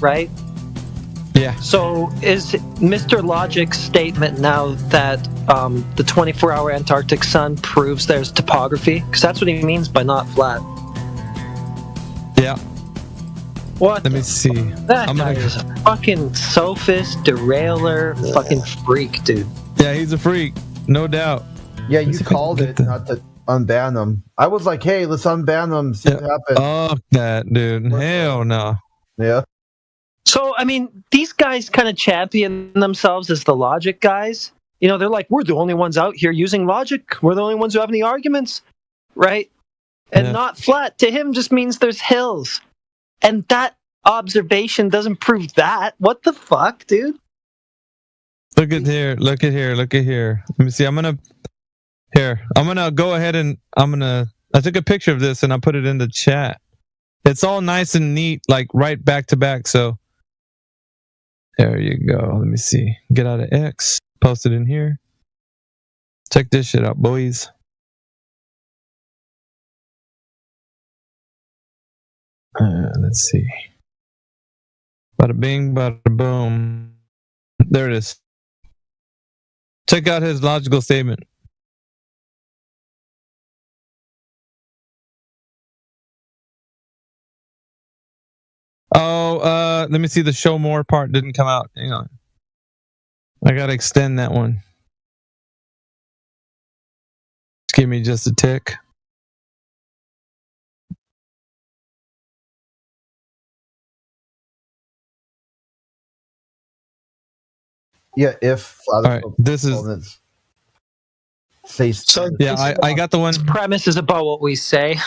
right? Yeah. So is Mr. Logic's statement now that the 24-hour Antarctic sun proves there's topography? Because that's what he means by not flat. Yeah. What? Let me see. That guy is a fucking sophist, derailer, fucking freak, dude. Yeah, he's a freak, no doubt. Yeah, you called it not to unban him. I was like, hey, let's unban him, see what happens. Oh, that dude. Hell no. Yeah. So, I mean, these guys kind of champion themselves as the logic guys. You know, they're like, we're the only ones out here using logic. We're the only ones who have any arguments, right? And not flat to him just means there's hills. And that observation doesn't prove that. What the fuck, dude? Look at here. Look at here. Look at here. Let me see. I'm going to go ahead and I took a picture of this and I put it in the chat. It's all nice and neat, like right back to back. So there you go. Let me see. Get out of X. Post it in here. Check this shit out, boys. Let's see. Bada bing, bada boom. There it is. Check out his logical statement. Oh, let me see. The show more part didn't come out. Hang on. I gotta extend that one. Just give me just a tick. Yeah, if all right, this is so. Yeah, I got the one. Premise is about what we say.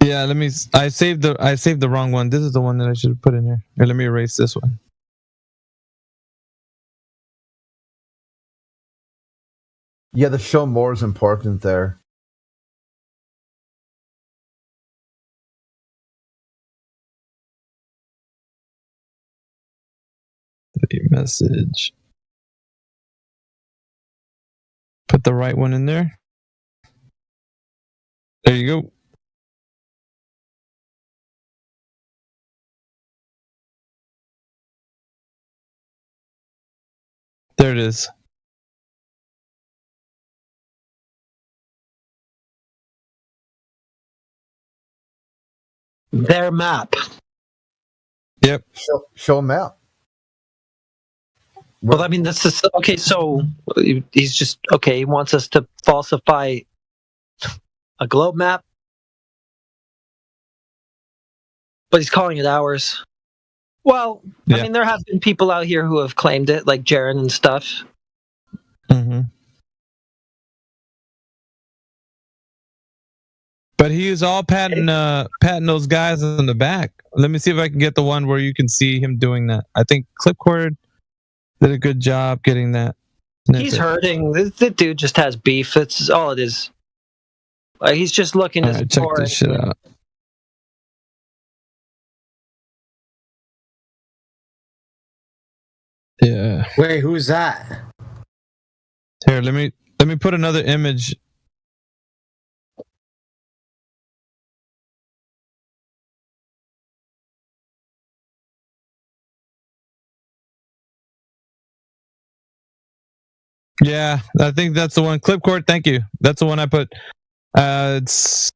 Yeah, let me. I saved the wrong one. This is the one that I should have put in here. Here, let me erase this one. Yeah, the show more is important there. Message. Put the right one in there. There you go. There it is. Their map. Yep. Show map. Well, I mean, this is okay. So he's just okay. He wants us to falsify a globe map, but he's calling it ours. Well, I mean, there have been people out here who have claimed it, like Jaren and stuff. Mm-hmm. But he is all patting those guys in the back. Let me see if I can get the one where you can see him doing that. I think Clipcord did a good job getting that. He's hurting. The dude just has beef. That's all it is. He's just looking to check this shit out. Yeah. Wait, who's that? Here, let me put another image. Yeah, I think that's the one. Clipcord, thank you. That's the one I put. It's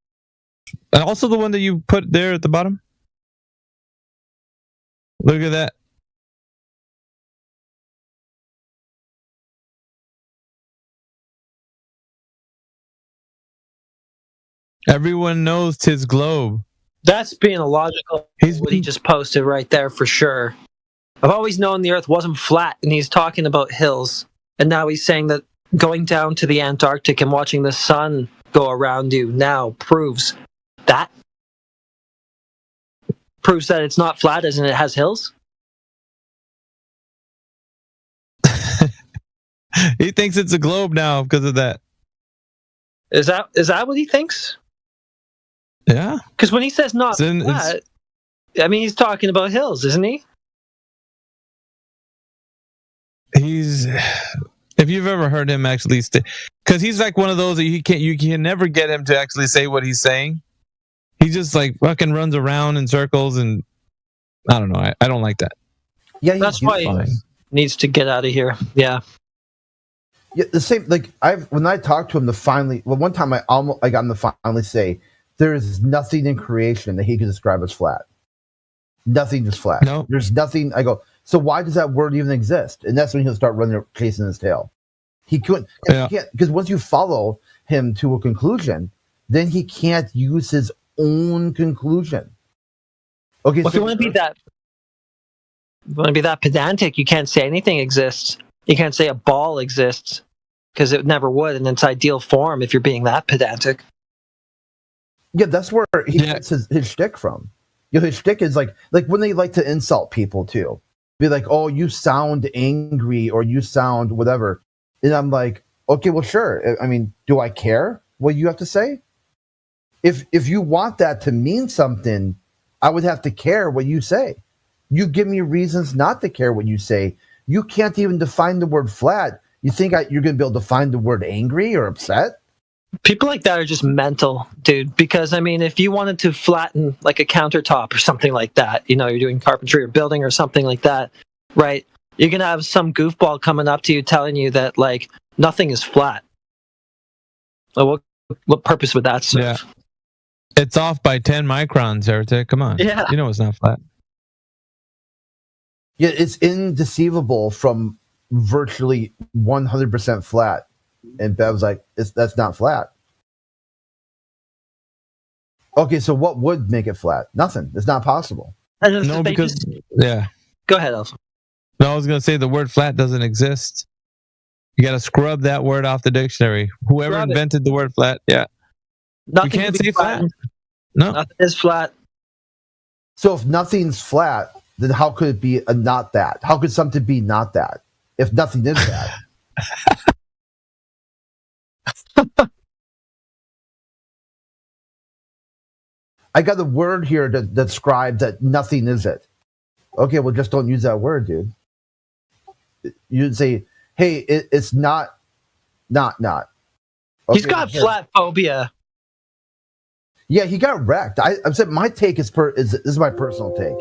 also the one that you put there at the bottom. Look at that. Everyone knows his globe. That's being illogical. What he just posted right there for sure. I've always known the Earth wasn't flat, and he's talking about hills. And now he's saying that going down to the Antarctic and watching the sun go around you now proves that. Proves that it's not flat, as in it has hills. He thinks it's a globe now because of that. Is that what he thinks? Yeah. Because when he says not flat, I mean, he's talking about hills, isn't he? If you've ever heard him actually because he's like one of those that you can never get him to actually say what he's saying. He just like fucking runs around in circles and I don't know. I don't like that. Yeah, That's why fine. he needs to get out of here. Yeah. Yeah, the same. Like when I talked to him, one time I got him to finally say there is nothing in creation that he could describe as flat. Nothing is flat. No. There's nothing. I go. So why does that word even exist? And that's when he'll start chasing his tail. He couldn't. Yeah. He can't, because once you follow him to a conclusion, then he can't use his own conclusion. Okay. Well, if you want to be that pedantic, you can't say anything exists. You can't say a ball exists because it never would in its ideal form if you're being that pedantic. Yeah, that's where he gets his shtick from. His shtick is like when they like to insult people too. Be like, oh, you sound angry or you sound whatever. And I'm like, okay, well, sure. I mean, do I care what you have to say? If you want that to mean something, I would have to care what you say. You give me reasons not to care what you say. You can't even define the word flat. You think you're going to be able to find the word angry or upset? People like that are just mental, dude. Because, I mean, if you wanted to flatten like a countertop or something like that, you're doing carpentry or building or something like that, right? You're going to have some goofball coming up to you telling you that, like, nothing is flat. Well, what purpose would that serve? Yeah. It's off by 10 microns, Heretic. Come on. Yeah. You know it's not flat. Yeah, it's indeceivable from virtually 100% flat. And Bev's like, that's not flat. Okay, so what would make it flat? Nothing. It's not possible. No, because yeah. Go ahead, Elsa. No, I was going to say the word flat doesn't exist. You got to scrub that word off the dictionary. Whoever invented the word flat, yeah. Nothing you can't say flat. No. Nothing is flat. So if nothing's flat, then how could it be a not that? How could something be not that if nothing is that? I got a word here to describe that nothing is it. Okay, well, just don't use that word, dude. You'd say, hey, it's not. Okay, he's got flat phobia. Yeah, he got wrecked. I'm saying my take is this is my personal take.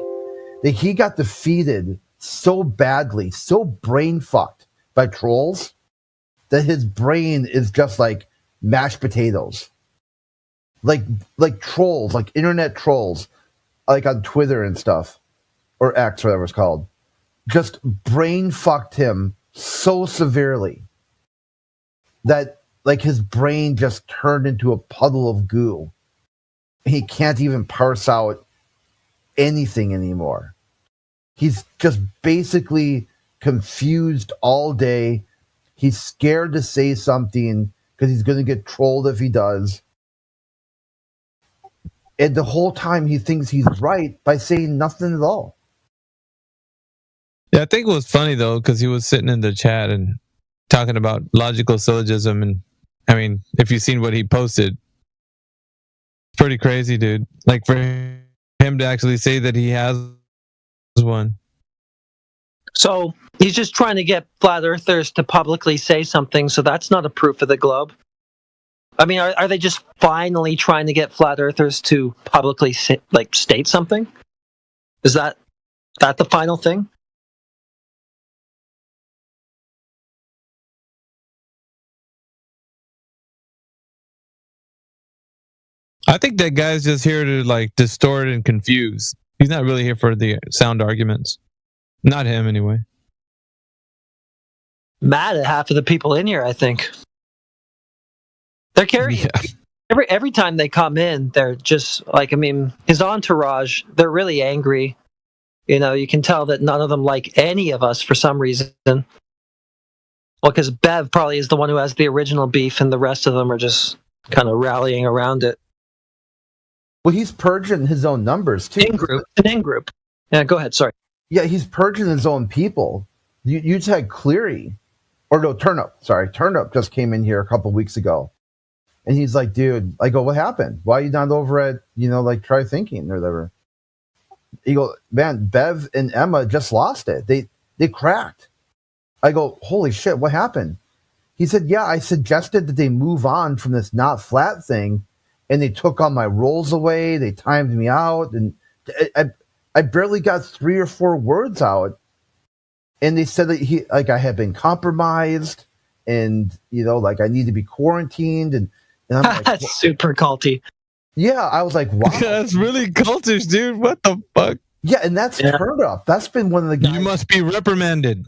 That he got defeated so badly, so brain fucked by trolls that his brain is just like mashed potatoes. Like trolls, like internet trolls, like on Twitter and stuff, or X, whatever it's called, just brain fucked him so severely that like his brain just turned into a puddle of goo. He can't even parse out anything anymore. He's just basically confused all day. He's scared to say something because he's going to get trolled if he does. And the whole time he thinks he's right by saying nothing at all. Yeah, I think it was funny though because he was sitting in the chat and talking about logical syllogism, and I mean, if you've seen what he posted, pretty crazy, dude. Like for him to actually say that he has one. So he's just trying to get flat earthers to publicly say something. So that's not a proof of the globe. I mean, are they just finally trying to get flat earthers to publicly state something? Is that the final thing? I think that guy's just here to like distort and confuse. He's not really here for the sound arguments. Not him, anyway. Mad at half of the people in here, I think. They're carrying every time they come in. They're just like, I mean, his entourage. They're really angry. You can tell that none of them like any of us for some reason. Well, because Bev probably is the one who has the original beef, and the rest of them are just kind of rallying around it. Well, he's purging his own numbers too. An in-group. Yeah, go ahead. Sorry. Yeah, he's purging his own people. You just had Cleary, or no, Turnip. Sorry, Turnip just came in here a couple weeks ago, and he's like, "Dude," I go, "What happened? Why are you not over at like Try Thinking or whatever?" He go, "Man, Bev and Emma just lost it. They cracked." I go, "Holy shit, what happened?" He said, "Yeah, I suggested that they move on from this not flat thing, and they took all my roles away. They timed me out, and I barely got 3 or 4 words out, and they said that I had been compromised, and like I need to be quarantined, and I'm like, That's super culty. yeah, I was like, wow, That's really cultish, dude. What the fuck? yeah, and that's turned up. That's been one of the guys. You must be reprimanded.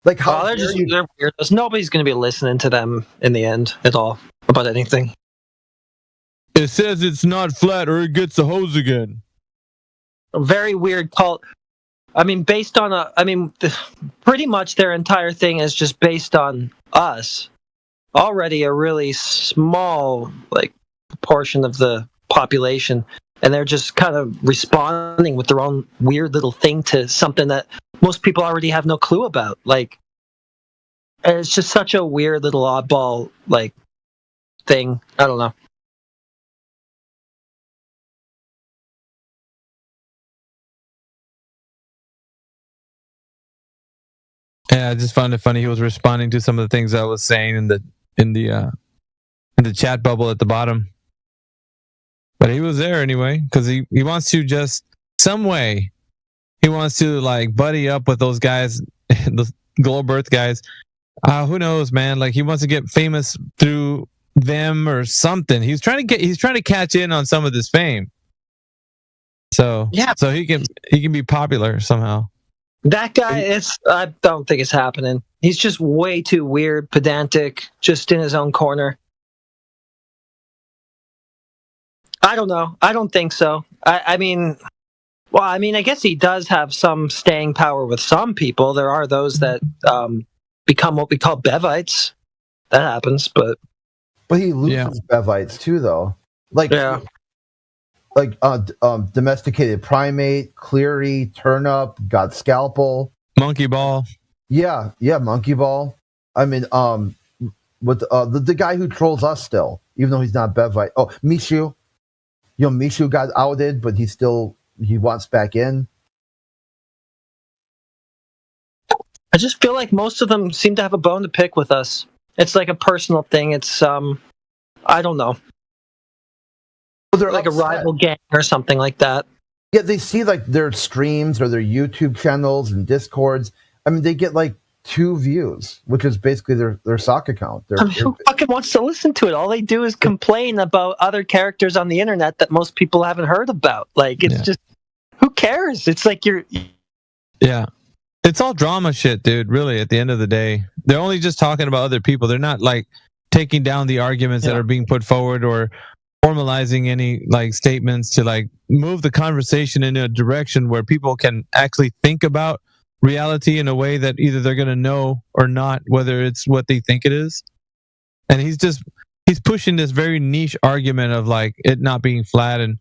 Like how they're weirdos. Nobody's going to be listening to them in the end at all about anything. It says it's not flat, or it gets the hose again. A very weird cult. I mean, pretty much their entire thing is just based on us. Already a really small portion of the population, and they're just kind of responding with their own weird little thing to something that most people already have no clue about. It's just such a weird little oddball thing. I don't know. Yeah, I just found it funny. He was responding to some of the things I was saying in the chat bubble at the bottom. But he was there anyway, because he wants to just some way. He wants to buddy up with those guys, the Globe Earth guys. Who knows, man? He wants to get famous through them or something. He's trying to catch in on some of this fame. So yeah, so he can be popular somehow. That guy, I don't think it's happening. He's just way too weird, pedantic, just in his own corner. I don't know. I don't think so. I mean, I guess he does have some staying power with some people. There are those that become what we call Bevites. That happens, but he loses Bevites too, though. Domesticated Primate, Cleary, Turnip, got Scalpel, Monkey Ball. Yeah, Monkey Ball. I mean, with the guy who trolls us still, even though he's not Bevite. Oh, Mishu. Mishu got outed, but he wants back in. I just feel like most of them seem to have a bone to pick with us. It's like a personal thing. It's I don't know. They're like upset. A rival gang or something like that. Yeah, they see their streams or their YouTube channels and Discords. I mean, they get 2 views, which is basically their sock account. Who fucking wants to listen to it? All they do is complain about other characters on the internet that most people haven't heard about. It's just, who cares? It's you're... Yeah. It's all drama shit, dude, really, at the end of the day. They're only just talking about other people. They're not, taking down the arguments that are being put forward or formalizing any statements to move the conversation in a direction where people can actually think about reality in a way that either they're going to know or not whether it's what they think it is. And he's pushing this very niche argument of it not being flat, and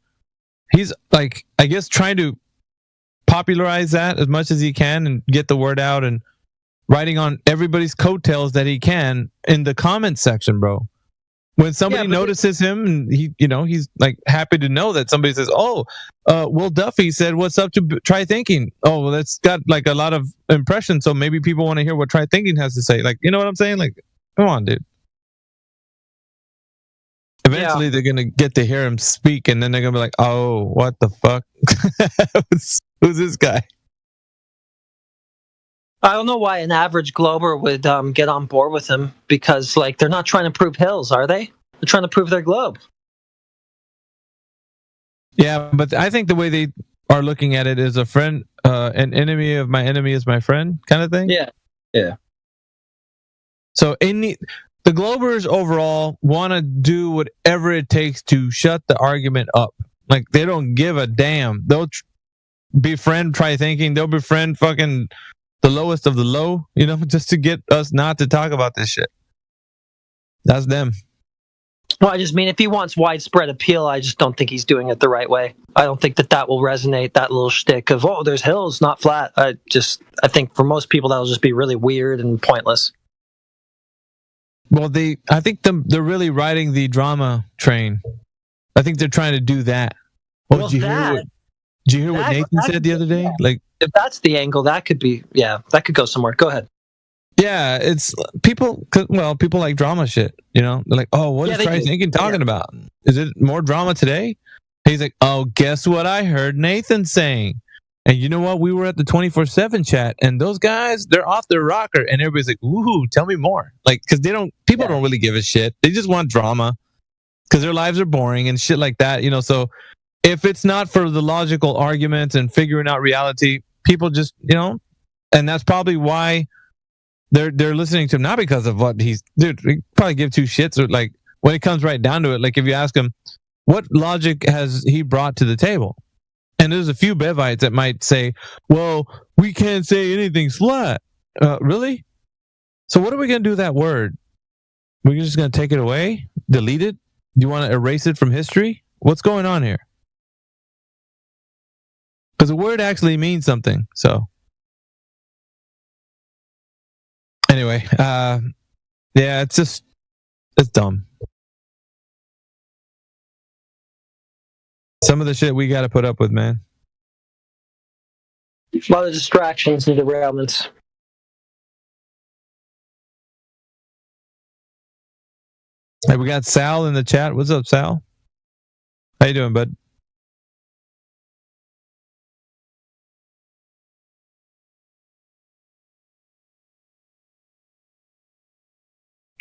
he's I guess trying to popularize that as much as he can and get the word out, and riding on everybody's coattails that he can in the comment section, bro. When somebody notices him, and he's happy to know that somebody says, "Oh, Will Duffy said what's up to Try Thinking." Oh, well, that's got a lot of impressions, so maybe people want to hear what Try Thinking has to say. You know what I'm saying? Come on, dude. Eventually, they're gonna get to hear him speak, and then they're gonna be like, "Oh, what the fuck? Who's this guy?" I don't know why an average Glober would get on board with him, because they're not trying to prove hills, are they? They're trying to prove their globe. Yeah, but I think the way they are looking at it is a friend, an enemy of my enemy is my friend kind of thing. Yeah. So the Globers overall want to do whatever it takes to shut the argument up. They don't give a damn. They'll befriend Try Thinking. They'll befriend fucking the lowest of the low, just to get us not to talk about this shit. That's them. Well, I just mean, if he wants widespread appeal, I just don't think he's doing it the right way. I don't think that will resonate, that little shtick of, oh, there's hills, not flat. I think for most people, that'll just be really weird and pointless. Well, I think they're really riding the drama train. I think they're trying to do that. Well, did you hear what Nathan said the other day? If that's the angle, that could be, that could go somewhere. Go ahead. Yeah, it's people like drama shit, They're like, oh, what is Try Thinking talking about? Is it more drama today? He's like, oh, guess what I heard Nathan saying? And you know what? We were at the 24/7 chat, and those guys, they're off their rocker, and everybody's like, "Ooh, tell me more!" Like, because people don't really give a shit. They just want drama because their lives are boring and shit like that. So if it's not for the logical arguments and figuring out reality, people just, and that's probably why they're listening to him, not because of what he's. Dude, we probably give two shits. Or like when it comes right down to it, like if you ask him, what logic has he brought to the table? And there's a few Bevites that might say, well, we can't say anything's flat. Really? So what are we going to do with that word? We're just going to take it away? Delete it? Do you want to erase it from history? What's going on here? Because the word actually means something. So anyway, it's dumb. Some of the shit we got to put up with, man. A lot of distractions and derailments. Hey, we got Sal in the chat. What's up, Sal? How you doing, bud?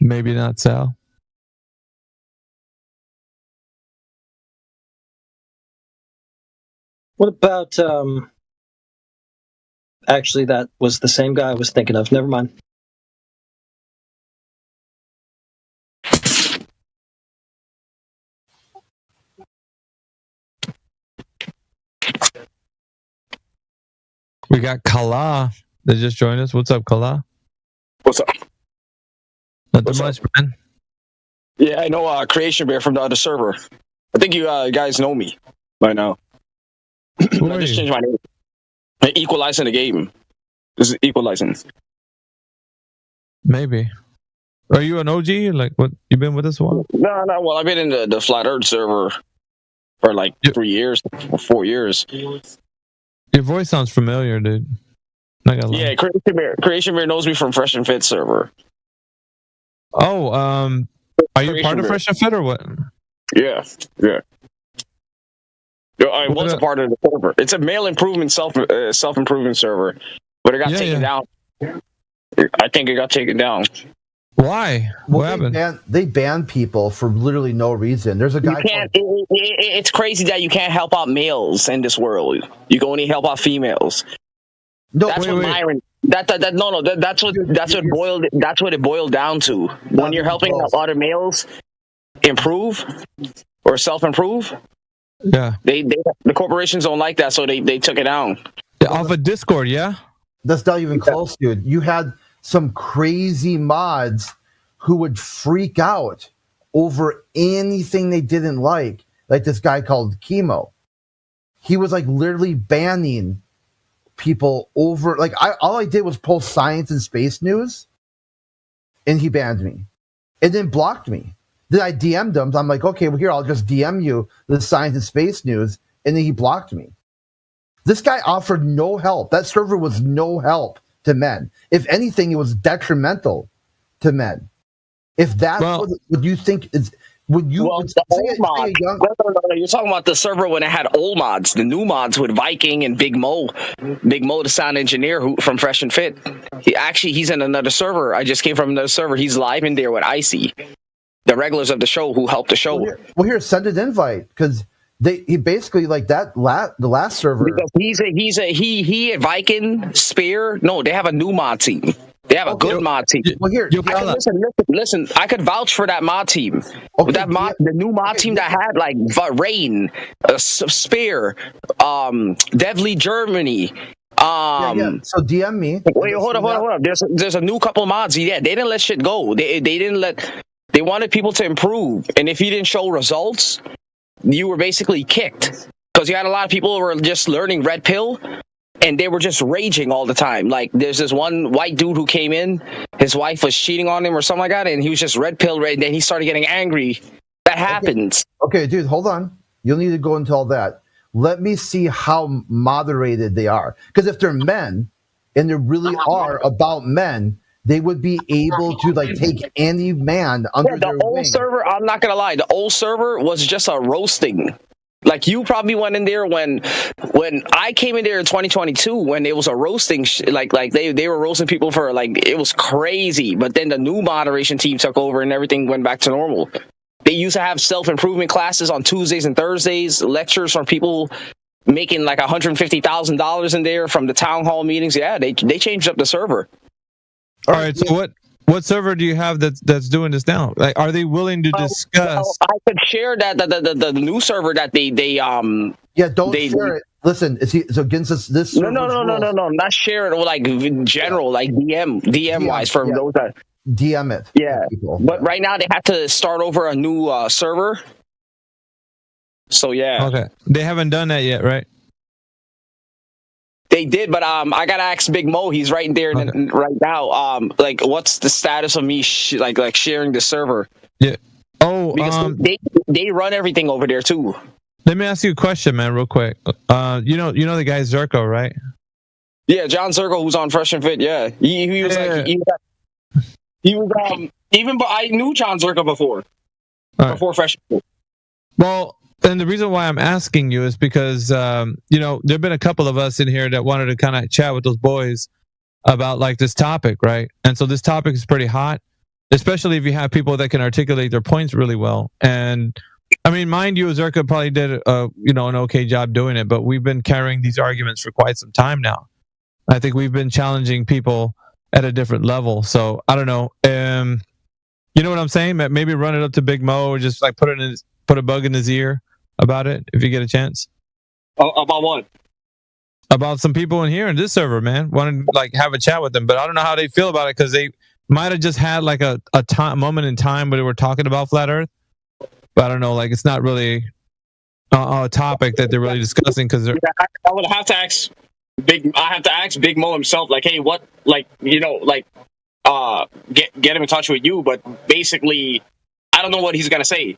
Maybe not, Sal. What about, actually, that was the same guy I was thinking of. Never mind. We got Kala that just joined us. What's up, Kala? What's up? Not too much, man. Yeah, I know Creation Bear from the other server. I think you guys know me by now. I just changed my name. Equalizing the game. This is Equalizing. Maybe. Are you an OG? Like, what? You been with us a while? No. Well, I've been in the Flat Earth server for like 3 years or 4 years. Your voice sounds familiar, dude. Not gonna lie. Yeah, Creation Bear knows me from Fresh and Fit server. Oh, are you part of Fresh and Fit or what? Yeah. I was a part of the server. It's a male improvement self improvement server, but it got taken down. I think it got taken down. Why? What happened? They banned people for literally no reason. There's a guy. It's crazy that you can't help out males in this world. You can only help out females. No, that's what Myron. That's what it boiled down to. When you're helping other males improve or self-improve, the corporations don't like that, so they took it down. Off of Discord, yeah. That's not even close, dude. You had some crazy mods who would freak out over anything they didn't like this guy called Chemo. He was like literally banning people over. Like all I did was post science and space news, and he banned me, and then blocked me. Then I DM'd him. I'm like, okay, well here I'll just DM you the science and space news, and then he blocked me. This guy offered no help. That server was no help to men. If anything, it was detrimental to men. If that's what you think is, would you? Well, the old mods. No, you're talking about the server when it had old mods, the new mods with Viking and Big Mo, the sound engineer from Fresh and Fit. He's in another server. I just came from another server. He's live in there with Icy, the regulars of the show who helped the show. Well, here, send an invite because. He basically like that the last server because he at Viking Spear. No, they have a new mod team. They have a good mod team. Well, here, listen. I could vouch for that mod team. Okay, the new mod team that had like Rain, Spear, Devly Germany. So DM me. Wait, hold up. There's a new couple of mods. Yeah, they didn't let shit go. They didn't let. They wanted people to improve, and if you didn't show results, you were basically kicked because you had a lot of people who were just learning Red Pill and they were just raging all the time. Like there's this one white dude who came in, his wife was cheating on him or something like that, and he was just Red Pill, and then he started getting angry. That happens. Okay, dude, hold on. You'll need to go into all that. Let me see how moderated they are. Because if they're men and they really are about men, they would be able to like take any man under their wing. The old server, I'm not gonna lie, the old server was just a roasting. Like you probably went in there when I came in there in 2022 when it was a roasting like they were roasting people for like it was crazy. But then the new moderation team took over and everything went back to normal. They used to have self-improvement classes on Tuesdays and Thursdays, lectures from people making like $150,000 in there from the town hall meetings. Yeah, they changed up the server. All right, so what server do you have that's doing this now? Like, are they willing to discuss? I could share that the new server that they Yeah, don't share it. Listen, is he so against this? No, not share it or like general, like DM wise for those that DM it. Yeah, but right now they have to start over a new server. So yeah, okay, they haven't done that yet, right? They did, but I gotta ask Big Mo. He's right there right now. Like, what's the status of me like sharing the server? Yeah. Oh, because they run everything over there too. Let me ask you a question, man, real quick. You know the guy Zerko, right? Yeah, John Zerko, who's on Fresh and Fit. Yeah, he was like he was even. But I knew John Zerko before Fresh and Fit. Well. And the reason why I'm asking you is because, there've been a couple of us in here that wanted to kind of chat with those boys about like this topic, right? And so this topic is pretty hot, especially if you have people that can articulate their points really well. And I mean, mind you, Zerka probably did, an okay job doing it, but we've been carrying these arguments for quite some time now. I think we've been challenging people at a different level. So I don't know. You know what I'm saying? Maybe run it up to Big Mo or just like put a bug in his ear about it if you get a chance. About what? About some people in here in this server, man. Want to like have a chat with them, but I don't know how they feel about it because they might have just had like a moment in time where they were talking about flat Earth. But I don't know, like it's not really a topic that they're really discussing because I would have to ask Big Mo himself, like, hey, what, like, get him in touch with you. But basically, I don't know what he's gonna say.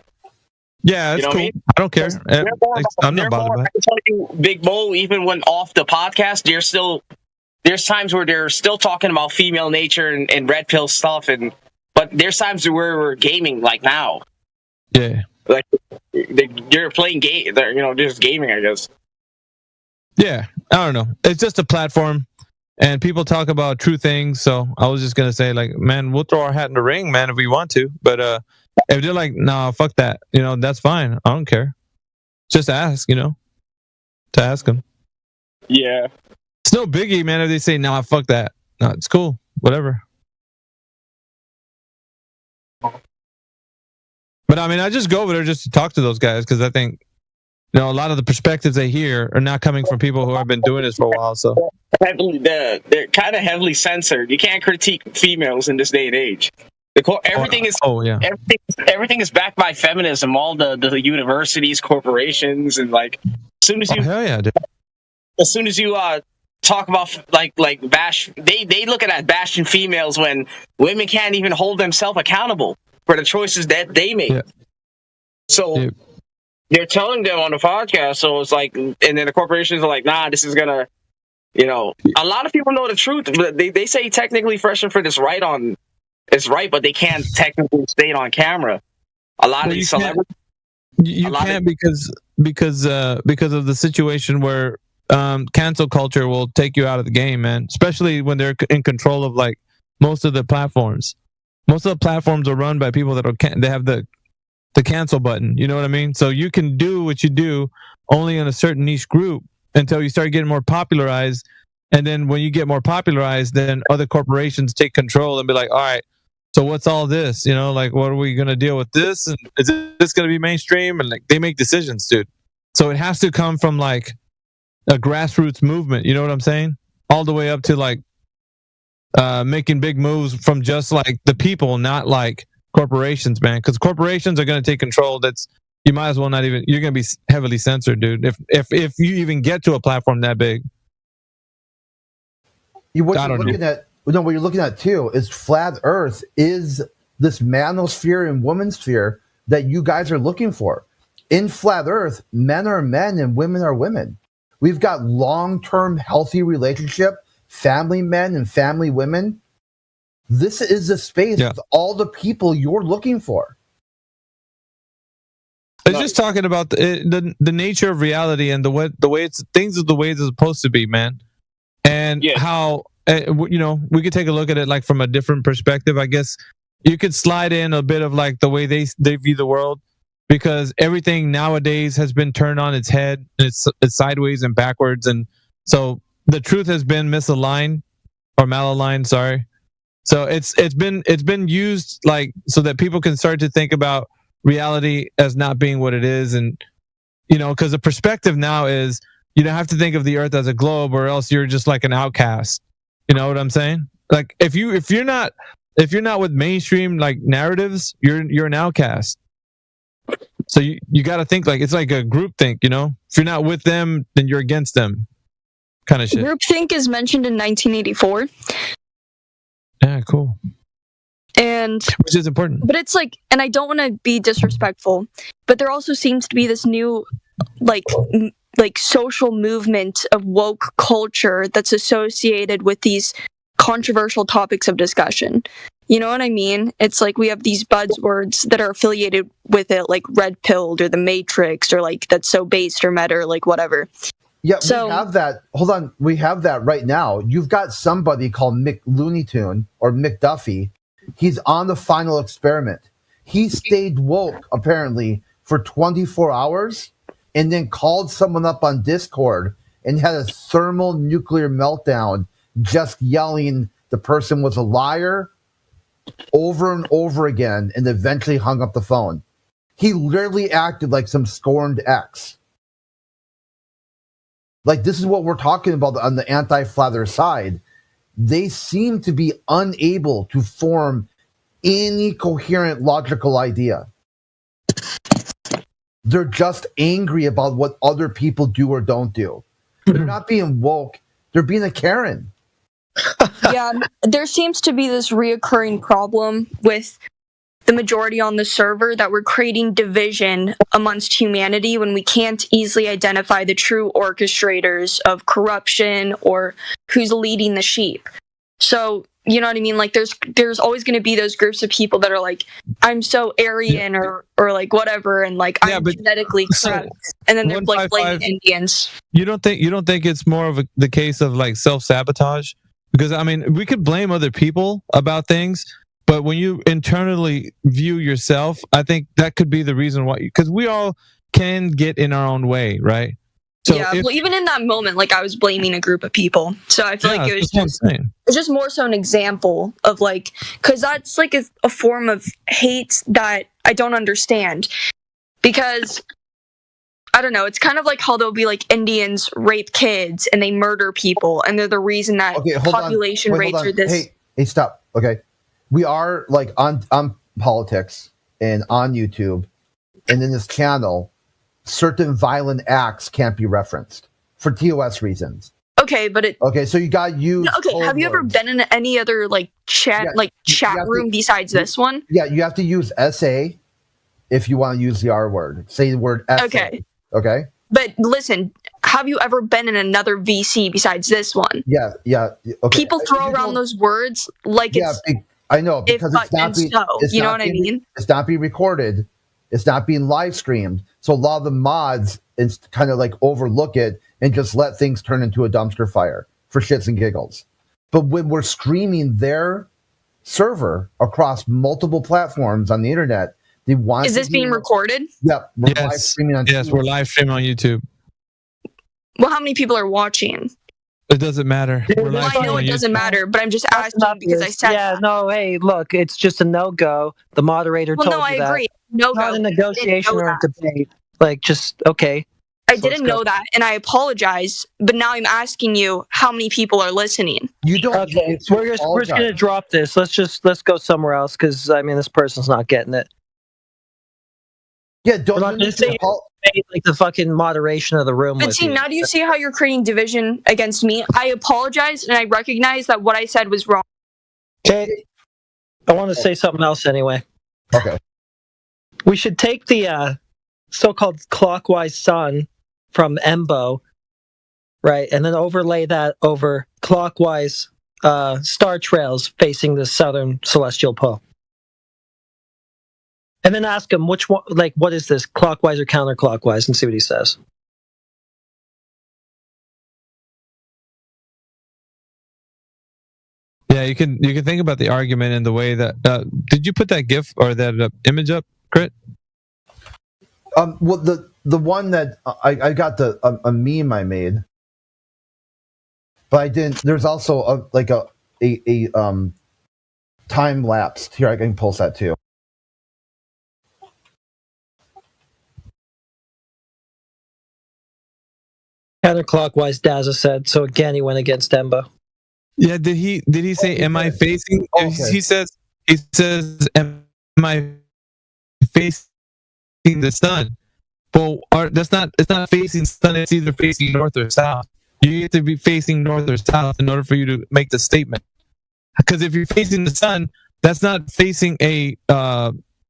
Yeah, it's cool. I don't care. I'm not bothered by it. I can tell you, Big Mo, even when off the podcast, there's times where they're still talking about female nature and red pill stuff, but there's times where we're gaming like now. Yeah, like they're playing game. They're just gaming, I guess. Yeah, I don't know. It's just a platform, and people talk about true things. So I was just gonna say, like, man, we'll throw our hat in the ring, man, if we want to, but if they're like, nah, fuck that, that's fine. I don't care. Just ask, to ask them. Yeah. It's no biggie, man, if they say, nah, fuck that. No, it's cool. Whatever. But I mean, I just go over there just to talk to those guys because I think, a lot of the perspectives they hear are not coming from people who have been doing this for a while. So they're kind of heavily censored. You can't critique females in this day and age. Everything is backed by feminism. All the universities, corporations, and like as soon as you hell yeah, dude. As soon as you talk about like bash, they look at bashing females when women can't even hold themselves accountable for the choices that they make. Yeah. So they're telling them on the podcast. So it's like, and then the corporations are like, nah, this is gonna, a lot of people know the truth. But they say technically Fresh and Fit is right on. It's right, but they can't technically state on camera. A lot of these celebrities. You can't because of the situation where cancel culture will take you out of the game, man. Especially when they're in control of like most of the platforms. Most of the platforms are run by people that they have the cancel button. You know what I mean? So you can do what you do only in a certain niche group until you start getting more popularized. And then when you get more popularized, then other corporations take control and be like, all right, so what's all this? Like, what are we going to deal with this? And is this going to be mainstream? And like, they make decisions, dude. So it has to come from like a grassroots movement. You know what I'm saying? All the way up to like making big moves from just like the people, not like corporations, man. Because corporations are going to take control. You might as well not even. You're going to be heavily censored, dude. If you even get to a platform that big. What you're looking at too is flat Earth is this manosphere and womansphere that you guys are looking for. In flat Earth, men are men and women are women. We've got long-term healthy relationship, family men and family women. This is the space with all the people you're looking for. It's just talking about the nature of reality and the way things are the way it's supposed to be, man. And how we could take a look at it like from a different perspective. I guess you could slide in a bit of like the way they view the world, because everything nowadays has been turned on its head. And it's sideways and backwards, and so the truth has been misaligned or malaligned. Sorry. So it's been used like so that people can start to think about reality as not being what it is, and because the perspective now is you don't have to think of the earth as a globe, or else you're just like an outcast. You know what I'm saying? Like if you're not with mainstream like narratives, you're an outcast. So you got to think like it's like a group think. If you're not with them, then you're against them, kind of shit. Groupthink is mentioned in 1984. Yeah, cool. And which is important. But it's like, and I don't want to be disrespectful, but there also seems to be this new like social movement of woke culture that's associated with these controversial topics of discussion. You know what I mean? It's like we have these buzzwords that are affiliated with it, like red pilled or the Matrix or like that's so based or meta or like whatever. Yeah, so, we have that. Hold on. We have that right now. You've got somebody called Mick Looney Tune or McDuffie. He's on the final experiment. He stayed woke, apparently, for 24 hours and then called someone up on Discord and had a thermal nuclear meltdown just yelling the person was a liar over and over again and eventually hung up the phone. He literally acted like some scorned ex. Like, this is what we're talking about on the anti-flather side. They seem to be unable to form any coherent logical idea. They're just angry about what other people do or don't do. They're not being woke. They're being a Karen. Yeah, there seems to be this reoccurring problem with the majority on the server that we're creating division amongst humanity when we can't easily identify the true orchestrators of corruption or who's leading the sheep. So, you know what I mean? Like there's always going to be those groups of people that are like, I'm so Aryan or like whatever, and like I'm genetically correct. And then there's like blaming Indians. You don't think it's more of the case of like self-sabotage? Because I mean, we could blame other people about things, but when you internally view yourself, I think that could be the reason why. Because we all can get in our own way, right? So well, even in that moment, like I was blaming a group of people, so I feel like it was just more so an example of like, because that's like a form of hate that I don't understand. Because I don't know, it's kind of like how there'll be like Indians rape kids and they murder people, and they're the reason that population rates are this. Hey, stop. Okay, we are like on politics and on YouTube, and in this channel. Certain violent acts can't be referenced for TOS reasons. Okay, but so you got you. Okay, have you ever been in any other like chat room besides this one? Yeah, you have to use SA if you want to use the R word. Say the word SA. Okay. But listen, have you ever been in another VC besides this one? Yeah. Okay. People throw around those words like it's. I know because it's not being. You know what I mean? It's not being recorded. It's not being live streamed. So a lot of the mods kind of like overlook it and just let things turn into a dumpster fire for shits and giggles. But when we're streaming their server across multiple platforms on the internet, they want. Is this being recorded? Yep. We're live streaming on YouTube. We're live streaming on YouTube. Well, how many people are watching? It doesn't matter. Well, I know it doesn't matter, but I'm just asking because I said that. No, hey, look, it's just a no-go. The moderator told you that. No, I agree. No-go. Not a negotiation or a debate. Like, just, okay. I didn't know that, and I apologize, but now I'm asking you how many people are listening. You don't. Okay, we're just going to drop this. Let's go somewhere else, because, I mean, this person's not getting it. Yeah, don't just say like the fucking moderation of the room. But see, now do you see how you're creating division against me? I apologize, and I recognize that what I said was wrong. Okay. I want to say something else anyway. Okay. We should take the so-called clockwise sun from Embo, right, and then overlay that over clockwise star trails facing the southern celestial pole. And then ask him which one, like, what is this, clockwise or counterclockwise, and see what he says. Yeah, you can think about the argument in the way that. Did you put that GIF or that image up, Crit? Well, the one that I got a meme I made, but I didn't. There's also a time lapsed. Here, I can post that too. Counterclockwise, Daza said. So again, he went against Embo. Yeah, did he say am I facing? Okay. He says am I facing the sun? Well, it's not facing the sun. It's either facing north or south. You have to be facing north or south in order for you to make the statement. Because if you're facing the sun, that's not facing a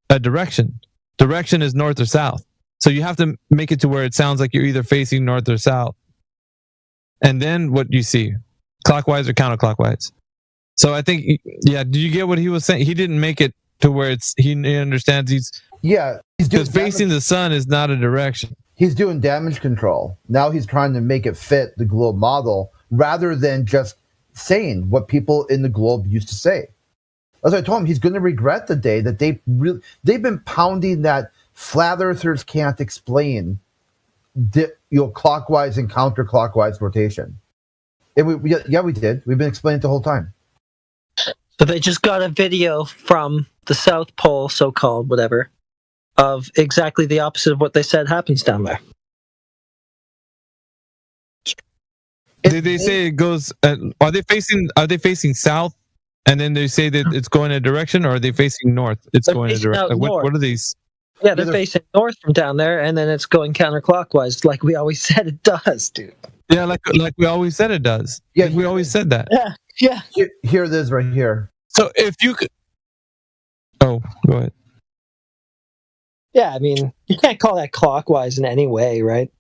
direction. Direction is north or south. So you have to make it to where it sounds like you're either facing north or south. And then what you see, clockwise or counterclockwise. So I think, yeah, did you get what he was saying? He didn't make it to where he understands he's doing because facing the sun is not a direction. He's doing damage control. Now he's trying to make it fit the globe model rather than just saying what people in the globe used to say. As I told him, he's going to regret the day that they've been pounding that flat earthers can't explain clockwise and counterclockwise rotation. And we did. We've been explaining it the whole time. So they just got a video from the South Pole, so-called, whatever, of exactly the opposite of what they said happens down there. Did they say it goes? Are they facing south, and then they say that it's going in a direction, or are they facing north? It's They're going in a facing direction. out Like, north. what are these? Yeah, they're facing north from down there, and then it's going counterclockwise, like we always said it does, dude. Yeah, like we always said it does. Yeah, Like we always said that. Yeah. Here it is right here. So if you could, go ahead. Yeah, I mean, you can't call that clockwise in any way, right?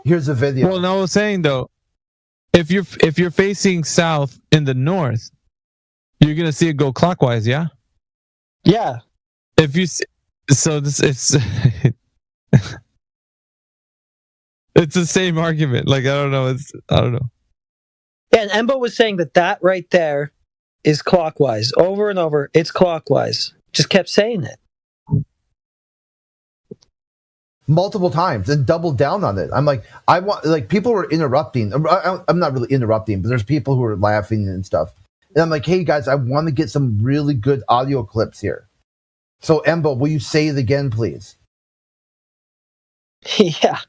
Here's a video. Well, no, I was saying though, if you're facing south in the north, you're gonna see it go clockwise, yeah. Yeah. If you so this it's it's the same argument. Like I don't know. Yeah, and Embo was saying that right there is clockwise. Over and over, it's clockwise. Just kept saying it. Multiple times and doubled down on it. I'm like, people were interrupting. I'm not really interrupting, but there's people who are laughing and stuff. And I'm like, hey guys, I want to get some really good audio clips here. So Embo, will you say it again, please? Yeah.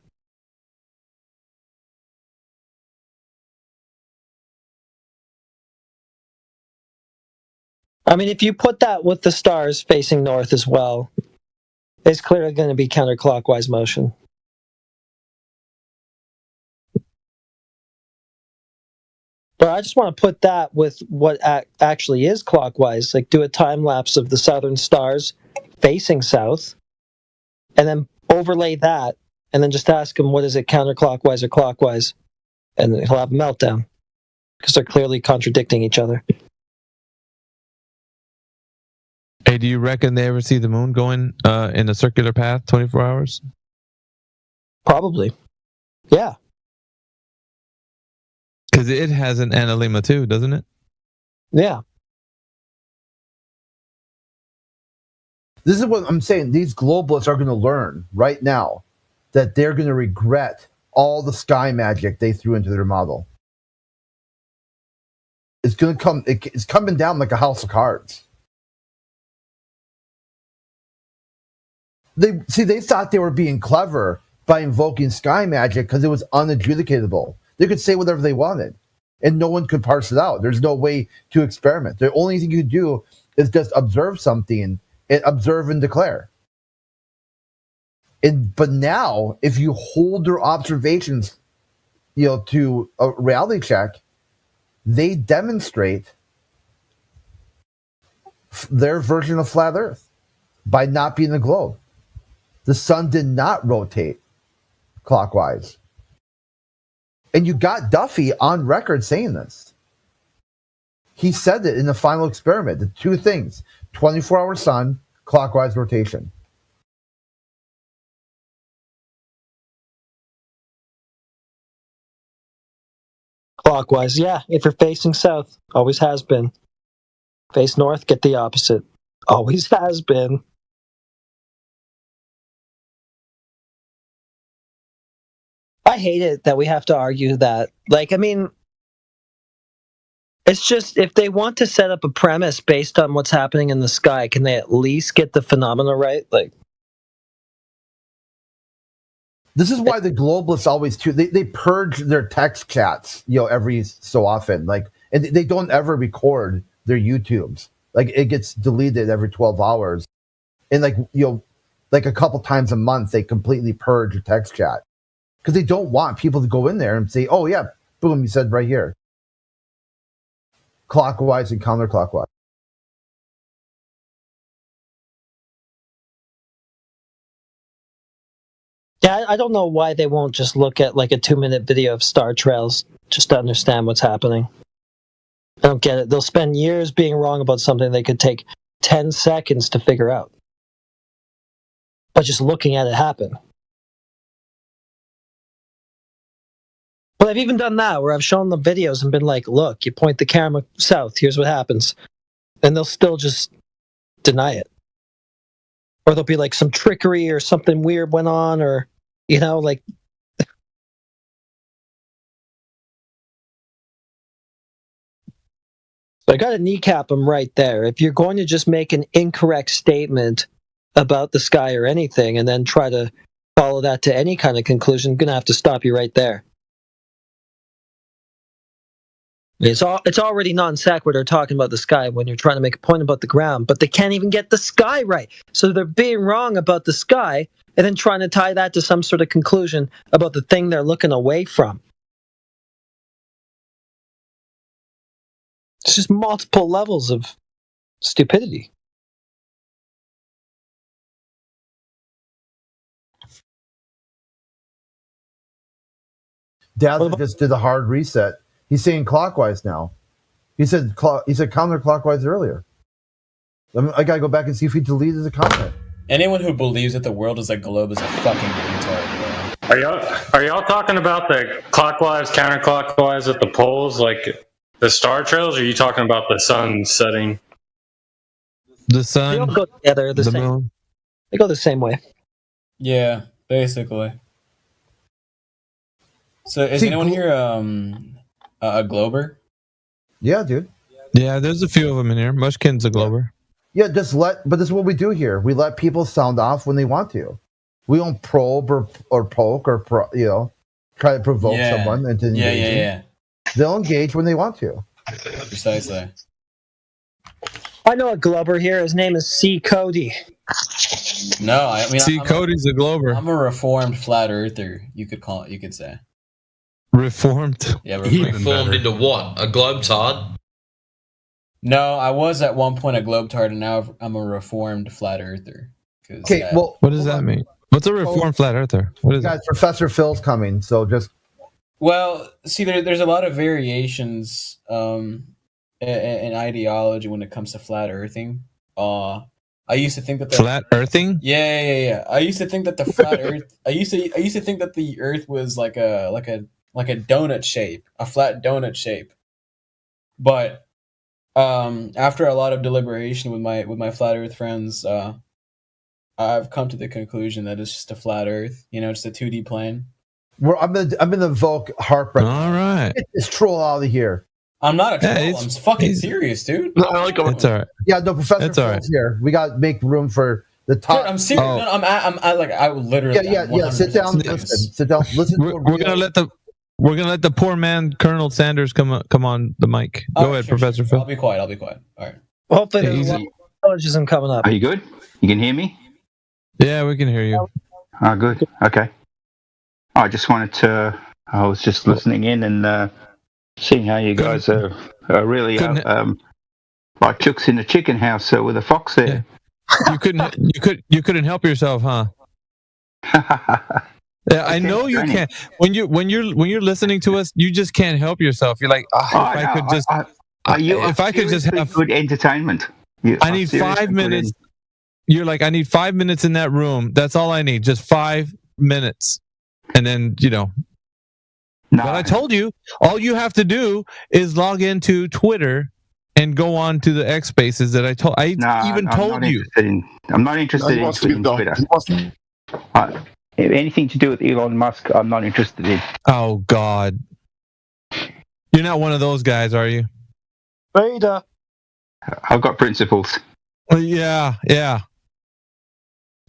I mean, if you put that with the stars facing north as well, it's clearly going to be counterclockwise motion. But I just want to put that with what actually is clockwise, like do a time lapse of the southern stars facing south, and then overlay that, and then just ask him what is it, counterclockwise or clockwise, and he'll have a meltdown because they're clearly contradicting each other. Hey, do you reckon they ever see the moon going in a circular path 24 hours? Probably. Yeah. Because it has an analemma too, doesn't it? Yeah. This is what I'm saying. These globalists are going to learn right now that they're going to regret all the sky magic they threw into their model. It's going to come. It's coming down like a house of cards. They thought they were being clever by invoking sky magic because it was unadjudicatable. They could say whatever they wanted, and no one could parse it out. There's no way to experiment. The only thing you could do is just observe something and observe and declare. But now, if you hold their observations, to a reality check, they demonstrate their version of flat Earth by not being a globe. The sun did not rotate clockwise. And you got Duffy on record saying this. He said it in the final experiment. The two things, 24-hour sun, clockwise rotation. Clockwise, yeah. If you're facing south, always has been. Face north, get the opposite. Always has been. I hate it that we have to argue that. Like, I mean, it's just if they want to set up a premise based on what's happening in the sky, can they at least get the phenomena right? Like, This is why the globalists always they purge their text chats, every so often. Like, and they don't ever record their YouTubes. Like, it gets deleted every 12 hours, and like a couple times a month they completely purge a text chat because they don't want people to go in there and say, "Oh yeah, boom, you said right here." Clockwise and counterclockwise. yeah, I don't know why they won't just look at like a 2-minute video of star trails just to understand what's happening. I don't get it. They'll spend years being wrong about something they could take 10 seconds to figure out. But just looking at it happen. But I've even done that where I've shown them videos and been like, look, you point the camera south, here's what happens. And they'll still just deny it. Or there'll be like some trickery or something weird went on, or, like. I got to kneecap them right there. If you're going to just make an incorrect statement about the sky or anything and then try to follow that to any kind of conclusion, I'm going to have to stop you right there. It's already non sequitur talking about the sky when you're trying to make a point about the ground, but they can't even get the sky right. So they're being wrong about the sky and then trying to tie that to some sort of conclusion about the thing they're looking away from. It's just multiple levels of stupidity. Dad just did a hard reset. He's saying clockwise now. He said counterclockwise earlier. I gotta go back and see if he deleted the comment. Anyone who believes that the world is a globe is a fucking retard, bro. Are y'all talking about the clockwise, counterclockwise at the poles, like the star trails? Or are you talking about the sun setting? The They sun, all go together the same. moon. They go the same way. Yeah, basically. So is anyone here a glober? Yeah, dude. Yeah, there's a few of them in here. Mushkin's a glober. Yeah, but this is what we do here. We let people sound off when they want to. We don't probe or poke or try to provoke someone into engaging. Yeah. They'll engage when they want to. Precisely. I know a glober here. His name is C. Cody. No, I mean, See, Cody's a glober. I'm a reformed flat earther. You could say. Reformed. Yeah, He reformed. reformed into what? A globetard? No, I was at one point a globetard, and now I'm a reformed flat earther. Okay, well, What does that mean? What's a reformed flat earther? What is guys, it? Professor Phil's coming, so just Well, see, there's a lot of variations in ideology when it comes to flat earthing. I used to think that Flat earthing? Yeah. I used to think that the flat Earth. I used to think that the Earth was like a donut shape, a flat donut shape. But after a lot of deliberation with my flat Earth friends, I've come to the conclusion that it's just a flat Earth. Just a 2D plane. I'm gonna invoke Harp right now. All right. Get this troll out of here. I'm not a troll. Yeah, I'm fucking serious, dude. No, I like It's all right. Yeah, no, Professor That's all Phil's here. We got to make room for the top. Dude, I'm serious. Oh. No, I literally. Yeah. Sit down. 100% serious. Sit down. Listen. We're gonna let the poor man Colonel Sanders come on the mic. Go Alright, ahead, sure. Professor Phil. I'll be quiet. All right. Hopefully Yeah, there's a easy. lot of intelligence coming up. Are you good? You can hear me? Yeah, we can hear you. Oh, good. Okay. I just wanted to. I was just listening in and seeing how you guys are really like chooks in the chicken house with a fox there. You couldn't help yourself, huh? Yeah, I know you Training. can't. When you're listening to us, you just can't help yourself. You're like, if I could just have good entertainment. I need 5 minutes. you're like, I need 5 minutes in that room. That's all I need, just 5 minutes. And then, No. But I told you, all you have to do is log into Twitter and go on to the X Spaces that I told. I'm not you. I'm not interested in Twitter. Anything to do with Elon Musk, I'm not interested in. Oh God, you're not one of those guys, are you? Beta. I've got principles. Well, yeah.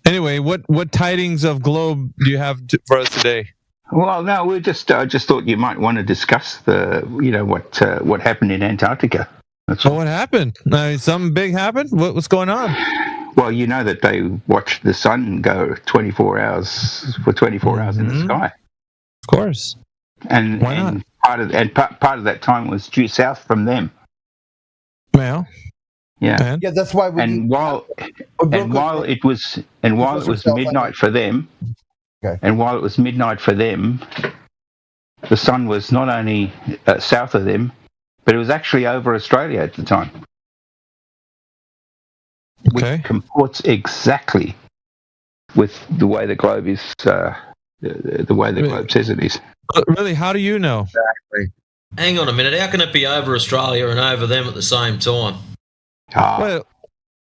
Anyway, what tidings of Globe do you have for us today? Well, no, we just thought you might want to discuss what happened in Antarctica. That's all. What happened? Something big happened. What's going on? Well, you know that they watched the sun go 24 hours in the sky. Of course. And why not? Part of that time was due south from them. Well. Yeah. Yeah, that's why we. While it was midnight for them. Okay. And while it was midnight for them, the sun was not only south of them, but it was actually over Australia at the time. Okay. Which comports exactly with the way the globe is, the way the globe says it is. Really, how do you know? Exactly. Hang on a minute. How can it be over Australia and over them at the same time?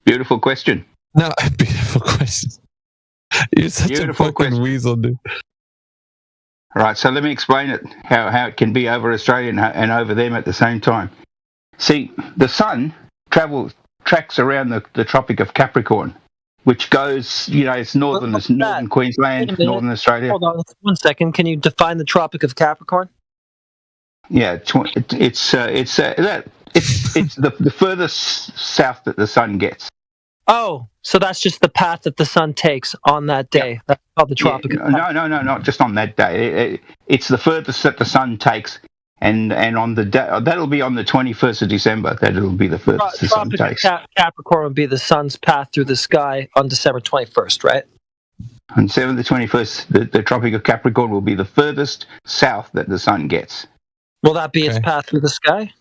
Beautiful question. No, beautiful question. You're such Beautiful a fucking weasel, dude. All right, so let me explain it, how it can be over Australia and over them at the same time. See, the sun tracks around the Tropic of Capricorn, which goes, it's northern Queensland, northern Australia. Hold on 1 second. Can you define the Tropic of Capricorn? Yeah, it's the furthest south that the sun gets. Oh, so that's just the path that the sun takes on that day. Yeah. That's called the Tropic of Capricorn. No, not just on that day. It's the furthest that the sun takes, and on the day that'll be on the 21st of December. That'll be the furthest the sun takes. Capricorn would be the sun's path through the sky on December 21st, right? On December the 21st, the Tropic of Capricorn will be the furthest south that the sun gets. Will that be its path through the sky?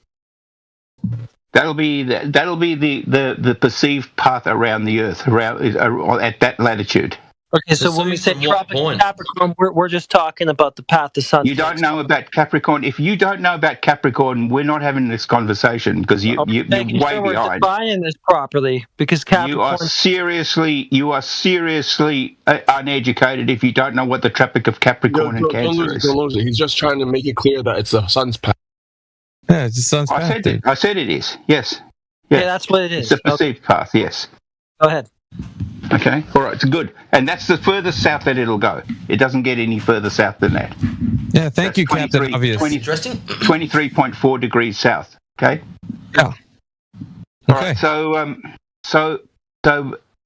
That'll be the perceived path around the Earth, at that latitude. Okay, so when we say Tropic of Capricorn, we're just talking about the path the sun. You don't know about Capricorn. If you don't know about Capricorn, we're not having this conversation because you're way behind. We're defining this properly because Capricorn. You are seriously uneducated if you don't know what the Tropic of Capricorn and Cancer is. Don't lose it. He's just trying to make it clear that it's the sun's path. Yeah, it's the sun's path. I said it is. Yes. Yeah, that's what it is. It's a perceived path. Yes. Go ahead. Okay. All right. It's good. And that's the furthest south that it'll go. It doesn't get any further south than that. Yeah. Thank you, Captain Obvious. 23.4 degrees south. Okay. Yeah. All right. So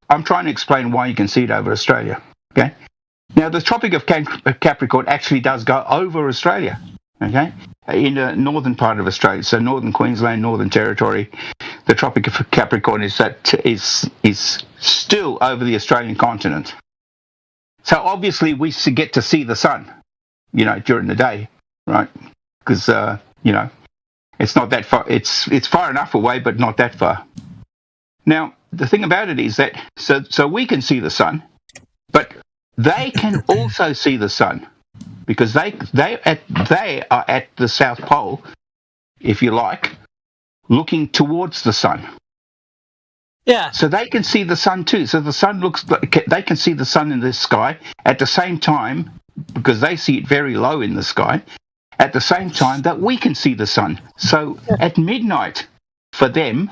I'm trying to explain why you can see it over Australia. Okay. Now the Tropic of Capricorn actually does go over Australia. Okay. In the northern part of Australia, so northern Queensland, Northern Territory, the Tropic of Capricorn is still over the Australian continent. So obviously we get to see the sun, during the day, right? Because it's not that far. It's far enough away, but not that far. Now the thing about it is that so we can see the sun, but they can also see the sun. Because they are at the South Pole, if you like, looking towards the sun. Yeah. So they can see the sun too. So the sun they can see the sun in the sky at the same time, because they see it very low in the sky, at the same time that we can see the sun. So at midnight for them,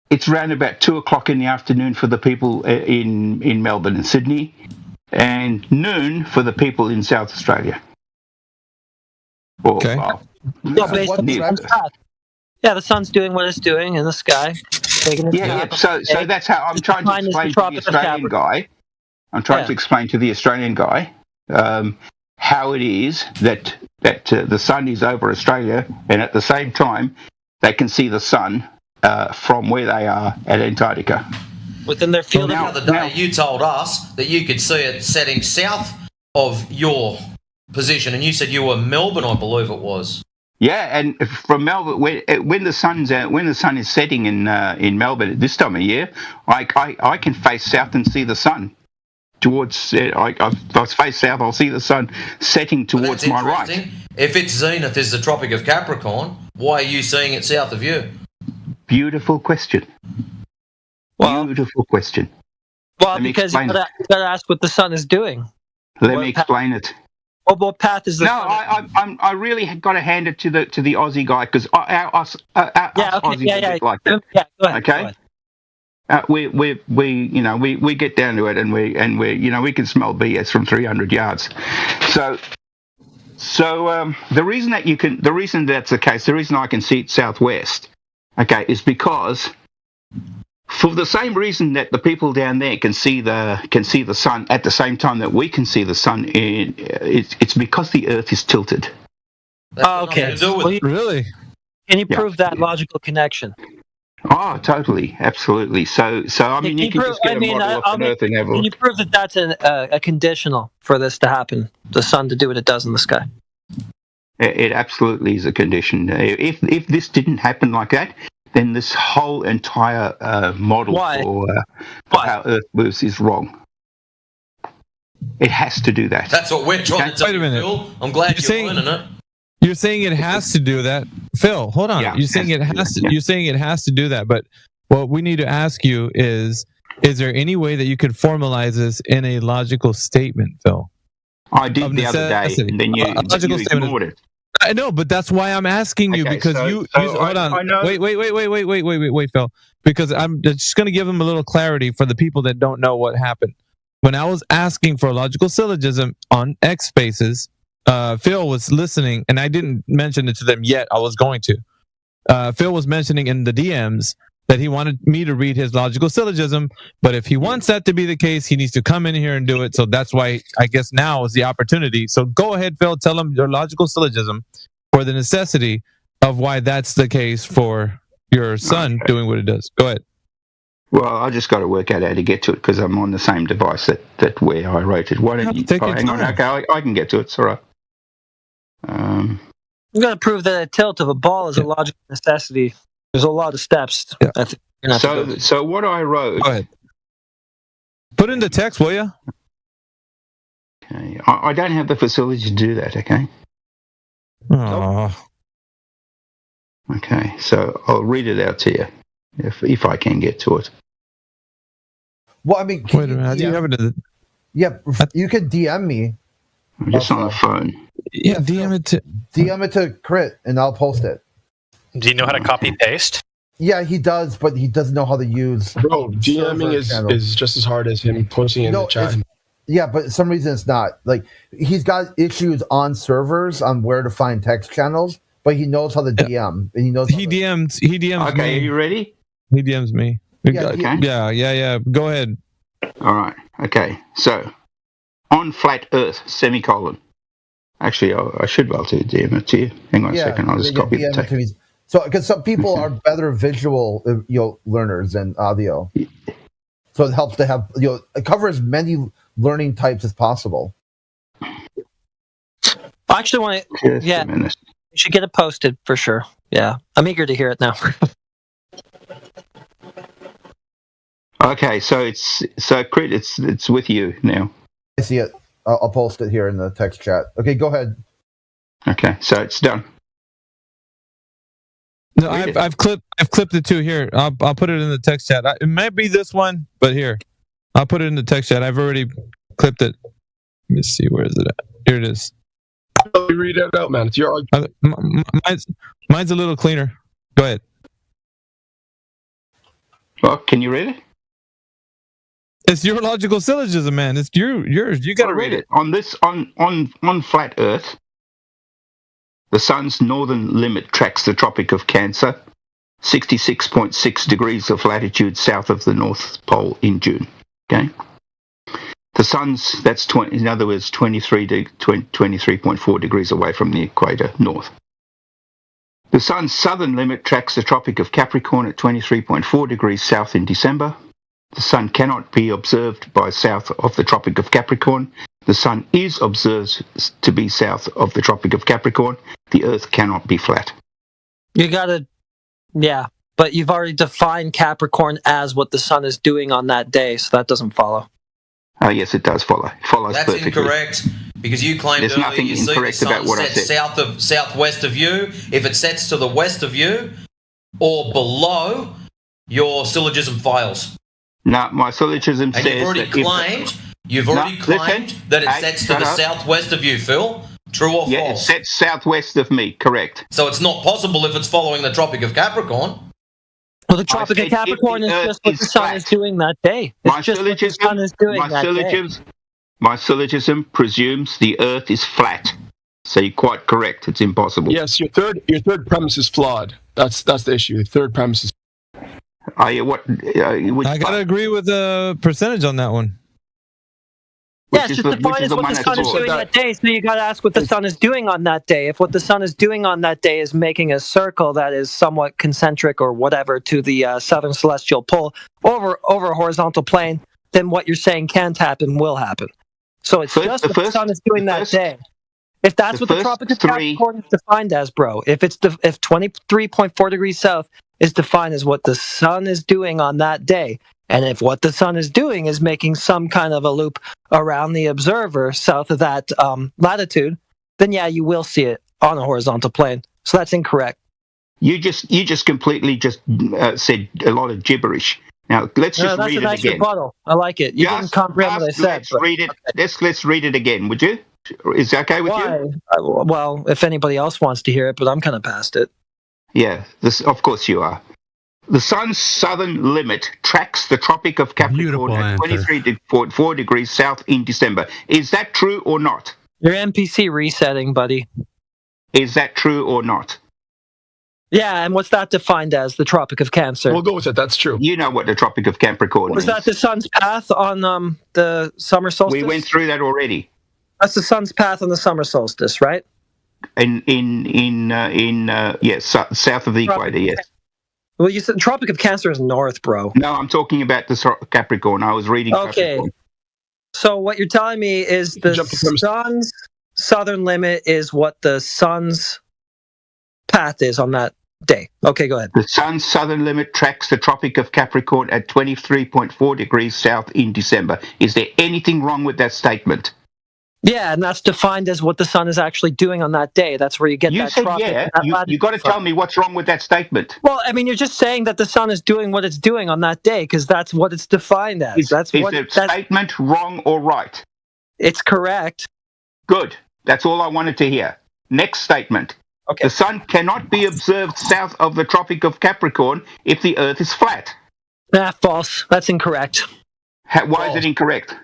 it's around about 2:00 in the afternoon for the people in Melbourne and Sydney, and noon for the people in South Australia. Okay. The sun's doing what it's doing in the sky. So that's how I'm trying to explain to the Australian guy. I'm trying to explain to the Australian guy how it is that the sun is over Australia, and at the same time they can see the sun from where they are at Antarctica. Within their field. The other day, you told us that you could see it setting south of your position, and you said you were Melbourne, I believe it was. Yeah, and from Melbourne, when the sun is setting in Melbourne at this time of year, I can face south and see the sun towards. I face south, I'll see the sun setting towards my right. If its zenith is the Tropic of Capricorn, why are you seeing it south of you? Beautiful question. Beautiful question. Well, because you got to ask what the sun is doing. Let me explain it. What path is the sun? I really got to hand it to the Aussie guy because us Aussies are a bit like that. Yeah, go ahead. Okay. We get down to it and we can smell BS from 300 yards. So the reason that's the case, the reason I can see it southwest, okay, is because for the same reason that the people down there can see the sun at the same time that we can see the sun, it's because the Earth is tilted. Okay. Really? Can you prove that logical connection? Oh, totally, absolutely. So I mean, you can just get a model of an Earth and have a look. Can you prove that that's a conditional for this to happen? The sun to do what it does in the sky. It absolutely is a condition. If this didn't happen like that, then this whole entire model for how Earth moves is wrong. It has to do that. That's what we're trying to tell Wait a minute. Phil. I'm glad you're learning it. You're saying it has to do that, Phil. Hold on. Yeah, you're saying it has to. Yeah. You're saying it has to do that, but what we need to ask you is there any way that you could formalize this in a logical statement, Phil? I did the other day, and then you ignored it. I know, but that's why I'm asking you because hold on. Wait, Phil. Because I'm just going to give them a little clarity for the people that don't know what happened. When I was asking for a logical syllogism on X Spaces, Phil was listening, and I didn't mention it to them yet. I was going to. Phil was mentioning in the DMs that he wanted me to read his logical syllogism, but if he wants that to be the case, he needs to come in here and do it. So that's why I guess now is the opportunity. So go ahead, Phil, tell him your logical syllogism for the necessity of why that's the case for your son doing what it does. Go ahead. Well, I just got to work out how to get to it because I'm on the same device that where I wrote it. Why don't you hang on? Okay, I can get to it. It's all right. You got to prove that a tilt of a ball is a logical necessity. There's a lot of steps. Yeah. I think so what I wrote. Go ahead. Put in the text, will you? Okay. I don't have the facility to do that. Okay. Oh. Okay. So I'll read it out to you if I can get to it. Well, I mean, wait a minute. Do you have it? Yeah, you could DM me. I'm just on the phone. Yeah, DM it to Crit, and I'll post it. Do you know how to copy paste? Yeah, he does, but he doesn't know how to use. Bro, DMing is just as hard as him posting in the chat. Yeah, but for some reason it's not. Like, he's got issues on servers on where to find text channels, but he knows how to DM, and he knows. He DMs. Okay, me. Are you ready? He DMs me. Yeah, okay. Yeah. Go ahead. All right. Okay. So, on flat Earth, semicolon. Actually, I should be able to DM it to you. Hang on a second. I'll just copy the text. So, because some people are better visual, learners than audio, so it helps to have cover as many learning types as possible. I actually want to. Yeah, you should get it posted for sure. Yeah, I'm eager to hear it now. Okay, so Crit, it's with you now. I see it. I'll post it here in the text chat. Okay, go ahead. Okay, so it's done. No, I've clipped it too. Here, I'll put it in the text chat. It might be this one, but here, I'll put it in the text chat. I've already clipped it. Let me see, where is it at? Here it is. You read it out, man. It's your argument. Mine's a little cleaner. Go ahead. Well, can you read it? It's your logical syllogism, man. It's yours. You got to read it. On flat Earth, the sun's northern limit tracks the Tropic of Cancer, 66.6 degrees of latitude south of the North Pole in June. Okay. The sun's in other words 23.4 degrees away from the equator north. The sun's southern limit tracks the Tropic of Capricorn at 23.4 degrees south in December. The sun cannot be observed by south of the Tropic of Capricorn the sun is observed to be south of the Tropic of Capricorn, the Earth cannot be flat. You gotta, yeah, but you've already defined Capricorn as what the sun is doing on that day, so that doesn't follow. Yes, it does follow. It follows That's perfectly. incorrect, because you claimed There's earlier nothing you see the incorrect sun about what I set said. southwest of you. If it sets to the west of you or below, your syllogism fails. No, my syllogism And says you've already claimed that it sets to the southwest of you, Phil. True or Yeah, false? it sets southwest of me, correct. So it's not possible if it's following the Tropic of Capricorn. Well, the Tropic of Capricorn is just what the sun is doing that day. It's just what the sun is doing that day. My syllogism presumes the Earth is flat. So you're quite correct. It's impossible. Yes, your third premise is flawed. That's the issue. The third premise is. I gotta agree with the percentage on that one. Yeah, it's just defined as what the sun is doing that day, so you got to ask what the sun is doing on that day. If what the sun is doing on that day is making a circle that is somewhat concentric or whatever to the southern celestial pole over a horizontal plane, then what you're saying can't happen will happen. So it's just what the sun is doing that day. If that's what the Tropic of Capricorn is defined as, bro, if 23.4 degrees south is defined as what the sun is doing on that day, and if what the sun is doing is making some kind of a loop around the observer south of that latitude, then yeah, you will see it on a horizontal plane. So that's incorrect. You just completely said a lot of gibberish. Now let's just read it again. Rebuttal. I like it. You didn't comprehend what I said. Read it. Okay. Let's read it again, would you? Is that okay with you? Well, if anybody else wants to hear it, but I'm kind of past it. Yeah, of course you are. The sun's southern limit tracks the Tropic of Capricorn at 23.4 degrees south in December. Is that true or not? Your NPC resetting, buddy. Is that true or not? Yeah, and what's that defined as? The Tropic of Cancer. We'll go with it. That's true. You know what the Tropic of Capricorn is. Was that the sun's path on the summer solstice? We went through that already. That's the sun's path on the summer solstice, right? South of the equator, yes. Well, you said Tropic of Cancer is north, bro. No, I'm talking about the Capricorn. I was reading Capricorn. So what you're telling me is the sun's southern limit is what the sun's path is on that day. Okay, go ahead. The sun's southern limit tracks the Tropic of Capricorn at 23.4 degrees south in December. Is there anything wrong with that statement? Yeah, and that's defined as what the sun is actually doing on that day. That's where you get that tropic. Yeah, you got to tell me what's wrong with that statement. Well, I mean, you're just saying that the sun is doing what it's doing on that day because that's what it's defined as. Is the statement wrong or right? It's correct. Good. That's all I wanted to hear. Next statement. Okay. The sun cannot be observed south of the Tropic of Capricorn if the Earth is flat. False. That's incorrect. Why is it incorrect?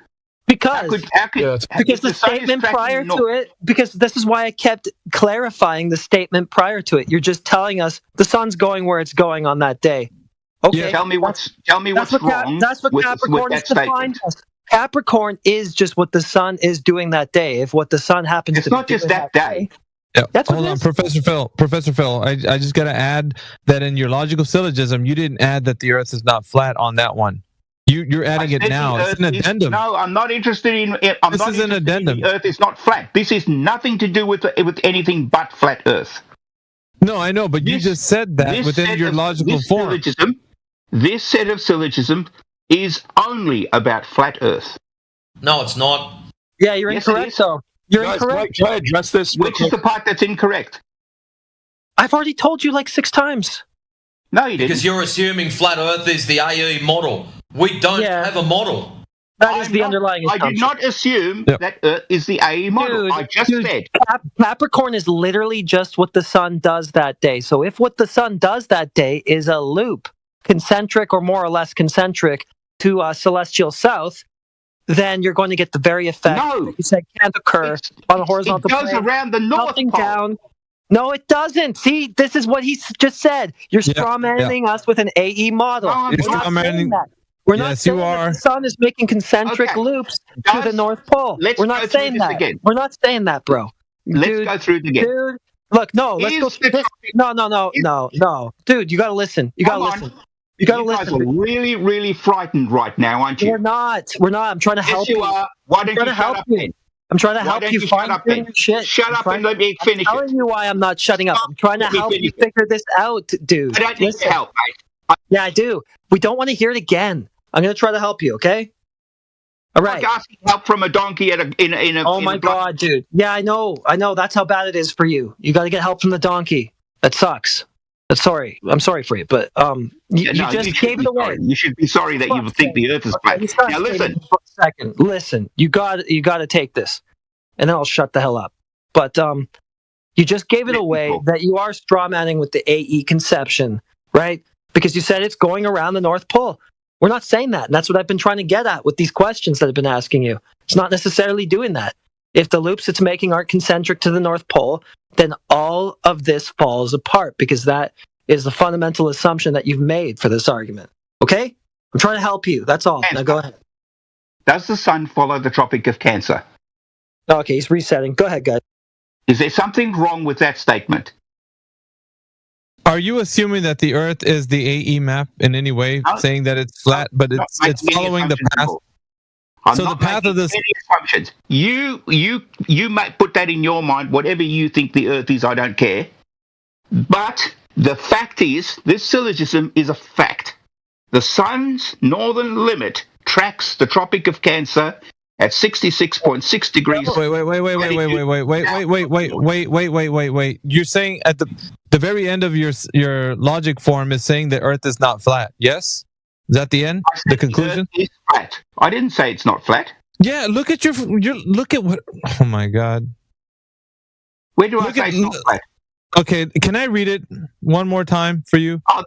Because the statement prior to it, because this is why I kept clarifying the statement prior to it. You're just telling us the sun's going where it's going on that day. Okay. Yeah, tell me what's wrong. That's what Capricorn is defined as. Capricorn is just what the sun is doing that day. If what the sun happens to be doing it's not just that day. Yeah. Hold on, Professor Phil. I just got to add that in your logical syllogism, you didn't add that the Earth is not flat on that one. You're adding it now. It's an addendum. No, I'm not interested in. This is an addendum. The Earth is not flat. This is nothing to do with anything but flat Earth. No, I know, but you just said that within your logical form. This set of syllogism is only about flat Earth. No, it's not. Yeah, you're incorrect, though. You're incorrect. Can I address this? Which is the part that's incorrect? I've already told you like 6 times. No, you didn't. Because you're assuming flat Earth is the AE model. We don't have a model. That is the underlying assumption. I did not assume that Earth is the AE model. Dude, I just said. Capricorn is literally just what the sun does that day. So if what the sun does that day is a loop, concentric or more or less concentric to celestial south, then you're going to get the very effect that you said can't occur on a horizontal plane. It goes around the North Pole. Down. No, it doesn't. See, this is what he just said. You're strawmanning us with an AE model. No, We're not saying that. We're not saying that the sun is making concentric loops to the North Pole. We're not saying that. Again. We're not saying that, bro. Let's go through it again. Dude, look, no, let's go through this. No. Dude, you got to listen. You got to listen. You got to listen. You guys are really, really frightened right now, aren't you? We're not. I'm trying to help you. Yes, you are. Why don't you shut up then? I'm trying to Why help don't you you shut find up your then? shit. Shut up and let me finish I'm telling it. you why I'm not shutting up. I'm trying to Let me help you finish it. figure this out, dude. I don't need Listen. your help, mate. Yeah, I do. We don't want to hear it again. I'm going to try to help you, okay? All right. Like asking help from a donkey in a. Oh my god, dude. Yeah, I know. That's how bad it is for you. You got to get help from the donkey. That sucks. Sorry. I'm sorry for you, but you just gave it away. Sorry. You should be sorry that you think the Earth is flat. Now listen. For a second. Listen. You got to take this, and then I'll shut the hell up. But you just gave it away that you are strawmanning with the AE conception, right? Because you said it's going around the North Pole. We're not saying that. And that's what I've been trying to get at with these questions that I've been asking you. It's not necessarily doing that. If the loops it's making aren't concentric to the North Pole, then all of this falls apart because that is the fundamental assumption that you've made for this argument. Okay? I'm trying to help you. That's all. Now go ahead. Does the sun follow the Tropic of Cancer? Okay, he's resetting. Go ahead, guys. Is there something wrong with that statement? Are you assuming that the Earth is the AE map in any way, saying that it's flat, but it's following the path? So the path of this. Any assumptions. You might put that in your mind. Whatever you think the Earth is, I don't care. But the fact is, this syllogism is a fact. The sun's northern limit tracks the Tropic of Cancer at 66.6 degrees. Wait. You're saying at the very end of your logic form is saying the Earth is not flat. Yes? Is that the end? The conclusion? The Earth is flat. I didn't say it's not flat. Yeah, look at look at what. Oh my God. Where do I say it's not flat? Okay, can I read it one more time for you? Oh,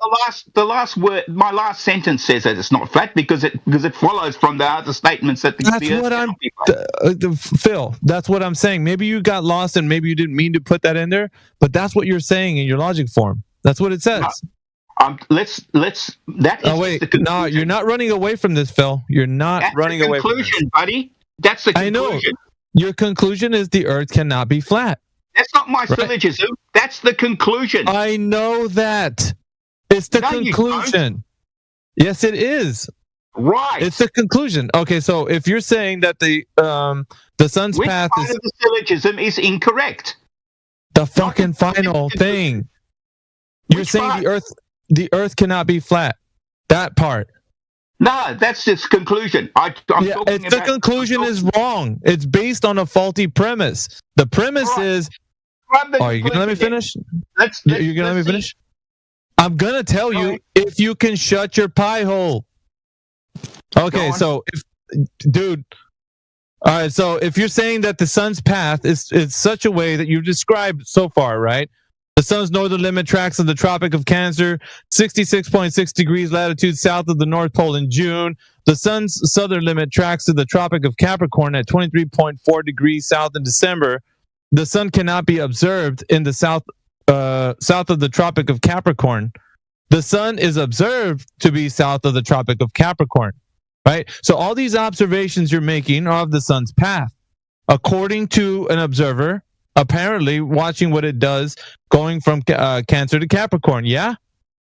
the last word, my last sentence says that it's not flat because it follows from the other statements that Phil, that's what I'm saying. Maybe you got lost and maybe you didn't mean to put that in there, but that's what you're saying in your logic form. That's what it says. Let's that is no, you're not running away from this, Phil. You're not running away from this. Conclusion, buddy. That's the conclusion. I know. Your conclusion is the Earth cannot be flat. That's not my syllogism. That's the conclusion. I know that. It's the conclusion. Yes, it is. Right. It's the conclusion. Okay, so if you're saying that the sun's path is of the syllogism is incorrect. The fucking final thing. You're saying the Earth cannot be flat. That part. No, that's just conclusion. The conclusion is wrong. It's based on a faulty premise. The premise is. Are you gonna let me finish? You're gonna let me finish? I'm gonna tell you if you can shut your pie hole. Okay, so dude. All right, so if you're saying that the sun's path is such a way that you've described so far, right? The sun's northern limit tracks of the Tropic of Cancer, 66.6 degrees latitude south of the North Pole in June. The sun's southern limit tracks to the Tropic of Capricorn at 23.4 degrees south in December. The sun cannot be observed in the south of the Tropic of Capricorn. The sun is observed to be south of the Tropic of Capricorn, right? So all these observations you're making are of the sun's path, according to an observer, apparently watching what it does going from Cancer to Capricorn. Yeah,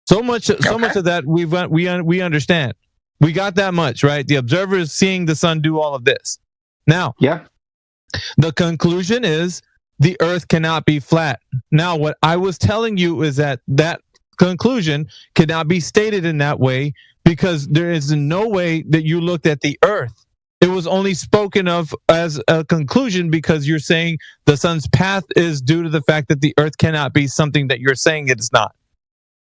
so much of that we understand. We got that much, right? The observer is seeing the sun do all of this. Now, the conclusion is the Earth cannot be flat. Now, what I was telling you is that conclusion cannot be stated in that way because there is no way that you looked at the Earth. It was only spoken of as a conclusion because you're saying the sun's path is due to the fact that the Earth cannot be something that you're saying it is not.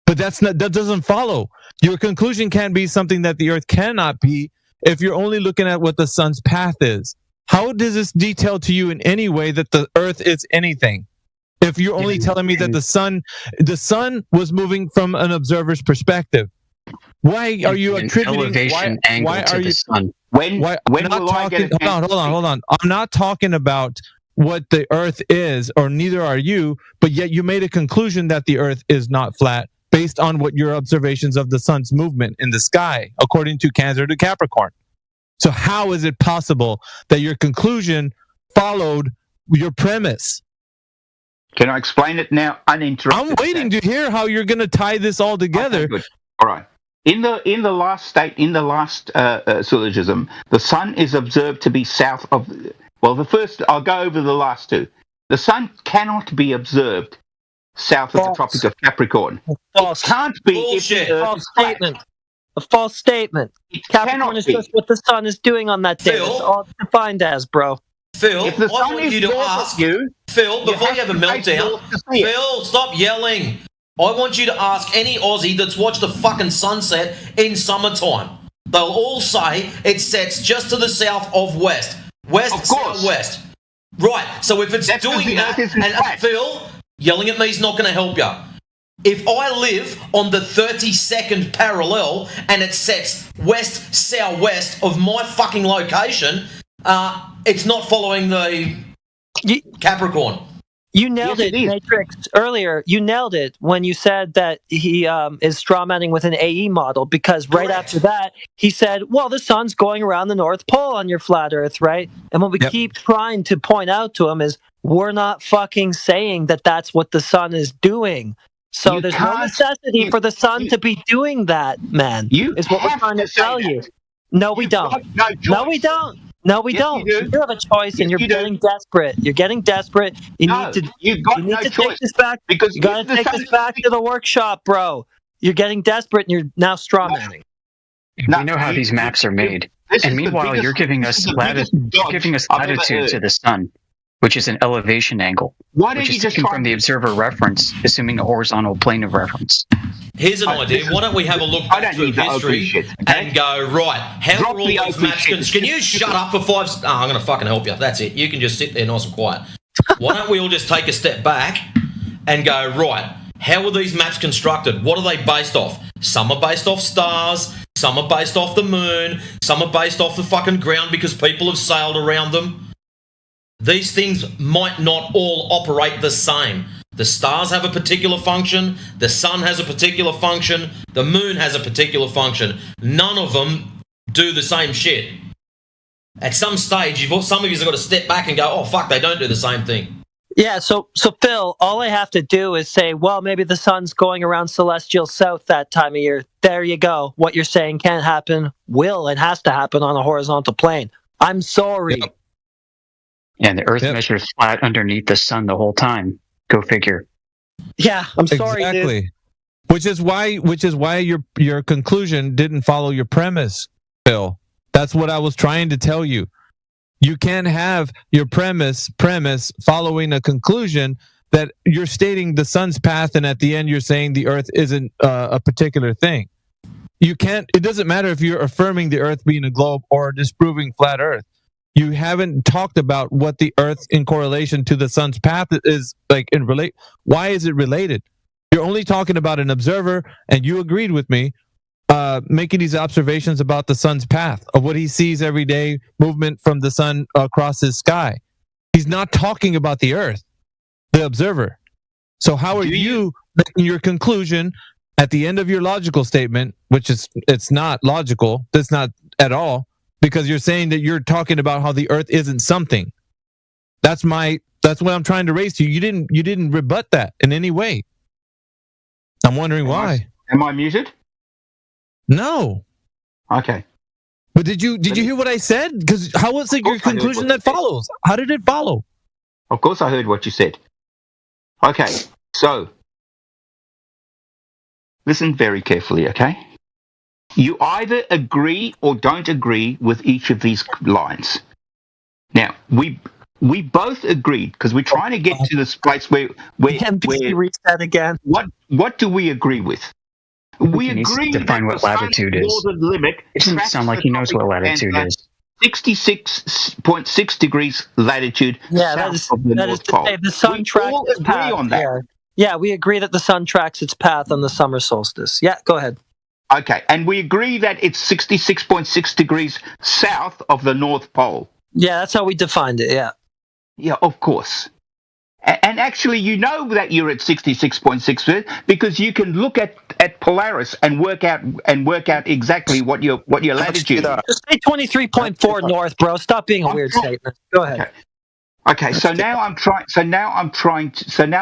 But that doesn't follow. Your conclusion can't be something that the Earth cannot be if you're only looking at what the sun's path is. How does this detail to you in any way that the Earth is anything? If you're only telling me that the sun was moving from an observer's perspective, why are you attributing elevation angle why to are the you, sun? Hold on. I'm not talking about what the Earth is, or neither are you. But yet you made a conclusion that the Earth is not flat based on what your observations of the sun's movement in the sky, according to Cancer to Capricorn. So how is it possible that your conclusion followed your premise? Can I explain it now uninterrupted? I'm waiting to hear how you're going to tie this all together. Okay, good. All right. In the last syllogism, the sun is observed to be south of Well, I'll go over the last two. The sun cannot be observed south of the Tropic of Capricorn. False. It can't be Bullshit. if the Earth False is flat. statement. A false statement. It Capricorn cannot is be. just what the sun is doing on that day. Phil? That's all it's defined as, bro. Phil, If the I sun want is you to there ask for you, Phil, before you have a to face meltdown, north to see it. Phil, stop yelling. I want you to ask any Aussie that's watched a fucking sunset in summertime. They'll all say it sets just to the south of west. West, Of course. southwest. Right, so if it's That's 'cause doing the that, Earth isn't and flat. Phil, yelling at me is not going to help you. If I live on the 32nd parallel and it sets west, southwest of my fucking location, it's not following the Capricorn. You nailed Yes, it, it is. Matrix. Earlier, you nailed it when you said that he is strawmanning with an AE model, because right Correct. after that, he said, well, the sun's going around the North Pole on your flat Earth, right? And what we keep trying to point out to him is we're not fucking saying that that's what the sun is doing. So You there's no can't- necessity for the sun to be doing that, man, You is what we're have trying to say tell that. you. No, we You've don't. got no No, we choice. don't. No, we Yes, don't. you do. You have a choice, Yes, and you're you do. getting desperate. You're getting desperate. You No, need to. you've got You need no to choice. take this back. Because You got to if the take sun this back to the workshop, bro. You're getting desperate, and you're now strawmanning. We know how these maps are made. This And is the meanwhile, biggest- you're giving this us is the biggest dodge I've ever latitude to heard. the sun, which is an elevation angle, Why don't which you is just taken try from the observer reference, assuming a horizontal plane of reference. Here's an idea. Why don't we have a look I back don't through need the open history shit, okay? and go, right, how Drop are all the those open maps... shit. Can you shut up for 5... Oh, I'm going to fucking help you. That's it. You can just sit there nice and quiet. Why don't we all just take a step back and go, right, how were these maps constructed? What are they based off? Some are based off stars. Some are based off the moon. Some are based off the fucking ground because people have sailed around them. These things might not all operate the same. The stars have a particular function. The sun has a particular function. The moon has a particular function. None of them do the same shit. At some stage, some of you have got to step back and go, oh, fuck, they don't do the same thing. Yeah, so Phil, all I have to do is say, well, maybe the sun's going around celestial south that time of year. There you go. What you're saying can't happen, will and has to happen on a horizontal plane. I'm sorry. Yep. And the Earth measures flat underneath the sun the whole time. Go figure. Yeah, I'm sorry, dude. Exactly. Which is why your conclusion didn't follow your premise, Phil. That's what I was trying to tell you. You can't have your premise following a conclusion that you're stating the sun's path, and at the end you're saying the Earth isn't a particular thing. You can't. It doesn't matter if you're affirming the Earth being a globe or disproving flat Earth. You haven't talked about what the Earth in correlation to the sun's path is like in relate. Why is it related? You're only talking about an observer, and you agreed with me, making these observations about the sun's path of what he sees every day, movement from the sun across his sky. He's not talking about the Earth, the observer. So how are you making your conclusion at the end of your logical statement, which is it's not logical, that's not at all, because you're saying that you're talking about how the Earth isn't something. That's what I'm trying to raise to you. You didn't rebut that in any way. I'm wondering why. Am I muted? No. Okay. But did you hear what I said? Because how was it your conclusion that follows? How did it follow? Of course I heard what you said. Okay, so listen very carefully, okay? You either agree or don't agree with each of these lines. Now, we both agreed because we're trying to get to this place where NBC reset again. What do we agree with? We He needs to agree define that what the sun's latitude is. northern limit It doesn't tracks sound like the he knows what tropic latitude and is. 66.6 degrees latitude Yeah, south of the that is North to Pole. say the sun We tracks all its agree path. on that. Yeah, we agree that the sun tracks its path on the summer solstice. Yeah, go ahead. Okay, and we agree that it's 66.6 degrees south of the North Pole. Yeah, that's how we defined it. Yeah. Yeah, of course. And actually, you know that you're at 66.6 because you can look at Polaris and work out exactly what your latitude is. Just say 23.4 north, bro. Stop being a weird statement. Go ahead. Okay. So now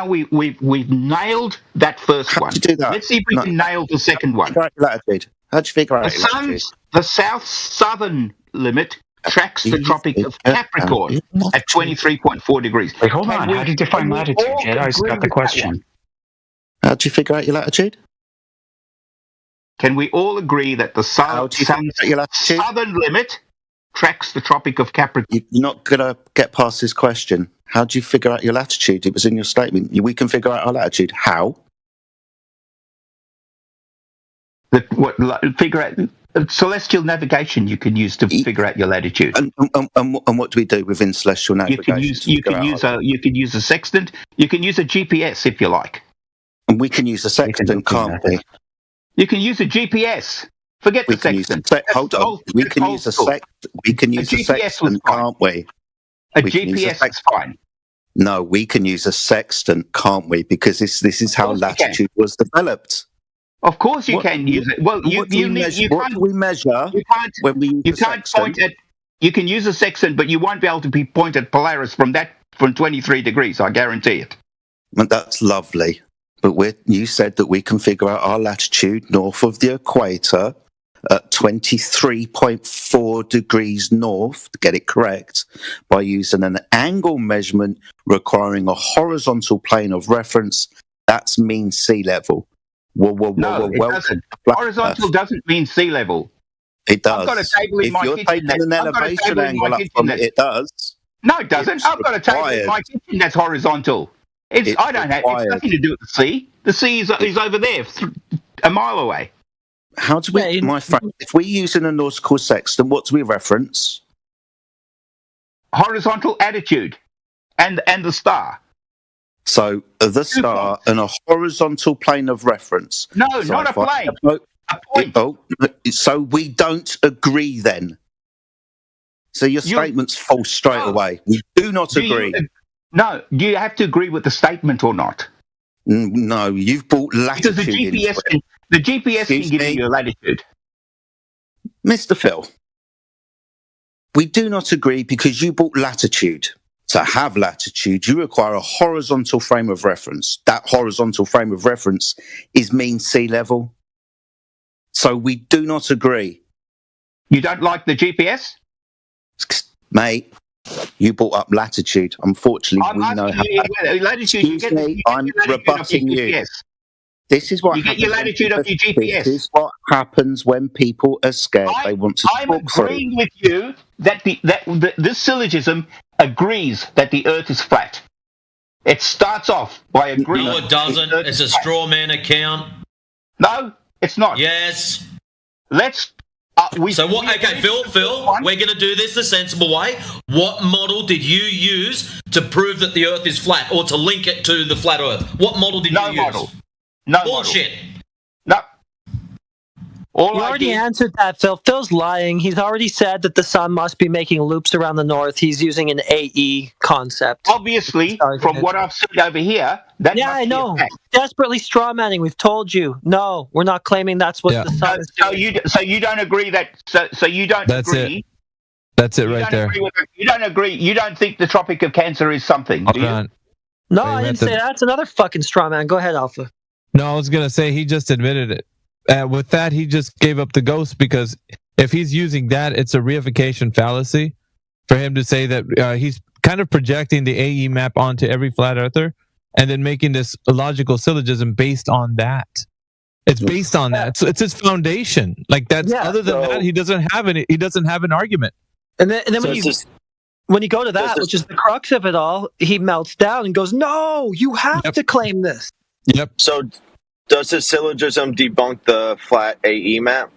we've nailed that first one. How'd you do that? Let's see if we can nail the second one. Latitude. How'd you figure out latitude? The southern limit tracks the Tropic of Capricorn at 23.4 degrees. Wait, hold on. How do you define latitude? Jedi's got the question. How do you figure out your latitude? Can we all agree that the sun's southern limit tracks the Tropic of Capricorn? You're not going to get past this question. How do you figure out your latitude? It was in your statement. We can figure out our latitude. How? Figure out celestial navigation. You can use to figure out your latitude. And what do we do within celestial navigation? You can use a sextant. You can use a GPS if you like. And we can use a sextant, can't we? You can use a GPS. Forget the sextant. Hold on. We can use a sextant, can't we? A GPS is fine. No, we can use a sextant, can't we? Because this is how latitude was developed. Of course you can use it. Well, what do we measure when we use you can't point at. You can use a sextant, but you won't be able to point at Polaris from 23 degrees. I guarantee it. But that's lovely. But you said that we can figure out our latitude north of the equator at 23.4 degrees north, to get it correct, by using an angle measurement requiring a horizontal plane of reference. That's mean sea level. No, it doesn't. Horizontal doesn't mean sea level. It does. I've got a table in my kitchen. If you're taking an elevation angle up from it, it does. No, it doesn't. I've got a table in my kitchen that's horizontal. It's nothing to do with the sea. The sea is over there, a mile away. How do we, my friend? If we're using a nautical sextant, what do we reference? Horizontal attitude, and the star. So the star and a horizontal plane of reference. No, not a plane. A point. So we don't agree then. So your statement's false straight away. We do not agree. No, do you have to agree with the statement or not? No, you've brought latitude. Because the GPS can give you your latitude. Mr. Phil, we do not agree because you brought latitude. To have latitude, you require a horizontal frame of reference. That horizontal frame of reference is mean sea level. So we do not agree. You don't like the GPS? Mate, you brought up latitude. Unfortunately, we know how. Latitude. I'm rebutting you. This is what you get your latitude of your GPS. This is what happens when people are scared. They want to I'm talk through. agreeing with you that this syllogism agrees that the Earth is flat. It starts off by agreeing. No, it doesn't. It's a straw man account. No, it's not. Yes. Let's. Phil, we're going to do this the sensible way. What model did you use to prove that the Earth is flat, or to link it to the flat Earth? What model did you use? Model. No bullshit. No. You already answered that, Phil. Phil's lying. He's already said that the sun must be making loops around the north. He's using an AE concept. Obviously, from what I've seen over here, I know. Desperately strawmanning. We've told you. No, we're not claiming that's what the sun is doing. So you don't agree that. So you don't That's agree. It. That's it right there. You don't agree. You don't think the Tropic of Cancer is something. Do you? No, I didn't say that. That's another fucking strawman. Go ahead, Alpha. No, I was gonna say he just admitted it. With that, he just gave up the ghost, because if he's using that, it's a reification fallacy for him to say that he's kind of projecting the AE map onto every flat earther and then making this logical syllogism based on that. It's based on that. So it's his foundation. Like that's other than that, he doesn't have an argument. And then when you go to that, which is the crux of it all, he melts down and goes, "No, you have to claim this." Yep. So, does the syllogism debunk the flat AE map?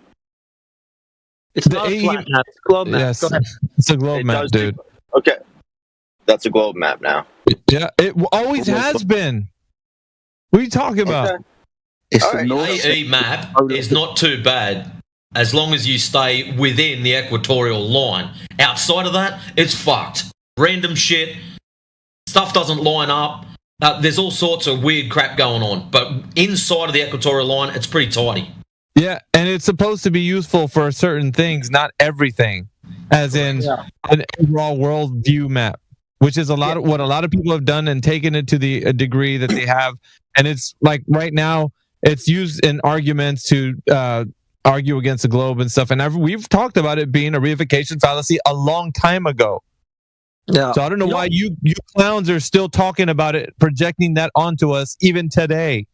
It's not a flat map. It's a globe map. Yes, Go ahead. it's a globe map, dude. Okay, that's a globe map now. Yeah, it always has been. What are you talking about? The AE map is not too bad as long as you stay within the equatorial line. Outside of that, it's fucked. Random shit. Stuff doesn't line up. There's all sorts of weird crap going on, but inside of the equatorial line, it's pretty tidy. Yeah, and it's supposed to be useful for certain things, not everything, as in an overall world view map, which is what a lot of people have done and taken it to the degree that they have. And it's like right now, it's used in arguments to argue against the globe and stuff. And we've talked about it being a reification fallacy a long time ago. Yeah. So I don't know why you clowns are still talking about it, projecting that onto us even today.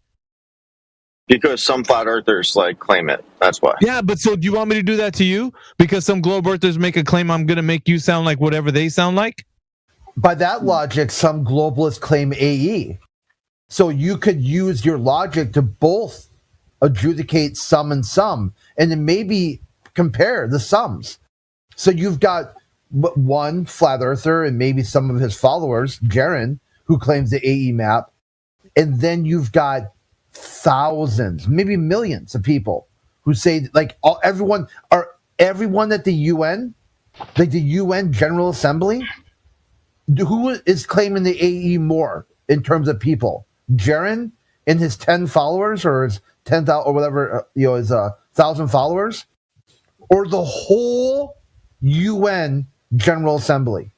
Because some flat earthers claim it. That's why. Yeah, but so do you want me to do that to you? Because some globe earthers make a claim, I'm going to make you sound like whatever they sound like? By that logic, some globalists claim AE. So you could use your logic to both adjudicate some and some, and then maybe compare the sums. So you've got one flat earther and maybe some of his followers, Jaren, who claims the AE map, and then you've got thousands, maybe millions of people who say everyone at the UN, like the UN General Assembly, who is claiming the AE more in terms of people? Jaren and his 10 followers, or his 10,000 or whatever, his 1,000 followers, or the whole UN General Assembly?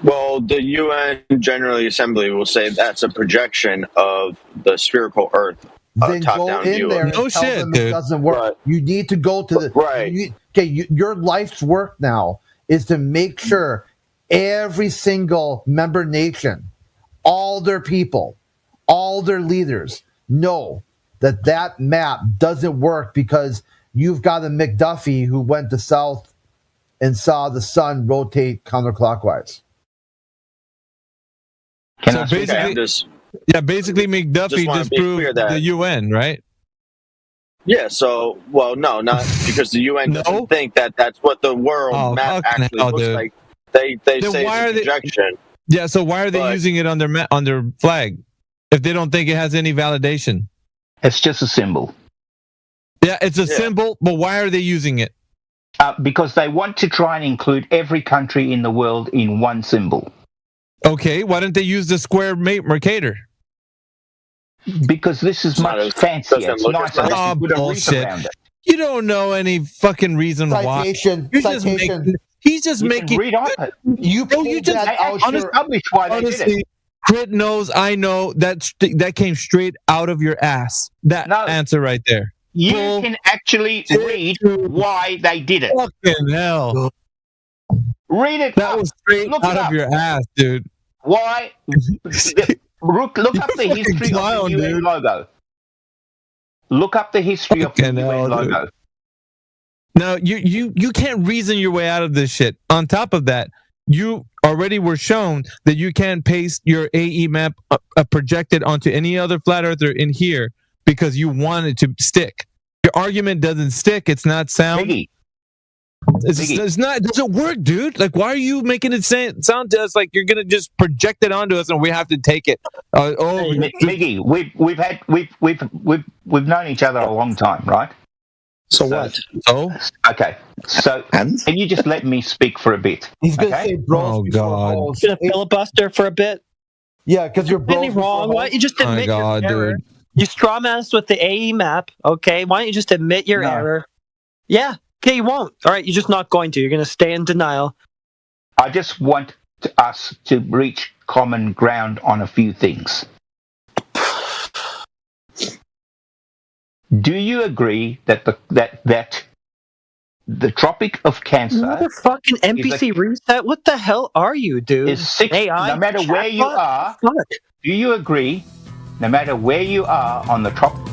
Well, the UN General Assembly will say that's a projection of the spherical Earth. Then go Top-down in view. there and tell them it doesn't work. Right. You need to go to the your life's work now is to make sure every single member nation, all their people, all their leaders know that map doesn't work because you've got a McDuffie who went to south and saw the sun rotate counterclockwise. Basically McDuffie just proved the UN, right? Yeah, so, well, no, not because the UN doesn't think that that's what the world map actually looks like. They say it's a projection. Yeah, so why are they using it on their flag if they don't think it has any validation? It's just a symbol. Yeah, it's a symbol, but why are they using it? Because they want to try and include every country in the world in one symbol. Okay, why don't they use the square Mercator? Because this is much fancier. It's nicer. Oh, bullshit. You don't know any fucking reason why. He's just making. Read on it. Honestly, why they did it. Crit knows, I know that came straight out of your ass. That answer right there. You can actually read why they did it. Fucking hell. Read it. That was straight out of your ass, dude. Why? Look up the history of the UN logo. Look up the history of the UN logo. No, you can't reason your way out of this shit. On top of that, you already were shown that you can't paste your AE map projected onto any other flat earther in here because you want it to stick. Your argument doesn't stick. It's not sound. It's not. It doesn't work, dude. Like, why are you making it sound to us like you're gonna just project it onto us and we have to take it? Miggy, we've known each other a long time, right? So what? Oh, okay. So can you just let me speak for a bit? He's gonna say bros. Oh God! You're gonna filibuster for a bit. Yeah, because you're really wrong. Why don't you just admit your error? Dude. You straw man us with the AE map, okay? Why don't you just admit your error? Yeah. Okay, you won't. All right, you're just not going to. You're going to stay in denial. I just want us to reach common ground on a few things. Do you agree that the Tropic of Cancer? Motherfucking NPC reset? What the hell are you, dude? Is AI? No matter where you are. Do you agree? No matter where you are on the Tropic.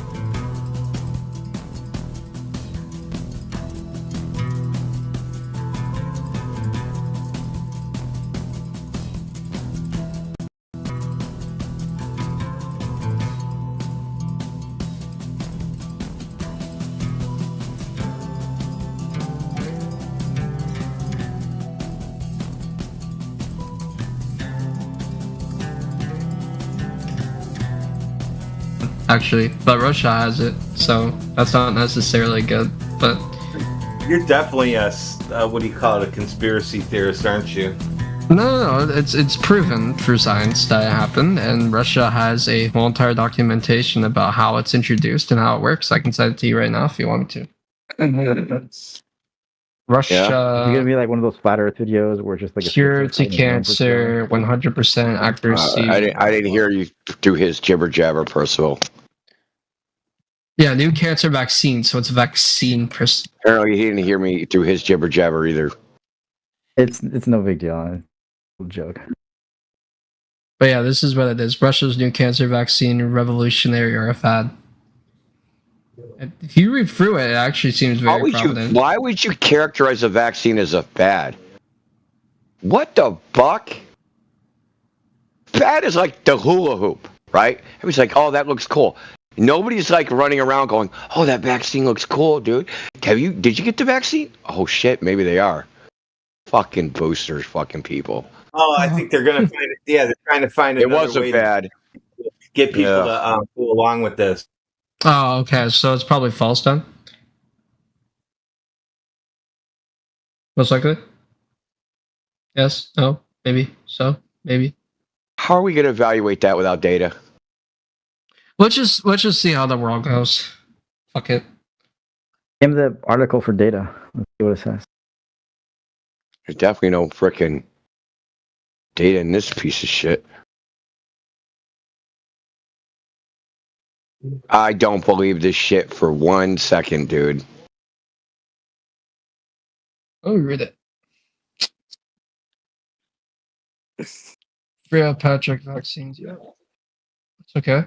Actually, but Russia has it, so that's not necessarily good. But you're definitely a what do you call it, a conspiracy theorist, aren't you? No, it's proven through science that it happened, and Russia has a whole entire documentation about how it's introduced and how it works. I can send it to you right now if you want me to. Russia. Yeah. You're gonna be like one of those flat Earth videos where it's just like cure to cancer, 100% accuracy. I didn't hear you do his jibber jabber, Percival. Yeah, new cancer vaccine, so it's vaccine. Apparently, he didn't hear me through his jibber jabber either. It's no big deal. Joke. But yeah, this is what it is. Russia's new cancer vaccine, revolutionary or a fad. If you read through it, it actually seems very prominent. Why would you characterize a vaccine as a fad? What the fuck? Fad is like the hula hoop, right? It was like, oh, that looks cool. Nobody's like running around going, oh, that vaccine looks cool, dude. Did you get the vaccine? Oh shit, maybe they are. Fucking boosters, fucking people. Oh, I think they're gonna find it. Yeah, they're trying to find it. Was a fad. Get people to go along with this. Oh, okay. So it's probably false then. Most likely. Yes. No. Maybe. So. Maybe. How are we going to evaluate that without data? Let's just see how the world goes. Fuck it. Give the article for data. Let's see what it says. There's definitely no frickin' data in this piece of shit. I don't believe this shit for 1 second, dude. Oh, read it. Free Patrick vaccines, yeah. It's okay.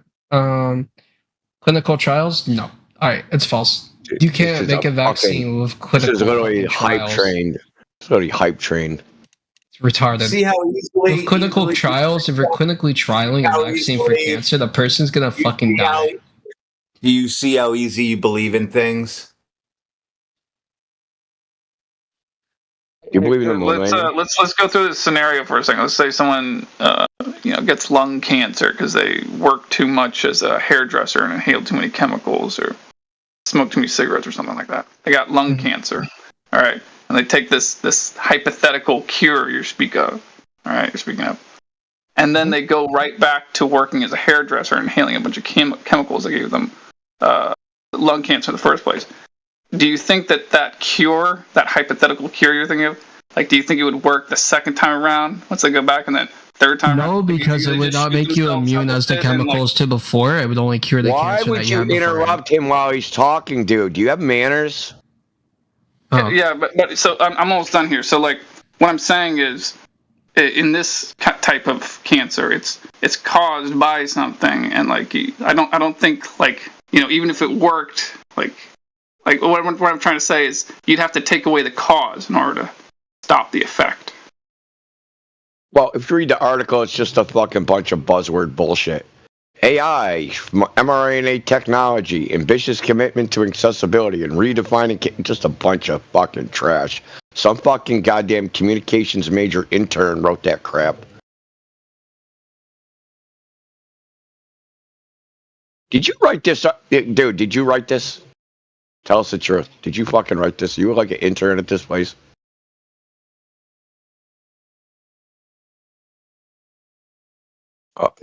Clinical trials? No. Alright, it's false. You can't make a vaccine with clinical trials. This is literally hype trained. It's literally hype trained. It's retarded. See how easily, with clinical trials, if you're clinically trialing a vaccine for cancer, the person's gonna fucking die. Do you see how easy you believe in things? You believe in the moon? Let's go through this scenario for a second. Let's say someone gets lung cancer because they work too much as a hairdresser and inhaled too many chemicals or smoked too many cigarettes or something like that. They got lung cancer. All right, and they take this hypothetical cure you're speaking of. And then they go right back to working as a hairdresser and inhaling a bunch of chemicals that gave them lung cancer in the first place. Do you think that cure, that hypothetical cure you're thinking of, do you think it would work the second time around once they go back and then third time around? No, because it would not make you immune as the chemicals to before. It would only cure the cancer that you had before. Why would you interrupt him while he's talking, dude? Do you have manners? Oh. Yeah, but so I'm almost done here. So what I'm saying is, in this type of cancer, it's caused by something, and I don't think even if it worked, what I'm trying to say is you'd have to take away the cause in order to stop the effect. Well, if you read the article, it's just a fucking bunch of buzzword bullshit. AI, mRNA technology, ambitious commitment to accessibility, and redefining just a bunch of fucking trash. Some fucking goddamn communications major intern wrote that crap. Did you write this? Dude, did you write this? Tell us the truth. Did you fucking write this? You were like an intern at this place?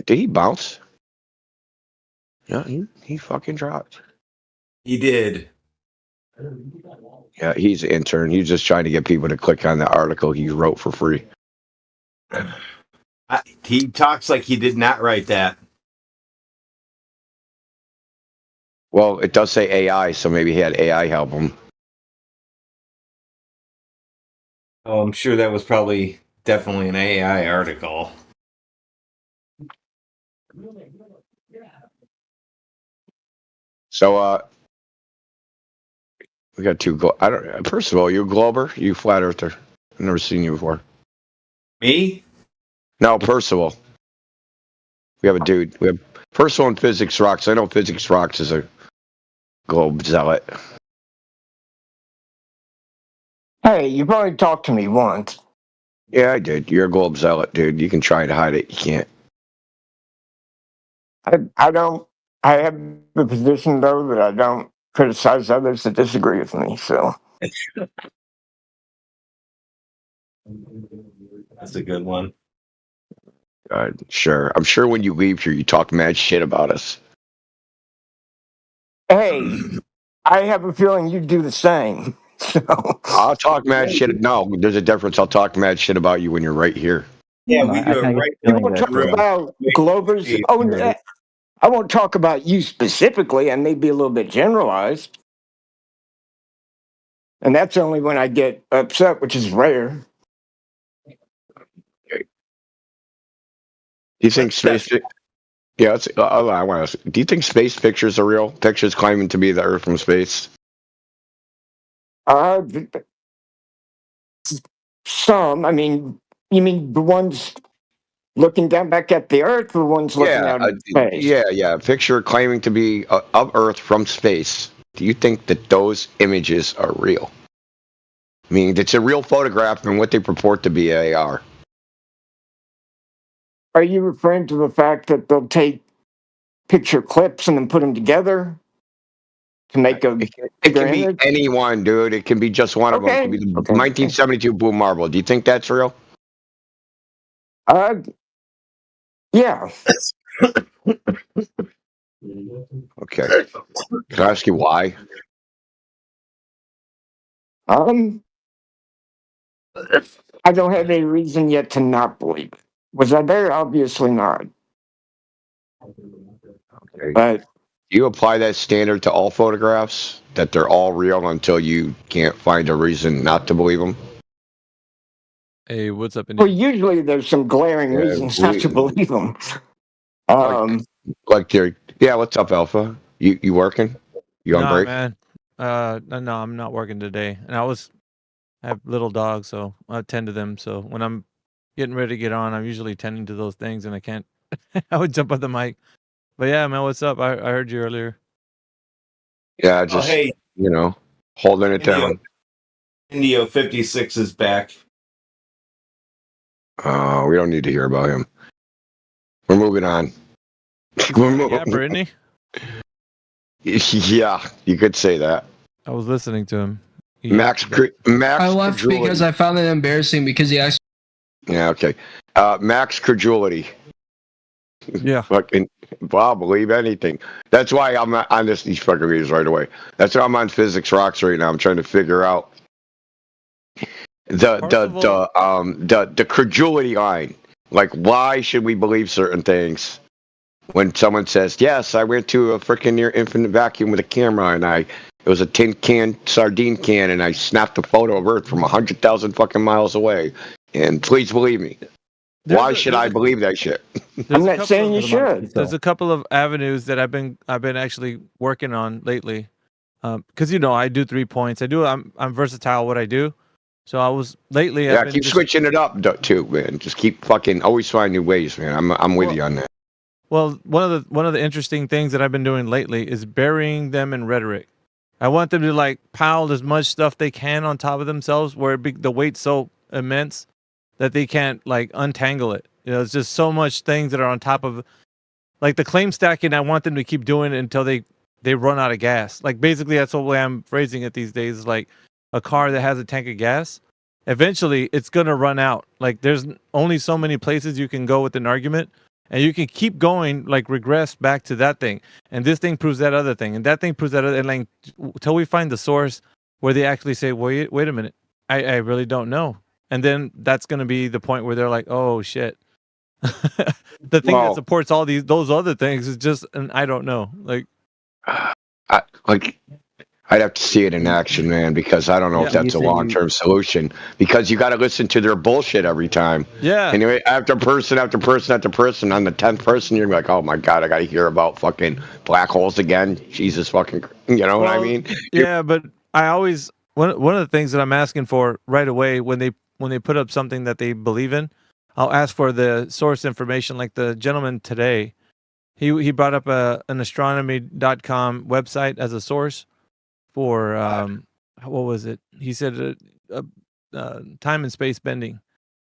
Did he bounce? Yeah, he fucking dropped. He did. Yeah, he's an intern. He's just trying to get people to click on the article he wrote for free. He talks like he did not write that. Well, it does say AI, so maybe he had AI help him. Oh, I'm sure that was probably definitely an AI article. So, we got two. First of all, you a Glober? You flat earther? I've never seen you before. Me? No, Percival. We have a dude. We have Percival and Physics Rocks. I know Physics Rocks is a globe zealot. Hey, you've already talked to me once. Yeah, I did. You're a globe zealot, dude. You can try to hide it. You can't. I don't. I have the position, though, that I don't criticize others that disagree with me, so. That's a good one. Sure. I'm sure when you leave here, you talk mad shit about us. Hey, I have a feeling you'd do the same. So. I'll talk mad shit. No, there's a difference. I'll talk mad shit about you when you're right here. Yeah, we do it right. People talk about Glover's. Oh, I won't talk about you specifically. I may be a little bit generalized. And that's only when I get upset, which is rare. Do you think space? Yeah, I want to. Do you think space pictures are real? Pictures claiming to be the Earth from space. Some. I mean, you mean the ones looking down back at the Earth, or the ones looking out in space? Yeah. Picture claiming to be of Earth from space. Do you think that those images are real? I mean, it's a real photograph and what they purport to be AR. Are you referring to the fact that they'll take picture clips and then put them together to make a It can be anyone, dude. It can be just one of them. It can be the 1972 Blue Marble. Do you think that's real? Yeah. Okay. Can I ask you why? I don't have any reason yet to not believe it. Was I there? Obviously not. Okay. But do you apply that standard to all photographs, that they're all real until you can't find a reason not to believe them? Hey, what's up? Well, usually there's some glaring reasons not to believe them. Like Jerry. Yeah, what's up, Alpha? You working? You on break? Man. No, I'm not working today. And I have little dogs, so I tend to them. So when I'm getting ready to get on, I'm usually tending to those things, and I can't. I would jump on the mic. But yeah, man, what's up? I heard you earlier. Yeah, just holding it down. Indio 56 is back. We don't need to hear about him. We're moving on. Yeah, Brittany. Yeah, you could say that. I was listening to him. Max. I left because I found it embarrassing because he asked. Yeah. Okay. Max credulity. Yeah. Fucking. I'll believe anything. That's why I'm on this. These fucking readers right away. That's why I'm on Physics Rocks right now. I'm trying to figure out the credulity line. Like, why should we believe certain things? When someone says, "Yes, I went to a freaking near infinite vacuum with a camera, and it was a tin can, sardine can, and I snapped a photo of Earth from 100,000 fucking miles away." And please believe me. Why should I believe that shit? I'm not saying you should. There's a couple of avenues that I've been actually working on lately, because I do 3 points. I'm versatile what I do. So I was lately. Yeah, keep switching it up too, man. Just keep fucking always find new ways, man. I'm with you on that. Well, one of the interesting things that I've been doing lately is burying them in rhetoric. I want them to pile as much stuff they can on top of themselves, where the weight's so immense that they can't untangle it. It's just so much things that are on top of, the claim stacking. I want them to keep doing it until they run out of gas. Basically, that's the way I'm phrasing it these days. Is a car that has a tank of gas. Eventually, it's gonna run out. There's only so many places you can go with an argument. And you can keep going, regress back to that thing. And this thing proves that other thing. And that thing proves that other thing. Until we find the source where they actually say, wait a minute. I really don't know. And then that's going to be the point where they're like, oh, shit. The thing that supports all those other things is just an I don't know. I'd have to see it in action, man, because I don't know if that's a long-term solution. Because you got to listen to their bullshit every time. Yeah. Anyway, after person after person after person, on the 10th person, you're like, oh my god, I got to hear about fucking black holes again. Jesus fucking, what I mean? Yeah, but I always one of the things that I'm asking for right away when they put up something that they believe in, I'll ask for the source information. Like the gentleman today, he brought up an astronomy.com website as a source. For what was it? He said time and space bending,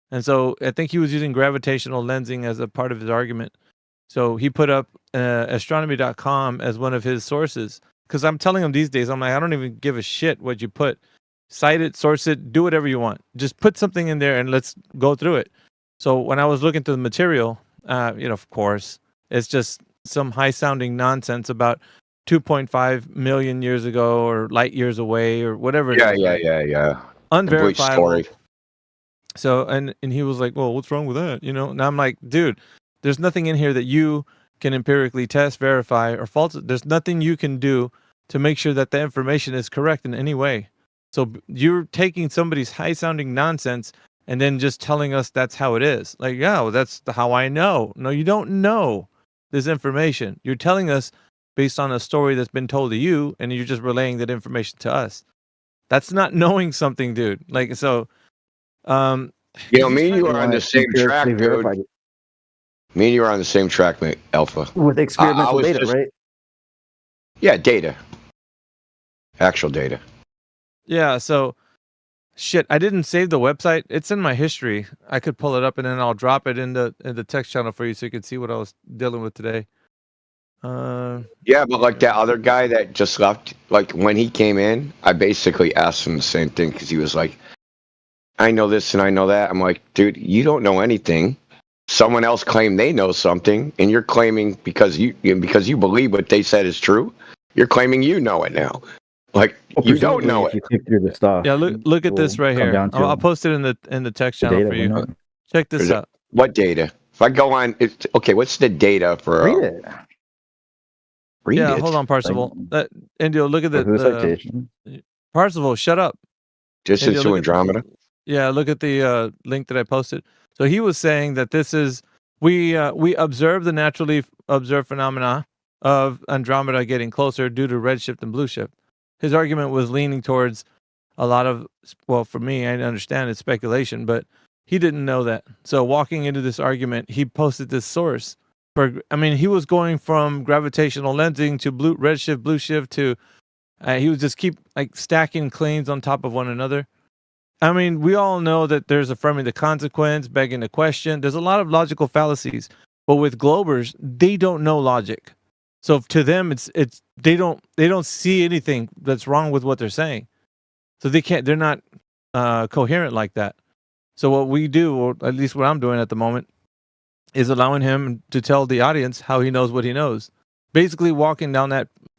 and so I think he was using gravitational lensing as a part of his argument. So he put up astronomy.com as one of his sources. Because I'm telling him these days, I'm like, I don't even give a shit what you put. Cite it, source it, do whatever you want. Just put something in there and let's go through it. So when I was looking through the material, of course, it's just some high-sounding nonsense about 2.5 million years ago or light years away or whatever it is. Yeah. Unverifiable. Story. So, and he was like, well, what's wrong with that? And I'm like, dude, there's nothing in here that you can empirically test, verify, or false. There's nothing you can do to make sure that the information is correct in any way. So you're taking somebody's high-sounding nonsense and then just telling us that's how it is. Like, yeah, well, that's how I know. No, you don't know this information. You're telling us based on a story that's been told to you, and you're just relaying that information to us. That's not knowing something, dude. Like, so, me and you are on the same track, dude. Me and you are on the same track, mate, Alpha. With experimental data, right? Yeah, data. Actual data. Yeah, so, shit, I didn't save the website. It's in my history. I could pull it up, and then I'll drop it in the text channel for you so you can see what I was dealing with today. Yeah, but like that other guy that just left, like when he came in, I basically asked him the same thing because he was like, I know this and I know that. I'm like, dude, you don't know anything. Someone else claimed they know something, and you're claiming because you believe what they said is true, you're claiming you know it now. Like, you don't know if you click through the stuff. Yeah, look at this right here. I'll post it in the text channel for you. Check this out. What data? If I go on, okay, what's the data for? Read it. Read yeah, it. hold on, Parzival. Indio, look at the citation. Parzival, shut up. Distance Indio, to look Andromeda. Yeah, look at the link that I posted. So he was saying that this is we observe the naturally observed phenomena of Andromeda getting closer due to redshift and blueshift. His argument was leaning towards a lot of, well, for me, I understand it's speculation, but he didn't know that. So walking into this argument, he posted this source. He was going from gravitational lensing to redshift, blueshift to, he would just keep like stacking claims on top of one another. I mean, we all know that there's affirming the consequence, begging the question. There's a lot of logical fallacies, but with Globers, they don't know logic. So to them, it's they don't see anything that's wrong with what they're saying. So they're not coherent like that. So what we do, or at least what I'm doing at the moment, is allowing him to tell the audience how he knows what he knows. Basically walking down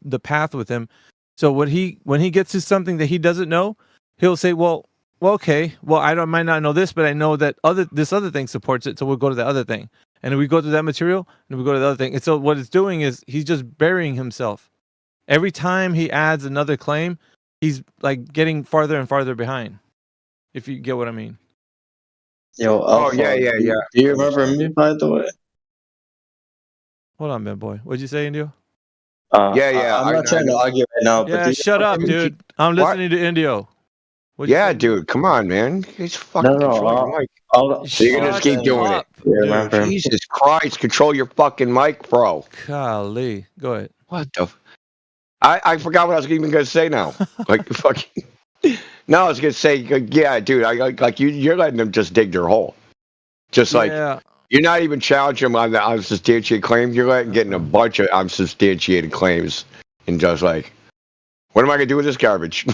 the path with him. So when he gets to something that he doesn't know, he'll say, well, okay, well, I might not know this, but I know that this other thing supports it, so we'll go to the other thing. And then we go to that material, and we go to the other thing. And so what it's doing is he's just burying himself. Every time he adds another claim, he's like getting farther and farther behind. If you get what I mean. Yo, Alpha, yeah. Do you remember me, by the way? Hold on, man, boy. What'd you say, Indio? I'm not trying to argue right now. Yeah, but shut up, dude. I'm listening to Indio. Yeah, dude, come on, man. He's fucking controlling your mic. So you're gonna just keep doing it. Remember? Jesus Christ, control your fucking mic, bro. Golly. Go ahead. What the? I forgot what I was even gonna say now. Like fucking. No, I was gonna say, yeah, dude. You're letting them just dig their hole. Just like you're not even challenging them on the unsubstantiated claims. You're getting a bunch of unsubstantiated claims, and just like, what am I gonna do with this garbage?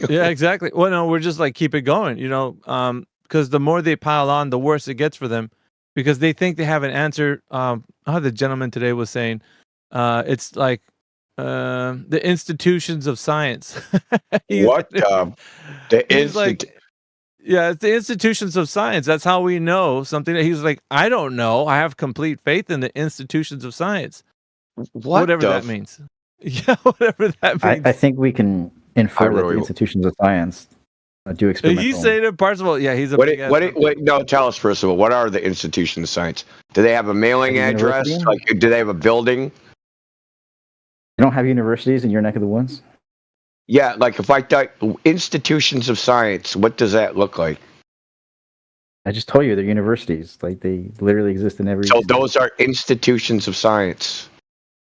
Yeah, exactly. Well, no, we're just like keep it going, because the more they pile on, the worse it gets for them, because they think they have an answer. The gentleman today was saying, it's like the institutions of science. What it's the institutions of science. That's how we know something. He's like, I don't know. I have complete faith in the institutions of science. Whatever that means. Yeah, whatever that means. I think we can infer that the institutions of science do experimental. You say to Parzival, yeah, he's a no, tell us first of all, what are the institutions of science? Do they have a mailing address? Like, do they have a building? You don't have universities in your neck of the woods? Yeah, like if I thought institutions of science, what does that look like? I just told you they're universities. Like they literally exist in every. So those are institutions of science.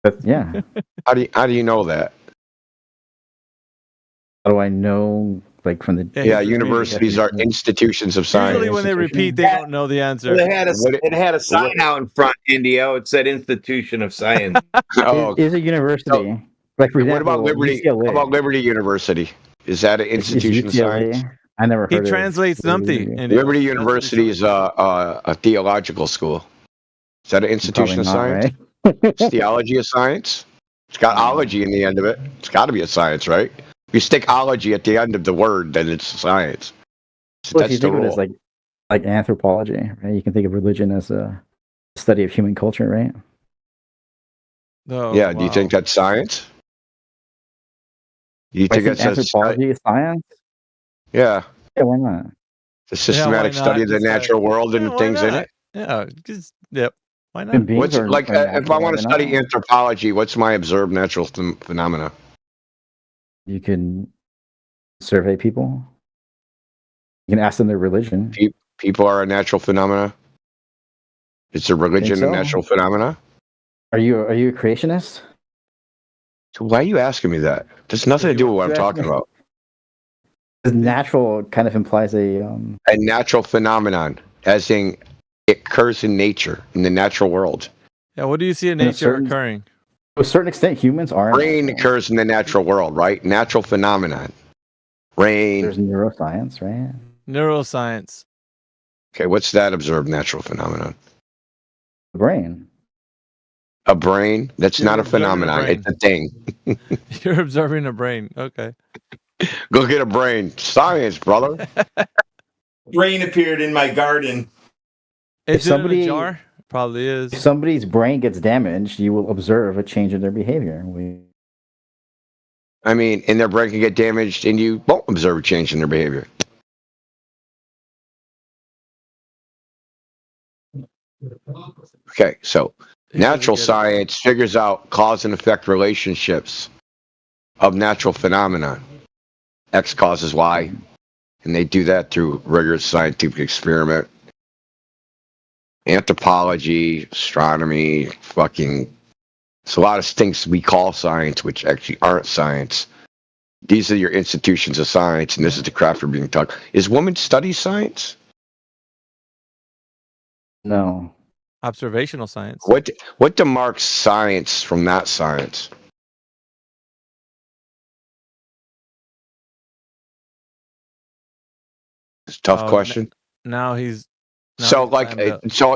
But yeah. How do you know that? How do I know? Like from the universities are institutions of science. Usually when they repeat, they don't know the answer. It had a sign out in front, Indio. It said Institution of Science. It is a university. Like for example, what about Liberty? UCLA. How about Liberty University? Is that an institution of science? I never heard. He translates something. Liberty University is a theological school. Is that an institution of science? Right? It's theology of science. It's got ology in the end of it. It's got to be a science, right? If you stick ology at the end of the word, then it's science. So well, if you think of it as like anthropology, right? You can think of religion as a study of human culture, right? Oh, yeah. Do you think that's science? Do you think that's anthropology is science? Yeah. Yeah, why not? The systematic study of the natural world and things in it. Yeah, just yep. Why not? What's like if I want to study anthropology? What's my observed natural phenomena? You can survey people. You can ask them their religion. People are a natural phenomena. It's a religion so? a natural phenomena. Are you a creationist? So why are you asking me that? There's nothing to do with what I'm talking about. Natural kind of implies a natural phenomenon, as in it occurs in nature, in the natural world. Yeah, what do you see in nature occurring? To a certain extent, humans are. Rain occurs in the natural world, right? Natural phenomenon. Rain. There's neuroscience, right? Neuroscience. Okay, what's that observed natural phenomenon? The brain. A brain? That's not a phenomenon. It's a thing. You're observing a brain. Okay. Go get a brain. Science, brother. Brain appeared in my garden. Is it in a jar? Probably is. If somebody's brain gets damaged, you will observe a change in their behavior. I mean, and their brain can get damaged, and you won't observe a change in their behavior. Okay, so natural science figures out cause and effect relationships of natural phenomena. X causes Y, and they do that through rigorous scientific experiment. Anthropology, astronomy, it's a lot of things we call science, which actually aren't science. These are your institutions of science, and this is the craft we're being taught. Is women study science? No. Observational science. What demarks science from not science? It's a tough question. Now he's. So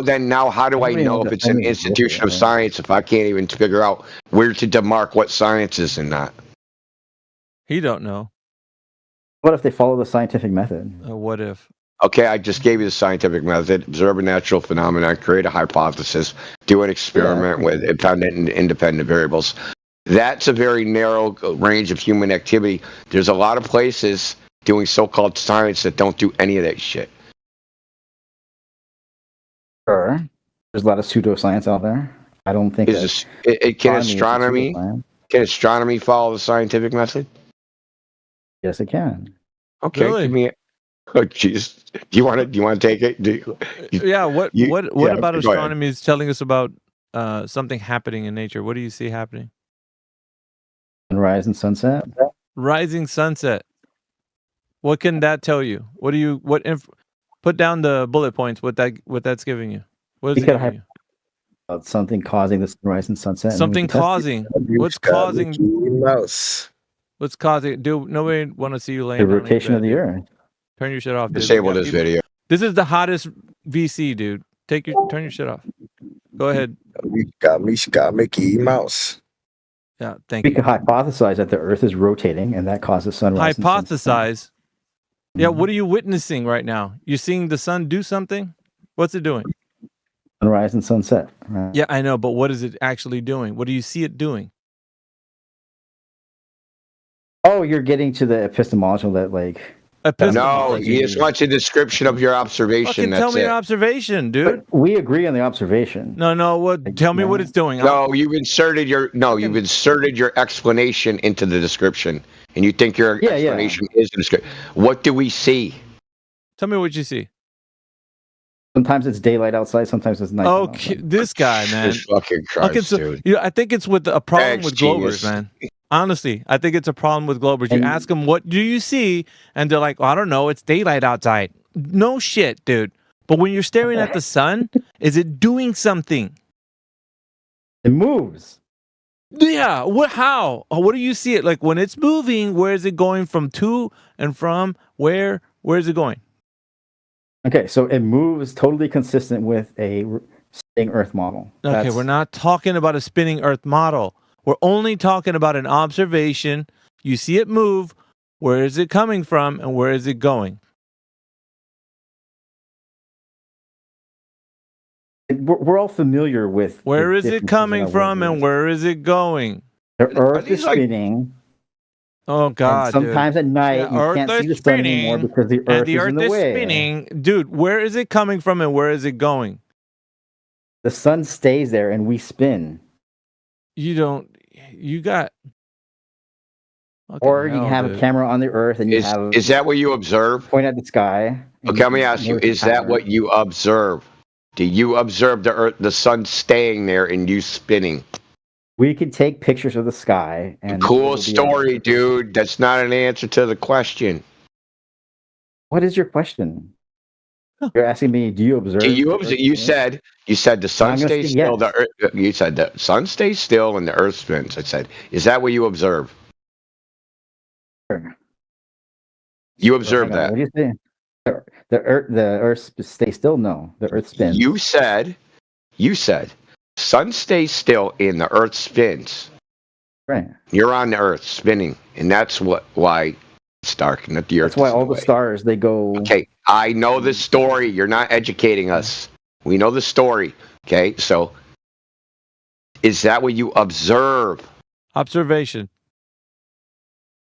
then now how do I know if it's an institution of science if I can't even figure out where to demark what science is and not? He don't know. What if they follow the scientific method? What if? Okay, I just gave you the scientific method. Observe a natural phenomenon, create a hypothesis, do an experiment with independent variables. That's a very narrow range of human activity. There's a lot of places doing so-called science that don't do any of that shit. Sure. There's a lot of pseudoscience out there. I don't think can astronomy follow the scientific method? Yes, it can. Okay, Really? give me it. Oh, jeez. Do you want to take it? What about astronomy is telling us about something happening in nature? What do you see happening? Sunrise and sunset. Rising sunset. What can that tell you? Put down the bullet points. What that's giving you? What is it giving you? About something causing the sunrise and sunset. Something causing. What's causing? Mouse. What's causing? Dude, nobody want to see you laying The down rotation of the earth. Earth. Turn your shit off. Dude. Disable this video. This is the hottest VC, dude. Turn your shit off. Go ahead. Got Mickey Mouse. Yeah, thank you. We can hypothesize that the Earth is rotating, and that causes sunrise. Hypothesize. Yeah, what are you witnessing right now? You seeing the sun do something? What's it doing? Sunrise and sunset. Right? Yeah, I know, but what is it actually doing? What do you see it doing? Oh, you're getting to the epistemological that No, he just wants a description of your observation. Tell me your observation, dude. But we agree on the observation. No. What? Tell me what it's doing. No, you've inserted your explanation into the description, and you think your explanation is the description. What do we see? Tell me what you see. Sometimes it's daylight outside. Sometimes it's night. Okay, this guy, man. Jesus fucking Christ, dude. I think it's with a problem with Globers, man. Honestly, I think it's a problem with Globers. You ask them, what do you see? And they're like, I don't know. It's daylight outside. No shit, dude. But when you're staring at the sun, is it doing something? It moves. Yeah. How? What do you see it? Like when it's moving, where is it going from to and from? Where is it going? Okay, so it moves totally consistent with a spinning Earth model. Okay, we're not talking about a spinning Earth model. We're only talking about an observation. You see it move. Where is it coming from and where is it going? We're all familiar with where is it coming from and where is it going? The Earth is spinning. Oh God! And sometimes at night you can't see the sun anymore because the Earth is in the way. Spinning, dude. Where is it coming from and where is it going? The sun stays there and we spin. You don't. You got. Or you have a camera on the Earth and is that what you observe? Point at the sky. Okay, let me ask you: is that what you observe? Do you observe the Earth, the sun staying there, and you spinning? We could take pictures of the sky. And cool story, dude. That's not an answer to the question. What is your question? You're asking me, do you observe? Do you observe? You said the sun stays still. Yes. The Earth, you said the sun stays still and the Earth spins. I said, is that what you observe? Sure. You observe that. What do you say? The Earth stays still? No, the Earth spins. You said. Sun stays still and the Earth spins. Right. You're on the Earth spinning, and that's why it's dark and that the Earth. That's why all the stars they go. Okay, I know the story. You're not educating us. We know the story. Okay, so is that what you observe? Observation.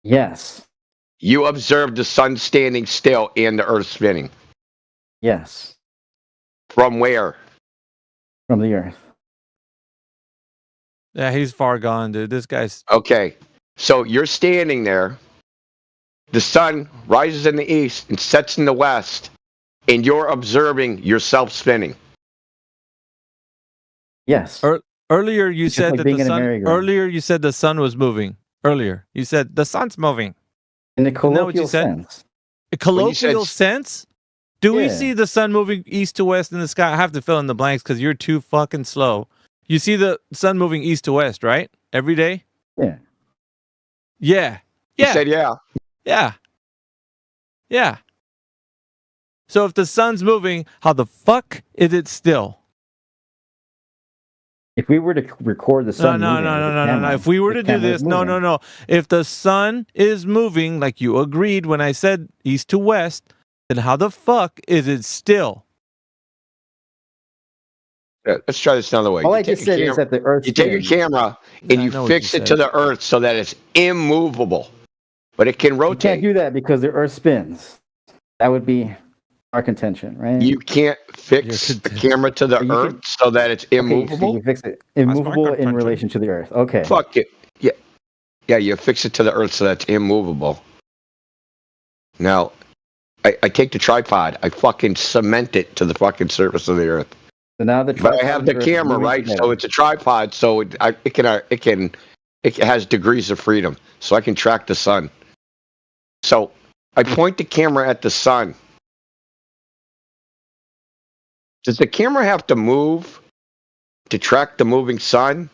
Yes. You observe the sun standing still and the Earth spinning. Yes. From where? From the Earth. Yeah, he's far gone, dude. This guy's... Okay, so you're standing there. The sun rises in the east and sets in the west, and you're observing yourself spinning. Yes. Earlier you said that the sun... Earlier you said the sun was moving. Earlier. You said the sun's moving. In a colloquial sense. A colloquial sense? Do we see the sun moving east to west in the sky? I have to fill in the blanks because you're too fucking slow. You see the sun moving east to west, right? Every day? Yeah. Yeah. You said yeah. Yeah. Yeah. So if the sun's moving, how the fuck is it still? If we were to record the sun No. If we were to do this, no. If the sun is moving, like you agreed when I said east to west, then how the fuck is it still? Let's try this another way. All I just said is that the Earth. You take your camera and you fix it to the Earth so that it's immovable, but it can rotate. You can't do that because the Earth spins. That would be our contention, right? You can't fix the camera to the Earth so that it's immovable. Okay, so you fix it immovable in relation to the Earth. Okay. Fuck it. Yeah. You fix it to the Earth so that's immovable. Now, I take the tripod. I fucking cement it to the fucking surface of the Earth. So now but I have the camera, right? So it's a tripod, so it has degrees of freedom, so I can track the sun. So I point the camera at the sun. Does the camera have to move to track the moving sun?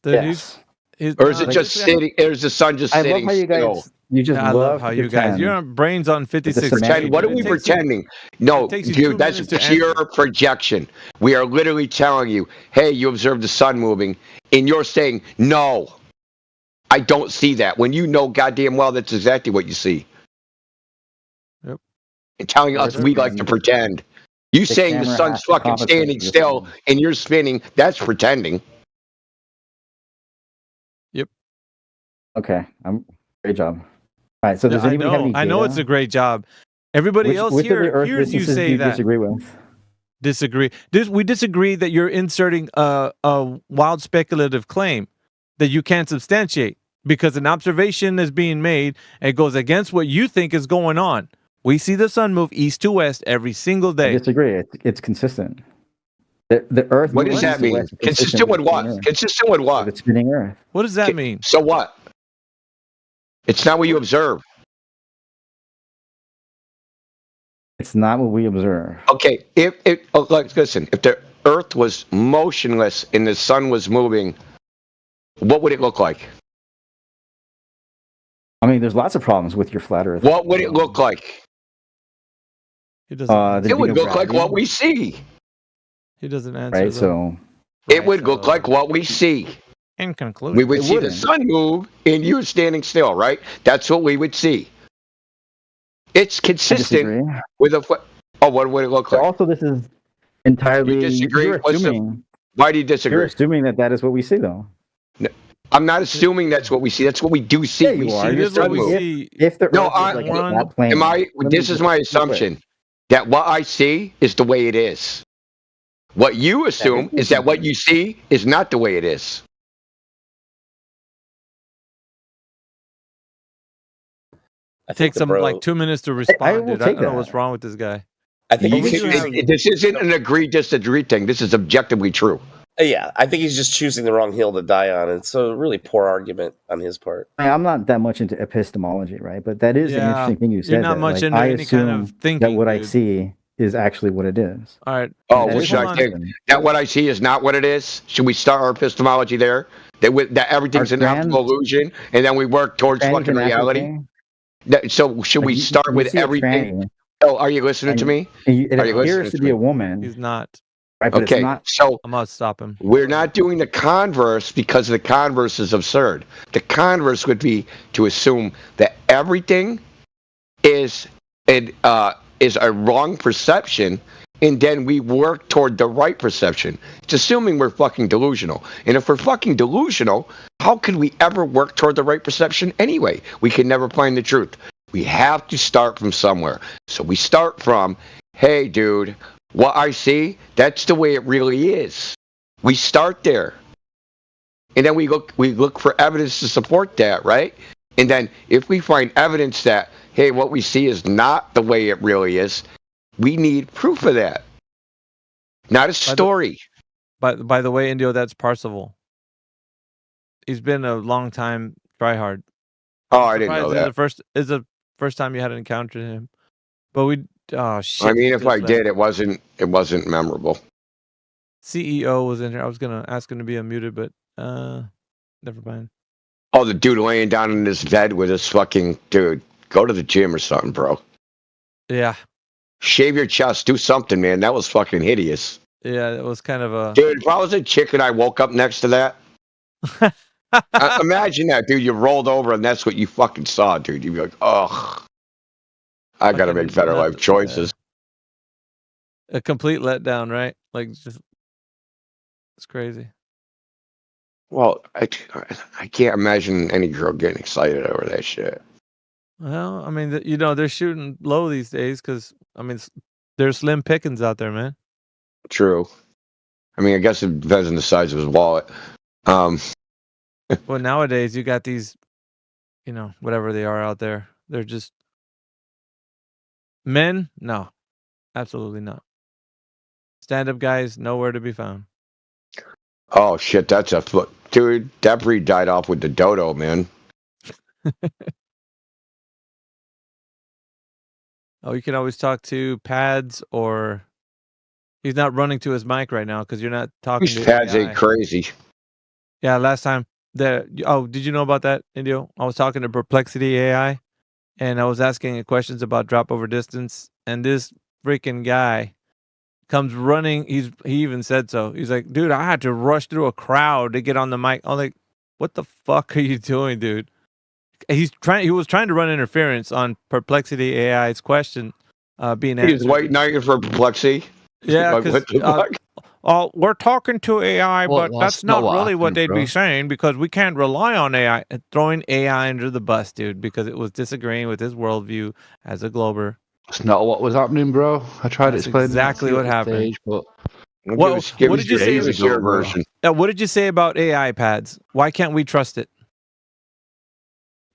Yes. Or is it just sitting? Or is the sun just sitting? I love how you guys. You just love how you guys. Your brain's on 56. What are we pretending? No, dude, that's pure projection. We are literally telling you, "Hey, you observed the sun moving," and you're saying, "No, I don't see that." When you know goddamn well that's exactly what you see. Yep. And telling us we like to pretend. You saying the sun's fucking standing still and you're spinning, that's pretending. Yep. Okay. Great job. All right. So does anybody have any data? I know it's a great job. Everybody else here hears you say that. Disagree with? Disagree. We disagree that you're inserting a wild speculative claim that you can't substantiate because an observation is being made and it goes against what you think is going on. We see the sun move east to west every single day. I disagree. It's consistent. The Earth. What does that mean? Consistent with what? Consistent with what? The spinning Earth. What does that mean? So what? It's not what you observe. It's not what we observe. Okay. Listen. If the Earth was motionless and the sun was moving, what would it look like? I mean, there's lots of problems with your flat Earth. What would it look like? It would look like what we see. He doesn't answer. Right. So it would look like what we see. Inconclusive. We would see the sun move and you standing still, right? That's what we would see. It's consistent with a. What would it look like? Also, this is entirely. You disagree? You're assuming, why do you disagree? You're assuming that is what we see, though. No, I'm not assuming that's what we see. That's what we do see. Yeah, you we are. see You're the sun move. If the no, Earth is like that plane, am I? This is my assumption that what I see is the way it is. What you assume is that what you see is not the way it is. It takes him like 2 minutes to respond, dude. I don't know what's wrong with this guy. I think this isn't an agree-disagree thing. This is objectively true. Yeah, I think he's just choosing the wrong hill to die on. It's a really poor argument on his part. I'm not that much into epistemology, right? But that is an interesting thing you said. You're not much into any kind of thinking. That what I see is actually what it is. All right. Oh, what should I think? That what I see is not what it is? Should we start our epistemology there? That everything's an optical illusion, and then we work towards fucking reality? So should we start with everything? Oh, are you listening to me? It appears to be a woman. He's not. Right, but okay, it's not. so I'm gonna stop him. We're not doing the converse because the converse is absurd. The converse would be to assume that everything is a wrong perception, and then we work toward the right perception. It's assuming we're fucking delusional. And if we're fucking delusional, how could we ever work toward the right perception anyway? We can never find the truth. We have to start from somewhere. So we start from, hey, dude, what I see, that's the way it really is. We start there. And then we look for evidence to support that, right? And then if we find evidence that, hey, what we see is not the way it really is, we need proof of that. Not a story. By the way, Indio, that's Parzival. He's been a long time tryhard. Oh, I didn't know that. It's the first time you had encountered him. But shit. I mean, if I did, it wasn't memorable. CEO was in here. I was gonna ask him to be unmuted, but never mind. Oh, the dude laying down in his bed with his fucking dude. Go to the gym or something, bro. Yeah. Shave your chest. Do something, man. That was fucking hideous. Yeah, it was kind of a... Dude, if I was a chick and I woke up next to that... imagine that, dude. You rolled over and that's what you fucking saw, dude. You'd be like, ugh. I gotta make better life choices. A complete letdown, right? Like, just... It's crazy. Well, I can't imagine any girl getting excited over that shit. Well, I mean, they're shooting low these days because, I mean, there's slim pickings out there, man. True. I mean, I guess it depends on the size of his wallet. Well, nowadays, you got these, whatever they are out there. They're just men? No, absolutely not. Stand-up guys, nowhere to be found. Oh, shit, that's a foot. Dude, that breed died off with the dodo, man. Oh, you can always talk to Pads, or he's not running to his mic right now because you're not talking to Pads AI. ain't crazy. Yeah, last time. Did you know about that, Indio? I was talking to Perplexity AI, and I was asking questions about drop over distance, and this freaking guy comes running. He even said so. He's like, dude, I had to rush through a crowd to get on the mic. I'm like, what the fuck are you doing, dude? He was trying to run interference on Perplexity AI's question being answered. He's white knighting for Perplexity. Yeah, we're talking to AI, but that's not really what they'd be saying because we can't rely on AI. Throwing AI under the bus, dude, because it was disagreeing with his worldview as a glober. That's not what was happening, bro. I tried to explain exactly what happened. Stage, but what did you say? What did you say about AI Pads? Why can't we trust it?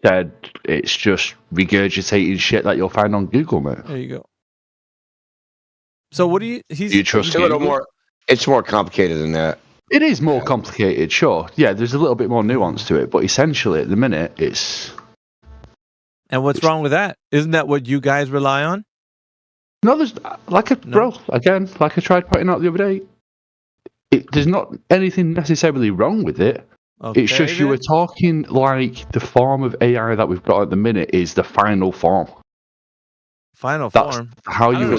Said it's just regurgitating shit that you'll find on Google, mate. There you go. So what do you? You trust a little more. It's more complicated than that. It is more complicated, sure. Yeah, there's a little bit more nuance to it, but essentially, at the minute, it's. And what's wrong with that? Isn't that what you guys rely on? No, there's bro. Again, like I tried pointing out the other day, there's not anything necessarily wrong with it. Okay, it's just you were talking like the form of AI that we've got at the minute is the final form. Final That's form. how you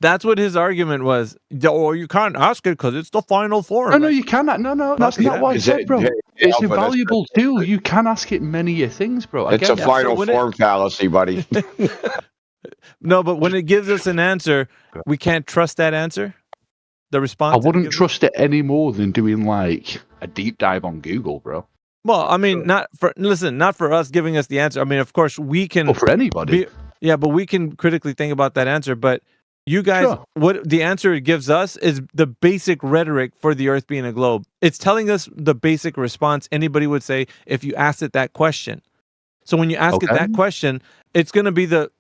That's what his argument was. Oh, you can't ask it because it's the final form. No, you cannot. No, that's not what I said, bro. It's a valuable tool. You can ask it many things, bro. It's a final form fallacy, buddy. No, but when it gives us an answer, we can't trust that answer. The response. I wouldn't trust it any more than doing like a deep dive on Google, bro. Well, I mean, not for us giving us the answer. I mean, of course, we can. Or for anybody. But we can critically think about that answer. But you guys, what the answer it gives us is the basic rhetoric for the Earth being a globe. It's telling us the basic response anybody would say if you asked it that question. So when you ask it that question, it's going to be the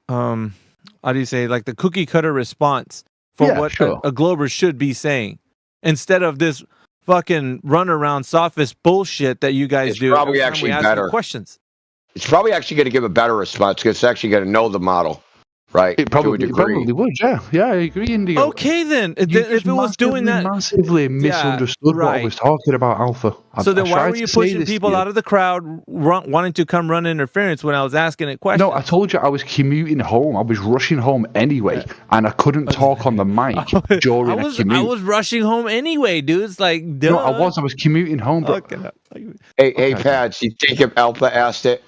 how do you say, like the cookie cutter response for what a glober should be saying, instead of this fucking run around sophist bullshit that you guys do. Probably actually better questions. It's probably actually going to give a better response because it's actually going to know the model, right? It probably would. Yeah, I agree, Indigo. Okay, then if it was doing that, massively misunderstood what I was talking about, Alpha. So then why were you pushing people out of the crowd, wanting to come run interference when I was asking it questions? No, I told you I was commuting home. I was rushing home anyway, and I couldn't talk on the mic during a commute. I was rushing home anyway, dude. It's like, duh. No, I was commuting home, bro. Hey, Pads, you think if Alpha asked it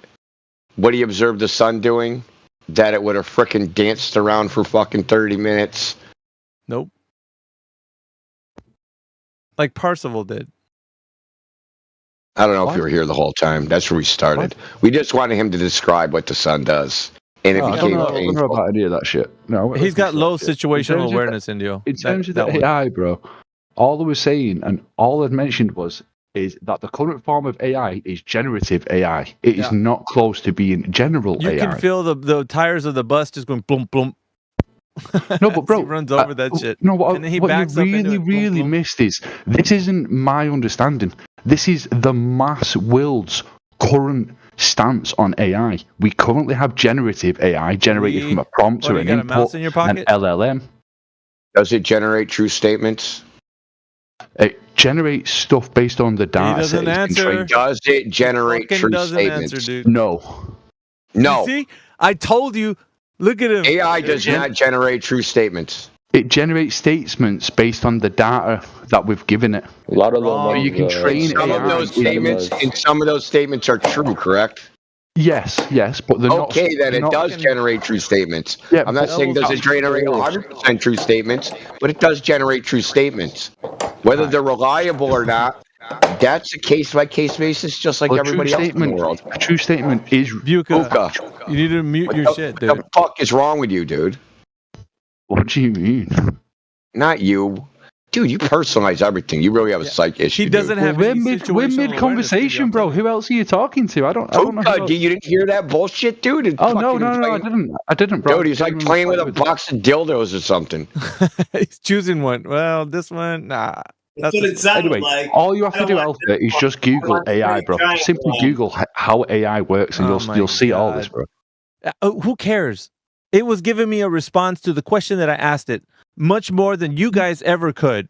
what he observed the sun doing, that it would have frickin' danced around for fucking 30 minutes? Nope. Like Parzival did. I don't know if you were here the whole time. That's where we started. We just wanted him to describe what the sun does. And it became I don't know about any of that shit. No, he's got low situational awareness, Indio. In terms of the AI, bro, all I was saying and all I'd mentioned is that the current form of AI is generative AI. It is not close to being general AI. You can feel the tires of the bus just going boom, boom. No, but bro, he runs over that shit. No, what and then he you backs really missed is this isn't my understanding. This is the mass world's current stance on AI. We currently have generative AI generated from a prompt or an input, an LLM. Does it generate true statements? It generates stuff based on the data. He doesn't answer. Does it generate true statements? Answer, dude. No. No. You see? I told you. Look at him. AI does not generate true statements. It generates statements based on the data that we've given it. A lot of them. You can train some AI. Of those statements, and some of those statements are true, correct? Yes, but they're not. Okay, then it does generate true statements. Yeah, I'm not saying does it generate 100% true statements, but it does generate true statements. Whether they're reliable or not, that's a case-by-case basis, just like everybody else in the world. A true statement is Buka. You need to mute your shit, dude. What the fuck is wrong with you, dude? What do you mean? Not you. Dude, you personalize everything. You really have a psych issue. He doesn't have we're mid conversation, bro. Who else are you talking to? I don't know. You didn't hear that bullshit, dude? Oh no, I didn't, bro. Dude, he's like playing with a box of dildos or something. He's choosing one. Well, this one, nah. That's what it sounded anyway, like. all you have to do, Alpha, is just Google AI, bro. Simply Google how AI works, and you'll see all this, bro. Who cares? It was giving me a response to the question that I asked it, much more than you guys ever could.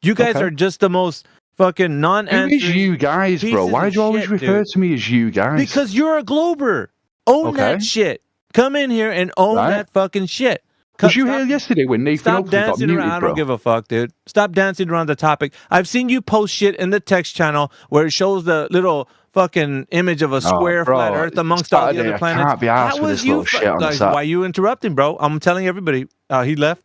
You guys are just the most fucking non-answering. Who is you guys, bro? Why do you always refer to me as you guys? Because you're a glober. Own that shit. Come in here and own that fucking shit. Was you here yesterday when Nathan Oakley got muted, around. I don't give a fuck, dude. Stop dancing around the topic. I've seen you post shit in the text channel where it shows the little fucking image of a square flat Earth amongst all the other planets. I can't be asked for this little shit on the side. Why you interrupting, bro? I'm telling everybody. He left.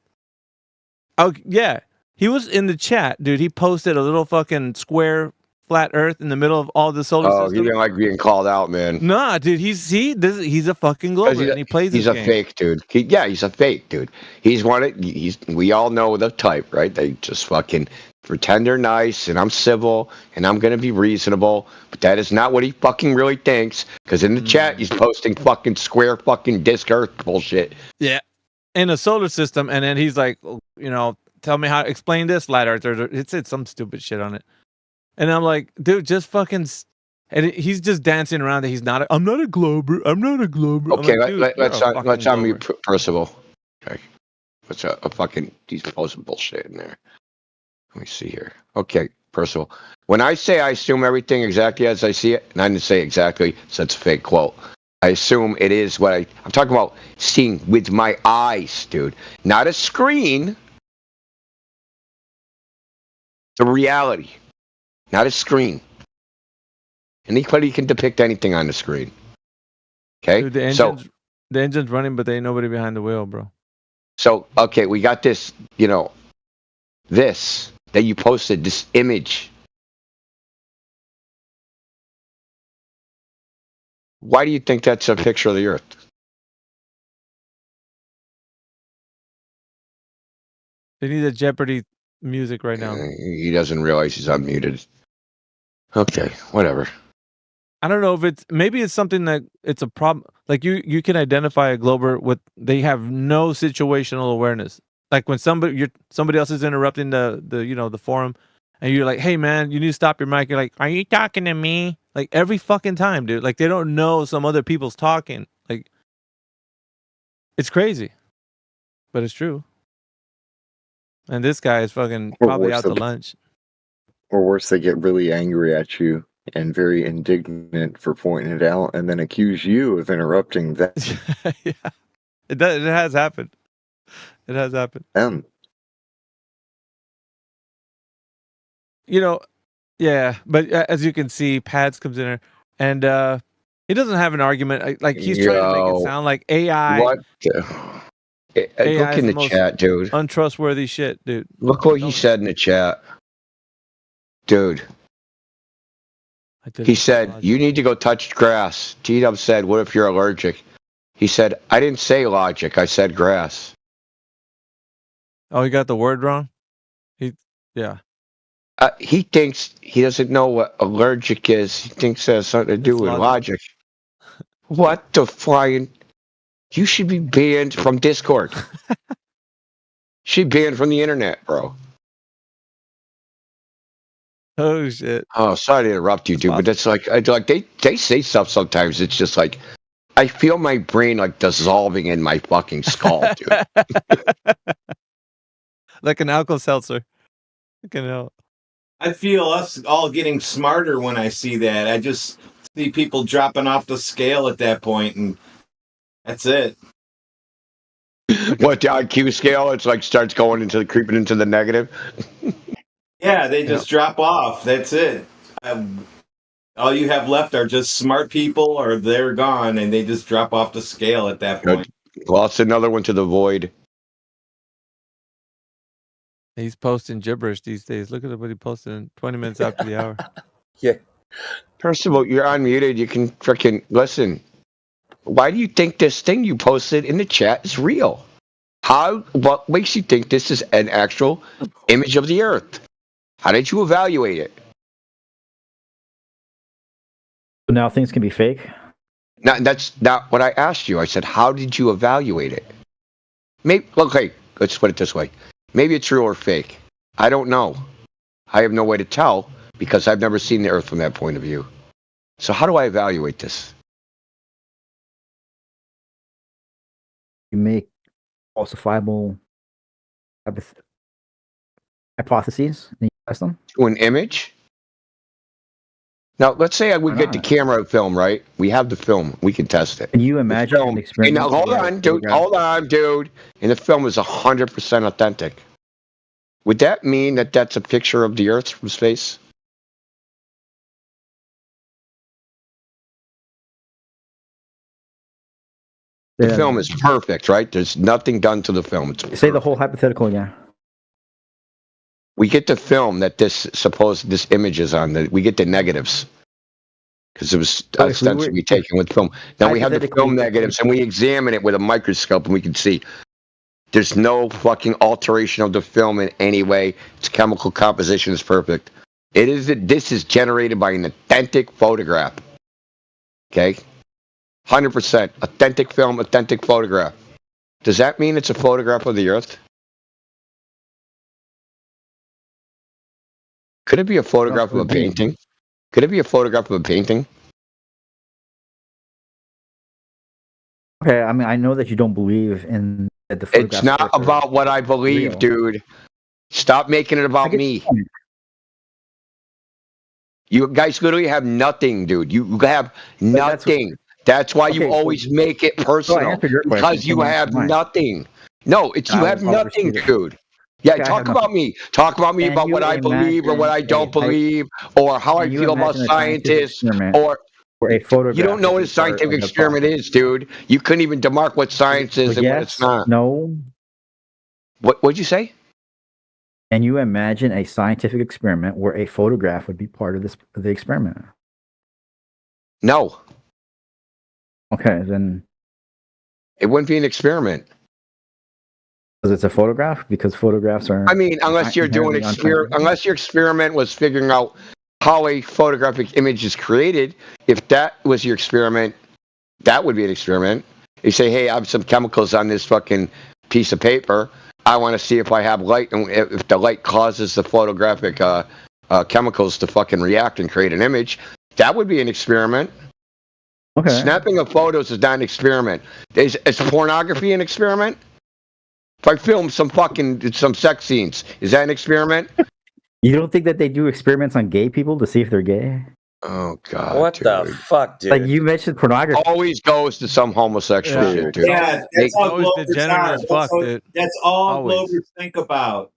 Oh yeah, he was in the chat, dude. He posted a little fucking square flat Earth in the middle of all the solar system. Oh, he didn't like being called out, man. Nah, dude. He's a fucking glober, and he plays. He's a fake, dude. He's a fake, dude. We all know the type, right? They just fucking pretend they're nice, and I'm civil, and I'm gonna be reasonable. But that is not what he fucking really thinks. Because in the chat, he's posting fucking square fucking disc Earth bullshit. Yeah, in a solar system, and then he's like, tell me how to explain this flat Earth, or it said some stupid shit on it. And I'm like, dude, just fucking. And he's just dancing around that he's not. I'm not a glober. I'm not a glober. Okay, like, let's unmute Percival. Okay, what's a fucking? He's posting bullshit in there. Let me see here. Okay, Percival. When I say I assume everything exactly as I see it, and I didn't say exactly, so it's a fake quote. I assume it is what I'm talking about seeing with my eyes, dude. Not a screen. The reality. Not a screen. Anybody can depict anything on the screen. Okay? Dude, the engine's running, but there ain't nobody behind the wheel, bro. So, okay, we got this, this that you posted, this image. Why do you think that's a picture of the Earth? They need a Jeopardy music right now. He doesn't realize he's unmuted. Okay, whatever. I don't know if maybe it's something that it's a problem. Like you can identify a glober with they have no situational awareness. Like when somebody else is interrupting the forum, and you're like, "Hey man, you need to stop your mic." You're like, "Are you talking to me?" Like every fucking time, dude. Like they don't know some other people's talking. Like it's crazy, but it's true. And this guy is fucking probably out to lunch. Or worse, they get really angry at you and very indignant for pointing it out, and then accuse you of interrupting them. Yeah, it has happened. It has happened. Yeah, but as you can see, Pads comes in there, and he doesn't have an argument. Like he's trying to make it sound like AI. What? Look in the chat, dude. Untrustworthy shit, dude. Look what he said in the chat, dude. He said, "You need to go touch grass." T-Dub said, "What if you're allergic?" He said, "I didn't say logic. I said grass." Oh, he got the word wrong. Yeah. He thinks he doesn't know what allergic is. He thinks it has something to do with logic. What the flying? You should be banned from Discord. Should be banned from the internet, bro. Oh shit. Oh, sorry to interrupt you, dude, but that's like they say stuff sometimes. It's just like I feel my brain like dissolving in my fucking skull, dude. Like an Alka-Seltzer. I feel us all getting smarter when I see that. I just see people dropping off the scale at that point, and that's it. What, the IQ scale? It's like starts creeping into the negative. Yeah, they just drop off. That's it. All you have left are just smart people, or they're gone, and they just drop off the scale at that point. Lost another one to the void. He's posting gibberish these days. Look at what he posted 20 minutes after the hour. Yeah. First of all, you're unmuted. You can freaking listen. Why do you think this thing you posted in the chat is real? What makes you think this is an actual image of the Earth? How did you evaluate it? So now things can be fake? No, that's not what I asked you. I said, how did you evaluate it? Maybe, okay, let's put it this way. Maybe it's real or fake. I don't know. I have no way to tell because I've never seen the Earth from that point of view. So how do I evaluate this? You make falsifiable hypotheses and you test them? To an image? Now, let's say I would get the camera film, right? We have the film. We can test it. Can you imagine an experiment? Now, hold on, dude. And the film is 100% authentic. Would that mean that that's a picture of the Earth from space? The film is perfect, right? There's nothing done to the film. Say the whole hypothetical again. We get the film that this image is on. We get the negatives because it was ostensibly taken with film. Now we have the film negatives and we examine it with a microscope and we can see there's no fucking alteration of the film in any way. Its chemical composition is perfect. This is generated by an authentic photograph. Okay, 100% authentic film, authentic photograph. Does that mean it's a photograph of the Earth? Could it be a photograph of a painting? Could it be a photograph of a painting? Okay, I mean, I know that you don't believe in the photographs. It's not about what I believe, dude. Stop making it about me. You guys literally have nothing, dude. You have nothing. That's why Okay, you so- always make it so I personal answered your question, because you so now have it's mine. nothing. No, it's you I'll- have I'll nothing, repeat it. dude. Yeah, Okay, I talk have about me. Talk about me Can about you what I believe or what I imagine don't a- believe, or how I Can you feel about imagine a scientific scientists, experiment or where a photograph you don't know would what be a part scientific of the experiment process? is, dude. You couldn't even demark what science is So and what it's yes, not. no. What'd you say? Can you imagine a scientific experiment where a photograph would be part of the experiment? No. Okay, then It wouldn't be an experiment. because it's a photograph. Because photographs are. I mean, unless you're doing unless your experiment was figuring out how a photographic image is created. If that was your experiment, that would be an experiment. You say, hey, I have some chemicals on this fucking piece of paper. I want to see if I have light, and if the light causes the photographic chemicals to fucking react and create an image. That would be an experiment. Okay. Snapping of photos is not an experiment. Is pornography an experiment? If I film some sex scenes, is that an experiment? You don't think that they do experiments on gay people to see if they're gay? Oh God! What the fuck, dude? Like you mentioned pornography. Always goes to some homosexual shit, dude. Yeah, They- that's all always Glovers degenerate are. as fuck, That's all- dude. That's all Always. Glovers think about.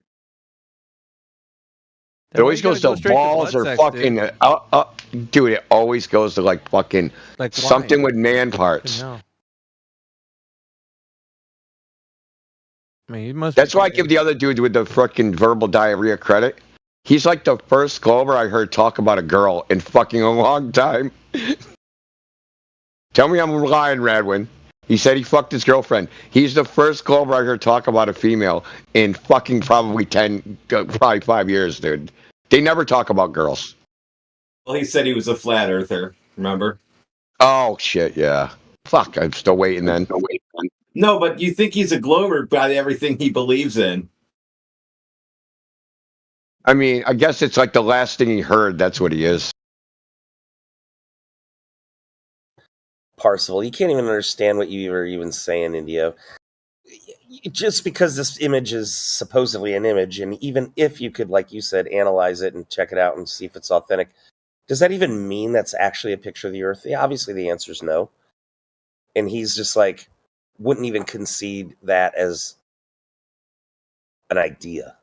It always goes to balls or fucking. Dude, it always goes to like fucking Like something wine. with man parts. Hell. I mean, you must. That's why I give the other dude with the fucking verbal diarrhea credit. He's like the first Glover I heard talk about a girl in fucking a long time. Tell me I'm lying, Radwin. He said he fucked his girlfriend. He's the first Glover I heard talk about a female in fucking probably 5 years, dude. They never talk about girls. Well, he said he was a flat earther. Remember? Oh shit, yeah. Fuck, I'm still waiting then. No, but you think he's a Glover by everything he believes in. I mean, I guess it's like the last thing he heard. That's what he is. Parsival, you can't even understand what you were even saying, Indio. Just because this image is supposedly an image, and even if you could, like you said, analyze it and check it out and see if it's authentic, does that even mean that's actually a picture of the Earth? Yeah, obviously the answer is no. And he's just like, wouldn't even concede that as an idea.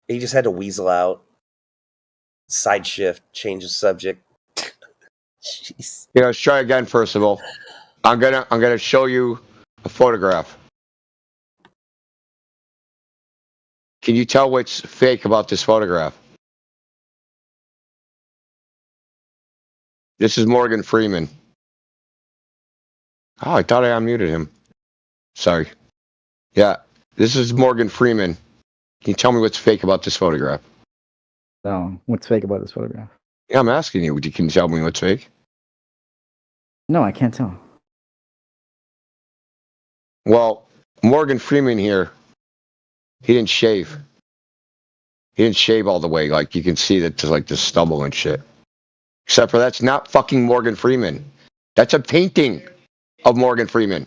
He just had to weasel out, side shift, change the subject. Jeez. Yeah, let's try again. First of all, I'm gonna show you a photograph. Can you tell what's fake about this photograph? This is Morgan Freeman. Oh, I thought I unmuted him. Sorry. Yeah, this is Morgan Freeman. Can you tell me what's fake about this photograph? No, what's fake about this photograph? Yeah, I'm asking you. Can you tell me what's fake? No, I can't tell. Well, Morgan Freeman here, he didn't shave. He didn't shave all the way. Like, you can see that there's like the stubble and shit. Except for that's not fucking Morgan Freeman. That's a painting of Morgan Freeman.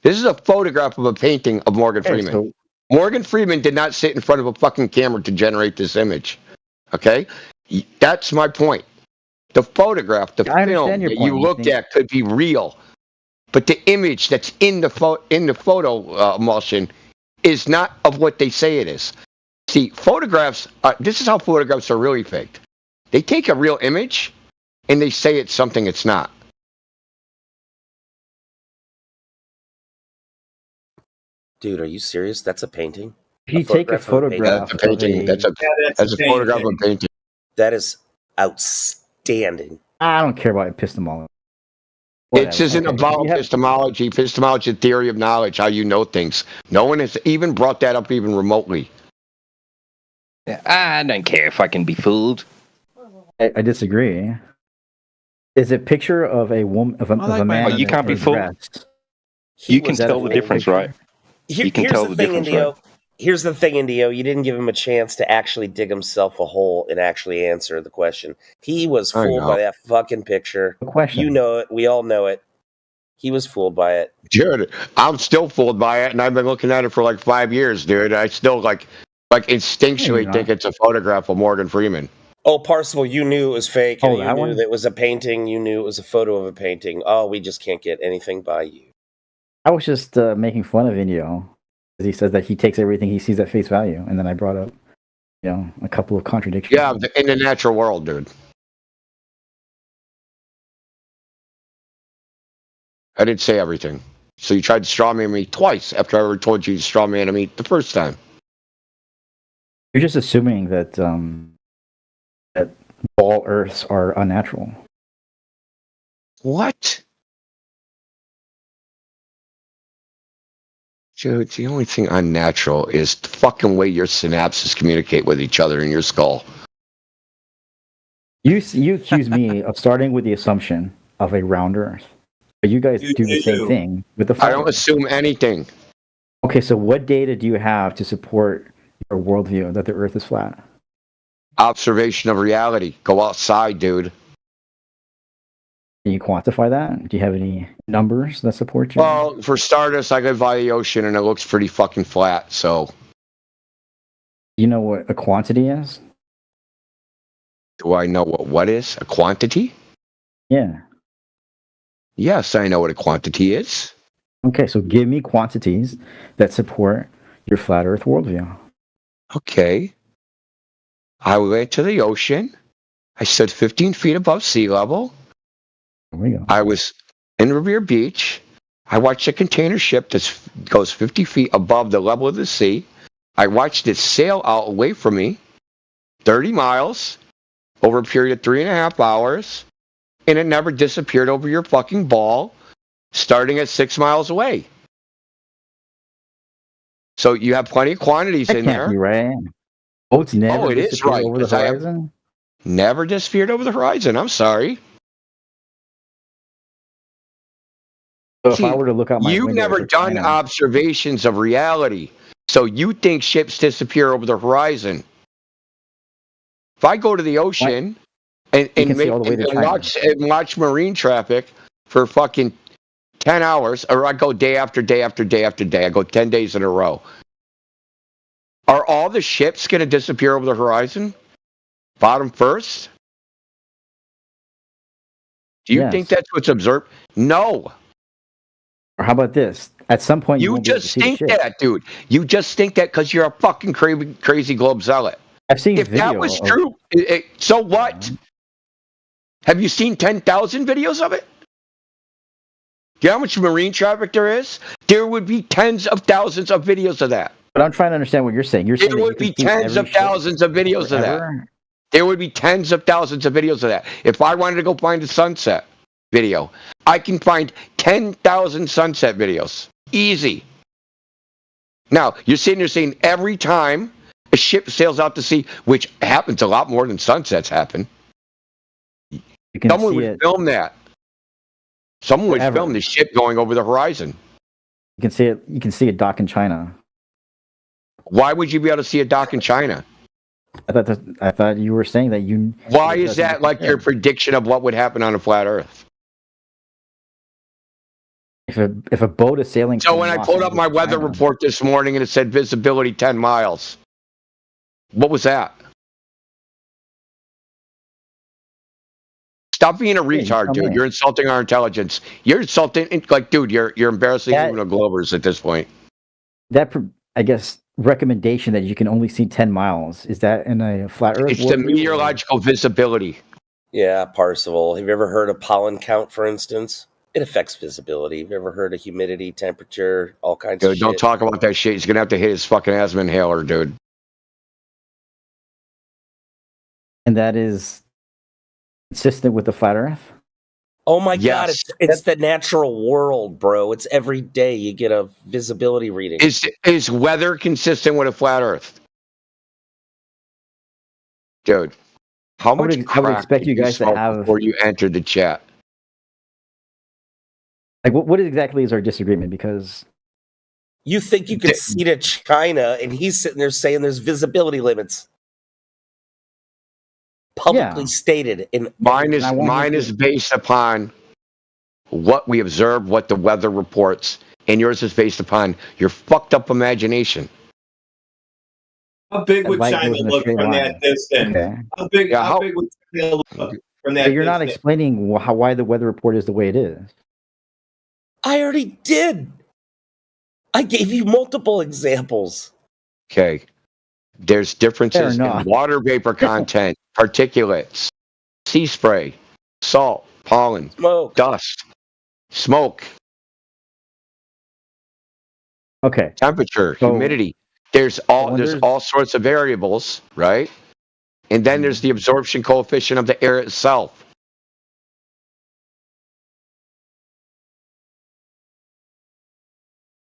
This is a photograph of a painting of Morgan Freeman. So, Morgan Freeman did not sit in front of a fucking camera to generate this image. Okay? That's my point. The photograph, the film that you looked at could be real, but the image that's in the photo emulsion is not of what they say it is. See, photographs, this is how photographs are really faked. They take a real image and they say it's something it's not. Dude, are you serious? That's a painting? If you take a photograph, That's a painting. That's a photograph of a painting. That is outstanding. I don't care about epistemology. It isn't about epistemology. Epistemology is theory of knowledge, how you know things. No one has even brought that up even remotely. Yeah, I don't care if I can be fooled. I disagree. Is a picture of a woman of a man? Oh, you can't be fooled. You can tell the difference, right? You can tell the difference, right? Here's the thing, Indio. You didn't give him a chance to actually dig himself a hole and actually answer the question. He was fooled by that fucking picture. You know it. We all know it. He was fooled by it. Dude, I'm still fooled by it, and I've been looking at it for like 5 years, dude. I still like instinctually think it's a photograph of Morgan Freeman. Oh, Parsival, you knew it was fake. Oh, and that you knew one? that it was a painting. You knew it was a photo of a painting. Oh, we just can't get anything by you. I was just making fun of Indio. He says that he takes everything he sees at face value, and then I brought up, a couple of contradictions. Yeah, in the natural world, dude. I didn't say everything. So you tried to straw man me twice after I already told you to straw man me the first time. You're just assuming that that ball Earths are unnatural. What? Dude, the only thing unnatural is the fucking way your synapses communicate with each other in your skull. You accuse me of starting with the assumption of a round Earth. But you guys do the same thing with the flat I don't assume anything. Okay, so what data do you have to support your worldview that the Earth is flat? Observation of reality. Go outside, dude. Can you quantify that? Do you have any numbers that support you? Well, for starters, I go by the ocean and it looks pretty fucking flat, so. You know what a quantity is? Do I know what is? A quantity? Yeah. Yes, I know what a quantity is. Okay, so give me quantities that support your flat Earth worldview. Okay. I went to the ocean. I stood 15 feet above sea level. There we go. I was in Revere Beach. I watched a container ship that goes 50 feet above the level of the sea. I watched it sail out away from me 30 miles over a period of 3.5 hours, and it never disappeared over your fucking ball, starting at 6 miles away. So you have plenty of quantities That in can't there. be right. Boats never It is disappear right. over the 'cause I have horizon? never disappeared over the horizon. I'm sorry. So if I were to look out my You've window never over done China- observations of reality, so you think ships disappear over the horizon. If I go to the ocean and can see all the way to China. watch marine traffic for fucking 10 hours, or I go day after day after day after day, I go 10 days in a row, are all the ships going to disappear over the horizon? Bottom first? Do you think that's what's observed? No. Or how about this? At some point, you You won't be able to just see the think ship. that, dude. You just think that because you're a fucking crazy globe zealot. I've seen If that was video of- true, so what? Have you seen 10,000 videos of it? Do you know how much marine traffic there is? There would be tens of thousands of videos of that. But I'm trying to understand what you're saying. You're saying There that would you be can see tens every of ship thousands of videos of that. forever? There would be tens of thousands of videos of that. If I wanted to go find a sunset video, I can find 10,000 sunset videos. Easy. Now, you're sitting there saying every time a ship sails out to sea, which happens a lot more than sunsets happen, You can someone see would it film that. Someone would forever. film the ship going over the horizon. You can see it. You can see a dock in China. Why would you be able to see a dock in China? I thought you were saying that you. Why is that like your prediction of what would happen on a flat Earth? If a boat is sailing. So from when I Los pulled up my Angeles to weather China- report this morning and it said visibility 10 miles, what was that? Stop being a retard, tell dude. me. You're insulting our intelligence. You're insulting, like, dude, you're embarrassing That- even the Globers at this point. I guess, recommendation that you can only see 10 miles, is that in a flat Earth? It's the worldview, or- meteorological visibility. Yeah, Parsival. Have you ever heard of pollen count, for instance? It affects visibility. Have you ever heard of humidity, temperature, all kinds of Dude, shit? don't talk about that shit. He's going to have to hit his fucking asthma inhaler, dude. And that is consistent with the flat Earth? Oh my God, Yes. it's the natural world, bro. It's every day you get a visibility reading. Is weather consistent with a flat Earth? Dude, how much I would crack expect did you guys to smoke have- before you entered the chat? Like, what exactly is our disagreement? Because You think you can see to China, and he's sitting there saying there's visibility limits. Publicly stated. Mine is based upon what we observe, what the weather reports, and yours is based upon your fucked up imagination. How big would China look from that distance? Okay. How big would China look from that But you're not distance? explaining why the weather report is the way it is. I already did. I gave you multiple examples. Okay. There's differences in water vapor content, particulates, sea spray, salt, pollen, dust, smoke. Okay. Temperature, humidity. There's all sorts of variables, right? And then there's the absorption coefficient of the air itself.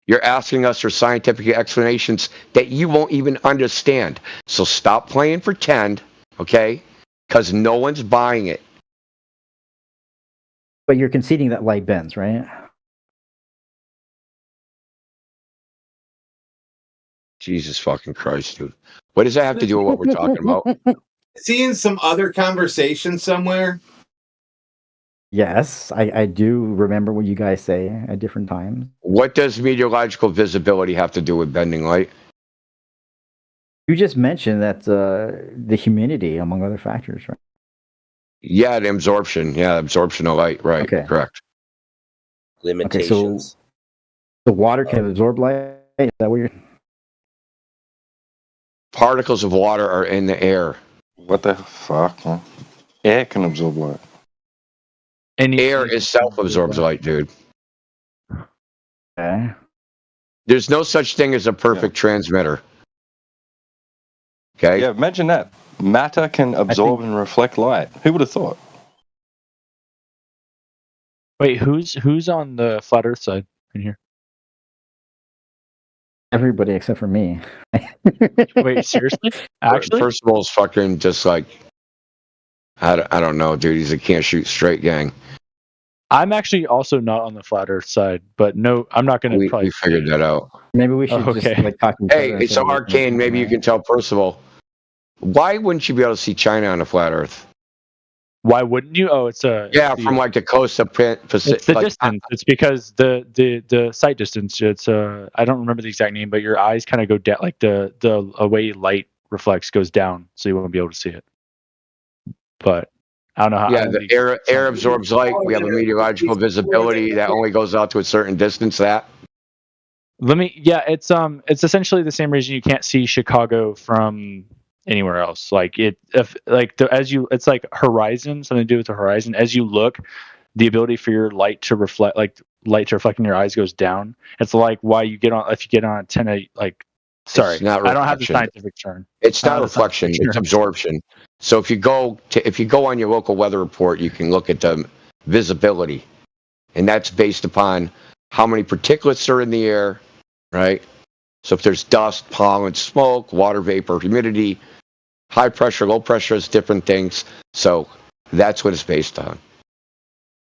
You're asking us for scientific explanations that you won't even understand. So stop playing pretend, okay? Because no one's buying it. But you're conceding that light bends, right? Jesus fucking Christ, dude. What does that have to do with what we're talking about? Seeing some other conversation somewhere? Yes, I do remember what you guys say at different times. What does meteorological visibility have to do with bending light? You just mentioned that the humidity, among other factors, right? Yeah, the absorption. Yeah, absorption of light. Right. Okay. Correct. Limitations. Okay, so the water can absorb light. Is that what you're? Particles of water are in the air. What the fuck? Huh? Air can absorb light. Air itself absorbs light, dude. Okay. There's no such thing as a perfect transmitter. Okay. Yeah, imagine that. Matter can absorb and reflect light. Who would have thought? Wait, who's on the flat Earth side in here? Everybody except for me. Wait, seriously? Actually, first of all, it's fucking just like I don't know, dude. He's a can't shoot straight gang. I'm actually also not on the flat Earth side, but no, I'm not going to. We figured that out. Maybe we should just like talk. Hey, so Arcane, maybe you can tell Percival. Why wouldn't you be able to see China on a flat Earth? Why wouldn't you? Oh, it's from like the coast of Pacific. It's the distance. It's because the sight distance. It's I don't remember the exact name, but your eyes kind of go down, like the way light reflects goes down, so you won't be able to see it. But I don't know how. Yeah, the air absorbs light. We have a meteorological visibility that only goes out to a certain distance. It's essentially the same reason you can't see Chicago from anywhere else. Like it's like horizon, something to do with the horizon. As you look, the ability for your light to reflect, in your eyes goes down. It's like why you get on if you get on antenna, like. Sorry, I don't have the scientific term. It's not reflection; it's absorption. So if you go on your local weather report, you can look at the visibility, and that's based upon how many particulates are in the air, right? So if there's dust, pollen, smoke, water vapor, humidity, high pressure, low pressure is different things. So that's what it's based on.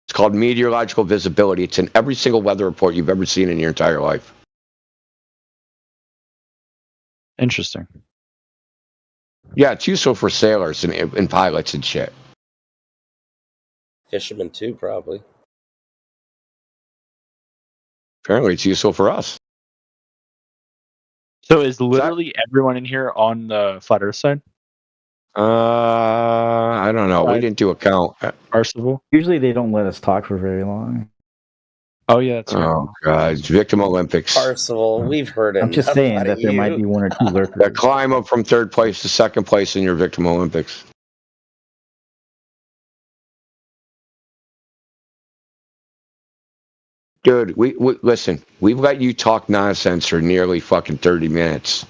It's called meteorological visibility. It's in every single weather report you've ever seen in your entire life. Interesting. Yeah, it's useful for sailors and pilots and shit. Fishermen too, probably. Apparently, it's useful for us. So is literally everyone in here on the flat Earth side? I don't know. We didn't do a count. Parsifal? Usually they don't let us talk for very long. Oh yeah, that's right. Oh god, it's Victim Olympics. Parsifal, we've heard it. I'm just saying that there might be one or two lurkers. That climb up from third place to second place in your Victim Olympics. Dude, we listen. We've let you talk nonsense for nearly fucking 30 minutes.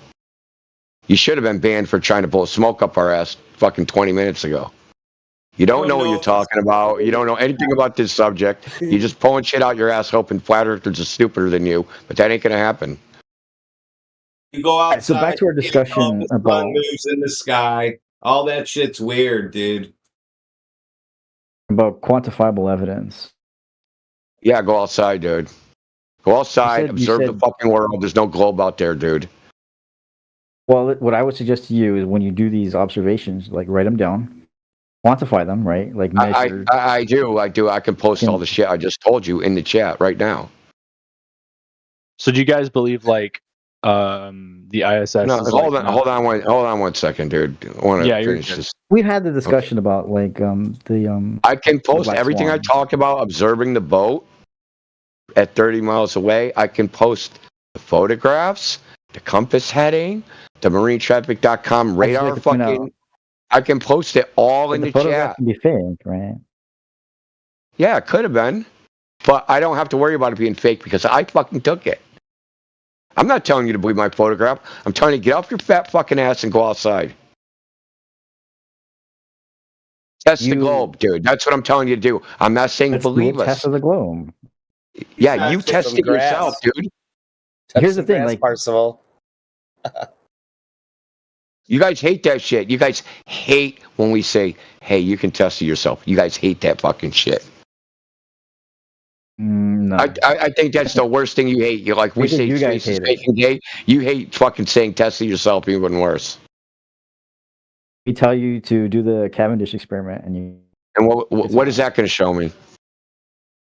You should have been banned for trying to blow smoke up our ass fucking 20 minutes ago. You don't know what you're talking about. You don't know anything about this subject. You're just pulling shit out your ass hoping flat earthers are stupider than you, but that ain't gonna happen. You go outside. So back to our discussion the sun moves in the sky. All that shit's weird, dude. About quantifiable evidence. Yeah, go outside, dude. Go outside, observe the fucking world. There's no globe out there, dude. Well, what I would suggest to you is when you do these observations, like write them down. Quantify them, right? Like measure. I do. I can post all the shit I just told you in the chat right now. So do you guys believe like The ISS. No, is hold like on one second, dude. I want to finish this. We've had the discussion about like the I can post Black everything I Swan. talk about observing the boat at 30 miles away. I can post the photographs, the compass heading, the marinetraffic.com radar fucking. I can post it all in the photograph chat. can be fake, right? Yeah, it could have been, but I don't have to worry about it being fake because I fucking took it. I'm not telling you to believe my photograph. I'm telling you to get off your fat fucking ass and go outside. Test the globe, dude. That's what I'm telling you to do. I'm not saying believe us. Test of the globe. Yeah, you test it yourself, dude. Here's the thing, like Parsival. You guys hate that shit. You guys hate when we say, "Hey, you can test it yourself." You guys hate that fucking shit. No. I think that's the worst thing you hate. You like we say you guys space is hate it. making gay. You hate fucking saying test it yourself even worse. We tell you to do the Cavendish experiment, and you. And what is that going to show me?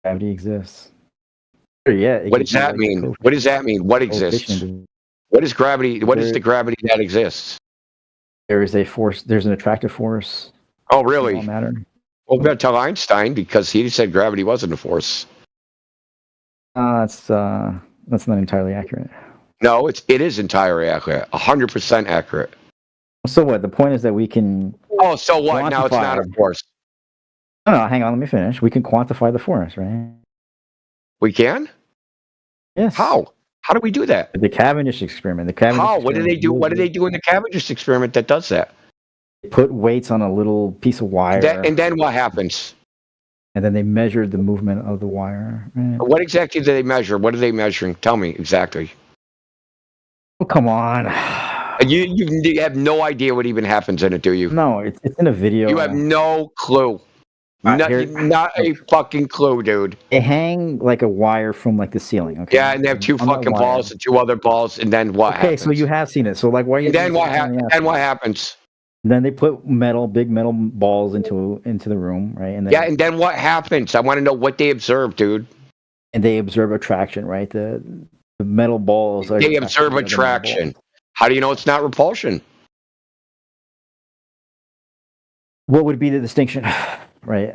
Gravity exists. Yeah. What does that mean? What does that mean? What exists? What is gravity? What is the gravity that exists? There is a force. There's an attractive force. Oh, really? All matter. Well, we got to tell Einstein because he said gravity wasn't a force. That's not entirely accurate. No, it is entirely accurate. 100% accurate. So what? The point is that we can. Oh, so what? Now it's not a force. No, hang on. Let me finish. We can quantify the force, right? We can? Yes. How? How do we do that? The Cavendish experiment. The Cavendish. How? What do they do? What do they do in the Cavendish experiment that does that? They put weights on a little piece of wire. And then what happens? And then they measured the movement of the wire. Right? What exactly do they measure? What are they measuring? Tell me exactly. Oh, come on. You have no idea what even happens in it, do you? No, it's in a video. You have no clue. Not a fucking clue, dude. They hang like a wire from like the ceiling. Okay. Yeah, and they have two fucking balls and two other balls, and then what happens? Okay, so you have seen it. So like, why are you? And then what happens? Then they put big metal balls into the room, right? And then, yeah, and then what happens? I want to know what they observe, dude. And they observe attraction, right? The metal balls. They observe attraction. How do you know it's not repulsion? What would be the distinction, right?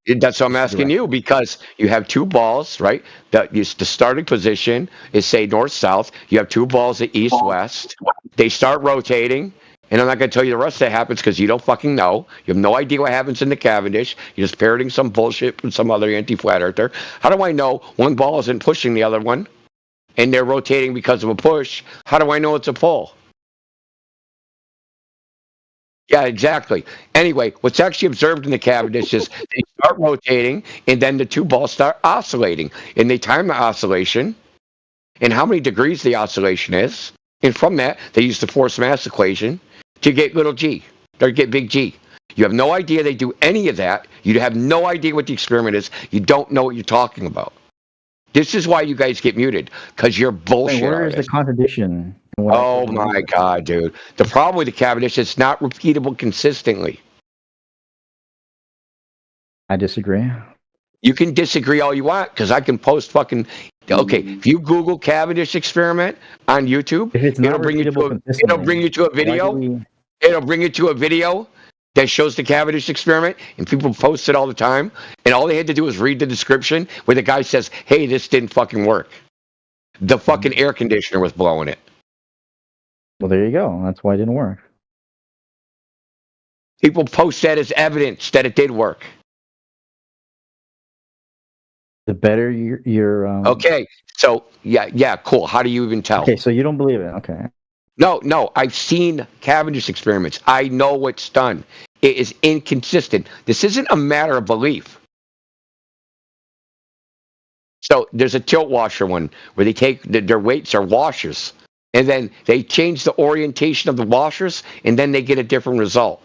That's what I'm asking you, because you have two balls, right? The starting position is, say, north-south. You have two balls at east-west. They start rotating, and I'm not going to tell you the rest of that happens because you don't fucking know. You have no idea what happens in the Cavendish. You're just parroting some bullshit from some other anti-flat earther. How do I know one ball isn't pushing the other one, and they're rotating because of a push? How do I know it's a pull? Yeah, exactly. Anyway, what's actually observed in the Cavendish is they start rotating, and then the two balls start oscillating. And they time the oscillation, and how many degrees the oscillation is. And from that, they use the force mass equation to get little g, or get big G. You have no idea they do any of that. You have no idea what the experiment is. You don't know what you're talking about. This is why you guys get muted, because you're bullshit. Where is the contradiction? Oh my God, dude. The problem with the Cavendish is it's not repeatable consistently. I disagree. You can disagree all you want, because I can post fucking... Okay, if you Google Cavendish experiment on YouTube, it'll bring you to a video. It'll bring you to a video that shows the Cavendish experiment, and people post it all the time. And all they had to do was read the description where the guy says, hey, this didn't fucking work. The fucking air conditioner was blowing it. Well, there you go. That's why it didn't work. People post that as evidence that it did work. The better your Okay, so yeah, cool. How do you even tell? Okay, so you don't believe it. Okay. No, I've seen Cavendish experiments. I know what's done. It is inconsistent. This isn't a matter of belief. So there's a tilt washer one where they take their weights are washers, and then they change the orientation of the washers, and then they get a different result.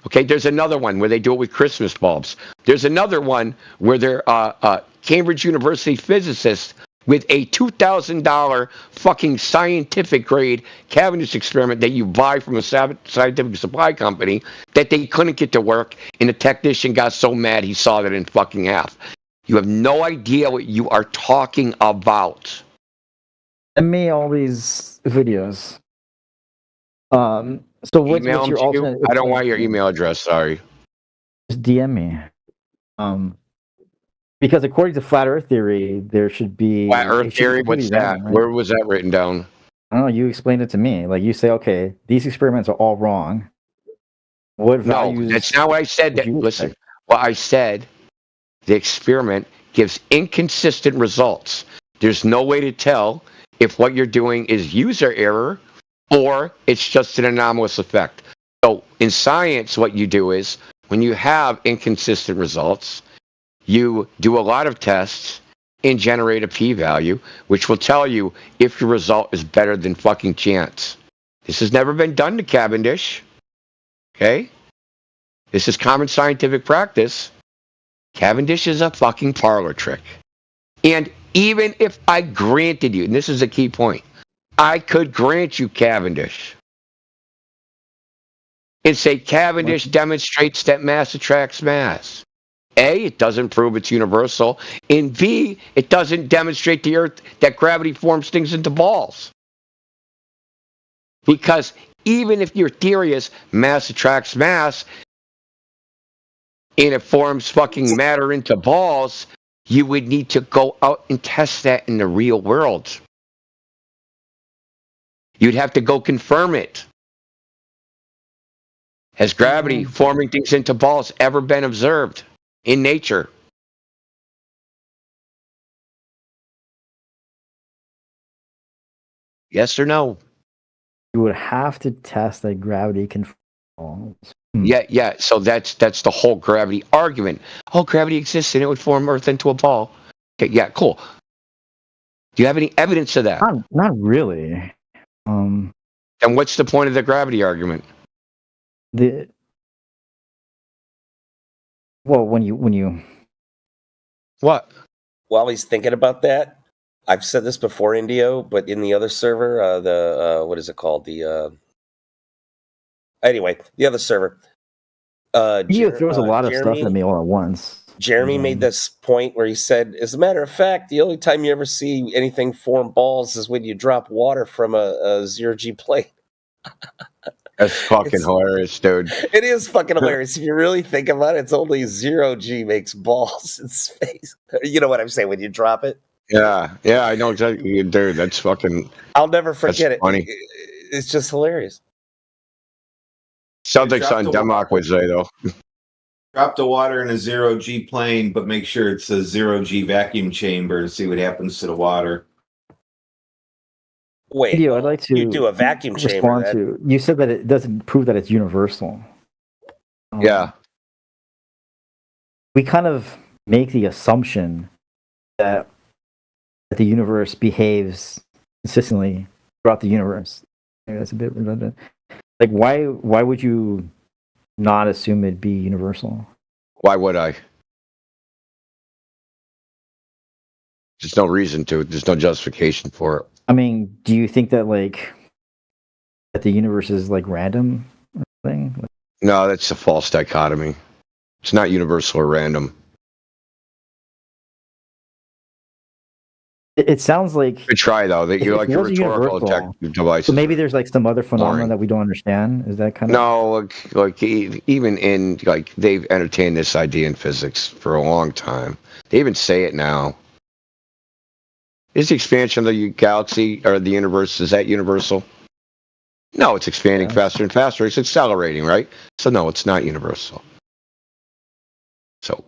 Okay, there's another one where they do it with Christmas bulbs. There's another one where they're Cambridge University physicists with a $2,000 fucking scientific grade Cavendish experiment that you buy from a scientific supply company that they couldn't get to work, and the technician got so mad he sawed it in fucking half. You have no idea what you are talking about. Send me all these videos. So what's Email your them to you? alternate? I don't want your email address. Sorry. Just DM me. Because according to flat Earth theory, there should be Flat Earth it should be theory. What's completely that? random, right? Where was that written down? I don't know. You explained it to me. Like you say, okay, these experiments are all wrong. What values? No, that's not what I said. would you Listen, expect? what I said, the experiment gives inconsistent results. There's no way to tell if what you're doing is user error or it's just an anomalous effect. So in science, what you do is when you have inconsistent results, you do a lot of tests and generate a p-value, which will tell you if your result is better than fucking chance. This has never been done to Cavendish. Okay? This is common scientific practice. Cavendish is a fucking parlor trick. And even if I granted you, and this is a key point, I could grant you Cavendish and say Cavendish demonstrates that mass attracts mass. A, it doesn't prove it's universal. And B, it doesn't demonstrate the Earth that gravity forms things into balls. Because even if your theory is mass attracts mass, and it forms fucking matter into balls, you would need to go out and test that in the real world. You'd have to go confirm it. Has gravity forming things into balls ever been observed in nature? Yes or no? You would have to test that gravity can fall. Yeah. So that's the whole gravity argument. Oh, gravity exists and it would form Earth into a ball. Okay, yeah, cool. Do you have any evidence of that? Not really. Then what's the point of the gravity argument? When you what? While he's thinking about that, I've said this before, Indio, but in the other server, what is it called? Anyway, the other server. He throws a lot of stuff at me all at once. Jeremy made this point where he said, as a matter of fact, the only time you ever see anything form balls is when you drop water from a zero-G plate. That's fucking hilarious, dude. It is fucking hilarious. If you really think about it, it's only zero-G makes balls in space. You know what I'm saying when you drop it? Yeah, I know exactly, dude. That's fucking. I'll never forget it. Funny. It's just hilarious. Sounds like something Denmark would say, though. Drop the water in a zero-G plane, but make sure it's a zero-G vacuum chamber and see what happens to the water. Wait, I'd like to you do a vacuum chamber. You said that it doesn't prove that it's universal. Yeah. We kind of make the assumption that the universe behaves consistently throughout the universe. Maybe that's a bit redundant. Like, why would you not assume it'd be universal? Why would I? There's no reason to. There's no justification for it. I mean, do you think that that the universe is random or something? No, that's a false dichotomy. It's not universal or random. It sounds like. Good try though. That you're like a rhetorical device. So maybe there's some other phenomenon that we don't understand. Is that kind of? No, even in they've entertained this idea in physics for a long time. They even say it now. Is the expansion of the galaxy or the universe, is that universal? No, it's expanding faster and faster. It's accelerating, right? So no, it's not universal. So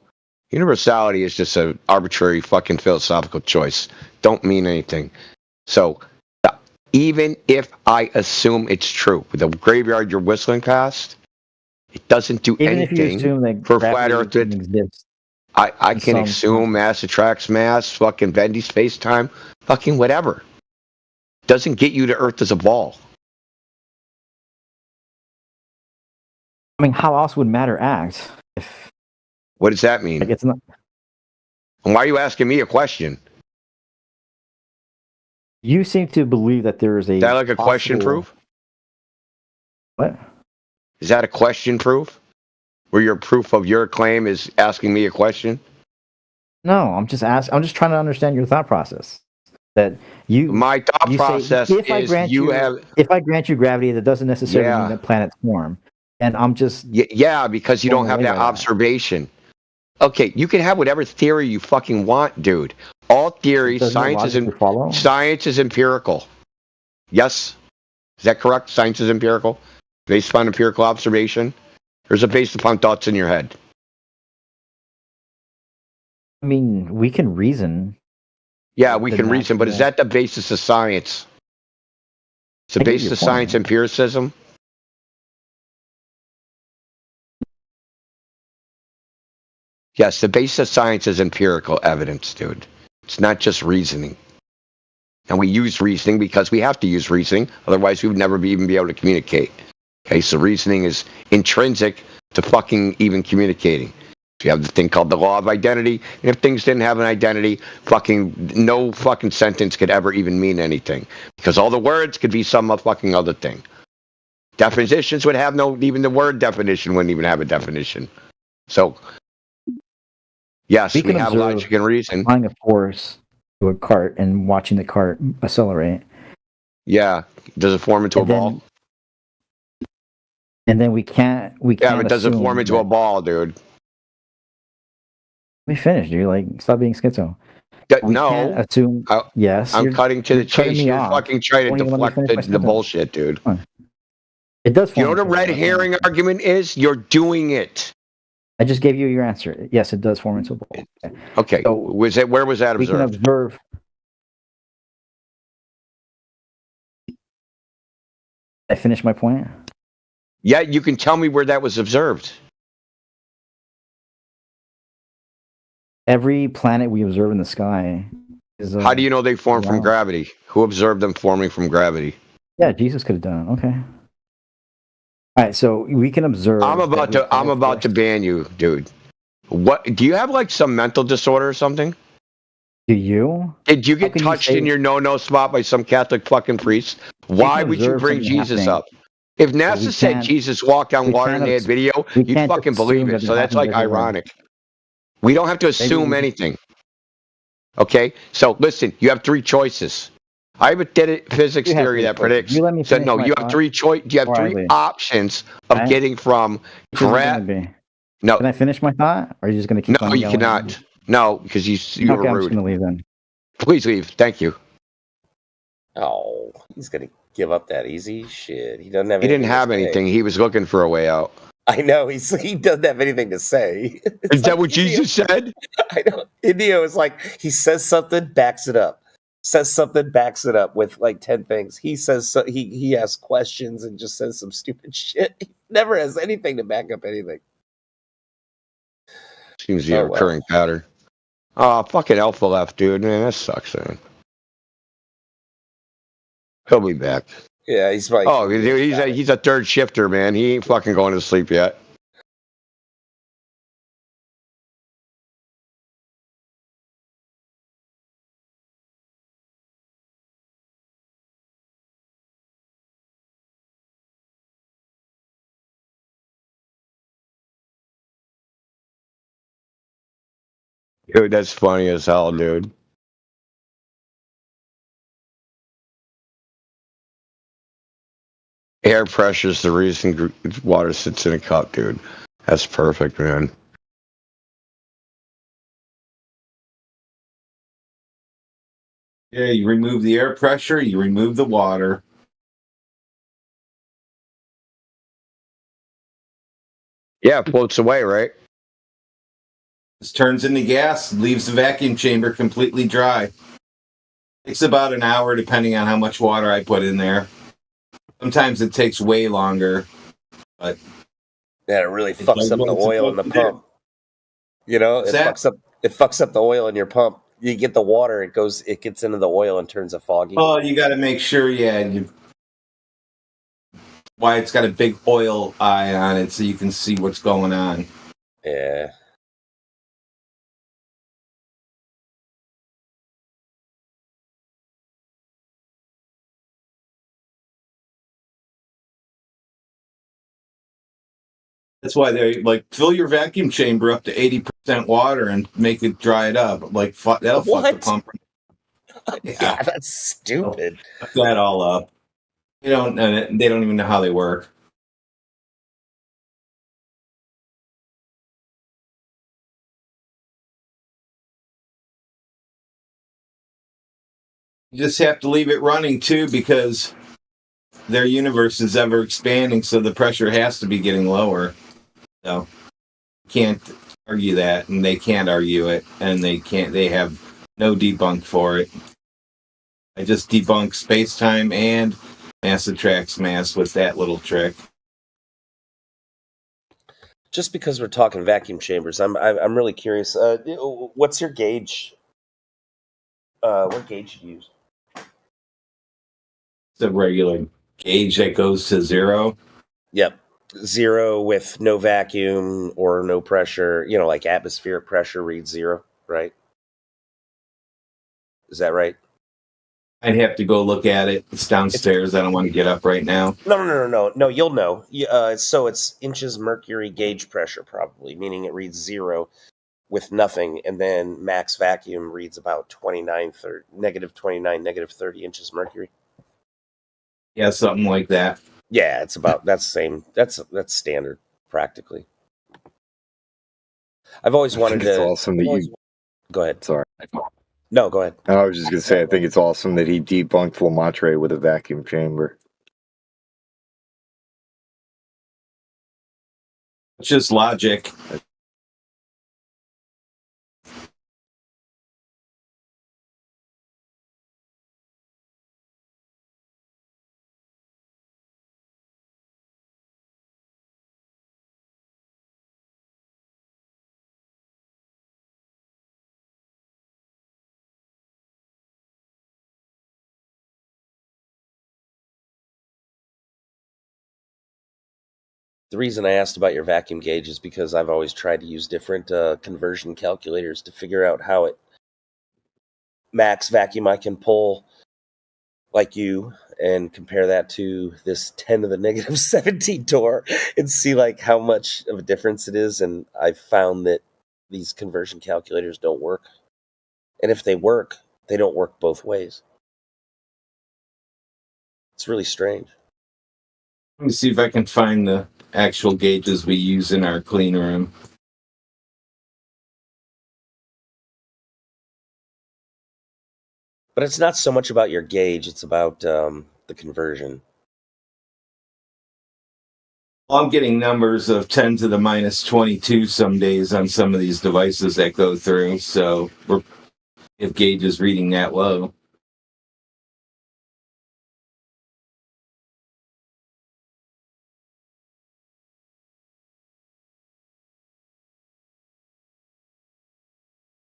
universality is just an arbitrary fucking philosophical choice. Don't mean anything. So even if I assume it's true, with the graveyard you're whistling past, it doesn't do even anything if you assume for flat Earth. I can assume mass attracts mass, fucking bendy space-time, fucking whatever. Doesn't get you to Earth as a ball. I mean, how else would matter act? What does that mean? It's not. And why are you asking me a question? You seem to believe that there is a. Is that like a question proof? What? Is that a question proof? Where your proof of your claim is asking me a question? No, I'm just asking. I'm just trying to understand your thought process. that you. My thought process say, if I is grant if I grant you gravity, that doesn't necessarily mean that planets form. And I'm just because you don't have that observation. Okay, you can have whatever theory you fucking want, dude. All theories, science is empirical. Yes, is that correct? Science is empirical, based upon empirical observation, or is it based upon thoughts in your head? I mean, we can reason. Yeah, we can reason, but is that the basis of science? Is the basis of science empiricism? Yes, the basis of science is empirical evidence, dude. It's not just reasoning. And we use reasoning because we have to use reasoning, otherwise we would never even be able to communicate. Okay, so reasoning is intrinsic to fucking even communicating. So you have the thing called the law of identity, and if things didn't have an identity, no fucking sentence could ever even mean anything. Because all the words could be some fucking other thing. Definitions would have even the word definition wouldn't even have a definition. So yes, we have logic and reason. Applying a force to a cart and watching the cart accelerate. Yeah. Does it form into a ball? And then we can't. Yeah, but does it form into a ball, dude? Let me finish, dude. Like, stop being schizo. No. Can't assume. Yes. I'm cutting to the chase. You're fucking trying to deflect the bullshit, dude. It does. You know what a red herring argument is? You're doing it. I just gave you your answer. Yes, it does form into a ball. Okay. So where was that observed? We can observe. I finished my point. Yeah, you can tell me where that was observed. Every planet we observe in the sky is. How do you know they form from gravity? Who observed them forming from gravity? Yeah, Jesus could have done it. Okay. All right, so we can observe. I'm about to ban you, dude. What do you have, like some mental disorder or something? Do you? Did you get touched in your no spot by some Catholic fucking priest? Why would you bring Jesus up? If NASA said Jesus walked on water and they had video, you'd fucking believe it. So that's like ironic. We don't have to assume anything. Okay? So listen, you have three choices. I have a physics theory that predicts. You have three options of getting from No. Can I finish my thought? Or are you just going to keep on going? No, you cannot. No, because you were rude. I'm just going to leave then. Please leave. Thank you. Oh, he's going to give up that easy? Shit. He doesn't have anything. He didn't have anything. He was looking for a way out. I know. He doesn't have anything to say. Is that what Jesus said? I know. Indio is like, he says something, backs it up. Says something, backs it up with like 10 things. He says he asks questions and just says some stupid shit. He never has anything to back up anything. Seems to be a recurring pattern. Oh, fucking Alpha left, dude. Man, that sucks, man. He'll be back. Yeah, he's probably. Oh, dude, he's a third shifter, man. He ain't fucking going to sleep yet. Dude, that's funny as hell, dude. Air pressure is the reason water sits in a cup, dude. That's perfect, man. Yeah, you remove the air pressure, you remove the water. Yeah, it floats away, right? This turns into gas, leaves the vacuum chamber completely dry. Takes about an hour depending on how much water I put in there. Sometimes it takes way longer. But yeah, it really fucks up the oil in the pump. You know, it fucks up the oil in your pump. You get the water, it gets into the oil and turns it foggy. Oh, you got to make sure, why it's got a big oil eye on it so you can see what's going on. Yeah. That's why they fill your vacuum chamber up to 80% water and make it dry it up. That'll fuck the pump. Yeah, that's stupid. Fuck that all up. They don't even know how they work. You just have to leave it running too, because their universe is ever expanding, so the pressure has to be getting lower. So can't argue that, and they can't argue it, and they have no debunk for it. I just debunk space-time and mass attracts mass with that little trick. Just because we're talking vacuum chambers, I'm really curious. What's your gauge? What gauge do you use? The regular gauge that goes to 0. Yep. 0 with no vacuum or no pressure, like atmospheric pressure reads 0, right? Is that right? I'd have to go look at it. It's downstairs. I don't want to get up right now. No, you'll know. So it's inches mercury gauge pressure, probably, meaning it reads 0 with nothing, and then max vacuum reads about negative 29, negative 30 inches mercury. Yeah, something like that. Yeah, that's same. That's standard practically. I've always wanted to. It's awesome that you. Go ahead. Sorry. No, go ahead. I was just gonna say, I think it's awesome that he debunked Lemaitre with a vacuum chamber. It's just logic. The reason I asked about your vacuum gauge is because I've always tried to use different conversion calculators to figure out how it max vacuum I can pull, like you, and compare that to this 10 to the negative 17 torr and see like how much of a difference it is. And I've found that these conversion calculators don't work. And if they work, they don't work both ways. It's really strange. Let me see if I can find the actual gauges we use in our clean room. But it's not so much about your gauge, it's about the conversion. I'm getting numbers of 10 to the minus 22 some days on some of these devices that go through. So if gauge is reading that low.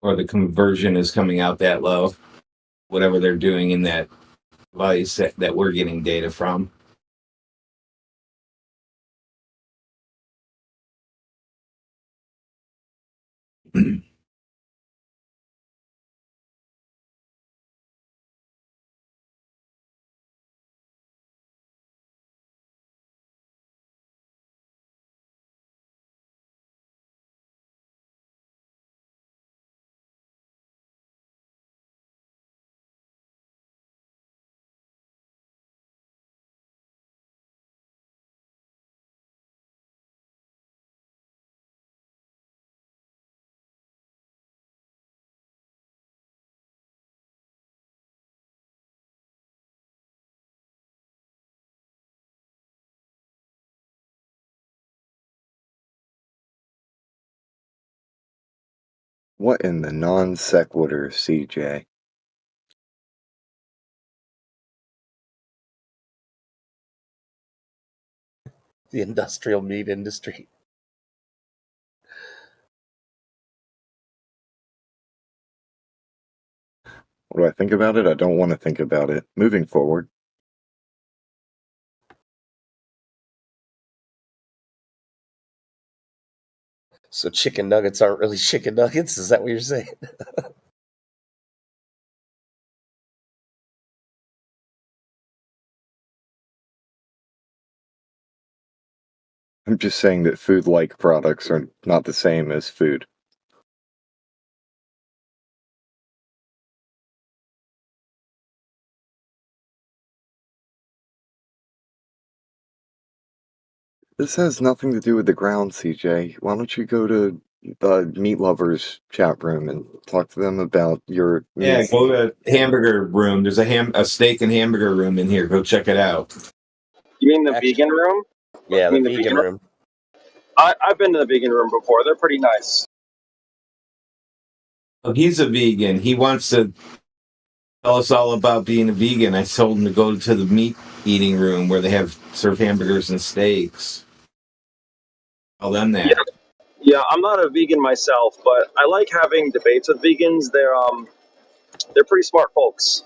Or the conversion is coming out that low, whatever they're doing in that device that we're getting data from. What in the non sequitur, CJ? The industrial meat industry. What do I think about it? I don't want to think about it. Moving forward. So chicken nuggets aren't really chicken nuggets? Is that what you're saying? I'm just saying that food-like products are not the same as food. This has nothing to do with the ground, CJ. Why don't you go to the Meat Lovers chat room and talk to them about your Yeah, go to hamburger room. There's a steak and hamburger room in here. Go check it out. You mean the vegan room? Yeah, You the mean vegan room. I've been to the vegan room before. They're pretty nice. Oh, he's a vegan. He wants to tell us all about being a vegan. I told him to go to the meat eating room where they serve hamburgers and steaks. Tell them that. Yeah, I'm not a vegan myself, but I like having debates with vegans. They're pretty smart folks.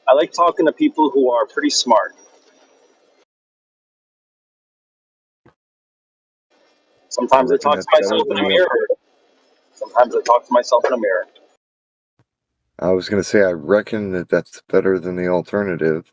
I like talking to people who are pretty smart. Sometimes I talk to myself in a mirror. Sometimes I talk to myself in a mirror. I was going to say, I reckon that's better than the alternative.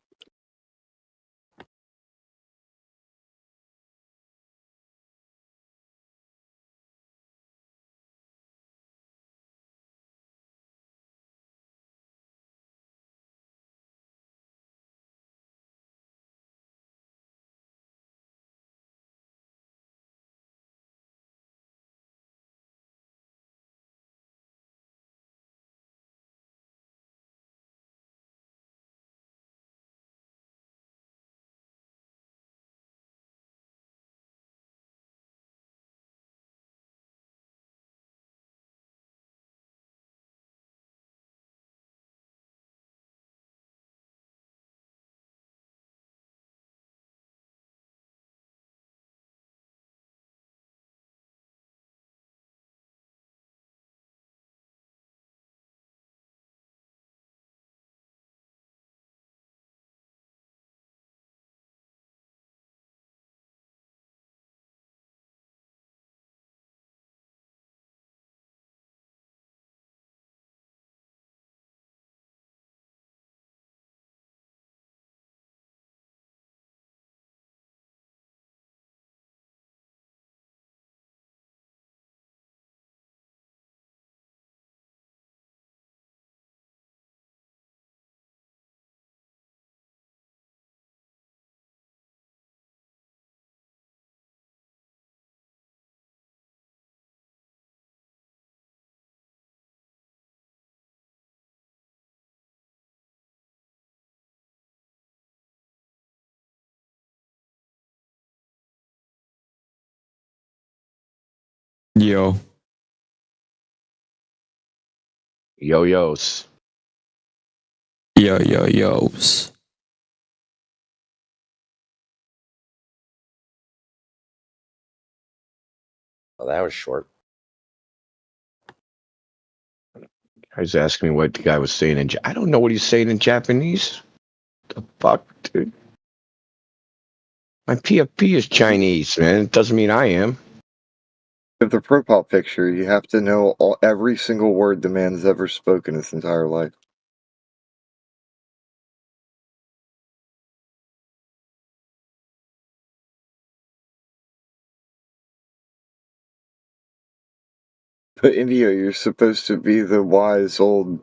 Yo. Yo-yos. Yo-yo-yos. Oh, that was short. I was asking me what the guy was saying in I don't know what he's saying in Japanese. The fuck, dude? My PFP is Chinese, man. It doesn't mean I am. With the profile picture, you have to know every single word the man's ever spoken his entire life. But India, you're supposed to be the wise old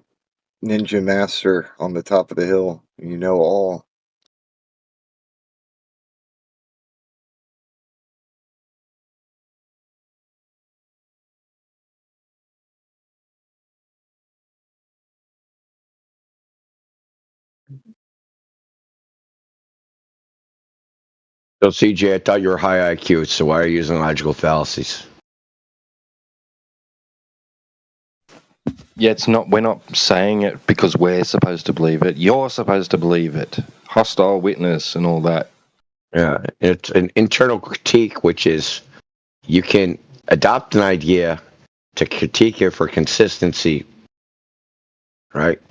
ninja master on the top of the hill. You know all. So, CJ, I thought you were high IQ, so why are you using logical fallacies? Yeah, we're not saying it because we're supposed to believe it. You're supposed to believe it. Hostile witness and all that. Yeah, it's an internal critique, which is you can adopt an idea to critique it for consistency, right?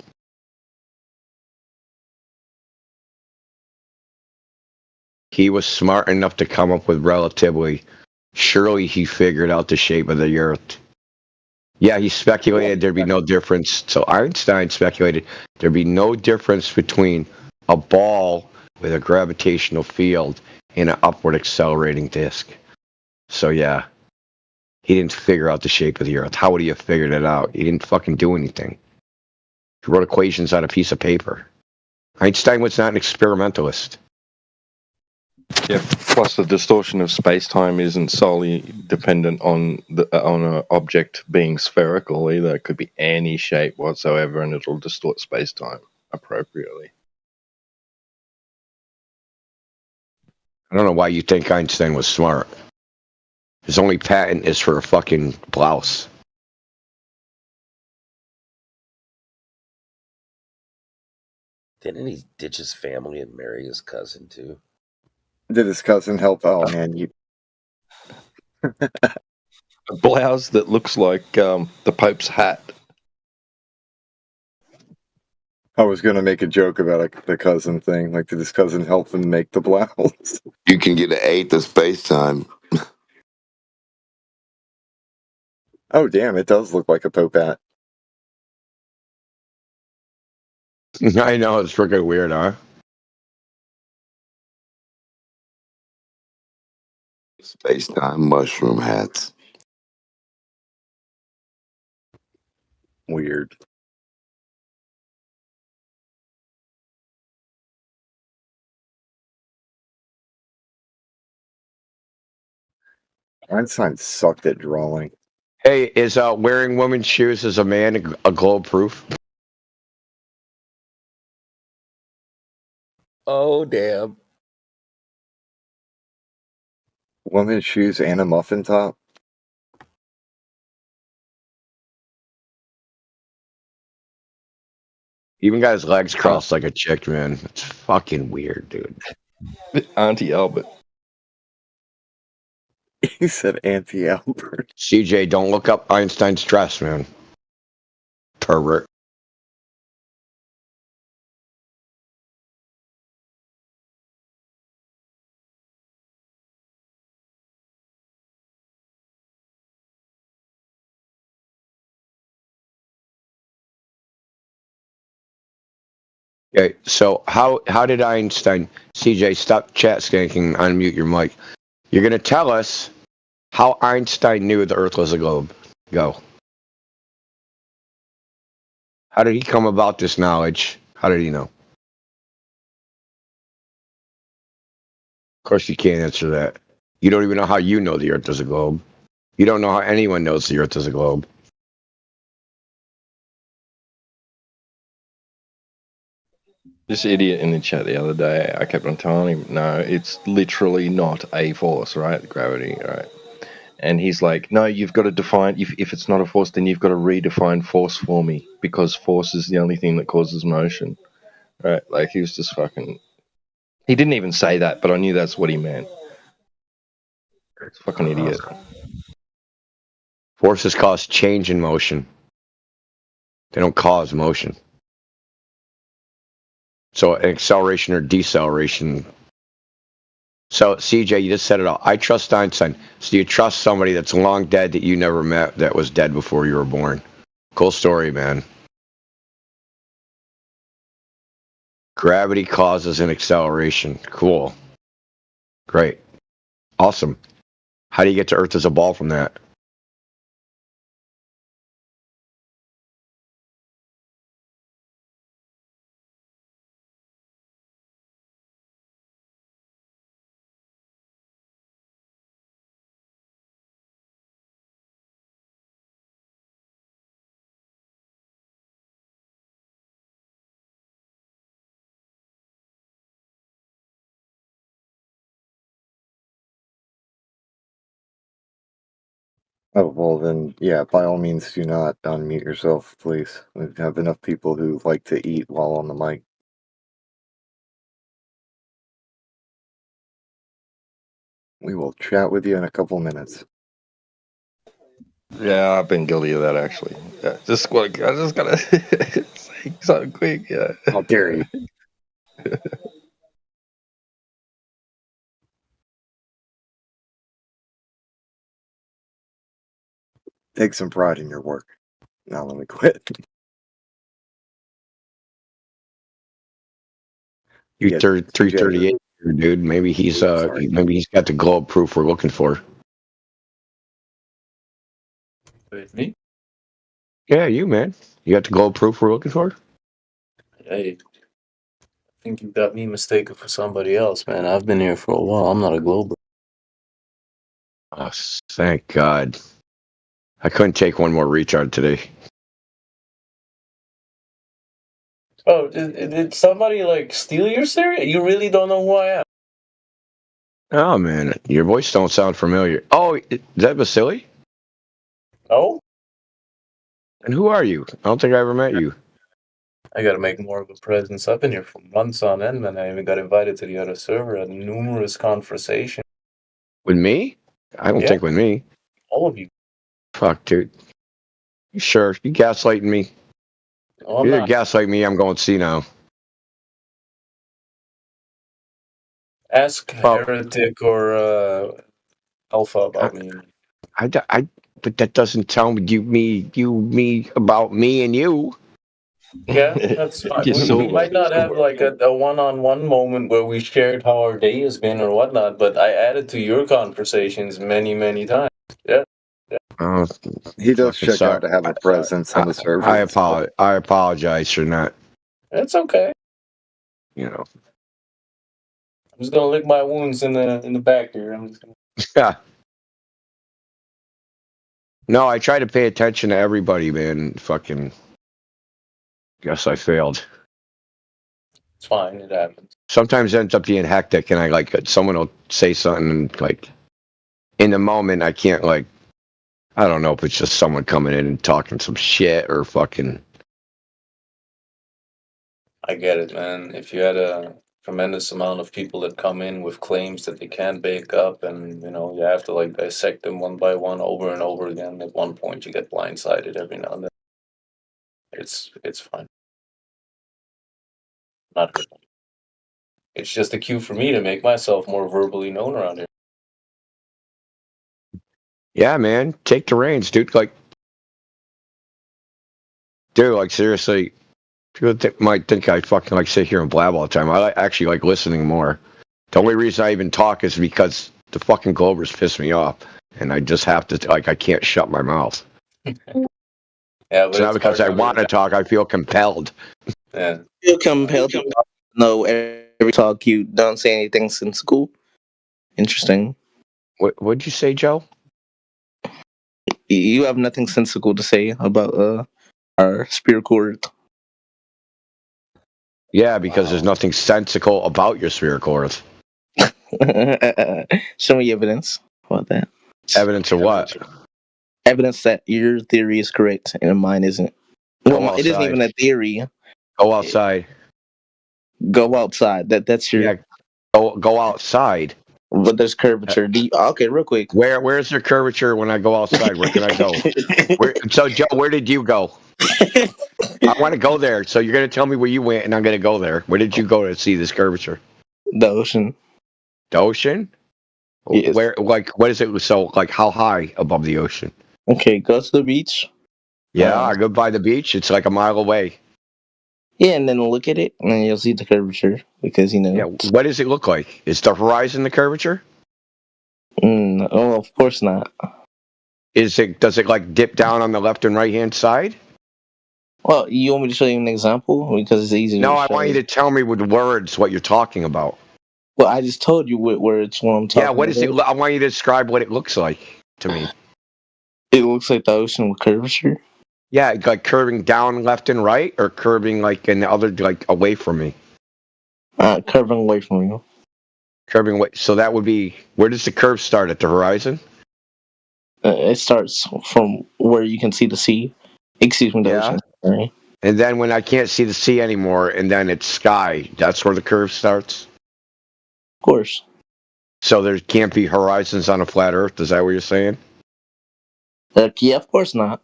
He was smart enough to come up with relativity. Surely he figured out the shape of the Earth. Yeah, he speculated there'd be no difference. So Einstein speculated there'd be no difference between a ball with a gravitational field and an upward accelerating disk. So yeah, he didn't figure out the shape of the Earth. How would he have figured it out? He didn't fucking do anything. He wrote equations on a piece of paper. Einstein was not an experimentalist. Yeah. Plus, the distortion of space-time isn't solely dependent on an object being spherical either. It could be any shape whatsoever, and it'll distort space-time appropriately. I don't know why you think Einstein was smart. His only patent is for a fucking blouse. Didn't he ditch his family and marry his cousin too? Did his cousin help? Oh man, you. A blouse that looks like the Pope's hat. I was gonna make a joke about the cousin thing. Like, did his cousin help him make the blouse? You can get an eighth of space time. Oh damn! It does look like a Pope hat. I know, it's freaking weird, huh? Space time mushroom hats. Weird. Einstein sucked at drawing. Hey, is wearing women's shoes as a man a globe proof? Oh damn! Women's shoes and a muffin top. Even got his legs crossed like a chick, man. It's fucking weird, dude. Auntie Albert. He said Auntie Albert. CJ, don't look up Einstein's dress, man. Pervert. Okay, so how did Einstein... CJ, stop chat skanking, unmute your mic. You're going to tell us how Einstein knew the Earth was a globe. Go. How did he come about this knowledge? How did he know? Of course you can't answer that. You don't even know how you know the Earth is a globe. You don't know how anyone knows the Earth is a globe. This idiot in the chat the other day, I kept on telling him, no, it's literally not a force, right? Gravity, right? And he's like, no, you've got to define, if it's not a force, then you've got to redefine force for me, because force is the only thing that causes motion, right? Like, he was just fucking... He didn't even say that, but I knew that's what he meant. It's fucking idiot. Forces cause change in motion. They don't cause motion. So an acceleration or deceleration. So CJ, you just said it all. I trust Einstein. So you trust somebody that's long dead that you never met, that was dead before you were born. Cool story, man. Gravity causes an acceleration. Cool. Great. Awesome. How do you get to Earth as a ball from that? Oh, well then, yeah, by all means do not unmute yourself, please. We have enough people who like to eat while on the mic. We will chat with you in a couple minutes. Yeah, I've been guilty of that, actually. Yeah, I just gotta say something quick, yeah. How dare you? Take some pride in your work. Now let me quit. You 338, dude. Maybe he's got the globe proof we're looking for. Wait, me? Yeah, you, man. You got the gold proof we're looking for? Hey, I think you got me mistaken for somebody else, man. I've been here for a while. I'm not a global. Oh, thank God. I couldn't take one more retard today. Oh, did somebody like steal your cereal? You really don't know who I am? Oh, man. Your voice don't sound familiar. Oh, is that Vasily? No? And who are you? I don't think I ever met you. I gotta make more of a presence. I've been here for months on end, man. I even got invited to the other server, had numerous conversations. With me? I don't think with me. All of you. Fuck, dude. You sure? You gaslighting me? No, I'm You're not. gaslighting me, I'm going to see now. Ask Heretic or Alpha about me. But that doesn't tell me about me and you. Yeah, that's fine. We might not have like a one-on-one moment where we shared how our day has been or whatnot, but I added to your conversations many, many times. Yeah. He does check out to have a presence on the server. I apologize for not. It's okay. You know. I'm just gonna lick my wounds in the back here. I'm just gonna... Yeah. No, I try to pay attention to everybody, man. Fucking. Guess I failed. It's fine. It happens. Sometimes it ends up being hectic, and I like someone will say something, and like in the moment, I can't like. I don't know if it's just someone coming in and talking some shit or fucking. I get it, man. If you had a tremendous amount of people that come in with claims that they can't back up, and you have to like dissect them one by one over and over again. At one point, you get blindsided every now and then. It's fine. Not good. It's just a cue for me to make myself more verbally known around here. Yeah, man, take the reins, dude. Like, seriously, people might think I fucking like sit here and blab all the time. I actually like listening more. The only reason I even talk is because the fucking Globers piss me off, and I just have to I can't shut my mouth. Yeah, it's not because I want to talk. I feel compelled. Yeah, feel compelled to know every talk you don't say anything since school. Interesting. What'd you say, Joe? You have nothing sensical to say about our spirit court. Yeah, because there's nothing sensical about your spherical Earth. Show me evidence about that. Evidence of what? Evidence that your theory is correct and mine isn't. Well, it isn't even a theory. Go outside. Go outside. That's your. Yeah. Go outside. But there's curvature. Okay, real quick. Where's there curvature when I go outside? Where can I go? So Joe, where did you go? I want to go there. So you're gonna tell me where you went, and I'm gonna go there. Where did you go to see this curvature? The ocean. The ocean? Yes. Where? Like, what is it? So, like, how high above the ocean? Okay, go to the beach. Yeah, I go by the beach. It's like a mile away. Yeah, and then look at it, and then you'll see the curvature because Yeah. What does it look like? Is the horizon the curvature? Oh, of course not. Does it like dip down on the left and right hand side? Well, you want me to show you an example because it's easy. No, I want you to tell me with words what you're talking about. Well, I just told you with words what I'm talking about. Yeah, what is it? I want you to describe what it looks like to me. It looks like the ocean with curvature. Yeah, like curving down left and right, or curving like in the other, like away from me. Curving away from you. Curving away. So that would be, where does the curve start? At the horizon? It starts from where you can see the sea. Excuse me, the ocean. Right? And then when I can't see the sea anymore, and then it's sky, that's where the curve starts? Of course. So there can't be horizons on a flat Earth? Is that what you're saying? Yeah, of course not.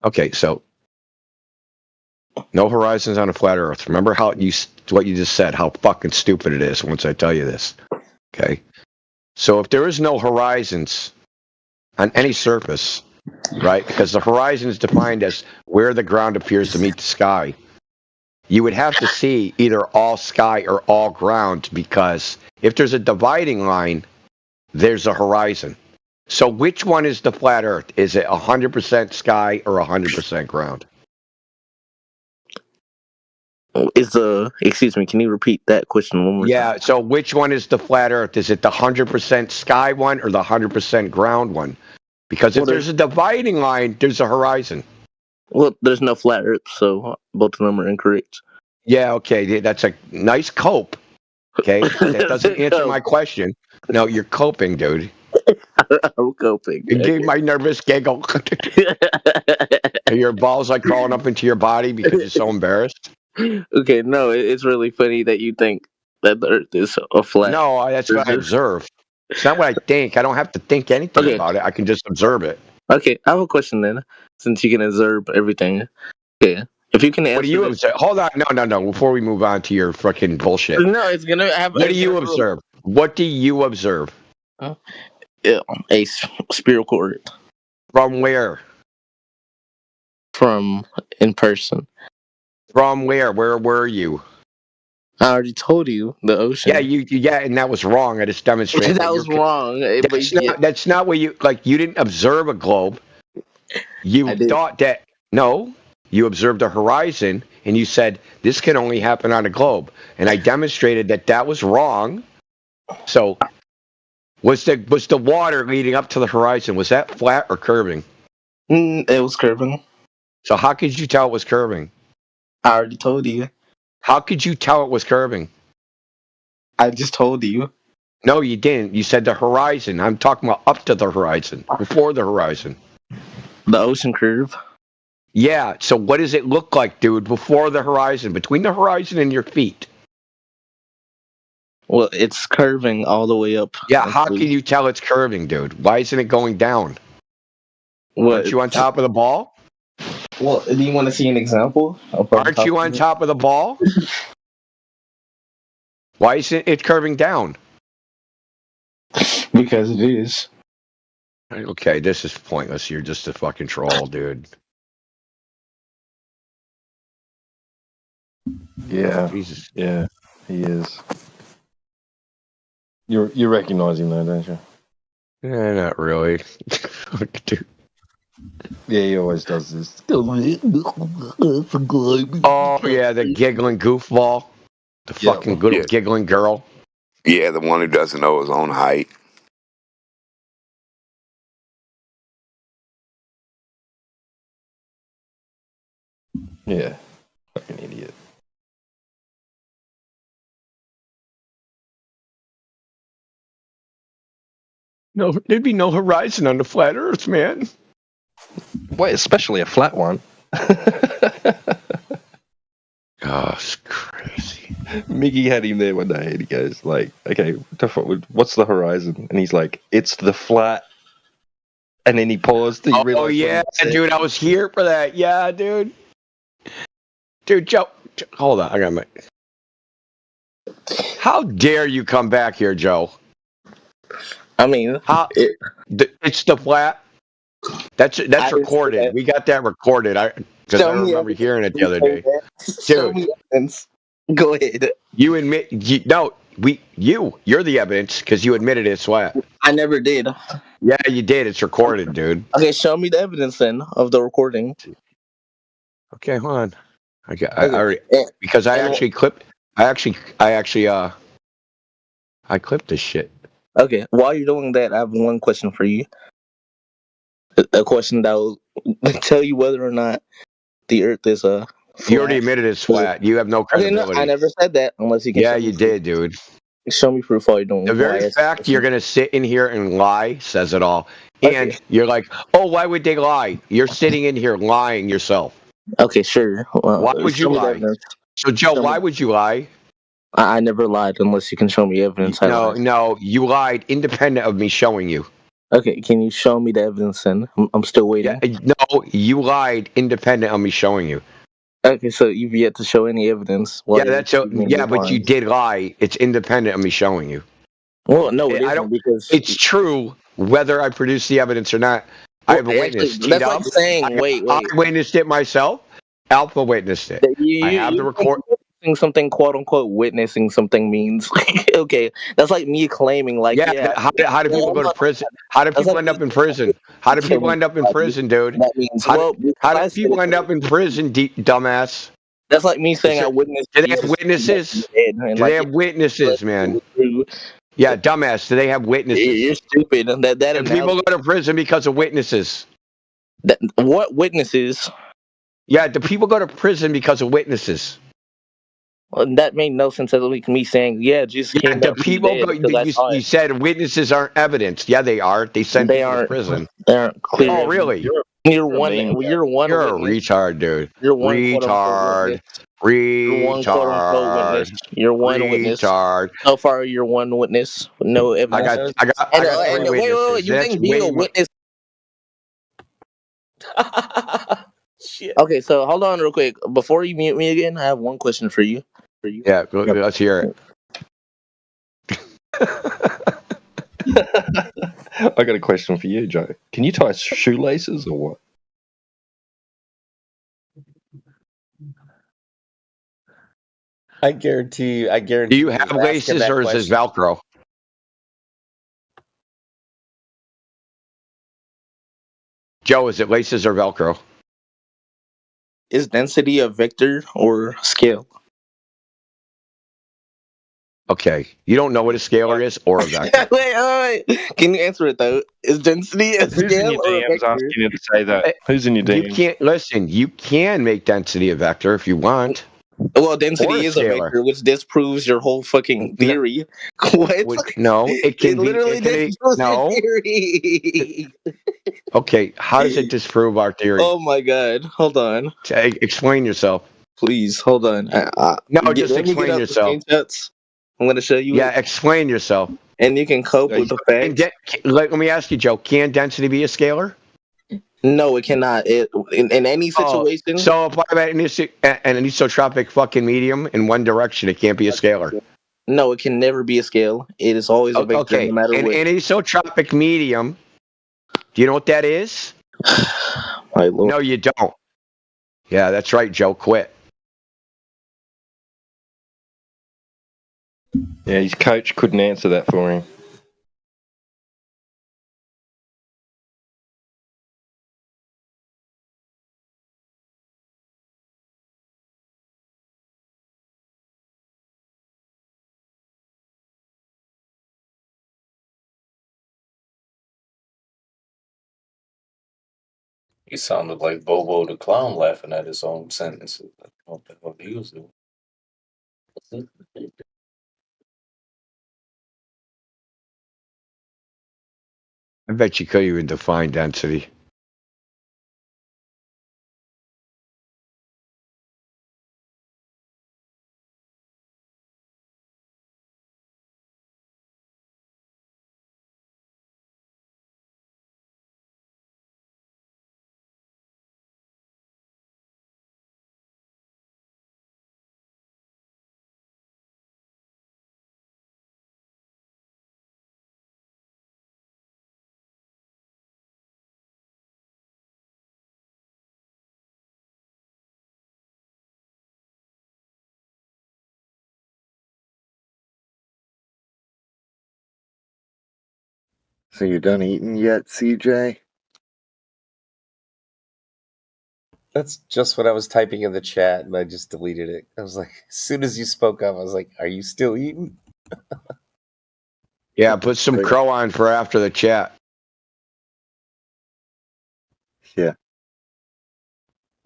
Okay, so no horizons on a flat Earth. Remember what you just said, how fucking stupid it is once I tell you this. Okay? So if there is no horizons on any surface, right? Because the horizon is defined as where the ground appears to meet the sky. You would have to see either all sky or all ground, because if there's a dividing line, there's a horizon. So which one is the flat Earth? Is it 100% sky or 100% ground? Excuse me, can you repeat that question one more time? Yeah, so which one is the flat Earth? Is it the 100% sky one or the 100% ground one? Because if there's a dividing line, there's a horizon. Well, there's no flat Earth, so both of them are incorrect. Yeah, okay, that's a nice cope. Okay, that doesn't answer my question. No, you're coping, dude. I'm coping. You gave my nervous giggle. Are your balls like crawling up into your body because you're so embarrassed? Okay, no, it's really funny that you think that the Earth is a flat. No, that's what I observe. It's not what I think. I don't have to think anything about it. I can just observe it. Okay, I have a question then, since you can observe everything. Okay, if you can answer. What do you observe? Hold on, no. Before we move on to your freaking bullshit. No, it's gonna have. What do you observe? What do you observe? A spherical Earth. From where? From in person. From where? Where were you? I already told you the ocean. Yeah, and that was wrong. I just demonstrated that was wrong. That's not what you like. You didn't observe a globe. You thought that you observed a horizon, and you said this can only happen on a globe. And I demonstrated that was wrong. So, was the water leading up to the horizon, was that flat or curving? It was curving. So how could you tell it was curving? I already told you. How could you tell it was curving? I just told you. No, you didn't. You said the horizon. I'm talking about up to the horizon, before the horizon. The ocean curve. Yeah, so what does it look like, dude, before the horizon, between the horizon and your feet? Well, it's curving all the way up. Yeah, how can you tell it's curving, dude? Why isn't it going down? Aren't you on top of the ball? Well, do you want to see an example? Aren't you on top of the ball? Why isn't it curving down? Because it is. Okay, this is pointless. You're just a fucking troll, dude. Yeah. Jesus. Yeah, he is. You recognize him though, don't you? Yeah, not really. Dude. Yeah, he always does this. Oh yeah, the giggling goofball. The fucking good giggling girl. Yeah, the one who doesn't know his own height. Yeah. Fucking idiot. No, there'd be no horizon on the flat Earth, man. Wait, especially a flat one. Oh, it's crazy. Mickey had him there one day, and he goes, like, okay, what's the horizon? And he's like, it's the flat. And then he paused. Oh, yeah, dude, I was here for that. Yeah, dude. Dude, Joe, hold on. I got my... How dare you come back here, Joe? I mean, it's the flat. That's recorded. We got that recorded. Because I remember hearing it the other day. Dude, go ahead. You admit you're the evidence because you admitted it's flat. I never did. Yeah, you did. It's recorded, dude. Okay, show me the evidence then of the recording. Okay, hold on. I already because I actually clipped. I clipped this shit. Okay, while you're doing that, I have one question for you. A question that will tell you whether or not the Earth is a. You already admitted it's flat. You have no credibility. Okay, no, I never said that unless you can. Yeah, you did, dude. Show me proof while you're doing. The very fact you're gonna sit in here and lie says it all. And you're like, oh, why would they lie? You're sitting in here lying yourself. Okay, sure. Why would you lie? So, Joe, why would you lie? I never lied unless you can show me evidence. No, you lied independent of me showing you. Okay, can you show me the evidence then? I'm still waiting. No, you lied independent of me showing you. Okay, so you've yet to show any evidence. But you did lie. It's independent of me showing you. Well, no, it isn't because it's true whether I produce the evidence or not. I have a witness. That's like saying, wait. I witnessed it myself. Alpha witnessed it. I have the record. witnessing something, quote unquote, witnessing something means. Okay, that's like me claiming, like, yeah. How do people go to prison? How do people end up in prison? How do people end up in prison, dude? That means, How do people end up in prison, dumbass? That's like me saying I witnessed. Do they have witnesses? Do they have witnesses, man? Yeah, dumbass. Do they have witnesses? You're stupid. And people go to prison because of witnesses. What witnesses? Yeah, do people go to prison because of witnesses? Well, that made no sense. As like me saying, yeah, Jesus came back from the dead, you said witnesses aren't evidence. Yeah, they are. They send people to prison. They aren't clear. Oh, really? You're one. You're one. You're a retard, dude. You're one retard. Retard. You're one witness. So far, you're one witness. No evidence. I got three witnesses. Wait. You think being a witness? Shit. Okay, so hold on real quick. Before you mute me again, I have one question for you. Yeah, let's hear it. I got a question for you, Joe. Can you tie shoelaces or what? I guarantee you. Do you have laces or is this Velcro? Joe, is it laces or Velcro? Is density a vector or scale? Okay, you don't know what a scalar is or a vector. wait. Can you answer it though? Is density a scale or a vector? Asking you to say that. Who's in your DMs? You can't listen. You can make density a vector if you want. Well, density is a vector, which disproves your whole fucking theory. What? No, it can literally disproves your theory. Okay, how does it disprove our theory? Oh my god! Hold on. Explain yourself, please. Hold on. No, just explain yourself. I'm going to show you. Yeah, explain yourself. And you can cope with the facts. Let me ask you, Joe. Can density be a scalar? No, it cannot. In any situation. So apply that in an isotropic fucking medium in one direction. It can't be a scalar. No, it can never be a scale. It is always a vector, no matter what. An isotropic medium. Do you know what that is? My Lord. No, you don't. Yeah, that's right, Joe. Quit. Yeah, his coach couldn't answer that for him. He sounded like Bobo the Clown laughing at his own sentences. I don't know what the hell he was doing. I bet you could even define density. So you done eating yet, CJ? That's just what I was typing in the chat, and I just deleted it. I was like, as soon as you spoke up, I was like, "Are you still eating?" Yeah, put some crow on for after the chat. Yeah.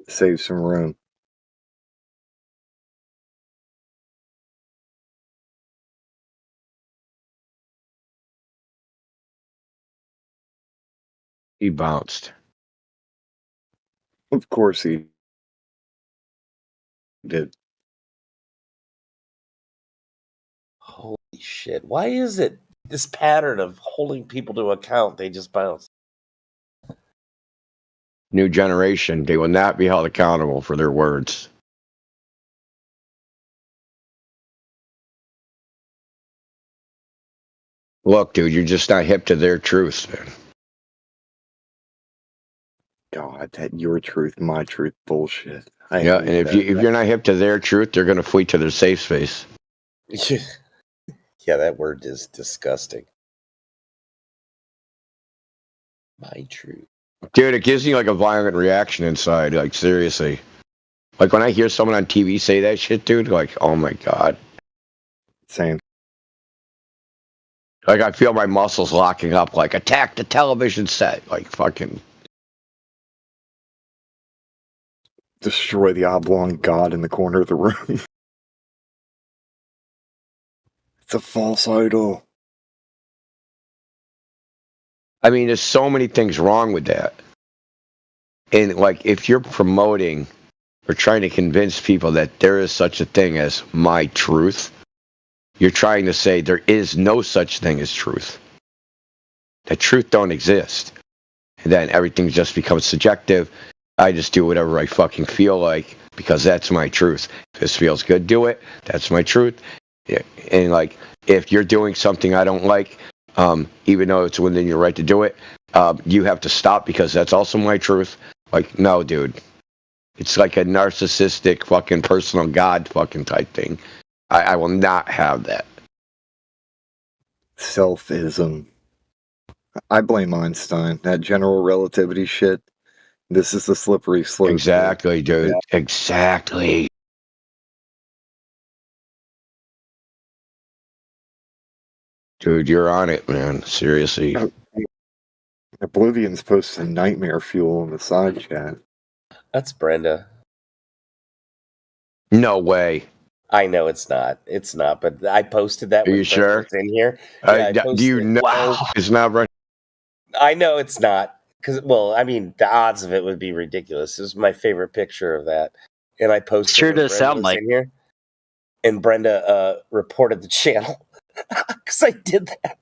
Save some room. He bounced. Of course he did. Holy shit! Why is it this pattern of holding people to account? They just bounce. New generation, they will not be held accountable for their words. Look, dude, you're just not hip to their truth, man. God, that your truth, my truth bullshit. Yeah, and if you're not hip to their truth, they're going to flee to their safe space. Yeah, that word is disgusting. My truth. Dude, it gives me like a violent reaction inside. Like, seriously. Like, when I hear someone on TV say that shit, dude, like, oh my God. Same. Like, I feel my muscles locking up, like, attack the television set. Like, fucking. Destroy the oblong god in the corner of the room. It's a false idol. I mean, there's so many things wrong with that. And, like, if you're promoting or trying to convince people that there is such a thing as my truth, you're trying to say there is no such thing as truth. That truth don't exist. And then everything just becomes subjective. I just do whatever I fucking feel like because that's my truth. If this feels good, do it. That's my truth. And, like, if you're doing something I don't like, even though it's within your right to do it, you have to stop because that's also my truth. Like, no, dude. It's like a narcissistic fucking personal God fucking type thing. I will not have that. Selfism. I blame Einstein. That general relativity shit. This is the slippery slope. Exactly, dude. Yeah. Exactly. Dude, you're on it, man. Seriously. Oblivion's posting nightmare fuel in the side chat. That's Brenda. No way. I know it's not. It's not, but I posted that. Are you sure? It's in here. Do you know it's not Brenda? I know it's not. Because, well, I mean, the odds of it would be ridiculous. This is my favorite picture of that. And I posted sure does sound like in here. And Brenda reported the channel. Because I did that.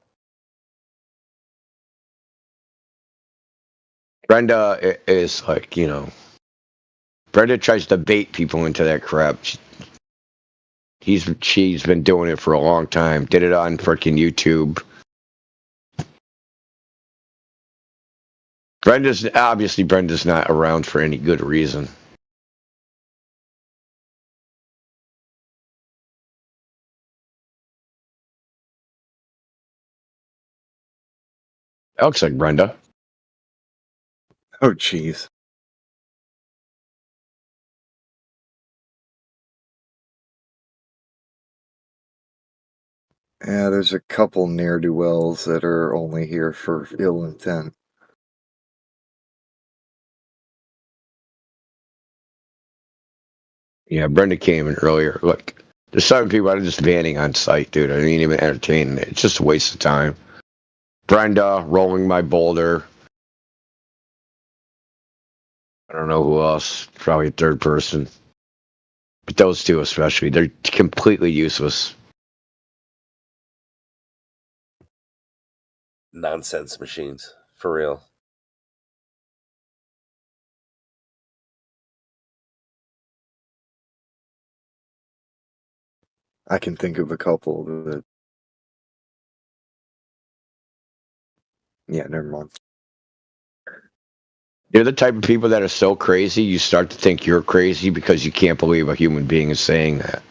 Brenda is like, you know, Brenda tries to bait people into that crap. She's been doing it for a long time. Did it on freaking YouTube. Brenda's not around for any good reason. That looks like Brenda. Oh, jeez. Yeah, there's a couple ne'er-do-wells that are only here for ill intent. Yeah, Brenda came in earlier. Look, there's some people that are just banning on site, dude. I ain't even entertaining it. It's just a waste of time. Brenda, rolling my boulder. I don't know who else. Probably a third person. But those two especially, they're completely useless. Nonsense machines. For real. I can think of a couple that... Yeah, never mind. They're the type of people that are so crazy, you start to think you're crazy because you can't believe a human being is saying that.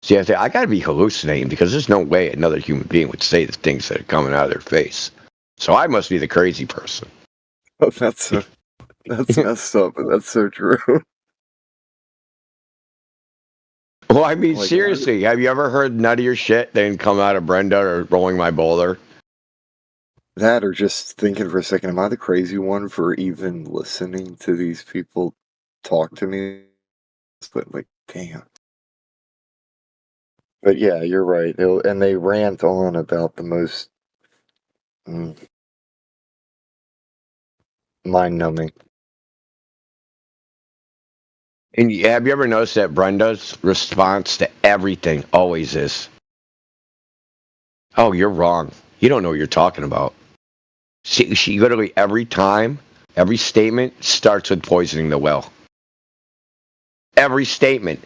So you have to, I gotta be hallucinating because there's no way another human being would say the things that are coming out of their face. So I must be the crazy person. Oh, that's messed up, but that's so true. Well, I mean, seriously, have you ever heard nuttier shit than come out of Brenda or rolling my boulder? That, or just thinking for a second, am I the crazy one for even listening to these people talk to me? But, like, damn. But yeah, you're right. And they rant on about the most mind-numbing. And have you ever noticed that Brenda's response to everything always is, "Oh, you're wrong. You don't know what you're talking about." She literally every time, every statement starts with poisoning the well. Every statement.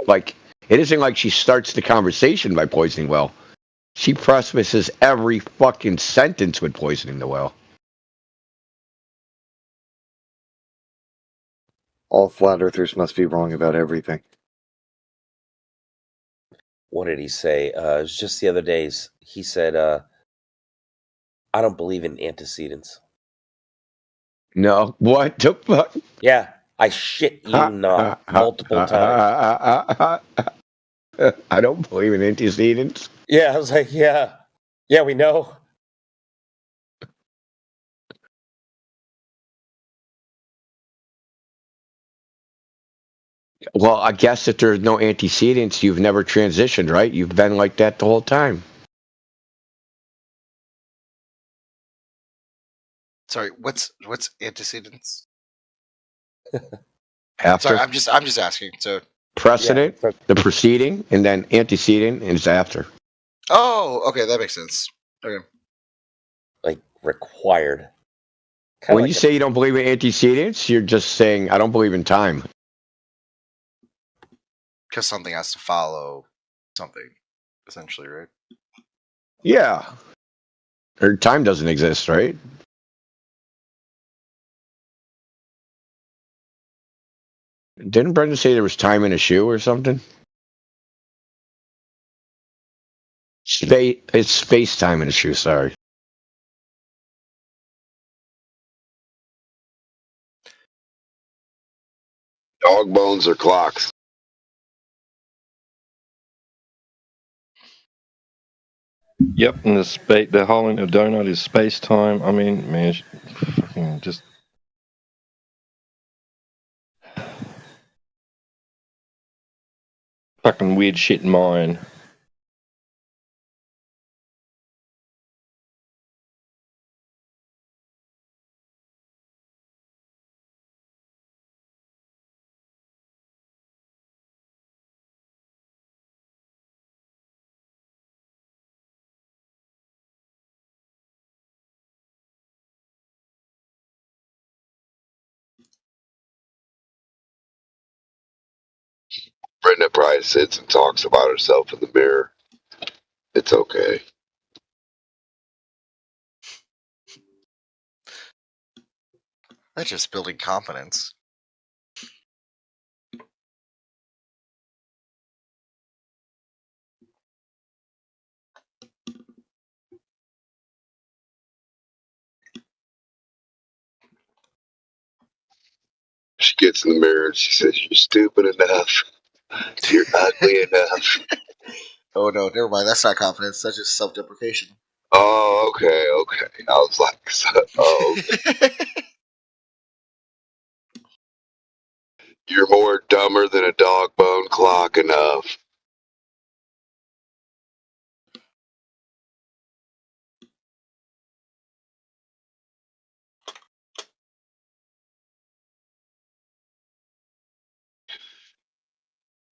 Like, it isn't like she starts the conversation by poisoning well. She prefaces every fucking sentence with poisoning the well. All flat earthers must be wrong about everything. What did he say? It was just the other days. He said, I don't believe in antecedents. No, what the fuck? Yeah, I shit you not multiple times. I don't believe in antecedents. Yeah, I was like, yeah, we know. Well, I guess if there's no antecedents, you've never transitioned, right? You've been like that the whole time. Sorry, what's antecedents? After Sorry, I'm just asking. So precedent, the preceding, and then antecedent is after. Oh, okay, that makes sense. Okay. Like required. When you say you don't believe in antecedents, you're just saying I don't believe in time. Because something has to follow something, essentially, right? Yeah. Or time doesn't exist, right? Didn't Brendan say there was time in a shoe or something? It's space time in a shoe, sorry. Dog bones or clocks? Yep, and the hole in a donut is space time. I mean, man, fucking just. Fucking weird shit in mine. Brenda probably sits and talks about herself in the mirror. It's okay. That's just building confidence. She gets in the mirror and she says, "You're stupid enough. You're ugly enough." Oh no, never mind. That's not confidence. That's just self-deprecation. Oh, okay. I was like, oh, okay. You're more dumber than a dog bone clock enough.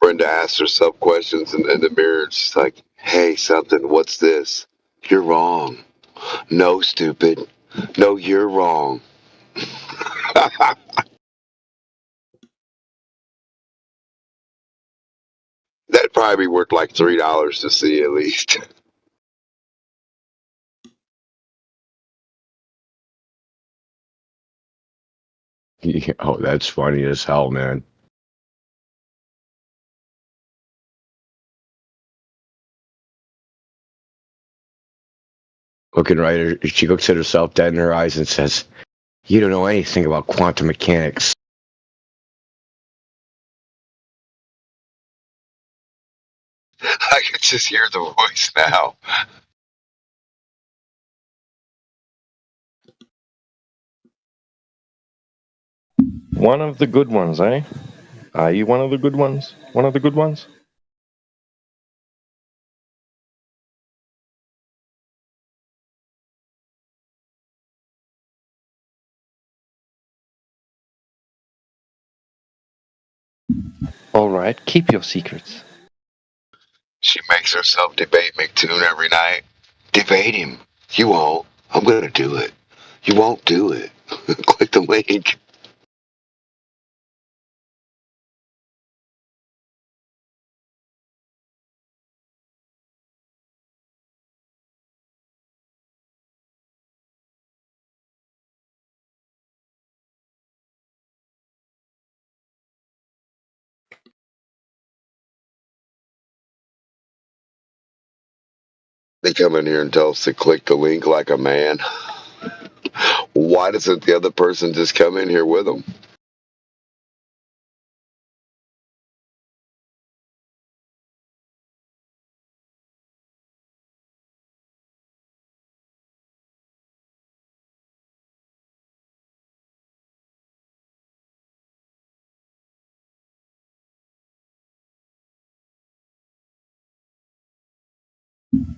Brenda asks herself questions in the mirror. She's like, "Hey, something, what's this? You're wrong. No, stupid. No, you're wrong." That'd probably be worth like $3 to see at least. Yeah, oh, that's funny as hell, man. Looking right, she looks at herself dead in her eyes and says, "You don't know anything about quantum mechanics." I can just hear the voice now. One of the good ones, eh? Are you one of the good ones? One of the good ones? All right, keep your secrets. She makes herself debate McToon every night. Debate him. You won't. I'm going to do it. You won't do it. Click the link. They come in here and tell us to click the link like a man. Why doesn't the other person just come in here with them?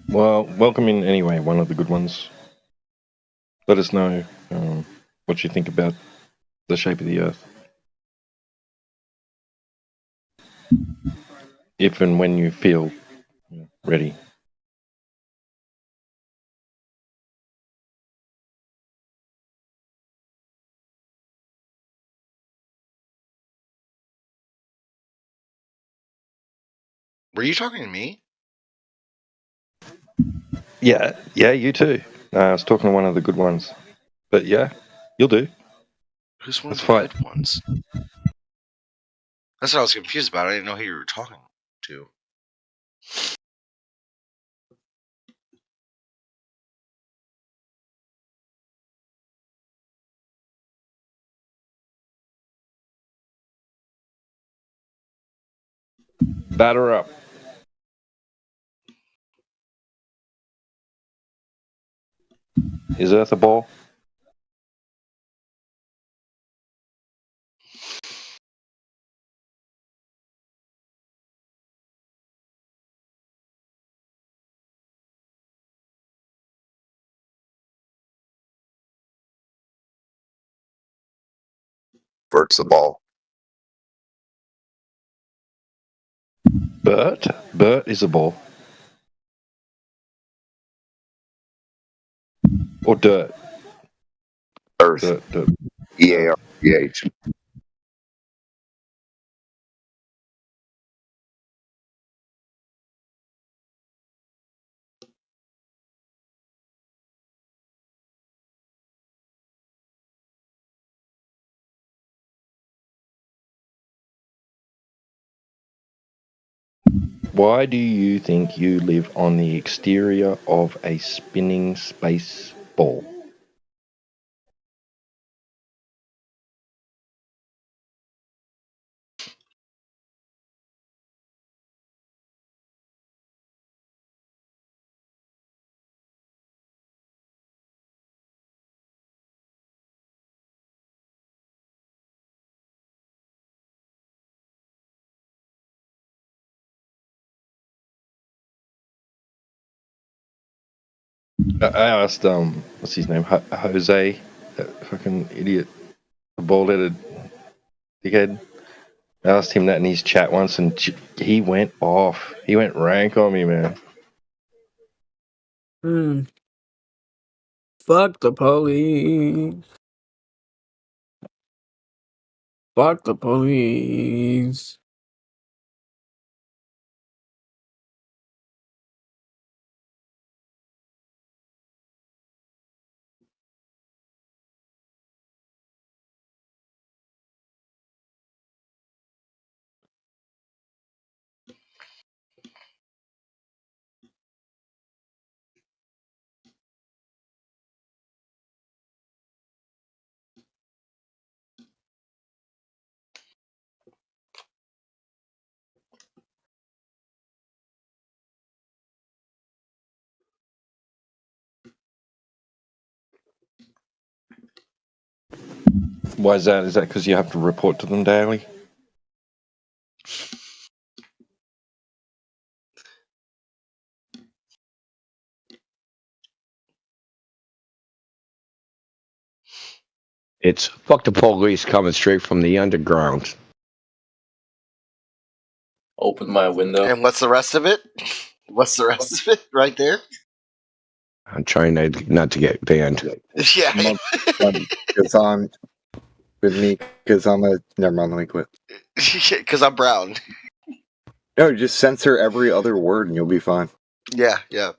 Well, welcome in anyway, one of the good ones. Let us know what you think about the shape of the Earth. If and when you feel ready. Were you talking to me? Yeah, you too. I was talking to one of the good ones. But yeah, you'll do. Who's one Let's of the fight. good ones? That's what I was confused about. I didn't know who you were talking to. Batter up. Is Earth a ball? Bert's the ball. Bert is a ball. Or dirt. Earth. Dirt. EARTH. Why do you think you live on the exterior of a spinning space ball? I asked, what's his name? Jose, that fucking idiot, the bald-headed dickhead. I asked him that in his chat once, and he went off. He went rank on me, man. Fuck the police. Fuck the police. Why is that? Is that because you have to report to them daily? It's fuck the police coming straight from the underground. Open my window. And what's the rest of it? What's the rest of it right there? I'm trying not to get banned. Yeah. Because I'm with me. Because I'm a. Never mind. Let me quit. Because I'm brown. No, just censor every other word and you'll be fine. Yeah, yeah.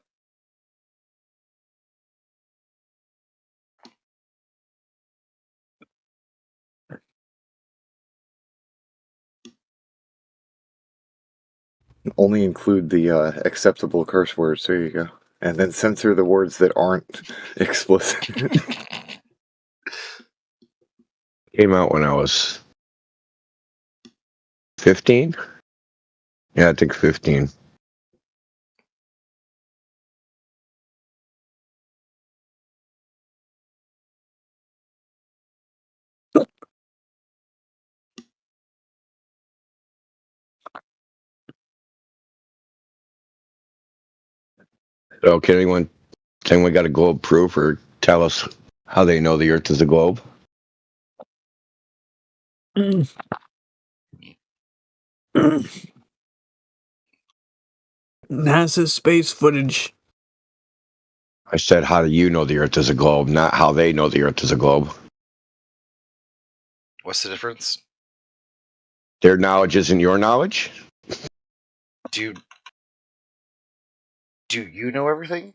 Only include the acceptable curse words. There you go. and then censor the words that aren't explicit. Came out when I was 15. Yeah, I think 15. So, can anyone got a globe proof or tell us how they know the Earth is a globe? NASA space footage. I said, how do you know the Earth is a globe, not how they know the Earth is a globe. What's the difference? Their knowledge isn't your knowledge? Do you know everything?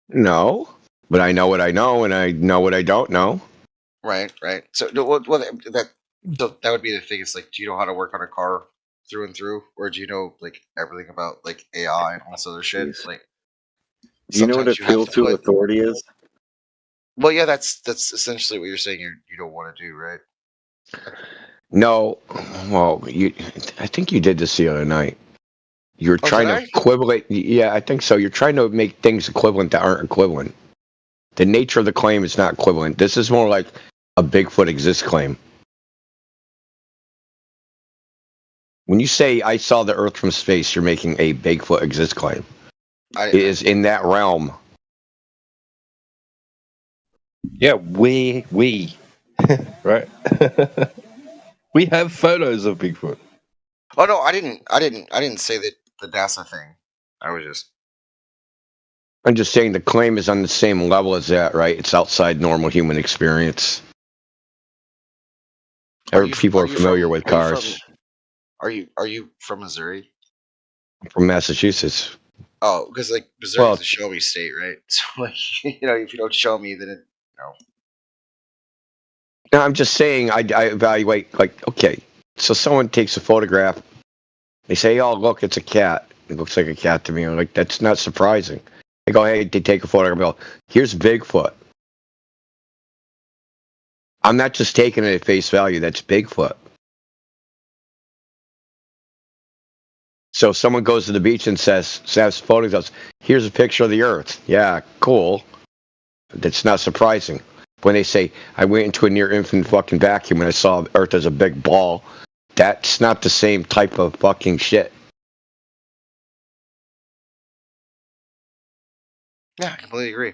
No, but I know what I know, and I know what I don't know. Right. So, that would be the thing. It's like, do you know how to work on a car through and through, or do you know like everything about like AI and all this other shit? Like, Do you know what sometimes you have appeal to authority is? Well, yeah, that's essentially what you're saying. You don't want to do, right? No, well, I think you did this the other night. You're Oh, trying did to I? equivalent. Yeah, I think so. You're trying to make things equivalent that aren't equivalent. The nature of the claim is not equivalent. This is more like a Bigfoot exists claim. When you say I saw the Earth from space, you're making a Bigfoot exists claim. It is in that realm. Yeah, we right. We have photos of Bigfoot. Oh no, I didn't say that the NASA thing. I was just I'm just saying the claim is on the same level as that, right? It's outside normal human experience. People are familiar with cars. Are you from Missouri? I'm from Massachusetts. Oh, because like Missouri is a show me state, right? So like if you don't show me, then No, I'm just saying I evaluate, like, okay, so someone takes a photograph, they say, oh, look, it's a cat. It looks like a cat to me. I'm like, that's not surprising. They go, hey, they take a photograph, I go, here's Bigfoot. I'm not just taking it at face value, that's Bigfoot. So if someone goes to the beach and says photographs, here's a picture of the Earth. Yeah, cool. That's not surprising. When they say, I went into a near infinite fucking vacuum and I saw Earth as a big ball, that's not the same type of fucking shit. yeah, I completely agree.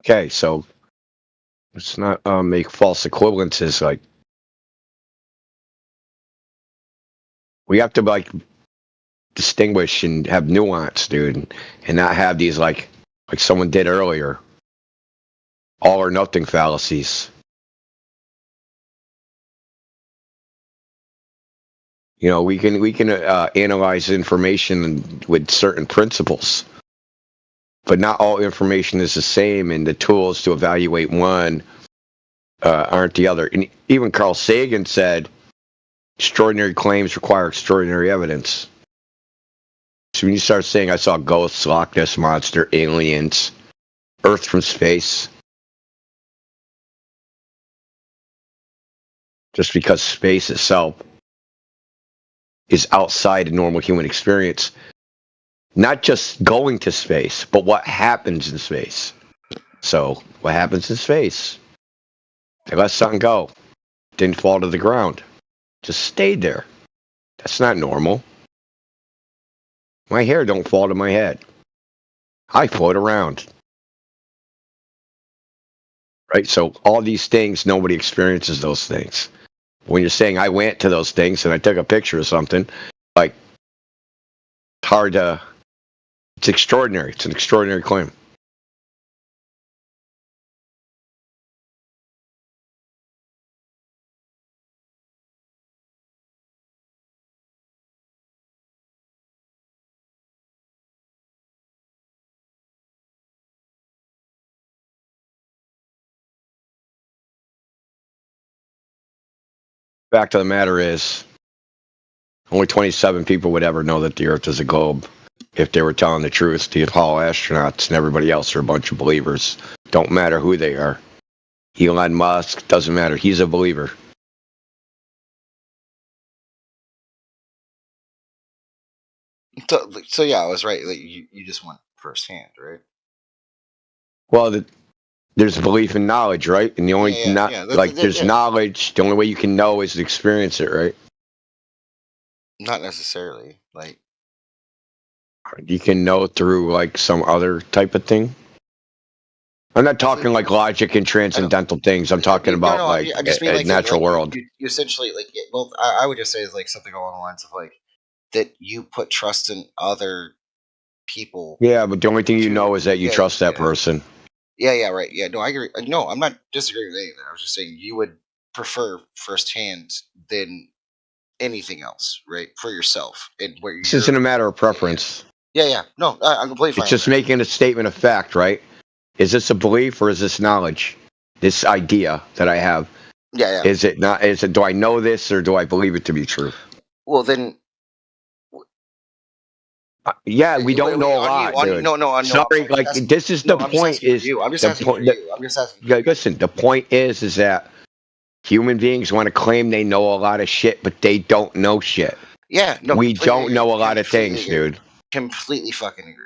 Okay, so let's not make false equivalences. Like, we have to like distinguish and have nuance, dude, and not have these like someone did earlier, all or nothing fallacies. You know, we can analyze information with certain principles, but not all information is the same, and the tools to evaluate one aren't the other. And even Carl Sagan said, extraordinary claims require extraordinary evidence. So when you start saying, I saw ghosts, Loch Ness Monster, aliens, Earth from space, just because space itself is outside of normal human experience, not just going to space, but what happens in space. So what happens in space? They let something go. Didn't fall to the ground. Just stayed there. That's not normal. My hair don't fall to my head. I float around. Right? So all these things, nobody experiences those things. When you're saying I went to those things and I took a picture of something, like, hard to, it's extraordinary. It's an extraordinary claim. Fact of the matter is, only 27 people would ever know that the Earth is a globe. if they were telling the truth. The Apollo astronauts and everybody else are a bunch of believers. Don't matter who they are. Elon Musk, doesn't matter. He's a believer. So yeah, I was right. Like you just went firsthand, right? Well, there's belief in knowledge, right? And the only there's yeah. knowledge. The only way you can know is to experience it, right? Not necessarily. Like You can know through like some other type of thing. I'm not talking like logic and transcendental things. I'm talking about like I just mean a like natural world. You essentially like well, I would just say is like something along the lines of like that you put trust in other people. Yeah, but the only thing you know is that you trust that person. Yeah, right. Yeah, no, I agree. No, I'm not disagreeing with anything. I was just saying you would prefer firsthand than anything else, right? For yourself and where This isn't a matter of preference. Yeah. No, I'm completely fine. It's just making a statement of fact, right? Is this a belief or is this knowledge? This idea that I have. Yeah. Is it not? Is it? Do I know this or do I believe it to be true? Well, then. Yeah, we don't know a lot, dude. No. Sorry, like this is the point. I'm just asking for you. I'm just asking. Listen, the point is that human beings want to claim they know a lot of shit, but they don't know shit. Yeah, no. We don't know a lot of things, dude. Completely fucking agree.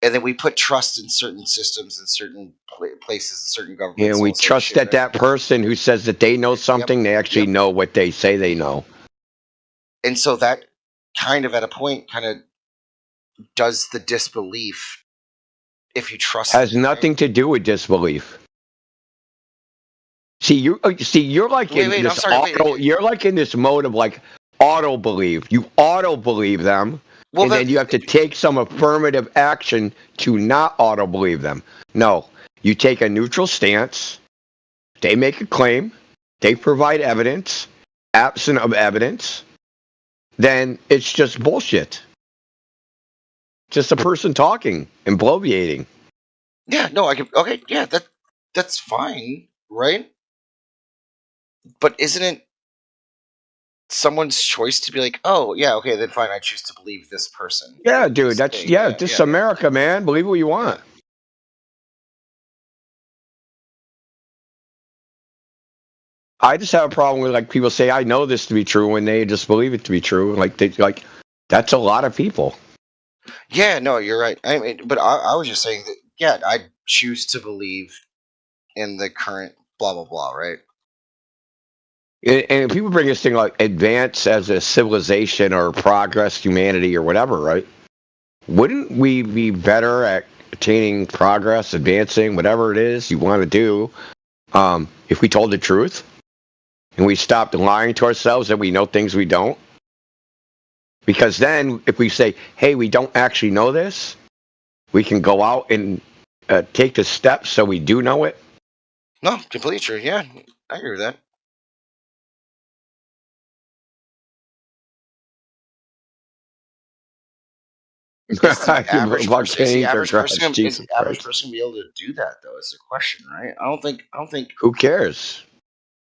And then we put trust in certain systems and certain places and certain governments. Yeah, and we trust that that person who says that they know something, they actually know what they say they know. And so that kind of at a point kind of does the disbelief if you trust has nothing to do with disbelief. See, you're like in this you're like in this mode of like auto believe. You auto believe them, and then you have to take some affirmative action to not auto believe them. No, you take a neutral stance. They make a claim. They provide evidence. Absent of evidence, then it's just bullshit. Just a person talking and bloviating. Yeah, no, I can. Okay, yeah, that's fine, right? But isn't it someone's choice to be like, oh, yeah, okay, then fine, I choose to believe this person? Yeah, dude, that's this is America, man. Believe what you want. I just have a problem with like people say I know this to be true when they just believe it to be true. Like that's a lot of people. Yeah, no, you're right. I mean, but I was just saying that. Yeah, I choose to believe in the current blah blah blah, right? And people bring this thing like advance as a civilization or progress, humanity or whatever, right? Wouldn't we be better at attaining progress, advancing, whatever it is you want to do, if we told the truth and we stopped lying to ourselves that we know things we don't? Because then if we say, hey, we don't actually know this, we can go out and take the steps so we do know it. No, completely true. Yeah, I agree with that. Is the average person be able to do that though? Is the question, right? I don't think. Who cares?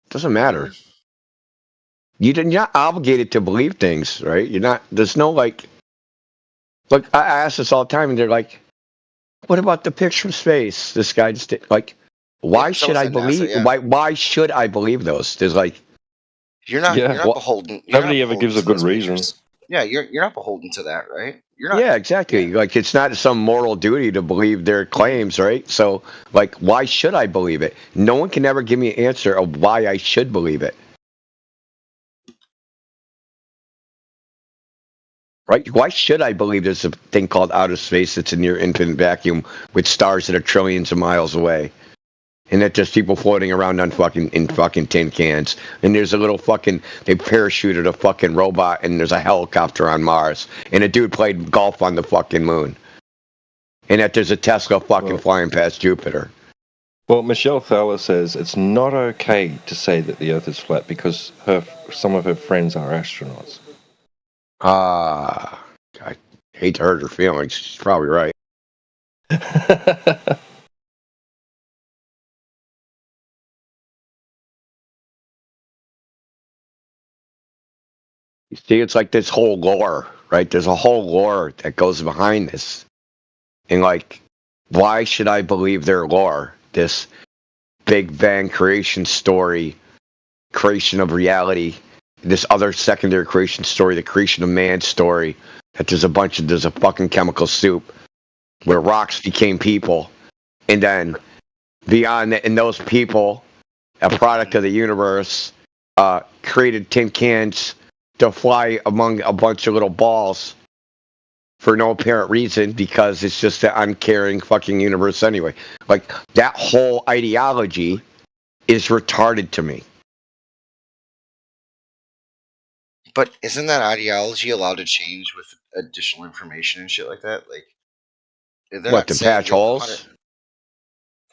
Doesn't matter. You're not obligated to believe things, right? You're not. There's no like. Look, I ask this all the time, and they're like, "What about the picture of space?" This guy just like, why should I believe? Why should I believe those? There's like, you're not beholden. Nobody ever gives a good reason. Yeah, you're not beholden to that, right? You're not. Yeah, exactly. Yeah. Like it's not some moral duty to believe their claims, right? So, like, why should I believe it? No one can ever give me an answer of why I should believe it. Right? Why should I believe there's a thing called outer space that's a near infinite vacuum with stars that are trillions of miles away? And that there's people floating around on fucking tin cans. And there's a little fucking, they parachuted a fucking robot and there's a helicopter on Mars. And a dude played golf on the fucking moon. And that there's a Tesla fucking flying past Jupiter. Well, Michelle Thaler says it's not okay to say that the Earth is flat because some of her friends are astronauts. I hate to hurt her feelings. She's probably right. You see, it's like this whole lore. right? There's a whole lore that goes behind this. And like, why should I believe their lore? This Big Bang creation story, creation of reality, this other secondary creation story, the creation of man story, that there's a fucking chemical soup where rocks became people. And then beyond that, and those people, a product of the universe, created tin cans to fly among a bunch of little balls for no apparent reason, because it's just an uncaring fucking universe anyway. Like, that whole ideology is retarded to me. But isn't that ideology allowed to change with additional information and shit like that? Like, they're What, not to saying patch that holes?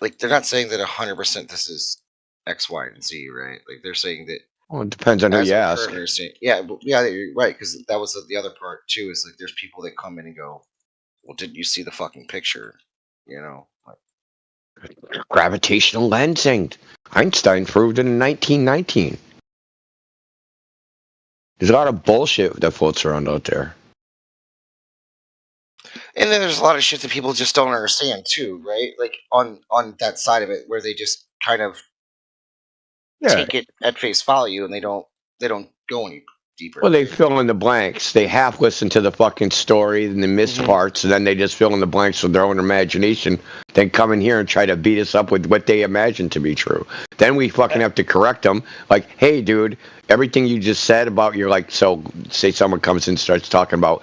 like they're not saying that 100% this is X, Y, and Z, right? Like they're saying that. Well, it depends on who as you we ask. currently understand, yeah, you're right, because that was the other part too. Is like there's people that come in and go, "Well, didn't you see the fucking picture?" You know, like, Gravitational lensing. Einstein proved it in 1919. There's a lot of bullshit that floats around out there. and then there's a lot of shit that people just don't understand too, right? Like on that side of it, where they just kind of take it at face value and they don't go any deeper. Well, they fill in the blanks. They half listen to the fucking story and they miss parts, and then they just fill in the blanks with their own imagination. Then come in here and try to beat us up with what they imagine to be true. Then we fucking have to correct them. Like, hey, dude, everything you just said about your, like, so say someone comes in and starts talking about,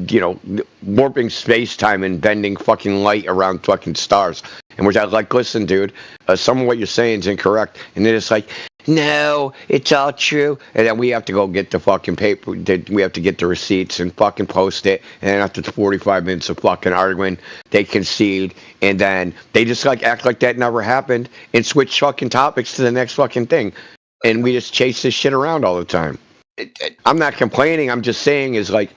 you know, warping space-time and bending fucking light around fucking stars. And we're like, listen, dude, some of what you're saying is incorrect. And they're just like, no, it's all true. And then we have to go get the fucking paper. We have to get the receipts and fucking post it. And then after 45 minutes of fucking arguing, they concede. And then they just like act like that never happened and switch fucking topics to the next fucking thing. And we just chase this shit around all the time. I'm not complaining. I'm just saying is like,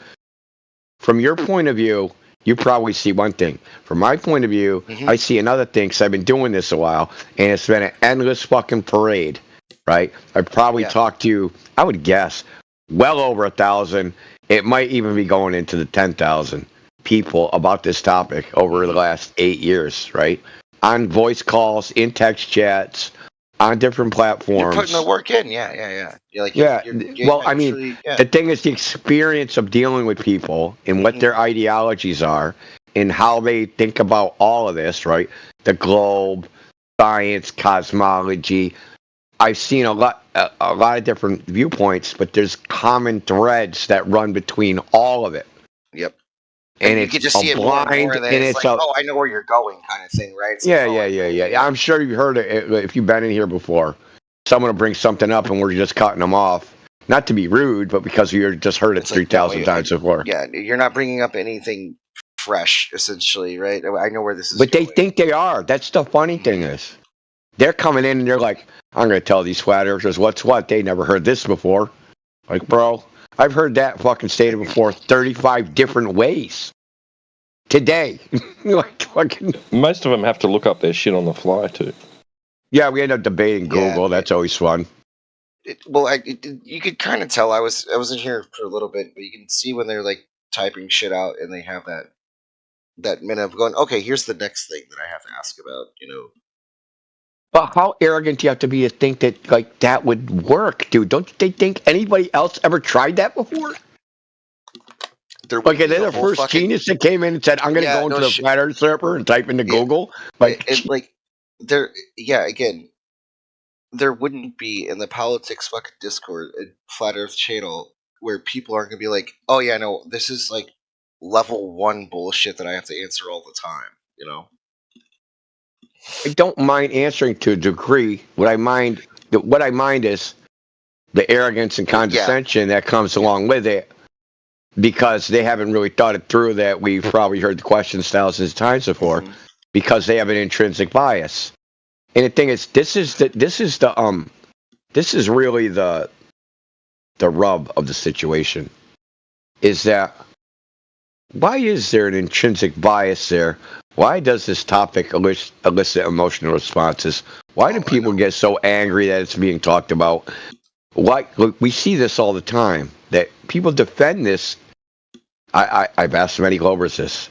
from your point of view, you probably see one thing. From my point of view, I see another thing, because I've been doing this a while, and it's been an endless fucking parade, right? I've probably talked to, I would guess, well over 1,000. It might even be going into the 10,000 people about this topic over the last 8 years, right? On voice calls, in text chats, on different platforms. You're putting the work in, yeah. You're like, well, I mean, the thing is the experience of dealing with people and what their ideologies are and how they think about all of this, right? The globe, science, cosmology. I've seen a lot of different viewpoints, but there's common threads that run between all of it. Yep. And you it's can just see it more and more, and then it's like, oh, I know where you're going, kind of thing, right? It's Yeah. I'm sure you've heard it if you've been in here before. Someone will bring something up, and we're just cutting them off. Not to be rude, but because you just heard it 3,000 times before. Yeah, you're not bringing up anything fresh, essentially, right? I know where this is. But they think they are. That's the funny thing is, they're coming in and they're like, I'm going to tell these flat earthers what's what. They never heard this before. Like, bro, I've heard that fucking stated before 35 different ways. Today. Like, fucking. Most of them have to look up their shit on the fly, too. Yeah, we end up debating Google. That's always fun. You could kind of tell. I was in here for a little bit, but you can see when they're like typing shit out and they have that minute of going, okay, here's the next thing that I have to ask about, you know. But how arrogant do you have to be to think that like that would work, dude? Don't they think anybody else ever tried that before? Like, are they the first genius that came in and said, I'm going to go into the flat earth server and type into Google? Like, again, there wouldn't be in the politics fucking Discord a flat earth channel where people aren't going to be like, oh yeah, no, this is like level 1 bullshit that I have to answer all the time, you know? I don't mind answering to a degree. What I mind is the arrogance and condescension that comes along with it, because they haven't really thought it through. That we've probably heard the questions thousands of times before, because they have an intrinsic bias. And the thing is, this is really the rub of the situation. Is that why is there an intrinsic bias there? Why does this topic elicit emotional responses? Why do people get so angry that it's being talked about? Why? Look, we see this all the time, that people defend this I've asked many Globers this.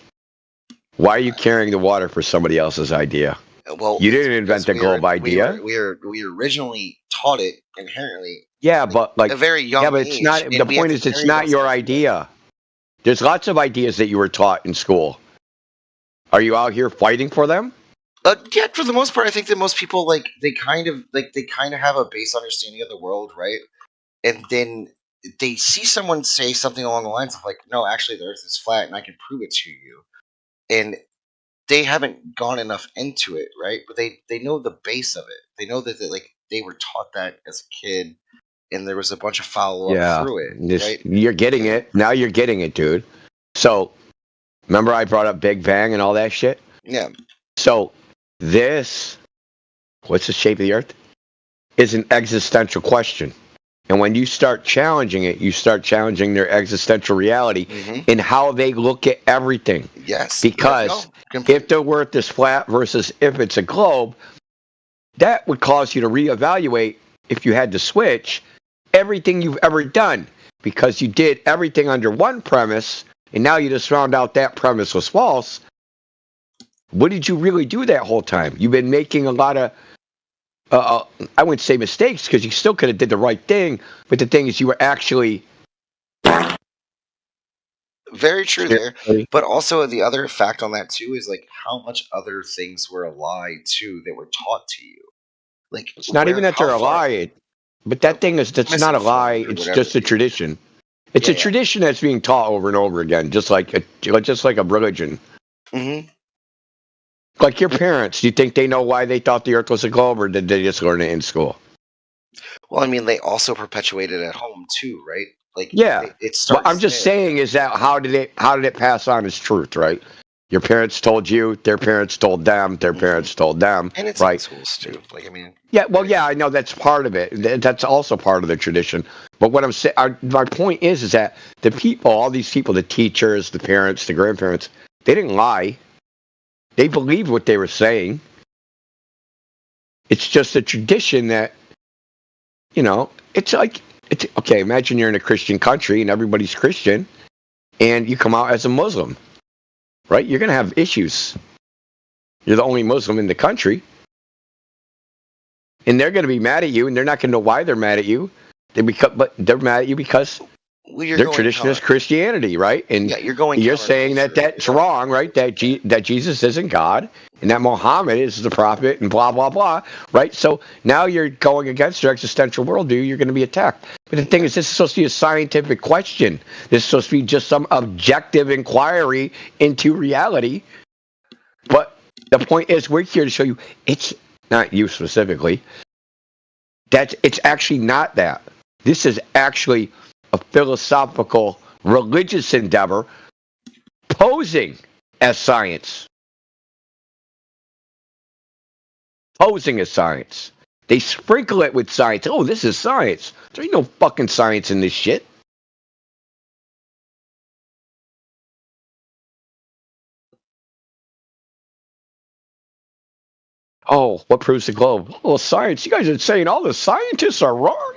Why are you carrying the water for somebody else's idea? Well, you didn't invent the globe idea. We originally taught it inherently. Yeah, but like a very young but it's age, not. and The we have point to is, it's carry not those your idea. There's lots of ideas that you were taught in school. Are you out here fighting for them? Yeah, for the most part, I think that most people they kind of have a base understanding of the world, right? And then they see someone say something along the lines of like, "No, actually, the Earth is flat, and I can prove it to you." And they haven't gone enough into it, right? But they know the base of it. They know that they were taught that as a kid, and there was a bunch of follow up through it, right? You're getting it now. You're getting it, dude. So remember, I brought up Big Bang and all that shit. Yeah. So this, what's the shape of the Earth, is an existential question. And when you start challenging it, you start challenging their existential reality in how they look at everything. Yes. Because if the Earth is flat versus if it's a globe, that would cause you to reevaluate, if you had to switch, everything you've ever done. Because you did everything under one premise, and now you just found out that premise was false. What did you really do that whole time? You've been making a lot of, I wouldn't say mistakes, because you still could have did the right thing, but the thing is you were actually... Very true there. But also the other fact on that too is like how much other things were a lie too that were taught to you. Like It's not even that they're a lie, but that's not a lie. It's just a tradition. It's a tradition that's being taught over and over again, just like a religion. Mm-hmm. Like your parents, do you think they know why they thought the Earth was a globe, or did they just learn it in school? Well, I mean, they also perpetuate it at home too, right? Like, yeah. it starts. But I'm just saying, is that how did it pass on as truth, right? Your parents told you, their parents told them, their parents told them, and it's right? in schools too. Like, I mean. Yeah, well, yeah, I know that's part of it. That's also part of the tradition. But what I'm saying, my point is that the people, all these people, the teachers, the parents, the grandparents, they didn't lie. They believed what they were saying. It's just a tradition that, it's like, okay, imagine you're in a Christian country and everybody's Christian and you come out as a Muslim, right? You're going to have issues. You're the only Muslim in the country. And they're going to be mad at you, and they're not going to know why they're mad at you. But they're mad at you because their tradition is Christianity, right? And you're saying that that's wrong, right? That Jesus isn't God, and that Muhammad is the prophet, and blah, blah, blah, right? So now you're going against their existential worldview. You're going to be attacked. But the thing is, this is supposed to be a scientific question. This is supposed to be just some objective inquiry into reality. But the point is, we're here to show you it's not you specifically. It's actually not that. This is actually a philosophical, religious endeavor posing as science. Posing as science. They sprinkle it with science. Oh, this is science. There ain't no fucking science in this shit. Oh, what proves the globe? Oh, science. You guys are saying all the scientists are wrong.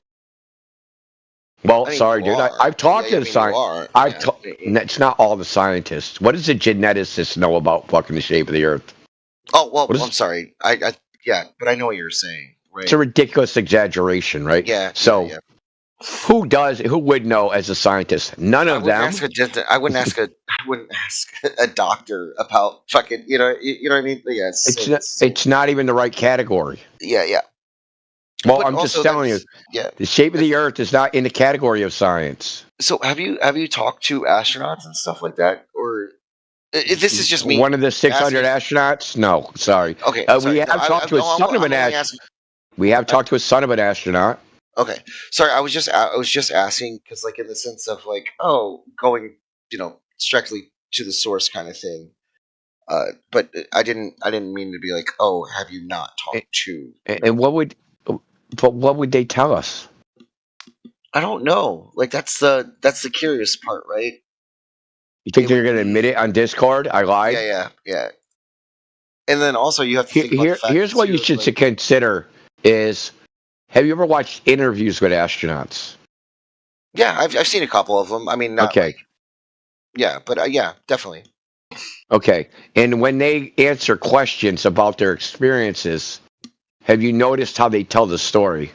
Well, sorry, dude. I've talked to the scientists. It's not all the scientists. What does the geneticists know about fucking the shape of the Earth? Oh, well, I'm sorry. Yeah, but I know what you're saying. Right. It's a ridiculous exaggeration, right? Yeah. So, who would know as a scientist? None of them. I wouldn't ask a doctor about fucking. You know what I mean? Yeah. It's not even the right category. Yeah. Well, I'm just telling you. Yeah. The shape of the Earth is not in the category of science. So have you talked to astronauts and stuff like that, or this is just me? One of the 600 astronauts? No, sorry. Okay. We have talked to a son of an astronaut. We have talked to a son of an astronaut. Okay, sorry. I was just asking because, like, in the sense of like, going, strictly to the source kind of thing. But I didn't mean to be like, have you not talked to? And what would they tell us? I don't know. Like, that's the curious part, right? You think they're going to admit it on Discord? I lied. Yeah. And then also you have to think about the fact here's what you should consider is, have you ever watched interviews with astronauts? Yeah, I've seen a couple of them. I mean, not okay. Yeah, but yeah, definitely. Okay. And when they answer questions about their experiences, have you noticed how they tell the story?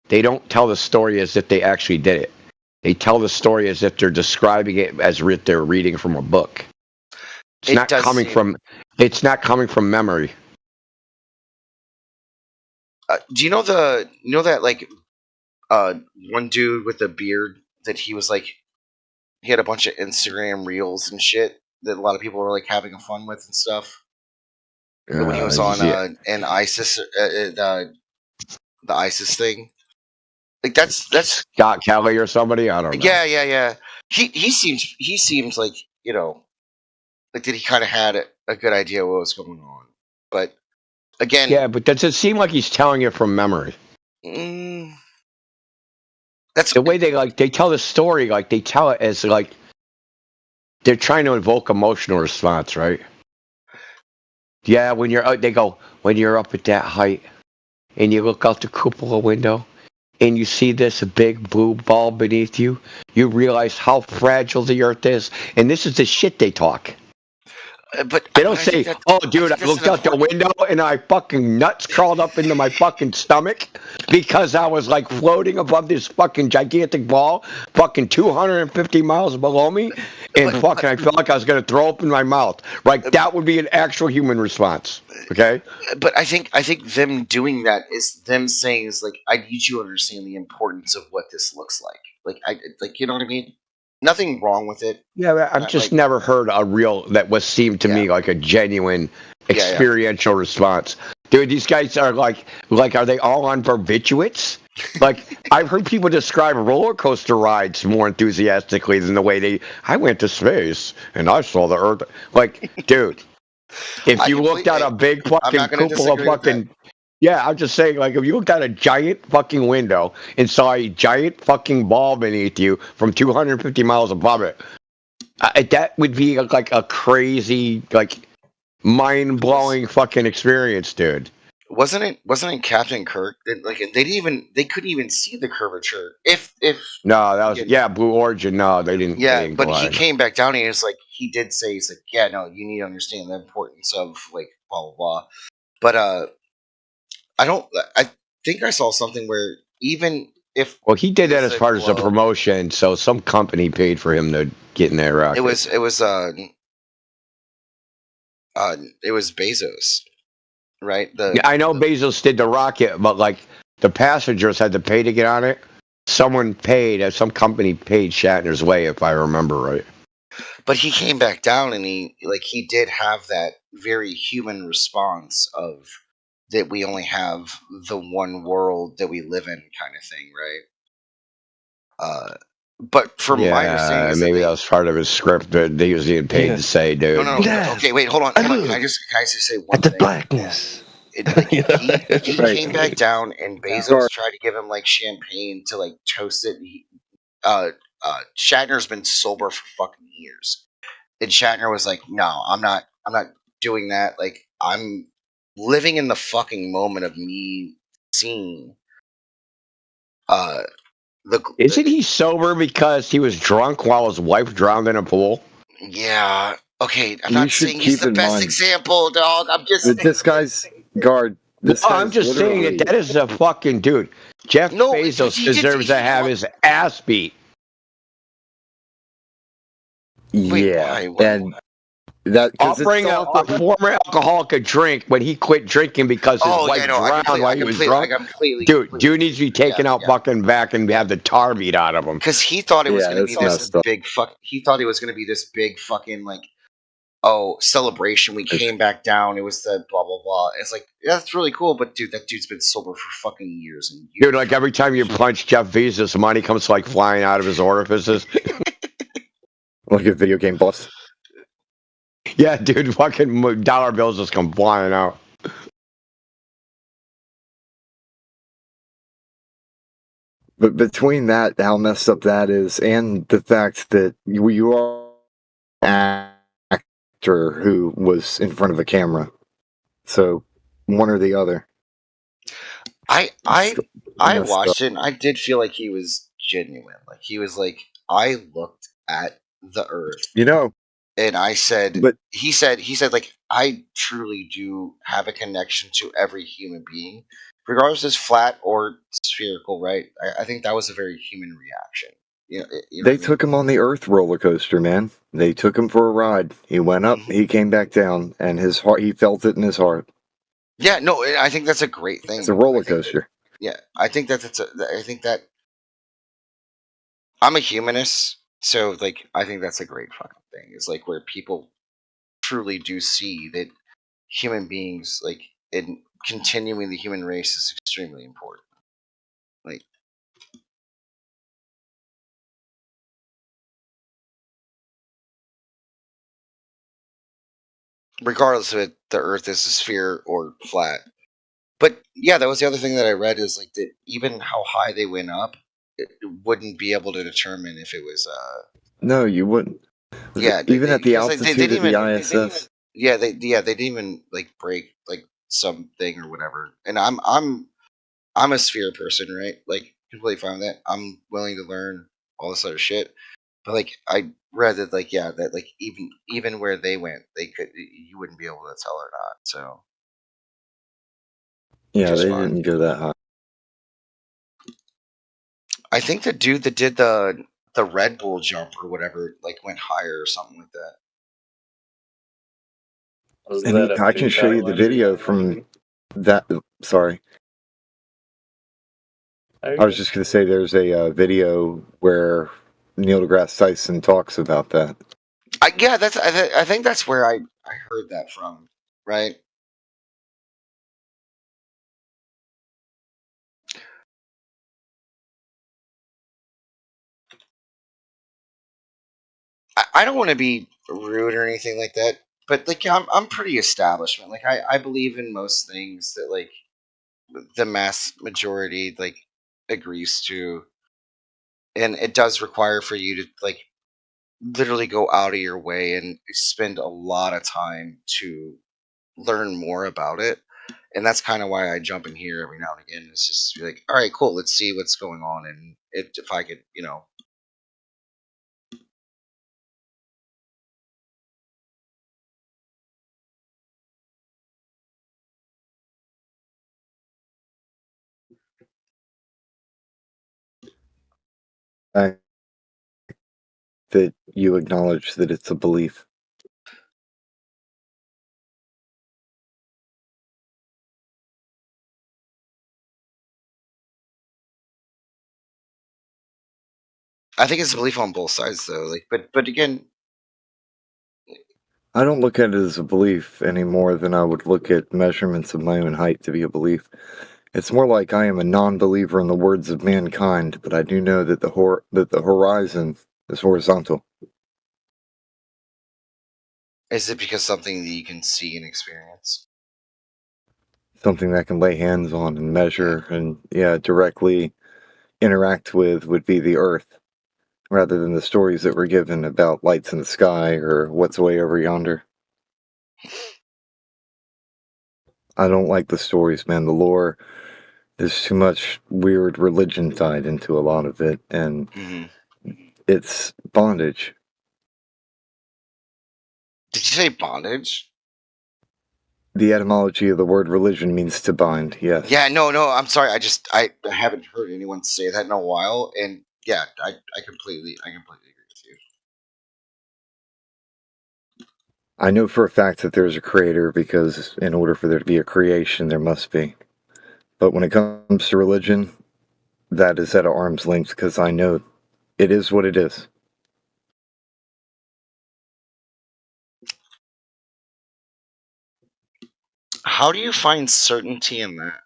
They don't tell the story as if they actually did it. They tell the story as if they're describing it as they're reading from a book. It's not coming from. It's not coming from memory. Do you know that like one dude with a beard that he was like he had a bunch of Instagram reels and shit that a lot of people were like having fun with and stuff. When he was on an ISIS the ISIS thing. Like that's Scott Kelly or somebody. I don't know. Yeah. He seems like, you know, like that he kind of had a good idea what was going on, but again, yeah, but does it seem like he's telling it from memory? That's the way they tell the story. Like they tell it as like they're trying to invoke emotional response, right? Yeah, when you're they go when you're up at that height and you look out the cupola window and you see this big blue ball beneath you, you realize how fragile the earth is. And this is the shit they talk. But they don't say, "Oh, dude, I looked out the window and I fucking nuts crawled up into my fucking stomach because I was like floating above this fucking gigantic ball, fucking 250 miles below me, and fucking I felt like I was gonna throw up in my mouth." Like that would be an actual human response. Okay. But I think them doing that is them saying is like, I need you to understand the importance of what this looks like. Like you know what I mean? Nothing wrong with it. Yeah, I've just never heard a real that was seemed to me like a genuine experiential response. Dude, these guys are like are they all on barbiturates? Like I've heard people describe roller coaster rides more enthusiastically than the way I went to space and I saw the Earth. Like, dude, if you looked out a big fucking cupola fucking. Yeah, I'm just saying, like, if you looked out a giant fucking window and saw a giant fucking ball beneath you from 250 miles above it, that would be like a crazy, like, mind-blowing fucking experience, dude. Wasn't it Captain Kirk that like they couldn't even see the curvature if no, that was Blue Origin. No, they didn't. Yeah, they didn't but go he out. came back down and he was like he did say he's like, yeah, no, you need to understand the importance of like blah blah blah. But I think I saw something where even if he did that as part of a promotion, so some company paid for him to get in that rocket. it was Bezos, right? I know Bezos did the rocket, but like the passengers had to pay to get on it. Some company paid Shatner's way, if I remember right. But he came back down and he did have that very human response of that we only have the one world that we live in kind of thing, right? But from my understanding, maybe that was part of his script, but he was getting paid to say, dude. No. Okay, wait, hold on. Can I just say one thing? Blackness. He came back down, and Bezos tried to give him like champagne to like toast it. Shatner's been sober for fucking years, and Shatner was like, "No, I'm not doing that. Like, I'm living in the fucking moment of me seeing." Isn't he sober because he was drunk while his wife drowned in a pool? Yeah. Okay. I'm not saying he's the best example, dog. I'm just saying. This guy's guard. I'm just saying that is a fucking dude. Jeff Bezos deserves to have his ass beat. And that offering a former alcoholic a drink when he quit drinking because his wife drowned while he was drunk. Dude needs to be taken out fucking back and have the tar beat out of him. Because he thought it was going to be this big fuck. He thought it was going to be this big fucking like, celebration. We came back down. It was the blah blah blah. It's like, yeah, that's really cool, but dude, that dude's been sober for fucking years and years. Dude, like every time you punch Jeff Bezos, money comes like flying out of his orifices. Like a video game boss. Yeah, dude, fucking dollar bills just come flying out. But between that, how messed up that is, and the fact that you are an actor who was in front of a camera, so one or the other. I watched it and I did feel like he was genuine. Like he was like, I looked at the Earth, You know, and I said, but he said, like, I truly do have a connection to every human being, regardless if it's flat or spherical, right? I think that was a very human reaction. You know they what I mean? took him on the Earth roller coaster, man. They took him for a ride. He went up, he came back down, and his heart, he felt it in his heart. Yeah, no, I think that's a great It's a thing. roller coaster. Yeah, I think I think that I'm a humanist, so like I think that's a great fucking thing. It's like where people truly do see that human beings, like, in continuing the human race, is extremely important. Like, regardless of it, the Earth is a sphere or flat. But yeah, that was the other thing that I read, is like that even how high they went up, it wouldn't be able to determine if it was No, you wouldn't. yeah, Even at the because they altitude didn't of the even ISS. yeah they didn't even like break like something or whatever. And I'm a sphere person, right? Like, completely fine with that. I'm willing to learn all this other shit. But like I read that, like, yeah, that like even where they went, you wouldn't be able to tell or not. So Yeah, just they fine. didn't go that high. I think the dude that did the Red Bull jump or whatever like went higher or something like that. Wasn't And that a I can show you the video from that. Sorry. I was just going to say there's a video where Neil deGrasse Tyson talks about that. Yeah, I think that's where I heard that from, right? I don't want to be rude or anything like that, but like, yeah, I'm pretty establishment. Like, I believe in most things that like the mass majority like agrees to, and it does require for you to like literally go out of your way and spend a lot of time to learn more about it. And that's kind of why I jump in here every now and again. It's just to be like, all right, cool, let's see what's going on, and if I could, That you acknowledge that it's a belief. I think it's a belief on both sides though. Like, but again, I don't look at it as a belief any more than I would look at measurements of my own height to be a belief. It's more like I am a non-believer in the words of mankind, but I do know that the horizon is horizontal. is it because something that you can see and experience? Something that I can lay hands on and measure and directly interact with would be the Earth, rather than the stories that were given about lights in the sky or what's way over yonder. I don't like the stories, man. The lore, there's too much weird religion tied into a lot of it, and it's bondage. Did you say bondage? The etymology of the word religion means to bind, yes. Yeah, no, I'm sorry. I haven't heard anyone say that in a while, and yeah, I completely agree with you. I know for a fact that there's a creator because in order for there to be a creation, there must be. But when it comes to religion, that is at arm's length because I know it is what it is. How do you find certainty in that?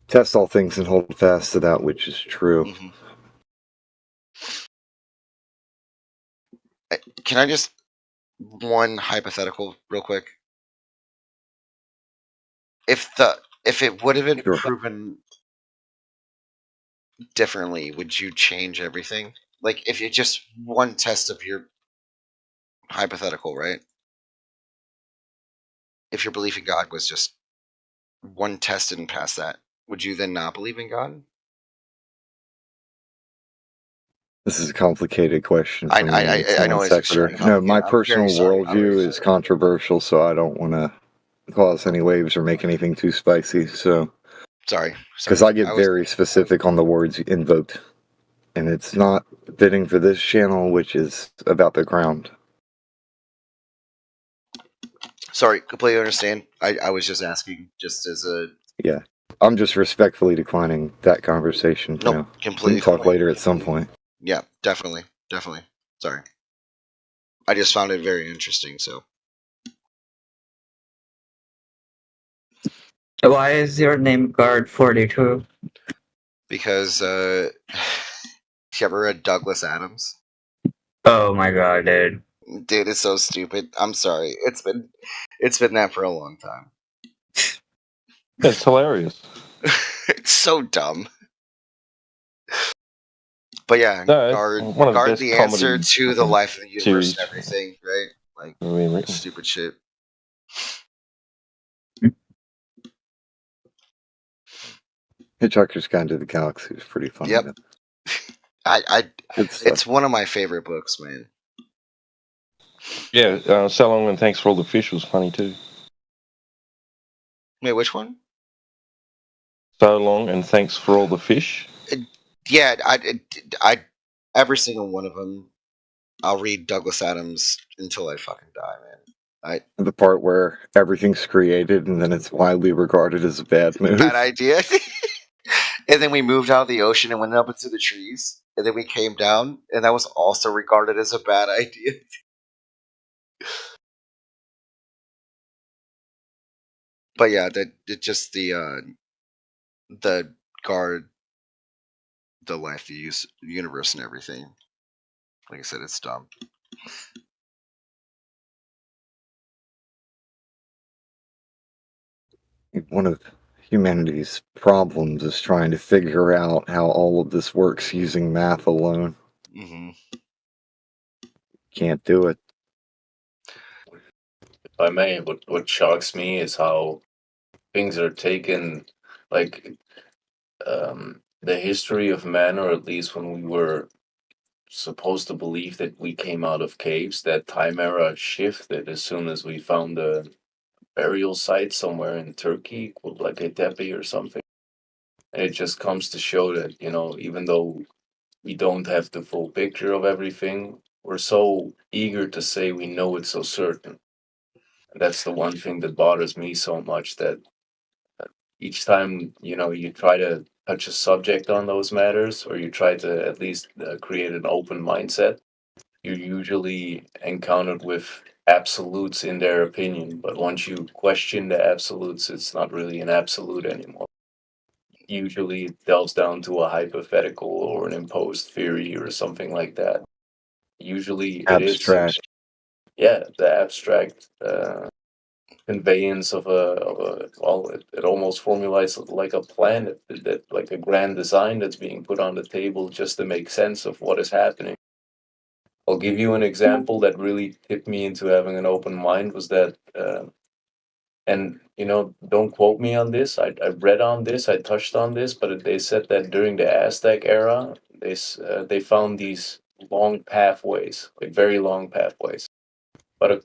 Test all things and hold fast to that which is true. Can I just one hypothetical real quick? If it would have been proven differently, would you change everything? Like, if you just one test of your hypothetical, right? If your belief in God was just one test and pass that, would you then not believe in God? This is a complicated question for I me. I It's I know non it's sequitur. extremely No, my complicated. I'm very personal sorry. I'm very worldview is sorry. controversial, so I don't want to cause any waves or make anything too spicy. So, Sorry. because I get very specific on the words invoked, and it's not fitting for this channel, which is about the ground. Sorry, completely understand. I was just asking, just as a Yeah, I'm just respectfully declining that conversation. Nope, You know, we completely can talk fine. later at some point. Yeah, definitely. Sorry. I just found it very interesting. So Why is your name Guard 42? because you ever read Douglas Adams? Oh my god, dude. Dude, it's so stupid. I'm sorry. It's been that for a long time. It's hilarious. It's so dumb. But yeah, No, it's guard one of the best the answer comedy to the life of the universe series and everything, right? Like ever been written. stupid shit. Hitchhiker's Guide to the Galaxy is pretty funny. Yep. Though. It's stuff. one of my favorite books, man. Yeah, So Long and Thanks for All the Fish was funny too. Wait, which one? So Long and Thanks for All the Fish. Yeah, I every single one of them. I'll read Douglas Adams until I fucking die, man. The part where everything's created and then it's widely regarded as a bad move. Bad idea. And then we moved out of the ocean and went up into the trees, and then we came down, and that was also regarded as a bad idea. But yeah, just the guard, the life, the universe, and everything. Like I said, it's dumb. One of humanity's problems is trying to figure out how all of this works using math alone. Mm-hmm. Can't do it. If I may, what shocks me is how things are taken, like the history of man, or at least when we were supposed to believe that we came out of caves, that time era shifted as soon as we found a burial site somewhere in Turkey, called like a Tepe or something. And it just comes to show that, even though we don't have the full picture of everything, we're so eager to say we know it so certain. And that's the one thing that bothers me so much, that each time, you try to touch a subject on those matters, or you try to at least create an open mindset, you're usually encountered with absolutes in their opinion. But once you question the absolutes, it's not really an absolute anymore. Usually it delves down to a hypothetical or an imposed theory or something like that. Usually it is, Abstract. the abstract conveyance of it almost formulates like a plan, that like a grand design that's being put on the table just to make sense of what is happening. I'll give you an example that really tipped me into having an open mind. Was that, and don't quote me on this. I read on this, I touched on this, but they said that during the Aztec era, they found these long pathways, like very long pathways. But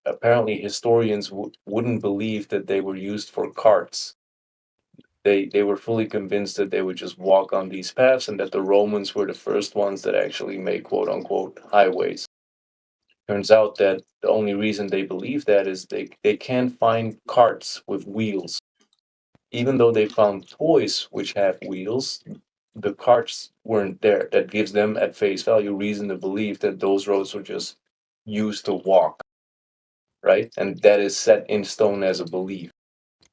apparently historians wouldn't believe that they were used for carts. They were fully convinced that they would just walk on these paths, and that the Romans were the first ones that actually made quote unquote highways. Turns out that the only reason they believe that is they can't find carts with wheels. Even though they found toys which have wheels, the carts weren't there. That gives them at face value reason to believe that those roads were just used to walk. Right? And that is set in stone as a belief.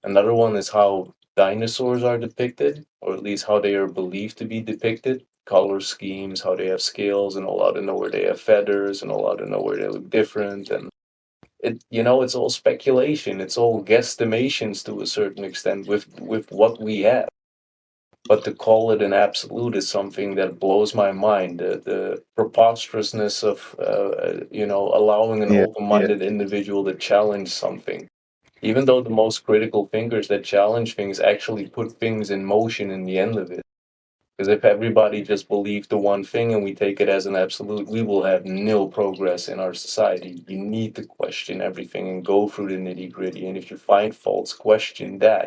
Another one is how dinosaurs are depicted, or at least how they are believed to be depicted. Color schemes, how they have scales, and all out of nowhere they have feathers, and all out of nowhere they look different. And it's all speculation. It's all guesstimations to a certain extent with what we have. But to call it an absolute is something that blows my mind. The preposterousness of allowing an open-minded individual to challenge something, even though the most critical thinkers that challenge things actually put things in motion in the end of it. Because if everybody just believes the one thing and we take it as an absolute, we will have nil progress in our society. You need to question everything and go through the nitty gritty. And if you find faults, question that.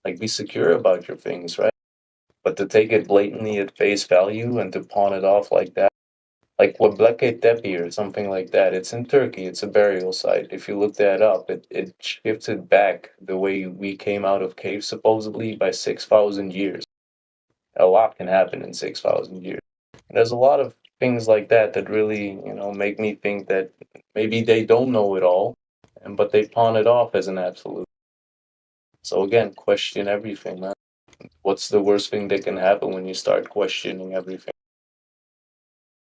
Like, be secure about your things, right? But to take it blatantly at face value and to pawn it off like that, like what Blackgate Tepe or something like that, it's in Turkey, it's a burial site. If you look that up, it shifted back the way we came out of caves supposedly by 6,000 years. A lot can happen in 6,000 years. And there's a lot of things like that that really, make me think that maybe they don't know it all, but they pawn it off as an absolute. So again, question everything, man. What's the worst thing that can happen when you start questioning everything?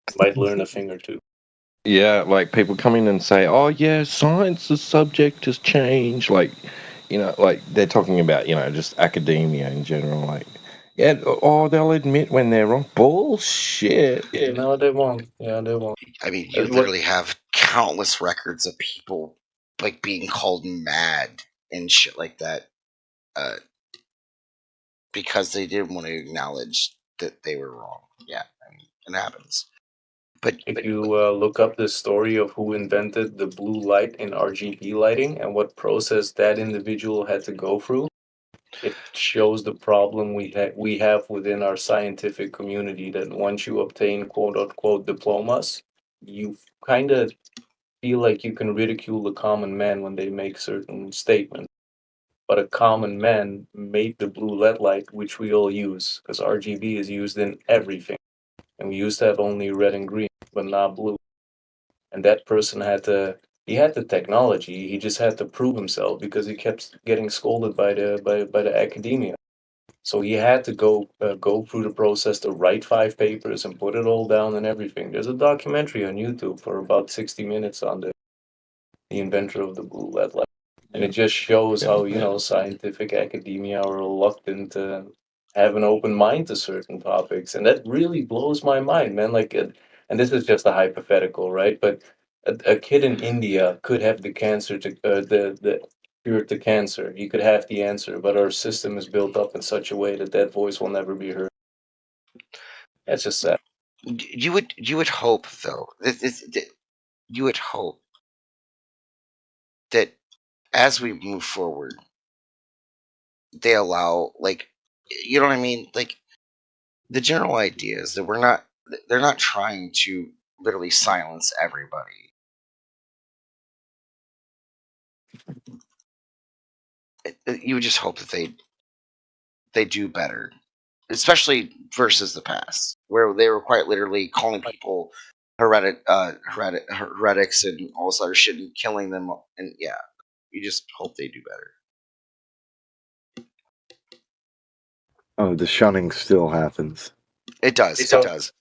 You might learn a thing or two. Yeah, like people come in and say, "Oh yeah, science's subject has changed." Like, like they're talking about, just academia in general. Like, yeah, oh, they'll admit when they're wrong. Bullshit. No, they won't. Yeah, they won't. I mean, you literally have countless records of people like being called mad and shit like that, because they didn't want to acknowledge that they were wrong. Yeah, I mean, it happens. But if you look up the story of who invented the blue light in RGB lighting and what process that individual had to go through, it shows the problem we have within our scientific community. That once you obtain quote unquote diplomas, you kind of feel like you can ridicule the common man when they make certain statements. But a common man made the blue LED light, which we all use, because RGB is used in everything. And we used to have only red and green, but not blue. And that person he had the technology, he just had to prove himself because he kept getting scolded by the academia. So he had to go through the process to write 5 papers and put it all down and everything. There's a documentary on YouTube for about 60 minutes on the inventor of the blue LED light. And it just shows how, scientific academia are reluctant to have an open mind to certain topics. And that really blows my mind, man. Like, and this is just a hypothetical, right? But a kid in India could have the cancer to the cure to cancer. He could have the answer, but our system is built up in such a way that that voice will never be heard. That's just sad. You would hope, though. You would hope that as we move forward, they allow, like, you know what I mean? Like, the general idea is that they're not trying to literally silence everybody. You would just hope that they do better, especially versus the past, where they were quite literally calling people heretics and all this other shit and killing them. And yeah, you just hope they do better. Oh, the shunning still happens. It does. So- It does.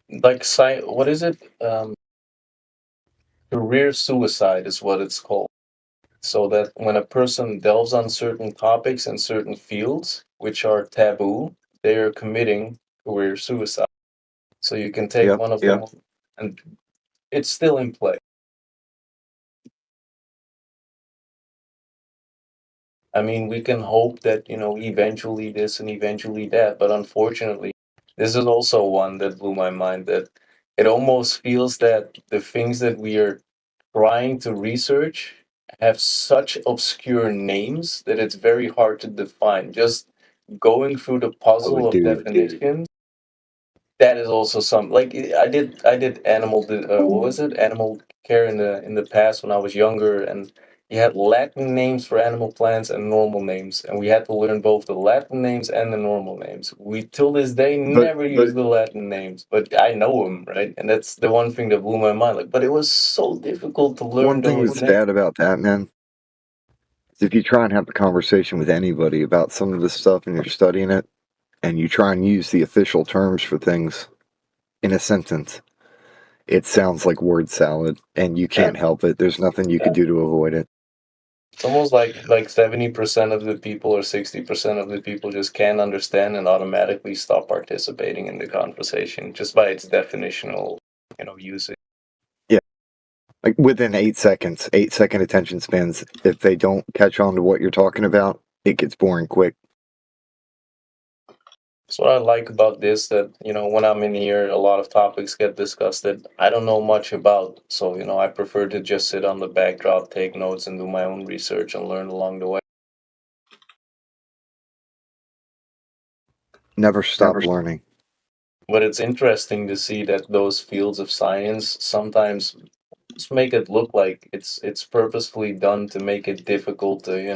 Like, what is it? Career suicide is what it's called. So that when a person delves on certain topics and certain fields which are taboo, they are committing career suicide. So you can take one of them, and it's still in play. I mean, we can hope that, eventually this and eventually that, but unfortunately, this is also one that blew my mind, that it almost feels that the things that we are trying to research have such obscure names that it's very hard to define. Just going through the puzzle of definitions, that is also some, like, I did animal what was it, animal care in the past when I was younger, and you had Latin names for animal plants and normal names, and we had to learn both the Latin names and the normal names. We till this day never use the Latin names, but I know them, right? And that's the one thing that blew my mind. Like, but it was so difficult to learn. One thing those that's names. bad about that, man, is if you try and have a conversation with anybody about some of this stuff and you're studying it, and you try and use the official terms for things in a sentence, it sounds like word salad, and you can't help it. There's nothing you could do to avoid it. It's almost like 70% of the people or 60% of the people just can't understand and automatically stop participating in the conversation just by its definitional, usage. Yeah. Like within 8 seconds, 8-second attention spans, if they don't catch on to what you're talking about, it gets boring quick. That's what I like about this, that, when I'm in here, a lot of topics get discussed that I don't know much about. So, I prefer to just sit on the backdrop, take notes, and do my own research and learn along the way. Never stop learning. But it's interesting to see that those fields of science sometimes just make it look like it's purposefully done to make it difficult to,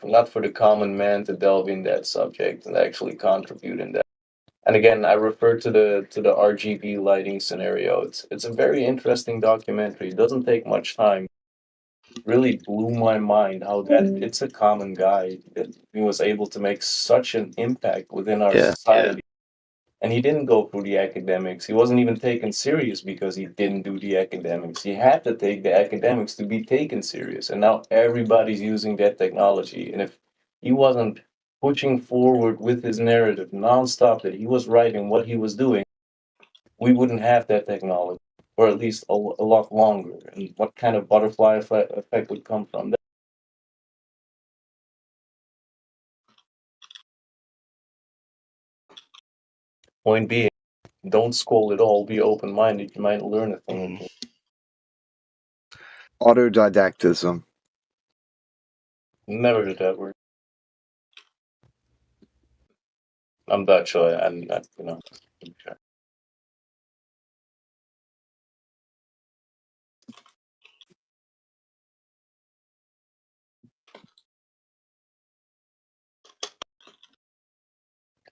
not for the common man to delve in that subject and actually contribute in that. And again, I refer to the RGB lighting scenario. It's a very interesting documentary. It doesn't take much time. Really blew my mind how that it's a common guy that he was able to make such an impact within our society. And he didn't go through the academics. He wasn't even taken serious because he didn't do the academics. He had to take the academics to be taken serious. And now everybody's using that technology. And if he wasn't pushing forward with his narrative nonstop that he was writing what he was doing, we wouldn't have that technology, or at least a lot longer. And what kind of butterfly effect would come from that? Point being, don't scold at all. Be open-minded. You might learn a thing or two. Autodidactism. Never heard that word. I'm Dutch, so I'm not, sure.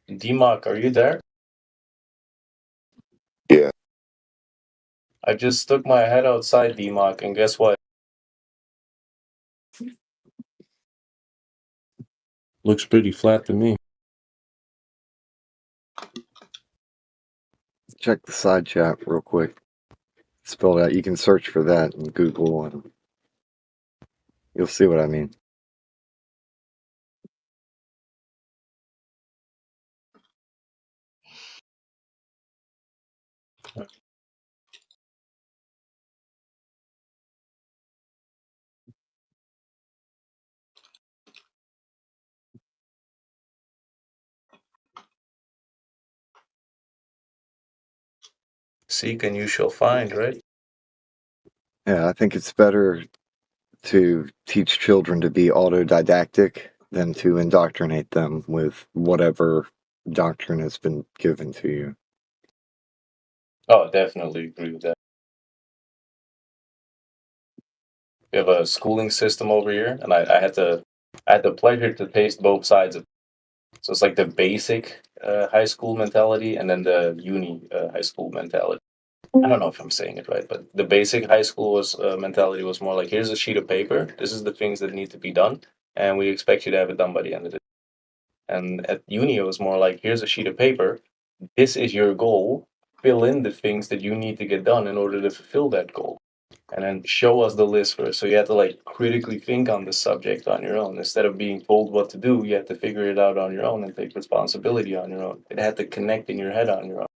DMOC, are you there? Yeah. I just stuck my head outside, DMOC, and guess what? Looks pretty flat to me. Check the side chat real quick. Spell it out. You can search for that in Google and you'll see what I mean. Seek and you shall find, right? Yeah, I think it's better to teach children to be autodidactic than to indoctrinate them with whatever doctrine has been given to you. Oh, definitely agree with that. We have a schooling system over here, and I had the pleasure to taste both sides of it. So it's like the basic high school mentality and then the uni high school mentality. I don't know if I'm saying it right, but the basic high school mentality was more like, here's a sheet of paper. This is the things that need to be done, and we expect you to have it done by the end of the day. And at uni, it was more like, here's a sheet of paper. This is your goal. Fill in the things that you need to get done in order to fulfill that goal. And then show us the list first. So you had to like critically think on the subject on your own. Instead of being told what to do, you had to figure it out on your own and take responsibility on your own. It had to connect in your head on your own.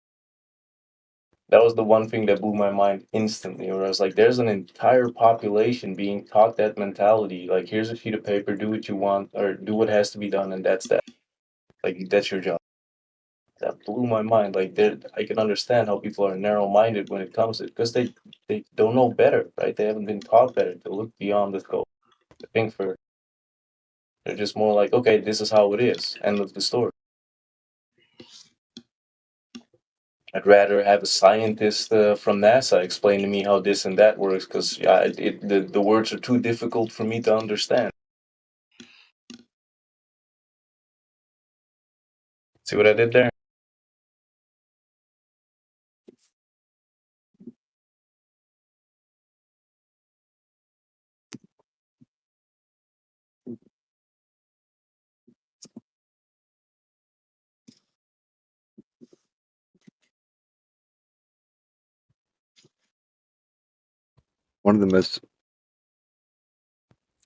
That was the one thing that blew my mind instantly, where I was like, there's an entire population being taught that mentality. Like, here's a sheet of paper, do what you want, or do what has to be done, and that's that. Like, that's your job. That blew my mind. Like, I can understand how people are narrow-minded when it comes to it, because they don't know better, right? They haven't been taught better to look beyond the scope, to think further. They're just more like, okay, this is how it is. End of the story. I'd rather have a scientist from NASA explain to me how this and that works, because the words are too difficult for me to understand. See what I did there?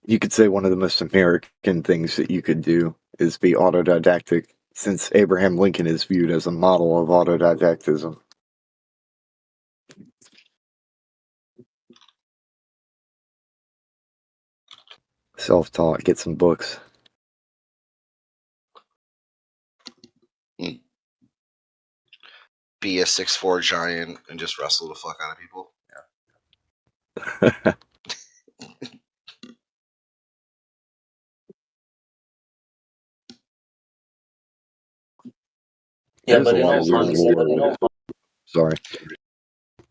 You could say one of the most American things that you could do is be autodidactic, since Abraham Lincoln is viewed as a model of autodidactism. Self-taught, get some books. be a 6'4" giant and just wrestle the fuck out of people. Yeah, There's but a in lot all of weird honesty, lore. Sorry.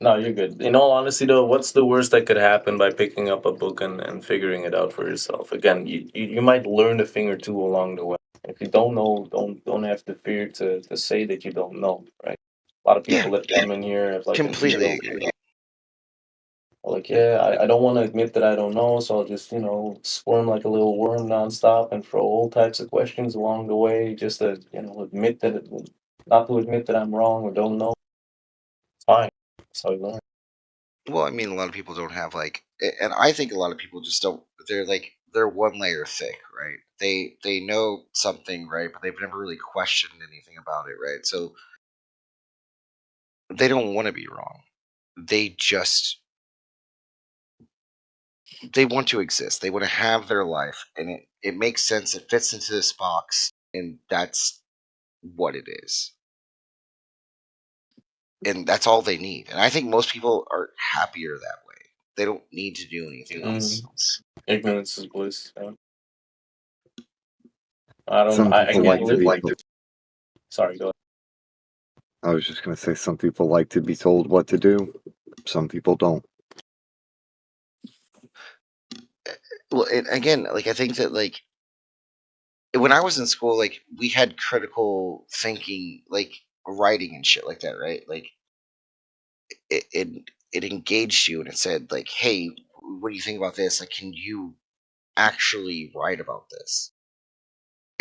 no, you're good. In all honesty, though, what's the worst that could happen by picking up a book and figuring it out for yourself? Again, you might learn a thing or two along the way. If you don't know, don't have the fear to say that you don't know, right? A lot of people that come in here have like an Completely ego. agree. Like, yeah, I don't want to admit that I don't know, so I'll just, squirm like a little worm nonstop and throw all types of questions along the way just to, admit that, not to admit that I'm wrong or don't know. Fine. That's how you learn. Well, I mean, a lot of people don't have and I think a lot of people just don't. They're one layer thick, right? They know something, right, but they've never really questioned anything about it, right? So they don't want to be wrong. They just they want to exist. They want to have their life, and it makes sense. It fits into this box, and that's what it is. And that's all they need. And I think most people are happier that way. They don't need to do anything else. Ignorance is bliss. Yeah. I don't. Some I people can't like to be. Sorry, go ahead. I was just gonna say some people like to be told what to do. Some people don't. Well, and again, I think that when I was in school, we had critical thinking, writing and shit like that, right? It engaged you, and it said hey, what do you think about this? Can you actually write about this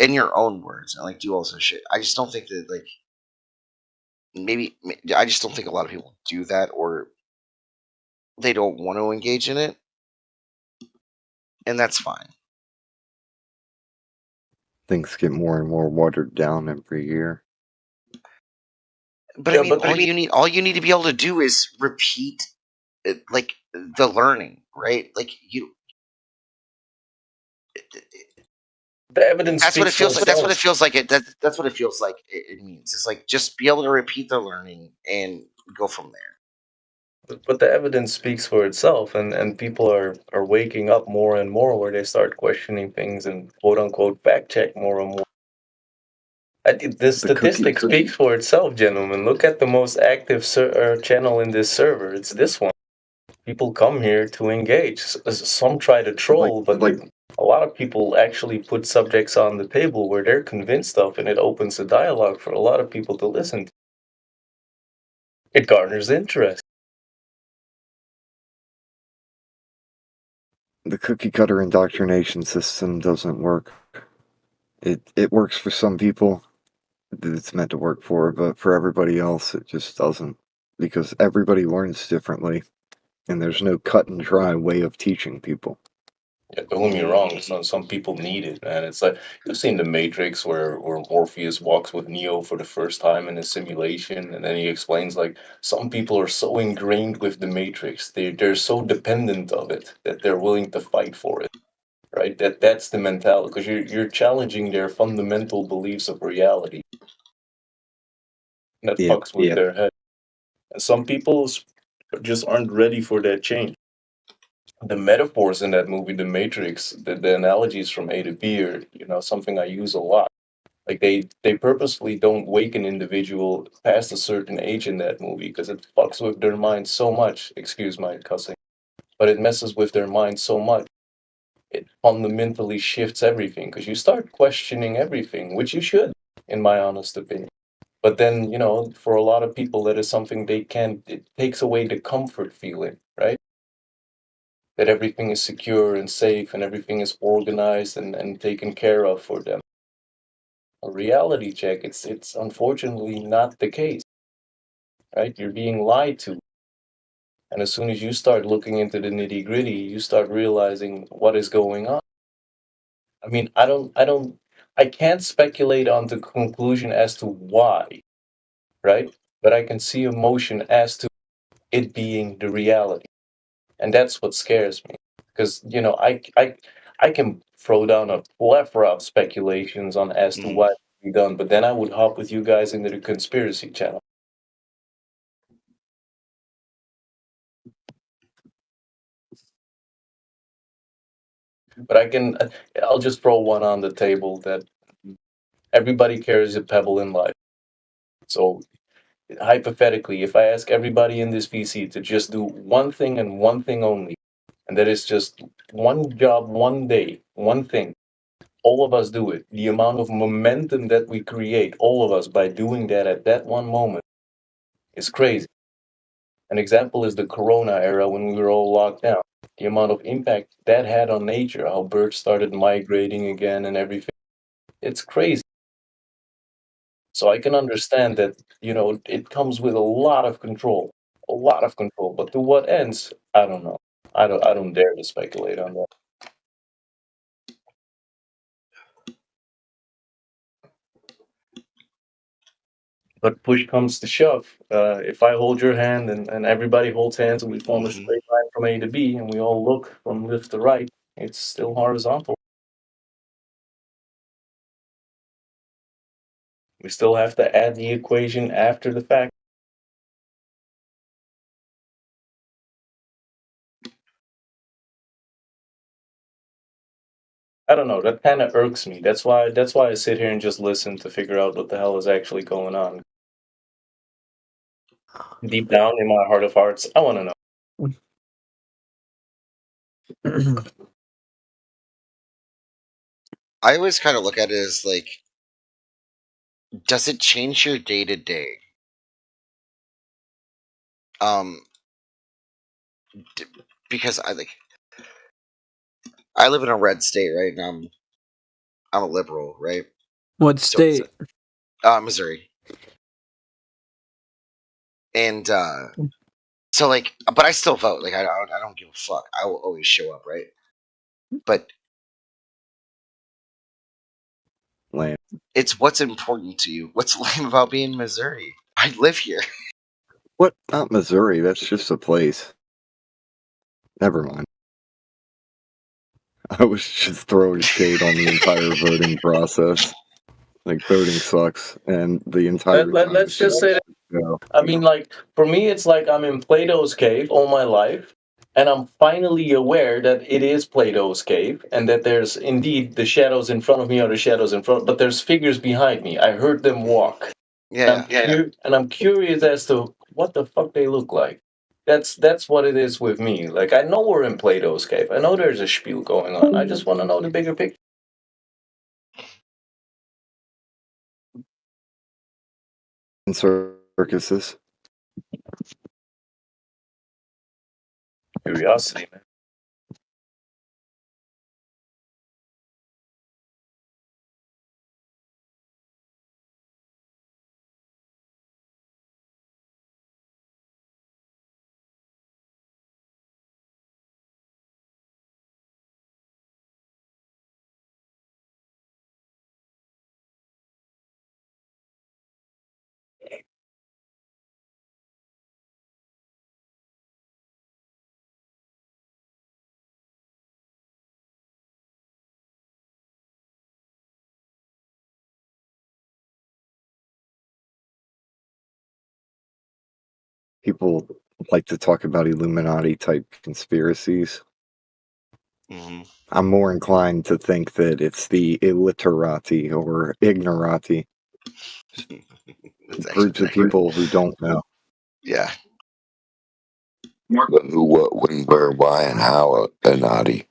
in your own words and do all this shit? I just don't think that I just don't think a lot of people do that, or they don't want to engage in it, and that's fine. Things get more and more watered down every year. But I mean, all you need to be able to do is repeat the learning, right? The evidence. That's what it speaks feels for like. That's what it itself. feels like. That's what it feels like. It means it's just be able to repeat the learning and go from there. But the evidence speaks for itself, and people are waking up more and more where they start questioning things and quote unquote fact check more and more. The statistic speaks for itself, gentlemen. Look at the most active channel in this server. It's this one. People come here to engage. Some try to troll, but a lot of people actually put subjects on the table where they're convinced of, and it opens a dialogue for a lot of people to listen to. It garners interest. The cookie cutter indoctrination system doesn't work. It works for some people that it's meant to work for, but for everybody else it just doesn't, because everybody learns differently and there's no cut and dry way of teaching people. Yeah, don't get me wrong. Some people need it, man. It's like you've seen The Matrix, where Morpheus walks with Neo for the first time in a simulation, and then he explains some people are so ingrained with the Matrix, they're so dependent of it that they're willing to fight for it. Right? That's the mentality, because you're challenging their fundamental beliefs of reality. That fucks with their head, and some people just aren't ready for that change. The metaphors in that movie, The Matrix, the analogies from A to B are, something I use a lot. They purposefully don't wake an individual past a certain age in that movie because it fucks with their mind so much. Excuse my cussing, but it messes with their mind so much. It fundamentally shifts everything because you start questioning everything, which you should, in my honest opinion. But then, for a lot of people, that is something they can't. It takes away the comfort feeling, right? That everything is secure and safe and everything is organized and taken care of for them. A reality check, it's unfortunately not the case, right? You're being lied to. And as soon as you start looking into the nitty gritty, you start realizing what is going on. I mean, I can't speculate on the conclusion as to why, right? But I can see emotion as to it being the reality. And that's what scares me. Because, I can throw down a plethora of speculations on as to why it be done, but then I would hop with you guys into the conspiracy channel. But I'll just throw one on the table that everybody carries a pebble in life. So hypothetically, if I ask everybody in this VC to just do one thing and one thing only, and that is just one job, one day, one thing, all of us do it. The amount of momentum that we create, all of us, by doing that at that one moment is crazy. An example is the Corona era when we were all locked down. The amount of impact that had on nature, how birds started migrating again and everything. It's crazy. So I can understand that, it comes with a lot of control. A lot of control. But to what ends? I don't know. I don't dare to speculate on that. But push comes to shove. If I hold your hand and everybody holds hands and we form a straight line from A to B and we all look from left to right, it's still horizontal. We still have to add the equation after the fact. I don't know. That kind of irks me. That's why I sit here and just listen to figure out what the hell is actually going on. Deep down in my heart of hearts, I want to know. I always kind of look at it as like, does it change your day to day? Because I live in a red state, right? And I'm a liberal, right? What state? Missouri. And so like, but I still vote. Like I don't give a fuck. I will always show up, right? But Lame. it's what's important to you. What's lame about being Missouri? I live here. What? Not Missouri. That's just a place. Never mind. I was just throwing shade on the entire voting process. Like, voting sucks, and the entire Let's just say that. I mean, like, for me, it's like I'm in Plato's cave all my life, and I'm finally aware that it is Plato's cave, and that there's indeed the shadows in front of me are the shadows in front, but there's figures behind me. I heard them walk. Yeah. And I'm curious as to what the fuck they look like. That's what it is with me. Like, I know we're in Plato's cave. I know there's a spiel going on. I just want to know the bigger picture. And circuses. Curiosity, man. People like to talk about Illuminati type conspiracies. Mm-hmm. I'm more inclined to think that it's the illiterati or ignorati. Groups of people who don't know. Yeah. Who, what, when, where, why, and how a naughty.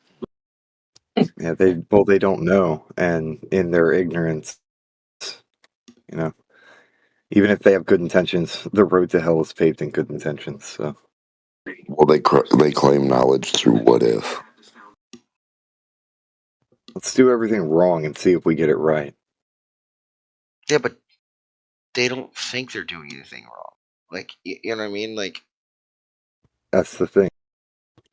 Yeah, they don't know, and in their ignorance, even if they have good intentions, the road to hell is paved in good intentions. So, Well, they claim knowledge through what if. let's do everything wrong and see if we get it right. Yeah, but they don't think they're doing anything wrong. Like, you know what I mean? Like, That's the thing.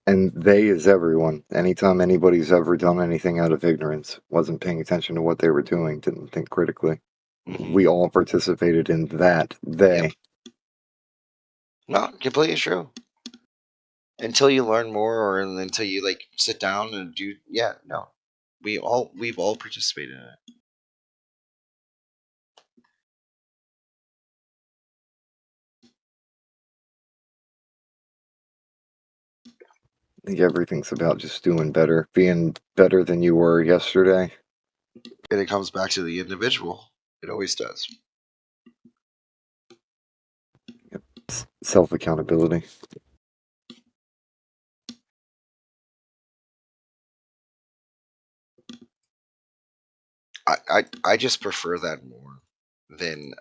And they is everyone. Anytime anybody's ever done anything out of ignorance, wasn't paying attention to what they were doing, didn't think critically. Mm-hmm. We all participated in that. They. No, completely true. Until you learn more, or until you like sit down and do, yeah, no, we've all participated in it. think everything's about just doing better, being better than you were yesterday. And it comes back to the individual. It always does. Self accountability. I just prefer that more than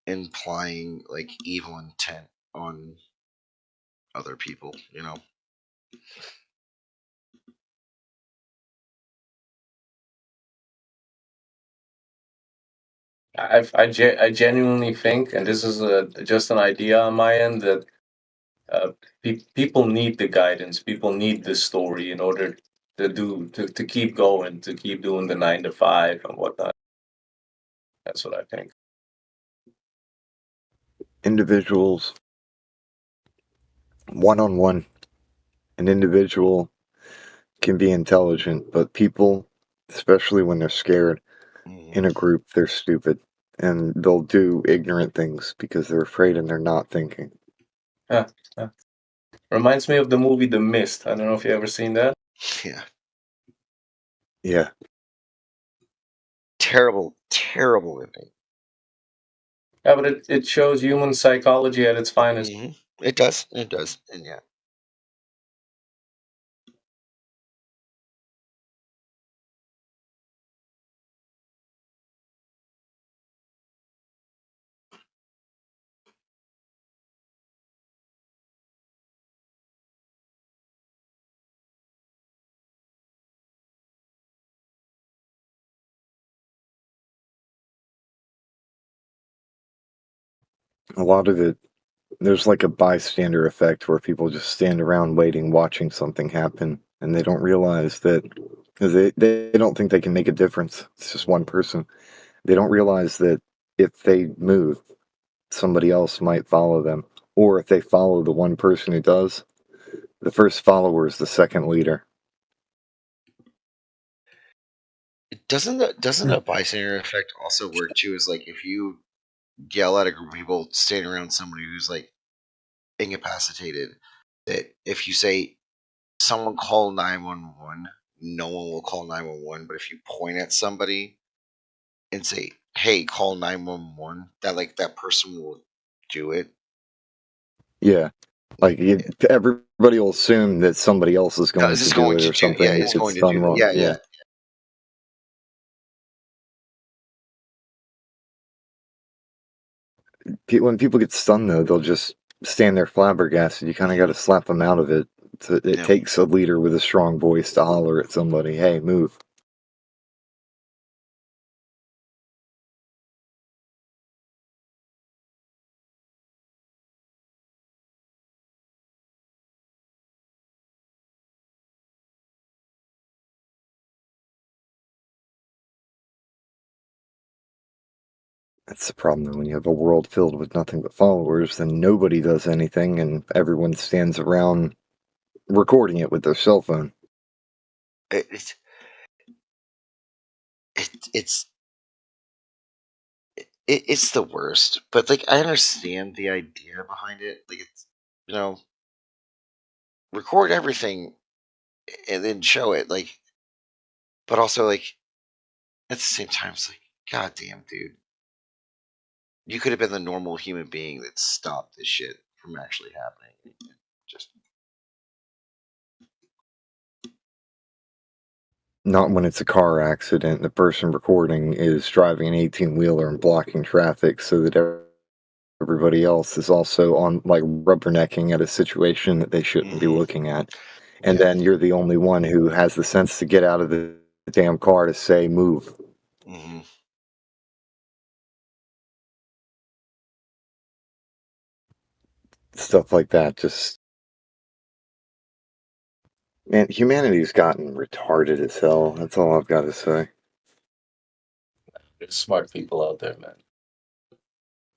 implying like evil intent on other people, you know. I genuinely think, and this is just an idea on my end, that people need the guidance. People need the story in order to keep going, to keep doing the 9 to 5 and whatnot. That's what I think. Individuals, one-on-one, an individual can be intelligent, but people, especially when they're scared, in a group, they're stupid. And they'll do ignorant things because they're afraid and they're not thinking. Yeah. Reminds me of the movie The Mist. I don't know if you ever seen that. Yeah. Yeah. Terrible movie. Yeah, but it shows human psychology at its finest. It does. And yeah. A lot of it, there's like a bystander effect where people just stand around waiting, watching something happen, and they don't realize that, because they don't think they can make a difference. It's just one person. They don't realize that if they move, somebody else might follow them. Or if they follow the one person who does, the first follower is the second leader. Doesn't the bystander effect also work too? Is like if you yell at a group of people standing around somebody who's like incapacitated, that if you say someone call 911, no one will call 911. But if you point at somebody and say, "Hey, call 911," that person will do it. Yeah. Like, everybody will assume that somebody else is going to do it or something. Yeah, if is going it's to done do it. wrong. Yeah. When people get stunned, though, they'll just stand there flabbergasted. You kind of got to slap them out of it. It takes a leader with a strong voice to holler at somebody, "Hey, move." That's the problem, though. When you have a world filled with nothing but followers, then nobody does anything, and everyone stands around recording it with their cell phone. It's the worst. But like, I understand the idea behind it. Like, it's, you know, record everything and then show it. Like, but also like at the same time, it's like, goddamn, dude, you could have been the normal human being that stopped this shit from actually happening. Just Not when it's a car accident. The person recording is driving an 18-wheeler and blocking traffic so that everybody else is also on, like, rubbernecking at a situation that they shouldn't be looking at. And then you're the only one who has the sense to get out of the damn car to say, "Move." Stuff like that. Just, man, humanity's gotten retarded as hell. That's all I've got to say. There's smart people out there, man.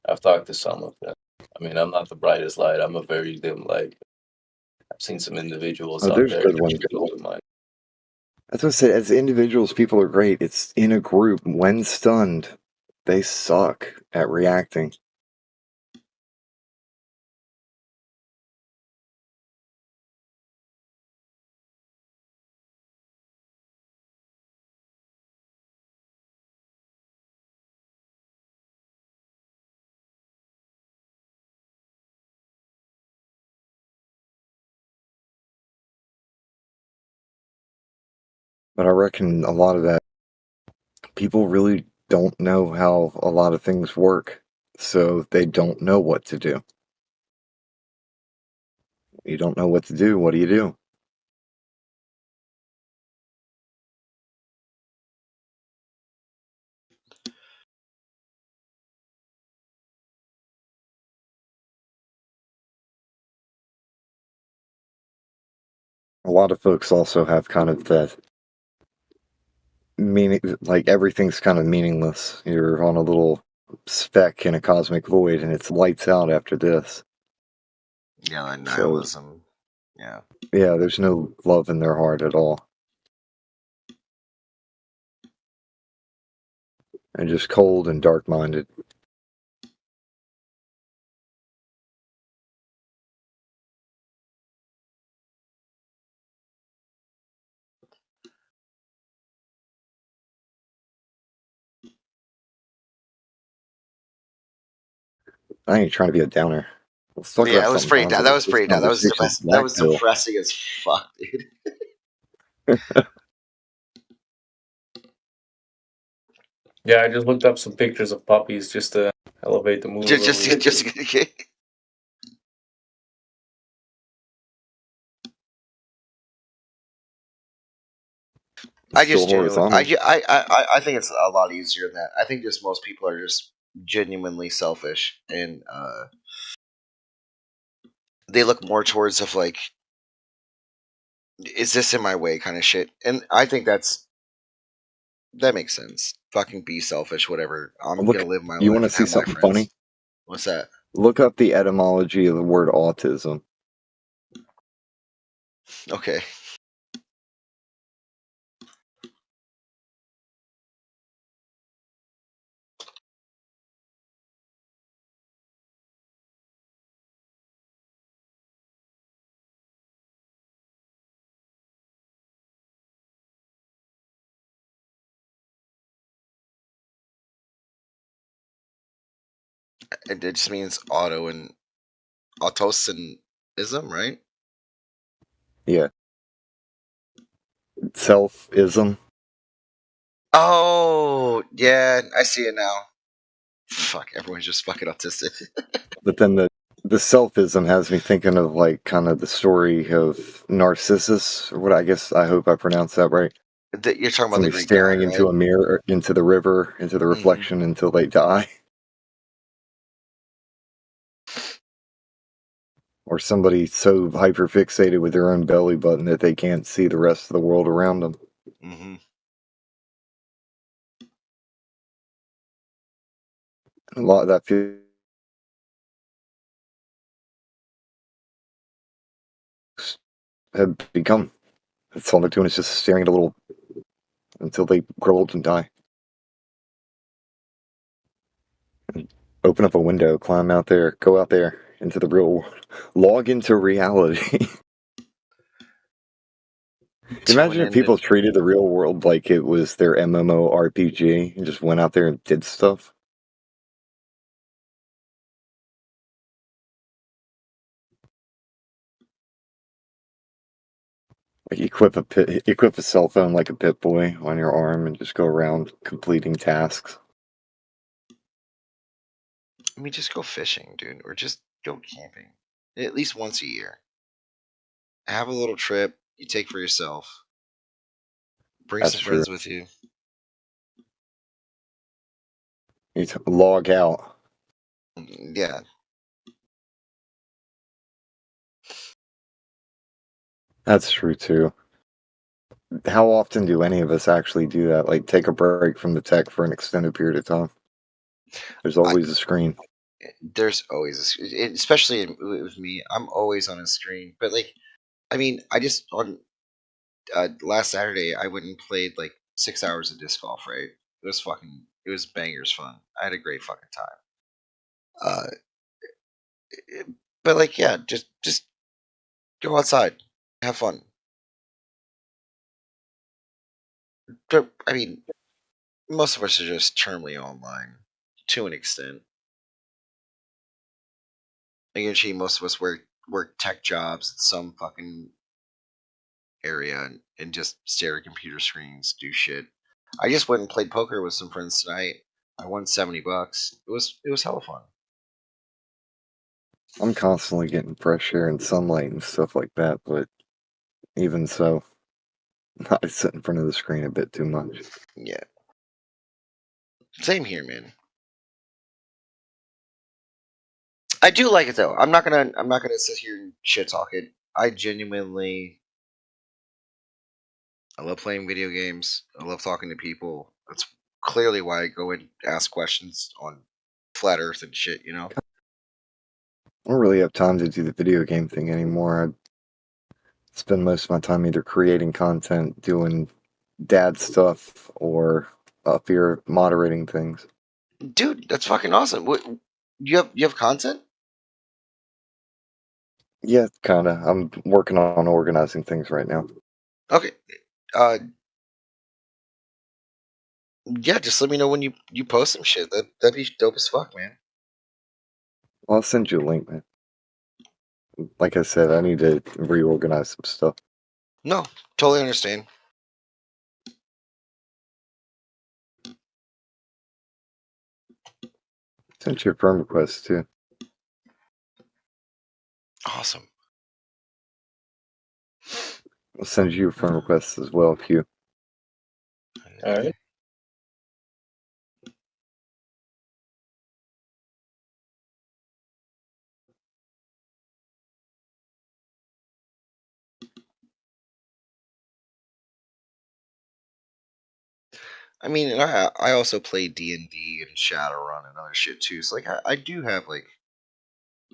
I've talked to some of them. I mean, I'm not the brightest light. I'm a very dim light. I've seen some individuals out There's there. good ones. That's what I said. As individuals, people are great. It's in a group. When stunned, they suck at reacting. But I reckon a lot of that, people really don't know how a lot of things work, so they don't know what to do. You don't know what to do, what do you do? A lot of folks also have kind of that meaning, like everything's kind of meaningless. You're on a little speck in a cosmic void and it's lights out after this. Yeah, like So, nihilism. Yeah. yeah, there's no love in their heart at all. And just cold and dark-minded. I ain't trying to be a downer. Let's talk Yeah, about that was something pretty. positive. That was This pretty. That was conversation's that was Blackville. depressing as fuck, dude. Yeah, I just looked up some pictures of puppies just to elevate the mood a little bit. just okay. I Still just genuinely, horizontal. I think it's a lot easier than that. I think just most people are just genuinely selfish, and they look more towards of like, is this in my way kind of shit. And I think that makes sense. Fucking be selfish, whatever. I'm Look, gonna live my you want life to and see have my something friends. funny? What's that? Look up the etymology of the word autism. Okay. It just means auto and autosonism, right? Yeah. Selfism. Oh, yeah, I see it now. Fuck, everyone's just fucking autistic. But then the selfism has me thinking of like kind of the story of Narcissus, or what I hope I pronounced that right. You're talking about the Somebody Greek staring god, into right? a mirror, into the river, into the reflection until they die. Or somebody so hyper fixated with their own belly button that they can't see the rest of the world around them. Mm-hmm. A lot of that have become. That's all they're doing is just staring at a little until they grow old and die. Open up a window, climb out there, go out there into the real world, log into reality. Imagine if people treated the real world like it was their MMORPG and just went out there and did stuff. Like equip a cell phone like a Pip-Boy on your arm and just go around completing tasks. I mean, just go fishing, dude, or just go camping at least once a year. Have a little trip you take for yourself. Bring That's some true. friends with you. You need to log out. Yeah. That's true too. How often do any of us actually do that? Like take a break from the tech for an extended period of time? There's always a screen. There's always, especially with me, I'm always on a screen. But like, I mean, I just on last Saturday I went and played like 6 hours of disc golf. Right? It was bangers fun. I had a great fucking time. But like, yeah, just go outside, have fun. I mean, most of us are just terminally online to an extent. Like, actually, most of us work tech jobs at some fucking area and just stare at computer screens, do shit. I just went and played poker with some friends tonight. I won $70. It was hella fun. I'm constantly getting fresh air and sunlight and stuff like that, but even so, I sit in front of the screen a bit too much. Yeah. Same here, man. I do like it though. I'm not gonna sit here and shit talk it. I love playing video games. I love talking to people. That's clearly why I go and ask questions on flat Earth and shit. You know. I don't really have time to do the video game thing anymore. I spend most of my time either creating content, doing dad stuff, or up here moderating things. Dude, that's fucking awesome. What you have content? Yeah, kinda. I'm working on organizing things right now. Okay. Yeah, just let me know when you post some shit. That'd be dope as fuck, man. I'll send you a link, man. Like I said, I need to reorganize some stuff. No, totally understand. Sent you a friend request too. Awesome. I'll send you a friend request as well, Q. All right. I mean, and I also play D&D and Shadowrun and other shit too. So like I do have like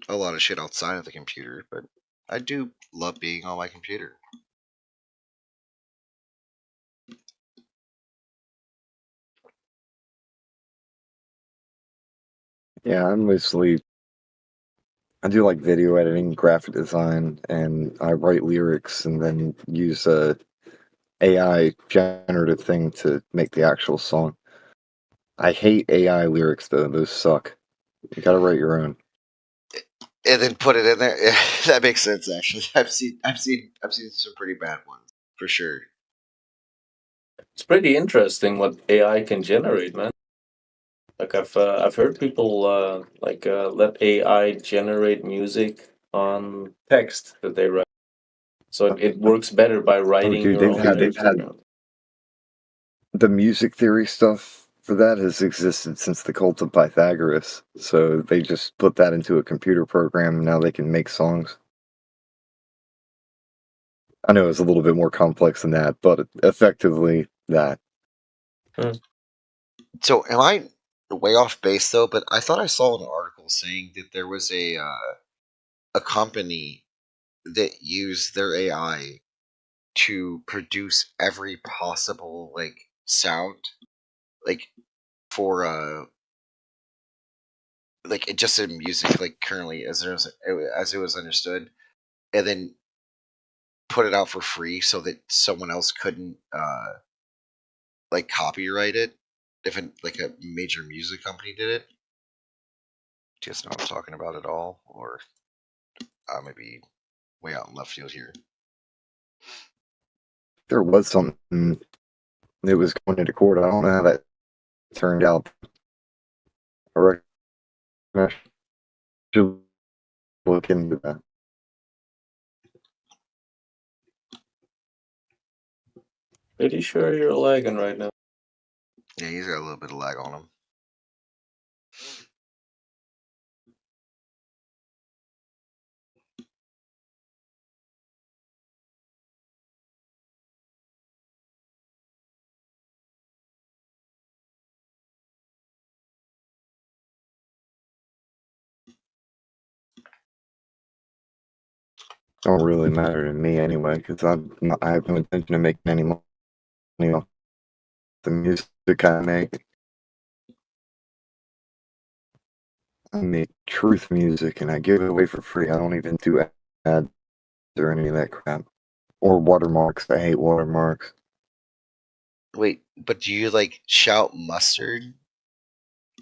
a lot of shit outside of the computer, but I do love being on my computer. Yeah, I do like video editing, graphic design, and I write lyrics and then use a AI generative thing to make the actual song. I hate AI lyrics though; those suck. You gotta write your own. And then put it in there. Yeah, that makes sense actually. I've seen some pretty bad ones for sure. It's pretty interesting what AI can generate, man. Like I've heard people let AI generate music on text that they write, so it works better by Oh, writing dude, your own lyrics. the music theory stuff for that has existed since the cult of Pythagoras. So they just put that into a computer program and now they can make songs. I know it's a little bit more complex than that, but effectively that. So am I way off base though? But I thought I saw an article saying that there was a company that used their AI to produce every possible like sound, like for like it just in music, like currently as it was understood, and then put it out for free so that someone else couldn't like copyright it if like a major music company did it. Do you guys know what I'm talking about at all, or maybe way out in left field here? There was something that was going into court. I don't know how that turned out. I reckon I should look into that. Pretty sure you're lagging right now. Yeah, he's got a little bit of lag on him. Don't really matter to me anyway, because I have no intention of making any money off the music I make. I make truth music and I give it away for free. I don't even do ads or any of that crap. Or watermarks. I hate watermarks. Wait, but do you like shout mustard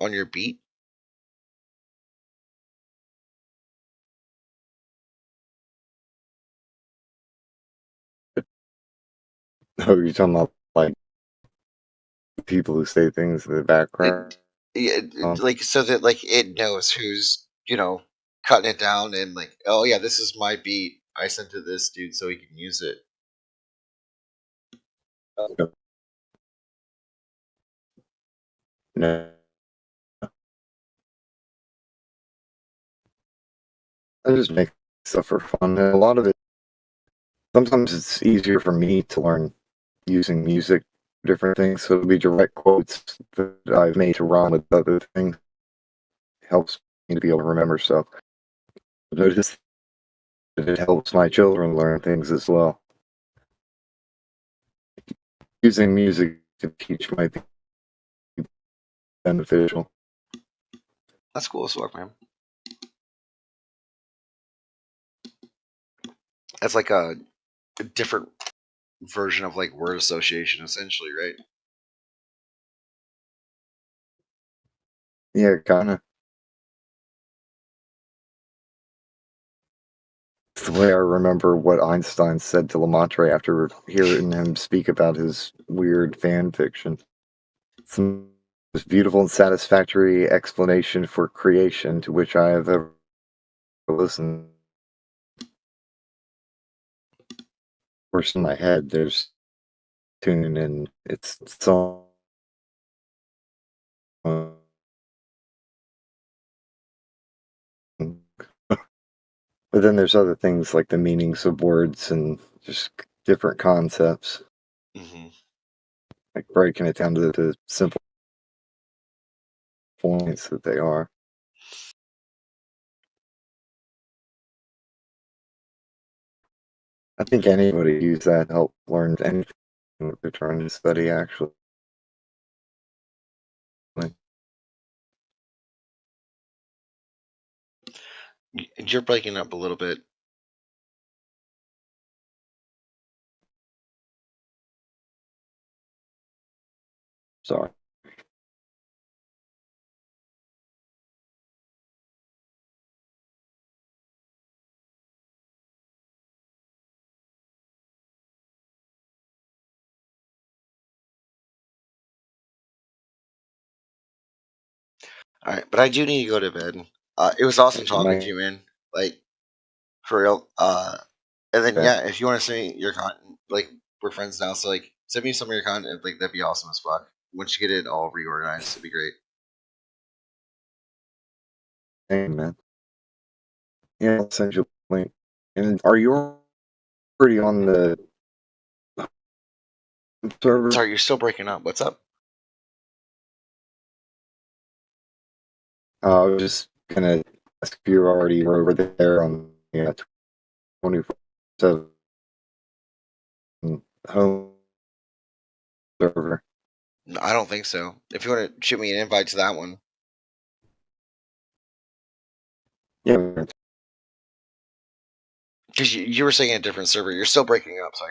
on your beat? Oh, you're talking about like people who say things in the background. Yeah, like so that like it knows who's cutting it down and like, oh yeah, this is my beat. I sent to this dude so he can use it. No. I just make stuff for fun. And a lot of it, sometimes it's easier for me to learn using music, different things. So it'll be direct quotes that I've made to rhyme with other things. Helps me to be able to remember stuff. Notice that it helps my children learn things as well. Using music to teach might be beneficial. That's cool as fuck, man. That's like a different version of like word association, essentially, right? Yeah, kinda. It's the way I remember what Einstein said to Lamont after hearing him speak about his weird fan fiction. It's the most beautiful and satisfactory explanation for creation to which I have ever listened. Of course, in my head, there's tuning in its song. But then there's other things like the meanings of words and just different concepts. Like breaking it down to the simple points that they are. I think anybody use that to help learn anything that they're trying to study, actually. You're breaking up a little bit. Sorry. All right, but I do need to go to bed. It was awesome talking to you, man. Like, for real. And then yeah, if you want to send me your content, like we're friends now, so like send me some of your content. Like that'd be awesome as fuck. Once you get it all reorganized, it'd be great. Hey, man. Yeah, I'll send you a link. And are you already on the server? Sorry, you're still breaking up. What's up? I was just gonna ask if you already were over there on the 24/7 home server. No, I don't think so. If you want to shoot me an invite to that one. Yeah. Because you were saying a different server. You're still breaking up, so I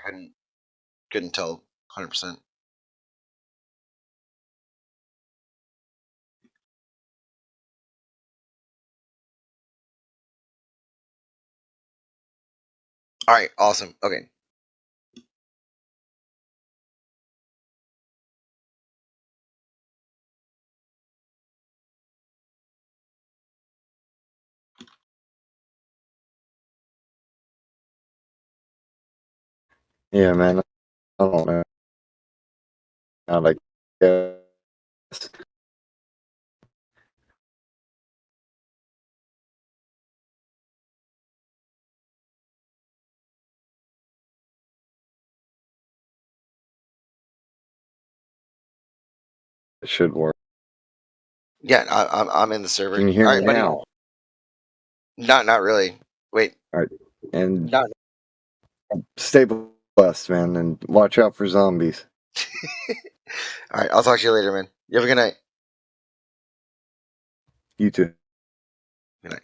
couldn't tell 100%. All right, awesome. Okay. Yeah, man. I don't know. I guess. It should work. Yeah, I'm in the server. Can you hear All me right, buddy. now? Not really. Wait. All right. And No. stay blessed, man, and watch out for zombies. All right, I'll talk to you later, man. You have a good night. You too. Good night.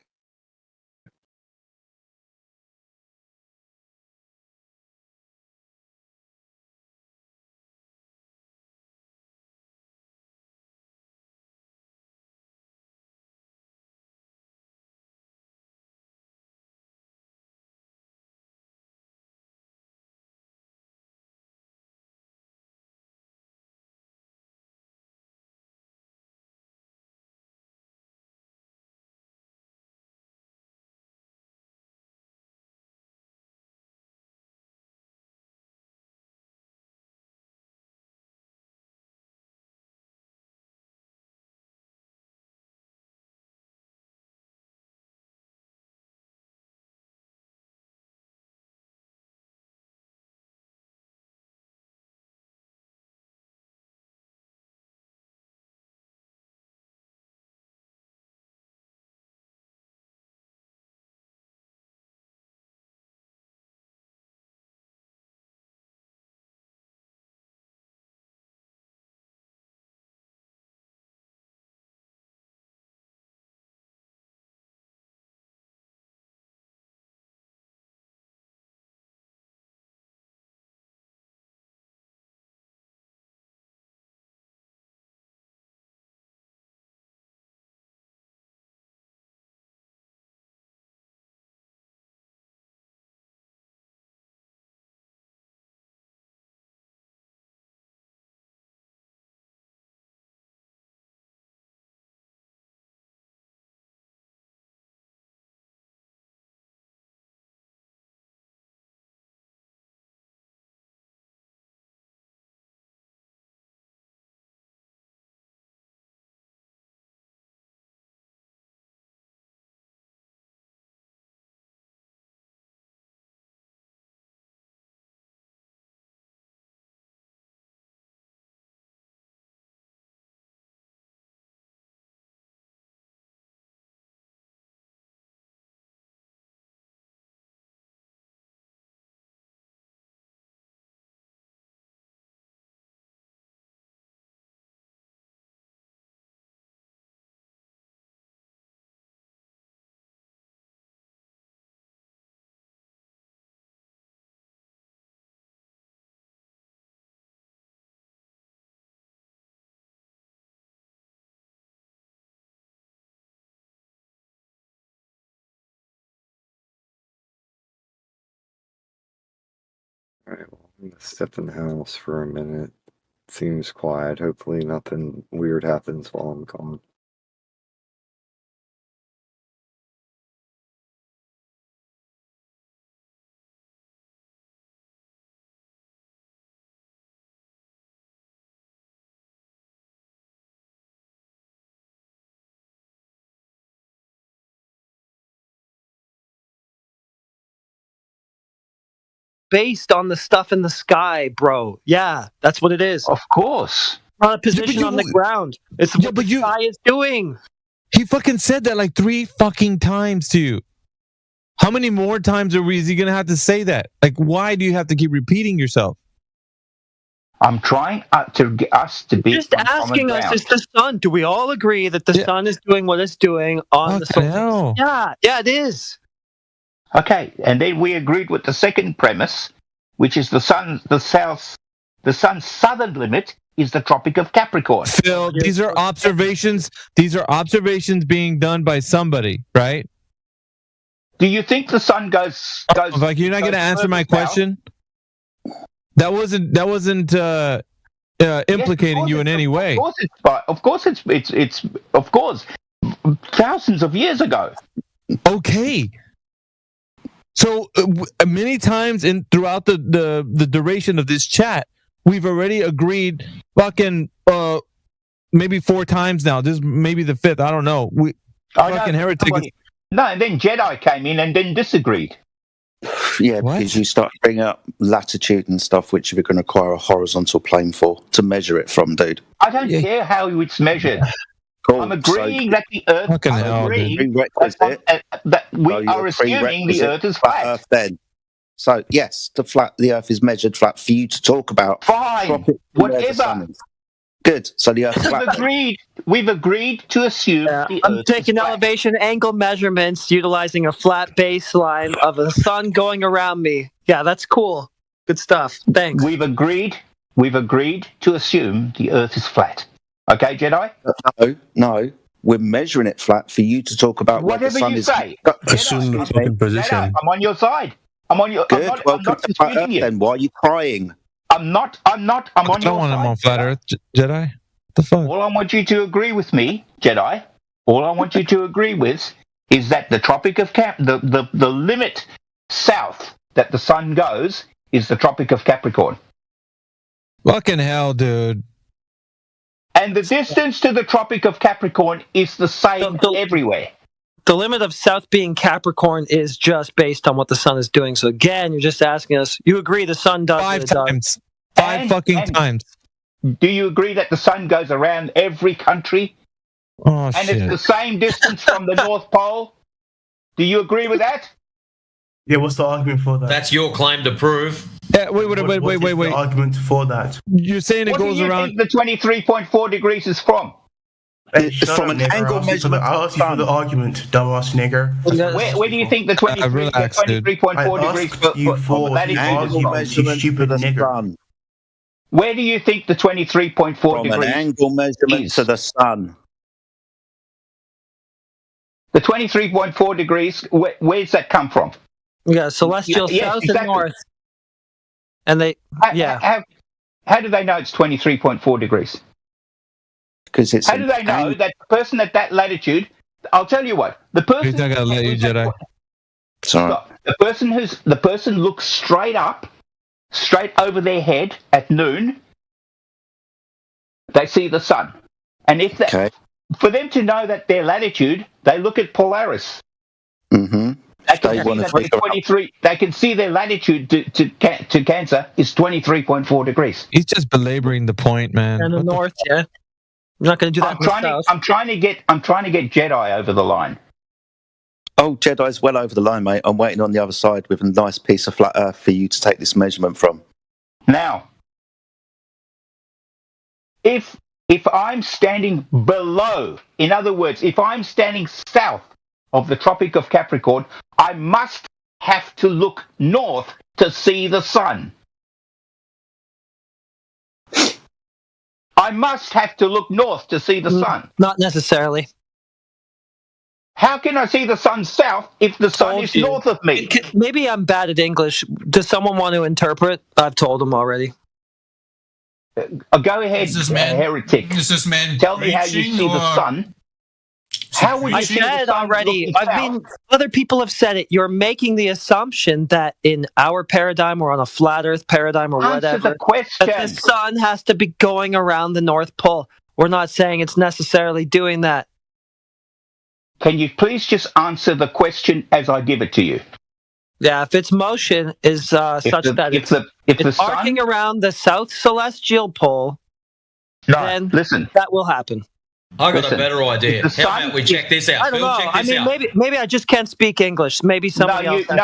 Alright, well, I'm gonna step in the house for a minute. Seems quiet. Hopefully nothing weird happens while I'm gone. Based on the stuff in the sky, bro. Yeah, that's what it is. Of course. On a position on the ground. It's what the sky is doing. He fucking said that like 3 fucking times to you. How many more times is he gonna have to say that? Like, why do you have to keep repeating yourself? I'm trying to get us to be just asking us, is the sun? Do we all agree that the sun is doing what it's doing on the sun? Yeah, it is. Okay, and then we agreed with the second premise, which is the sun's southern limit is the Tropic of Capricorn. Phil, these are observations. These are observations being done by somebody, right? Do you think the sun goes like, you're not going to answer my question? That wasn't implicating you in any way. Of course it's thousands of years ago. Okay. So many times throughout the duration of this chat, we've already agreed fucking maybe 4 times now. This may be the 5th. I don't know. Heretic. No, and then Jedi came in and then disagreed. Yeah, because you start bringing up latitude and stuff, which we're going to require a horizontal plane to measure it from, dude. I don't care how it's measured. Cool. I'm agreeing that the Earth. I'm agreeing that we are assuming the Earth is flat. Earth, then. So yes, the Earth is measured flat for you to talk about. Fine, whatever. Good. So the Earth is flat. We've agreed to assume the I'm Earth taking elevation angle measurements utilizing a flat baseline of the sun going around me. Yeah, that's cool. Good stuff. Thanks. We've agreed to assume the Earth is flat. Okay, Jedi? No. We're measuring it flat for you to talk about whatever where the sun you is. say. Assume the fucking position. Jedi, I'm on your side. I'm on your. Good. I'm not disputing you. Then why are you crying? I'm not. I'm on your side. I don't want him on flat Earth, Jedi. The fuck? All I want you to agree with me, Jedi. All I want you to agree with is that the Tropic of the limit south that the sun goes is the Tropic of Capricorn. Fucking hell, dude. And the distance to the Tropic of Capricorn is the same everywhere. The limit of south being Capricorn is just based on what the sun is doing. So again, you're just asking us, you agree the sun does 5 times. 5 fucking times. Do you agree that the sun goes around every country? Oh, and shit. it's the same distance from the North Pole? Do you agree with that? Yeah, what's the argument for that? That's your claim to prove. Yeah, wait. What is the argument for that? You're saying it what goes do you around. Think the 23.4 degrees is from? From an angle measurement. I'll ask you for the argument, dumbass nigger. Where do you think the 23.4 degrees for angle measurement stupid for the nigger? sun? Where do you think the 23.4 From degrees an angle measurement to the sun. The 23.4 degrees, where's that come from? Yeah, celestial south and north. And they, How do they know it's 23.4 degrees? Because it's. How do they know that the person at that latitude? I'll tell you what. The person. He's not gonna let you, Jedi. Sorry. The person looks straight up, straight over their head at noon. They see the sun, and if that, for them to know that their latitude, they look at Polaris. Mm-hmm. They can see their latitude to Cancer is 23.4 degrees. He's just belaboring the point, man. And the north, yeah. I'm not going to do that. I'm trying to get Jedi over the line. Oh, Jedi's well over the line, mate. I'm waiting on the other side with a nice piece of flat Earth for you to take this measurement from. Now, if I'm standing below, in other words, if I'm standing south of the Tropic of Capricorn, I must have to look north to see the sun. I must have to look north to see the sun. Not necessarily. How can I see the sun south if the sun is north of me? Maybe I'm bad at English. Does someone want to interpret? I've told them already. Go ahead, heretic. Is this man Tell me how you see the sun. How would you I see the said sun already. looking I south? mean, other people have said it. You're making the assumption that in our paradigm or on a flat Earth paradigm or Answer whatever, the question. that the sun has to be going around the North Pole. We're not saying it's necessarily doing that. Can you please just answer the question as I give it to you? Yeah, if its motion is such that it's arcing around the south celestial pole, then listen. that will happen. I got Listen, a better idea. if the How sun about we check this out? I don't Phil, know. check I this mean, out. maybe I just can't speak English. Maybe somebody else. I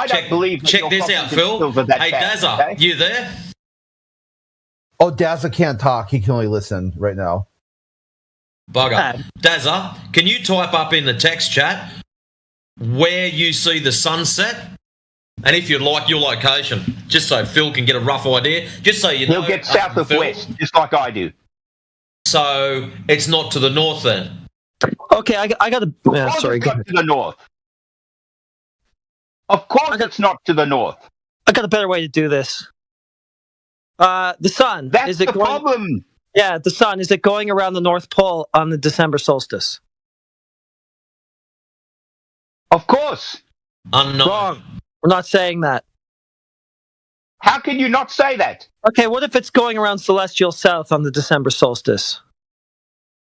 don't believe. that Check your this out, cognitive Phil. skills are that Hey, bad, Dazza, okay? you there? Oh, Dazza can't talk. He can only listen right now. Bugger. Dazza, can you type up in the text chat where you see the sunset? And if you'd like your location, just so Phil can get a rough idea, just so you know. He'll get south of Phil. west, just like I do. So it's not to the north then? Okay, I got to. Yeah, sorry. It's not to the north. Of course, it's not to the north. I got a better way to do this. The sun. That's is it the going, problem. Yeah, the sun. Is it going around the North Pole on the December solstice? Of course. Unknown. Wrong. We're not saying that. How can you not say that? Okay, what if it's going around celestial south on the December solstice?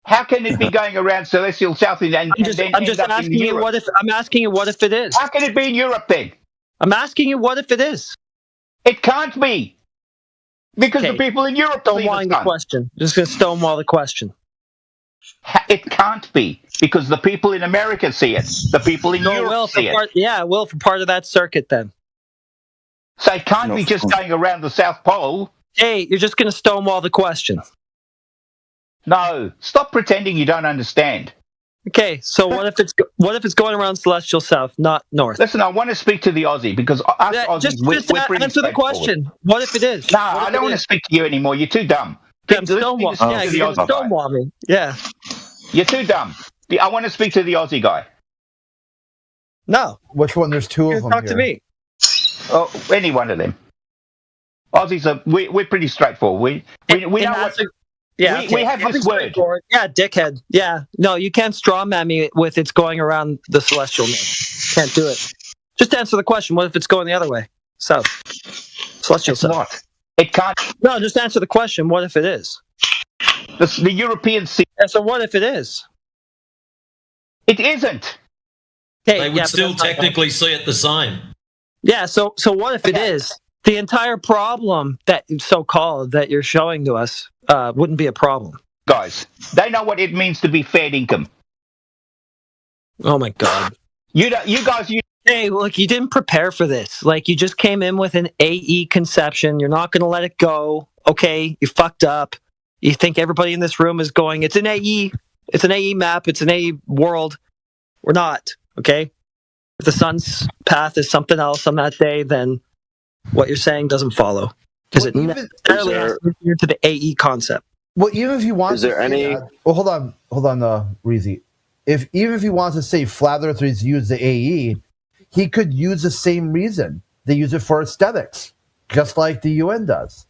How can it be going around celestial south and then I'm just end up asking in you Europe? what if. I'm asking you what if it is. How can it be in Europe then? I'm asking you what if it is. It can't be. Because Okay. the people in Europe see Stonewalling the the sun. question. Just gonna stonewall the question. It can't be. Because the people in America see it. The people in Europe see it. Yeah, it will for part of that circuit then. So it can't be just going around the South Pole. Hey, you're just gonna stonewall the question. No, stop pretending you don't understand. Okay, so what if it's going around celestial south, not north? Listen, I want to speak to the Aussie because us Aussies, Just we're pretty answer the straightforward. question. What if it is? No, What if I don't it want to is? speak to you anymore. You're too dumb. Yeah, I'm stonewall. Yeah, the you're gonna Aussie guy. stonewall me. Yeah. You're too dumb. I want to speak to the Aussie guy. No. Which one? There's two of them Talk here. to me. Oh, any one of them. Aussies are we're pretty straightforward. We know what. Yeah, we have this word. Yeah, dickhead. Yeah, no, you can't strawman me with it's going around the celestial north. Can't do it. Just answer the question. What if it's going the other way, south, celestial It's south? not. It can't. No, just answer the question. What if it is? The European Sea. Yeah, so what if it is? It isn't. Hey, They would yeah, but still that's not- technically see it the same. Yeah, so what if it is? The entire problem that so-called that you're showing to us wouldn't be a problem. Guys, they know what it means to be fed income. Oh my god. You guys. Hey, look, you didn't prepare for this. Like, you just came in with an AE conception. You're not going to let it go. Okay, you fucked up. You think everybody in this room is going, it's an AE. It's an AE map. It's an AE world. We're not, okay? If the sun's path is something else on that day, then what you're saying doesn't follow. Because it necessarily has to be to the AE concept. Well, even if you want Is there to say any- that, well, hold on, Reezy. Even if he wants to say flat earthers use the AE, he could use the same reason. They use it for aesthetics, just like the UN does.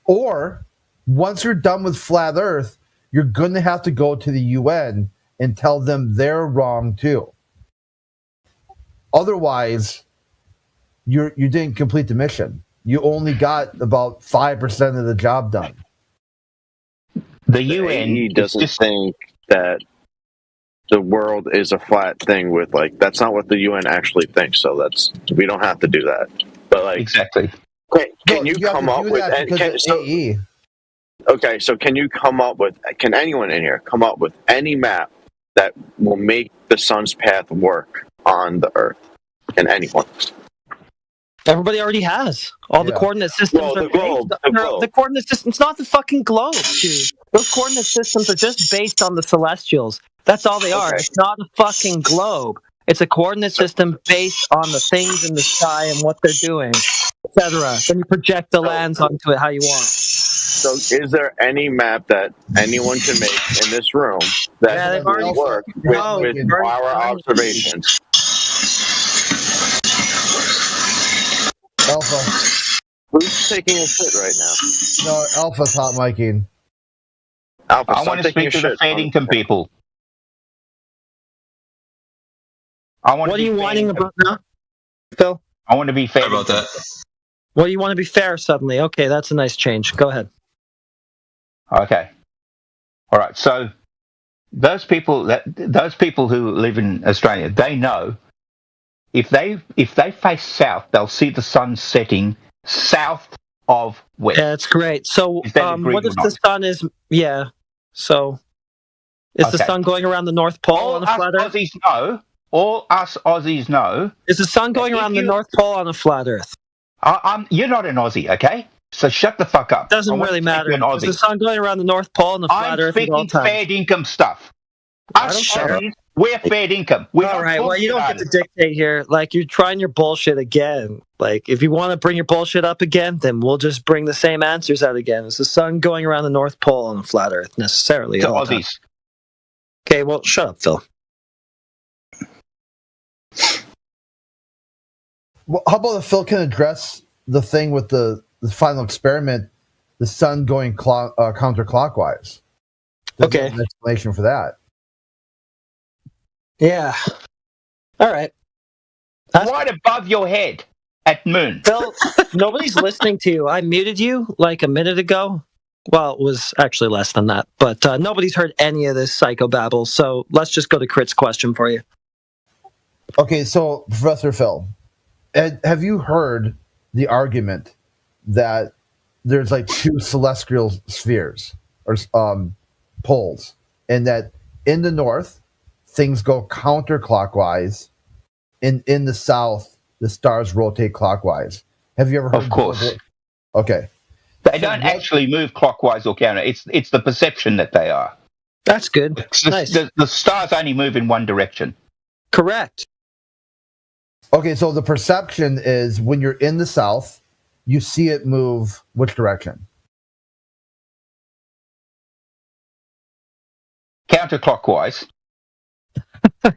Or once you're done with flat Earth, you're going to have to go to the UN and tell them they're wrong too. Otherwise, you didn't complete the mission. You only got about 5% of the job done. The UN AE doesn't think that the world is a flat thing with that's not what the UN actually thinks. So we don't have to do that. But exactly. Okay, can No, you have come to up do with that because of AE. Okay, so can anyone in here come up with any map that will make the sun's path work on the Earth? Can anyone? Everybody already has. All the coordinate systems Well, are the globe, based. the globe. The coordinate system's not the fucking globe, dude. Those coordinate systems are just based on the celestials. That's all they are. Okay. It's not a fucking globe. It's a coordinate system based on the things in the sky and what they're doing, etc. Then you project the lands onto it how you want. So, is there any map that anyone can make in this room that will work with our observations? Alpha. Who's taking a shit right now? No, Alpha's hot micing. Alpha, I want to speak to the fair income people. What are you whining about now, Phil? I want to be fair. How about that? Well, you want to be fair suddenly. Okay, that's a nice change. Go ahead. Okay. All right. So those people who live in Australia, they know if they face south, they'll see the sun setting south of west. Yeah, that's great. So, what if the sun is? Yeah. So, is the sun going around the North Pole on a flat Earth? All us Aussies know. Is the sun going around the North Pole on a flat Earth? You're not an Aussie, okay? So shut the fuck up. Doesn't really matter. Is the sun going around the North Pole on the flat Earth at all I'm times? speaking fair income stuff. Us Aussies, we're fair income. All right. Well, you don't get to dictate here. Like, you're trying your bullshit again. Like, if you want to bring your bullshit up again, then we'll just bring the same answers out again. Is the sun going around the North Pole on the flat Earth necessarily? To Aussies. Okay. Well, shut up, Phil. Well, how about if Phil can address the thing with the final experiment, the sun going counterclockwise? Okay. An explanation for that. Yeah. All right. Right above your head at moon. Phil, nobody's listening to you. I muted you like a minute ago. Well, it was actually less than that, but nobody's heard any of this psychobabble. So let's just go to Crit's question for you. Okay, so Professor Phil, have you heard the argument that there's like two celestial spheres or poles, and that in the north things go counterclockwise, and in the south the stars rotate clockwise? Have you ever heard? Of course. Okay. They don't actually move clockwise or counter. It's the perception that they are. That's good. Nice. The stars only move in one direction. Correct. Okay, so the perception is when you're in the south, you see it move which direction? Counterclockwise.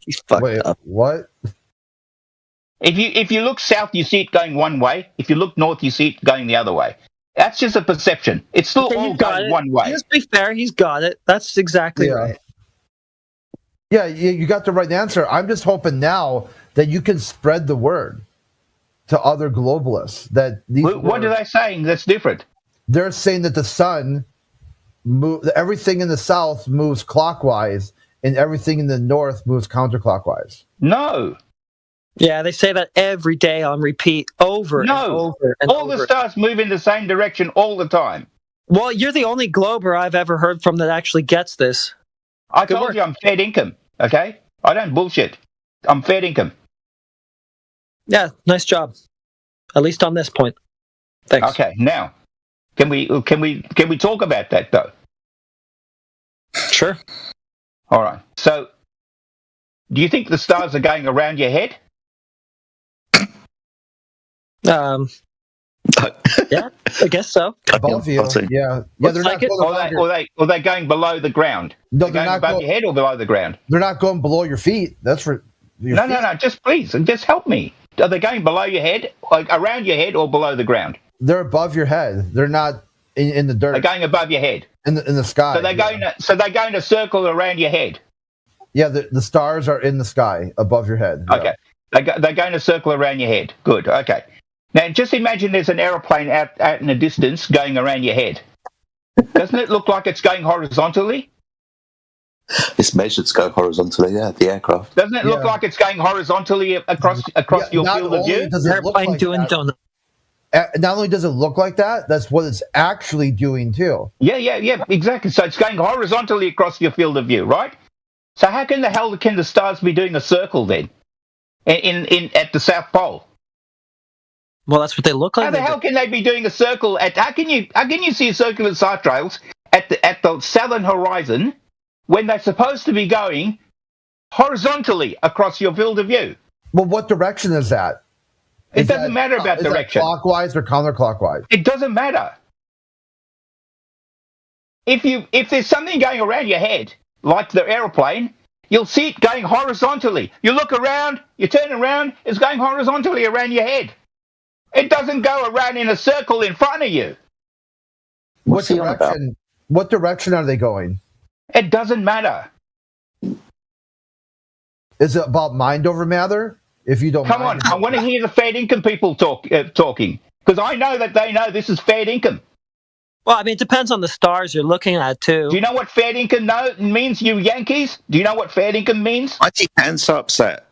He's fucked up. What? If you look south, you see it going one way. If you look north, you see it going the other way. That's just a perception. It's still all going one way. Just be fair, he's got it. That's exactly right. Yeah, you got the right answer. I'm just hoping now that you can spread the word to other globalists that these. What are they saying that's different? They're saying that the sun, everything in the south moves clockwise, and everything in the north moves counterclockwise. No. Yeah, they say that every day on repeat, over and over and all the stars move in the same direction all the time. Well, you're the only glober I've ever heard from that actually gets this. I told you I'm fair income, okay? I don't bullshit. I'm fair income. Yeah, nice job. At least on this point. Thanks. Okay, now can we talk about that though? Sure. All right. So, do you think the stars are going around your head? Yeah, I guess so. Above you, yeah. They're not going or they going below the ground? No, they're going above your head or below the ground? They're not going below your feet. That's for No. Just please, just help me. Are they going below your head, like around your head, or below the ground? They're above your head. They're not in the dirt. They're going above your head. In the sky. So they're going to circle around your head. Yeah, the stars are in the sky above your head. Okay, they're going to circle around your head. Good. Okay. Now, just imagine there's an aeroplane out in the distance going around your head. Doesn't it look like it's going horizontally? It's measured to go horizontally, yeah, the aircraft. Doesn't it look like it's going horizontally across your field of view? Airplane doing donut. Not only does it look like that, that's what it's actually doing too. Yeah, exactly. So it's going horizontally across your field of view, right? So how can the stars be doing a circle then in at the South Pole? Well, that's what they look like. How the hell can they be doing a circle at? How can you see a circular star trails at the southern horizon when they're supposed to be going horizontally across your field of view? Well, what direction is that? It doesn't matter about is direction. That clockwise or counterclockwise? It doesn't matter. if there's something going around your head, like the aeroplane, you'll see it going horizontally. You look around, you turn around, it's going horizontally around your head. It doesn't go around in a circle in front of you. What direction are they going? It doesn't matter. Is it about mind over matter? If you don't Come on, I want to hear the Fed income people talking, because I know that they know this is Fed income. Well, I mean, it depends on the stars you're looking at, too. Do you know what Fed income means, you Yankees? Do you know what Fed income means? Why do you get so upset?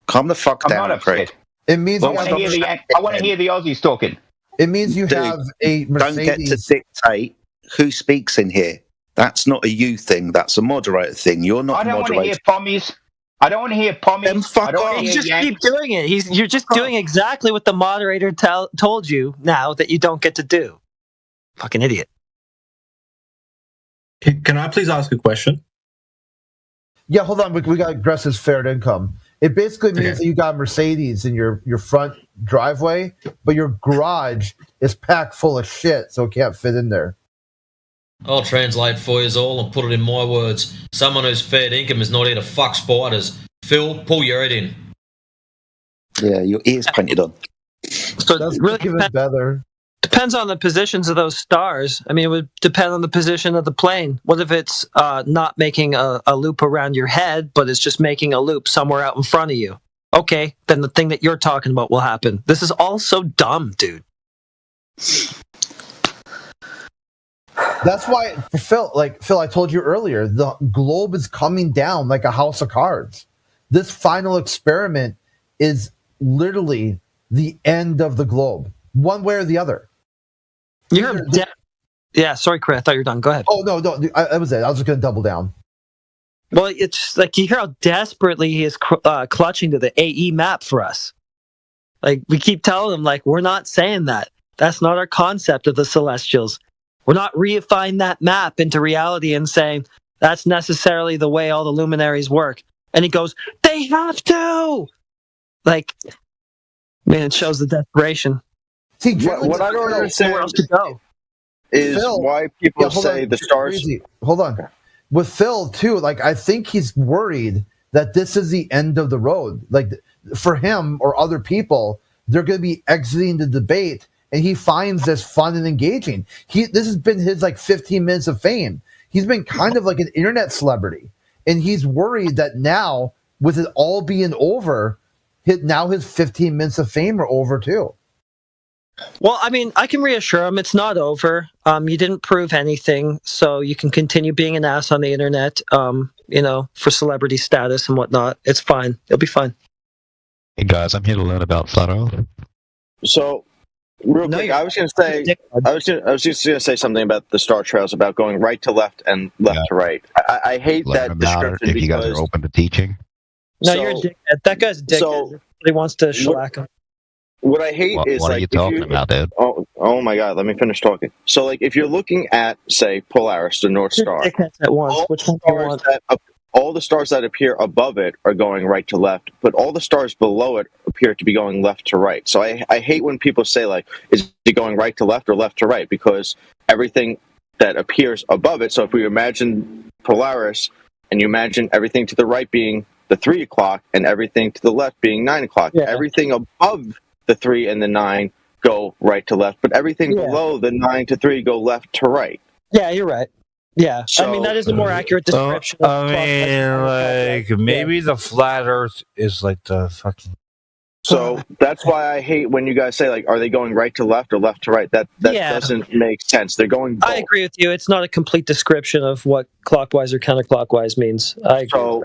Calm the fuck down, I'm not upset. Craig. It means I want to hear the Aussies talking. It means you Dude, have a Mercedes. Don't get to dictate who speaks in here. That's not a you thing. That's a moderator thing. You're not. I don't want to moderator. hear pommies. I don't want to hear pommies. I don't want to You hear just Yankees. keep doing it. You're just doing exactly what the moderator told you now that you don't get to do. Fucking idiot. Can I please ask a question? Yeah, hold on. We got aggressive fair income. It basically means that you got a Mercedes in your front driveway, but your garage is packed full of shit, so it can't fit in there. I'll translate for you all and put it in my words. Someone who's fair income is not here to fuck spiders. Phil, pull your head in. Yeah, your ears painted on. So it really depends on the positions of those stars. I mean, it would depend on the position of the plane. What if it's not making a loop around your head, but it's just making a loop somewhere out in front of you? Okay, then the thing that you're talking about will happen. This is all so dumb, dude. That's why, Phil, I told you earlier, the globe is coming down like a house of cards. This final experiment is literally the end of the globe, one way or the other. Yeah, sorry, Chris. I thought you were done. Go ahead. Oh, no, that was it. I was just going to double down. Well, it's like you hear how desperately he is clutching to the AE map for us. Like, we keep telling him, like, we're not saying that. That's not our concept of the Celestials. We're not reifying that map into reality and saying that's necessarily the way all the luminaries work. And he goes, they have to! Like, man, it shows the desperation. See, what I don't understand where else to go is why people say the stars. Crazy. Hold on. With Phil, too, like, I think he's worried that this is the end of the road. Like, for him or other people, they're going to be exiting the debate, and he finds this fun and engaging. This has been his, 15 minutes of fame. He's been kind of like an internet celebrity, and he's worried that now, with it all being over, now his 15 minutes of fame are over, too. Well, I mean, I can reassure him it's not over. You didn't prove anything, so you can continue being an ass on the internet, for celebrity status and whatnot. It's fine. It'll be fine. Hey, guys, I'm here to learn about Flat Earth. So, real quick, I was just going to say something about the star trails, about going right to left and left to right. I hate Learn that about it description if you guys because are open to teaching. No, you're a dickhead. That guy's a dickhead. He wants to shellac him. What I hate is what are you talking about, dude? Oh my God! Let me finish talking. So, if you're looking at, say, Polaris, the North Star, At once. Which one do you want? all the stars that appear above it are going right to left, but all the stars below it appear to be going left to right. So I hate when people say, is it going right to left or left to right? Because everything that appears above it. So if we imagine Polaris, and you imagine everything to the right being the 3 o'clock, and everything to the left being 9 o'clock, everything above the 3 and the 9 go right to left, but everything below the 9 to 3 go left to right. Yeah, you're right. Yeah, I mean, that is a more accurate description. Maybe the flat Earth is like the fucking. So that's why I hate when you guys say, are they going right to left or left to right? That doesn't make sense. They're going both. I agree with you. It's not a complete description of what clockwise or counterclockwise means. I agree.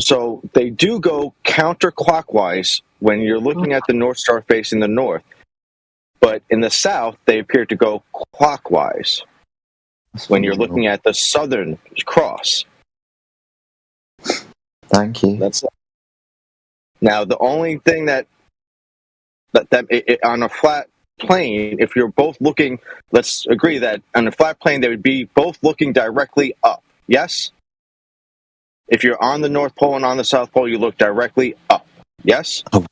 So they do go counterclockwise when you're looking at the North Star facing the north. But in the south, they appear to go clockwise when you're looking at the Southern Cross. Thank you. Now, the only thing that on a flat plane, if you're both looking, let's agree that on a flat plane, they would be both looking directly up. Yes? If you're on the North Pole and on the South Pole, you look directly up. Yes? Oh,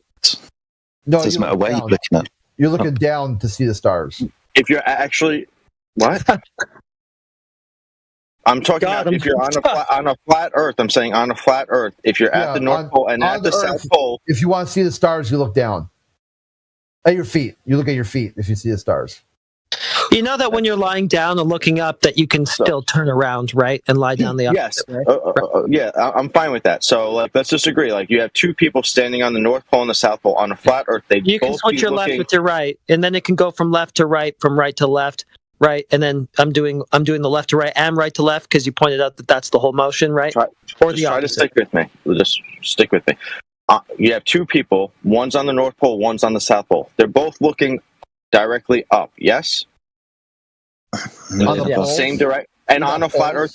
no, doesn't matter where you're looking at. You're looking down to see the stars. If you're actually... What? I'm talking about if you're on a flat Earth. I'm saying on a flat Earth. If you're at the North Pole and at the South Pole. If you want to see the stars, you look down. At your feet. You look at your feet if you see the stars. You know that when you're lying down and looking up, that you can still turn around, right, and lie down the opposite way. Yeah, I'm fine with that. So, like, let's just agree. Like, you have two people standing on the North Pole and the South Pole on a flat Earth. You can switch your left with your right, and then it can go from left to right, from right to left, right, and then I'm doing the left to right and right to left because you pointed out that that's the whole motion, right? Try to stick with me. Just stick with me. You have two people. One's on the North Pole. One's on the South Pole. They're both looking directly up. Yes. On the same direction, and on a flat Earth,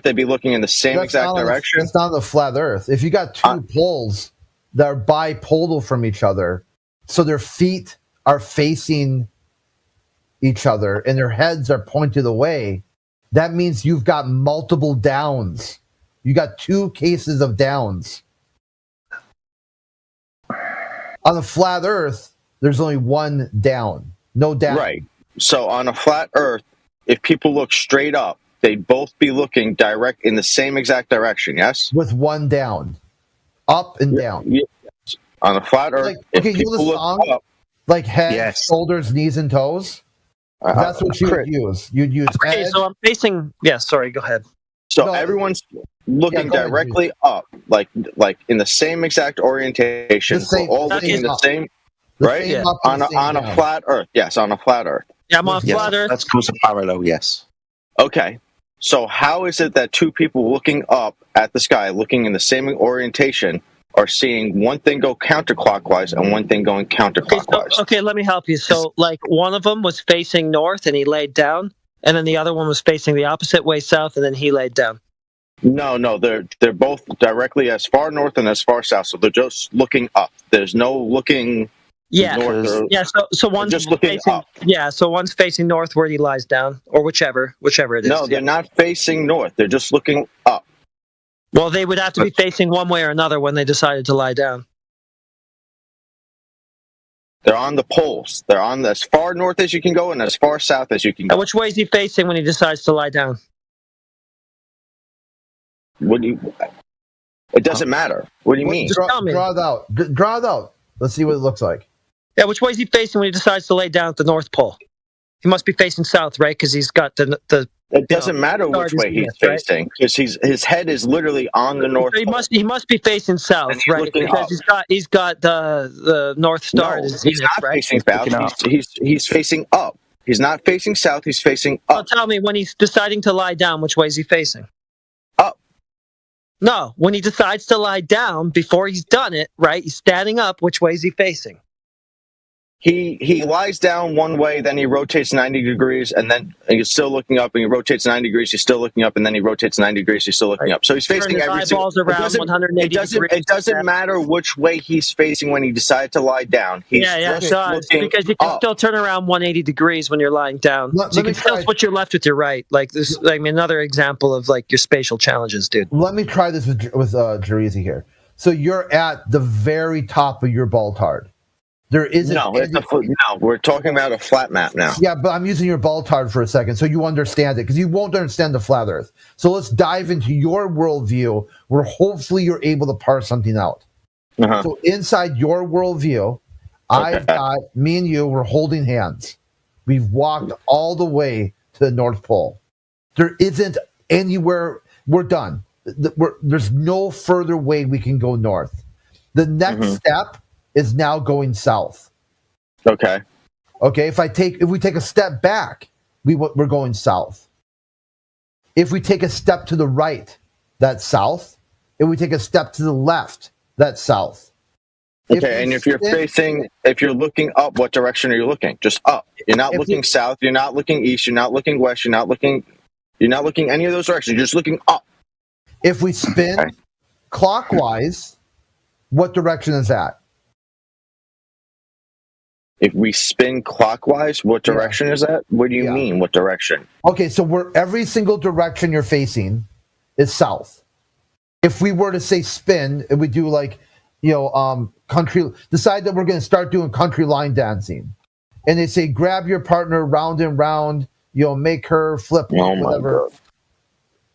they'd be looking in the same exact direction. It's not the flat Earth. If you got two poles that are bipolar from each other, so their feet are facing each other and their heads are pointed away, that means you've got multiple downs. You got two cases of downs. On a flat Earth, there's only one down. No down. Right. So on a flat Earth, if people look straight up, they'd both be looking direct in the same exact direction, yes? With one down. Up and down. Yes. On a flat Earth, if people look up, like head, shoulders, knees, and toes? That's what you would use. You'd use okay, head. so I'm facing... Yeah, sorry, go ahead. So everyone's looking directly up, like in the same exact orientation. We're all looking in the same... Right? Yeah. On a flat Earth. Yes, on a flat Earth. Yeah, I'm on flat Earth. That's called a parallel, yes. Okay. So how is it that two people looking up at the sky, looking in the same orientation, are seeing one thing go counterclockwise and one thing going counterclockwise? Okay, let me help you. So, like, one of them was facing north and he laid down, and then the other one was facing the opposite way south and then he laid down. No, they're both directly as far north and as far south, so they're just looking up. There's no looking... So one's just looking facing up. Yeah, so one's facing north where he lies down, or whichever it is. No, they're not facing north. They're just looking up. Well, they would have to be facing one way or another when they decided to lie down. They're on the poles. They're on as far north as you can go and as far south as you can go. And which way is he facing when he decides to lie down? It doesn't matter. What do you mean? Just tell me. Draw it out. Draw it out. Let's see what it looks like. Yeah, which way is he facing when he decides to lay down at the North Pole? He must be facing south, right? Because he's got the. It doesn't matter which way he's facing, because his head is literally on the North Pole. He must be facing south, right? Because he's got the North Star. No, he's not facing south. He's facing up. He's not facing south. He's facing up. Well, tell me, when he's deciding to lie down, which way is he facing? Up. No, when he decides to lie down, before he's done it, right? He's standing up. Which way is he facing? He lies down one way, then he rotates 90 degrees, and then he's still looking up, and he rotates 90 degrees, he's still looking up, and then he rotates 90 degrees, he's still looking up. So he's facing every single... It doesn't matter which way he's facing when he decides to lie down. He's because you can still turn around 180 degrees when you're lying down. So you can still switch your left with your right. Like this, I mean, another example of like your spatial challenges, dude. Let me try this with Jarizi here. So you're at the very top of your Baltard. There isn't. No, we're talking about a flat map now. Yeah, but I'm using your Baltard for a second so you understand it, because you won't understand the flat Earth. So let's dive into your worldview where hopefully you're able to parse something out. Uh-huh. So inside your worldview, I've got me and you, we're holding hands. We've walked all the way to the North Pole. There isn't anywhere. We're done. There's no further way we can go north. The next step is now going south. Okay. If we take a step back, we're going south. If we take a step to the right, that's south. If we take a step to the left, that's south. Okay, and if you're looking up, what direction are you looking? Just up. You're not looking south. You're not looking east. You're not looking west. You're not looking any of those directions. You're just looking up. If we spin clockwise, what direction is that? If we spin clockwise, what direction is that? What do you mean, what direction? Okay, so every single direction you're facing is south. If we were to say spin, and we do decide that we're going to start doing country line dancing, and they say grab your partner round and round, make her flip, whatever.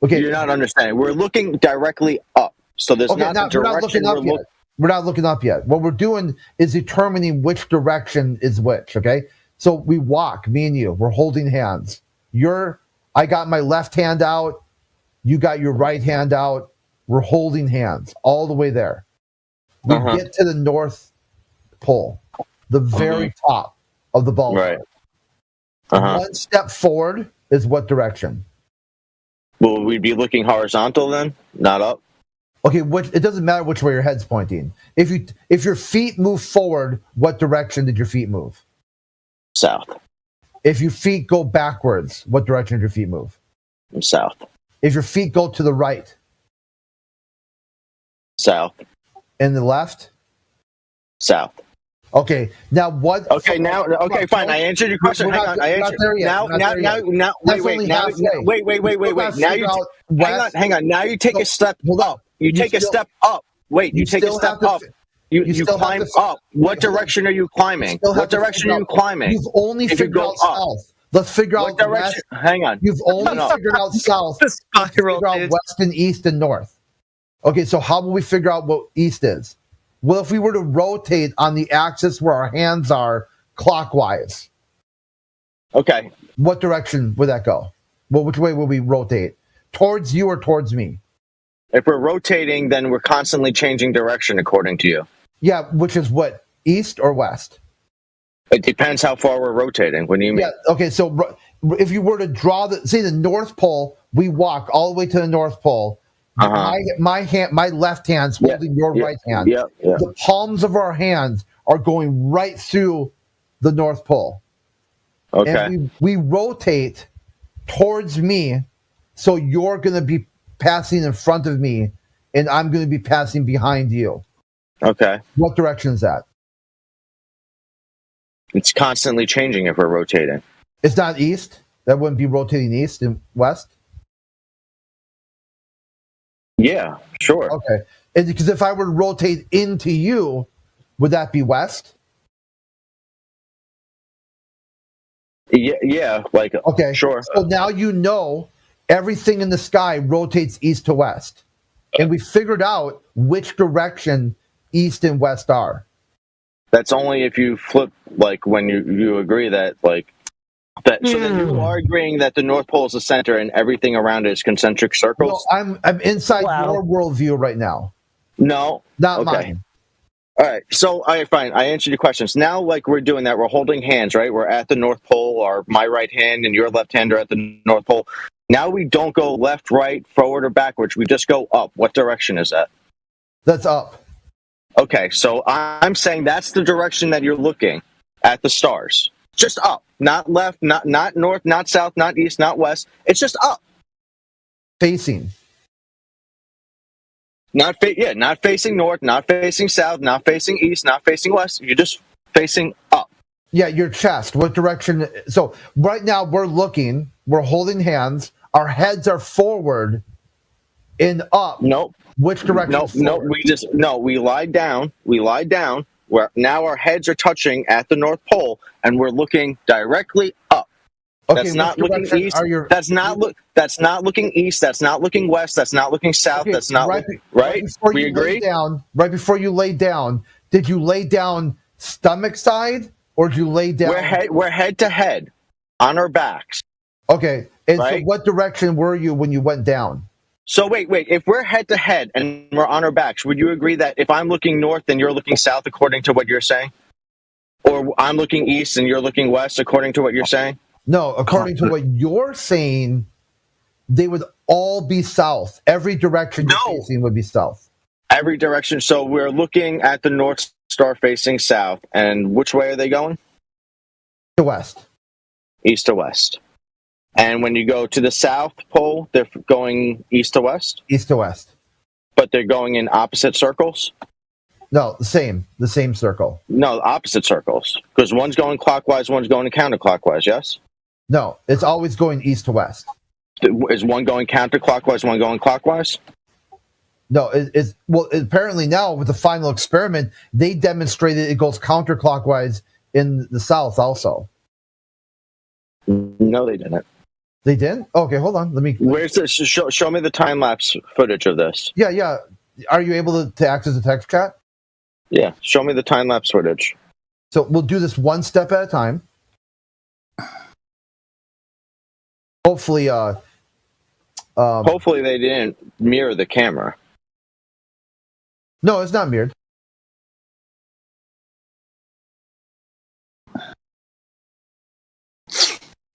Okay, you're not understanding. We're looking directly up, so there's not the direction we're not looking up yet. We're not looking up yet. What we're doing is determining which direction is which. Okay, so we walk, me and you. We're holding hands. I got my left hand out. You got your right hand out. We're holding hands all the way there. We get to the North Pole, the very top of the ball. Right. One step forward is what direction? Will we be looking horizontal then, not up? Okay, it doesn't matter which way your head's pointing. If your feet move forward, what direction did your feet move? South. If your feet go backwards, what direction did your feet move? South. If your feet go to the right? South. And the left? South. Okay, now what? Okay, fine. I answered your question. Hang on. I answered. Now, wait. Now hang on. Now you take a step up. You take a step up. Wait, you take a step up. You climb up. What direction are you climbing? What direction are you climbing? You've only figured out south. Let's figure out direction. Hang on. You've only figured out south. Figure out west and east and north. Okay, so how will we figure out what east is? Well, if we were to rotate on the axis where our hands are clockwise. Okay. What direction would that go? Well, which way will we rotate? Towards you or towards me? If we're rotating, then we're constantly changing direction according to you. Yeah, which is what? East or west? It depends how far we're rotating. What do you mean? Yeah, okay, so if you were to draw the North Pole, we walk all the way to the North Pole. My left hand's holding your right hand. The palms of our hands are going right through the North Pole. Okay. And we rotate towards me, so you're going to be passing in front of me, and I'm going to be passing behind you. Okay. What direction is that? It's constantly changing if we're rotating. It's not east? That wouldn't be rotating east and west? Yeah, sure. Okay. Because if I were to rotate into you, would that be west? Yeah, like okay, sure. So now you know everything in the sky rotates east to west, and we figured out which direction east and west are. That's only if you flip, like when you agree that that. So then you are agreeing that the North Pole is the center and everything around it is concentric circles. No, I'm inside your worldview right now. No, not mine. All right, so all right, fine. I answered your questions. Now, like we're doing that, we're holding hands, right? We're at the North Pole, or my right hand and your left hand are at the North Pole. Now we don't go left, right, forward, or backwards. We just go up. What direction is that? That's up. Okay, so I'm saying that's the direction that you're looking at the stars. Just up, not left, not north, not south, not east, not west. It's just up. Facing. Not facing north, not facing south, not facing east, not facing west. You're just facing up. Yeah, your chest. What direction? So right now we're holding hands. Our heads are forward and up. Nope. Which direction? We lie down. Where now our heads are touching at the North Pole, and we're looking directly up. Okay, that's not looking east. That's not looking east. That's not looking west. That's not looking south. Okay, that's not right. We agree. Right before you lay down, did you lay down stomach side or did you lay down? We're head to head, on our backs. Okay, and so what direction were you when you went down? So wait. If we're head to head and we're on our backs, would you agree that if I'm looking north and you're looking south, according to what you're saying, or I'm looking east and you're looking west, according to what you're saying? No, according to what you're saying, they would all be south. Every direction you're facing would be south. Every direction. So we're looking at the North Star facing south. And which way are they going? To west. East to west. And when you go to the South Pole, they're going east to west? East to west. But they're going in opposite circles? No, the same circle. No, opposite circles. Because one's going clockwise, one's going counterclockwise, yes? No, it's always going east to west. Is one going counterclockwise, one going clockwise? No, apparently now with the final experiment, they demonstrated it goes counterclockwise in the south also. No, they didn't. They didn't? Okay, hold on. Let me. Where's this? Show me the time lapse footage of this. Yeah. Are you able to access the text chat? Yeah, show me the time lapse footage. So we'll do this one step at a time. Hopefully, hopefully they didn't mirror the camera. No, it's not mirrored.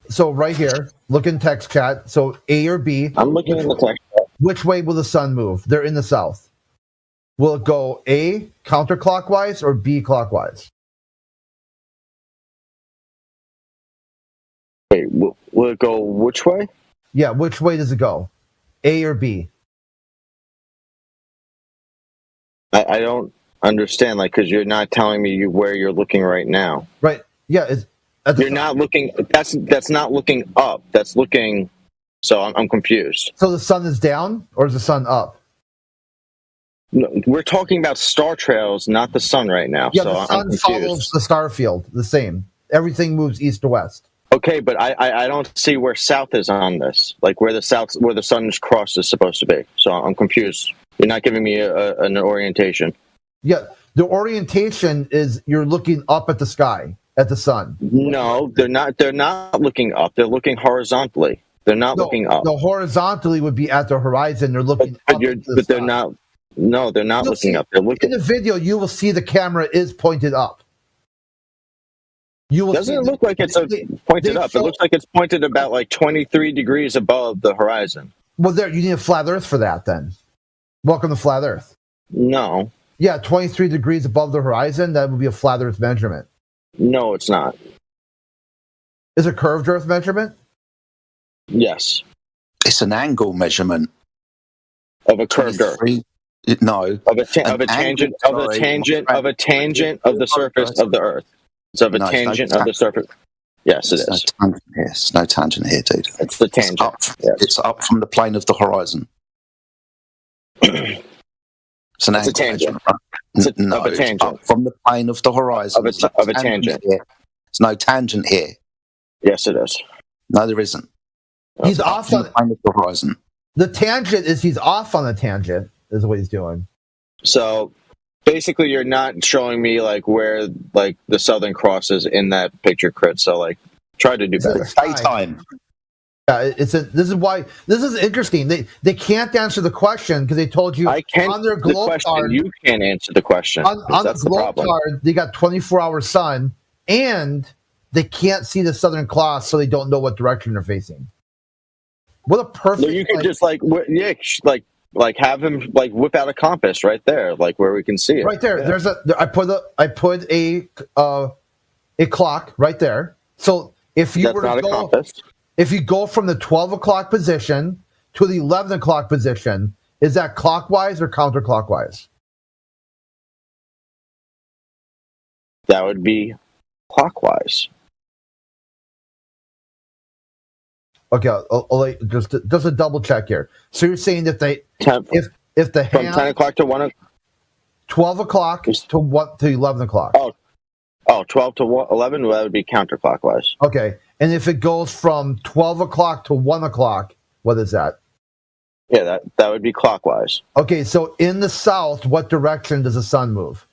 So right here, look in text chat. So A or B. I'm looking in the text chat. Which way will the sun move? They're in the south. Will it go A, counterclockwise, or B, clockwise? Wait, will it go which way? Yeah, which way does it go? A or B? I don't understand, because you're not telling me where you're looking right now. Right. Yeah. You're not looking. That's not looking up. That's looking. So I'm confused. So the sun is down, or is the sun up? No, we're talking about star trails, not the sun right now. Yeah, so the sun I'm confused. follows the star field. The same. Everything moves east to west. Okay, but I don't see where south is on this. Where the sun's cross is supposed to be. So I'm confused. You're not giving me an orientation. Yeah, the orientation is you're looking up at the sky, at the sun. No, they're not. They're not looking up. They're looking horizontally. They're not looking up. No, horizontally would be at the horizon. They're looking up. But they're not. No, they're not looking up. They're looking. In the video, you will see the camera is pointed up. Doesn't it look like it's pointed up? It looks like it's pointed about 23 degrees above the horizon. Well, you need a flat Earth for that. Then, welcome to flat Earth. No. Yeah, 23 degrees above the horizon. That would be a flat Earth measurement. No, it's not. Is a curved Earth measurement? Yes. It's an angle measurement of a curved Earth. No, of a tangent of the surface of the Earth. It's of a tangent of the surface. Yes, it is. It's no tangent here, dude. It's the tangent. It's up from the plane of the horizon. It's an angle tangent. Measurement. No, it's tangent. Up from the plane of the horizon. Of a tangent. There's no tangent here. Yes, it is. No, there isn't. He's off on the plane of the horizon. The tangent is he's off on the tangent, is what he's doing. So basically, you're not showing me where the Southern Cross is in that picture, Crit. So try to do better. Daytime. Yeah, this is interesting. They can't answer the question because they told you I can't on their globe card. You can't answer the question. On the globe card, they got 24-hour sun, and they can't see the Southern Cross, so they don't know what direction they're facing. What a perfect! You could just have him whip out a compass right there, where we can see it. Right there. Yeah. I put a clock right there. So if you were to go, compass. If you go from the 12 o'clock position to the 11 o'clock position, is that clockwise or counterclockwise? That would be clockwise. Okay, I'll just a double check here. So you're saying that if the from 10 o'clock to 1 12 o'clock to 11 o'clock. Oh, 12 to 11, that would be counterclockwise. Okay. And if it goes from 12 o'clock to 1 o'clock, what is that? Yeah, that would be clockwise. Okay, so in the south, what direction does the sun move?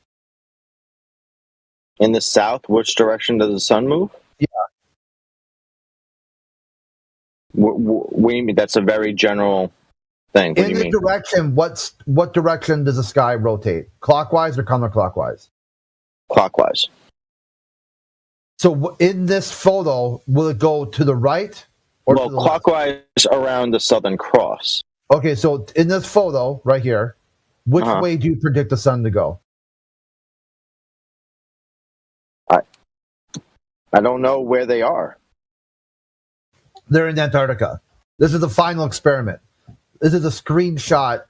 In the south, which direction does the sun move? Yeah. We mean that's a very general thing. What in the direction, what direction does the sky rotate? Clockwise or counterclockwise? Clockwise. So in this photo, will it go to the right or to the clockwise left? Around the Southern Cross. Okay, so in this photo right here, which way do you predict the sun to go? I don't know where they are. They're in Antarctica. This is the final experiment. This is a screenshot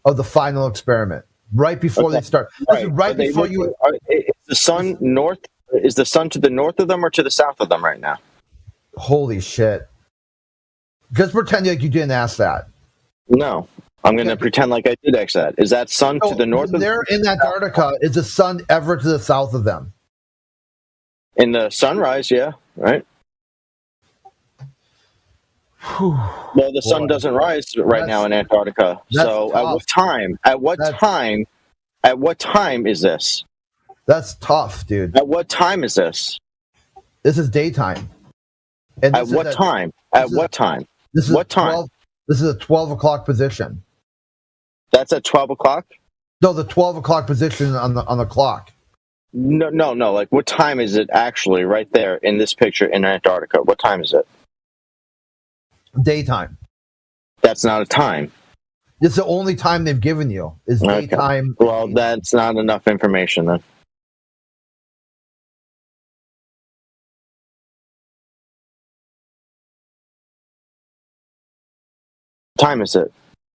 of the final experiment right before they start. Right before you. Is the sun north? Is the sun to the north of them or to the south of them right now? Holy shit! Just pretend like you didn't ask that. No, I'm going to pretend like I did ask that. Is that sun to the north of them? They're in Antarctica. Is the sun ever to the south of them? In the sunrise, yeah, right. Well, the sun doesn't rise right now in Antarctica. So tough. at what time? At what time? At what time is this? That's tough, dude. At what time is this? This is daytime. And At what time? At what time? This is what time? This is a 12 o'clock position. That's at 12 o'clock? No, the 12 o'clock position on the clock. No. Like, what time is it actually right there in this picture in Antarctica? What time is it? Daytime. That's not a time. It's the only time they've given you is daytime. Well, that's not enough information then. What time is it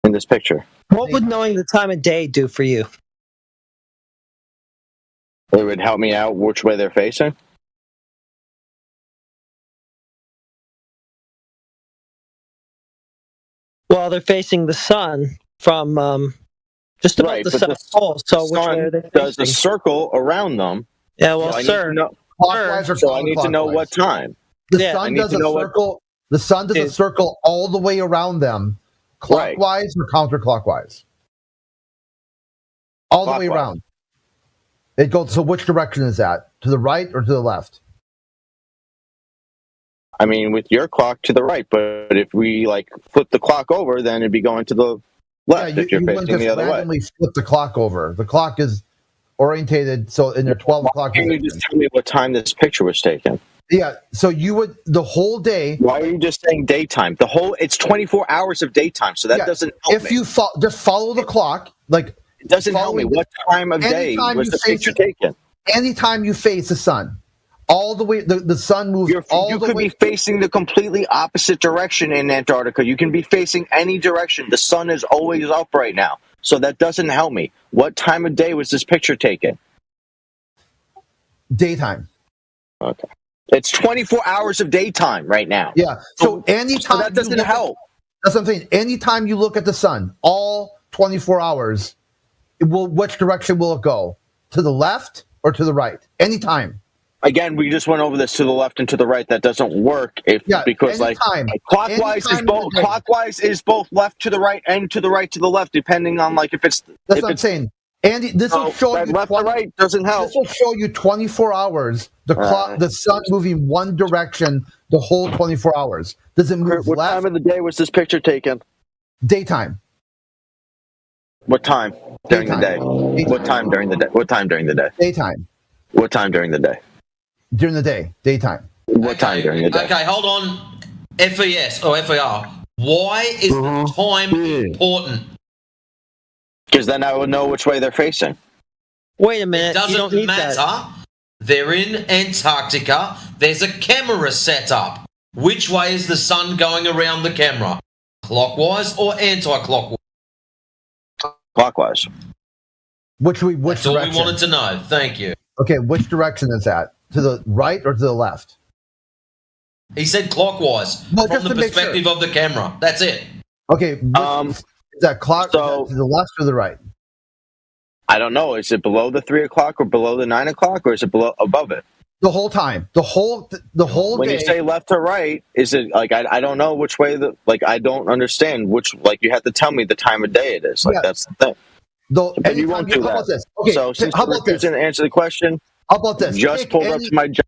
in this picture? What would knowing the time of day do for you? It would help me out which way they're facing. Well, they're facing the sun from just about the South Pole. So which way are they does facing? a circle around them. Yeah, well, so sir. I need to know what time. The sun does a circle. The sun does a circle all the way around them, clockwise or counterclockwise. All the way around. It goes. So which direction is that? To the right or to the left? I mean, with your clock to the right, but if we like flip the clock over, then it'd be going to the left if you're facing the other way. Randomly flip the clock over. The clock is orientated so in their 12 o'clock. Can you just tell me what time this picture was taken? Yeah, so you would the whole day. Why are you just saying daytime? It's 24 hours of daytime, so that doesn't help me. If you just follow the clock, like it doesn't help me. What time of day was the picture taken? Anytime you face the sun, all the way the sun moves all the way. You could be facing the completely opposite direction in Antarctica. You can be facing any direction. The sun is always up right now, so that doesn't help me. What time of day was this picture taken? Daytime. Okay. It's 24 hours of daytime right now. Yeah. So anytime that doesn't help. That's what I'm saying. Anytime you look at the sun, all 24 hours, which direction will it go? To the left or to the right? Anytime. Again, we just went over this to the left and to the right. That doesn't work because anytime. Clockwise is both left to the right and to the right to the left, depending on like if it's. That's what I'm saying. Andy, this will show you left to right doesn't help. This will show you 24 hours. The sun moving one direction the whole 24 hours. Does it move what left? Time of the day was this picture taken? Daytime. What time during the day? What time during the day? What time during the day? Daytime. What time during the day? During the day. Daytime. What time during the day? Okay, hold on. FES or FER. Why is the time important? Because then I would know which way they're facing. Wait a minute. It doesn't matter. They're in Antarctica. There's a camera set up. Which way is the sun going around the camera? Clockwise or anti-clockwise? Clockwise. Which That's direction? all we wanted to know. Thank you. Okay, which direction is that? To the right or to the left? He said clockwise Well, from just the to make sure. perspective of the camera. That's it. Okay. Is that clock to the left or the right? I don't know. Is it below the 3 o'clock or below the 9 o'clock, or is it above it? The whole time. The whole when day. You say left or right, is it like I don't know which way I don't understand which you have to tell me the time of day it is. That's the thing. But you won't do that. This? Okay, so since how about this? To answer the question, how about this? Just pulled up to my job.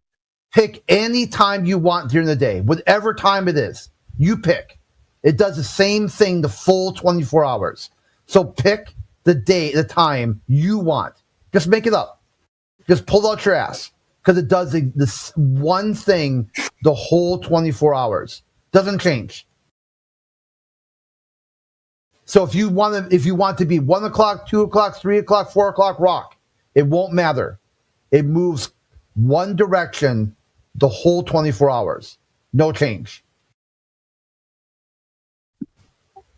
Pick any time you want during the day, whatever time it is. You pick. It does the same thing the full 24 hours. So pick the day, the time you want. Just make it up. Just pull out your ass. Because it does this one thing the whole 24 hours. Doesn't change. So if you want to be 1 o'clock, 2 o'clock, 3 o'clock, 4 o'clock, rock. It won't matter. It moves one direction the whole 24 hours. No change.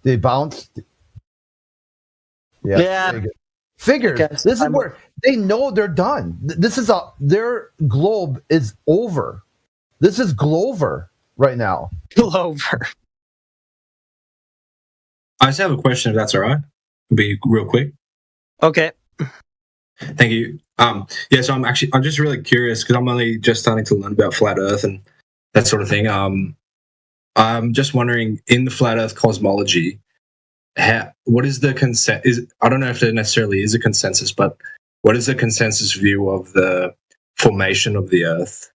They bounce. Yeah. Figures. This is where they know they're done. Their globe is over. This is Glover right now. Glover. I just have a question, if that's all right. It'll be real quick. Okay. Thank you. Yeah, so I'm just really curious because I'm only just starting to learn about flat Earth and that sort of thing. I'm just wondering, in the flat Earth cosmology, what is the I don't know if there necessarily is a consensus, but what is the consensus view of the formation of the Earth?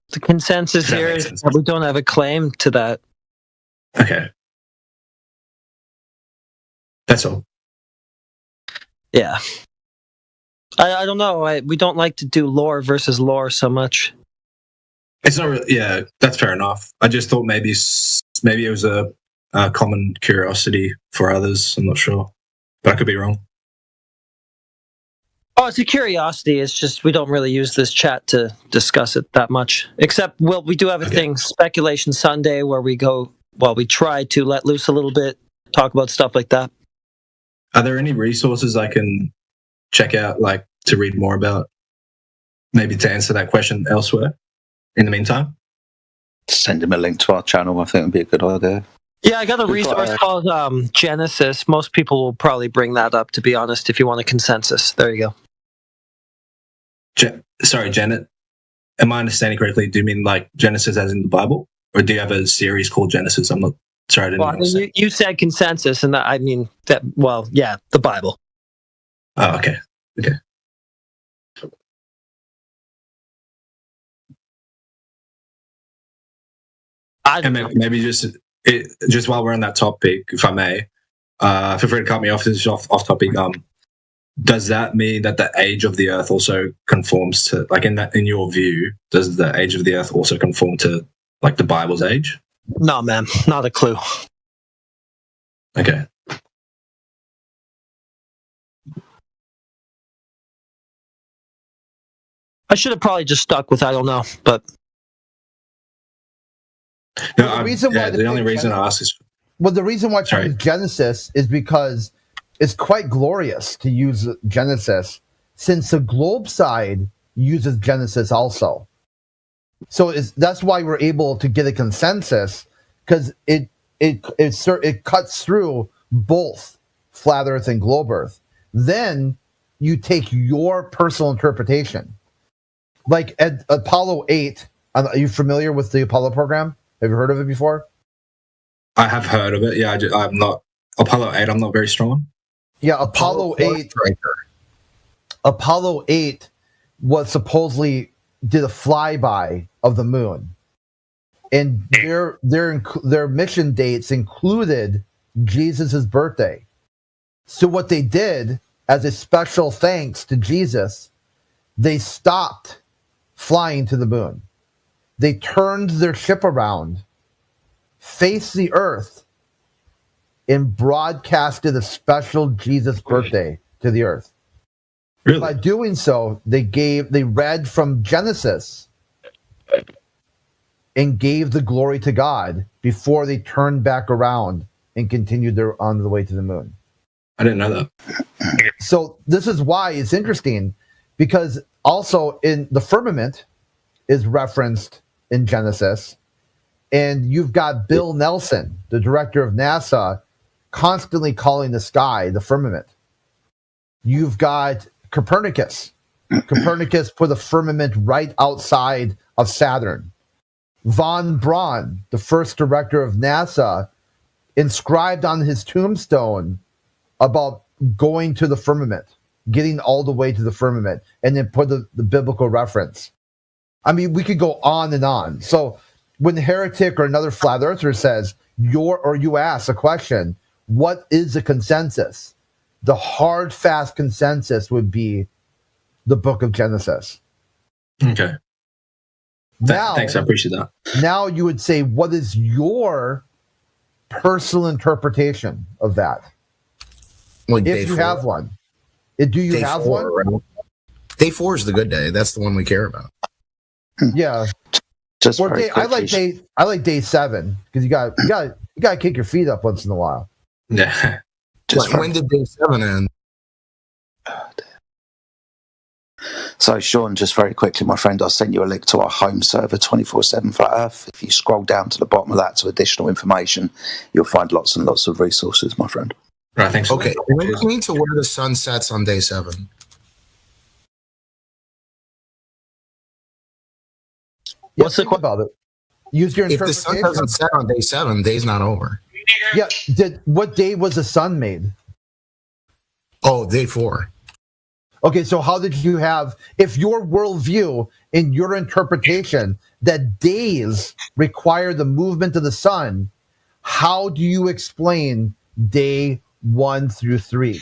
The consensus here is that we don't have a claim to that. Okay. That's all. Yeah. I don't know. We don't like to do lore versus lore so much. It's not really, yeah, that's fair enough. I just thought maybe it was a common curiosity for others. I'm not sure, but I could be wrong. Oh, it's a curiosity. It's just we don't really use this chat to discuss it that much. Except, well, we do have a thing, Speculation Sunday, where we try to let loose a little bit, talk about stuff like that. Are there any resources I can check out, like to read more about? Maybe to answer that question elsewhere in the meantime? Send him a link to our channel. I think would be a good idea. Yeah, I got a resource called Genesis. Most people will probably bring that up, to be honest, if you want a consensus. There you go. Sorry, Janet. Am I understanding correctly? Do you mean like Genesis as in the Bible? Or do you have a series called Genesis? I'm not sorry, I didn't understand. You said consensus, and I mean that. Well, yeah, the Bible. Oh, okay. Okay. And maybe just while we're on that topic, if I may, feel free to cut me off. This is off topic. Does that mean that the age of the Earth also conforms to, like, in your view, does the age of the Earth also conform to like the Bible's age? No, man, not a clue. Okay. I should have probably just stuck with I don't know, but no, the only reason I ask is the reason why I use Genesis is because it's quite glorious to use Genesis, since the globe side uses Genesis also. So that's why we're able to get a consensus, because it cuts through both flat Earth and globe Earth. Then you take your personal interpretation. Like at Apollo 8, are you familiar with the Apollo program? Have you heard of it before? I have heard of it. Yeah, I'm not Apollo 8. I'm not very strong. Yeah, Apollo 8. Apollo 8 was supposedly did a flyby of the moon, and their mission dates included Jesus' birthday. So what they did as a special thanks to Jesus, they stopped flying to the moon. They turned their ship around, faced the Earth, and broadcasted a special Jesus birthday to the Earth. Really? By doing so, they read from Genesis and gave the glory to God before they turned back around and continued on the way to the moon. I didn't know that. So this is why it's interesting, because also in the firmament is referenced in Genesis, and you've got Bill Nelson, the director of NASA, constantly calling the sky the firmament. You've got Copernicus. Copernicus put a firmament right outside of Saturn. Von Braun, the first director of NASA, inscribed on his tombstone about going to the firmament, getting all the way to the firmament, and then put the biblical reference. I mean, we could go on and on. So when the heretic or another flat earther says, you ask a question, what is the consensus? The hard, fast consensus would be the book of Genesis. Okay. Thanks, I appreciate that. Now you would say, what is your personal interpretation of that? Like if you have one. Do you have one? Right? Day 4 is the good day. That's the one we care about. Yeah. I like day 7, because you got to kick your feet up once in a while. Yeah. When did day 7 end? So, Sean, just very quickly, my friend, I sent you a link to our home server, 24/7 Flat Earth. If you scroll down to the bottom of that to additional information, you'll find lots and lots of resources, my friend. Right, thanks. Okay, when do you mean to where the sun sets on day 7? Yeah, think about it. Use your If the interpretation. sun doesn't set on day 7, day's not over. Yeah. What day was the sun made? Oh, day 4. Okay, so how did you have, if your worldview in your interpretation that days require the movement of the sun, how do you explain day 1 through 3?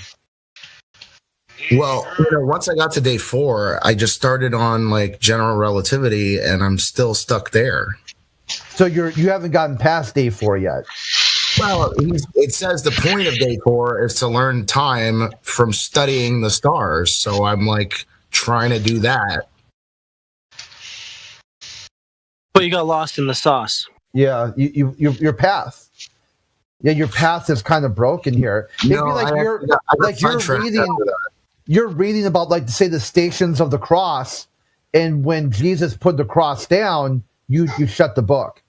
Well, once I got to day 4, I just started on like general relativity, and I'm still stuck there. So you haven't gotten past day 4 yet. Well, it says the point of day 4 is to learn time from studying the stars. So I'm like trying to do that. But you got lost in the sauce. Yeah, your path. Yeah, your path is kind of broken here. It'd be like you're reading about, like, say, the Stations of the Cross, and when Jesus put the cross down, you shut the book.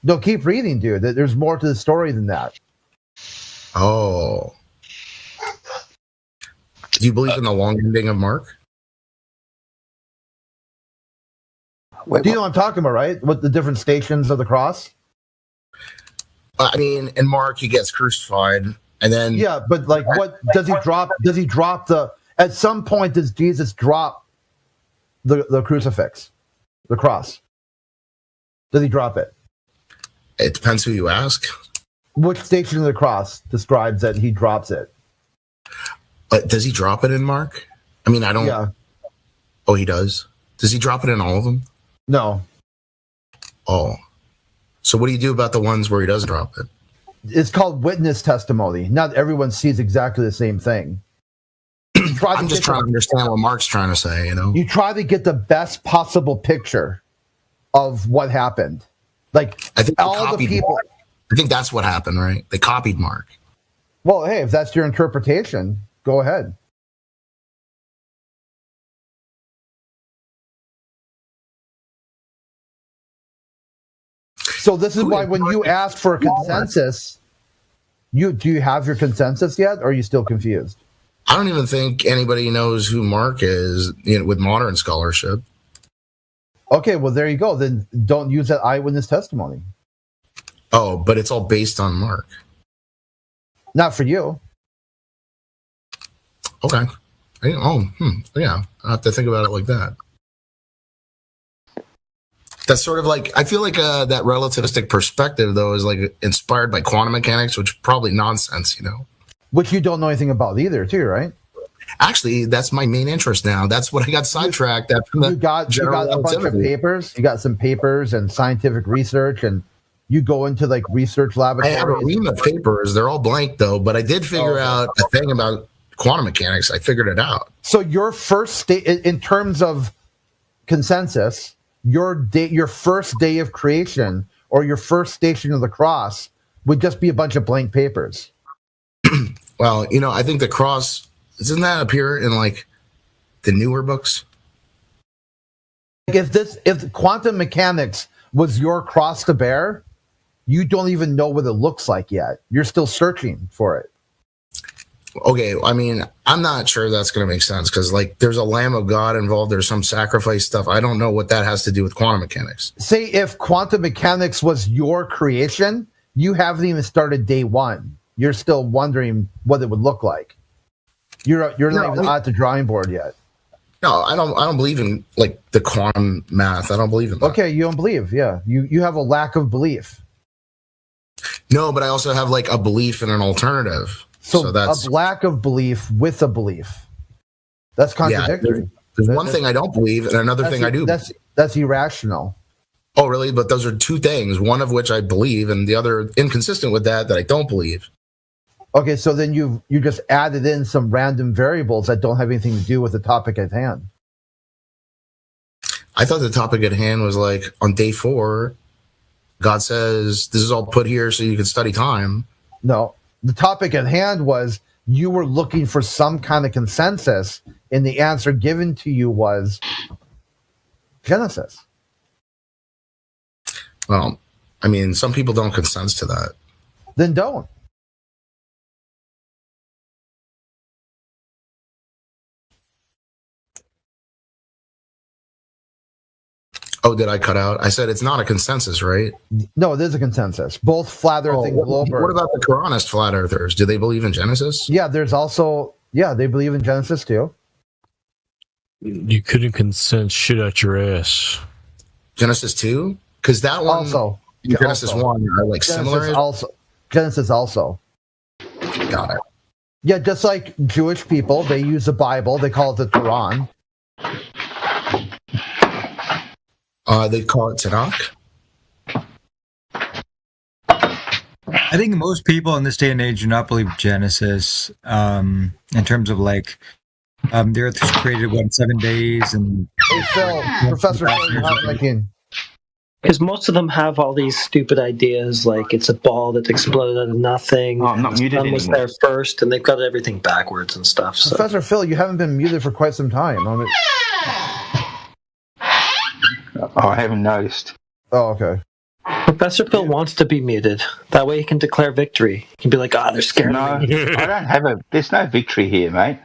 No, keep reading, dude. There's more to the story than that. Oh. Do you believe in the long ending of Mark? Do you know what I'm talking about, right? What the different stations of the cross? I mean, in Mark, he gets crucified, and then yeah, but like, what does he drop? Does he drop the? At some point, does Jesus drop the crucifix, the cross? Does he drop it? It depends who you ask. Which station of the cross describes that he drops it? Does he drop it in Mark? I mean, I don't. Yeah. Oh, he does. Does he drop it in all of them? No. Oh. So what do you do about the ones where he does drop it? It's called witness testimony. Not everyone sees exactly the same thing. I'm just trying to understand what Mark's trying to say, You try to get the best possible picture of what happened. Like, I think all the people. Mark. I think that's what happened, right? They copied Mark. Well, hey, if that's your interpretation, go ahead. So this is why when you ask for a consensus, do you have your consensus yet, or are you still confused? I don't even think anybody knows who Mark is, with modern scholarship. Okay, well, there you go. Then don't use that eyewitness testimony. Oh, but it's all based on Mark. Not for you. Okay. Yeah. I have to think about it like that. That's sort of like, I feel like that relativistic perspective, though, is like inspired by quantum mechanics, which is probably nonsense, Which you don't know anything about either, too, right? Actually, that's my main interest now. That's what I got sidetracked at. You got a bunch of papers. You got some papers and scientific research, and you go into like research laboratories. I have a ream of papers. They're all blank, though, but I did figure out a thing about quantum mechanics. I figured it out. So your first in terms of consensus, your first day of creation or your first station of the cross would just be a bunch of blank papers. Well, I think the cross, doesn't that appear in like the newer books? If quantum mechanics was your cross to bear, you don't even know what it looks like yet. You're still searching for it. Okay, I mean, I'm not sure that's going to make sense because, like, there's a Lamb of God involved. There's some sacrifice stuff. I don't know what that has to do with quantum mechanics. Say if quantum mechanics was your creation, you haven't even started day 1. You're still wondering what it would look like. You're not even at the drawing board yet. No, I don't believe in like the quantum math. I don't believe in that. Okay, you don't believe. Yeah, you have a lack of belief. No, but I also have like a belief in an alternative. So that's a lack of belief with a belief. That's contradictory. Yeah, there's one thing I don't believe, and another thing I do. That's irrational. Oh, really? But those are two things. One of which I believe, and the other inconsistent with that I don't believe. Okay, so then you just added in some random variables that don't have anything to do with the topic at hand. I thought the topic at hand was like on day 4, God says this is all put here so you can study time. No. The topic at hand was you were looking for some kind of consensus, and the answer given to you was Genesis. Well, I mean, some people don't consent to that. Then don't. Oh, did I cut out? I said it's not a consensus, right? No, it is a consensus. Both flat Earth and globe Earth. What about the Quranist flat earthers? Do they believe in Genesis? Yeah, there's also they believe in Genesis too. You couldn't consent shit out your ass. Genesis 2? Because that one also and Genesis also. 1 are like Genesis similar. Genesis also. Got it. Yeah, just like Jewish people, they use the Bible. They call it the Quran. They call it Tanakh. I think most people in this day and age do not believe Genesis in terms of like the Earth was created in 7 days and. Hey Phil, Professor Phil, you're not making. Because most of them have all these stupid ideas, like it's a ball that exploded out of nothing. Oh, I'm not and the muted sun was anymore. there first, and they've got everything backwards and stuff. So. Professor Phil, you haven't been muted for quite some time. I haven't noticed. Oh, okay. Professor Phil wants to be muted. That way he can declare victory. He can be like, they're scared No, of me. I don't have a. There's no victory here, mate.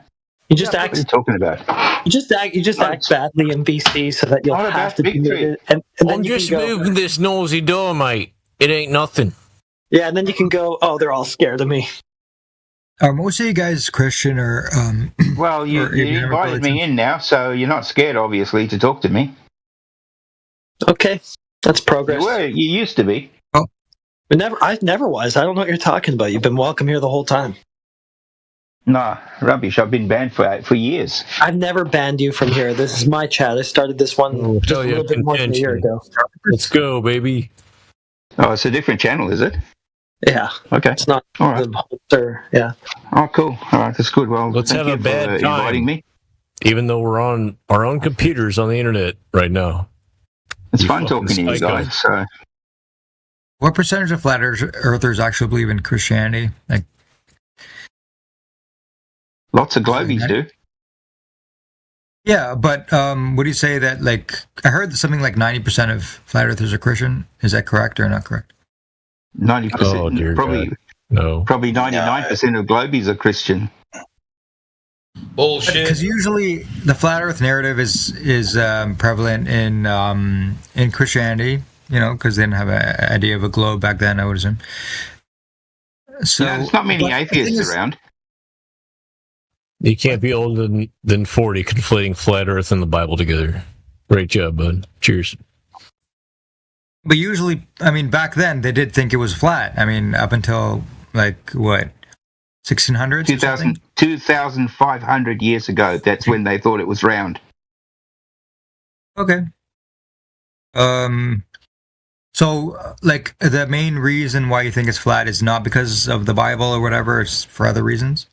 You just What are you talking about? You just act badly in VC so that you'll Not have about to be victory. muted, and then I'm you just can go. moving this nosy door, mate. It ain't nothing. Yeah, and then you can go. Oh, they're all scared of me. Are most of you guys Christian or? Well, you invited me in now, so you're not scared, obviously, to talk to me. Okay, that's progress. You used to be. Oh, I never was. I don't know what you're talking about. You've been welcome here the whole time. Nah, rubbish. I've been banned for years. I've never banned you from here. This is my chat. I started this one just a little bit more than a year ago. Let's go, baby. Oh, it's a different channel, is it? Yeah. Okay. It's not. All right. Yeah. Oh, cool. All right, that's good. Well, Let's thank have a you bad for inviting time. me. Even though we're on our own computers on the internet right now. It's You fun fucking talking to you psycho. guys. So, what percentage of flat earthers actually believe in Christianity? Like, lots of globies do. yeah, but would you say that like I heard something like 90% of flat earthers are Christian? Is that correct or not correct? 90%. Oh, dear probably. God. No. Probably 99% of globies are Christian. Bullshit. Because usually the flat Earth narrative is prevalent in Christianity, you know, because they didn't have an idea of a globe back then, I would assume. So No, there's not many but the thing atheists is- around. You can't be older than 40 conflating flat earth and the Bible together. Great job, bud. Cheers. But usually, I mean, back then they did think it was flat. I mean, up until like what, 1600s? 2,500 years ago. That's when they thought it was round. Okay. So, like, the main reason why you think it's flat is not because of the Bible or whatever. It's for other reasons.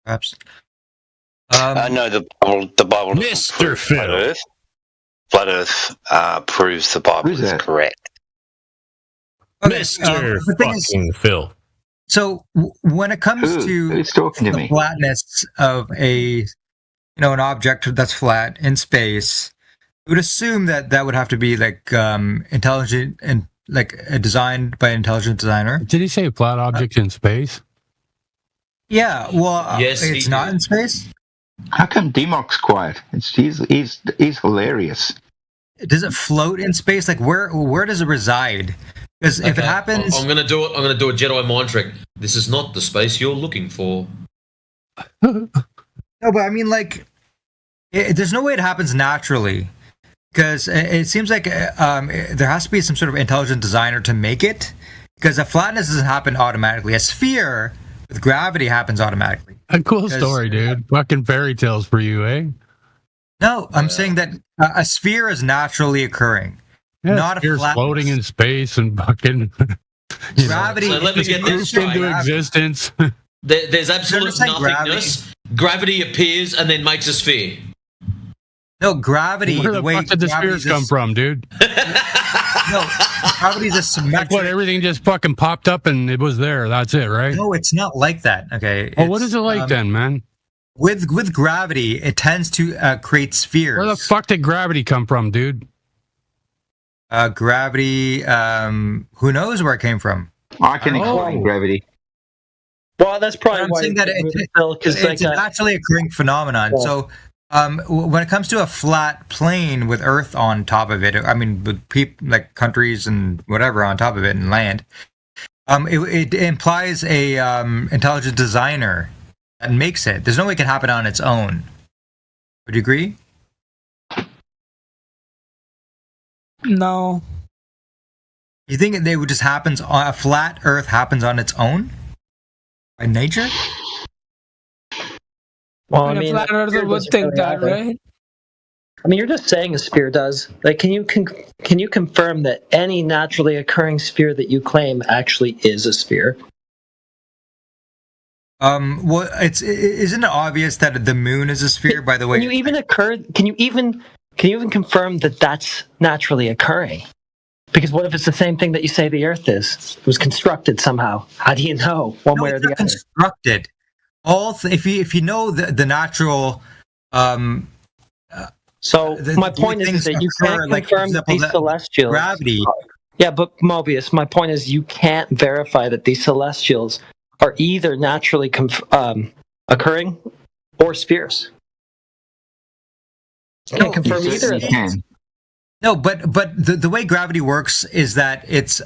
Perhaps. No, the Bible doesn't Mr. prove Phil. Flat Earth. Flat Earth proves the Bible is correct. Okay, Mr. the thing is- fucking Phil. So when it comes to who's talking to the me? flatness of an object that's flat in space, you would assume that that would have to be like intelligent and like designed by an intelligent designer. Did he say a flat object in space? Yeah, well, Yes, he it's not did. in space. How come Democ's quiet? He's hilarious. Does it float in space? Like where does it reside? Because if it happens, I'm gonna do it. I'm gonna do a Jedi mind trick. This is not the space you're looking for. no, but I mean, like, there's no way it happens naturally. Because it seems like there has to be some sort of intelligent designer to make it. Because a flatness doesn't happen automatically. A sphere with gravity happens automatically. A cool story, dude. Fucking fairy tales for you, eh? No, I'm saying that a sphere is naturally occurring. Yeah, not a spheres flat. floating in space and fucking Gravity. So let me just get this goofed straight. into existence. There's absolute You're saying nothingness. Gravity appears and then makes a sphere. No, gravity. Where the way fuck did the gravity spheres come from, dude? No, gravity's a symmetric. What, everything just fucking popped up and it was there. That's it, right? No, it's not like that. Okay. Oh, what is it like then, man? With gravity, it tends to create spheres. Where the fuck did gravity come from, dude? Gravity. Who knows where it came from? I can explain gravity. Well, that's probably I'm why saying that it's a naturally occurring phenomenon. Yeah. So, when it comes to a flat plane with Earth on top of it, I mean, with like countries and whatever on top of it and land, it implies a intelligent designer that makes it. There's no way it can happen on its own. Would you agree? No. You think they would just happens on a flat Earth happens on its own by nature? Well, I mean, a flat earther would think that, right? I mean, you're just saying a sphere does. Like, can you confirm that any naturally occurring sphere that you claim actually is a sphere? Well, isn't it obvious that the moon is a sphere? By the way, Can you even confirm that that's naturally occurring? Because what if it's the same thing that you say the Earth is? It was constructed somehow. How do you know one way or the other? Constructed. If you know the natural. My point is that you can't confirm that these celestials. Gravity. Yeah, but Mobius, my point is you can't verify that these celestials are either naturally occurring or spheres. You can't confirm either of those. No, but the way gravity works is that it's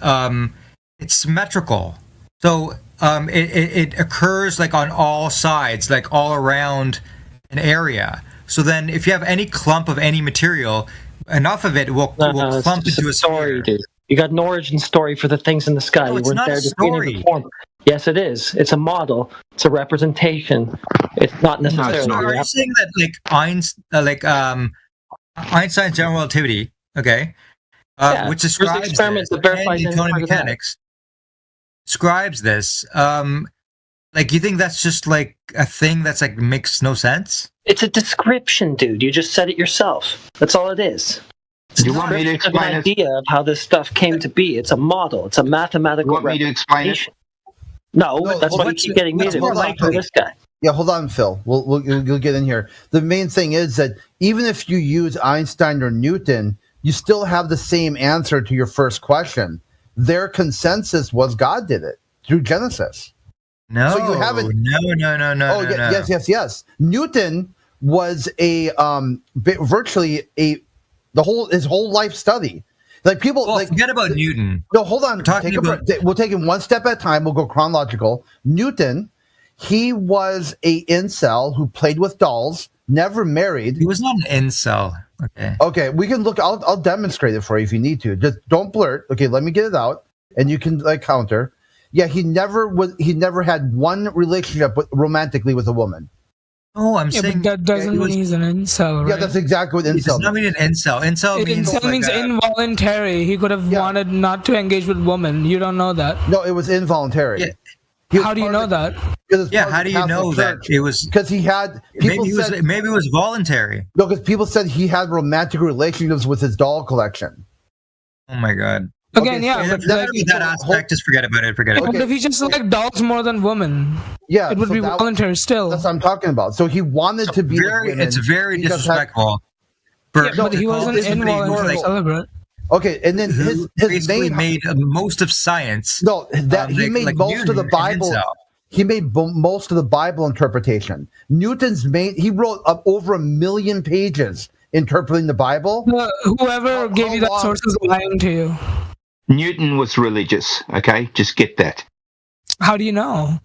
symmetrical. So it occurs like on all sides, like all around an area. So then if you have any clump of any material, enough of it will clump into a story, dude. You got an origin story for the things in the sky. No, you it's weren't not there a to see story. any of the form. Yes, it is. It's a model. It's a representation. It's not necessarily. Are you saying that Einstein's general relativity, okay, which describes experiments this, that verify and Newtonian mechanics, describes this? You think that's just like a thing that's like makes no sense? It's a description, dude. You just said it yourself. That's all it is. It's You want me to explain an idea of how this stuff came to be. It's a model. It's a mathematical. You want me to explain it? No, that's why you keep getting muted. For this guy. Yeah, hold on, Phil. We'll get in here. The main thing is that even if you use Einstein or Newton, you still have the same answer to your first question. Their consensus was God did it through Genesis. No, so you haven't. No. Yes. Newton was virtually his whole life study. Like people forget about Newton. No, hold on. We'll take it one step at a time. We'll go chronological. Newton, he was a incel who played with dolls, never married. He was not an incel. Okay, we can look. I'll demonstrate it for you if you need to. Just don't blurt. Okay, let me get it out, and you can counter. Yeah, he never had one relationship romantically with a woman. Oh, I'm saying but that doesn't mean he's an incel, right? Yeah, that's exactly what incel means. It does not mean an incel. Incel means involuntary. He could have wanted not to engage with women. You don't know that. No, it was involuntary. Yeah. How do you know that? Yeah, how do you know that it was? Because he had. Maybe it was voluntary. No, because people said he had romantic relationships with his doll collection. Oh my god. Again, that aspect, just forget about it. But if he just liked dogs more than women, it would be voluntary still. That's what I'm talking about. So he wanted to be. It's very disrespectful. But he wasn't involuntary celibate. Okay, and then his basically made most of science. No, he made most of the Bible. He made most of the Bible interpretation. He wrote over 1 million pages interpreting the Bible. Whoever gave you that source is lying to you. Newton was religious, okay? Just get that. How do you know?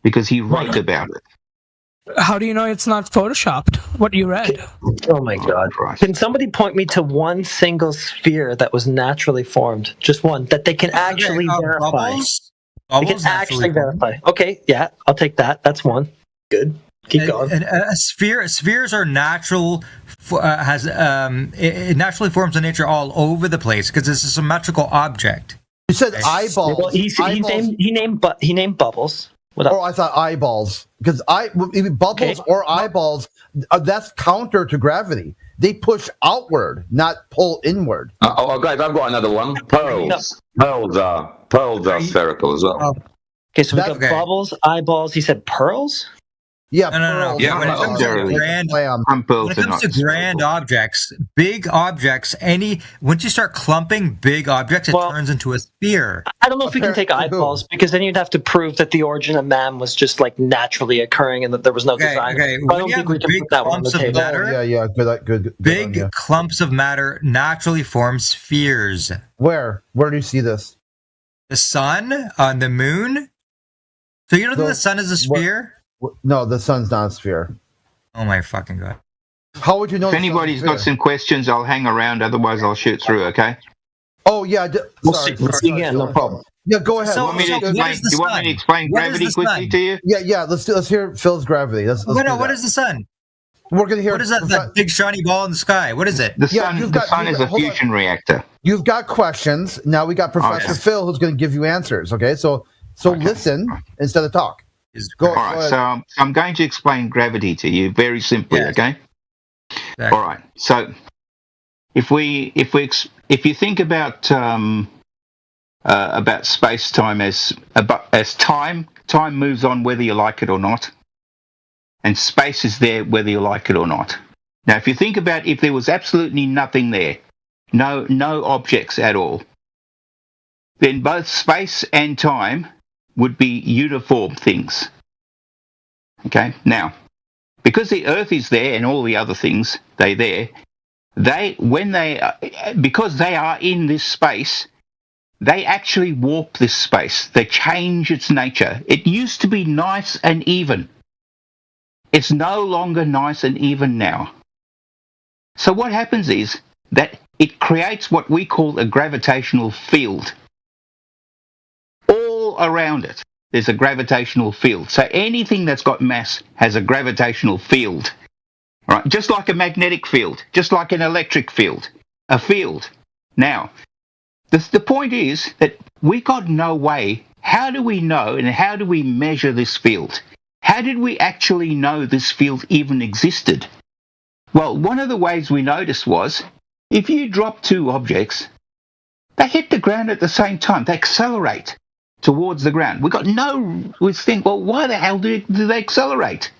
Because he wrote about it. How do you know it's not photoshopped, what you read? Oh my god. Can somebody point me to one single sphere that was naturally formed? Just one, that they can actually verify. Bubbles they can actually verify. Okay, yeah, I'll take that. That's one. Good. Keep going. Spheres are natural. It naturally forms in nature all over the place because it's a symmetrical object. You said eyeballs. Well, he named bubbles. Oh, I thought eyeballs because bubbles or eyeballs. That's counter to gravity. They push outward, not pull inward. Guys, I've got another one. Pearls. Pearls are spherical as well. Okay, so we got bubbles, eyeballs. He said pearls. Yeah, no. Yeah, When it comes to grand, when it comes to grand objects, big objects, once you start clumping big objects, it turns into a sphere. I don't know if we can take eyeballs because then you'd have to prove that the origin of man was just like naturally occurring and that there was no design. Okay. I don't think we can put that one on the table. Yeah. Good. Big clumps of matter naturally form spheres. Where do you see this? The sun, on the moon. So you don't think the sun is a sphere? No, the sun's not a sphere. Oh my fucking god! How would you know? If anybody's got some questions, I'll hang around. Otherwise, I'll shoot through. Okay. Oh yeah. Sorry, no problem. Yeah, go ahead. Do you want me to explain gravity quickly to you? Yeah. Let's hear Phil's gravity. What is the sun? We're gonna hear. What is that big shiny ball in the sky? What is it? The sun is a fusion reactor. You've got questions. Now we got Professor Phil, who's going to give you answers. Okay, so listen instead of talk. All right. So I'm going to explain gravity to you very simply. Yes. Okay. Exactly. All right. So if you think about space time as time moves on whether you like it or not, and space is there whether you like it or not. Now, if you think about if there was absolutely nothing there, no objects at all, then both space and time would be uniform things. Okay? Now, because the Earth is there and all the other things, because they are in this space, they actually warp this space. They change its nature. It used to be nice and even. It's no longer nice and even now. So what happens is that it creates what we call a gravitational field. All around it, there's a gravitational field. So anything that's got mass has a gravitational field. Right? Just like a magnetic field, just like an electric field, a field. Now, the point is that we got no way. How do we know and how do we measure this field? How did we actually know this field even existed? Well, one of the ways we noticed was if you drop two objects, they hit the ground at the same time. They accelerate towards the ground. We think, well, why the hell do they accelerate?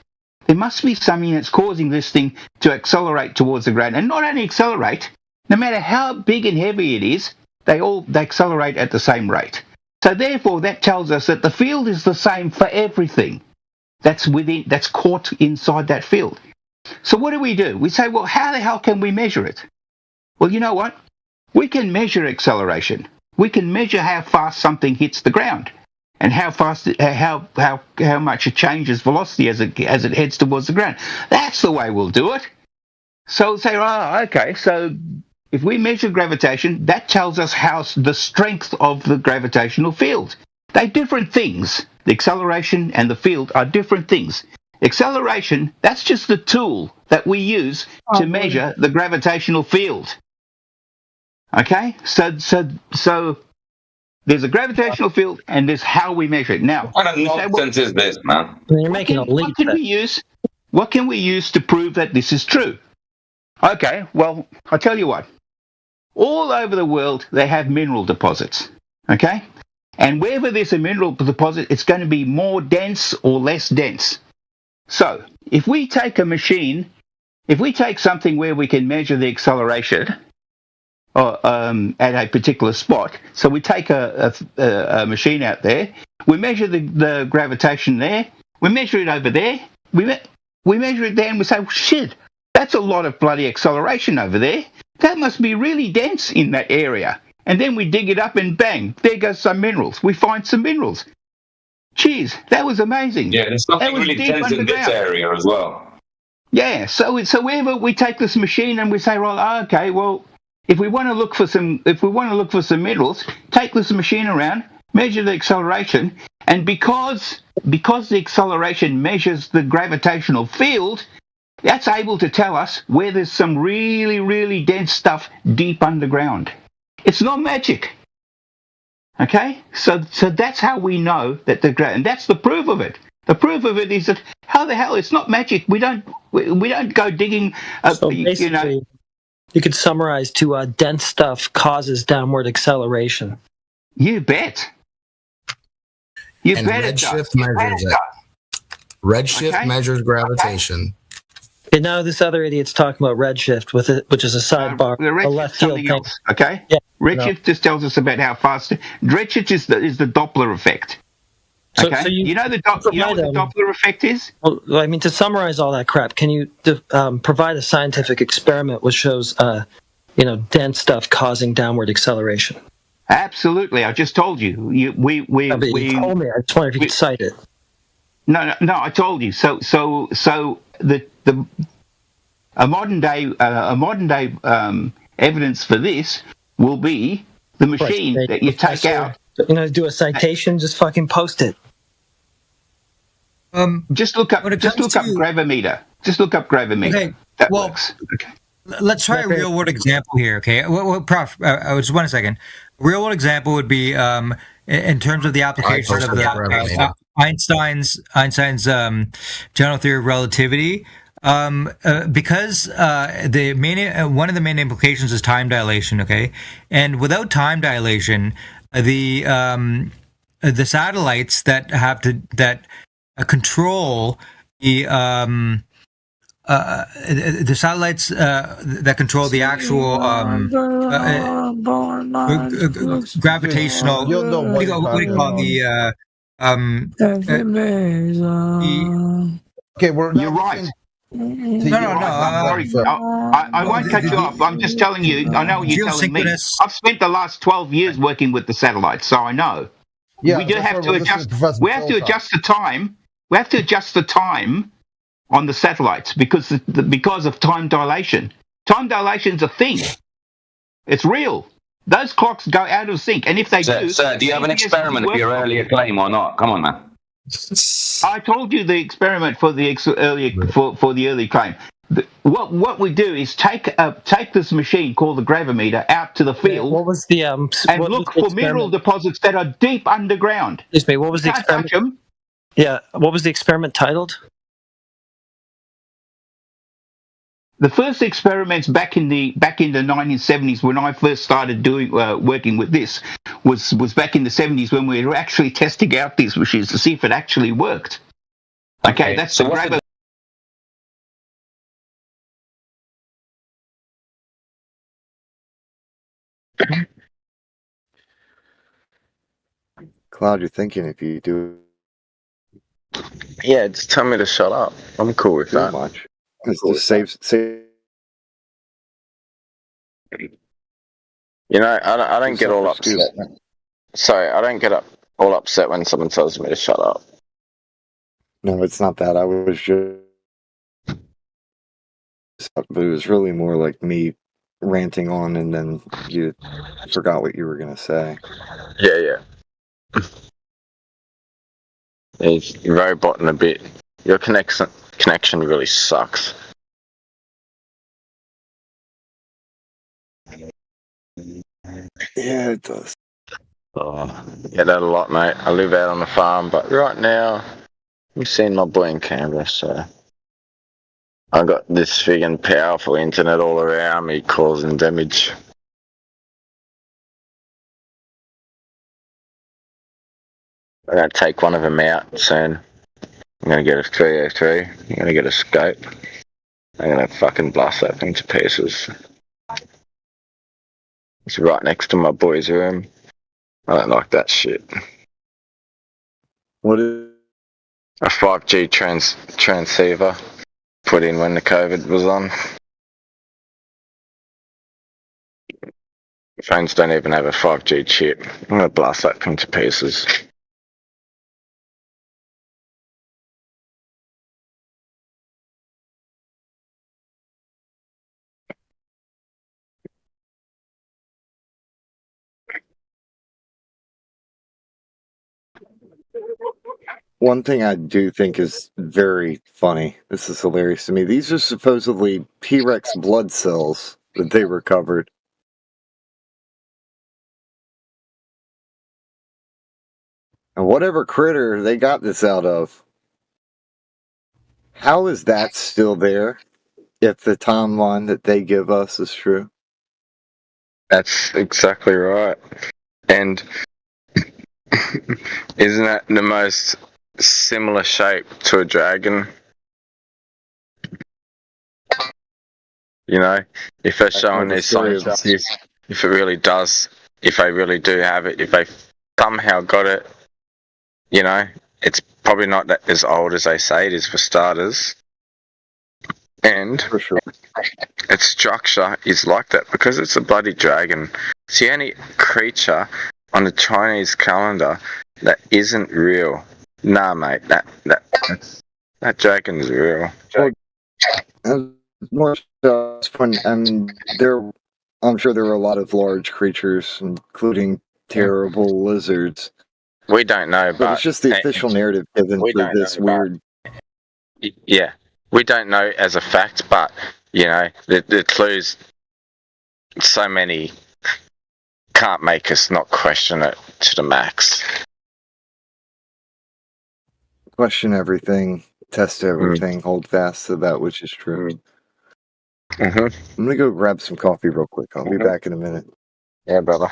There must be something that's causing this thing to accelerate towards the ground. And not only accelerate, no matter how big and heavy it is, they accelerate at the same rate. So therefore, that tells us that the field is the same for everything that's caught inside that field. So what do? We say, well, how the hell can we measure it? Well, you know what? We can measure acceleration. We can measure how fast something hits the ground and how much it changes velocity as it heads towards the ground. That's the way we'll do it. So say, okay, so if we measure gravitation, that tells us how the strength of the gravitational field. They're different things. The acceleration and the field are different things. Acceleration, that's just the tool that we use to measure the gravitational field. Okay? So there's a gravitational field and there's how we measure it. Now, what kind of nonsense is this, man? You're making a leap. What can we use to prove that this is true? Okay, well, I'll tell you what. All over the world, they have mineral deposits. Okay? And wherever there's a mineral deposit, it's going to be more dense or less dense. So, if we take something where we can measure the acceleration at a particular spot, so we take a machine out there, we measure the gravitation there, we measure it over there, we measure it there, and we say, well, shit, that's a lot of bloody acceleration over there. That must be really dense in that area. And then we dig it up and bang, there goes some minerals. We find some minerals. Jeez, that was amazing. Yeah, there's something really dense in this area as well. Yeah, so wherever we take this machine and we say, well, okay, well, if we want to look for some minerals, take this machine around, measure the acceleration, and because the acceleration measures the gravitational field, that's able to tell us where there's some really, really dense stuff deep underground. It's not magic. Okay? So that's how we know that and that's the proof of it. The proof of it is that how the hell it's not magic. We don't go digging so basically, you could summarize to dense stuff causes downward acceleration. You bet. You and bet it redshift does. measures it. Redshift Okay. measures gravitation. And now this other idiot's talking about redshift, with it, which is a sidebar, The a redshift left is field something thing. else. Okay. Yeah. Redshift just tells us about how fast. Redshift is the Doppler effect. So, Okay. so you know the you know what the Doppler effect is? Well, I mean, to summarize all that crap, can you provide a scientific experiment which shows, dense stuff causing downward acceleration? Absolutely. I just told you. You told me. I just wonder if you could cite it. No. I told you. So a modern day evidence for this will be the machine that you take out. Do a citation. Just fucking post it. Just look up gravimeter. Just look up gravimeter. Okay, That well, works. Okay. Let's try a real world example here, okay? Well, Prof, just 1 second. Real world example would be in terms of the application of the Einstein's general theory of relativity. Because one of the main implications is time dilation, okay? And without time dilation, the satellites that have control the satellites that control the actual gravitational. What do you call Okay, you're right. No. I won't cut you off. I'm just telling you. I know what you're telling me. I've spent the last 12 years working with the satellites, so I know. Yeah, we do have to adjust. We have to adjust the time. We have to adjust the time on the satellites because of time dilation. Time dilation's a thing. It's real. Those clocks go out of sync, and if they do, Sir, do you have an experiment of your earlier claim or not? Come on, man. I told you the experiment for the early claim. What we do is take this machine called the gravimeter out to the field. What was the and look for mineral deposits that are deep underground. Excuse me. What was the experiment? Yeah. What was the experiment titled? The first experiments back in the 1970s, when I first started doing working with this, was back in the 70s when we were actually testing out these machines to see if it actually worked. Okay, that's so the gravimeter. Cloud, you're thinking if you do Yeah, just tell me to shut up. I'm cool with that. much, it's just save. You know, I don't get all upset. Sorry, I don't get all upset when someone tells me to shut up. No, it's not that. I was just, but it was really more like me ranting on, and then you forgot what you were gonna say. Yeah. You're robotting a bit. Your connection really sucks. Yeah, it does. Oh, get that a lot, mate. I live out on the farm, but right now, I'm seeing my boy in Canberra, so I got this friggin' powerful internet all around me causing damage. I'm gonna take one of them out soon. I'm gonna get a 303. I'm gonna get a scope. I'm gonna fucking blast that thing to pieces. It's right next to my boy's room. I don't like that shit. What is a 5G transceiver put in when the COVID was on? Phones don't even have a 5G chip. I'm gonna blast that thing to pieces. one thing I do think is very funny? This is hilarious to me. These are supposedly T-Rex blood cells that they recovered. And whatever critter they got this out of, how is that still there if the timeline that they give us is true? That's exactly right. And isn't that the most similar shape to a dragon. You know, if they're showing these scientists, if it really does, if they really do have it, if they somehow got it, you know, it's probably not that as old as they say it is for starters. And for sure, its structure is like that because it's a bloody dragon. It's the only creature on the Chinese calendar that isn't real. Nah, mate, that dragon's real. More so, it's fun. I'm sure there are a lot of large creatures, including terrible lizards. We don't know, but it's just the official narrative given for this weird. Yeah, we don't know as a fact, but you know, the clues. So many can't make us not question it to the max. Question everything, test everything, hold fast to that which is true. I'm gonna go grab some coffee real quick. I'll be back in a minute. Yeah, brother.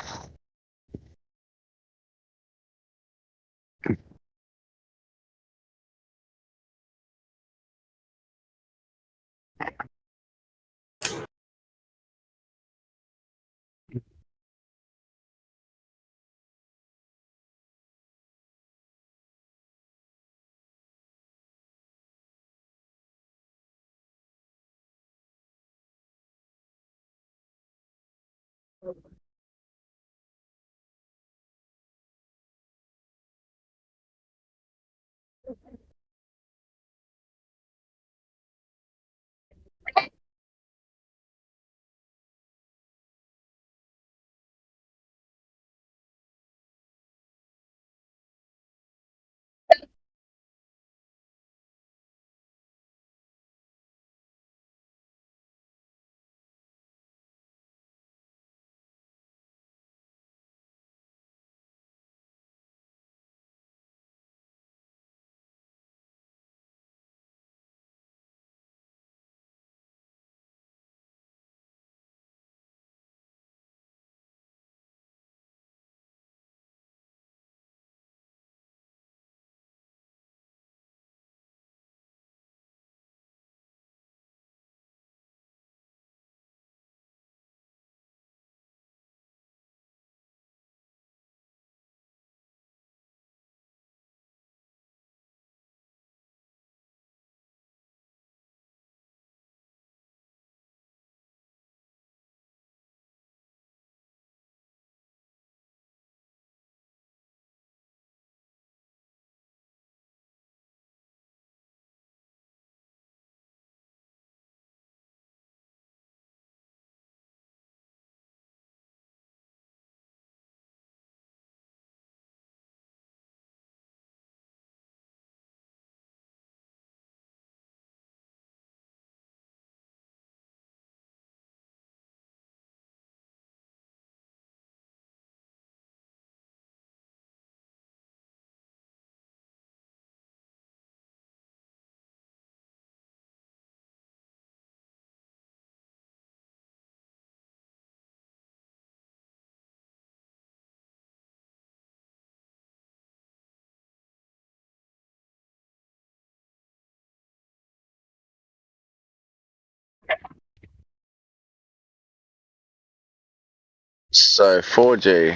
So 4G,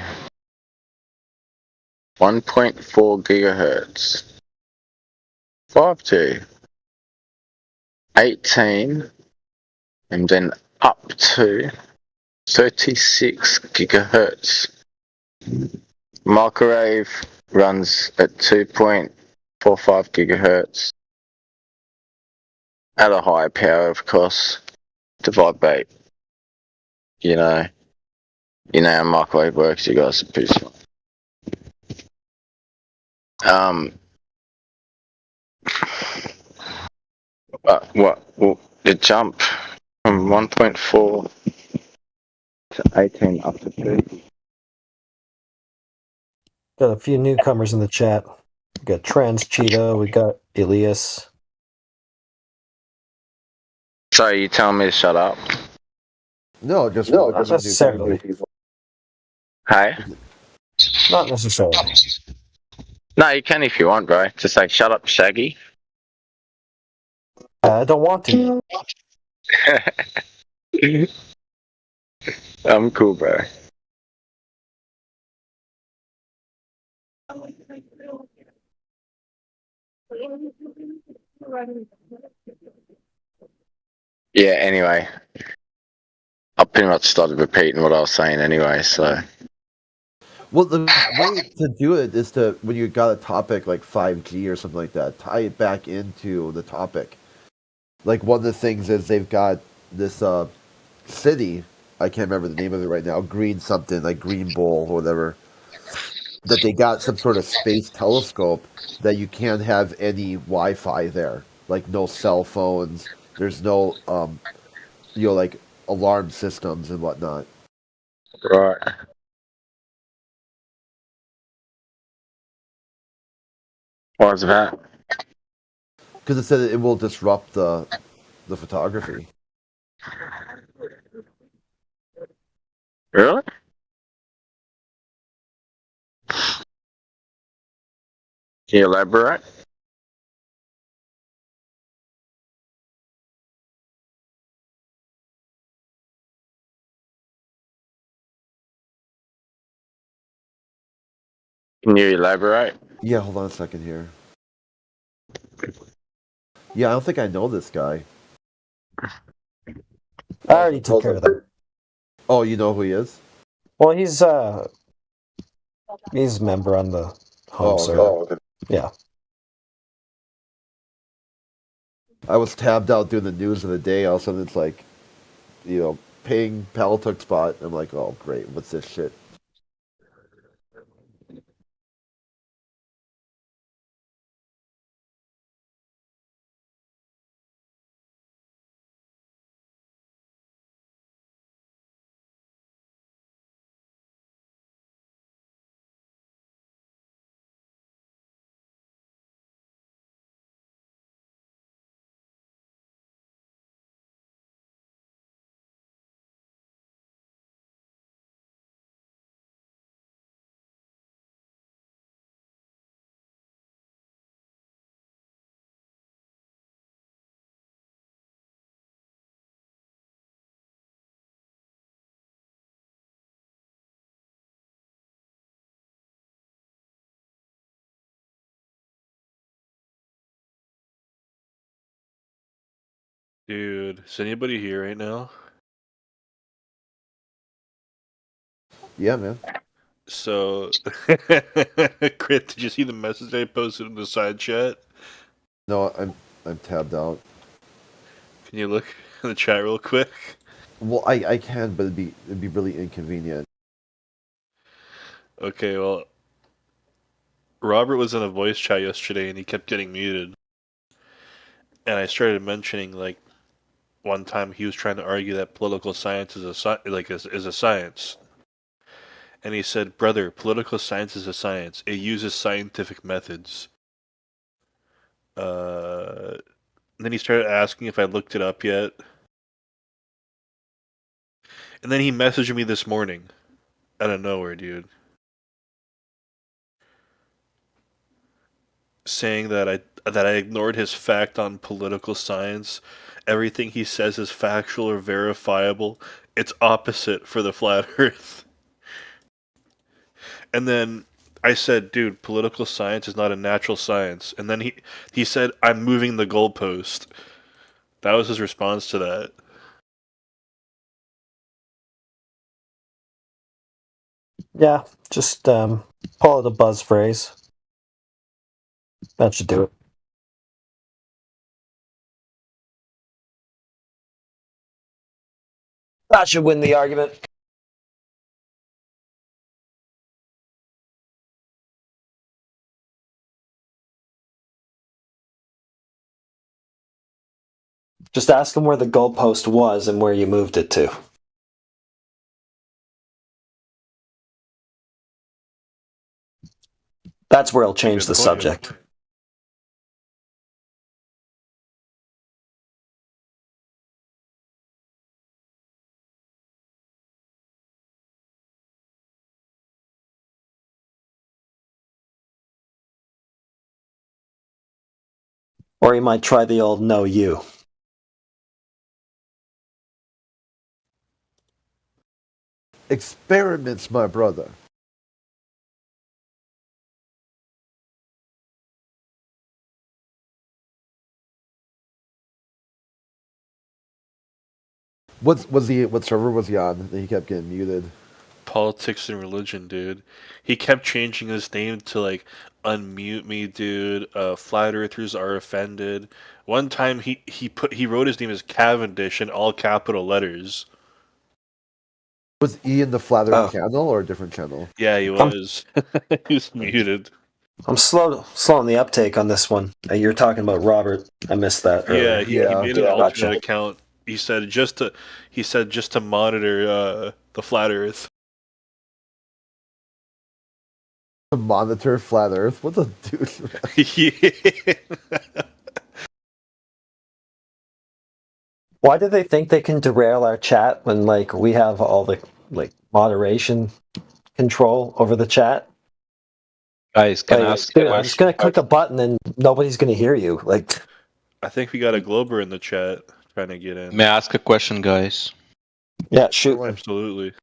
1.4 gigahertz, 5G, 18, and then up to 36 gigahertz. Microwave runs at 2.45 gigahertz at a higher power, of course, to vibrate. You know how microwave works. You guys are pretty smart. Well, it jumped from 1.4 to 18 up to 30. Got a few newcomers in the chat. We got Trans Cheetah. We got Elias. So you telling me to shut up? No, just not necessarily. Hey? Not necessarily. No, you can if you want, bro. Just say, shut up, Shaggy. I don't want to. I'm cool, bro. Yeah, anyway. I pretty much started repeating what I was saying anyway, so. Well, the way to do it is to, when you got a topic like 5G or something like that, tie it back into the topic. Like, one of the things is they've got this city, I can't remember the name of it right now, Green something, like Green Bowl or whatever, that they got some sort of space telescope that you can't have any Wi-Fi there. Like, no cell phones, there's no, like, alarm systems and whatnot. Right. Why is that? Because it said it will disrupt the photography. Really? Can you elaborate? Can you elaborate? Yeah, hold on a second here. Yeah, I don't think I know this guy. I already took care of that. Oh, you know who he is? Well, he's a member on the home server. Okay. Yeah. I was tabbed out doing the news of the day. All of a sudden, it's like, ping, Pal took spot. I'm like, oh, great. What's this shit? Dude, is anybody here right now? Yeah, man. So, Crit, did you see the message I posted in the side chat? No, I'm tabbed out. Can you look in the chat real quick? Well, I can, but it'd be really inconvenient. Okay, well, Robert was in a voice chat yesterday and he kept getting muted. And I started mentioning, like, one time he was trying to argue that political science is a science. And he said, brother, political science is a science. It uses scientific methods. Then he started asking if I looked it up yet. And then he messaged me this morning. Out of nowhere, dude. Saying that I ignored his fact on political science. Everything he says is factual or verifiable. It's opposite for the flat earth. And then I said, dude, political science is not a natural science. And then he said, I'm moving the goalpost. That was his response to that. Yeah, just call it a buzz phrase. That should do it. That should win the argument. Just ask him where the goalpost was and where you moved it to. That's where he'll change the subject. Or he might try the old no you. Experiments, my brother. What server was he on that he kept getting muted? Politics and religion, dude. He kept changing his name to like unmute me, dude. Flat earthers are offended. One time he wrote his name as Cavendish in all capital letters. Was he in the Flat Earth channel or a different channel? Yeah, he was. He was muted. I'm slow on the uptake on this one. You're talking about Robert. I missed that earlier. Yeah, he made an alternate Gotcha. account. He said just to monitor the flat Earth. To monitor Flat Earth? What the dude? Yeah. Why do they think they can derail our chat when like we have all the like moderation control over the chat? Guys, can I ask a dude, I'm just gonna click a button and nobody's gonna hear you. Like, I think we got a Glober in the chat trying to get in. May I ask a question, guys? Yeah, shoot. Absolutely.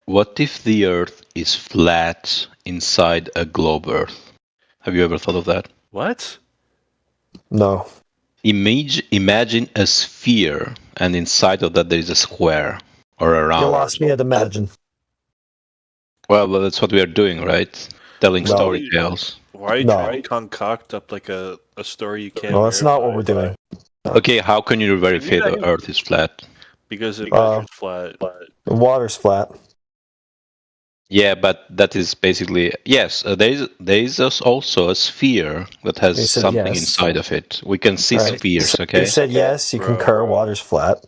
What if the Earth is flat inside a globe Earth? Have you ever thought of that? What? No. Imagine a sphere, and inside of that there is a square or a round. You lost me at imagine. Well, that's what we are doing, right? Telling story tales. Why are you trying to concoct up like a story you can't? No, that's not what we're doing. Okay, how can you verify the Earth is flat? Because it is flat. The water's flat. Yeah, but that is basically yes. There is also a sphere that has You said something yes. inside of it. We can see Right. spheres. Okay. You said yes. You concur. Water's flat.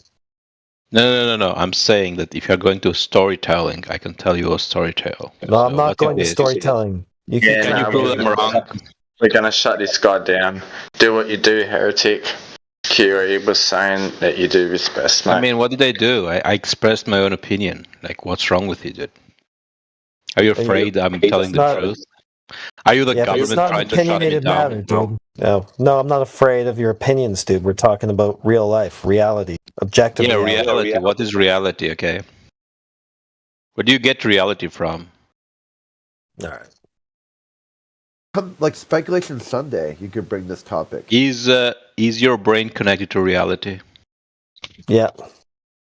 No. I'm saying that if you're going to storytelling, I can tell you a story tale. No, I'm So not what going it to is- storytelling. You Yeah, can no, you prove them wrong? We're gonna shut this guy down. Do what you do, heretic. Kiri was saying that you do this best, mate. I mean, what did I do? I expressed my own opinion. Like, what's wrong with you, dude? Are you afraid I'm telling the not- truth? Are you the Yeah, but it's government not an trying to shut me opinionated matter, down? dude. No, I'm not afraid of your opinions, dude. We're talking about real life, reality, objective. Yeah, reality. What is reality? Okay. Where do you get reality from? All right. Like Speculation Sunday, you could bring this topic. Is your brain connected to reality? Yeah.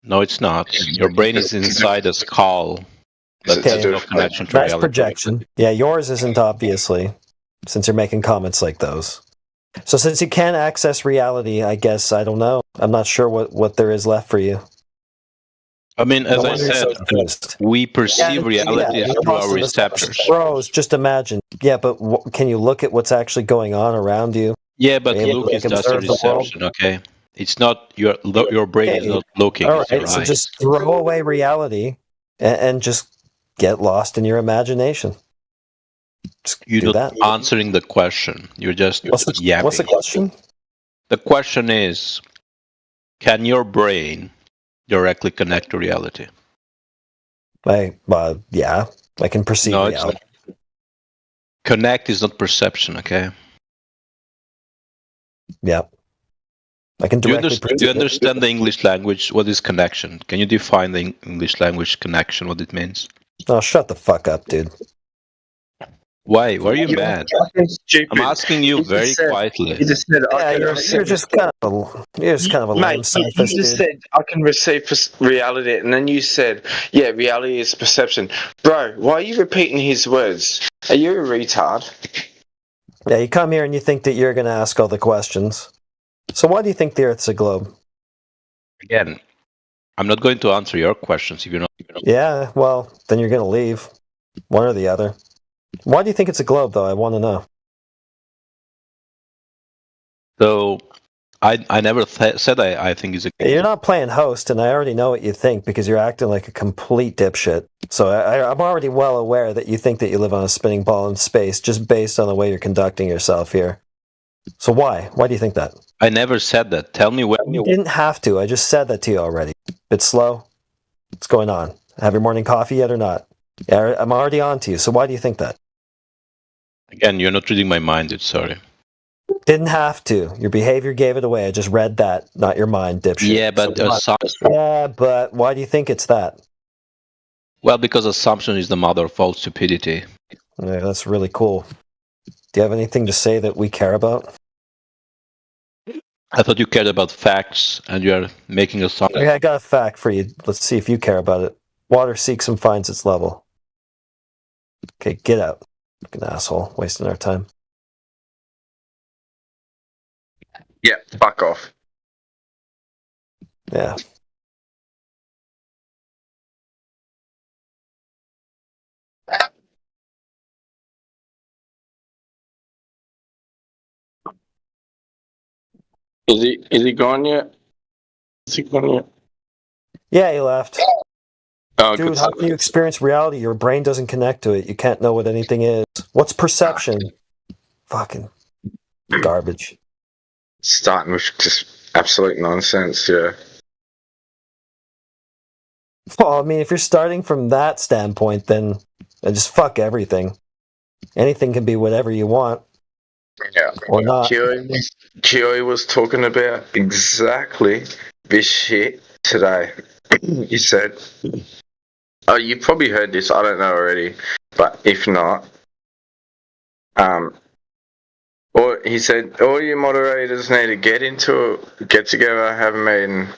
No, it's not. Your brain is inside a skull. But Okay. there's no connection to That's reality. projection. Yeah, yours isn't, obviously, since you're making comments like those. So since you can't access reality, I guess, I don't know. I'm not sure what there is left for you. I mean, as No I wonder you're said, so confused. we perceive reality yeah, through our receptors. Bros, just imagine. Yeah, but can you look at what's actually going on around you? Yeah, but Are you able look to, is like, just a observe the world? reception, okay? It's not your brain is Okay. not looking. All it's your right, so eyes. just throw away reality and just get lost in your imagination. Just You're do not that. answering the question. You're just yapping. What's the question? The question is, can your brain directly connect to reality? Yeah, I can perceive No, it's reality. not. Connect is not perception, okay? Yeah. I can Do you, directly do you perceive it. understand the English language? What is connection? Can you define the English language connection, what it means? Oh, shut the fuck up, dude. Why? Why are you mad? I'm asking you just very said- quietly. You just said, Yeah, I can you're receive just kind of a lame Mate, you sophist, just dude. said I can receive reality, and then you said, "Yeah, reality is perception." Bro, why are you repeating his words? Are you a retard? Yeah, you come here and you think that you're going to ask all the questions. So why do you think the Earth's a globe? Again, I'm not going to answer your questions if you're not. Yeah, well, then you're going to leave. One or the other. Why do you think it's a globe, though? I want to know. So, I never said I think it's a. You're not playing host, and I already know what you think because you're acting like a complete dipshit. So I'm already well aware that you think that you live on a spinning ball in space just based on the way you're conducting yourself here. So why? Why do you think that? I never said that. Tell me when You didn't have to. I just said that to you already. Bit slow. What's going on? Have your morning coffee yet or not? Yeah, I'm already on to you. So why do you think that? Again, you're not reading my mind, dude. Sorry. Didn't have to. Your behavior gave it away. I just read that, not your mind, dipshit. Yeah, but Yeah, but why do you think it's that? well, because assumption is the mother of all stupidity. Yeah, that's really cool. Do you have anything to say that we care about? I thought you cared about facts, and you are making assumptions. Okay, I got a fact for you. Let's see if you care about it. Water seeks and finds its level. Okay, get out. Fucking asshole. Wasting our time. Yeah, fuck off. Yeah. Is he gone yet? Is he gone yet? Yeah, he left. Oh, Dude, good how stuff. can you experience reality? Your brain doesn't connect to it. You can't know what anything is. What's perception? Fucking garbage. Starting with just absolute nonsense, yeah. Well, I mean, if you're starting from that standpoint, then just fuck everything. Anything can be whatever you want. Yeah. Or not. Kioi was talking about exactly this shit today. He said, oh, you probably heard this, I don't know already, but if not, or he said, all you moderators need to get together, have a meeting,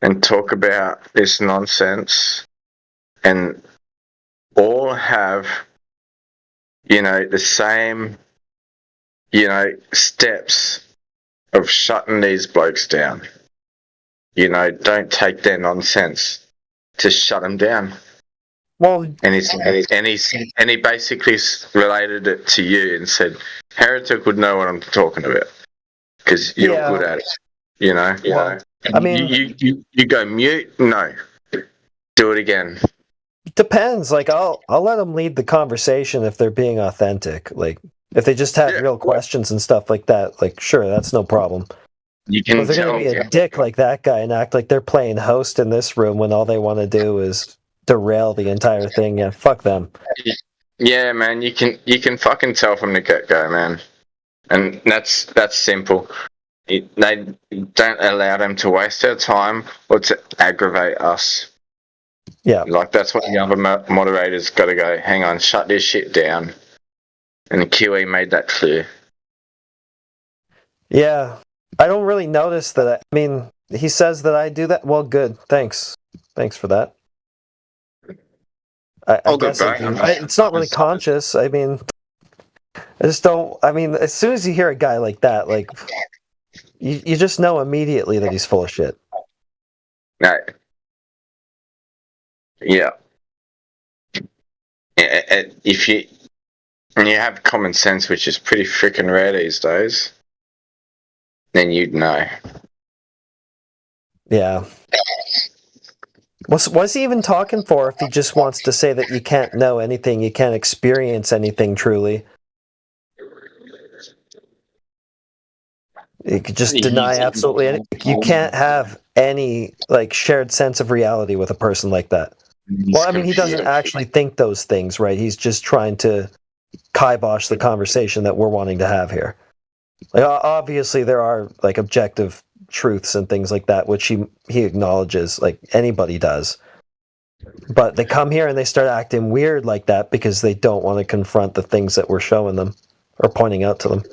and talk about this nonsense, and all have, the same, steps of shutting these blokes down. Don't take their nonsense. Just shut them down. Well, and he basically related it to you and said, Heretic would know what I'm talking about because you're good at it. Well, I mean, you go mute. No, do it again. Depends. Like, I'll let them lead the conversation if they're being authentic. Like, if they just have real questions and stuff like that. Like, sure, that's no problem. You can If they're going to be a dick like that guy and act like they're playing host in this room when all they want to do is derail the entire thing, yeah, fuck them. Yeah, man, you can fucking tell from the get go, man, and that's simple. They don't allow them to waste their time or to aggravate us. Yeah, like that's what the other moderators got to go. Hang on, shut this shit down, and QE made that clear. Yeah. I don't really notice that. I mean, he says that I do that. Well, good. Thanks for that. I guess I do. It's not really conscious. I mean, I just don't. I mean, as soon as you hear a guy like that, like, you just know immediately that he's full of shit. No. Yeah. If you have common sense, which is pretty freaking rare these days, then you'd know. Yeah. What's he even talking for if he just wants to say that you can't know anything, you can't experience anything truly? You could just deny absolutely anything. You can't have any, like, shared sense of reality with a person like that. Well, I mean, he doesn't actually think those things, right? He's just trying to kibosh the conversation that we're wanting to have here. Like, obviously, there are, like, objective truths and things like that, which he acknowledges, like anybody does. But they come here and they start acting weird like that because they don't want to confront the things that we're showing them or pointing out to them.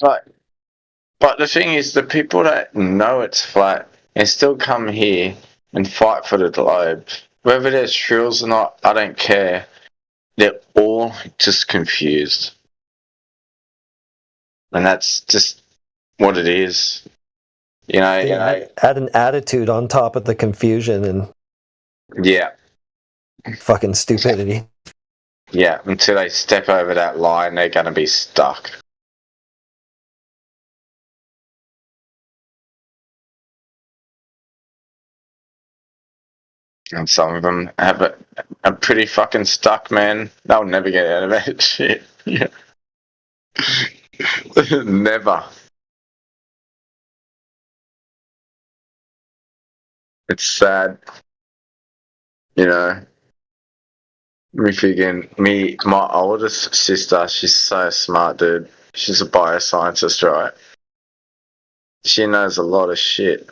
Right. But the thing is, the people that know it's flat and still come here and fight for the globe, whether they're shrills or not, I don't care. They're all just confused. And that's just what it is. Add an attitude on top of the confusion and fucking stupidity. Yeah, until they step over that line, they're going to be stuck. And some of them are pretty fucking stuck, man. They'll never get out of that shit. Yeah. Never. It's sad. Me thinking, my oldest sister, she's so smart, dude. She's a bioscientist, right? She knows a lot of shit.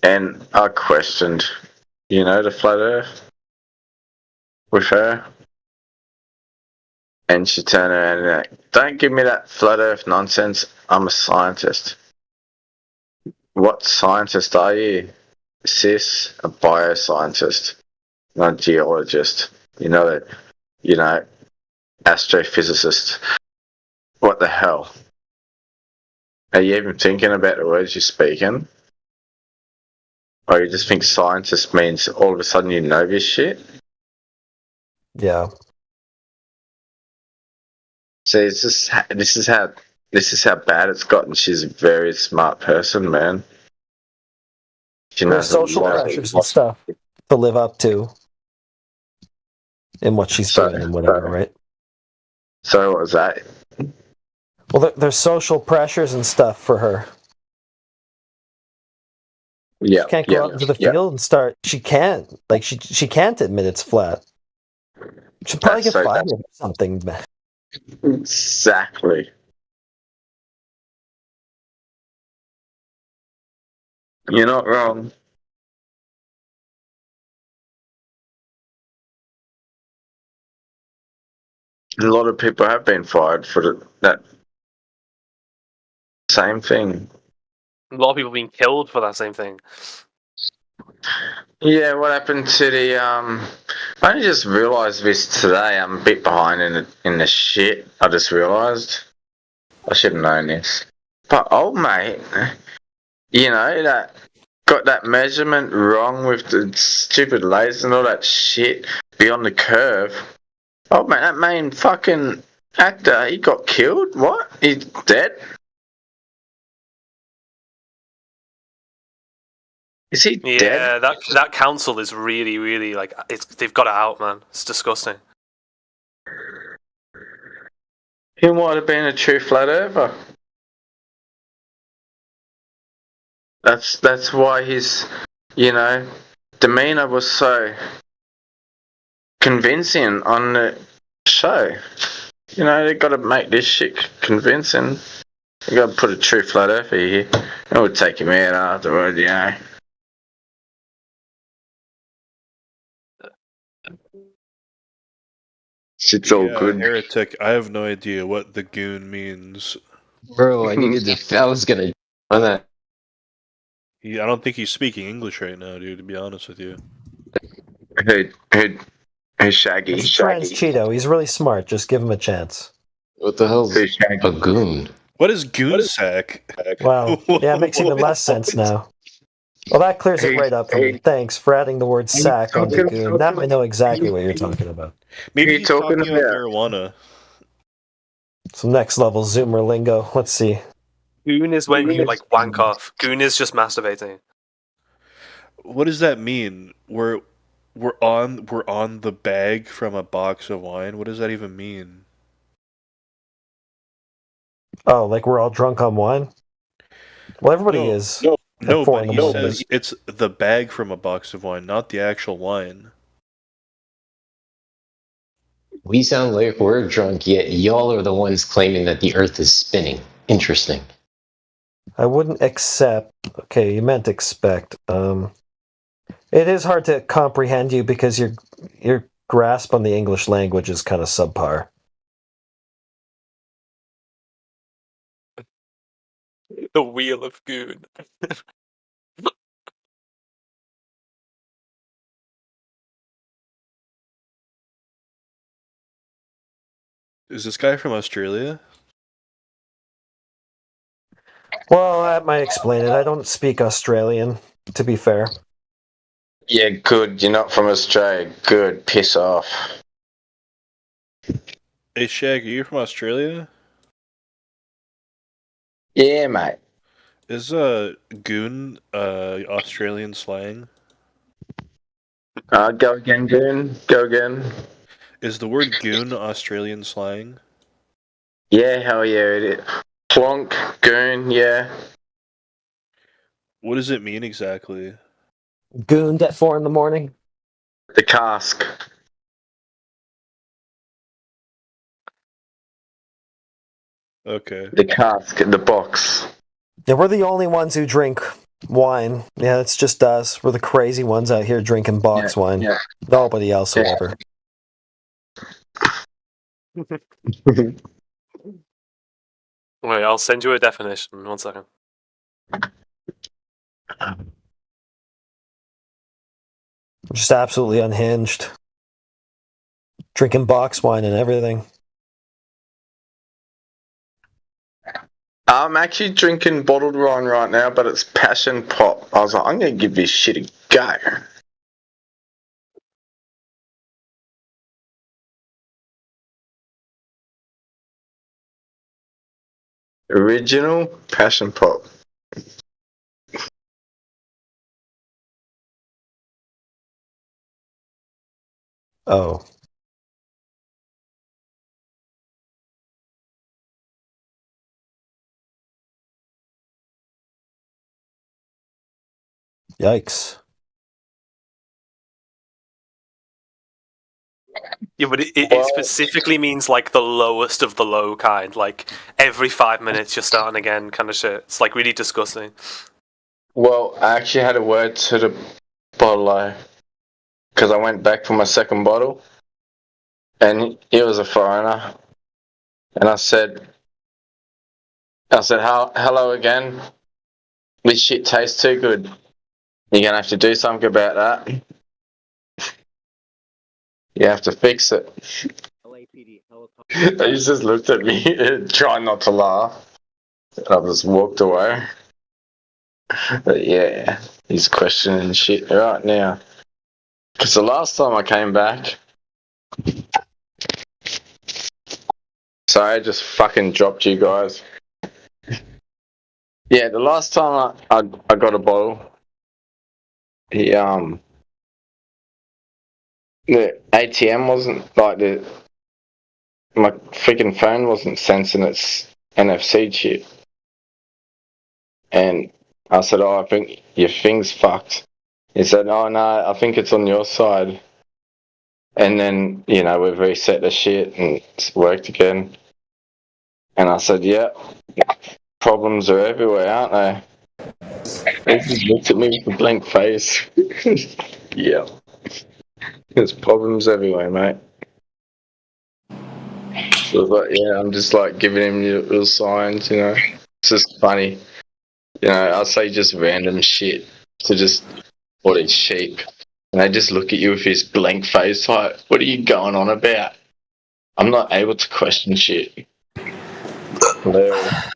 And I questioned, the flat earth with her. And she turned around and like, don't give me that flat earth nonsense. I'm a scientist. What scientist are you? Sis, a bioscientist, not a geologist. Astrophysicist. What the hell? Are you even thinking about the words you're speaking? Or you just think scientist means all of a sudden you know this shit? Yeah. See, this is how bad it's gotten. She's a very smart person, man. She There's knows a social lot. pressures and stuff to live up to in what she's doing and whatever, right? So what was that? Well, there's social pressures and stuff for her. Yeah, She can't go out into the field and start. She can't. Like she can't admit it's flat. She'll probably get fired or something. Exactly. You're not wrong. A lot of people have been fired for that same thing. A lot of people being killed for that same thing. Yeah, what happened to the I only just realised this today. I'm a bit behind in the shit. I just realised. I should have known this. But old mate, that got that measurement wrong with the stupid lasers and all that shit beyond the curve. Oh man, that main fucking actor, he got killed? What? He's dead? Is he dead? Yeah, that council is really, really they've got it out, man. It's disgusting. He might have been a true flat earther. That's why his, demeanor was so convincing on the show. They got to make this shit convincing. You got to put a true flat earther here. It would take him out afterward, It's all good. Heretic, I have no idea what the goon means. Bro, I needed to. I was gonna on that. I don't think he's speaking English right now, dude. To be honest with you. Who's Shaggy? He's trans Cheeto. He's really smart. Just give him a chance. What the hell's a goon? What is goon sack? Wow. Yeah, it makes even less sense now. Well, that clears it right up for me. Thanks for adding the word sack on the goon. Now I know exactly what you're talking about. Maybe he's talking about marijuana. Some next level Zoomer lingo. Let's see. Goon is when you wank off. Goon is just masturbating. What does that mean? We're on the bag from a box of wine. What does that even mean? Oh, like we're all drunk on wine? Well, everybody is. No, but he says it's the bag from a box of wine, not the actual wine. We sound like we're drunk, yet y'all are the ones claiming that the Earth is spinning. Interesting. I wouldn't accept. Okay, you meant expect. It is hard to comprehend you because your grasp on the English language is kind of subpar. The wheel of goon. Is this guy from Australia? Well, that might explain it. I don't speak Australian, to be fair. Yeah, good. You're not from Australia. Good. Piss off. Hey, Shag, are you from Australia? Yeah, mate. Is goon Australian slang? Go again, goon. Go again. Is the word goon Australian slang? Yeah, hell yeah, it is. Plonk, goon, yeah. What does it mean exactly? Gooned at 4 a.m. The cask. Okay. The cask, the box. Yeah, we're the only ones who drink wine. Yeah, it's just us. We're the crazy ones out here drinking box wine. Yeah. Nobody else will ever. Wait, I'll send you a definition. 1 second. Just absolutely unhinged. Drinking box wine and everything. I'm actually drinking bottled wine right now, but it's passion pop. I was like, I'm going to give this shit a go. Original passion pop. Oh. Yikes. Yeah, but it specifically means like the lowest of the low kind. Like every 5 minutes you're starting again kind of shit. It's like really disgusting. Well, I actually had a word to the bottle because I went back for my second bottle, and he was a foreigner, and I said, hello again. This shit tastes too good. You're gonna have to do something about that. You have to fix it. He just looked at me, trying not to laugh. I just walked away. But yeah, he's questioning shit right now. Because the last time I came back, sorry, I just fucking dropped you guys. Yeah, the last time I got a bottle, the ATM wasn't like my freaking phone wasn't sensing its NFC chip, and I said, "Oh, I think your thing's fucked." He said, "Oh no, I think it's on your side." And then we've reset the shit and it's worked again. And I said, "Yeah, problems are everywhere, aren't they?" He just looked at me with a blank face. Yeah. There's problems everywhere, mate. So but yeah, I'm just like giving him little signs, It's just funny. I say just random shit to just all these sheep. And they just look at you with this blank face like, what are you going on about? I'm not able to question shit. Hilarious.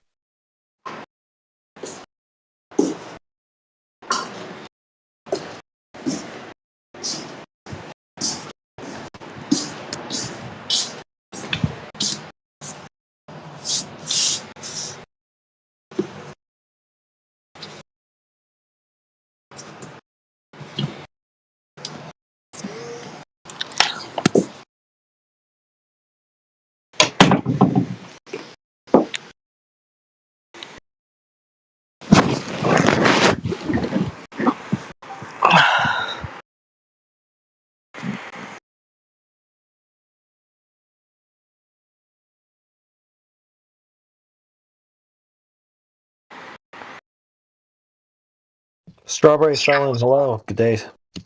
Strawberry Felon, hello. Good day.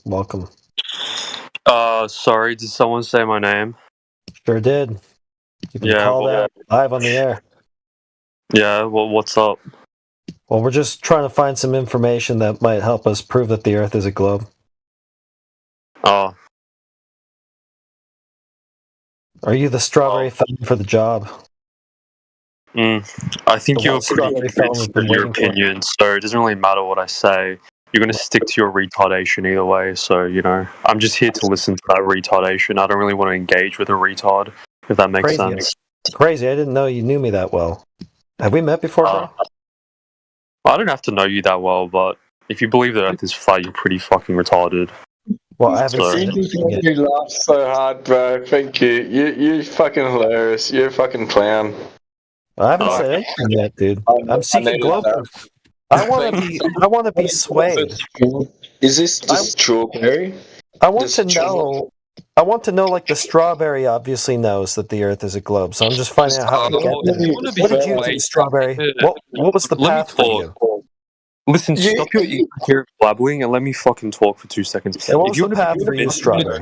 Welcome. Sorry, did someone say my name? Sure did. You can Yeah, call well, that live on the air. Yeah, well, what's up? Well, we're just trying to find some information that might help us prove that the Earth is a globe. Oh. Are you the Strawberry Felon for the job? I think The you're one pretty Strawberry Felon we've convinced been of your waiting for. opinion, so it doesn't really matter what I say. You're going to stick to your retardation either way, so, I'm just here to listen to that retardation. I don't really want to engage with a retard, if that makes sense. Crazy, I didn't know you knew me that well. Have we met before, bro? I don't have to know you that well, but if you believe the Earth is flat, you're pretty fucking retarded. Well, I haven't seen it. You laugh so hard, bro. Thank you. You're fucking hilarious. You're a fucking clown. I haven't said anything yet, dude. I'm seeking globe. I want to be swayed. Is this just strawberry? I want to know I want to know, like, the strawberry obviously knows that the Earth is a globe, so I'm just finding out how to get there. What did you do, strawberry? What was the path for you? Listen, stop your ignorant blabbling and let me fucking talk for 2 seconds. Yeah, what was the path for you, strawberry?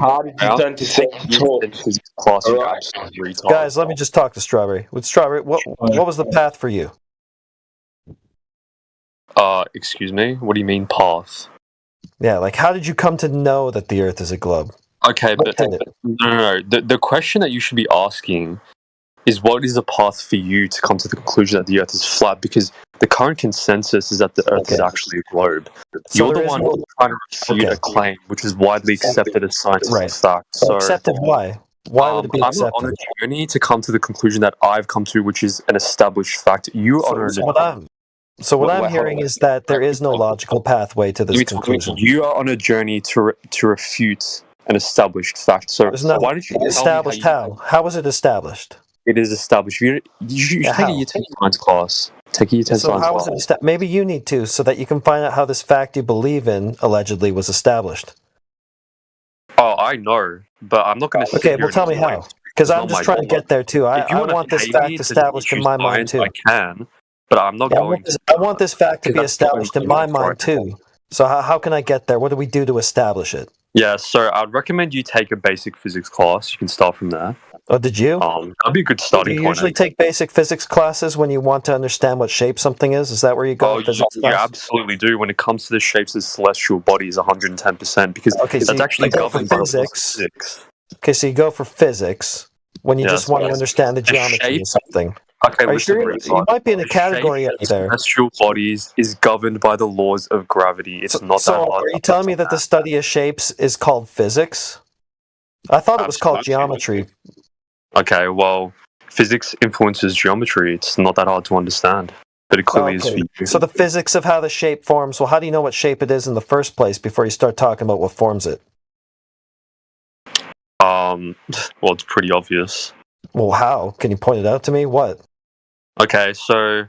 Guys, let me just talk to strawberry. With strawberry, what was the path for you? Excuse me? What do you mean path? Yeah, like, how did you come to know that the Earth is a globe? Okay, but no. The question that you should be asking is what is the path for you to come to the conclusion that the Earth is flat? Because the current consensus is that the Earth is actually a globe. So You're the one trying to refute a claim which is widely accepted as scientific fact. So Accepted why? Why would it be I'm accepted? on a journey to come to the conclusion that I've come to, which is an established fact. You are So what I'm hearing is that there is no logical pathway to this conclusion. You are on a journey to refute an established fact. So why did you established how? How was it established? It is established. You should take a year 10 science class. Take a year 10 So science how class. was it maybe you need to, so that you can find out how this fact you believe in allegedly was established. Oh, I know, but I'm not going to. Okay, well, tell me how. Because I'm just trying to get there too. I want this fact established in my mind too. I can, but I'm not going to. I want this fact to be established in my mind too. So how can I get there? What do we do to establish it? Yeah, so I'd recommend you take a basic physics class. You can start from there. Oh, did you? That'd be a good starting Do you point. usually take basic physics classes when you want to understand what shape something is? Is that where you go? You absolutely do. When it comes to the shapes of celestial bodies, 110%, because that's actually governed by physics. Okay, so you go for physics when you just want to understand the geometry of something. Okay, Are you sure you might be in a category out there? Celestial bodies is governed by the laws of gravity. It's not that So hard. are you telling me that the study of shapes is called physics? I thought it was called geometry. Okay, well, physics influences geometry. It's not that hard to understand, but it clearly is for you. So the physics of how the shape forms, well, how do you know what shape it is in the first place before you start talking about what forms it? Well, it's pretty obvious. Well, how? Can you point it out to me? What? Okay, so...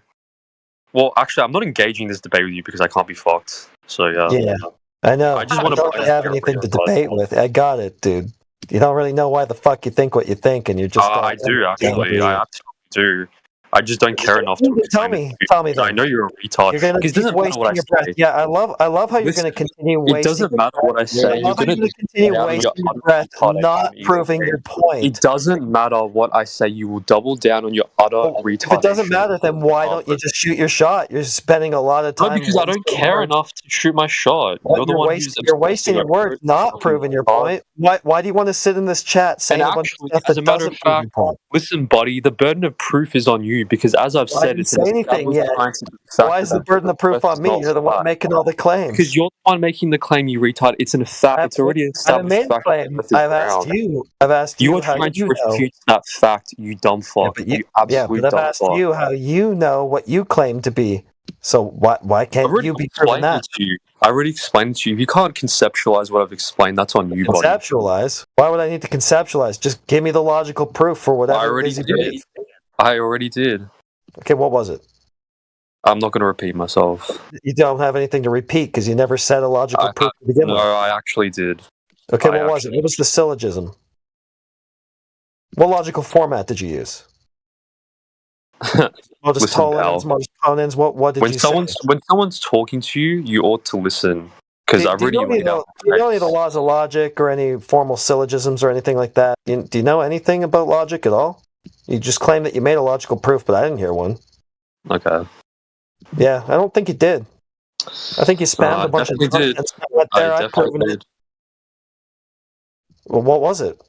Well, actually, I'm not engaging this debate with you because I can't be fucked. So, yeah. Yeah, I know. I just want don't really have anything to debate with. I got it, dude. You don't really know why the fuck you think what you think, and you're just... I do, actually. I absolutely do. I just don't care enough to Tell me then. I know you're a retard. You're gonna Because it keep doesn't matter wasting what I your say. breath. Yeah, I love how you're going to continue wasting. It doesn't matter what I say. You're going to continue wasting your breath, not proving your point. It doesn't matter what I say. You will double down on your utter retardation. If it doesn't matter, then why don't you just shoot your shot? You're spending a lot of time. No, because I don't care enough to shoot my shot. You're wasting your words, not proving your point. Why do you want to sit in this chat saying a bunch of stuff that doesn't prove your point? Listen, buddy, the burden of proof is on you because, as I've said, it's anything yet. Why is the burden of proof on me? You're the one making all the claims. Because you're the one making the claim, you retard. It's an fact. It's already established fact. I've asked you. You are trying to refute that fact, you dumb fuck. You absolute but I've dumb asked fuck. you how you know what you claim to be. So why can't you be proving that? I already explained it to you. If you can't conceptualize what I've explained, that's on you, buddy. Conceptualize? Why would I need to conceptualize? Just give me the logical proof for whatever it is you believe. I already did. Okay, what was it? I'm not going to repeat myself. You don't have anything to repeat because you never said a logical proof to begin with. No, I actually did. Okay, what was it? What was the syllogism? What logical format did you use? Modus tollens, modus ponens. What did you say? When someone's talking to you, you ought to listen. Because I've already laid out. Do you know any of the laws of logic or any formal syllogisms or anything like that? Do you know anything about logic at all? You just claim that you made a logical proof, but I didn't hear one. Okay. Yeah, I don't think you did. I think you spammed a bunch of nonsense. I proven it. Well, what was it?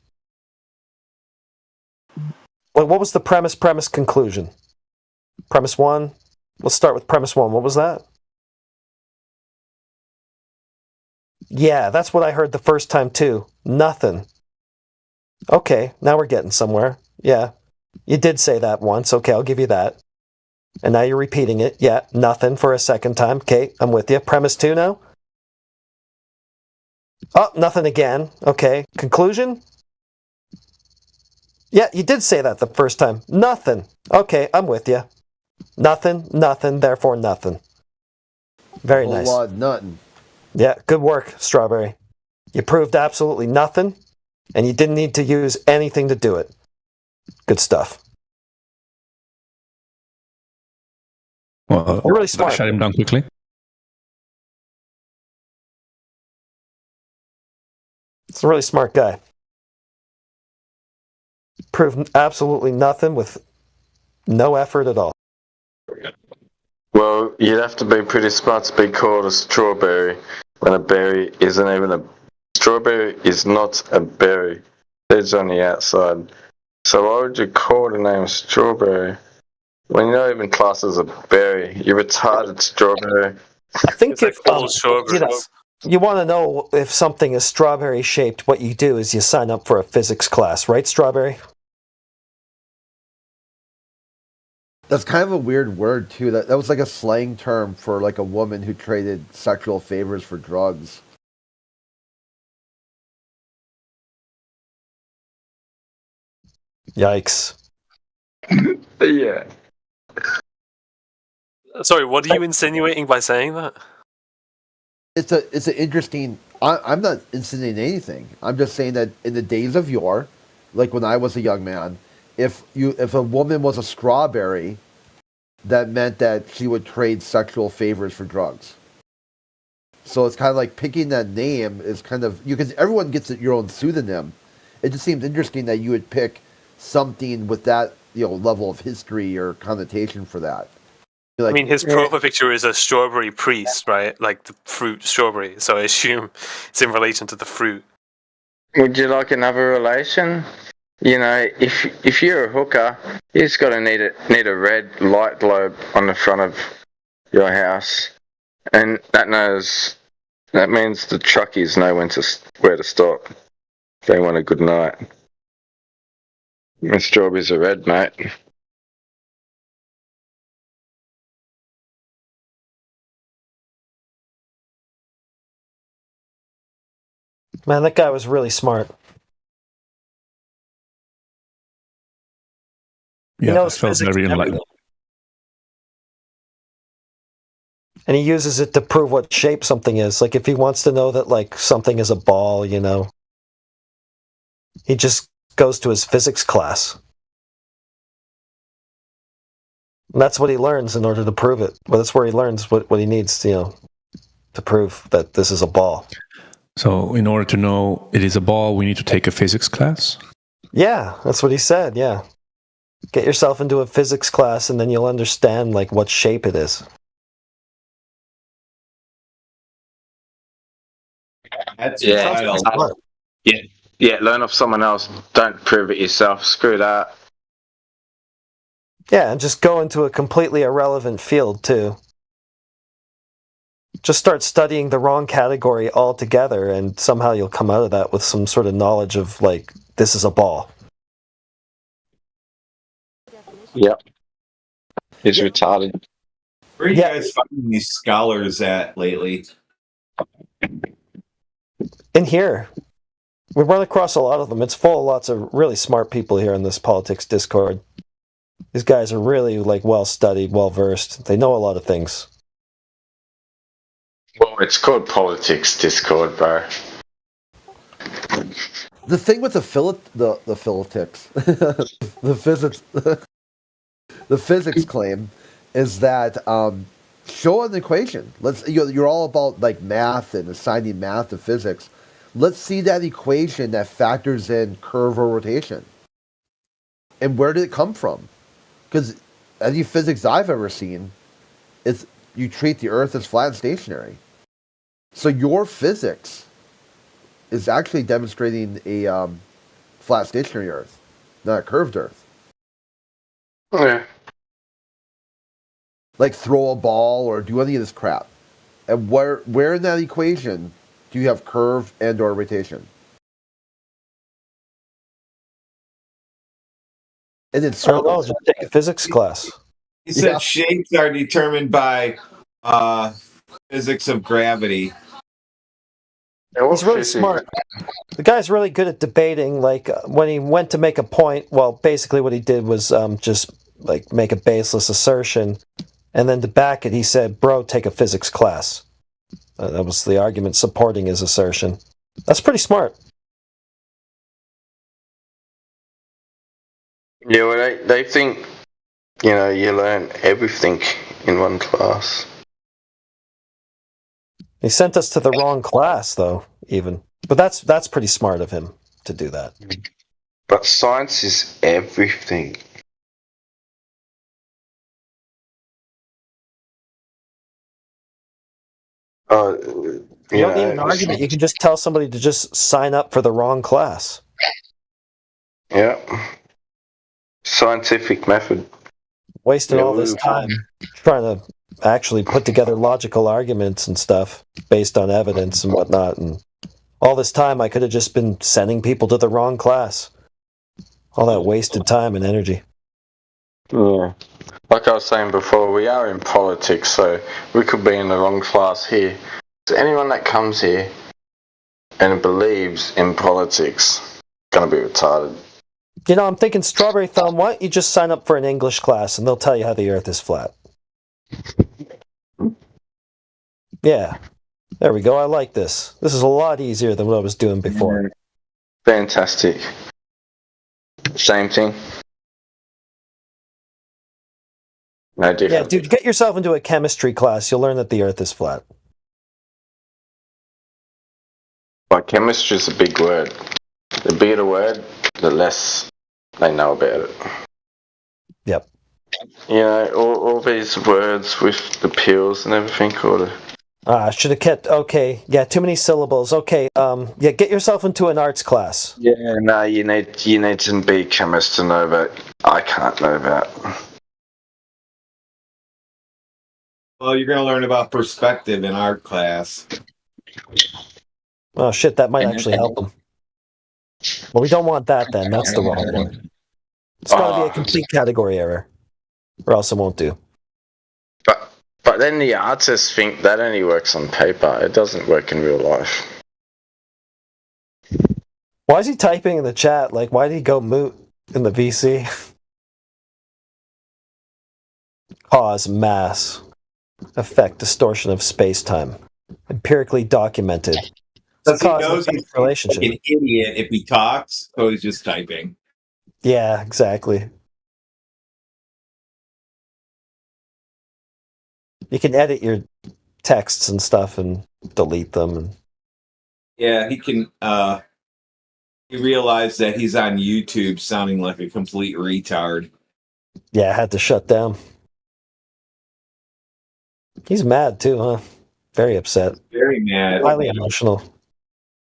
What was the premise, conclusion? Premise 1? Let's start with premise 1. What was that? Yeah, that's what I heard the first time too. Nothing. Okay, now we're getting somewhere. Yeah, you did say that once. Okay, I'll give you that. And now you're repeating it. Yeah, nothing for a second time. Okay, I'm with you. Premise 2 now? Oh, nothing again. Okay, conclusion? Yeah, you did say that the first time. Nothing. Okay, I'm with you. Nothing, therefore nothing. Very nice. Nothing. Yeah, good work, Strawberry. You proved absolutely nothing. And you didn't need to use anything to do it. Good stuff. Well, You're really smart. shut him down quickly. It's a really smart guy. Proved absolutely nothing with no effort at all. Well, you'd have to be pretty smart to be called a strawberry when a berry isn't even a... Strawberry is not a berry. It's on the outside. So why would you call the name strawberry when you're not even classed as a berry? You're retarded, strawberry. I think if strawberries. You want to know if something is strawberry shaped, what you do is you sign up for a physics class, right, Strawberry? That's kind of a weird word too. That was like a slang term for like a woman who traded sexual favors for drugs. Yikes. Yeah. Sorry, what are you insinuating by saying that? It's an interesting. I'm not insinuating anything. I'm just saying that in the days of yore, like when I was a young man, if a woman was a strawberry, that meant that she would trade sexual favors for drugs. So it's kind of like picking that name is kind of because everyone gets your own pseudonym. It just seems interesting that you would pick something with that level of history or connotation for that. I mean, his profile picture is a strawberry priest, right? Like the fruit strawberry. So I assume it's in relation to the fruit. Would you like another relation? You know, if you're a hooker, you just got to need a red light globe on the front of your house, and that means the truckies know where to stop. They want a good night. My strawberries are red, mate. Man, that guy was really smart. Yeah, knows I felt physics very and enlightened. And he uses it to prove what shape something is. Like if he wants to know that like something is a ball, he just goes to his physics class. And that's what he learns in order to prove it. Well, that's where he learns what he needs, to prove that this is a ball. So in order to know it is a ball, we need to take a physics class? Yeah, that's what he said, yeah. Get yourself into a physics class and then you'll understand like what shape it is. That's wild. Yeah, learn off someone else. Don't prove it yourself. Screw that. Yeah, and just go into a completely irrelevant field too. Just start studying the wrong category altogether and somehow you'll come out of that with some sort of knowledge of like, this is a ball. Yep. He's retarded. Where are you guys finding these scholars at lately? In here. We run across a lot of them. It's full of lots of really smart people here in this politics Discord. These guys are really like well studied, well versed. They know a lot of things. Well, it's called politics Discord, bro. The thing with the philitics, the physics claim is that show an equation. You're all about like math and assigning math to physics. Let's see that equation that factors in curve or rotation. And where did it come from? Because any physics I've ever seen, is you treat the Earth as flat and stationary. So your physics is actually demonstrating a flat stationary Earth, not a curved Earth. Yeah. Like throw a ball or do any of this crap. And where in that equation do you have curve and or rotation? And it's I don't know, just take a physics class. He said shapes are determined by physics of gravity. He's really smart. The guy's really good at debating. Like when he went to make a point, well, basically what he did was just like make a baseless assertion, and then to back it, he said, "Bro, take a physics class." That was the argument supporting his assertion. That's pretty smart. Yeah, well, they think, you learn everything in one class. He sent us to the wrong class, though, even. But that's pretty smart of him to do that. But science is everything. You don't need an argument. You can just tell somebody to just sign up for the wrong class. Yeah. Scientific method. Wasting all this time trying to actually put together logical arguments and stuff based on evidence and whatnot. And all this time, I could have just been sending people to the wrong class. All that wasted time and energy. Yeah. Like I was saying before, we are in politics, so we could be in the wrong class here. So anyone that comes here and believes in politics is going to be retarded. I'm thinking, Strawberry Thumb, why don't you just sign up for an English class and they'll tell you how the Earth is flat? Yeah. There we go. I like this. This is a lot easier than what I was doing before. Fantastic. Same thing. No different. Yeah, dude, get yourself into a chemistry class. You'll learn that the Earth is flat. But chemistry is a big word. The bigger the word, the less they know about it. Yep. All these words with the pills and everything, Should have kept. Okay, yeah, too many syllables. Okay, get yourself into an arts class. Yeah, no, you need to be a chemist to know that. I can't know that. Well, you're going to learn about perspective in art class. Oh shit, that might actually help them. Well, we don't want that then. That's the wrong one. It's got to be a complete category error, or else it won't do. But then the artists think that only works on paper. It doesn't work in real life. Why is he typing in the chat? Like, why did he go moot in the VC? Cause, mass, effect, distortion of space-time. Empirically documented. Because he knows he's like an idiot if he talks, so he's just typing. Yeah, exactly. You can edit your texts and stuff and delete them. And Yeah, he can. He realized that he's on YouTube sounding like a complete retard. yeah, I had to shut down. He's mad too, huh? Very upset. Very mad. Highly emotional.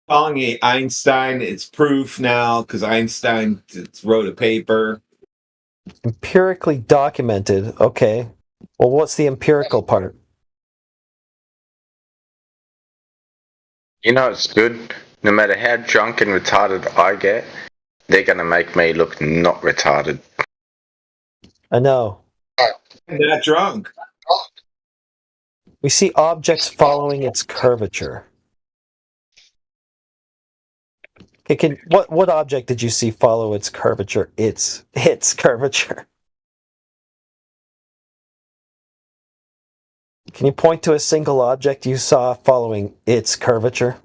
Calling it Einstein, it's proof now because Einstein wrote a paper. Empirically documented. Okay. Well, what's the empirical part? It's good. No matter how drunk and retarded I get, they're going to make me look not retarded. I know. They're not drunk. We see objects following its curvature. Okay, what object did you see follow its curvature? Its curvature. Can you point to a single object you saw following its curvature?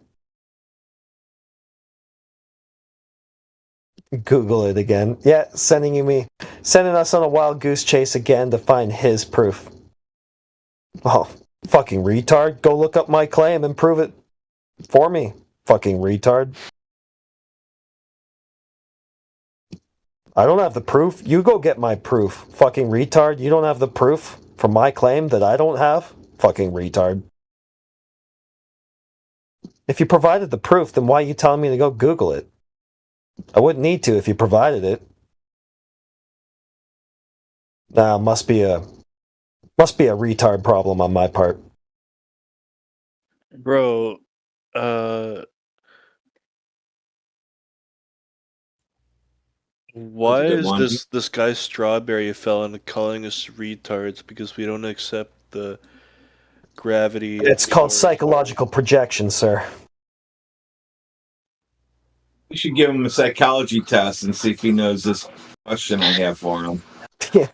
Google it again. Yeah, sending us on a wild goose chase again to find his proof. Oh, fucking retard. Go look up my claim and prove it for me. Fucking retard. I don't have the proof. You go get my proof. Fucking retard. You don't have the proof for my claim that I don't have? Fucking retard. If you provided the proof, then why are you telling me to go Google it? I wouldn't need to if you provided it. Nah, must be a retard problem on my part. Bro, why is this guy Strawberry Felon calling us retards because we don't accept the gravity? It's called psychological projection, sir. We should give him a psychology test and see if he knows this question I have for him. Yeah.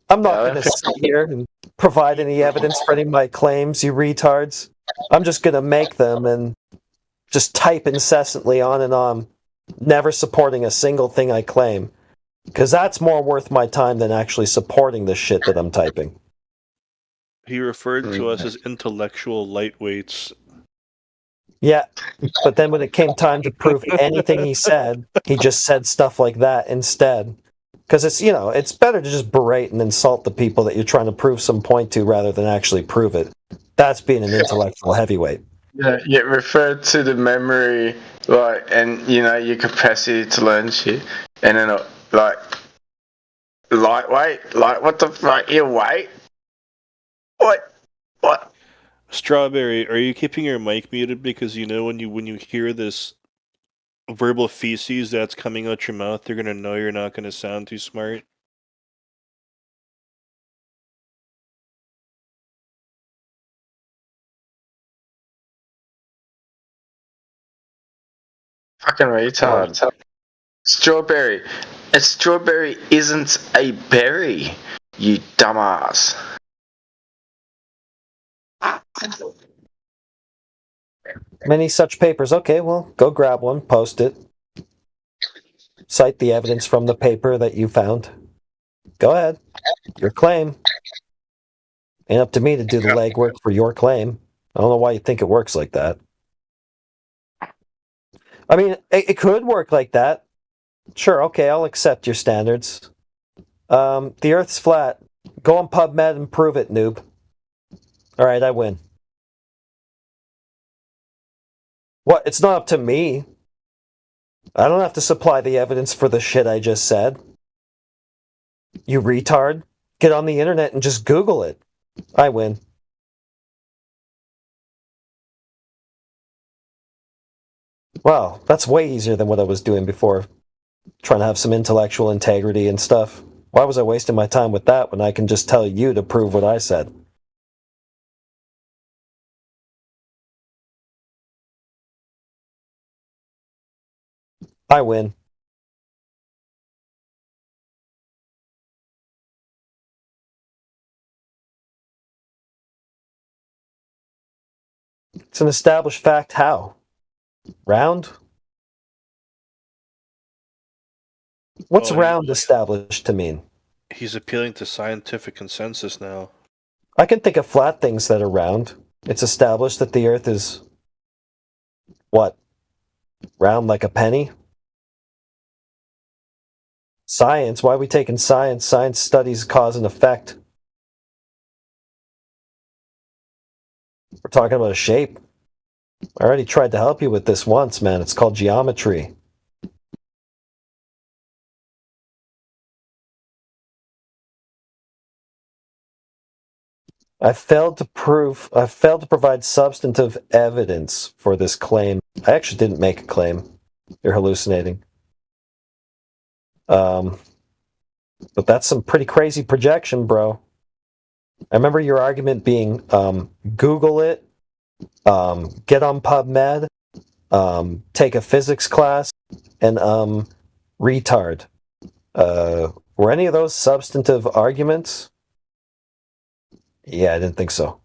I'm not going to sit here and provide any evidence for any of my claims, you retards. I'm just going to make them and just type incessantly on and on, never supporting a single thing I claim. Because that's more worth my time than actually supporting the shit that I'm typing. He referred to us as intellectual lightweights. Yeah, but then when it came time to prove anything he said, he just said stuff like that instead. Because it's, you know, it's better to just berate and insult the people that you're trying to prove some point to rather than actually prove it. That's being an intellectual heavyweight. Yeah, it referred to the memory, like, and you know, your capacity to learn shit, and then like lightweight, like what the fuck, your weight? What? Strawberry, are you keeping your mic muted because you know when you hear this verbal feces that's coming out your mouth, you're gonna know you're not gonna sound too smart? Fucking retard. Strawberry. A strawberry isn't a berry, you dumbass. Many such papers. Okay, well, go grab one, post it. Cite the evidence from the paper that you found. Go ahead. Your claim. Ain't up to me to do the legwork for your claim. I don't know why you think it works like that. I mean, it could work like that. Sure, okay, I'll accept your standards. The Earth's flat. Go on PubMed and prove it, noob. Alright, I win. What? It's not up to me. I don't have to supply the evidence for the shit I just said. You retard. Get on the internet and just Google it. I win. Wow, that's way easier than what I was doing before. Trying to have some intellectual integrity and stuff. Why was I wasting my time with that when I can just tell you to prove what I said? I win. It's an established fact. How? Round? What's round established to mean? He's appealing to scientific consensus now. I can think of flat things that are round. It's established that the Earth is... what? Round like a penny? Science? Why are we taking science? Science studies cause and effect. We're talking about a shape. I already tried to help you with this once, man. It's called geometry. I failed to provide substantive evidence for this claim. I actually didn't make a claim. You're hallucinating. But that's some pretty crazy projection, bro. I remember your argument being Google it, get on PubMed, take a physics class, and retard. Were any of those substantive arguments? Yeah, I didn't think so.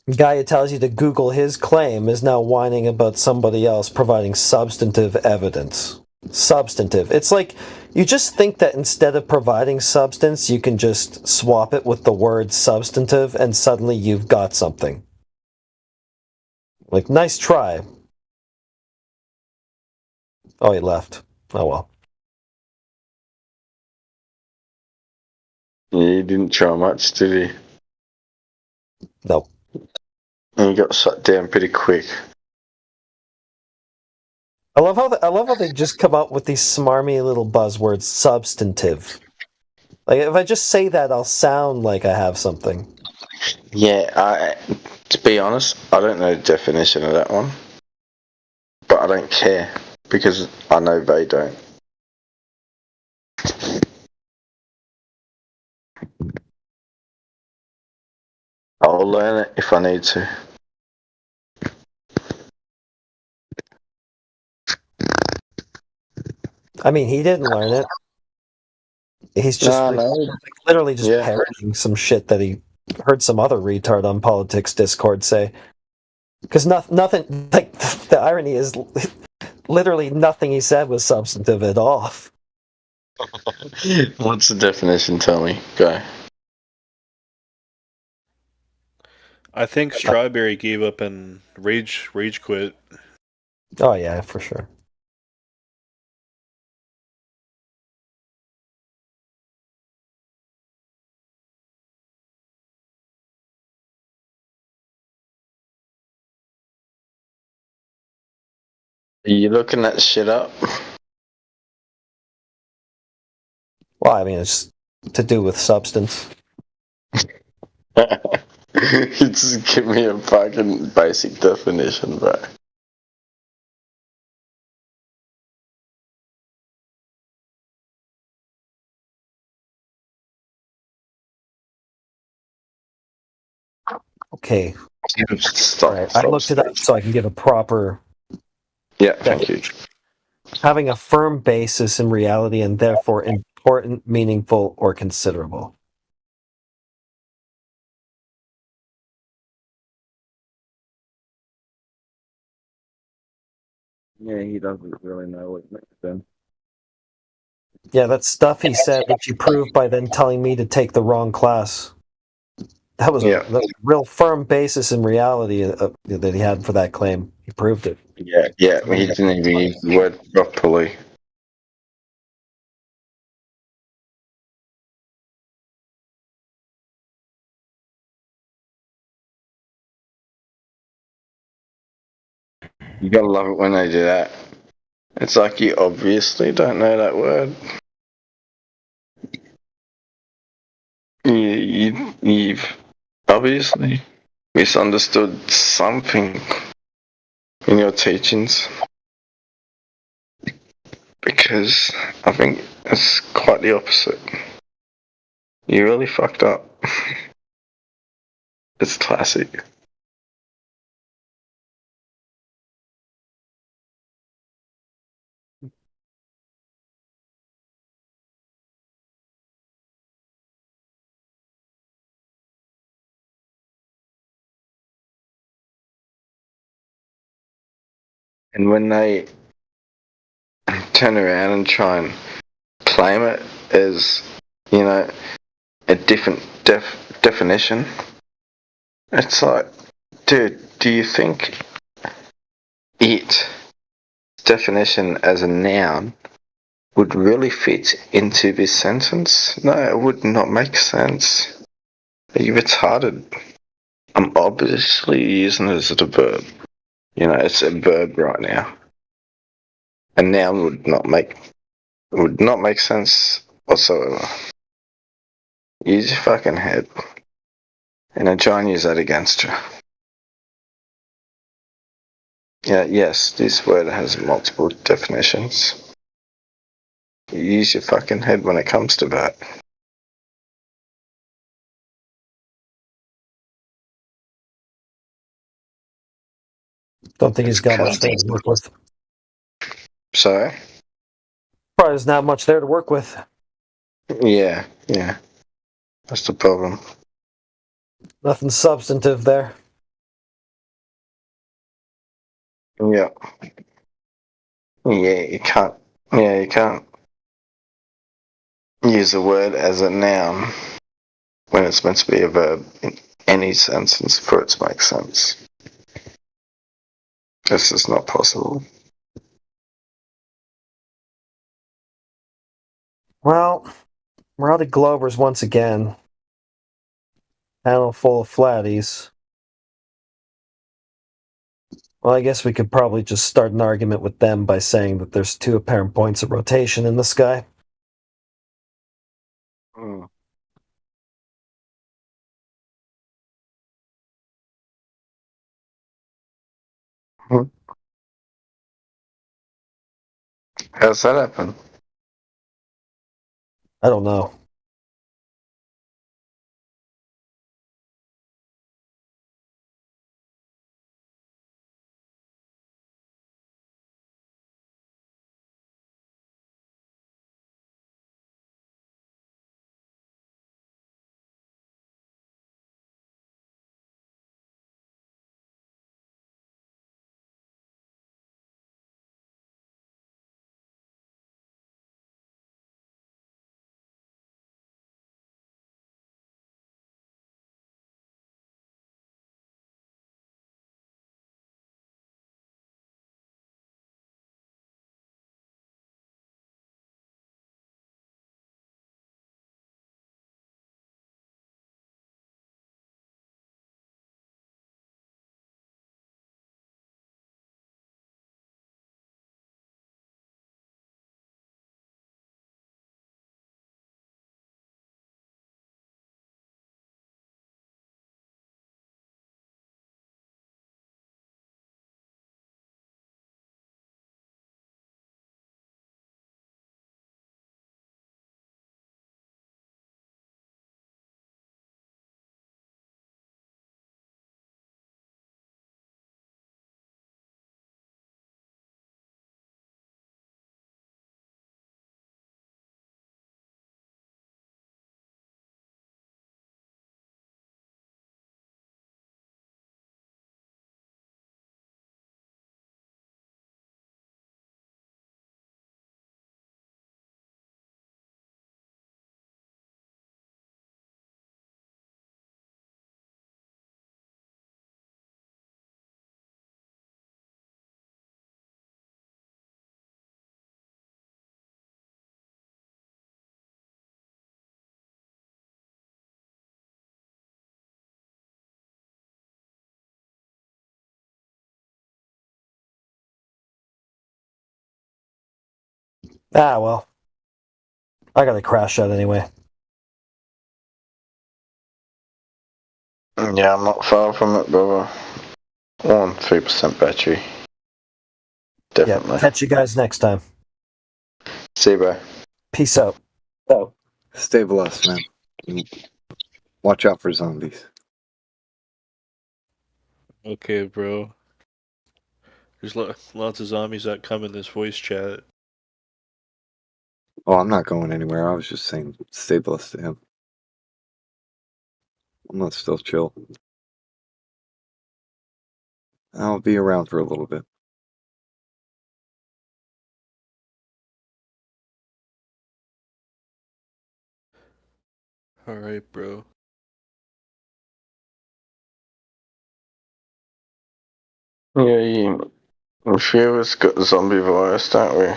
The guy who tells you to Google his claim is now whining about somebody else providing substantive evidence. Substantive. It's like you just think that instead of providing substance, you can just swap it with the word substantive and suddenly you've got something. Like, nice try. Oh, he left. Oh well. He didn't try much, did he? No. And he got shut down pretty quick. I love how they just come up with these smarmy little buzzwords, substantive. Like if I just say that, I'll sound like I have something. Yeah, to be honest, I don't know the definition of that one. But I don't care, because I know they don't. I'll learn it if I need to. I mean, he didn't learn it. He's just literally just parroting some shit that he heard some other retard on Politics Discord say. Because nothing, like, the irony is literally nothing he said was substantive at all. What's the definition? Tell me. Go. I think Strawberry gave up and rage quit. Oh yeah, for sure. Are you looking that shit up? Well, I mean, it's to do with substance. You just give me a fucking basic definition, bro. Okay. Stop, Right. I looked it up so I can give a proper. Yeah, thank you. Having a firm basis in reality and therefore important, meaningful, or considerable. Yeah, he doesn't really know what makes sense. Yeah, that's stuff he said, which he proved by then telling me to take the wrong class. That was a real firm basis in reality that he had for that claim. He proved it. Yeah, he didn't even use the word properly. You gotta love it when they do that. It's like you obviously don't know that word. You've obviously misunderstood something in your teachings. Because I think it's quite the opposite. You really fucked up. It's classic. And when they turn around and try and claim it as, you know, a different definition, it's like, dude, do you think its definition as a noun would really fit into this sentence? No, it would not make sense. Are you retarded? I'm obviously using it as a verb. You know, it's a verb right now. A noun would not make sense whatsoever. Use your fucking head. And I try and use that against you. Yeah, yes, this word has multiple definitions. You use your fucking head when it comes to that. Don't think he's got much there to work with. Sorry? Probably there's not much there to work with. Yeah. That's the problem. Nothing substantive there. Yeah. You can't use a word as a noun when it's meant to be a verb in any sentence for it to make sense. This is not possible. Well, we're out of Globers once again. Panel full of flatties. Well, I guess we could probably just start an argument with them by saying that there's 2 apparent points of rotation in the sky. How's that happen? I don't know. Ah, well. I gotta crash out anyway. Yeah, I'm not far from it, brother. 3% battery. Definitely. Yeah, catch you guys next time. See you, bro. Peace out. Stay blessed, man. Watch out for zombies. Okay, bro. There's lots of zombies that come in this voice chat. Oh, I'm not going anywhere. I was just saying stay blessed to him. I'm gonna still chill. I'll be around for a little bit. Alright, bro. Yeah, a few of us got the zombie virus, don't we?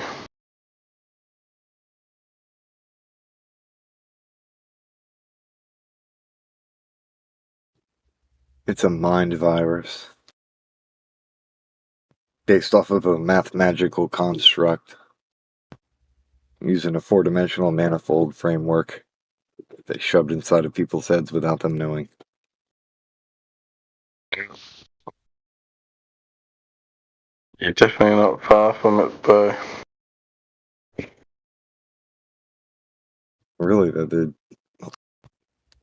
It's a mind virus. Based off of a mathematical construct. Using a 4-dimensional manifold framework that they shoved inside of people's heads without them knowing. You're definitely not far from it, bro. Really,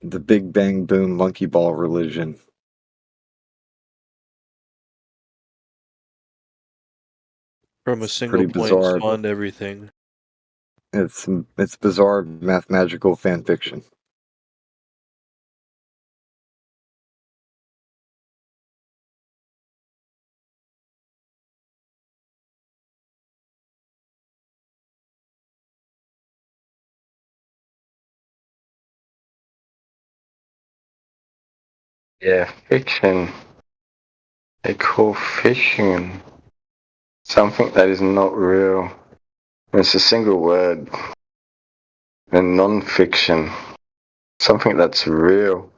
the Big Bang Boom monkey ball religion. From a It's single pretty point bizarre. spawned everything. It's bizarre mathematical fan fiction. Yeah, fiction. They call fiction something that is not real. It's a single word. And non-fiction, something that's real.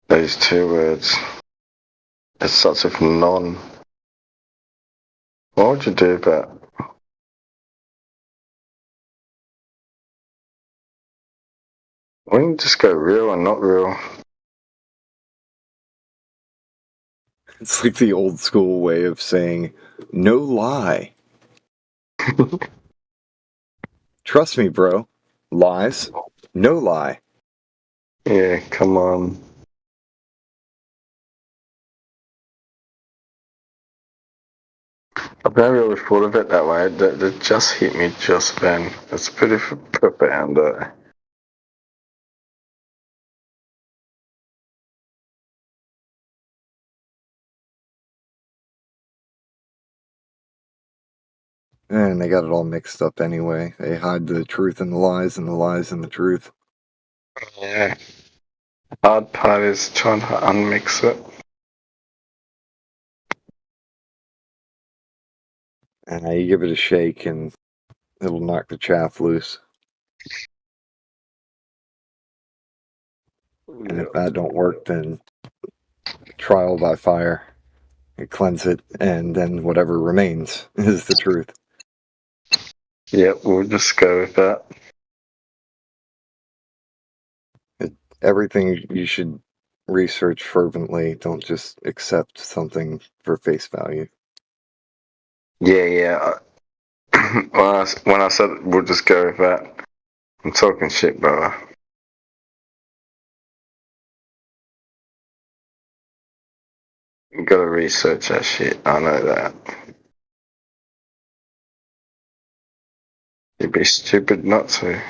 Those two words. It starts with non. What would you do about it? Why don't you just go real and not real? It's like the old school way of saying, no lie. Trust me, bro. Lies, no lie. Yeah, come on. I've never really thought of it that way. That just hit me just then. It's pretty profound. And they got it all mixed up anyway. They hide the truth in the lies and the lies in the truth. Yeah. Hard part is trying to unmix it. And you give it a shake and it'll knock the chaff loose. And if that don't work, then trial by fire. You cleanse it, and then whatever remains is the truth. Yep, we'll just go with that. Everything you should research fervently. Don't just accept something for face value. Yeah. When I said we'll just go with that, I'm talking shit, brother. You gotta research that shit. I know that. You'd be stupid not to.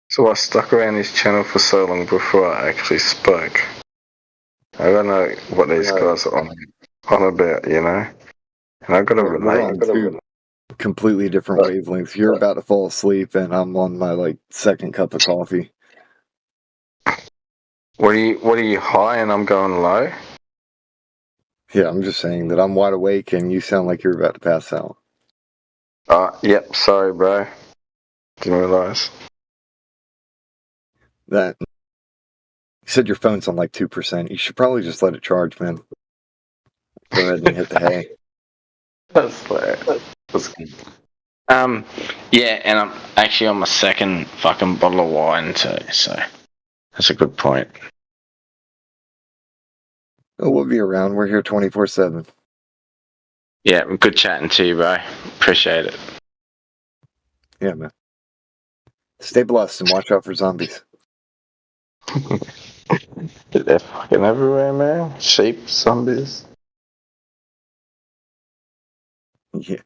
So I stuck around this channel for so long before I actually spoke. I don't know what these guys are on about, you know? And I gotta We're on relate. two completely different wavelengths. You're about to fall asleep, and I'm on my second cup of coffee. What are you high and I'm going low? Yeah, I'm just saying that I'm wide awake, and you sound like you're about to pass out. Yep, sorry, bro. Didn't realize. That you said your phone's on 2%. You should probably just let it charge, man. Go ahead and hit the hay. That's hilarious. That's good. Yeah, and I'm actually on my second fucking bottle of wine too, so that's a good point. Oh, we'll be around. We're here 24/7. Yeah, good chatting to you, bro. Appreciate it. Yeah, man. Stay blessed and watch out for zombies. They're fucking everywhere, man. Sheep, zombies. Yeah.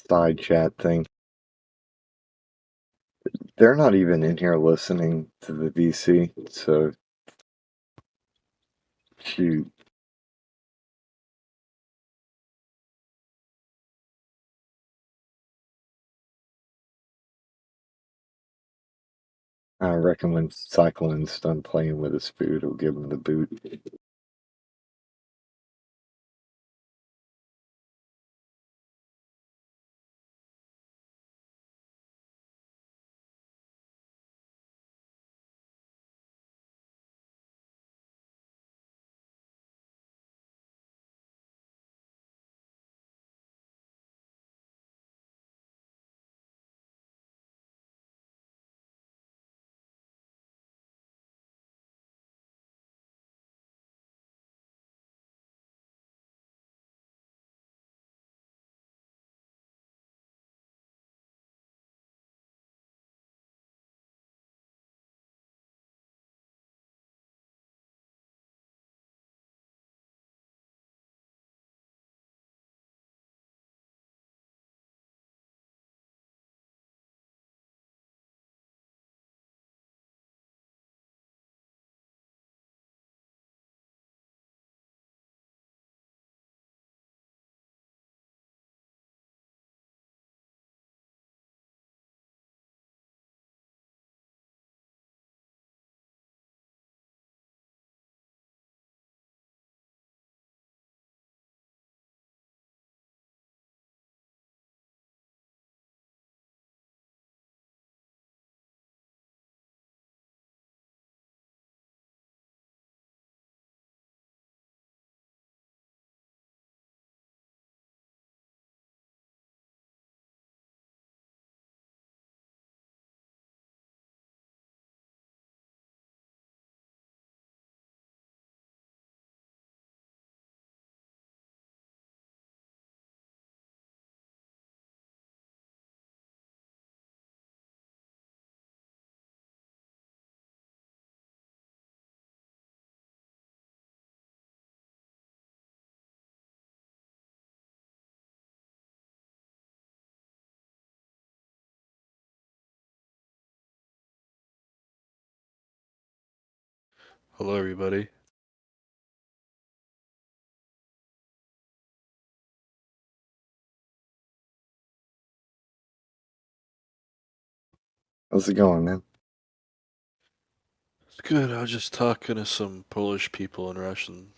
Side chat thing. They're not even in here listening to the VC, so shoot. I reckon when Cyclone's done playing with his food, he'll give him the boot. Hello, everybody. How's it going, man? It's good. I was just talking to some Polish people in Russian.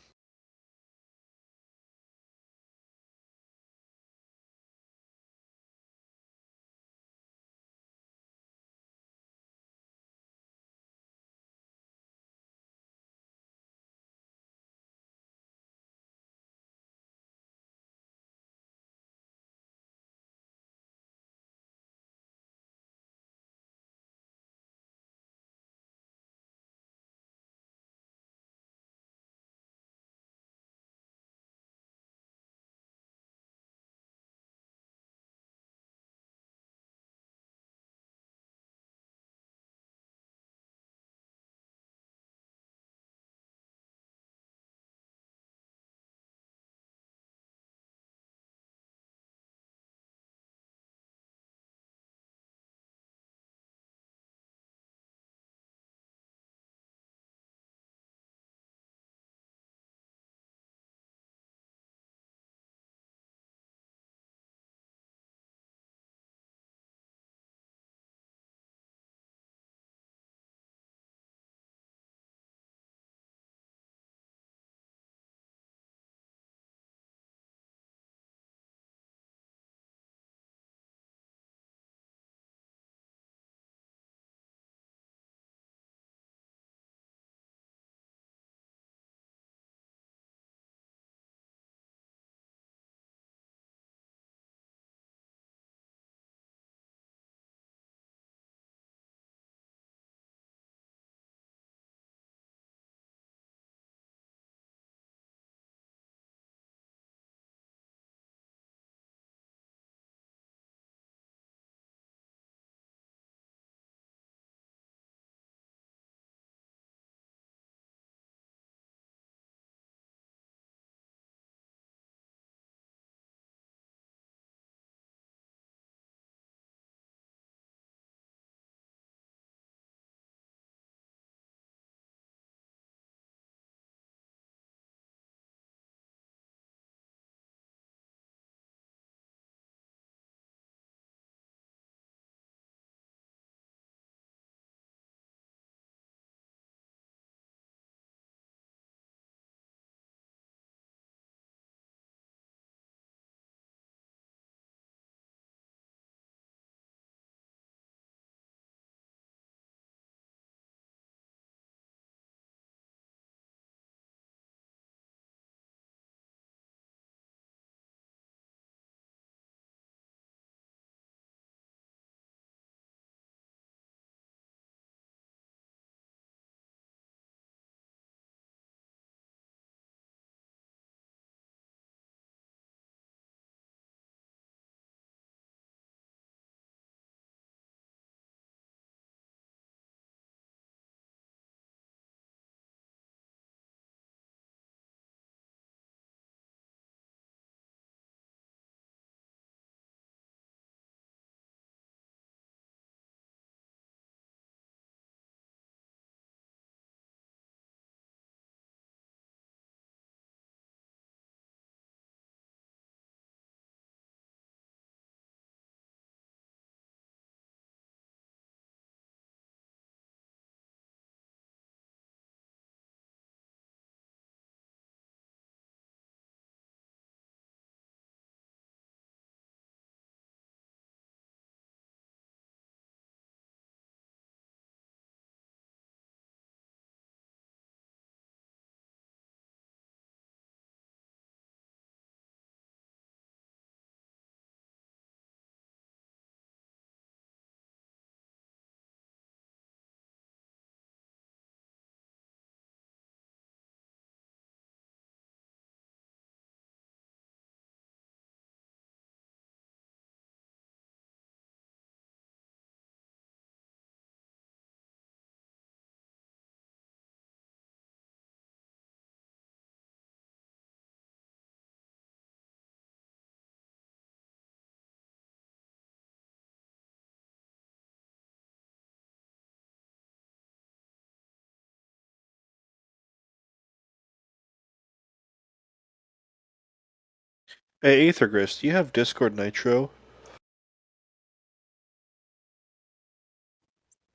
Hey, Aethergris, do you have Discord Nitro?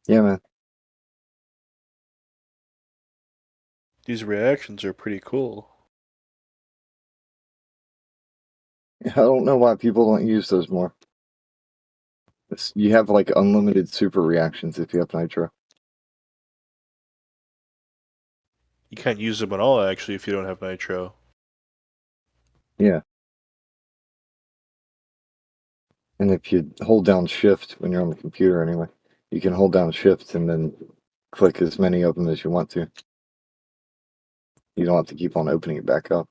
Yeah, man. These reactions are pretty cool. I don't know why people don't use those more. You have like unlimited super reactions if you have Nitro. You can't use them at all, actually, if you don't have Nitro. Yeah. And if you hold down Shift when you're on the computer anyway, you can hold down Shift and then click as many of them as you want to. You don't have to keep on opening it back up.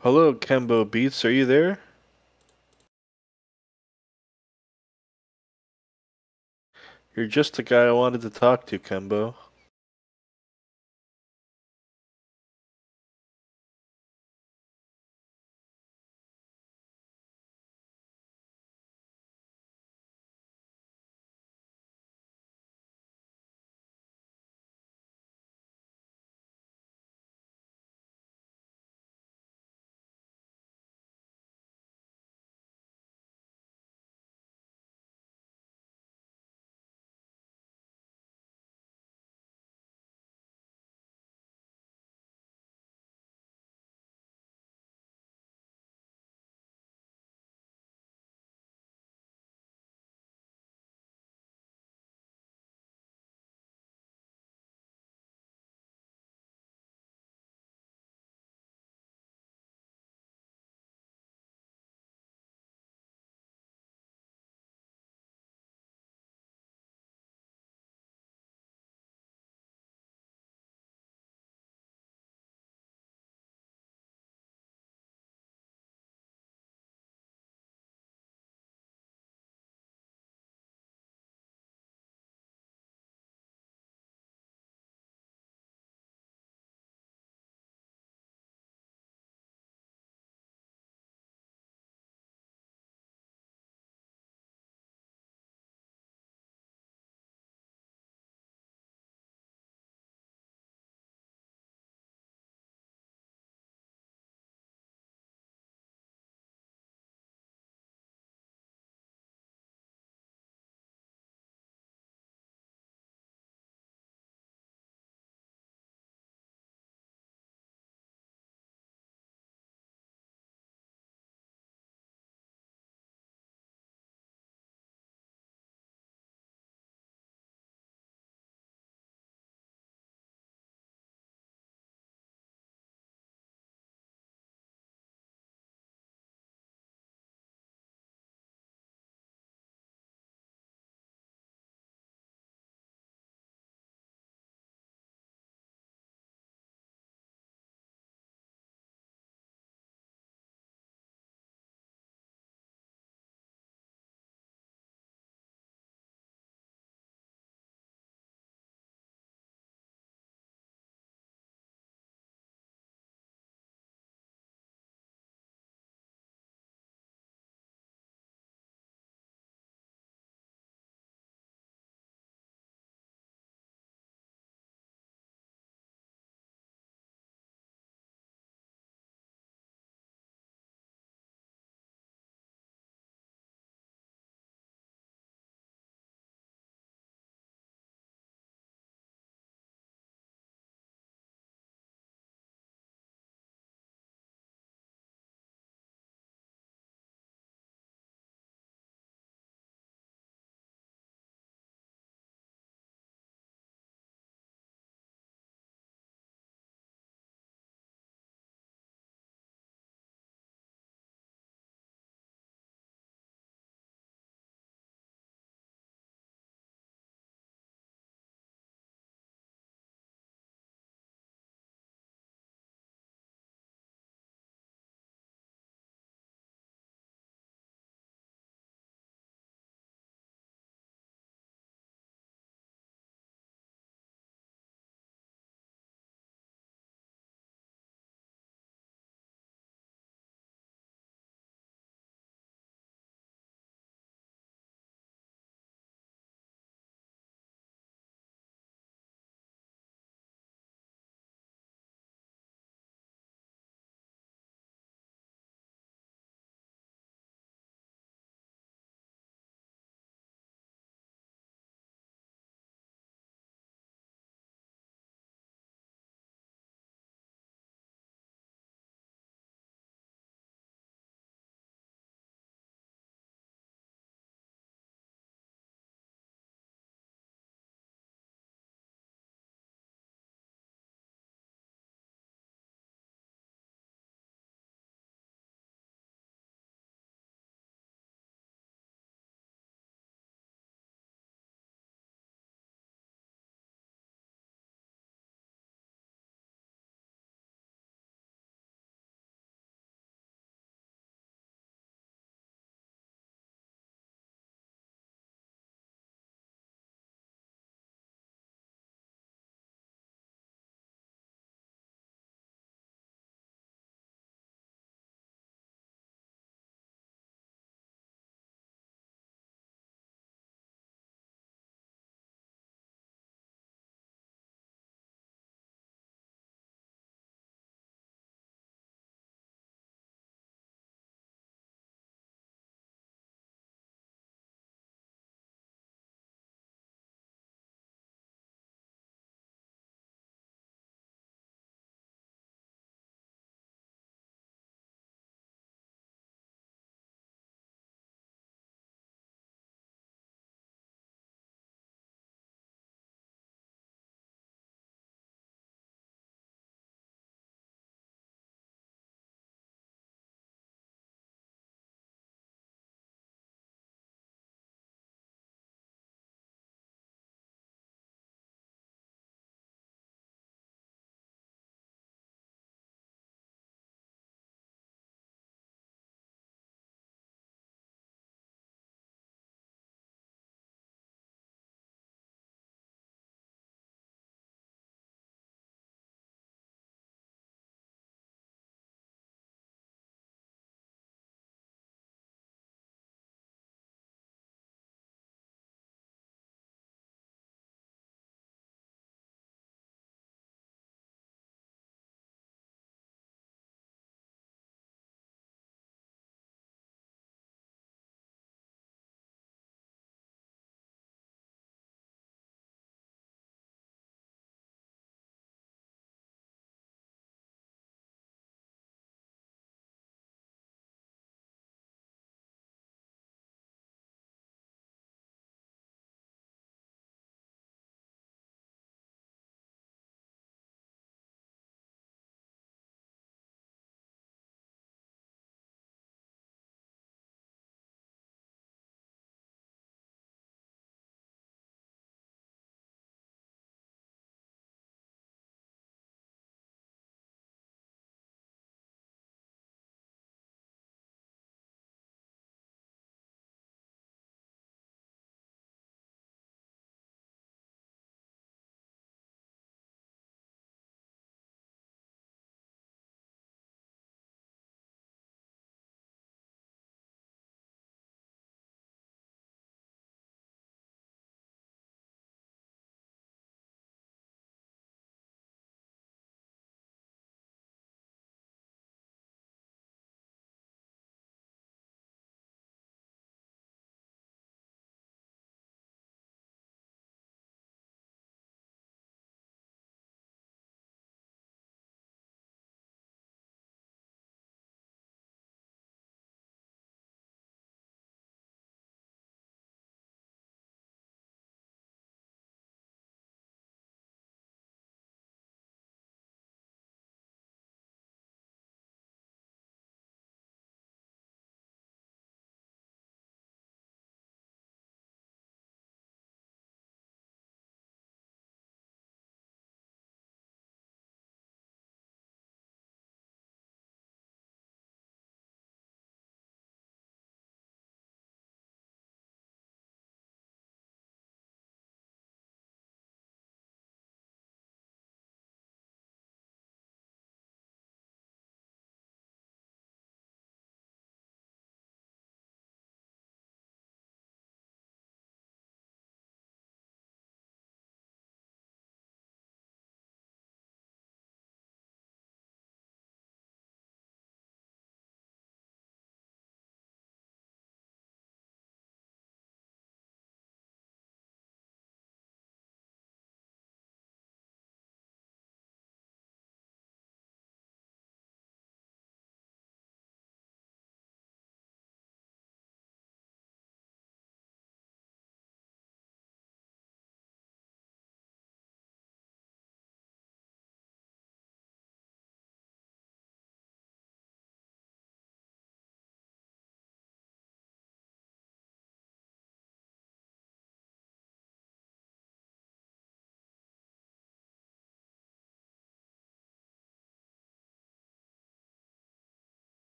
Hello, Kembo Beats, are you there? You're just the guy I wanted to talk to, Kembo.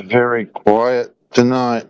very quiet tonight.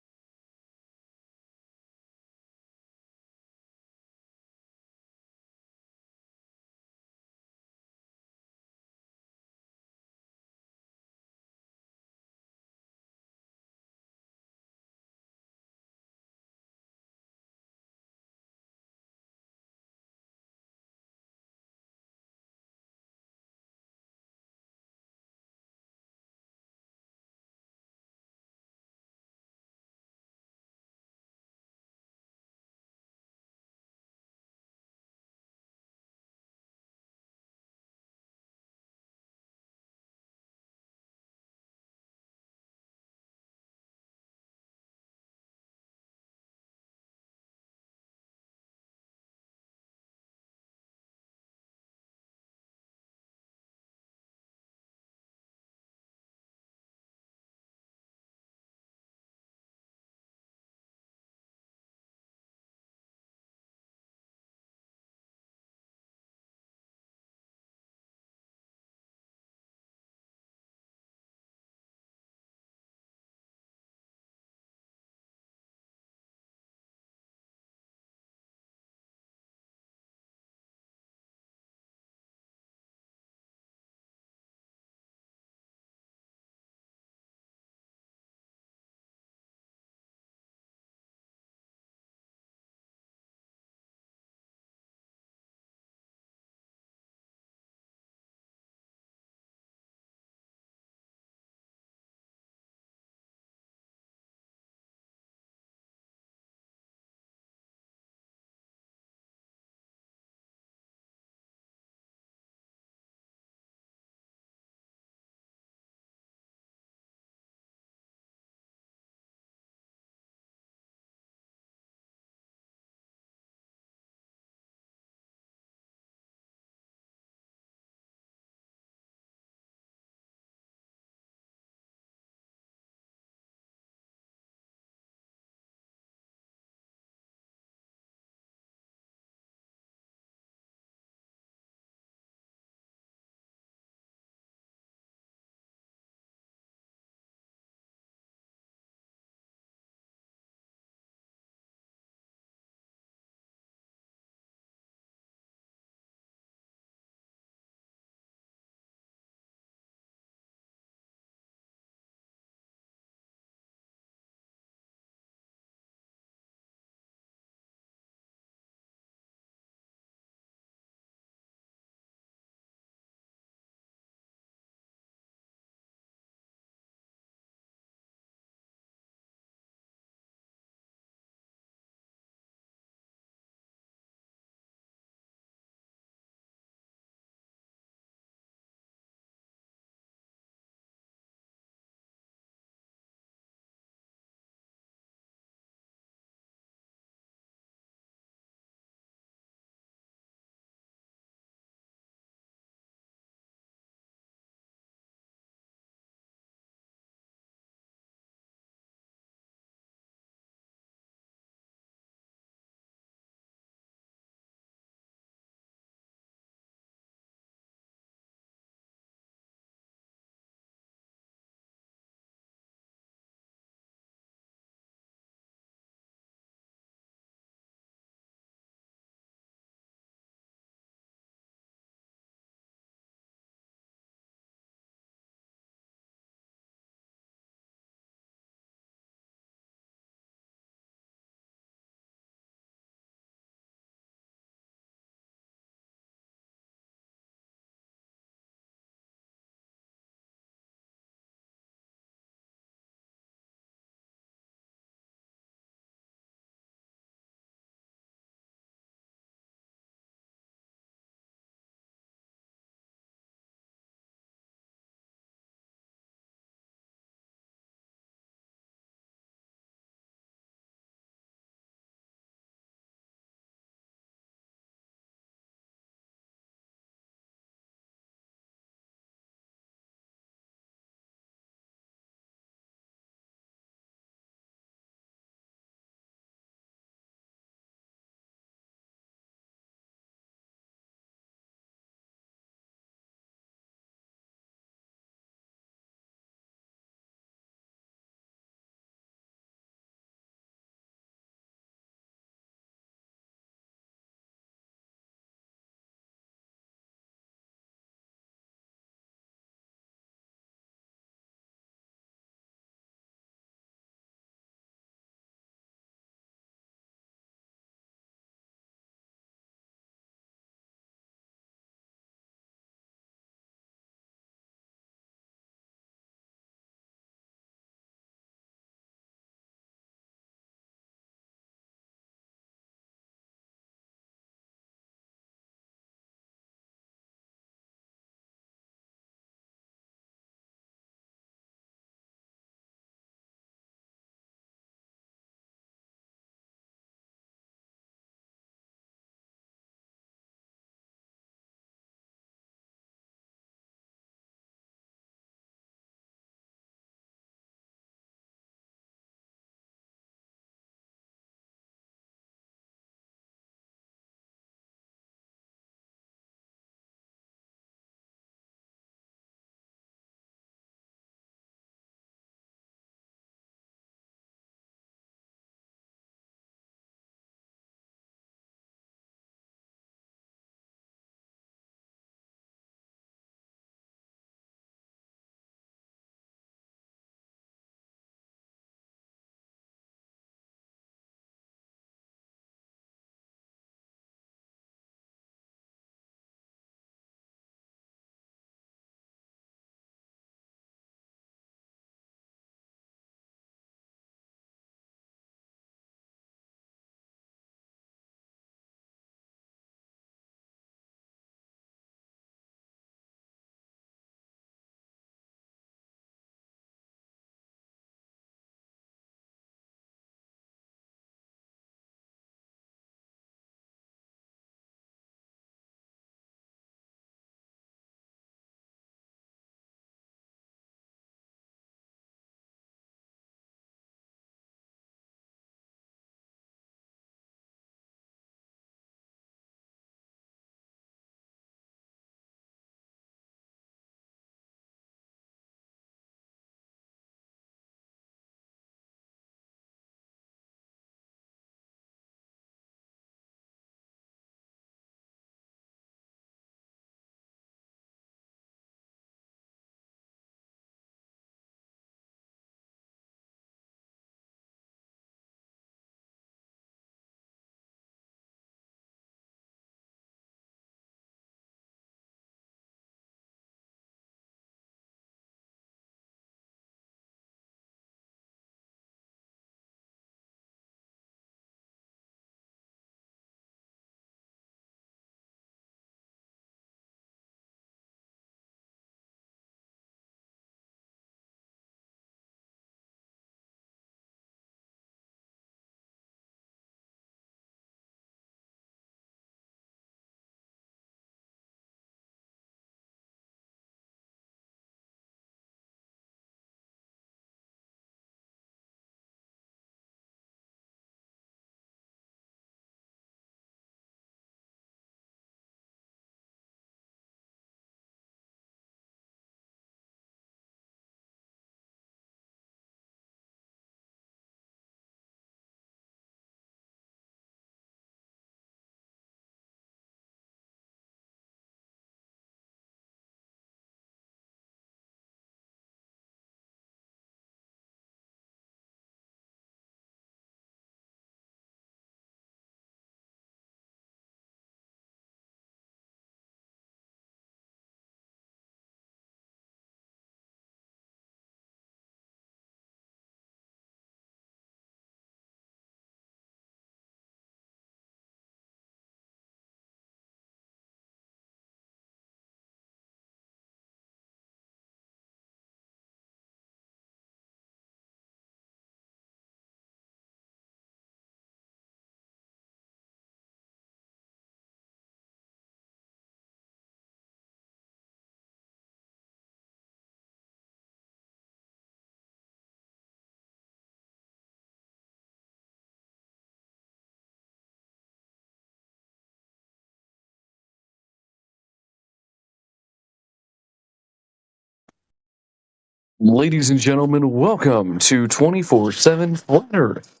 Ladies and gentlemen, welcome to 24/7 Flat Earth.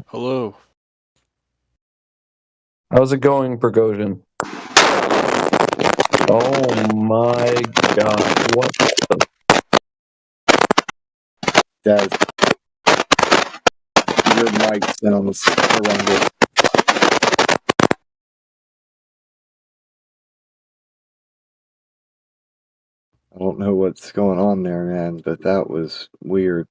Hello. How's it going, Prigozhin? Oh my god, what the... Dad, your mic sounds horrendous. I don't know what's going on there, man, but that was weird.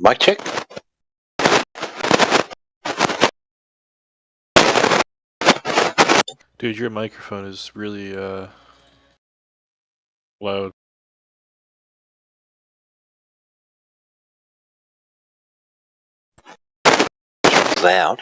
Mic check. Dude, your microphone is really loud. Loud.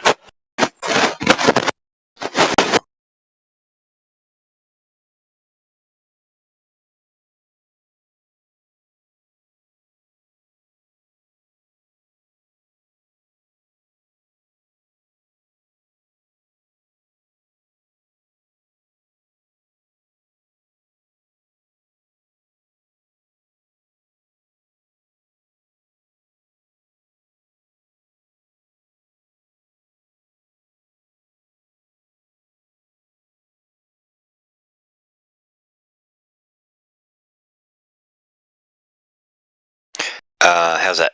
How's that?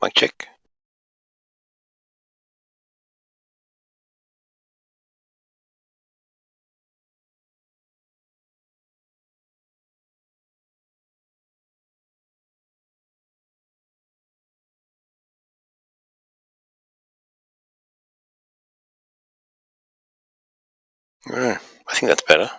Mic check. I think that's better.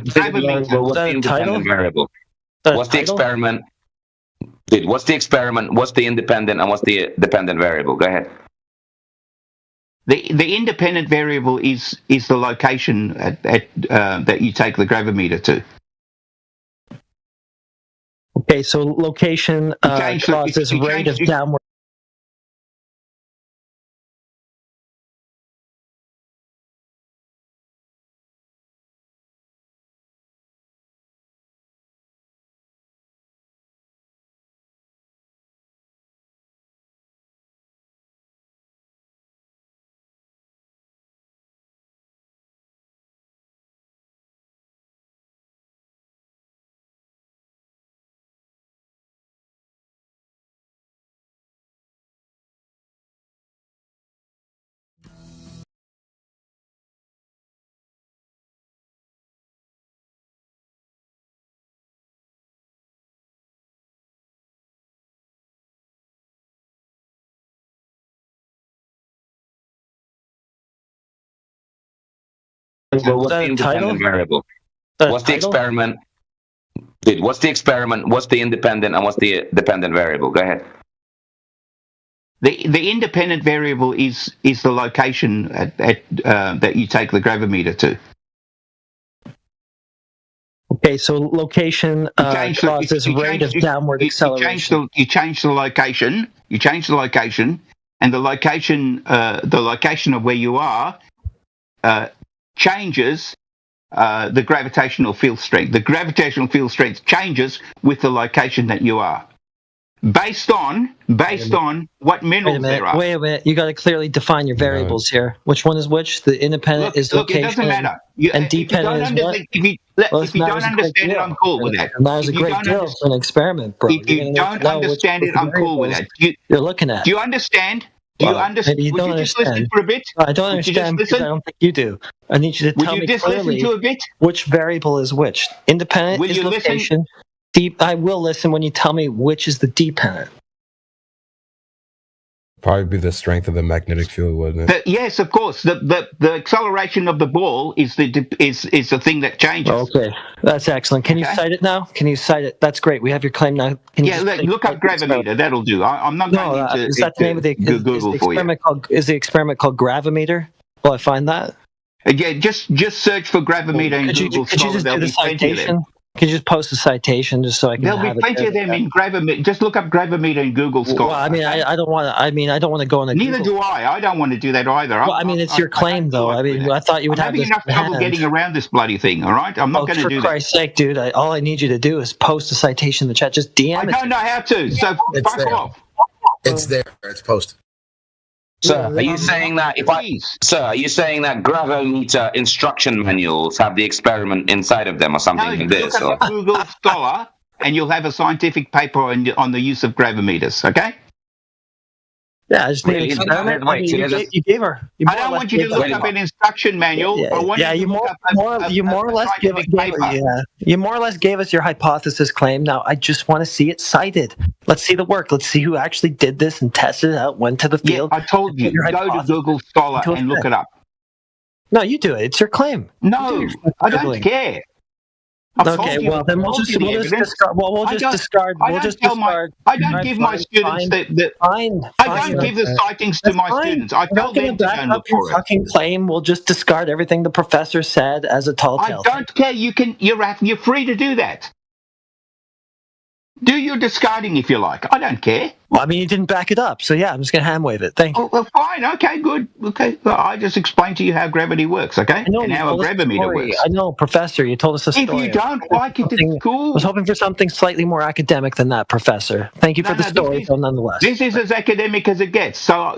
variable? What's the independent variable? What's the experiment? What's the experiment? What's the independent and what's the dependent variable? Go ahead. The independent variable is the location at that you take the gravimeter to. Okay, so location causes rate of downward. What's the independent variable? What's the experiment? What's the experiment? What's the independent and what's the dependent variable? Go ahead. The independent variable is the location at that you take the gravimeter to. Okay, so location causes rate of downward acceleration. You change the location. You change the location, and the location of where you are changes the gravitational field strength. The gravitational field strength changes with the location that you are, based on what minerals there are. Wait a minute. You got to clearly define your variables here. Which one is which? The independent is location. Look, it doesn't matter. And dependent is what? If you don't understand it, I'm cool with that. That was a great deal for an experiment, bro. If you don't understand it, I'm cool with that. You're looking at. Do you understand? Do you understand? Maybe you don't understand. Just listen for a bit? I don't understand because I don't think you do. I need you to tell me clearly listen to a bit? Which variable is which. Independent Will is you location. I will listen when you tell me which is the dependent. Probably be the strength of the magnetic field, wouldn't it? Yes, of course. The acceleration of the ball is the thing that changes. Okay, that's excellent. Can you cite it now? Can you cite it? That's great. We have your claim now. Can you look up gravimeter. That'll do. I'm not going into is that the name of the Google for you. Is the experiment called gravimeter? Will I find that? Yeah, just search for gravimeter in Google. Could you just do the citation? Can you just post a citation just so I can? There'll be plenty of them in gravimeter. Just look up gravimeter in Google Scholar. Well, I mean, I don't want to. I mean, I don't want to go on a. Neither do I. I don't want to do that either. Well, I mean, it's your claim, though. I mean, I thought you would have having enough trouble getting around this bloody thing. All right, I'm not going to do that. For Christ's sake, dude! All I need you to do is post a citation in the chat. Just DM it. I don't know how to. So fuck off. It's there. It's posted. Sir, are you saying that are you saying that gravimeter instruction manuals have the experiment inside of them or something like this? Look up Google Scholar and you'll have a scientific paper on the use of gravimeters, okay? Yeah, I just need an experiment. You gave her. I don't want you to look up an instruction manual. You more or less gave us your hypothesis claim. Now I just want to see it cited. Let's see the work. Let's see who actually did this and tested it out, went to the field. I told you, go to Google Scholar and look it up. No, you do it. It's your claim. No, I don't care. Okay, well then we'll just discard. I don't give my students I don't give the sightings to my students. I tell them to go and look for it. Fucking claim. We'll just discard everything the professor said as a tall tale. I don't care. You're free to do that. Do your discarding if you like. I don't care. Well, I mean, you didn't back it up, so yeah, I'm just gonna hand wave it. Thank you. Oh, well, fine. Okay, good. Okay, well, I just explained to you how gravity works. Okay, and how a gravimeter works. I know, Professor. You told us a story. If you don't like it, it's cool. I was hoping for something slightly more academic than that, Professor. Thank you for the story, though, nonetheless. This is as academic as it gets. So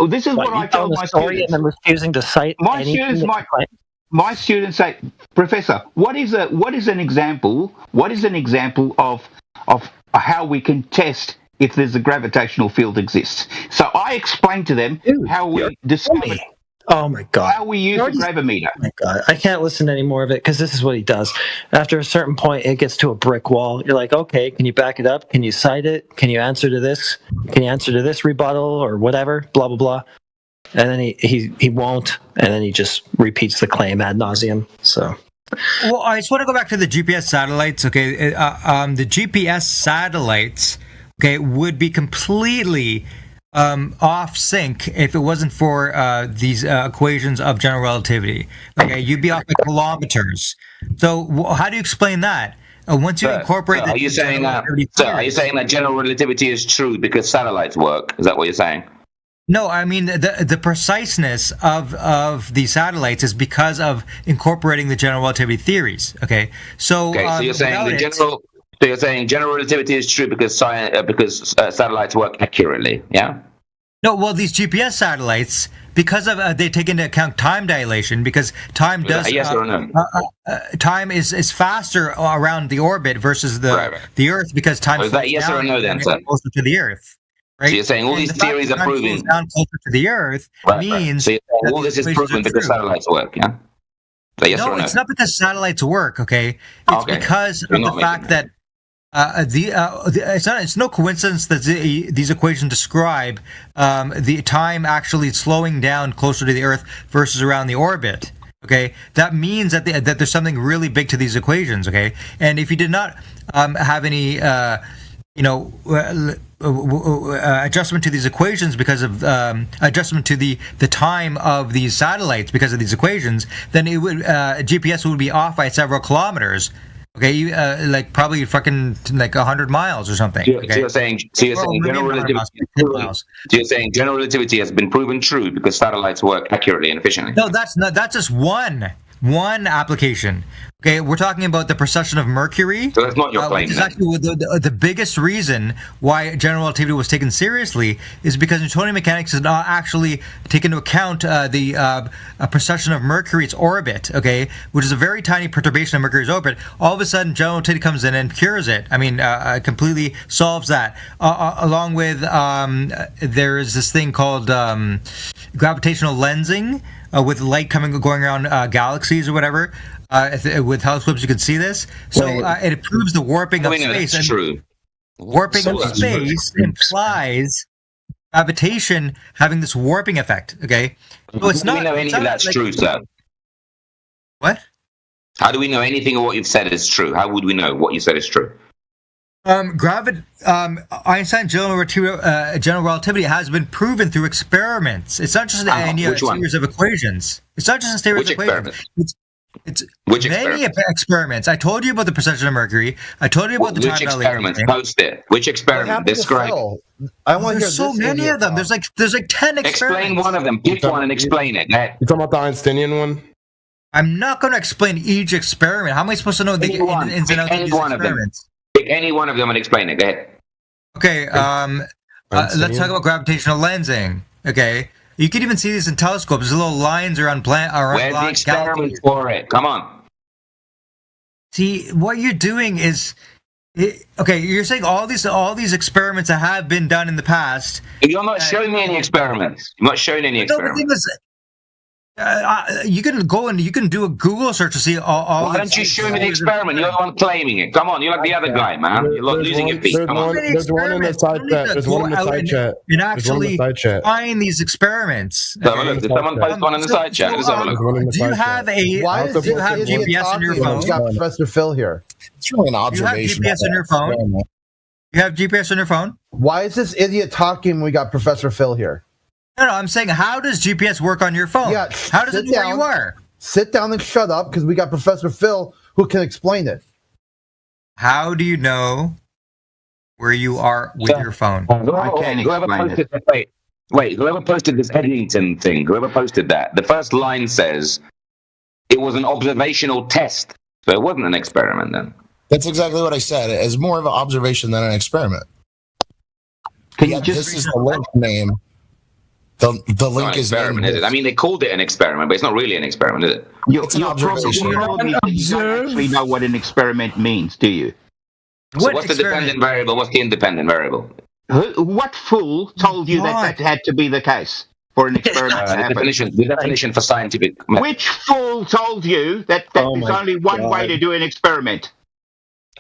this is what I told my students. And then refusing to cite my students say, Professor, what is an example? What is an example of how we can test if there's a gravitational field exists? So I explained to them how we discovered. Oh my God! How we use a gravimeter. Oh my God! I can't listen to any more of it because this is what he does. After a certain point, it gets to a brick wall. You're like, okay, can you back it up? Can you cite it? Can you answer to this? Can you answer to this rebuttal or whatever? Blah blah blah. And then he won't, and then he just repeats the claim ad nauseum. So Well, I just want to go back to the GPS satellites. Okay, the GPS satellites, okay, would be completely off sync if it wasn't for these equations of general relativity. Okay, you'd be off by kilometers. So how do you explain that? Once you incorporate, are you saying that? Are you saying that general relativity is true because satellites work? Is that what you're saying? No, I mean the preciseness of the satellites is because of incorporating the general relativity theories. Okay, so you're saying So you're saying general relativity is true because satellites work accurately, yeah? No, well, these GPS satellites, because of they take into account time dilation, because time does yes or no? Time is faster around the orbit versus the Earth because time. Is that yes or no then, sir? Closer to the Earth. Right? So you're saying all these theories are proven down closer to the Earth means so you're saying all this is proven because satellites work, yeah? So yes or no? It's not because satellites work. Okay, it's because of the fact that it's no coincidence that these equations describe the time actually slowing down closer to the Earth versus around the orbit. Okay, that means that that there's something really big to these equations. Okay, and if you did not have any adjustment to these equations because of adjustment to the time of these satellites because of these equations, then it would GPS would be off by several kilometers. Okay, like probably fucking like 100 miles or something. So you're saying general relativity. So you're saying general relativity has been proven true because satellites work accurately and efficiently. No, that's just one application. Okay, we're talking about the precession of Mercury. So that's not your claim. Which is actually the biggest reason why general relativity was taken seriously is because Newtonian mechanics does not actually take into account the precession of Mercury's orbit. Okay, which is a very tiny perturbation of Mercury's orbit. All of a sudden, general relativity comes in and cures it. I mean, completely solves that. Along with there is this thing called gravitational lensing. With light going around galaxies or whatever, with telescopes you can see this. So it improves the warping of space. That's true. Warping of space implies gravitation having this warping effect. Okay, so it's not. How do we know any of that's true, sir? What? How do we know anything of what you've said is true? How would we know what you said is true? Einstein's general relativity has been proven through experiments. It's not just any series of equations. It's not just a series of equations. It's many experiments. I told you about the precession of Mercury. I told you about the time dilation. Which experiments? Post it. Which experiment? Describe. I want to hear There's so many of them. There's like 10 experiments. Explain one of them. Pick one and explain it. You talking about the Einsteinian one? I'm not going to explain each experiment. How am I supposed to know the ins and outs of these experiments? Pick any one of them and explain it. Go ahead. Okay, let's talk about gravitational lensing. Okay, you can even see this in telescopes. There's little lines around Where's the experiment for it? Come on. See, what you're doing is, okay, you're saying all these experiments that have been done in the past. You're not showing me any experiments. You're not showing any experiments. You can go and you can do a Google search to see all. Why don't you show me the experiment? You're the one claiming it. Come on, you're like the other guy, man. You're losing your feet. Come on. There's one in the side chat. There's one in the side chat. And actually find these experiments. Look, did someone post one in the side chat? Let's have a look. Do you have GPS on your phone? We got Professor Phil here. It's really an observation. You have GPS on your phone. You have GPS on your phone. Why is this idiot talking when we got Professor Phil here? No, I'm saying, how does GPS work on your phone? Yeah, how does it know where you are? Sit down and shut up, because we got Professor Phil who can explain it. How do you know where you are with your phone? I can't explain it. Wait, whoever posted this Eddington thing, whoever posted that, the first line says it was an observational test. So it wasn't an experiment then. That's exactly what I said. It's more of an observation than an experiment. This is the link name. The link is experiment, is it? I mean, they called it an experiment, but it's not really an experiment, is it? It's an observation. You don't actually know what an experiment means, do you? So what's the dependent variable? What's the independent variable? What fool told you that had to be the case for an experiment to happen? The definition for scientific. Which fool told you that there's only one way to do an experiment?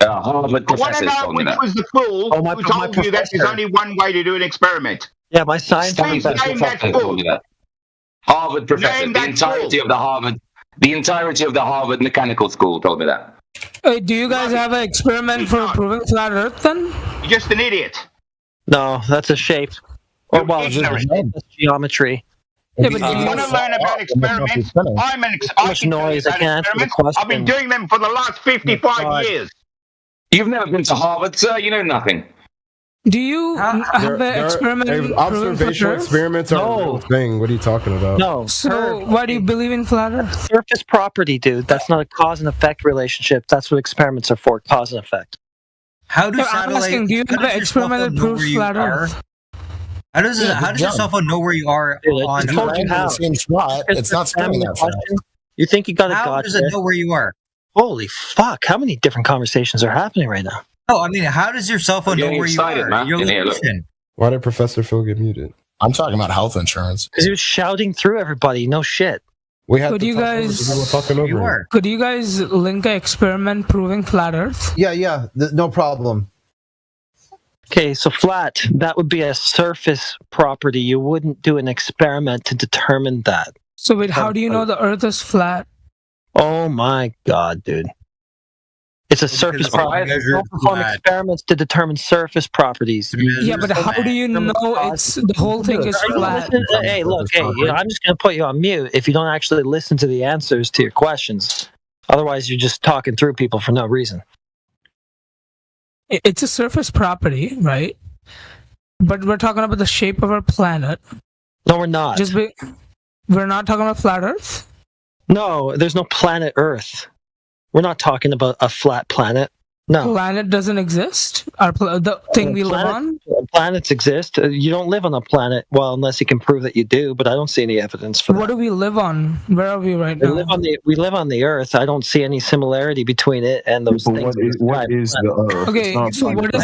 Harvard professors told me that. Which was the fool who told you that there's only one way to do an experiment? Yeah, my science professor told me that. Harvard professor. The entirety of the The entirety of the Harvard Mechanical School told me that. Do you guys have an experiment for proving flat Earth then? You're just an idiot. No, that's a shape. Or well, it's geometry. Yeah, If you want to learn about experiments, I'm an I can tell you about experiments. I've been doing them for the last 55 years. You've never been to Harvard, sir. You know nothing. Do you have an experiment? Observational experiments are a real thing. What are you talking about? No. So why do you believe in flat Earth? Surface property, dude. That's not a cause and effect relationship. That's what experiments are for, cause and effect. How do I'm asking, do you have an experiment that proves flat Earth? How does your cell phone know where you are on the same spot? It's not spinning that fast. You think you got a How gotcha? does it know where you are? Holy fuck! How many different conversations are happening right now? Oh, I mean, how does your cell phone know where you are? Your location. Why did Professor Phil get muted? I'm talking about health insurance. Because he was shouting through everybody. No shit. We had Could you guys link an experiment proving flat Earth? Yeah, no problem. Okay, so flat, that would be a surface property. You wouldn't do an experiment to determine that. So wait, how do you know the Earth is flat? Oh my god, dude. It's a surface property. You don't perform experiments to determine surface properties. Yeah, but how do you know it's the whole thing is flat? Hey, look, I'm just going to put you on mute if you don't actually listen to the answers to your questions. Otherwise, you're just talking through people for no reason. It's a surface property, right? But we're talking about the shape of our planet. No, we're not. We're not talking about flat Earth? No, there's no planet Earth. We're not talking about a flat planet. No. Planet doesn't exist? The thing we live on? Planets exist. You don't live on a planet, well, unless you can prove that you do, but I don't see any evidence for that. What do we live on? Where are we right now? We live on the Earth. I don't see any similarity between it and those things. What is the Earth? Okay, so what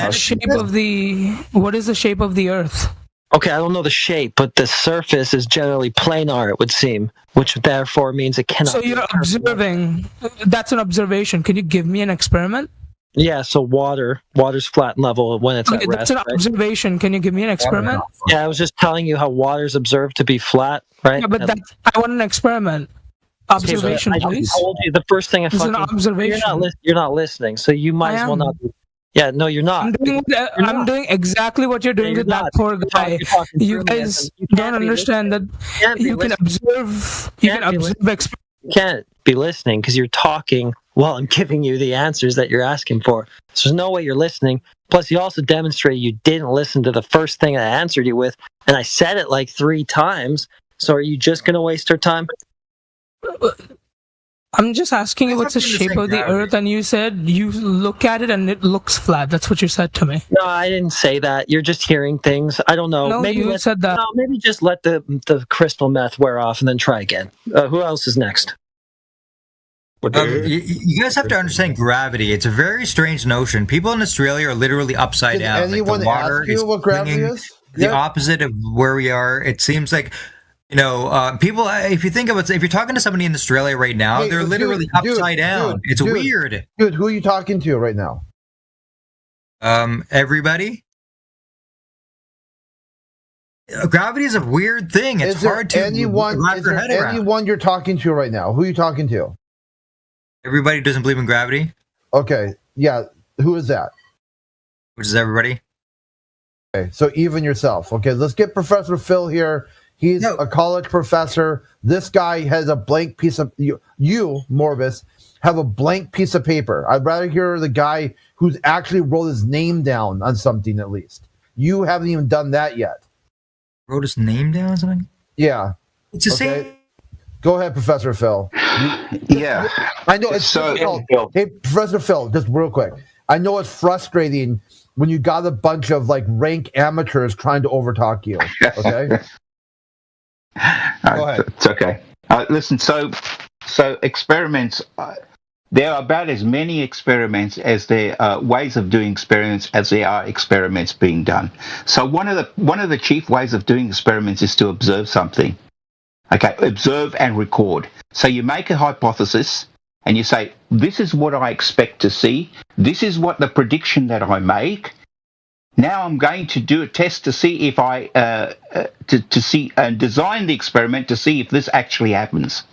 is the shape of the Earth? Okay, I don't know the shape, but the surface is generally planar, it would seem, which therefore means it cannot. So you're observing. That's an observation. Can you give me an experiment? Yeah, so water's flat and level when it's at rest. That's an observation. Can you give me an experiment? Yeah, I was just telling you how water's observed to be flat, right? Yeah, but I want an experiment. Observation, please. I told you the first thing I It's an observation. You're not listening, so you might as well not. Yeah, no, you're not. I'm doing exactly what you're doing with that poor guy. You guys don't understand that you can observe. You can observe. You can't be listening because you're talking while I'm giving you the answers that you're asking for. So there's no way you're listening. Plus, you also demonstrated you didn't listen to the first thing I answered you with, and I said it like 3 times. So are you just going to waste our time? I'm just asking you what's the shape of the Earth, and you said you look at it and it looks flat. That's what you said to me. No, I didn't say that. You're just hearing things. I don't know. No, maybe you said that. No, maybe just let the crystal meth wear off and then try again. Who else is next? You guys have to understand gravity. It's a very strange notion. People in Australia are literally upside down. Anyone the water ask you what gravity is? The opposite of where we are. It seems like, people. If you think of it, if you're talking to somebody in Australia right now, they're literally upside down. It's weird. Dude, who are you talking to right now? Everybody. Gravity is a weird thing. It's hard to wrap your head around. Anyone you're talking to right now? Who are you talking to? Everybody who doesn't believe in gravity. Okay, yeah. Who is that? Which is everybody. Okay, so even yourself. Okay, let's get Professor Phil here. He's a college professor. This guy has a blank piece of you, Morbus, have a blank piece of paper. I'd rather hear the guy who's actually wrote his name down on something at least. You haven't even done that yet. Wrote his name down on something? Yeah. It's the same. Go ahead, Professor Phil. Yeah. I know it's difficult. Hey, Professor Phil, just real quick. I know it's frustrating when you got a bunch of rank amateurs trying to overtalk you. Okay? Go ahead. It's okay. Listen, so experiments, there are about as many experiments as there are ways of doing experiments as there are experiments being done. So one of the chief ways of doing experiments is to observe something. Okay, observe and record. So you make a hypothesis and you say, this is what I expect to see. This is what the prediction that I make. Now I'm going to do a test to see if to see and design the experiment to see if this actually happens.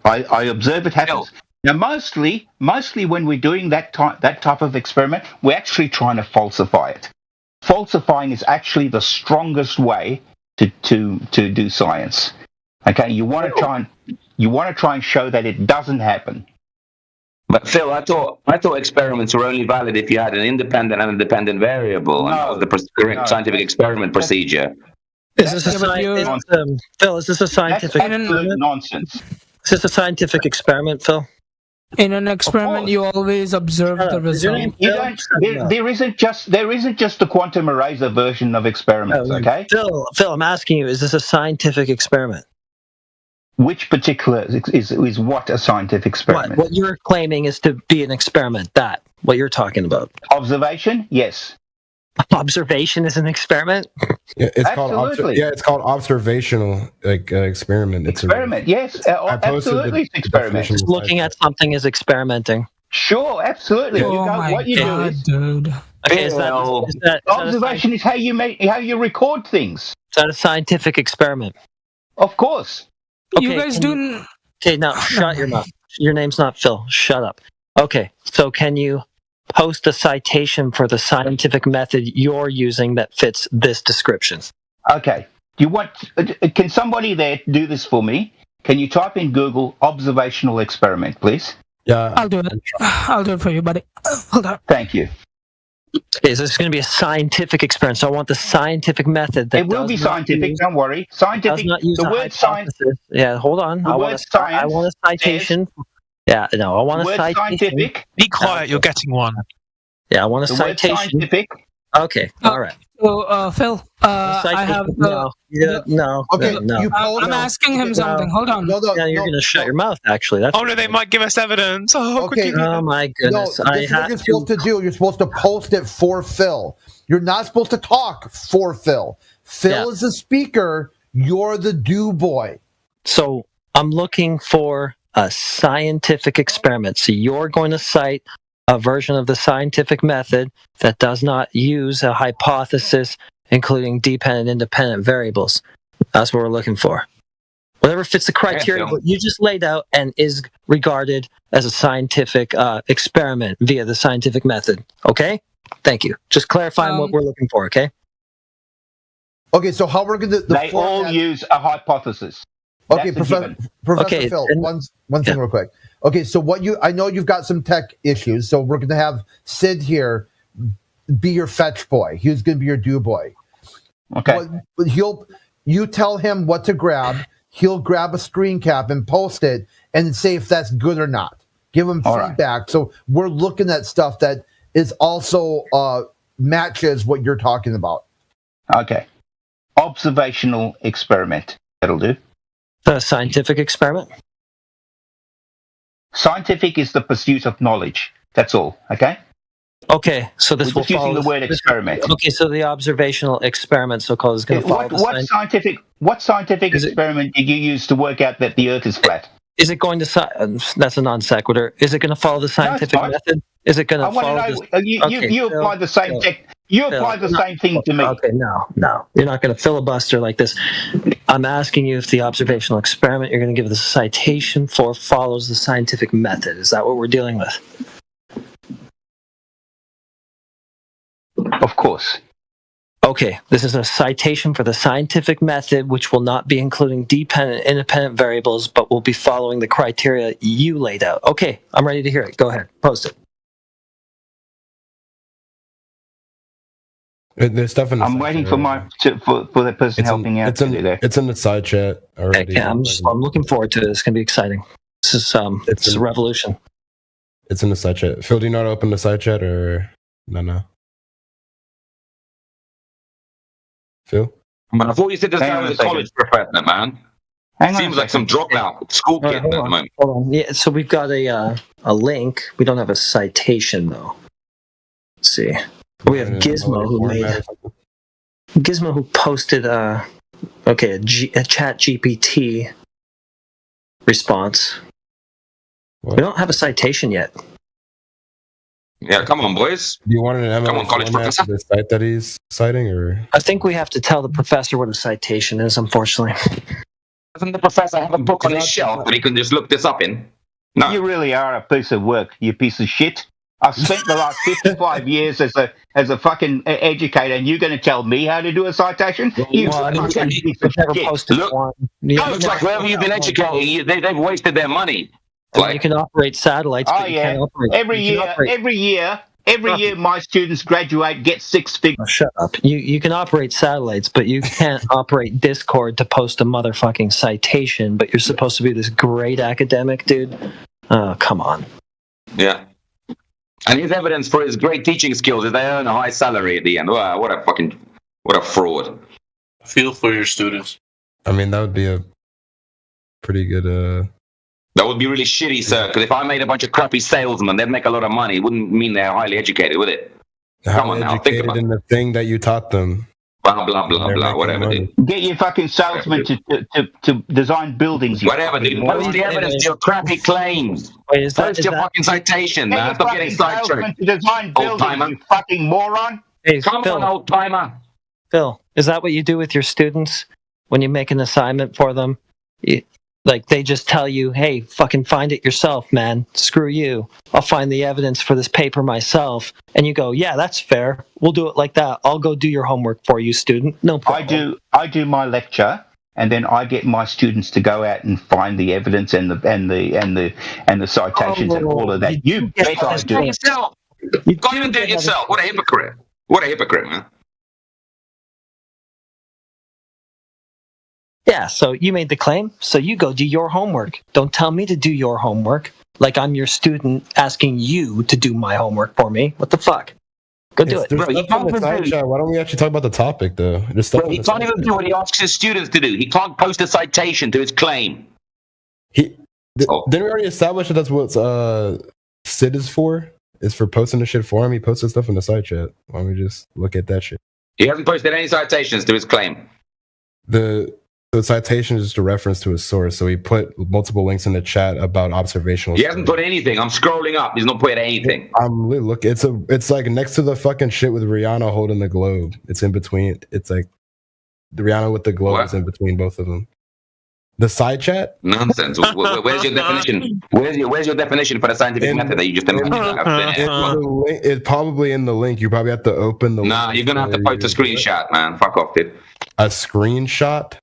I observe it happens. Now, mostly when we're doing that type of experiment, we're actually trying to falsify it. Falsifying is actually the strongest way to do science. Okay, you want to try and show that it doesn't happen. But Phil, I thought experiments were only valid if you had an independent and independent variable, and that was the correct scientific experiment procedure. Is this Phil? Is this a scientific? That's absolute nonsense. Is this a scientific experiment, Phil? In an experiment, you always observe the result. There isn't just the quantum eraser version of experiments. Okay, Phil, I'm asking you: is this a scientific experiment? Which particular is what a scientific experiment? What you're claiming is to be an experiment. What you're talking about? Observation, yes. Observation is an experiment. Yeah, it's called observational experiment. Experiment, yes, absolutely, it's experiment. Just looking at something is experimenting. Sure, absolutely. What you do is, dude. Okay, observation is how you record things. Is that a scientific experiment? Of course. Okay, you guys do. Okay, now shut your mouth. Your name's not Phil. Shut up. Okay, so can you post a citation for the scientific method you're using that fits this description? Okay. Can somebody there do this for me? Can you type in Google observational experiment, please? Yeah. I'll do it. I'll do it for you, buddy. Hold on. Thank you. Okay, so this is going to be a scientific experiment. So I want the scientific method that it will be scientific. Don't worry. Scientific. The word science. Yeah, hold on. I want a citation. Yeah, no, I want a citation. Scientific. Be quiet. You're getting one. Yeah, I want a citation. Word scientific. Okay, all right. So, Phil, I have no. Okay, no. I'm asking him something. Hold on. You're going to shut your mouth. Actually, that's. Oh no, they might give us evidence. Oh, okay. Oh my goodness! No, this is what you're supposed to do. You're supposed to post it for Phil. You're not supposed to talk for Phil. Phil is the speaker. You're the do boy. So I'm looking for a scientific experiment. So you're going to cite a version of the scientific method that does not use a hypothesis, including dependent and independent variables. That's what we're looking for. Whatever fits the criteria what you just laid out and is regarded as a scientific experiment via the scientific method. Okay? Thank you. Just clarifying what we're looking for, okay? Okay, so how we're going to... They all use a hypothesis. Okay, Professor Phil, one thing real quick. Okay, so I know you've got some tech issues, so we're going to have Sid here be your fetch boy. He's going to be your do boy. Okay. You tell him what to grab. He'll grab a screen cap and post it and say if that's good or not. Give him feedback. Right. So we're looking at stuff that is also matches what you're talking about. Okay. Observational experiment. That'll do. A scientific experiment? Scientific is the pursuit of knowledge. That's all. Okay? Okay, so this will follow... using the word experiment. Okay, so the observational experiment, so-called, is going to follow What scientific experiment did you use to work out that the Earth is flat? Is it going to... That's a non sequitur. Is it going to follow the scientific method? Is it going to follow... You applied the same tech... You applied the same thing to me. Okay, no. You're not going to filibuster like this. I'm asking you if the observational experiment you're going to give the citation for follows the scientific method. Is that what we're dealing with? Of course. Okay, this is a citation for the scientific method, which will not be including dependent and independent variables, but will be following the criteria you laid out. Okay, I'm ready to hear it. Go ahead, post it. There's stuff in the I'm waiting for the person helping out. It's in the side chat already. Okay, I'm looking forward to it. It's going to be exciting. This is it's a revolution. It's in the side chat. Phil, do you know how to open the side chat or no? Phil? Man, I thought you said this guy was a college professor, man. Seems like some dropout school kid at the moment. Hold on. Yeah, so we've got a link. We don't have a citation though. Let's see. We have Gizmo who posted a chat GPT response. What? We don't have a citation yet. Yeah, come on, boys. Do you want an MLA college professor? The site that he's citing, or I think we have to tell the professor what a citation is. Unfortunately. Doesn't the professor have a book on his shelf that he can just look this up in? No. You really are a piece of work, you piece of shit. I've spent the last 55 years as a fucking educator, and you're going to tell me how to do a citation? You fucking piece of shit. Look, looks like wherever you've been educating, they've wasted their money. Like, you can operate satellites, but you can't operate. Every year, my students graduate, get 6 figures. Oh, shut up. You can operate satellites, but you can't operate Discord to post a motherfucking citation. But you're supposed to be this great academic, dude. Oh, come on. Yeah. And his evidence for his great teaching skills is they earn a high salary at the end. Wow, what a fraud. Feel for your students. I mean, that would be a pretty good. That would be really shitty, sir. Because if I made a bunch of crappy salesmen, they'd make a lot of money. It wouldn't mean they're highly educated, would it? Come on now, think about it. In the thing that you taught them. Blah blah blah blah. Whatever, dude. Get your fucking salesman to design buildings. Whatever, dude. Post the evidence to your crappy claims. Post your fucking citation, man. Stop getting sidetracked. To design buildings, you fucking moron. Hey, come on, old timer. Phil, is that what you do with your students when you make an assignment for them? Like, they just tell you, hey, fucking find it yourself, man. Screw you. I'll find the evidence for this paper myself. And you go, yeah, that's fair. We'll do it like that. I'll go do your homework for you, student. No problem. I do my lecture, and then I get my students to go out and find the evidence and the citations and all of that. You bet I do. Yourself. You've got to do it yourself. What a hypocrite. What a hypocrite, man. Yeah, so you made the claim, so you go do your homework. Don't tell me to do your homework like I'm your student asking you to do my homework for me. What the fuck? Go do it. Bro, why don't we actually talk about the topic, though? Bro, he can't even do what he asks his students to do. He can't post a citation to his claim. Didn't we already establish that that's what SID is for? It's for posting the shit for him. He posted stuff in the side chat. Why don't we just look at that shit? He hasn't posted any citations to his claim. The citation is just a reference to his source, so he put multiple links in the chat about observational. He hasn't put anything. I'm scrolling up. He's not put anything. I'm look. It's like next to the fucking shit with Rihanna holding the globe. It's in between. It's like the Rihanna with the globe is in between both of them. The side chat? Nonsense. Where's your definition? Where's your definition for the scientific method that you just mentioned? It's probably in the link. You probably have to open the. Nah, you're gonna have to post a screenshot, man. Fuck off, dude. A screenshot?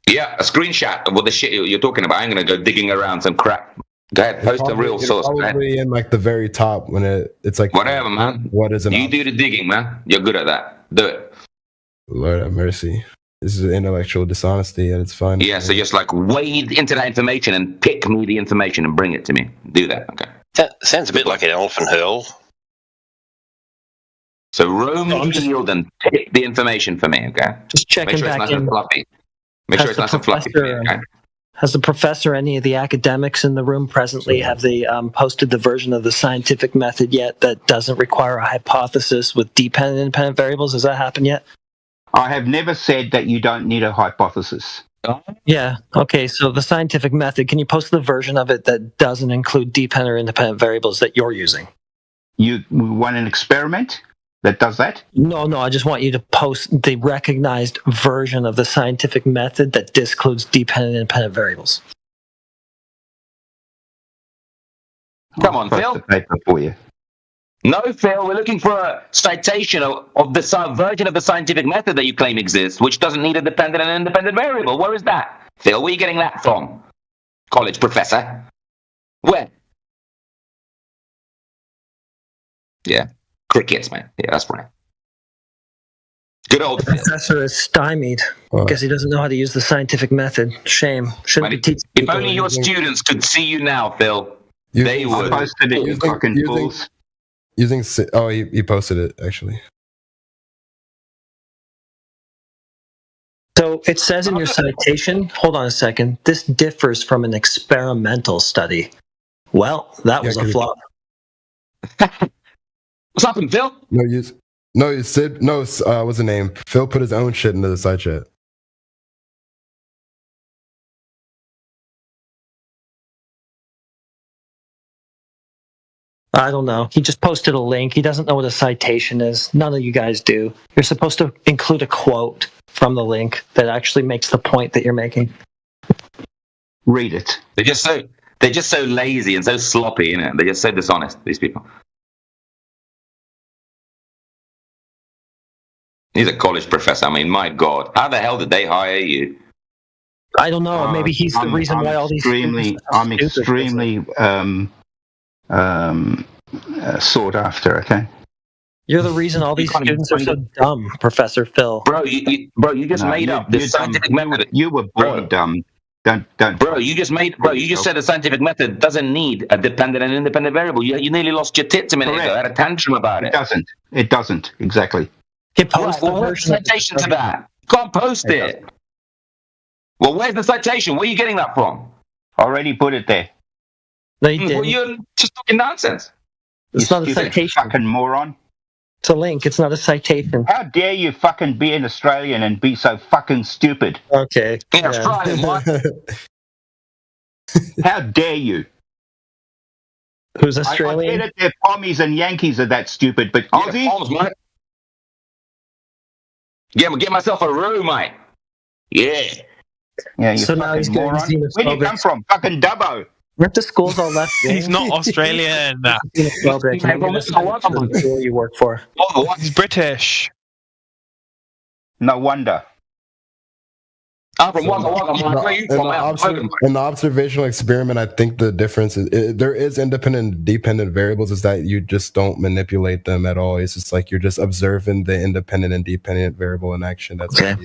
Yeah, a screenshot of what the shit you're talking about. I'm gonna go digging around some crap. Go ahead, post a real source. Probably in like the very top when it's like whatever, man. What is it? You do the digging, man. You're good at that. Do it. Lord have mercy. This is intellectual dishonesty at its finest. Yeah, so just like wade into that information and pick me the information and bring it to me. Do that, okay? That sounds a bit like an elephant hurl. So roam the field and pick the information for me, okay? Just checking back in. Make sure it's nice and fluffy. Okay? Has the professor, any of the academics in the room presently, have they posted the version of the scientific method yet that doesn't require a hypothesis with dependent and independent variables? Has that happened yet? I have never said that you don't need a hypothesis. Yeah. Okay. So the scientific method, can you post the version of it that doesn't include dependent or independent variables that you're using? You want an experiment that does that? No. I just want you to post the recognized version of the scientific method that discludes dependent and independent variables. Come on, Phil. The paper for you. No, Phil, we're looking for a citation of the version of the scientific method that you claim exists, which doesn't need a dependent and independent variable. Where is that? Phil, where are you getting that from? College professor? Where? Yeah, crickets, man. Yeah, that's right. Good old The professor is stymied because he doesn't know how to use the scientific method. Shame. Shouldn't be teaching. If only your students could see you now, Phil, they would. I posted it, you fucking fools. He posted it actually. So it says in your citation, hold on a second, this differs from an experimental study. Well, that was a flop. What's happened, Phil? What's the name? Phil put his own shit into the side chat. I don't know. He just posted a link. He doesn't know what a citation is. None of you guys do. You're supposed to include a quote from the link that actually makes the point that you're making. Read it. They're just so lazy and so sloppy, you know. They're just so dishonest, these people. He's a college professor. I mean, my God, how the hell did they hire you? I don't know. Maybe he's the reason why all these. I'm extremely sought after. Okay. You're the reason all these students are so dumb, Professor Phil. Bro, you just made up this scientific method. You were born dumb. Don't. Bro, you just said the scientific method doesn't need a dependent and independent variable. You nearly lost your tits a minute ago. I had a tantrum about it. It doesn't. Exactly. What's the citation to that? Can't post it. Well, where's the citation? Where are you getting that from? Already put it there. No, you didn't. Well, you're just talking nonsense. It's not a citation. Fucking moron. It's a link. It's not a citation. How dare you fucking be an Australian and be so fucking stupid? Okay. Yeah, Australian, what? How dare you? Who's Australian? I get it, their Pommies and Yankees are that stupid, but Aussie? Palms, mate. Get myself a room, mate. Yeah. Yeah, you So now he's going moron. Where do you come from? Fucking Dubbo. Weren't the schools all left? He's not Australian. School you work for? He's British. No wonder. I'm from Wagga Wagga. Where are you from? In the observational experiment, I think the difference is there is independent and dependent variables. Is that you just don't manipulate them at all. It's just like you're just observing the independent and dependent variable in action. That's okay.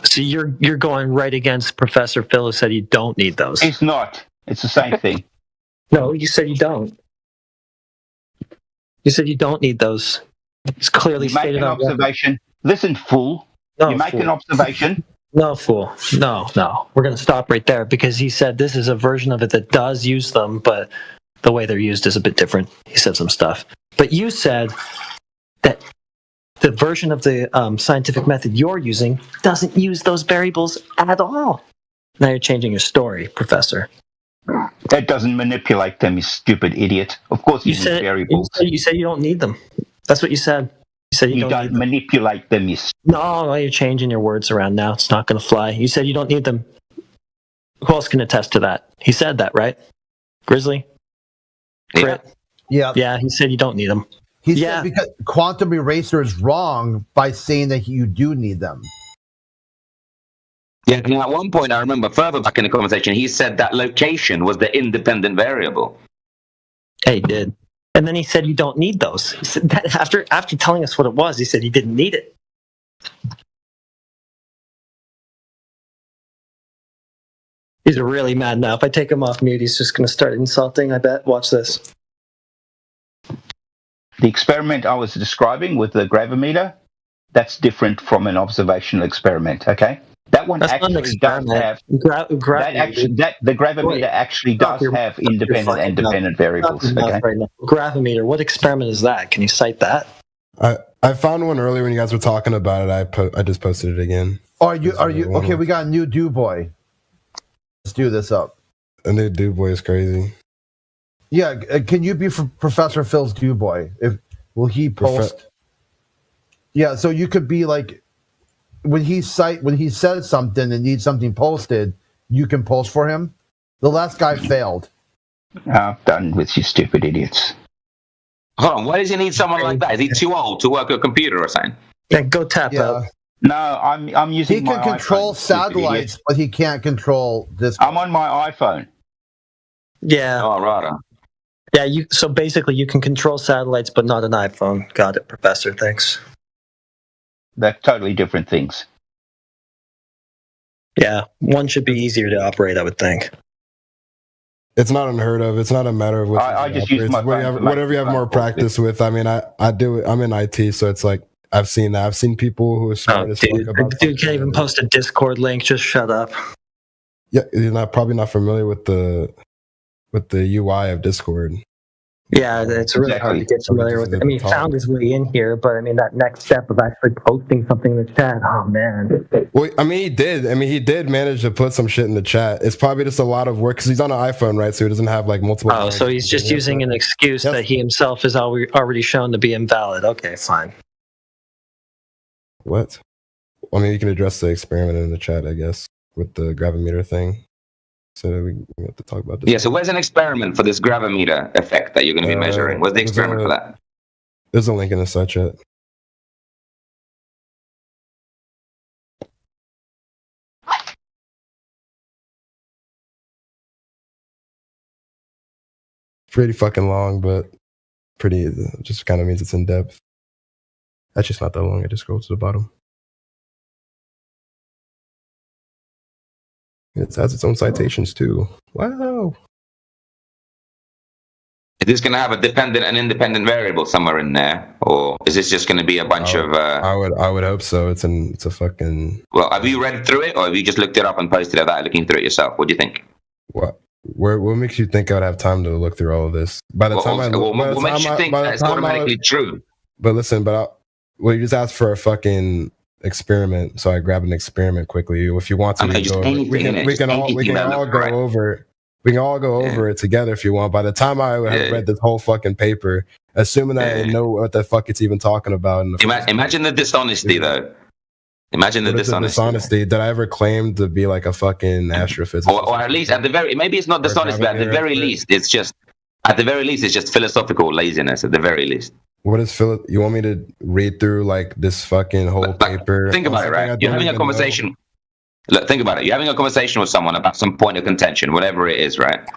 So you're going right against Professor Phil, who said you don't need those. It's not. It's the same thing. No, you said you don't. You said you don't need those. It's clearly you make stated an observation. Listen, fool. No, you make fool. an observation. No, fool. No. We're going to stop right there because he said this is a version of it that does use them, but the way they're used is a bit different. He said some stuff. But you said that the version of the scientific method you're using doesn't use those variables at all. Now you're changing your story, Professor. That doesn't manipulate them, you stupid idiot. Of course you need variables. You said you don't need them. That's what you said. You said you don't manipulate them, you No, you're changing your words around now. It's not going to fly. You said you don't need them. Who else can attest to that? He said that, right? Grizzly? Crit? Yeah. Yeah, he said you don't need them. He said because quantum eraser is wrong by saying that you do need them. Yeah, and at one point I remember further back in the conversation, he said that location was the independent variable. Yeah, he did. And then he said you don't need those. He said that after telling us what it was, he said he didn't need it. He's really mad now. If I take him off mute, he's just going to start insulting, I bet. Watch this. The experiment I was describing with the gravimeter, that's different from an observational experiment, okay? That one That's actually does have the gravimeter actually does have independent and dependent variables. Okay? Right now. Gravimeter. What experiment is that? Can you cite that? I found one earlier when you guys were talking about it. I just posted it again. Are you okay? We got a new do boy. Let's do this up. A new do boy is crazy. Yeah, can you be Professor Phil's do boy? Will he post? Yeah, so you could be like. When he says something and needs something posted, you can post for him. The last guy failed. I'm done with you stupid idiots. Hold on, why does he need someone like that? Is he too old to work a computer or something? Yeah, go tap out. No, I'm using. He can control satellites, but he can't control this. I'm on my iPhone. Yeah. Oh, right. Yeah, so basically you can control satellites, but not an iPhone. Got it, Professor. Thanks. They're totally different things. Yeah, one should be easier to operate, I would think. It's not unheard of. It's not a matter of I just use my phone whatever you have more practice with. I mean, I do it. I'm in IT, so it's like I've seen that. I've seen people who are smart as fuck about. Dude can't even post a Discord link. Just shut up. Yeah, you're probably not familiar with the UI of Discord. Yeah, it's really hard to get familiar with it. I mean, he found his way in here, but I mean, that next step of actually posting something in the chat, oh man. Well, I mean, he did manage to put some shit in the chat. It's probably just a lot of work because he's on an iPhone, right? So he doesn't have like multiple. Oh, so he's just using an excuse that he himself is already shown to be invalid. Okay, fine. What? I mean, you can address the experiment in the chat, I guess, with the gravimeter thing. So we have to talk about this. Yeah, so where's an experiment for this gravimeter effect that you're going to be measuring? Where's the experiment for that? There's a link in the side chat. Pretty fucking long, but pretty, just kind of means it's in depth. That's just not that long. I just scroll to the bottom. It has its own citations too. Wow. Is this going to have a dependent and independent variable somewhere in there, or is this just going to be a bunch of? I would hope so. It's a fucking. Well, have you read through it, or have you just looked it up and posted it without looking through it yourself? What do you think? What makes you think I would have time to look through all of this? By the time what makes you think that it's automatically true? But listen, you just asked for a fucking experiment, so I grabbed an experiment quickly. If you want to, we can all go over it. We can all go over it together if you want. By the time I would have read this whole fucking paper, assuming that I know what the fuck it's even talking about. Imagine the dishonesty, though. Imagine the dishonesty. Did I ever claim to be like a fucking astrophysicist? Or at least maybe it's not dishonesty, but at the very least, it's just philosophical laziness. At the very least. What is Philip? You want me to read through like this fucking whole paper? Think about it, right? You're having a conversation. Look, think about it. You're having a conversation with someone about some point of contention, whatever it is, right?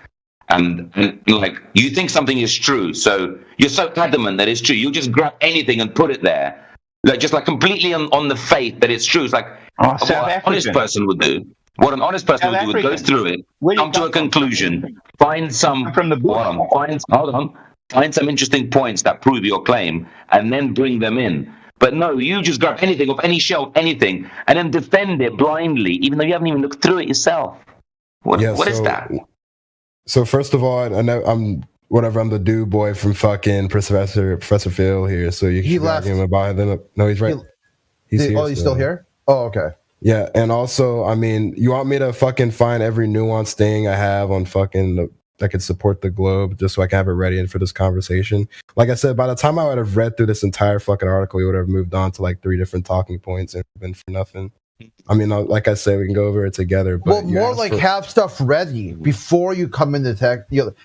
And like you think something is true, so you're so adamant that it's true, you just grab anything and put it there, like just like completely on the faith that it's true. It's like what an honest person would do. What an honest person would go through it, come to a conclusion, find some find some interesting points that prove your claim, and then bring them in. But no, you just grab anything off any shelf, anything, and then defend it blindly, even though you haven't even looked through it yourself. What is that? So first of all, I know I'm the dude boy from fucking Professor Phil here. So you can argue him about them. No, he's right. He's here. Oh, he's still here? Oh, okay. Yeah, and also, I mean, you want me to fucking find every nuanced thing I have on fucking that could support the globe just so I can have it ready for this conversation. Like I said, by the time I would have read through this entire fucking article, we would have moved on to like 3 different talking points and been for nothing. I mean, like I said, we can go over it together. But more like have stuff ready before you come into tech.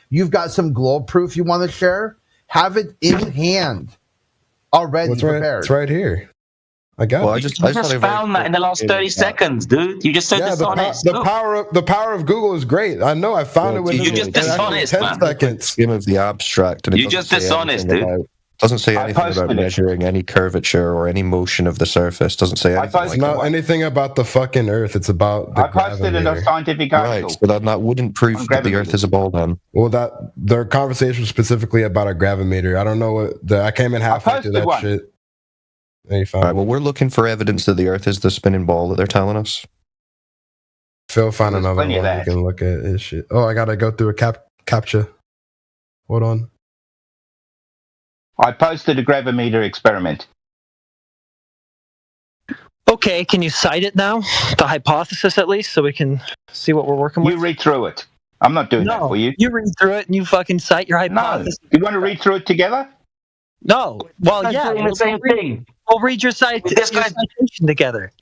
You've got some globe proof you want to share. Have it in hand already prepared. It's right here. I got it. I just found that in the last 30 seconds, dude. You just so dishonest. The power of Google is great. I know. I found it within you just dishonest, 10 seconds. Skim of the abstract. And you just dishonest, dude. Doesn't say anything about measuring any curvature or any motion of the surface. Doesn't say anything. It's not anything about the fucking Earth. It's about the I posted in a scientific article. Right, so that wouldn't prove that the Earth is a ball then. Well, their conversation was specifically about a gravimeter. I don't know what I came in halfway to that shit. All right, well, we're looking for evidence that the Earth is the spinning ball that they're telling us. Phil found another one. You can look at his shit. Oh, I gotta go through a captcha. Hold on. I posted a gravimeter experiment. Okay, can you cite it now? The hypothesis, at least, so we can see what we're working with? You read through it. I'm not doing that for you. You read through it and you fucking cite your hypothesis. No. You want to read through it together? No. Well, yeah. Doing the same thing. We'll read your citation together.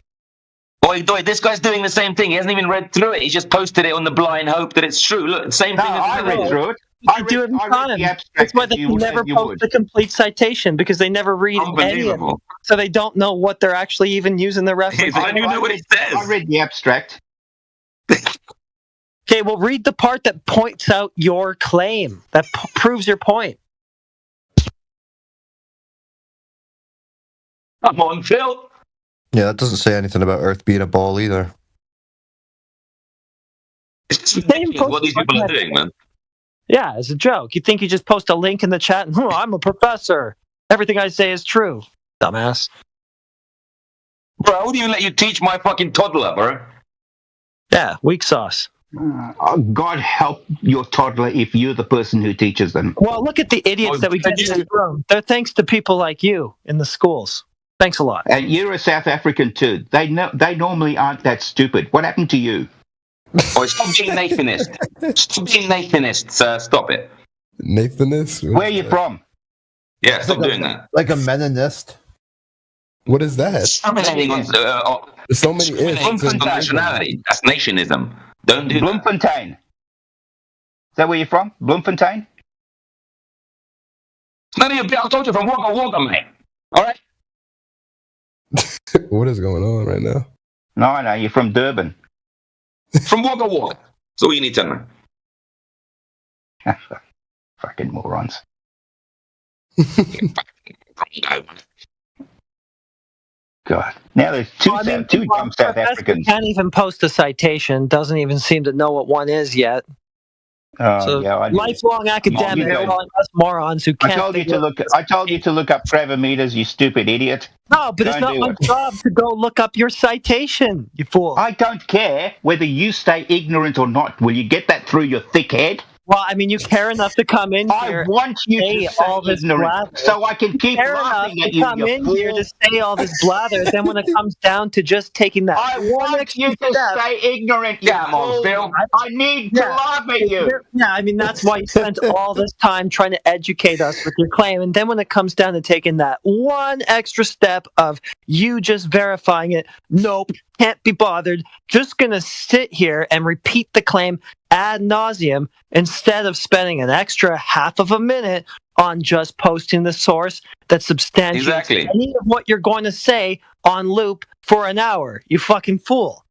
Boy, this guy's doing the same thing. He hasn't even read through it. He just posted it on the blind hope that it's true. Look, same thing. I read through it. I do it in time. That's why they can never post the complete citation, because they never read any of it. So they don't know what they're actually even using the reference. I don't even know what it says. I read the abstract. Okay, well, read the part that points out your claim. That proves your point. Come on, Phil. Yeah, that doesn't say anything about Earth being a ball either. It's what these people are doing, man. Yeah, it's a joke. You think you just post a link in the chat and, I'm a professor. Everything I say is true. Dumbass. Bro, I wouldn't even let you teach my fucking toddler, bro. Yeah, weak sauce. God help your toddler if you're the person who teaches them. Well, look at the idiots that we get in this room. They're thanks to people like you in the schools. Thanks a lot. And you're a South African too. They normally aren't that stupid. What happened to you? Oh, stop being Nathanist. Stop being Nathanist, sir. Stop it. Nathanist? Where are you from? Yeah, stop doing that. Like a Meninist? What is that? There's so many There's so many nationality. That's nationism. Don't do Bloemfontein. that where you're from? Bloemfontein? None of your I told you from Wagga Wagga, mate. All right. What is going on right now? No, you're from Durban. From Wagga Wagga. So what you need to know. Fucking morons. God. Now there's two dumb South Africans. Can't even post a citation. Doesn't even seem to know what one is yet. Oh, yeah, I do. Lifelong academic, Come on, calling us morons who can't. I told you to look up gravimeters, you stupid idiot. No, but it's not my job to go look up your citation, you fool. I don't care whether you stay ignorant or not. Will you get that through your thick head? Well, I mean, you care enough to come in here. I want you to say all this ignorant blather. so I can keep laughing at you. Come in here to say all this blather. Then when it comes down to just taking that, I want you to say ignorant. Yeah, Mom, Phil. I need to laugh at you. Yeah, I mean, that's why you spent all this time trying to educate us with your claim. And then when it comes down to taking that one extra step of you just verifying it, nope, can't be bothered, just going to sit here and repeat the claim ad nauseum instead of spending an extra half of a minute on just posting the source that substantiates any of what you're going to say on loop for an hour. You fucking fool.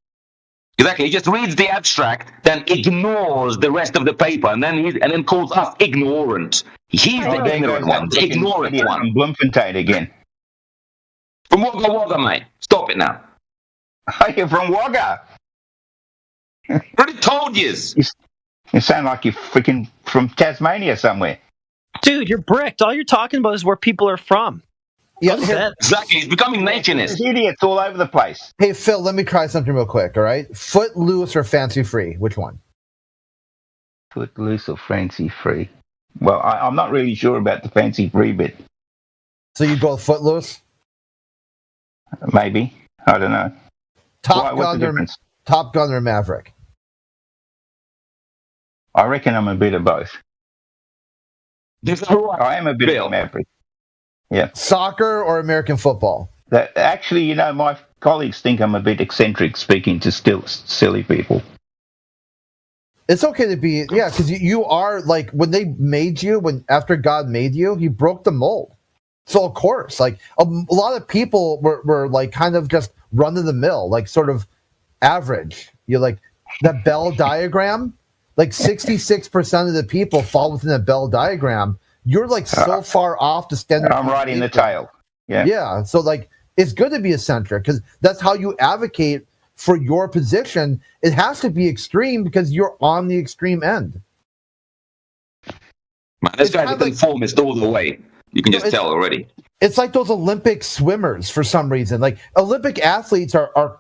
Exactly. He just reads the abstract, then ignores the rest of the paper, and then calls us ignorant. He's the ignorant one, the ignorant one. From Bloemfontein again. From Wagga Wagga, mate. Stop it now. Are you from Wagga? Already told you. You sound like you're freaking from Tasmania somewhere. Dude, you're bricked. All you're talking about is where people are from. Yeah, exactly. He's becoming nationist. There's idiots all over the place. Hey, Phil, let me try something real quick, all right? Footloose or Fancy Free? Which one? Footloose or Fancy Free? Well, I'm not really sure about the Fancy Free bit. So you go with Footloose? Maybe. I don't know. Top What's the Gun difference? Top Gun or Maverick? I reckon I'm a bit of both. I am a bit of a Maverick. Yeah. Soccer or American football? Actually, my colleagues think I'm a bit eccentric speaking to still silly people. It's okay to be, yeah, because you are, like, when they made you, after God made you, he broke the mold. So, of course, like, a lot of people were like, kind of just run-of-the-mill, like, sort of average. You're like, that Bell diagram, like, 66% of the people fall within the Bell diagram. You're, like, so far off the standard. I'm right in the tail. Yeah. Yeah, so, like, it's good to be eccentric, because that's how you advocate for your position. It has to be extreme because you're on the extreme end. Man, this guy's a conformist all the way. You can just tell already. It's like those Olympic swimmers for some reason. Like, Olympic athletes are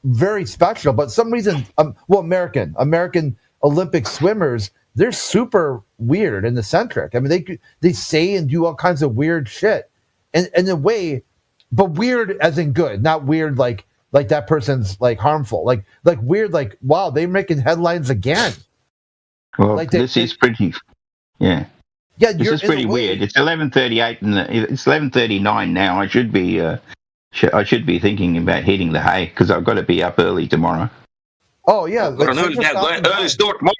very special, but some reason, American Olympic swimmers, they're super weird and eccentric. I mean, they say and do all kinds of weird shit, and in a way, but weird as in good, not weird like that person's like harmful, like weird, like, wow, they're making headlines again. Well, this is pretty, yeah. Yeah, this is pretty weird. It's 11:38 and it's 11:39 now. I should be thinking about hitting the hay because I've got to be up early tomorrow. Oh yeah, early start tomorrow.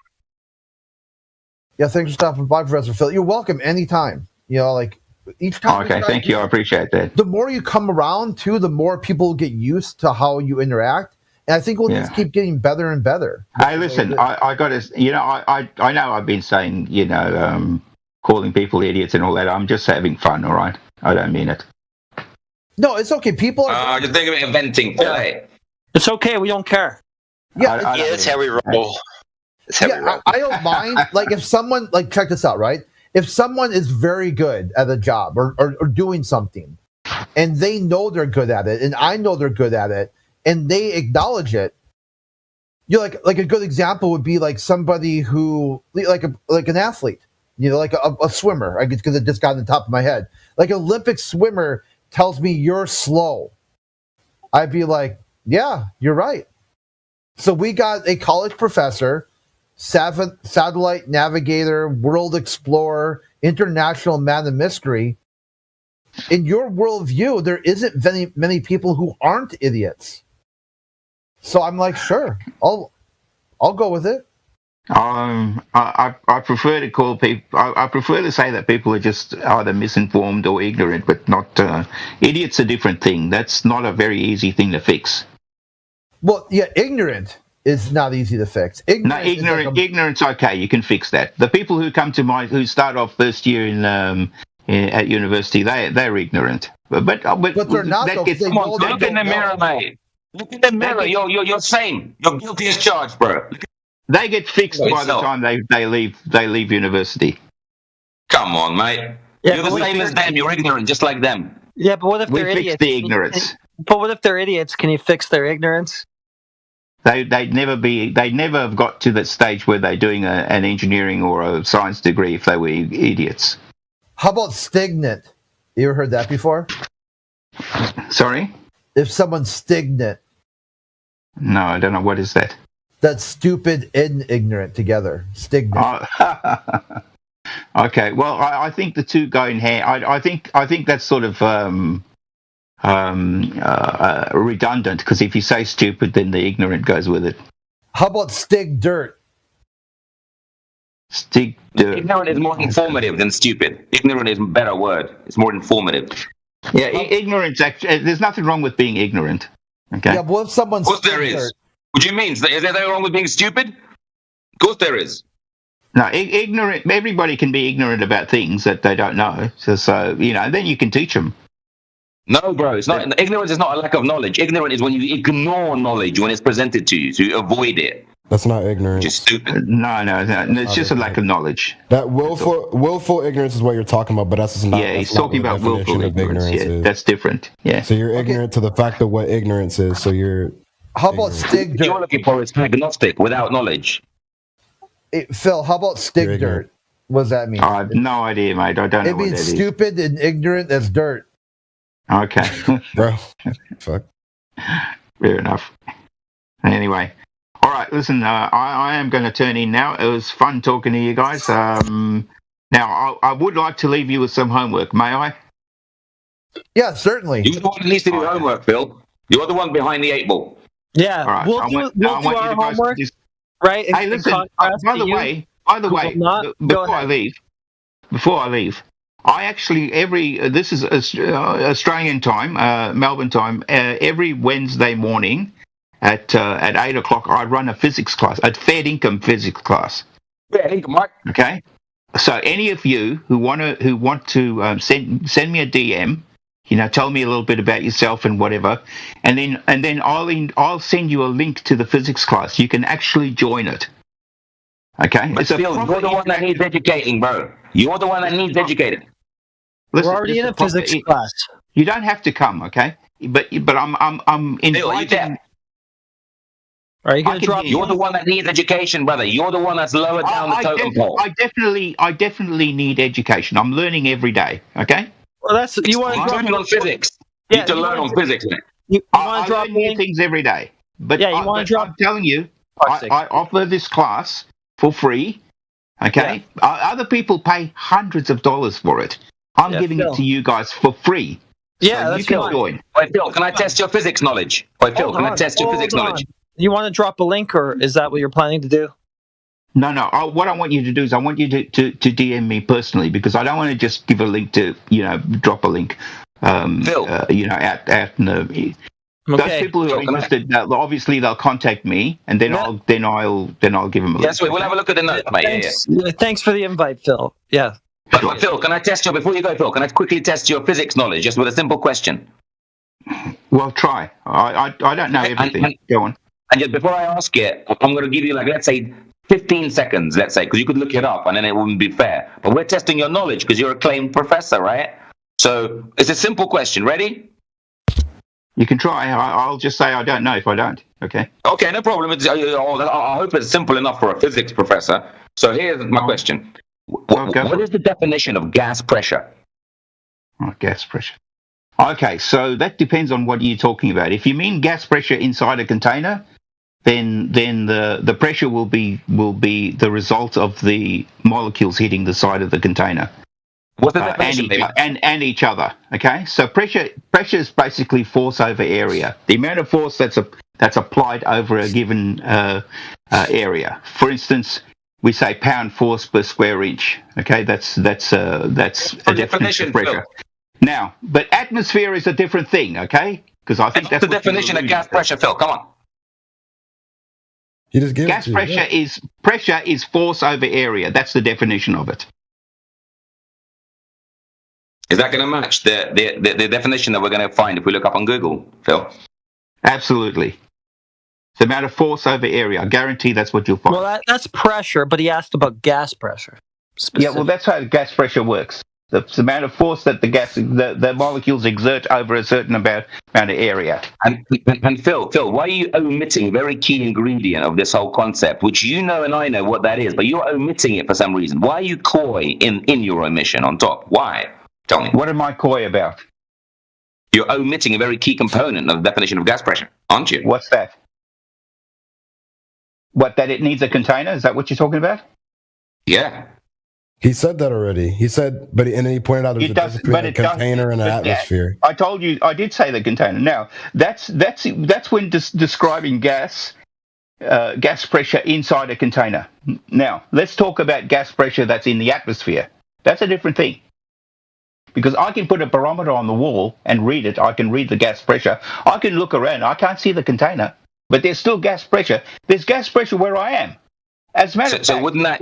Yeah, thanks for stopping by, Professor Phil. You're welcome anytime. Like each time. Okay, thank you. I appreciate that. The more you come around too, the more people get used to how you interact. And I think we'll just keep getting better and better. Hey, listen, I got to, I know I've been saying, calling people idiots and all that. I'm just having fun, all right? I don't mean it. No, it's okay. People are. Just think of it venting today. It's okay. We don't care. Yeah, that's how we roll. I don't mind. Like, if someone, like, check this out, right? If someone is very good at a job or doing something, and they know they're good at it, and I know they're good at it, and they acknowledge it, you're like a good example would be like somebody who, like an athlete, like a swimmer. I guess because it just got on the top of my head. Like, an Olympic swimmer tells me you're slow, I'd be like, yeah, you're right. So we got a college professor, satellite navigator, world explorer, international man of mystery. In your worldview, there isn't many people who aren't idiots. So I'm like, sure, I'll go with it. I prefer to call people. I prefer to say that people are just either misinformed or ignorant, but not idiots. A different thing. That's not a very easy thing to fix. Well, yeah, ignorant is not easy to fix. Ignorance. Okay, you can fix that. The people who come to who start off first year at university, they're ignorant. But they're not. Look in the mirror, mate. Look in the mirror. You're same. You're guilty as charged, bro. They get fixed by the time they leave university. Come on, mate. Yeah, you're the same as them. You're ignorant, just like them. Yeah, but what if they're We fix idiots? the ignorance. But what if they're idiots? Can you fix their ignorance? They'd never have got to that stage where they're doing an engineering or a science degree if they were idiots. How about stignant? You ever heard that before? Sorry? If someone's stignant. No, I don't know. What is that? That's stupid and ignorant together. Stignant. Okay. Well, I think the two go in hand. I think that's sort of redundant, because if you say stupid, then the ignorant goes with it. How about stig dirt? Stig dirt. Ignorant is more informative than stupid. Ignorant is a better word. It's more informative. Yeah, ignorance. Actually, there's nothing wrong with being ignorant. Okay. Yeah, but what if someone's Of course there is. What do you mean? Is there anything wrong with being stupid? Of course there is. No, ignorant. Everybody can be ignorant about things that they don't know. So then you can teach them. No, bro. It's not. Ignorance is not a lack of knowledge. Ignorant is when you ignore knowledge when it's presented to you, so you avoid it. That's not ignorance. Just stupid. No. It's just a lack of knowledge. That willful ignorance is what you're talking about, but that's not. Yeah, that's he's not talking what about the willful definition of ignorance. Yeah, is. that's different. Yeah. So you're ignorant to the fact of what ignorance is. So you're. How about stig dirt? You're looking for is agnostic without knowledge. Phil, how about stig dirt? What does that mean? I have no idea, mate. I don't know It what that means is. stupid and ignorant as dirt. Okay. Bro. Fuck. Fair enough. Anyway. All right, listen, I am going to turn in now. It was fun talking to you guys. Now, I would like to leave you with some homework. May I? Yeah, certainly. You're the one who needs to do homework, Phil. You're the one behind the 8 ball. Yeah, All right, we'll I do want you our guys to homework, just- right? Hey, listen, by the way, before I leave, I actually this is Australian time, Melbourne time, every Wednesday morning at 8 o'clock, I run a physics class, a fair income physics class. Fair income, Mike. Okay, so any of you who want to send me a DM, tell me a little bit about yourself and whatever, and then I'll send you a link to the physics class. You can actually join it. Okay, But Phil, you're the one that needs educating, bro. You're the one that needs educating. Listen, We're already in a proper- physics class. You don't have to come, okay? But I'm inviting. Are you going to drop? You're the one that needs education, brother. You're the one that's lower down the totem pole. I definitely need education. I'm learning every day. Okay. Well, that's you want to You're drop learning on physics. You need to learn on physics, man. You want I to drop learn new things every day. But Yeah, you wanna drop- I'm telling you, I offer this class for free. Okay. Other people pay hundreds of dollars for it. I'm giving Phil. it to you guys for free. Yeah, so that's you can fine. join. Wait, Phil, can I test your physics knowledge? Wait, Phil, can I test your physics knowledge? You want to drop a link, or is that what you're planning to do? No. What I want you to do is I want you to DM me personally, because I don't want to just give a link to drop a link. Phil. Out in the. Those people who are interested, obviously they'll contact me, and then I'll give them a link. Yes, we'll have a look at the notes, mate. Yeah. Thanks for the invite, Phil. Yeah. But Phil, can I test you before you go, Phil? Can I quickly test your physics knowledge just with a simple question? Well, try. I don't know everything. Go on. And just before I ask it, I'm going to give you let's say 15 seconds, let's say, because you could look it up and then it wouldn't be fair. But we're testing your knowledge because you're a acclaimed professor, right? So it's a simple question. Ready? You can try. I'll just say I don't know if I don't. Okay. Okay, no problem. I hope it's simple enough for a physics professor. So here's my question. What is the definition of gas pressure? Oh, gas pressure. Okay, so that depends on what you're talking about. If you mean gas pressure inside a container, then the pressure will be the result of the molecules hitting the side of the container. What's the definition, and each other. Okay, so pressure is basically force over area. The amount of force that's applied over a given area. For instance, we say pound force per square inch. Okay, that's a definition of pressure. Now, but atmosphere is a different thing. Okay, because I think that's the definition of gas pressure, Phil. Come on. You just give gas pressure is force over area. That's the definition of it. Is that going to match the definition that we're going to find if we look up on Google, Phil? Absolutely. It's the amount of force over area. I guarantee that's what you'll find. Well, that's pressure, but he asked about gas pressure. Yeah, well, that's how gas pressure works. The amount of force that the molecules exert over a certain amount of area. And Phil, why are you omitting a very key ingredient of this whole concept, which you know and I know what that is, but you're omitting it for some reason? Why are you coy in your omission on top? Why? Tell me. What am I coy about? You're omitting a very key component of the definition of gas pressure, aren't you? What's that? What, that it needs a container? Is that what you're talking about? Yeah. He said that already. He said, and then he pointed out there's a difference between a container and an atmosphere. I told you, I did say the container. Now, that's when describing gas pressure inside a container. Now, let's talk about gas pressure that's in the atmosphere. That's a different thing. Because I can put a barometer on the wall and read it. I can read the gas pressure. I can look around. I can't see the container, but there's still gas pressure. There's gas pressure where I am. As a matter of fact, wouldn't that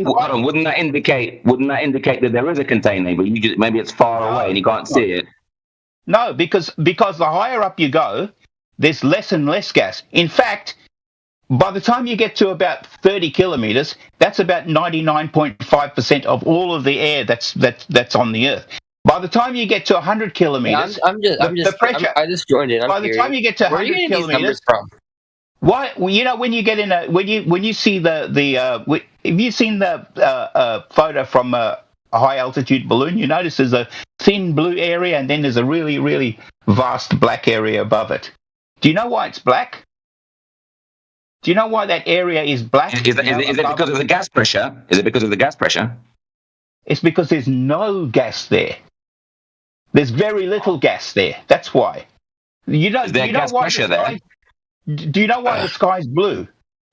indicate that there is a container, but maybe it's far away and you can't see it? No, because the higher up you go, there's less and less gas. In fact, by the time you get to about 30 kilometers, that's about 99.5% of all of the air that's on the Earth. By the time you get to 100 kilometers, the pressure. I just joined in. By the time you get to 100 kilometers, why? You know, when you get in when you see have you seen the photo from a high altitude balloon? You notice there's a thin blue area and then there's a really, really vast black area above it. Do you know why it's black? Do you know why that area is black? Is it because of the gas pressure? Is it because of the gas pressure? It's because there's no gas there. There's very little gas there. That's why. Is there gas pressure there? Do you know why the sky's blue?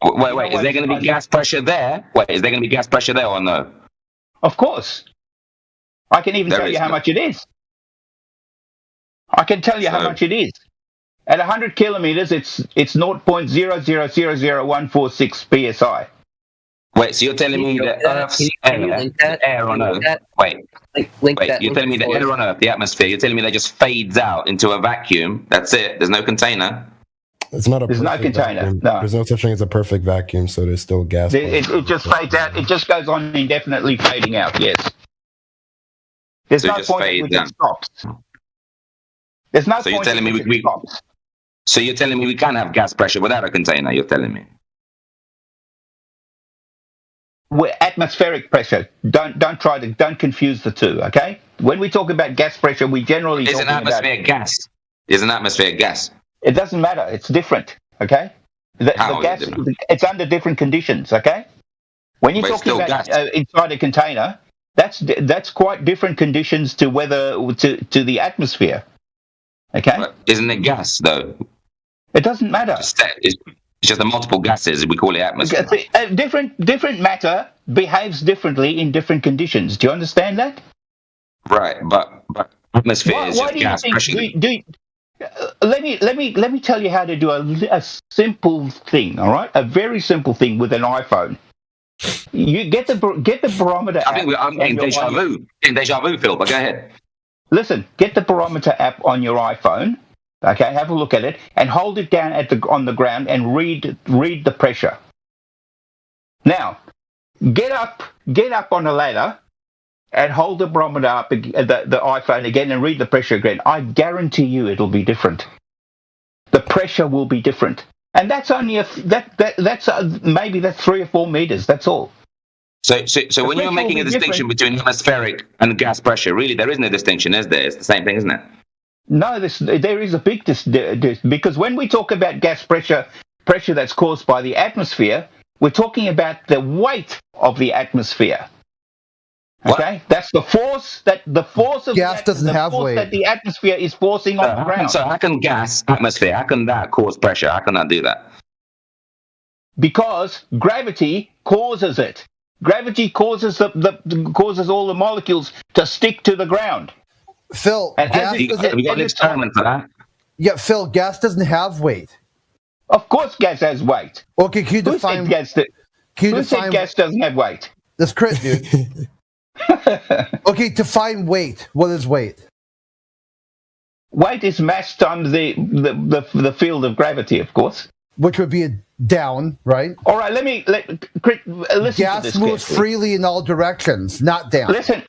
Wait. Is there going to be gas pressure there? Is there going to be gas pressure there or no? Of course. I can even tell you how much it is. I can tell you how much it is. At 100 kilometers, it's 0.0000146 psi. Wait, so you're telling me that Earth's air on Earth? Wait, you're telling me the air on Earth, the atmosphere, you're telling me that just fades out into a vacuum? That's it? There's no container? It's not a There's no container. Vacuum. No. There's no such thing as a perfect vacuum, so there's still gas. It just fades out. It just goes on indefinitely fading out, yes. There's no point at which it stops. There's no point at which it stops. So you're telling me we can't have gas pressure without a container, you're telling me? We're atmospheric pressure. Don't confuse the two, okay? When we talk about gas pressure, we generally Is an atmosphere gas? Is an atmosphere gas? It doesn't matter. It's different, okay? The gas, it's under different conditions, okay? When you're talking about inside a container, that's quite different conditions to to the atmosphere, okay? But isn't it gas though? It doesn't matter. It's just the multiple gases. We call it atmosphere. Different matter behaves differently in different conditions. Do you understand that? Right, but atmosphere is just gas pressure. Let me tell you how to do a simple thing. All right, a very simple thing with an iPhone. You get the barometer. I think I'm getting deja vu. Phil. But go ahead. Listen, get the barometer app on your iPhone. Okay, have a look at it and hold it down on the ground and read the pressure. Now, get up on a ladder and hold the barometer up, the iPhone again, and read the pressure again. I guarantee you it'll be different. The pressure will be different, and that's only maybe that's 3 or 4 meters. That's all. So when you're making a distinction between atmospheric and gas pressure, really there isn't a distinction, is there? It's the same thing, isn't it? No, there is a big because when we talk about gas pressure that's caused by the atmosphere, we're talking about the weight of the atmosphere. Okay, that's the force of gas doesn't have weight. That the atmosphere is forcing on the ground. So how can gas atmosphere? How can that cause pressure? How can that do that? Because gravity causes it. Gravity causes causes all the molecules to stick to the ground. Phil, And gas we doesn't. We got an experiment for that. Yeah, Phil, gas doesn't have weight. Of course, gas has weight. Okay, can you Who define said gas? Who said gas doesn't have weight? That's Chris, dude. Okay, define weight. What is weight? Weight is mass times the field of gravity, of course. Which would be a down, right? All right, listen gas to this moves carefully. freely in all directions, not down. Listen.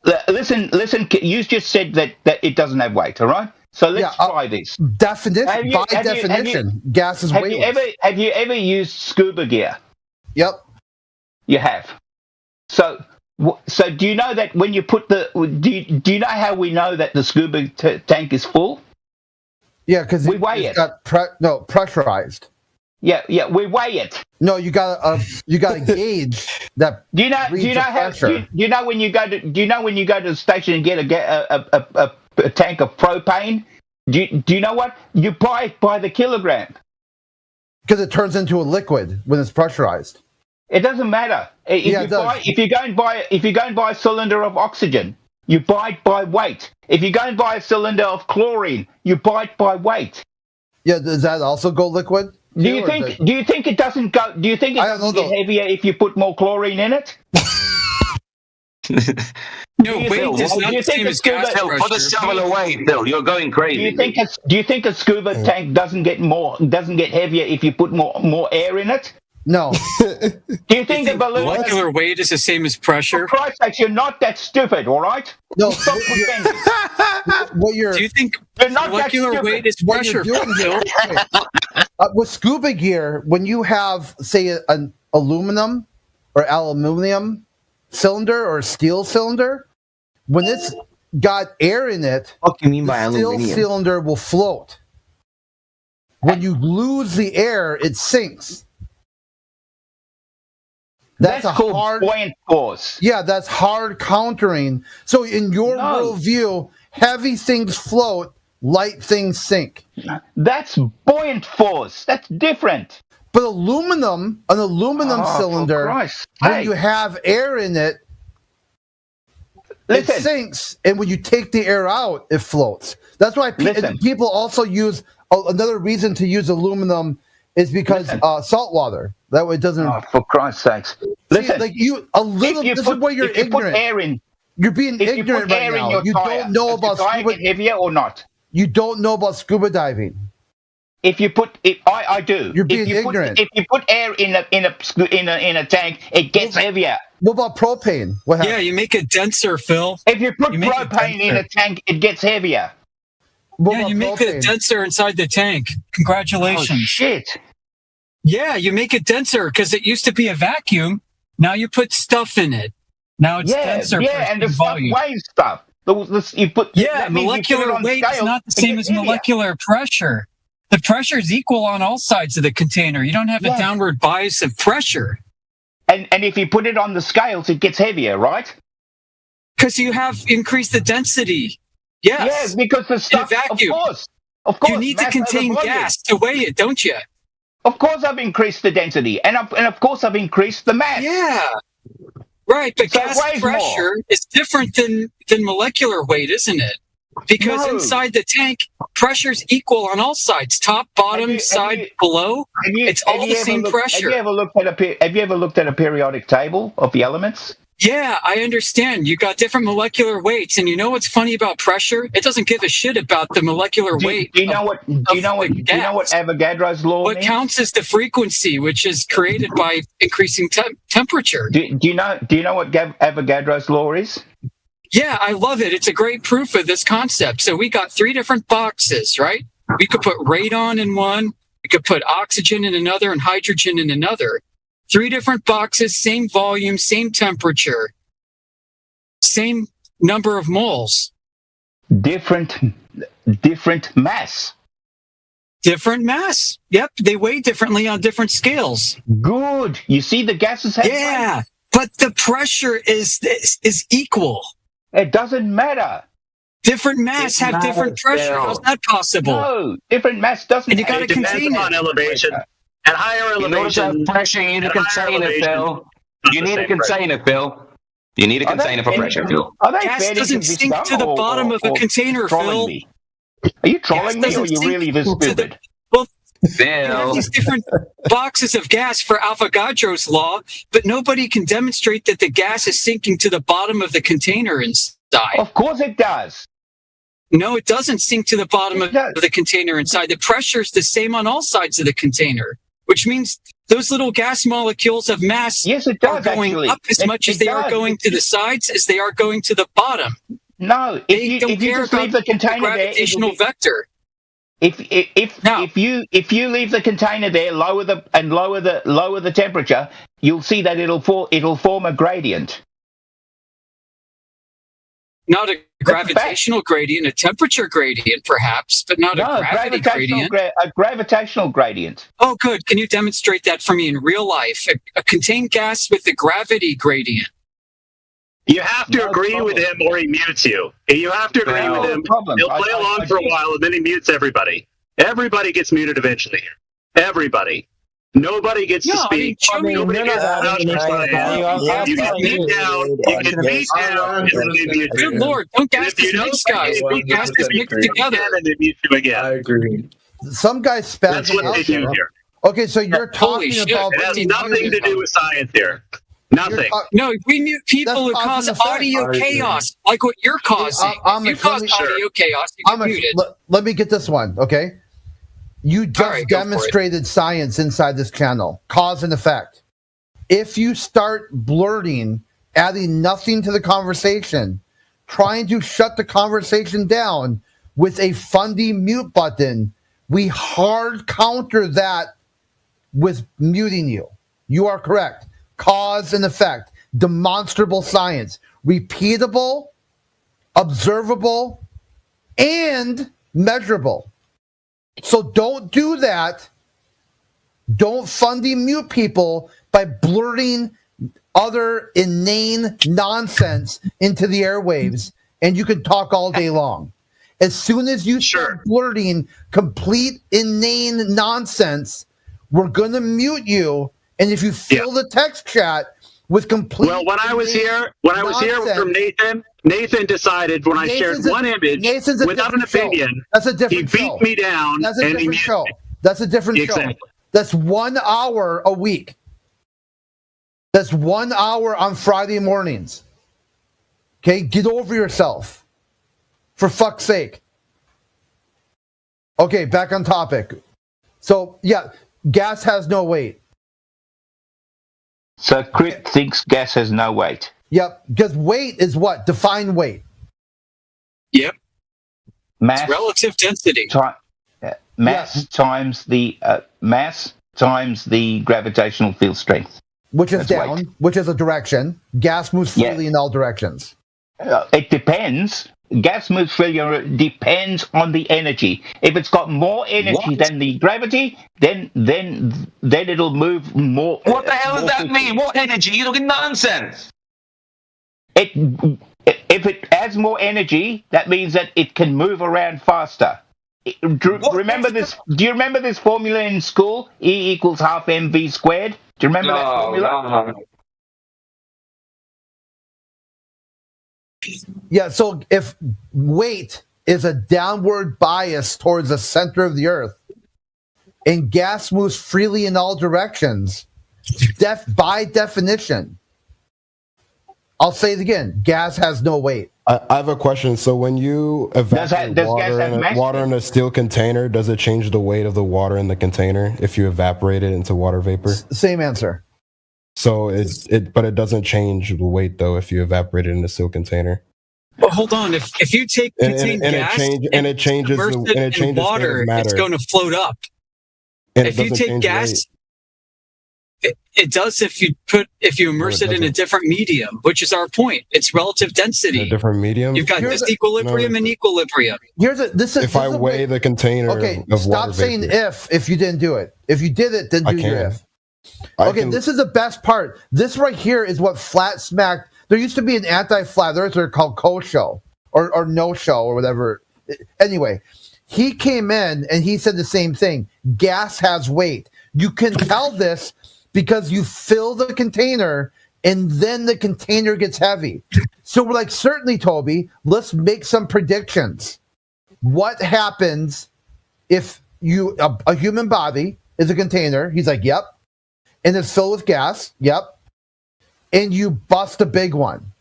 You just said that it doesn't have weight. All right. So let's try this. Definition. Gas is weightless. Have you ever used scuba gear? Yep. You have. So do you know that when you put do you know how we know that the scuba tank is full? Yeah, because we weigh it. Got pressurized. Yeah, we weigh it. No, you got a gauge that. Do you know when you go to the station and get a tank of propane? Do you know what? You buy it by the kilogram. Because it turns into a liquid when it's pressurized. It doesn't matter. If you go and buy a cylinder of oxygen, you buy it by weight. If you go and buy a cylinder of chlorine, you buy it by weight. Yeah, does that also go liquid? Do you think it doesn't go? Do you think it doesn't get heavier if you put more chlorine in it? No, weight is not the same as gas pressure. Put a shovel away, Bill. You're going crazy. Do you think a scuba tank doesn't get heavier if you put more air in it? No. Do you think the balloon molecular weight is the same as pressure? For Christ's sake, you're not that stupid, all right? No. Stop pretending. Do you think you're not molecular that weight is pressure? With scuba gear, when you have, say, an aluminum or aluminium cylinder or a steel cylinder, when it's got air in it, what do you mean by the steel aluminium? cylinder will float. When you lose the air, it sinks. That's called buoyant force. Yeah, that's hard countering. So in your worldview, heavy things float, light things sink. That's buoyant force. That's different. But an aluminum cylinder, when you have air in it, it sinks, and when you take the air out, it floats. That's why people also use another reason to use aluminum is because salt water. That way it doesn't. Oh, for Christ's sakes! Listen, this is where you're ignorant. You're being ignorant right now. You don't know about scuba. Heavier or not? You don't know about scuba diving. If you put it, I do. You're being ignorant. If you put air in a tank, it gets heavier. What about propane? What happens? Yeah, you make it denser, Phil. If you put propane in a tank, it gets heavier. Yeah, you make it denser inside the tank. Congratulations. Oh, shit. Yeah, you make it denser because it used to be a vacuum. Now you put stuff in it. Now it's denser. Yeah, and the stuff weighs stuff. Molecular weight is not the same as molecular pressure. The pressure is equal on all sides of the container. You don't have a downward bias of pressure. And if you put it on the scales, it gets heavier, right? Because you have increased the density. Yes. Yeah, because the stuff, in a vacuum. Of course. You need to contain gas to weigh it, don't you? Of course I've increased the density, and of course I've increased the mass. Yeah. Right, but So gas it weighs pressure is different than molecular weight, isn't it? Because inside the tank, pressure's equal on all sides, top, bottom, side, below. It's all the same pressure. Have you ever looked at a periodic table of the elements? Yeah, I understand. You got different molecular weights, and you know what's funny about pressure? It doesn't give a shit about the molecular weight. Do you know what Avogadro's law What means? counts is the frequency, which is created by increasing temperature. Do you know what Avogadro's law is? Yeah, I love it. It's a great proof of this concept. So we got 3 different boxes, right? We could put radon in one, we could put oxygen in another, and hydrogen in another. 3 different boxes, same volume, same temperature, same number of moles. Different mass. Different mass. Yep, they weigh differently on different scales. Good. You see the gases have Yeah, but the pressure is equal. It doesn't matter. Different mass have different pressure. How's that possible? No, different mass doesn't. And you got to it depends contain upon it. elevation. At higher In order to have elevation, pressure, you need to contain it, Phil. You need a container, Phil. You need a container for pressure, Phil. Gas doesn't sink to the bottom of a container, Phil. Me? Are you trolling me, or are you really this stupid? Well, Phil. you have these different boxes of gas for Avogadro's law, but nobody can demonstrate that the gas is sinking to the bottom of the container inside. Of course it does. No, it doesn't sink to the bottom of the container inside. The pressure is the same on all sides of the container, which means those little gas molecules of mass are going up as much as they are going to the sides as they are going to the bottom. No, if you just leave the container there, gravitational vector. If you leave the container there, lower the temperature, you'll see that it'll form a gradient. Not a gravitational gradient, a temperature gradient, perhaps, but not a gravity gradient. A gravitational gradient. Oh, good. Can you demonstrate that for me in real life? A contained gas with a gravity gradient. You have to agree with him or he mutes you. You have to agree with him. He'll play along for a while and then he mutes everybody. Everybody gets muted eventually here. Everybody. Nobody gets to speak. Nobody gets to vouch for science. You can speak down. You can speak down and then they mute you. Good Lord, don't gas this mix, guys. Don't gas this mix together. And they mute you again. I agree. Some guys spazzing That's what they do here. Okay, so you're talking about... It has nothing to do with science here. Nothing. No, we mute people who cause audio chaos, like what you're causing. If you cause audio chaos, you get muted. Let me get this one, okay? You just demonstrated science inside this channel, cause and effect. If you start blurting, adding nothing to the conversation, trying to shut the conversation down with a fundy mute button, we hard counter that with muting you. You are correct. Cause and effect, demonstrable science, repeatable, observable, and measurable. So don't do that. Don't fundy mute people by blurting other inane nonsense into the airwaves, and you can talk all day long. As soon as you start blurting complete inane nonsense, we're going to mute you. And if you fill the text chat with complete... Well, when I was here from Nathan decided when I shared one image without an opinion, that's a different he beat me down. That's a different show. That's a different show. That's 1 hour a week. That's 1 hour on Friday mornings. Okay, get over yourself. For fuck's sake. Okay, back on topic. So, yeah, gas has no weight. So Crit thinks gas has no weight. Yep, because weight is what? Define weight. Yep. Mass. It's relative density. Mass times the gravitational field strength. Which is down, weight. Which is a direction. Gas moves freely in all directions. It depends. Gas moves freely. Depends on the energy. If it's got more energy than the gravity, then it'll move more. What the hell does that mean? What energy? You're talking nonsense. If it has more energy, that means that it can move around faster. Do you remember this formula in school? E equals half mv squared. Do you remember that formula? No. Yeah, so if weight is a downward bias towards the center of the earth and gas moves freely in all directions, by definition, I'll say it again, gas has no weight. I have a question. So when you evaporate water in a steel container, does it change the weight of the water in the container if you evaporate it into water vapor? Same answer. So but it doesn't change the weight though if you evaporate it in a steel container. Well, hold on. If you take contained gas and it changes in water, it's going to float up. And if you take gas, it does if you immerse it in a different medium, which is our point. It's relative density. A different medium. You've got disequilibrium and equilibrium. If I weigh the container of water stop saying if you didn't do it. If you did it, then do your if. Okay, this is the best part. This right here is what flat smacked. There used to be an anti-flat earther called Co-Show or No Show or whatever. Anyway, he came in and he said the same thing. Gas has weight. You can tell this because you fill the container and then the container gets heavy. So we're like, certainly, Toby, let's make some predictions. What happens if a human body is a container? He's like, yep. And it's filled with gas, yep. And you bust a big one.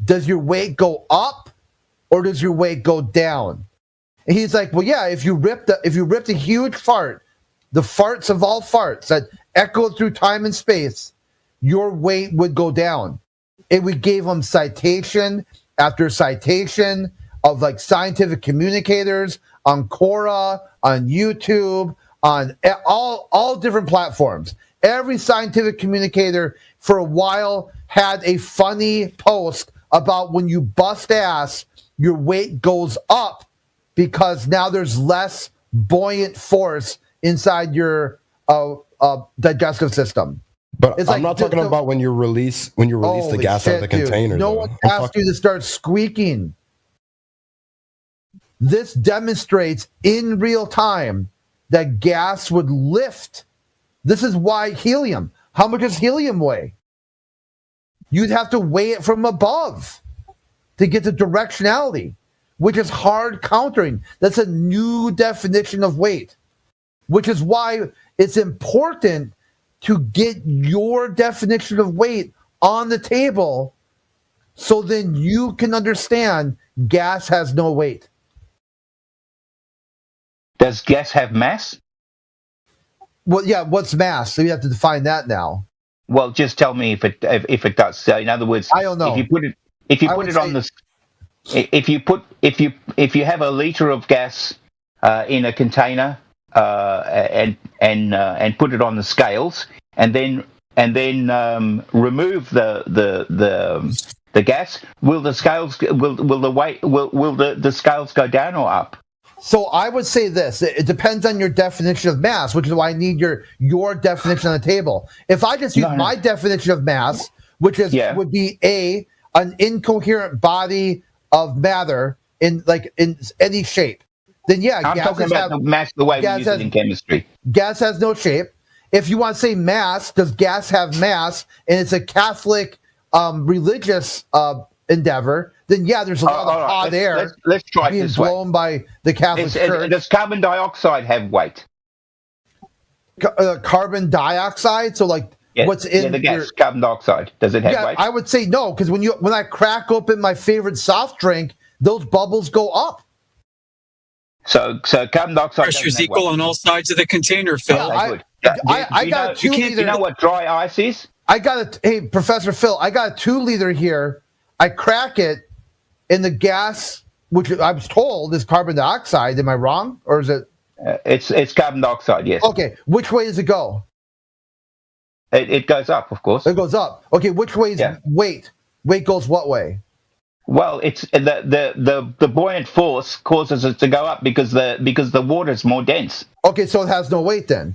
Does your weight go up or does your weight go down? And he's like, well, yeah, if you ripped a huge fart, the farts of all farts that echoed through time and space, your weight would go down. And we gave him citation after citation of like scientific communicators on Quora, on YouTube, on all different platforms. Every scientific communicator for a while had a funny post about when you bust ass, your weight goes up because now there's less buoyant force inside your digestive system. But It's I'm like not talking about when you release the Holy gas out of the shit, dude. container. No though. one I'm asked talking- you to start squeaking. This demonstrates in real time that gas would lift. This is why helium. How much does helium weigh? You'd have to weigh it from above to get the directionality, which is hard countering. That's a new definition of weight, which is why it's important to get your definition of weight on the table so then you can understand gas has no weight. Does gas have mass? Well, yeah, what's mass? So you have to define that now. Well, just tell me if it does. So in other words, I don't know. If you put it on the, if you have a liter of gas in a container and put it on the scales and then remove the gas, will the scales will the scales go down or up? So I would say this: it depends on your definition of mass, which is why I need your definition on the table. If I just use my definition of mass, which is would be an incoherent body of matter in any shape, then yeah, I'm talking about the mass the way we use it in chemistry. Gas has no shape. If you want to say mass, does gas have mass? And it's a Catholic religious endeavor, then yeah, there's a lot of hot air let's try being this way. blown by the Catholic Church. Does carbon dioxide have weight? Carbon dioxide, so what's in the gas, carbon dioxide, does it have weight? I would say no, because when I crack open my favorite soft drink, those bubbles go up. So carbon dioxide pressure's equal on all sides of the container, Phil. I got a 2 liter. You know what dry ice is? Hey, Professor Phil, I got a 2 liter here. I crack it, and the gas, which I was told is carbon dioxide. Am I wrong, or is it? It's carbon dioxide. Yes. Okay. Which way does it go? It goes up, of course. It goes up. Okay. Which way is weight? Weight goes what way? Well, it's the buoyant force causes it to go up because the water is more dense. Okay, so it has no weight then.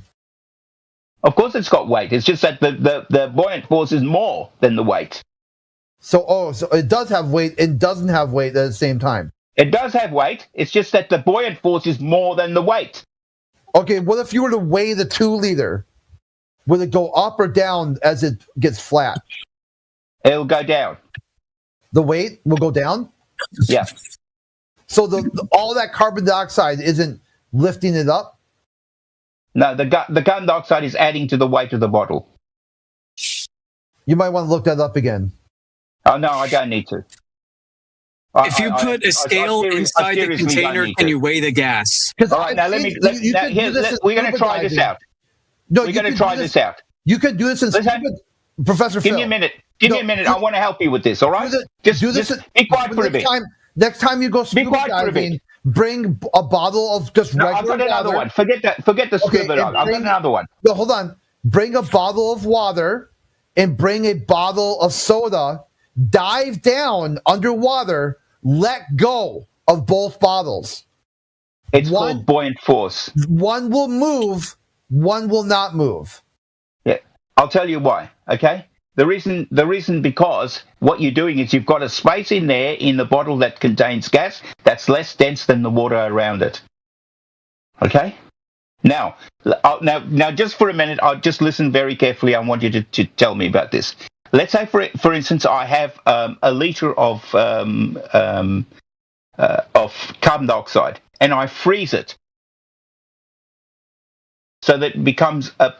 Of course, it's got weight. It's just that the buoyant force is more than the weight. So it does have weight and doesn't have weight at the same time. It does have weight. It's just that the buoyant force is more than the weight. Okay, what if you were to weigh the 2 liter? Will it go up or down as it gets flat? It'll go down. The weight will go down? Yeah. So all that carbon dioxide isn't lifting it up? No, the carbon dioxide is adding to the weight of the bottle. You might want to look that up again. Oh, no, I don't need to. If you put a scale inside the container, can you weigh the gas? All right, now we're going to try this out. No, we're going to try this out. You can do this in Professor Phil. Give me a minute. Give me a minute. I want to help you with this, all right? Just be quiet for a bit. Next time you go scuba diving, bring a bottle of just regular water. I've got another one. Forget the scuba dive. I've got another one. No, hold on. Bring a bottle of water and bring a bottle of soda. Dive down underwater. Let go of both bottles. It's called buoyant force. One will move. One will not move. Yeah, I'll tell you why. Okay. The reason because what you're doing is you've got a space in there in the bottle that contains gas that's less dense than the water around it. Okay? Now just for a minute, I'll just listen very carefully. I want you to tell me about this. let's say for instance, I have a liter of carbon dioxide, and I freeze it so that it becomes a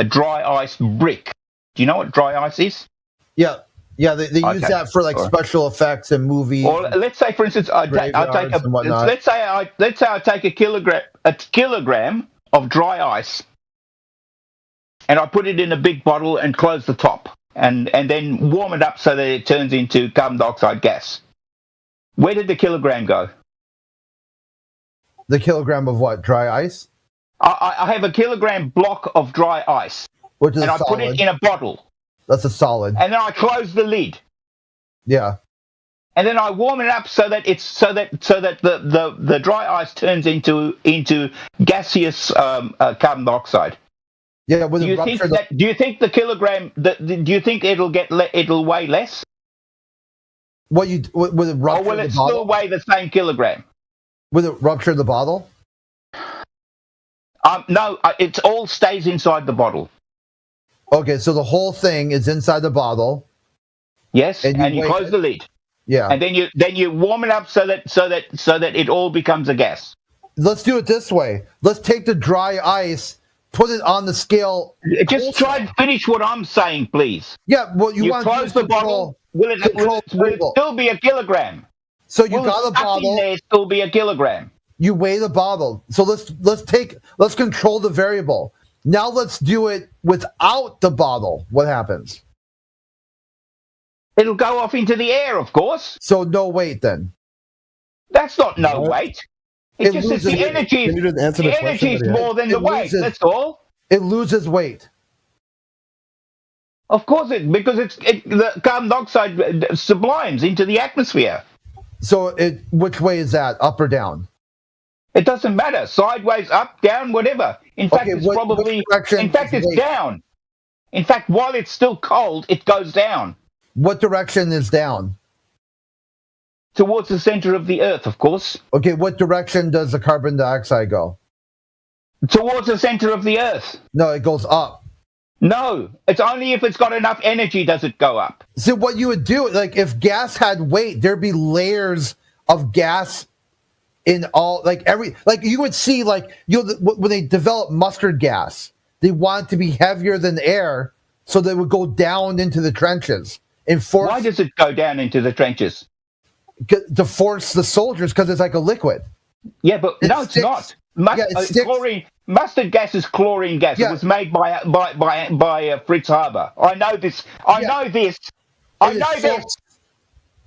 dry ice brick. Do you know what dry ice is? Yeah, they use that for like special effects in movies. Or let's say, for instance, I take a kilogram of dry ice, and I put it in a big bottle and close the top, and then warm it up so that it turns into carbon dioxide gas. Where did the kilogram go? The kilogram of what? Dry ice? I have a kilogram block of dry ice, which is and I put it in a bottle. That's a solid. And then I close the lid. Yeah. And then I warm it up so that the dry ice turns into gaseous carbon dioxide. Yeah. Do you think the kilogram? Do you think it'll weigh less? Will it rupture? Or will it still weigh the same kilogram? Will it rupture the bottle? No, it all stays inside the bottle. Okay, so the whole thing is inside the bottle. Yes, and you close the lid. Yeah, and then you warm it up so that it all becomes a gas. Let's do it this way. Let's take the dry ice, put it on the scale. Just try and finish what I'm saying, please. Yeah, well, you want close the bottle. Will it still be a kilogram? So you got a bottle. There still be a kilogram. You weigh the bottle. So let's control the variable. Now let's do it without the bottle. What happens? It'll go off into the air, of course. So no weight then. That's not no weight. It's just that the energy is more than the weight. That's all. It loses weight. Of course, because the carbon dioxide sublimes into the atmosphere. So which way is that? Up or down? It doesn't matter. Sideways, up, down, whatever. In fact, it's down. In fact, while it's still cold, it goes down. What direction is down? Towards the center of the Earth, of course. Okay, what direction does the carbon dioxide go? Towards the center of the Earth. No, it goes up. No, it's only if it's got enough energy does it go up. So what you would do, like if gas had weight, there'd be layers of gas in all, you would see, when they develop mustard gas, they want it to be heavier than air, so they would go down into the trenches and force. Why does it go down into the trenches? To force the soldiers, because it's like a liquid. Yeah, but it's not. Mustard gas is chlorine gas. Yeah. It was made by Fritz Haber. I know this. I know this.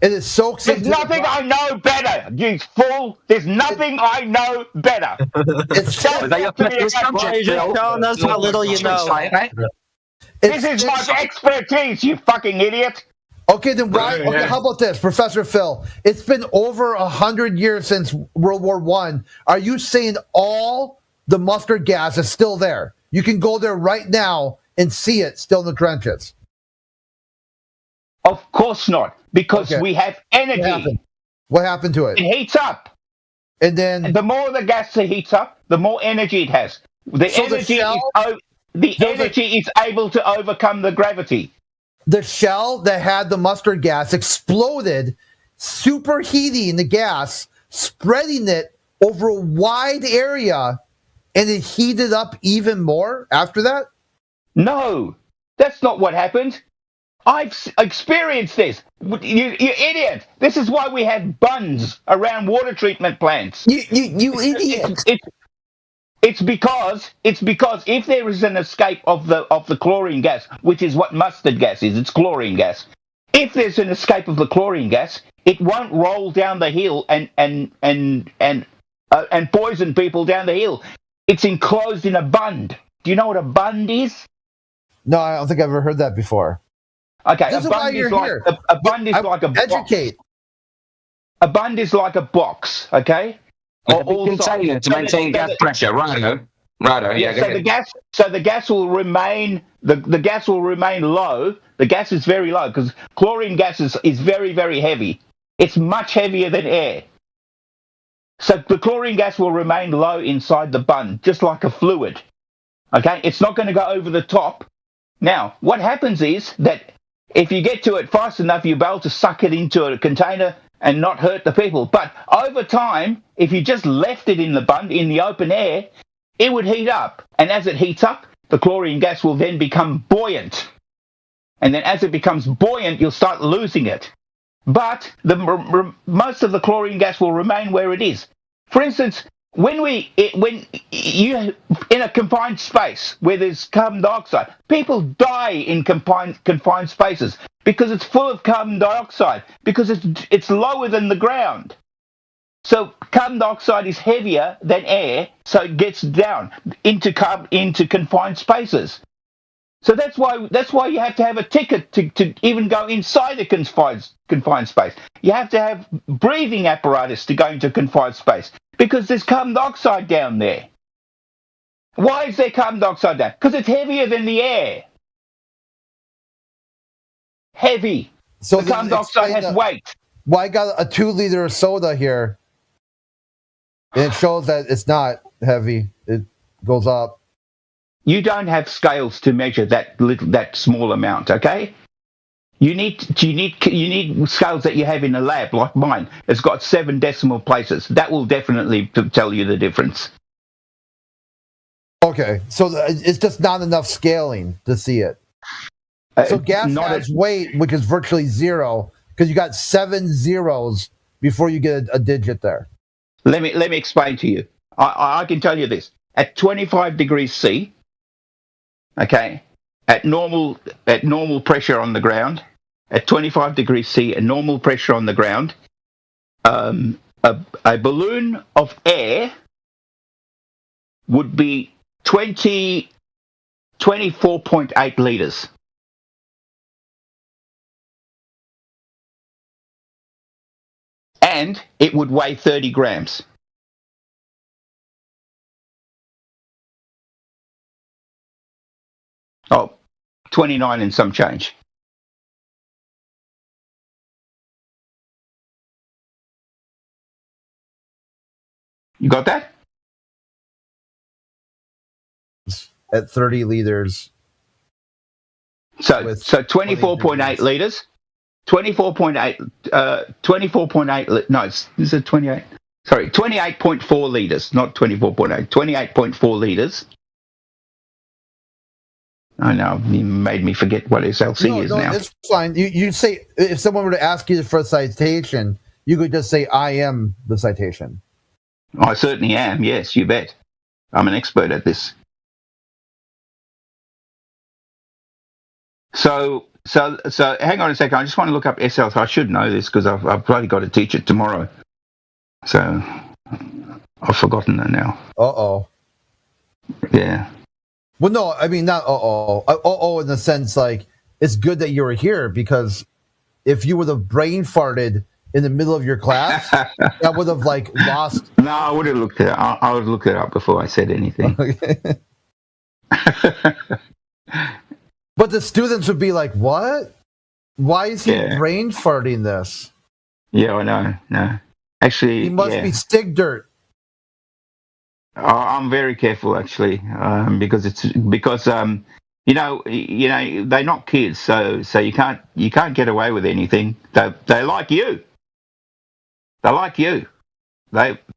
And it soaks There's nothing I know better, you fool. There's nothing I know better. Is that your subject, Phil? Telling us how little you know. This is my expertise, you fucking idiot. Okay, then why? Okay, how about this, Professor Phil? It's been over 100 years since World War I. Are you saying all the mustard gas is still there? You can go there right now and see it still in the trenches. Of course not, because we have energy. What happened to it? It heats up. And then the more the gas heats up, the more energy it has. The energy is able to overcome the gravity. The shell that had the mustard gas exploded, superheating the gas, spreading it over a wide area, and it heated up even more after that? No, that's not what happened. I've experienced this. You idiot. This is why we have buns around water treatment plants. You idiot. It's because if there is an escape of the chlorine gas, which is what mustard gas is, it's chlorine gas. If there's an escape of the chlorine gas, it won't roll down the hill and poison people down the hill. It's enclosed in a bund. Do you know what a bund is? No, I don't think I've ever heard that before. Okay, this a bund is like a educate. Box. A bund is like a box. Okay. A container to maintain gas pressure, righto. Yeah. So the gas will remain. The gas will remain low. The gas is very low because chlorine gas is very, very heavy. It's much heavier than air. So the chlorine gas will remain low inside the bund, just like a fluid. Okay, it's not going to go over the top. Now, what happens is that if you get to it fast enough, you'll be able to suck it into a container and not hurt the people. But over time, if you just left it in the open air, it would heat up. And as it heats up, the chlorine gas will then become buoyant. And then as it becomes buoyant, you'll start losing it. But most of the chlorine gas will remain where it is. For instance, when you in a confined space where there's carbon dioxide, people die in confined spaces because it's full of carbon dioxide, because it's lower than the ground. So carbon dioxide is heavier than air, so it gets down into confined spaces. So that's why you have to have a ticket to even go inside a confined space. You have to have breathing apparatus to go into confined space because there's carbon dioxide down there. Why is there carbon dioxide down? Because it's heavier than the air. Heavy. So the carbon dioxide has weight. Well, I got a 2-liter soda here, and it shows that it's not heavy. It goes up. You don't have scales to measure that small amount, okay? You need scales that you have in a lab like mine. It's got 7 decimal places. That will definitely tell you the difference. Okay, so it's just not enough scaling to see it. So gas has weight, which is virtually zero, because you got 7 zeros before you get a digit there. Let me explain to you. I can tell you this. At 25 degrees C, okay, at normal pressure on the ground, at 25 degrees C, at normal pressure on the ground, a balloon of air would be 24.8 liters. And it would weigh 30 grams. Oh, 29 and some change. You got that? At 30 liters. So 24.8 liters. 24.8, no, is it 28? Sorry, 28.4 liters, not 24.8, 28.4 liters. I know, you made me forget what SLC is now. It's fine. You say, if someone were to ask you for a citation, you could just say, I am the citation. I certainly am, yes, you bet. I'm an expert at this. So hang on a second. I just want to look up SLC. I should know this because I've probably got to teach it tomorrow. So I've forgotten it now. Uh-oh. Yeah. Well, no, I mean, not uh-oh. Uh-oh in the sense, like, it's good that you were here because if you would have brain farted in the middle of your class, that would have, like, lost... No, I would have looked it up. I would have looked it up before I said anything. But the students would be like, what? Why is he brain farting this? Yeah, I know. No. Actually, he must be stick dirt. I'm very careful, actually, because you know they're not kids, so you can't get away with anything. They like you. They like you.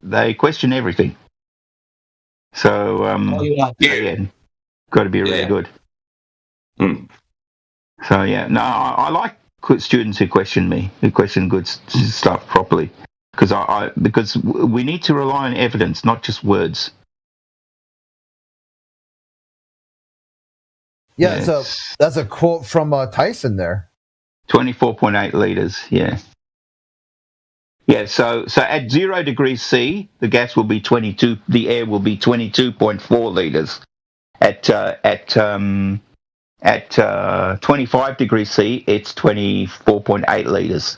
They question everything. So got to be really good. So no, I like students who question me, who question good stuff properly, because we need to rely on evidence, not just words. Yeah, so that's a quote from Tyson there. 24.8 liters. Yeah. Yeah. So at 0 degrees C, the gas will be 22. The air will be 22.4 liters. At 25 degrees C, it's 24.8 liters.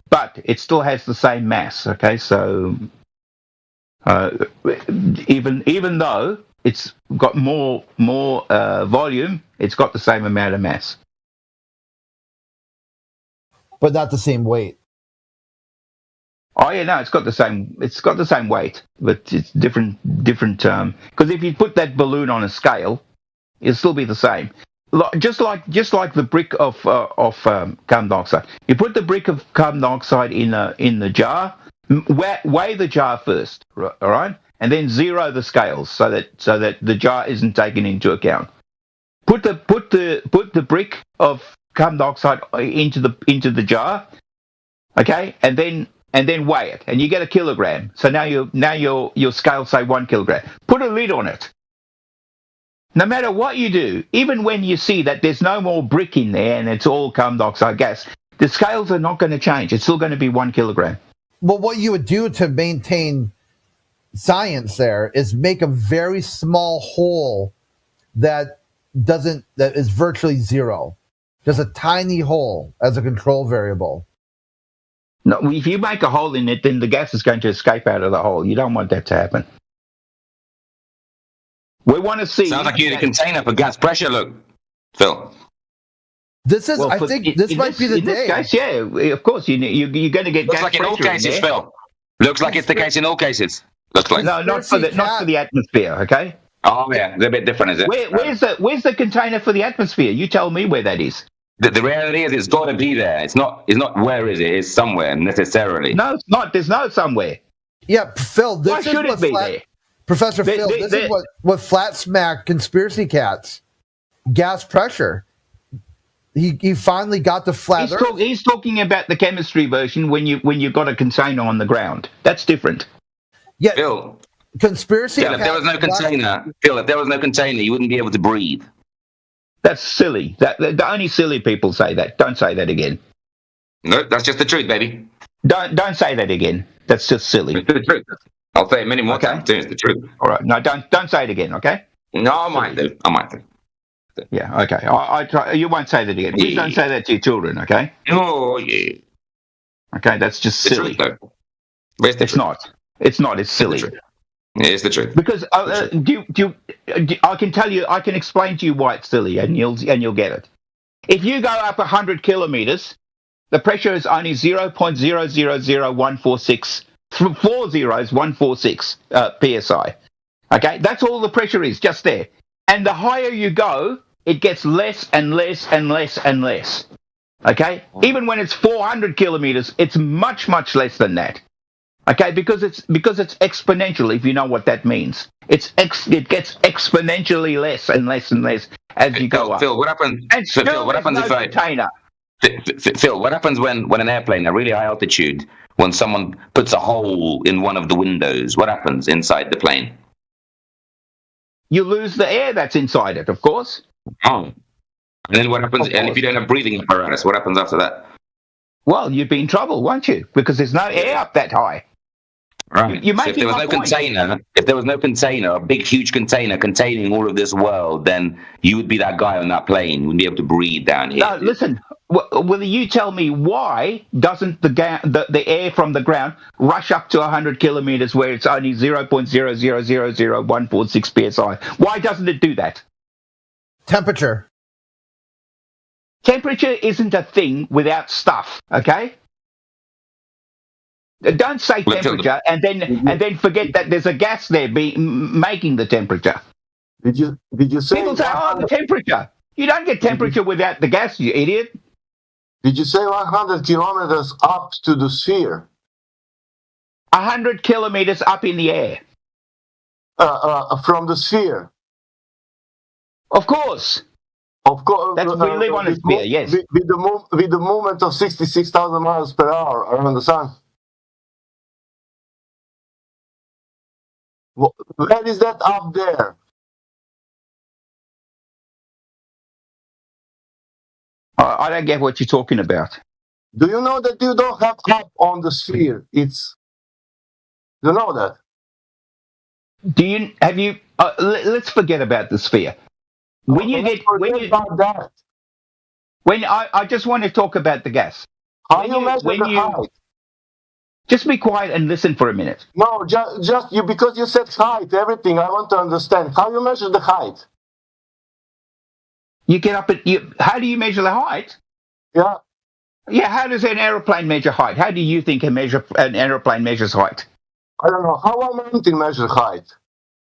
But it still has the same mass. Okay, so even though it's got more volume, it's got the same amount of mass, but not the same weight. Oh yeah, no, it's got the same. It's got the same weight, but it's different. Because if you put that balloon on a scale, it'll still be the same. Just like the brick of carbon dioxide. You put the brick of carbon dioxide in the jar. Weigh the jar first, all right, and then zero the scales so that the jar isn't taken into account. Put the brick of carbon dioxide into the jar, okay, and then weigh it, and you get a kilogram. So now your scales say 1 kilogram. Put a lid on it. No matter what you do, even when you see that there's no more brick in there and it's all carbon dioxide gas, the scales are not going to change. It's still going to be 1 kilogram. Well, what you would do to maintain science there is make a very small hole that is virtually zero. Just a tiny hole as a control variable. No, if you make a hole in it, then the gas is going to escape out of the hole. You don't want that to happen. We want to see. Sounds like you need a container for gas pressure. Look, Phil. This is. I think this might be the day. In this case, yeah, of course, you're going to get. Looks gas like in all pressure cases, in there. Phil. Looks like it's the case in all cases. Looks like. No, not for the atmosphere. Okay. Oh yeah, they're a bit different, is it? Where's the container for the atmosphere? You tell me where that is. The reality is, it's got to be there. It's not where is it? It's somewhere necessarily. No, it's not. There's no somewhere. Yeah, Phil. This Why is should it be there? Professor Phil, this is what flat smack conspiracy cats. Gas pressure. He finally got the flat Earth. He's talking about the chemistry version when you've got a container on the ground. That's different. Yeah, Phil. Conspiracy. Phil, if there was no container, you wouldn't be able to breathe. That's silly. The only silly people say that. Don't say that again. No, that's just the truth, baby. Don't say that again. That's just silly. It's the truth. I'll say it many more times. It's the truth. All right. No, don't say it again. Okay. No, I might do. Yeah. Okay. I try. You won't say that again. Please don't say that to your children. Okay. Oh yeah. Okay. That's just silly. It's not. It's not. It's silly. It's the truth. Because I can tell you, I can explain to you why it's silly, and you'll get it. If you go up 100 kilometers, the pressure is only 0.000146. 4 zeros, 146 psi. Okay, that's all the pressure is, just there. And the higher you go, it gets less and less and less and less. Okay, even when it's 400 kilometers, it's much less than that. Okay, because it's exponential. If you know what that means, it gets exponentially less and less and less as you go up. Phil, what happens? Phil, what happens if container? Phil, what happens when an airplane at really high altitude, when someone puts a hole in one of the windows, what happens inside the plane? You lose the air that's inside it, of course. Oh. And then what happens? And if you don't have breathing apparatus, what happens after that? Well, you'd be in trouble, won't you? Because there's no air up that high. Right. So if there was no container, a big, huge container containing all of this world, then you would be that guy on that plane. You wouldn't be able to breathe down here. No, listen. Will you tell me why doesn't the air from the ground rush up to 100 kilometers where it's only 0.0000146 psi? Why doesn't it do that? Temperature. Temperature isn't a thing without stuff. Okay. Don't say temperature and then forget that there's a gas there making the temperature. Did you say? People say, the temperature. You don't get temperature without the gas, you idiot. Did you say 100 kilometers up to the sphere? 100 kilometers up in the air. From the sphere. Of course. Of course. We live on a sphere, yes. With the movement of 66,000 miles per hour around the sun. Where is that up there? I don't get what you're talking about. Do you know that you don't have up on the sphere? Do you know that? Let's forget about the sphere. I just want to talk about the gas. How you measure the height? Just be quiet and listen for a minute. No, just you, because you said height, everything. I want to understand how you measure the height. You get up how do you measure the height? Yeah. Yeah, how does an aeroplane measure height? How do you think an aeroplane measures height? I don't know. How a mountain measures height?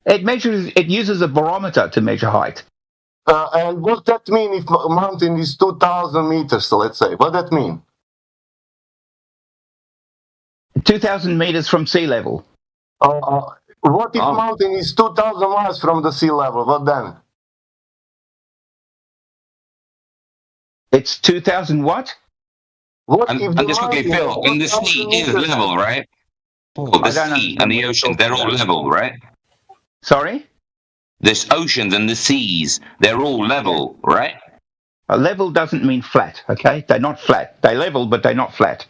It uses a barometer to measure height. And what that mean if a mountain is 2,000 meters, so let's say? What that mean? 2,000 meters from sea level. What if mountain is 2,000 miles from the sea level? What then? It's 2,000 what? And just quickly, Phil, and the sea is level, right? The sea and the oceans, they're all level, right? Sorry? The oceans and the seas, they're all level, right? A level doesn't mean flat, okay? They're not flat. They're level, but they're not flat.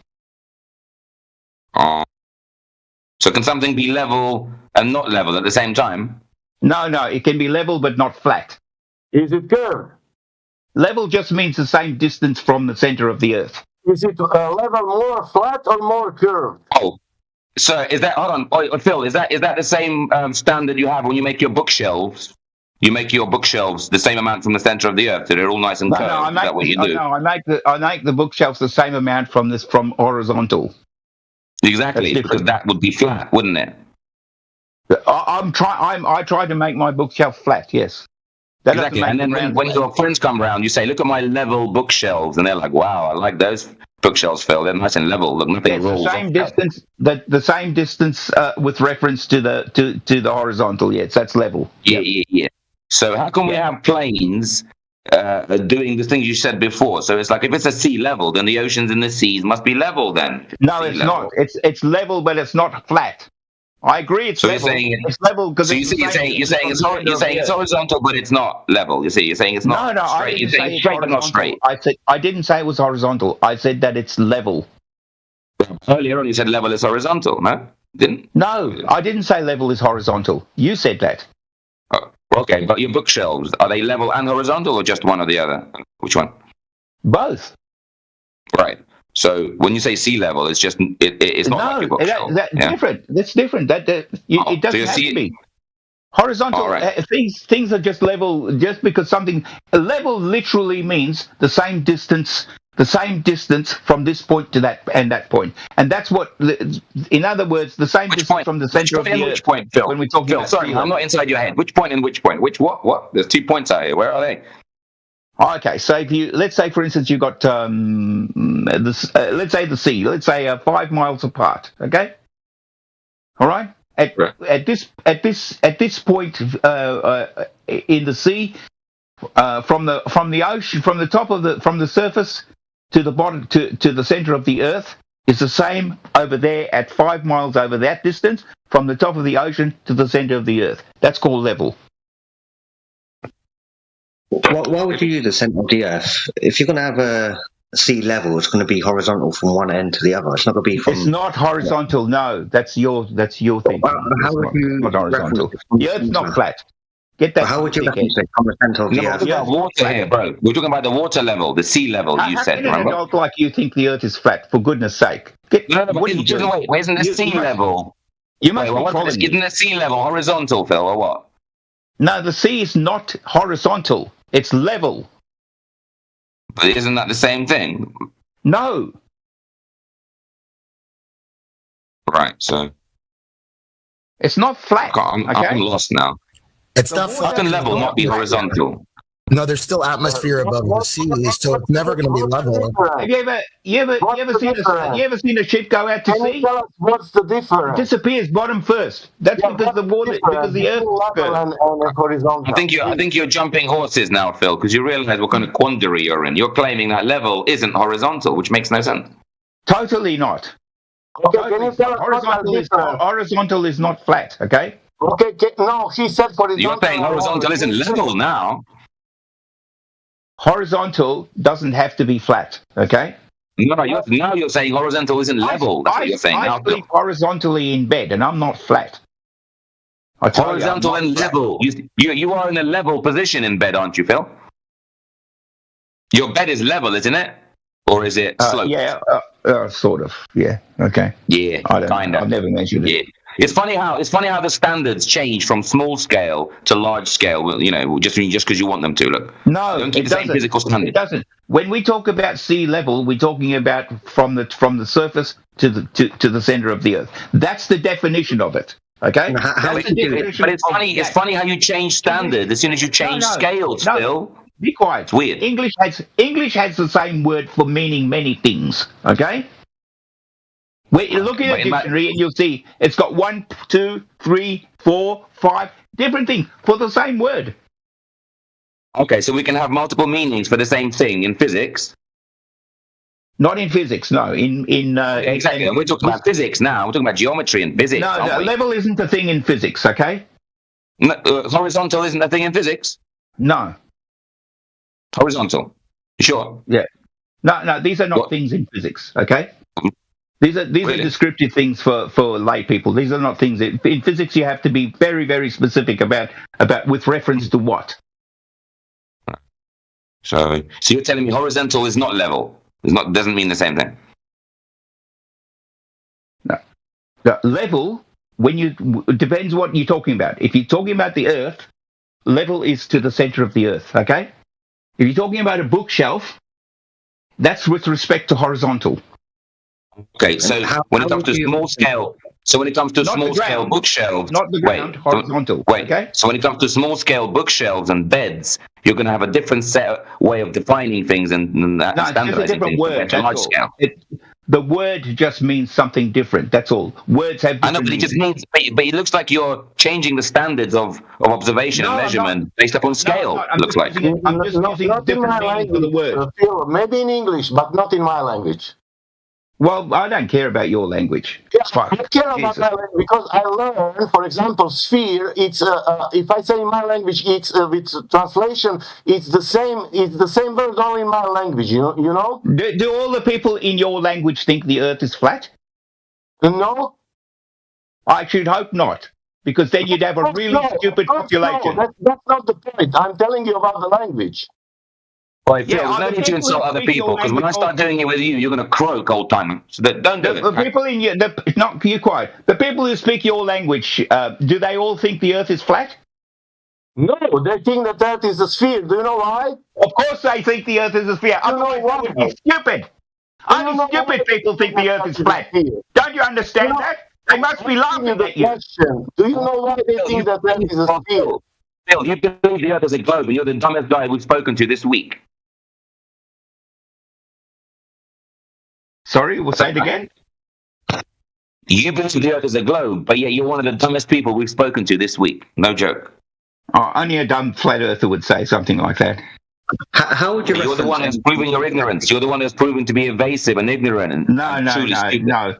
So can something be level and not level at the same time? No, it can be level, but not flat. Is it curved? Level just means the same distance from the center of the Earth. Is it level more flat or more curved? Oh, so is that, hold on, Phil, is that the same standard you have when you make your bookshelves? You make your bookshelves the same amount from the center of the Earth, so they're all nice and curved. Is that what you do? No, I make the bookshelves the same amount from horizontal. Exactly, because that would be flat, wouldn't it? I try to make my bookshelf flat. Yes. That exactly. And then when your friends come around, you say, "Look at my level bookshelves," and they're like, "Wow, I like those bookshelves, Phil. They're nice and level. Look, nothing rolls." The same distance. The same distance with reference to the horizontal. Yes, that's level. Yeah. So how can we have planes doing the things you said before? So it's like if it's a sea level, then the oceans and the seas must be level. Then no, it's not. It's level, but it's not flat. I agree. It's level. It's level because you're saying it's horizontal, but it's not level. You're saying it's not straight. You're saying it's straight but not straight. I didn't say it was horizontal. I said that it's level. Earlier on, you said level is horizontal. No, didn't? No, I didn't say level is horizontal. You said that. Oh, okay, but your bookshelves, are they level and horizontal, or just one or the other? Which one? Both. Right. So when you say sea level, it's just it's not like your bookshelf. That's different. That's different. It doesn't have to be horizontal. Right. Things are just level. Just because something level literally means the same distance from this point to that and that point, and that's what. In other words, the same distance from the center of the Earth. Which point, Phil? When we talk Phil, sorry, I'm not inside your head. Which point and which point? Which what? There's 2 points out here. Where are they? Okay, so let's say, for instance, you've got let's say the sea. Let's say 5 miles apart. Okay, all right. At this point in the sea, from the ocean, from the surface to the bottom to the center of the Earth is the same over there at 5 miles over that distance from the top of the ocean to the center of the Earth. That's called level. Why would you use the center of the Earth? If you're going to have a sea level, it's going to be horizontal from one end to the other. It's not going to be from. It's not horizontal. No, that's your thing. How would you? Not horizontal. The Earth's not flat. Get that? How would you reference it from the center of the Earth? We're talking about water here, bro. We're talking about the water level, the sea level. You said, remember? How can an adult like you think the Earth is flat? For goodness' sake! What are you doing? Wait, isn't the sea level? You must be following me. Isn't the sea level horizontal, Phil, or what? No, the sea is not horizontal. It's level. But isn't that the same thing? No. Right, so. It's not flat. I'm lost now. It's not flat. How can level not be horizontal? No, there's still atmosphere above the sea, so it's never going to be level. Have you ever seen a ship go out to sea? What's the difference? It disappears bottom first. That's because the Earth is I think you're jumping horses now, Phil, because you realise what kind of quandary you're in. You're claiming that level isn't horizontal, which makes no sense. Totally not. Okay, can you tell us horizontal is not flat. Okay. Okay. No, he said horizontal. You're saying horizontal isn't level now. Horizontal doesn't have to be flat, okay? No, now you're saying horizontal isn't level. That's what you're saying. I sleep horizontally in bed, and I'm not flat. Horizontal and level. You are in a level position in bed, aren't you, Phil? Your bed is level, isn't it? Or is it sloped? Yeah, sort of. Yeah, okay. Yeah, I don't know. I've never measured it. It's funny how the standards change from small scale to large scale. You know, just because you want them to. Look, No, don't keep it the same doesn't. physical standard. It doesn't. When we talk about sea level, we're talking about from the surface to the center of the earth. That's the definition of it. Okay. But it's funny. It's funny how you change standards as soon as you change scales. Phil, be quiet. It's weird. English has the same word for meaning many things. Okay. Look at a dictionary and you'll see it's got 1, 2, 3, 4, 5 different things for the same word. Okay, so we can have multiple meanings for the same thing in physics. Not in physics, no. Exactly. And we're talking about physics now. We're talking about geometry and physics. No, level isn't a thing in physics. Okay. No, horizontal isn't a thing in physics. No. Horizontal. Sure. Yeah. No. These are not things in physics. Okay. These are descriptive things for lay people. These are not things in physics. You have to be very, very specific about with reference to what. So you're telling me horizontal is not level? Doesn't mean the same thing. No. The level depends what you're talking about. If you're talking about the Earth, level is to the center of the Earth. Okay. If you're talking about a bookshelf, that's with respect to horizontal. Okay, so when it comes to small scale, bookshelves, not the ground, horizontal. Wait, okay? So when it comes to small scale bookshelves and beds, you're going to have a different way of defining things and standardizing things compared to large scale. The word just means something different. That's all. Words have. I know, but it just means. But it looks like you're changing the standards of observation and measurement based upon scale. I'm looks like. I'm just using different meaning for the word. Maybe in English, but not in my language. Well, I don't care about your language. It's fine. I care about my language because I learn, for example, sphere. It's if I say in my language, it's with translation, it's the same. It's the same word only in my language. You know. Do all the people in your language think the Earth is flat? No. I should hope not, because then you'd have a really stupid population. No, that's not the point. I'm telling you about the language. Well, Phil, there's no need to insult other people, because when I start doing it with you, you're going to croak, old timer. So don't do it. The people in you, not you quiet. The people who speak your language, do they all think the Earth is flat? No, they think that Earth is a sphere. Do you know why? Of course, they think the Earth is a sphere. Otherwise, they would be stupid. Only stupid people think the Earth is flat. Don't you understand that? They must be laughing at you. Do you know why they think that Earth is a sphere? Phil, you believe the Earth is a globe, and you're the dumbest guy we've spoken to this week. Sorry, we'll say it again. You believe the Earth is a globe, but yet you're one of the dumbest people we've spoken to this week. No joke. Oh, only a dumb flat earther would say something like that. How would you? You're the one who's proving your ignorance. You're the one who's proven to be evasive and ignorant. And No.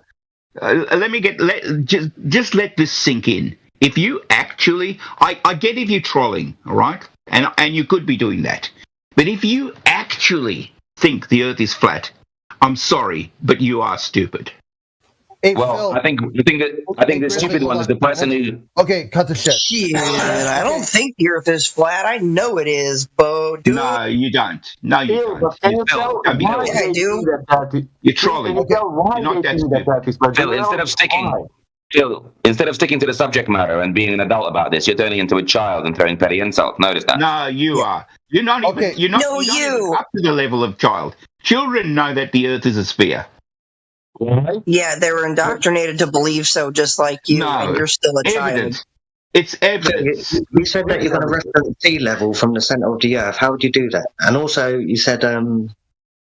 Just let this sink in. If you actually, I get if you're trolling, all right, and you could be doing that, but if you actually think the Earth is flat, I'm sorry, but you are stupid. Hey, well, Phil, I think the stupid one is the person who. Okay, cut the shit. I don't think the Earth is flat. I know it is, Bo. No, you don't. No, you don't. Can you tell why I do? You're trolling. Can you tell why You're not they that think that is flat? Phil, instead of sticking to the subject matter and being an adult about this, you're turning into a child and throwing petty insults. Notice that. No, you are. You're not even. You're not. No, even up to the level of child. Children know that the Earth is a sphere. Yeah, they were indoctrinated to believe so, just like you. No, and you're still a evidence. child. It's evidence. You said that you're going to reference sea level from the center of the Earth. How would you do that? And also, you said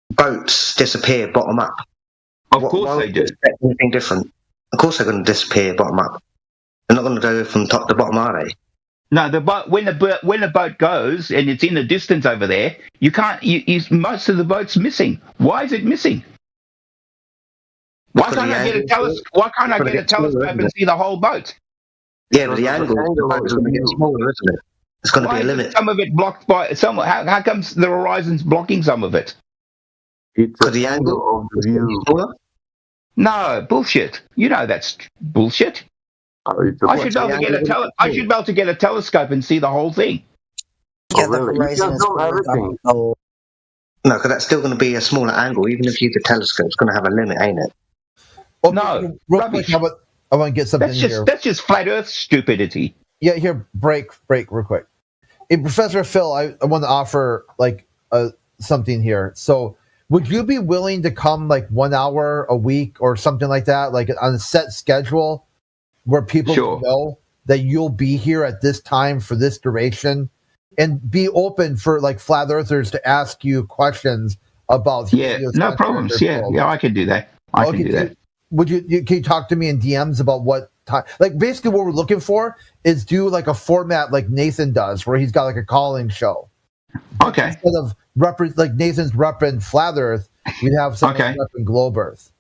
boats disappear bottom up. Of course they do. Anything different? Of course they're going to disappear bottom up. They're not going to go from top to bottom, are they? No, the boat when the boat goes and it's in the distance over there, you can't. Most of the boat's missing. Why is it missing? Why can't I get a telescope and see the whole boat? Yeah, but the angle is going to get smaller, isn't it? It's going to be a limit. Some of it blocked by some. How comes the horizon's blocking some of it? Because the angle of the view. No, bullshit. You know that's bullshit. I should be able to get a telescope and see the whole thing. Yeah, the horizon is everything. No, because that's still going to be a smaller angle. Even if you use a telescope, it's going to have a limit, ain't it? Okay, no, real quick, how I want to get something here. That's just flat Earth stupidity. Yeah, here, break real quick. Hey, Professor Phil, I want to offer like something here. So, would you be willing to come like 1 hour a week or something like that, like on a set schedule, where people know that you'll be here at this time for this duration, and be open for like flat earthers to ask you questions about? Yeah, no problems. Yeah, I can do that. I can do that. Would can you talk to me in DMs about what time? Like basically, what we're looking for is do like a format like Nathan does, where he's got like a calling show. Okay. Instead of like Nathan's repping Flat Earth, you'd have someone repping Globe Earth.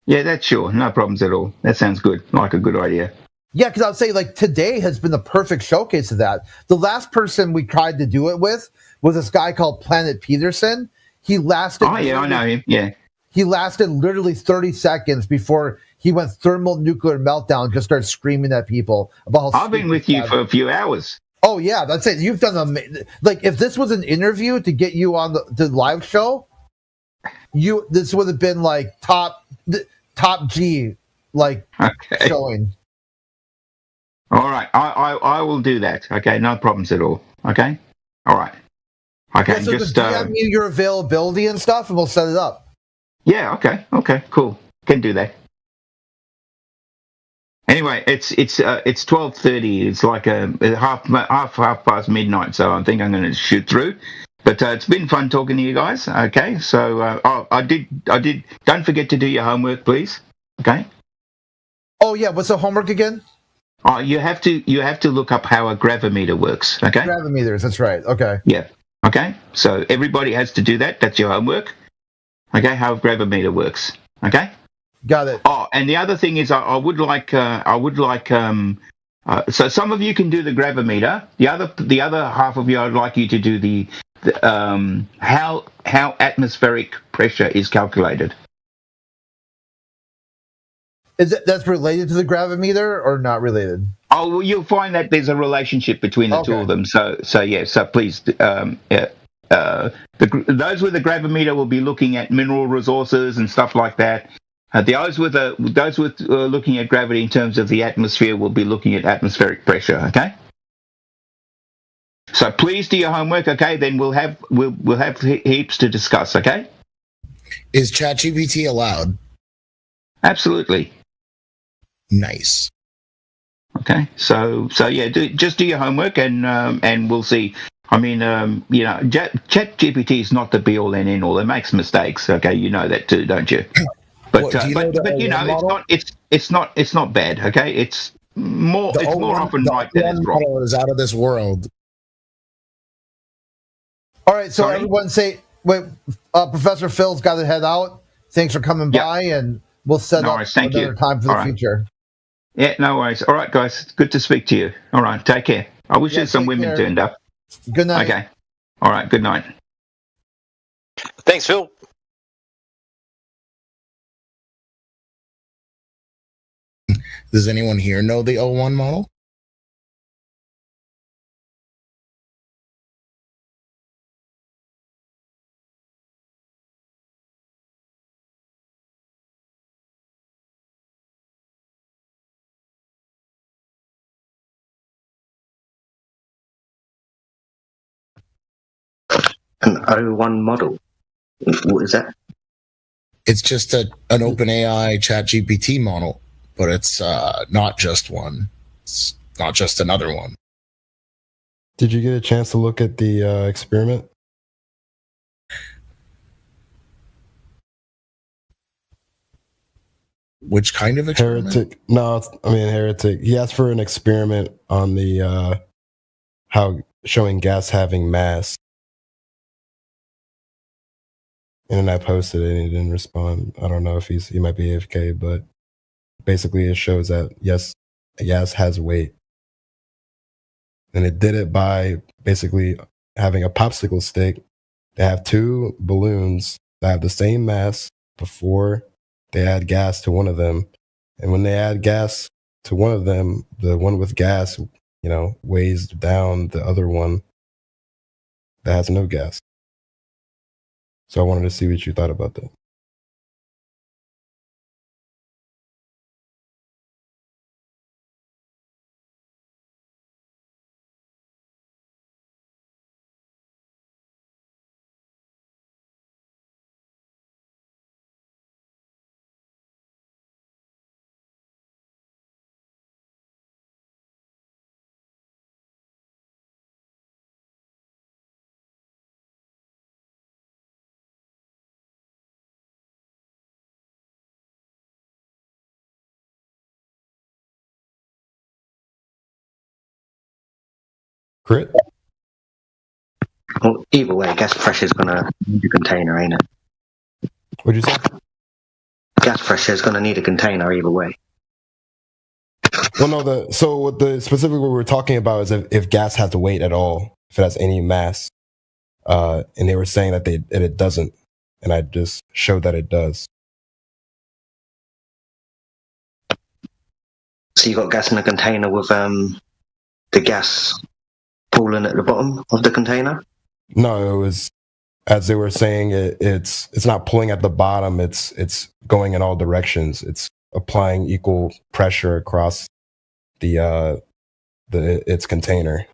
Yeah, that's sure. No problems at all. That sounds good. Like a good idea. Yeah, because I would say like today has been the perfect showcase of that. The last person we tried to do it with was this guy called Planet Peterson. He lasted. Oh yeah, I know him. Yeah. He lasted literally 30 seconds before he went thermonuclear meltdown, just started screaming at people about how I've been with you for a few hours. Oh, yeah, that's it. You've done like, if this was an interview to get you on the live show, this would have been like top G, like showing. All right, I will do that. Okay, no problems at all. Okay, all right. Okay, Yeah, so just DM me your availability and stuff, and we'll set it up. Yeah. Okay. Cool. Can do that. Anyway, it's 12:30. It's like a half past midnight. So I think I'm going to shoot through. But it's been fun talking to you guys. Okay. So I did. Don't forget to do your homework, please. Okay. Oh yeah. What's the homework again? Oh, you have to look up how a gravimeter works. Okay. Gravimeters. That's right. Okay. Yeah. Okay. So everybody has to do that. That's your homework. Okay. How a gravimeter works. Okay. Got it. Oh, and the other thing is, I would like. So some of you can do the gravimeter. The other half of you, I'd like you to do the how atmospheric pressure is calculated. That's related to the gravimeter or not related? Oh, well, you'll find that there's a relationship between the two of them. So yeah. So please, those with the gravimeter will be looking at mineral resources and stuff like that. Those with looking at gravity in terms of the atmosphere will be looking at atmospheric pressure. Okay. So please do your homework. Okay. Then we'll have heaps to discuss. Okay. Is ChatGPT allowed? Absolutely. Nice. Okay. So yeah. Just do your homework and we'll see. I mean, ChatGPT is not the be all and end all. It makes mistakes. Okay. You know that too, don't you? But it's not bad. Okay, it's more often right than it's wrong. Is out of this world. All right, so everyone say, wait, Professor Phil's got to head out. Thanks for coming by, and we'll set up another time for the future. Yeah, no worries. All right, guys, good to speak to you. All right, take care. I wish there's some women turned up. Good night. Okay. All right. Good night. Thanks, Phil. Does anyone here know the O1 model? An O1 model? What is that? It's just an OpenAI ChatGPT model, but it's not just one. It's not just another one. Did you get a chance to look at the experiment? Which kind of experiment? Heretic. No, Heretic. He asked for an experiment on the how showing gas having mass. And then I posted it and he didn't respond. I don't know if he might be AFK, but basically it shows that yes, gas has weight. And it did it by basically having a popsicle stick. They have two balloons that have the same mass before they add gas to one of them. And when they add gas to one of them, the one with gas, weighs down the other one that has no gas. So I wanted to see what you thought about that. Crit? Well, either way, gas pressure's gonna need a container, ain't it? What'd you say? Gas pressure's gonna need a container either way. Well, no. So what the specifically what we're talking about is if gas has weight at all, if it has any mass, and they were saying that it doesn't, and I just showed that it does. So you got gas in a container with the gas pooling at the bottom of the container? No, it was as they were saying. It's not pulling at the bottom. It's going in all directions. It's applying equal pressure across its container.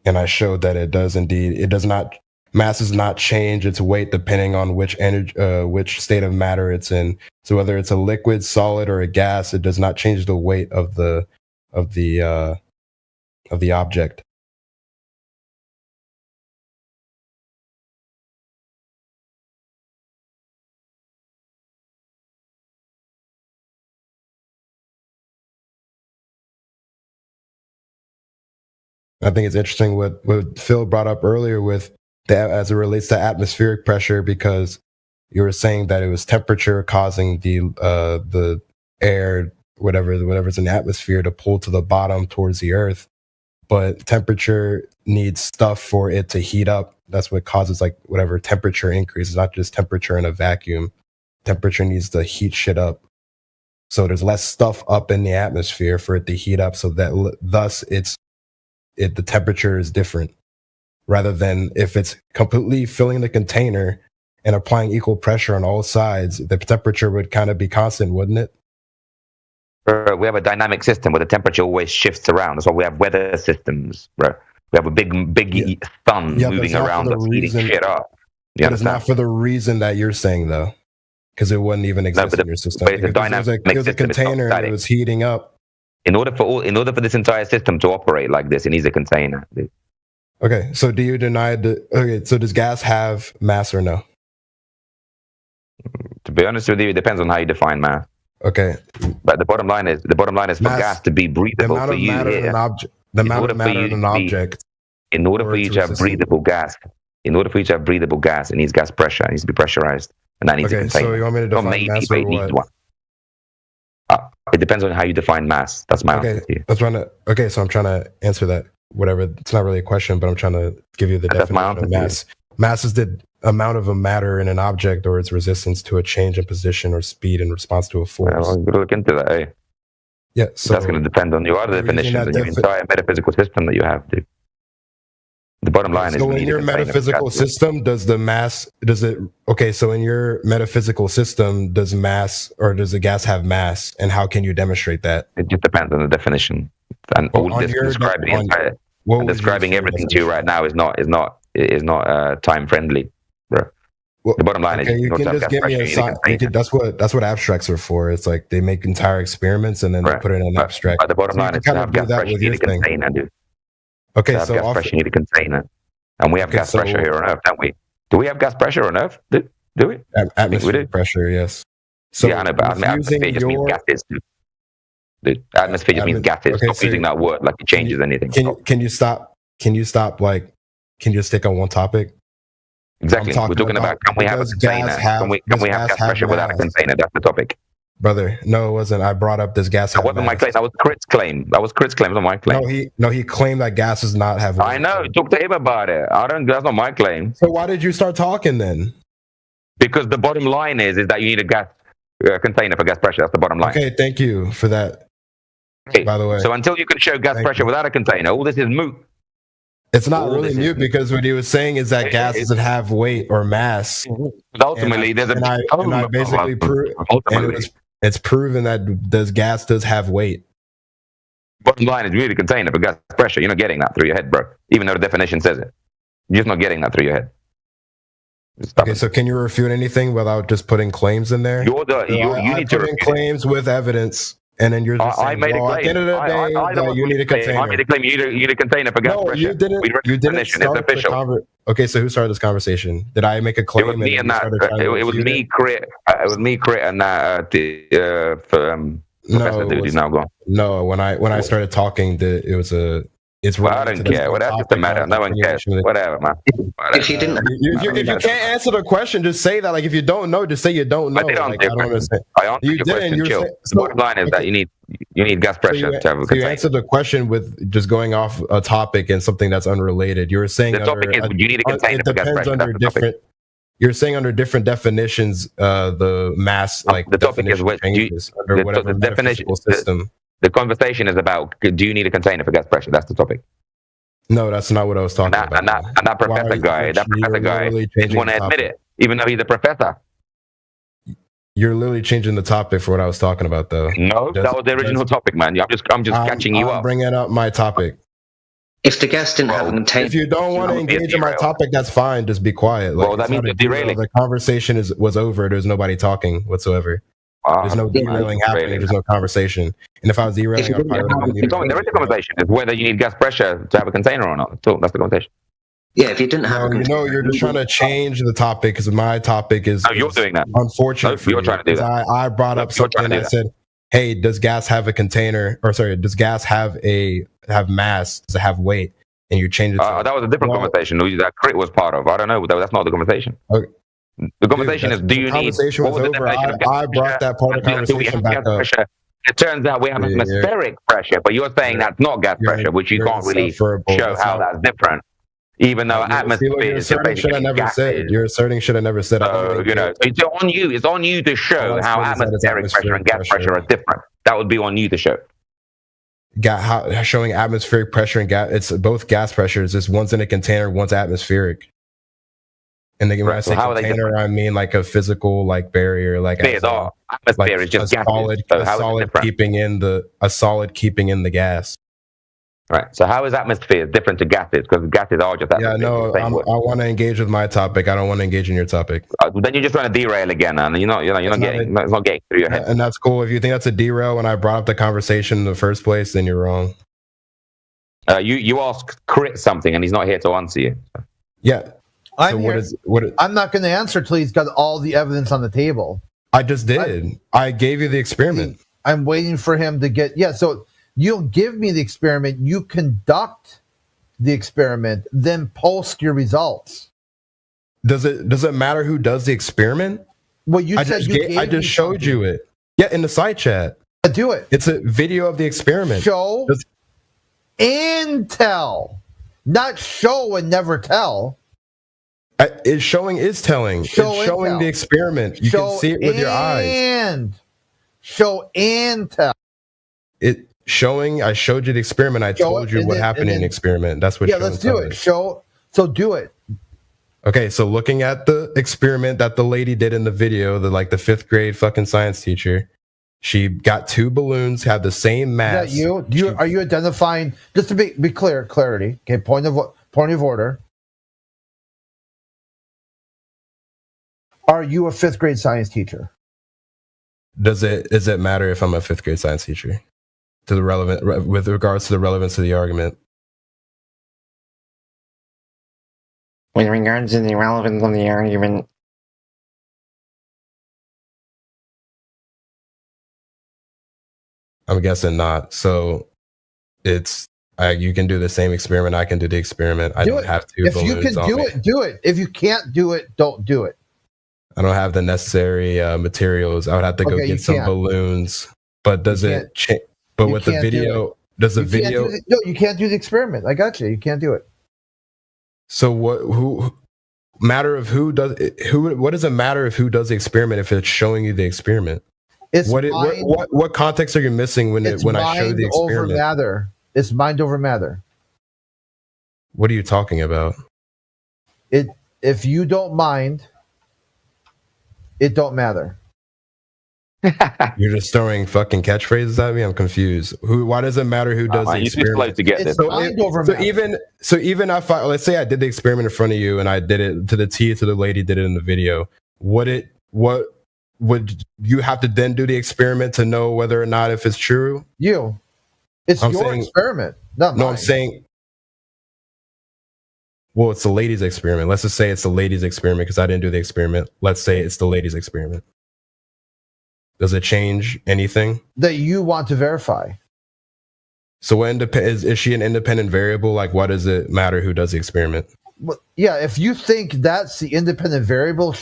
And I showed that it does indeed. It does not. Mass does not change its weight depending on which which state of matter it's in. So whether it's a liquid, solid, or a gas, it does not change the weight of the object. I think it's interesting what Phil brought up earlier with as it relates to atmospheric pressure, because you were saying that it was temperature causing the air, whatever's in the atmosphere, to pull to the bottom towards the earth. But temperature needs stuff for it to heat up. That's what causes like whatever temperature increase. It's not just temperature in a vacuum. Temperature needs to heat shit up. So there's less stuff up in the atmosphere for it to heat up, so that thus the temperature is different, rather than if it's completely filling the container and applying equal pressure on all sides, the temperature would kind of be constant, wouldn't it? We have a dynamic system where the temperature always shifts around. That's why we have weather systems, bro. We have a big sun moving around that's heating shit up. But it's not for the reason that you're saying, though, because it wouldn't even exist in your system. It's a dynamic it was a container and it was heating up. In order for this entire system to operate like this, it needs a container. Okay, so do you deny so does gas have mass or no? To be honest with you, it depends on how you define mass. Okay, but the bottom line is for gas to be breathable for you here. The amount of matter in an object. In order for you to have breathable gas, it needs gas pressure. It needs to be pressurized, and that needs a container. So you want me to define mass or what? It depends on how you define mass. That's my answer to you. So I'm trying to answer that. Whatever. It's not really a question, but I'm trying to give you the definition of mass. Mass is the amount of a matter in an object or its resistance to a change in position or speed in response to a force. Well, we'll look into that, eh? Yeah. So that's going to depend on your other definitions and your entire metaphysical system that you have, dude. The bottom line is. So in your metaphysical system, so in your metaphysical system, does mass or does the gas have mass, and how can you demonstrate that? It just depends on the definition. And describing everything to you right now is not time friendly, bro. The bottom line is you can just give me a sign. That's what abstracts are for. It's like they make entire experiments and then they put it in an abstract. But the bottom line is to have gas pressure, you need a container, dude. Okay, to have gas pressure, you need a container, and we have gas pressure here on Earth, don't we? Do we have gas pressure on Earth? Do we? Atmospheric pressure, yes. So yeah, I know, but atmosphere just means gases. The atmosphere just means gases. Stop using that word like it changes anything. Can you stop? Can you just stick on one topic? Exactly. We're talking about can we have a container? Can we have gas pressure without a container? That's the topic. Brother, no, it wasn't. I brought up this gas. That wasn't my claim. That was Crit's claim. That was Crit's claim. Not my claim. No, he claimed that gas does not have. I know. Talk to him about it. That's not my claim. So why did you start talking then? Because the bottom line is that you need a gas container for gas pressure. That's the bottom line. Okay, thank you for that. Okay. By the way, so until you can show gas pressure without a container, all this is moot. It's not really moot because what he was saying is that gas doesn't have weight or mass. But ultimately, it's proven that gas does have weight. Bottom line is you need a container for gas pressure. You're not getting that through your head, bro. Even though the definition says it. You're just not getting that through your head. Okay, so can you refute anything without just putting claims in there? You need to put claims with evidence, and then you're just saying, I made a claim. At the end of the day, you need a container. I made a claim. You need a container for gas pressure. You didn't start the conversation. Okay, so who started this conversation? Did I make a claim? It was me and that. It was me, Crit. It was me, Crit, and that. Professor Dude, he's now gone. No, when I started talking, it's well, I don't care. Well, that doesn't matter. No one cares. Whatever, man. Whatever. If you didn't, if you can't answer the question, just say that. Like, if you don't know, just say you don't know. I did like, I don't understand. I answered your question, Joe. The bottom line is that you need gas pressure to have a so you answered the question with just going off a topic and something that's unrelated. You were saying the topic is you need a container for gas pressure. That's the topic. You're saying under different definitions, the mass like the topic is what under whatever the definition system. The conversation is about: do you need a container for gas pressure? That's the topic. No, that's not what I was talking about. And that professor guy didn't want to admit it, even though he's a professor. You're literally changing the topic for what I was talking about, though. No, that was the original topic, man. I'm just catching you up. I'm bringing up my topic. If the guest didn't have an container, if you don't want to engage in my topic, that's fine. Just be quiet. Like, well, that means you're derailing. The conversation was over. There's nobody talking whatsoever. There's no derailing happening. There's no conversation. And if I was derailing, there is a conversation. It's whether you need gas pressure to have a container or not. So that's the conversation. Yeah, if you didn't have a container, you're just trying to change the topic because my topic is. No, you're doing that. Unfortunate. No, you're trying to do that. I brought up something that said, "Hey, does gas have a container? Or sorry, does gas have mass? Does it have weight?" And you change it. That was a different conversation that Crit was part of. I don't know. That's not the conversation. Okay. The conversation is: do you need? I brought that part of the conversation back up. It turns out we have atmospheric pressure, but you're saying that's not gas pressure, which you can't really show how that's different. Even though atmosphere is basically gases. You're asserting shit I never said. It's on you. It's on you to show how atmospheric pressure and gas pressure are different. That would be on you to show. Showing atmospheric pressure and gas. It's both gas pressures. It's one's in a container, one's atmospheric. And then when I say container, I mean like a physical like barrier, like atmosphere is just a solid keeping in the gas. Right. So how is atmosphere different to gases? Because gases are just atmosphere. Yeah, no, I want to engage with my topic. I don't want to engage in your topic. Then you're just trying to derail again, and you're not getting through your head. And that's cool. If you think that's a derail when I brought up the conversation in the first place, then you're wrong. You asked Crit something, and he's not here to answer you. Yeah. I'm not going to answer till he's got all the evidence on the table. I just did. I gave you the experiment. I'm waiting for him to get. Yeah, so you'll give me the experiment. You conduct the experiment, then post your results. Does it matter who does the experiment? Well, you said I just showed you it. Yeah, in the side chat. Do it. It's a video of the experiment. Show and tell, not show and never tell. It's showing is telling. It's showing the experiment. You can see it with your eyes. And show and tell. I showed you the experiment. I told you what happened in the experiment. That's what. Yeah, let's do it. So do it. Okay, so looking at the experiment that the lady did in the video, the 5th grade fucking science teacher, she got 2 balloons, have the same mass. Is that you? Are you identifying? Just to be clear, clarity. Okay, point of order. Are you a 5th grade science teacher? Does it matter if I'm a 5th grade science teacher? With regards to the relevance of the argument. With regards to the relevance of the argument. I'm guessing not. So it's you can do the same experiment. I can do the experiment. I don't have to. If you can do it, do it. If you can't do it, don't do it. I don't have the necessary materials. I would have to go get some balloons. But does it change? But with the video, does the video? No, you can't do the experiment. I got you. You can't do it. So what? What does it matter if who does the experiment if it's showing you the experiment? It's what context are you missing when I show the experiment? Over matter. It's mind over matter. What are you talking about? If you don't mind, it don't matter. You're just throwing fucking catchphrases at me. I'm confused. Why does it matter who does the experiment? To get this. Even if let's say I did the experiment in front of you and I did it to the T to the lady did it in the video, what would you have to then do the experiment to know whether or not if it's true? It's your experiment, not mine. I'm saying. Well, it's the lady's experiment. Let's just say it's the lady's experiment because I didn't do the experiment. Let's say it's the lady's experiment. Does it change anything? That you want to verify. So is she an independent variable? Like, what does it matter who does the experiment? Well, yeah, if you think that's the independent variable,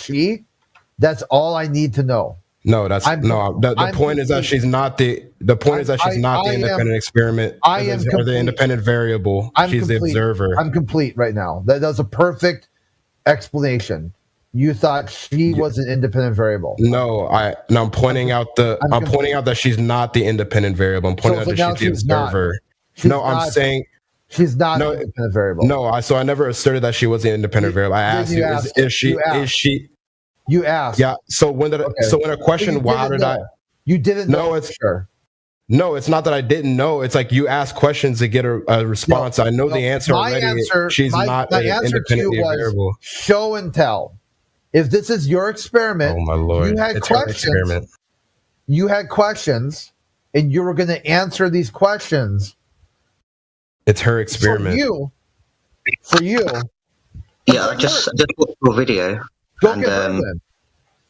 that's all I need to know. No, the point is that she's not the independent experiment. I am or the independent variable. She's the observer. I'm complete right now. That's a perfect explanation. You thought she was an independent variable. No, I'm pointing out that she's not the independent variable. I'm pointing out that she's the observer. I'm saying she's not an independent variable. No, so I never asserted that she was the independent variable. I asked you, is she? You asked. Yeah. So when a question, why did I? You didn't know. No, it's not that I didn't know. It's like you ask questions to get a response. I know the answer already. She's not an independent variable. Show and tell. If this is your experiment, oh my Lord, you had questions. You had questions, and you were going to answer these questions. It's her experiment. For you. Yeah, I just watched your video. Go get her then.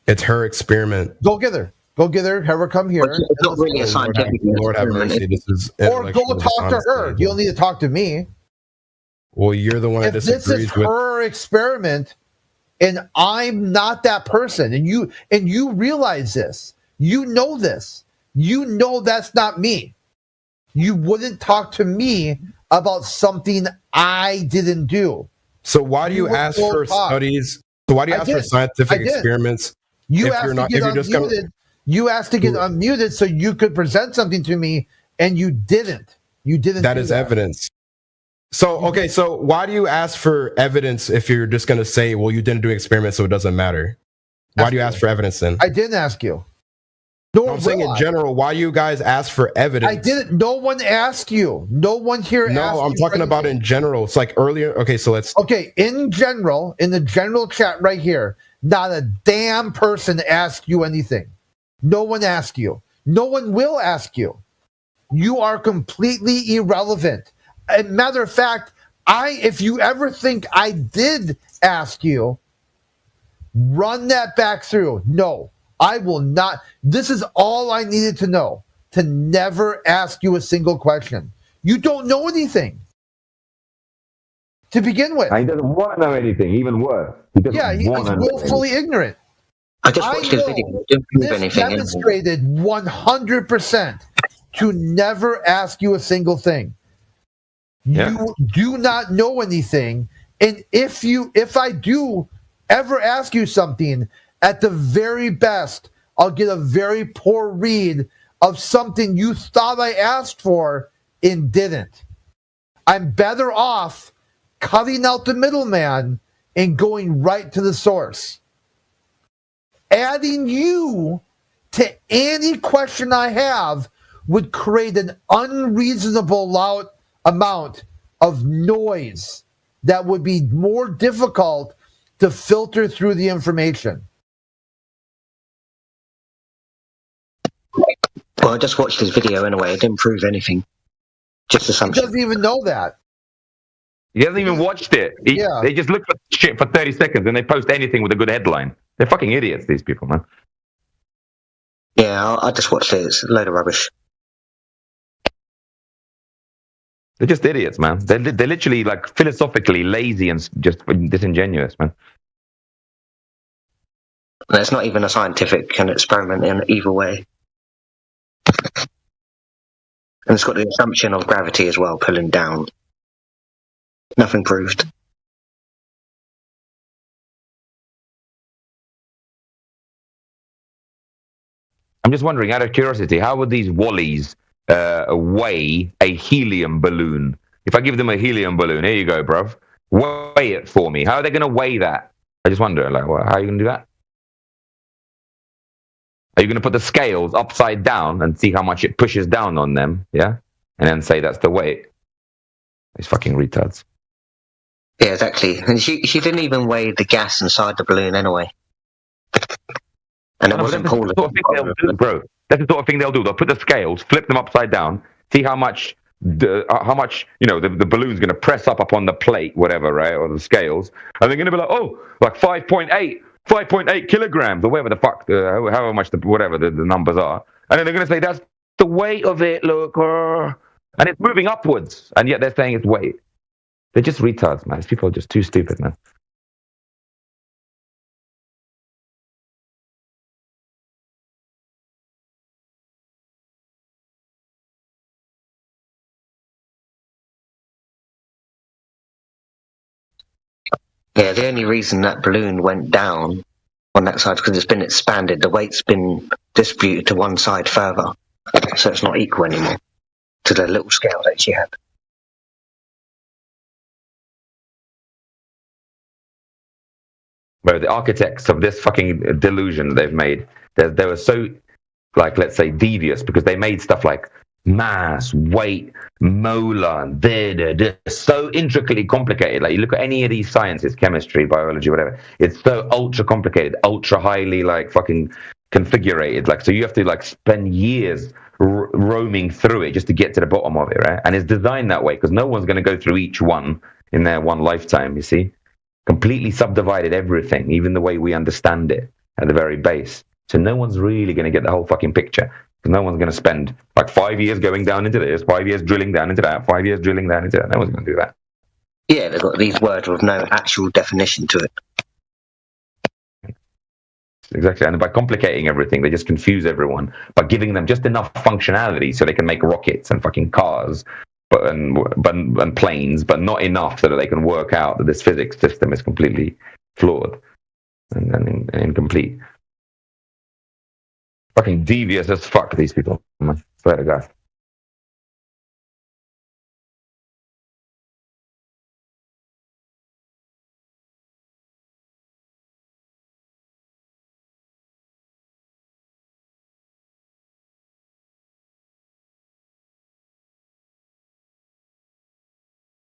It's her experiment. Go get her. Go get her. Have her come here. It's not really a scientific Lord have mercy. This is or go talk to her. You don't need to talk to me. Well, you're the one that disagrees with. This is her experiment, and I'm not that person. And you realize this. You know this. You know that's not me. You wouldn't talk to me about something I didn't do. So why do you ask for studies? So why do you ask for scientific experiments? You asked to get unmuted. You asked to get unmuted so you could present something to me, and you didn't. You didn't. That is evidence. So okay, so why do you ask for evidence if you're just going to say, well, you didn't do experiments, so it doesn't matter? Why do you ask for evidence then? I didn't ask you. I'm saying in general, why you guys ask for evidence? I didn't. No one asked you. No one here asked you. No, I'm talking about in general. It's like earlier. Okay, so let's. Okay, in general, in the general chat right here, not a damn person asked you anything. No one asked you. No one will ask you. You are completely irrelevant. As a matter of fact, if you ever think I did ask you, run that back through. No. I will not. This is all I needed to know, to never ask you a single question. You don't know anything to begin with. He doesn't want to know anything, even worse. He's willfully ignorant. I just watched his video. Didn't prove anything. Demonstrated 100% to never ask you a single thing. Yeah. You do not know anything. And if I do ever ask you something, at the very best, I'll get a very poor read of something you thought I asked for and didn't. I'm better off cutting out the middleman and going right to the source. Adding you to any question I have would create an unreasonable amount of noise that would be more difficult to filter through the information. Well, I just watched his video anyway. It didn't prove anything. Just assumption. He doesn't even know that. He hasn't even watched it. They just look for shit for 30 seconds and they post anything with a good headline. They're fucking idiots, these people, man. Yeah, I just watched it. It's a load of rubbish. They're just idiots, man. They're literally like philosophically lazy and just disingenuous, man. And it's not even a scientific experiment in either way. And it's got the assumption of gravity as well, pulling down. Nothing proved. I'm just wondering, out of curiosity, how would these Wallies weigh a helium balloon? If I give them a helium balloon, here you go, bruv. Weigh it for me. How are they going to weigh that? I just wonder, like, how are you going to do that? Are you going to put the scales upside down and see how much it pushes down on them? Yeah? And then say that's the weight? These fucking retards. Yeah, exactly. And she didn't even weigh the gas inside the balloon anyway. And it wasn't Paul. Bro, that's the sort of thing they'll do. They'll put the scales, flip them upside down, see how much the balloon's going to press up upon the plate, whatever, right, or the scales, and they're going to be like, oh, like 5.8. 5.8 kilograms or whatever the fuck, however much whatever the numbers are, and then they're going to say that's the weight of it. Look, and it's moving upwards, and yet they're saying it's weight. They're just retards, man. These people are just too stupid, man. Yeah, the only reason that balloon went down on that side is because it's been expanded. The weight's been distributed to one side further, so it's not equal anymore to the little scale that she had. Where the architects of this fucking delusion they've made, they were so, like, let's say, devious, because they made stuff like mass, weight, molar, so intricately complicated. Like, you look at any of these sciences, chemistry, biology, whatever, it's so ultra complicated, ultra highly, like, fucking configurated. Like, so you have to, like, spend years roaming through it just to get to the bottom of it, right? And it's designed that way because no one's going to go through each one in their one lifetime, you see? Completely subdivided everything, even the way we understand it at the very base. So no one's really going to get the whole fucking picture. No one's going to spend like 5 years going down into this, 5 years drilling down into that, 5 years drilling down into that. No one's going to do that. Yeah, they've got these words with no actual definition to it. Exactly. And by complicating everything, they just confuse everyone by giving them just enough functionality so they can make rockets and fucking cars and planes, but not enough so that they can work out that this physics system is completely flawed and incomplete. Fucking devious as fuck, these people. I swear to God.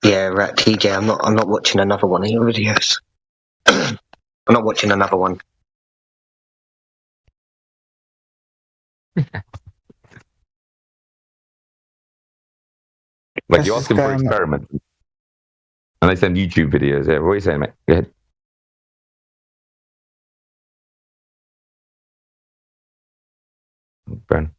Yeah, right, TJ, I'm not watching another one of your videos. I'm not watching another one. Like, you ask them for experiments, and they send YouTube videos. Yeah, what are you saying, mate? Go ahead. Burn.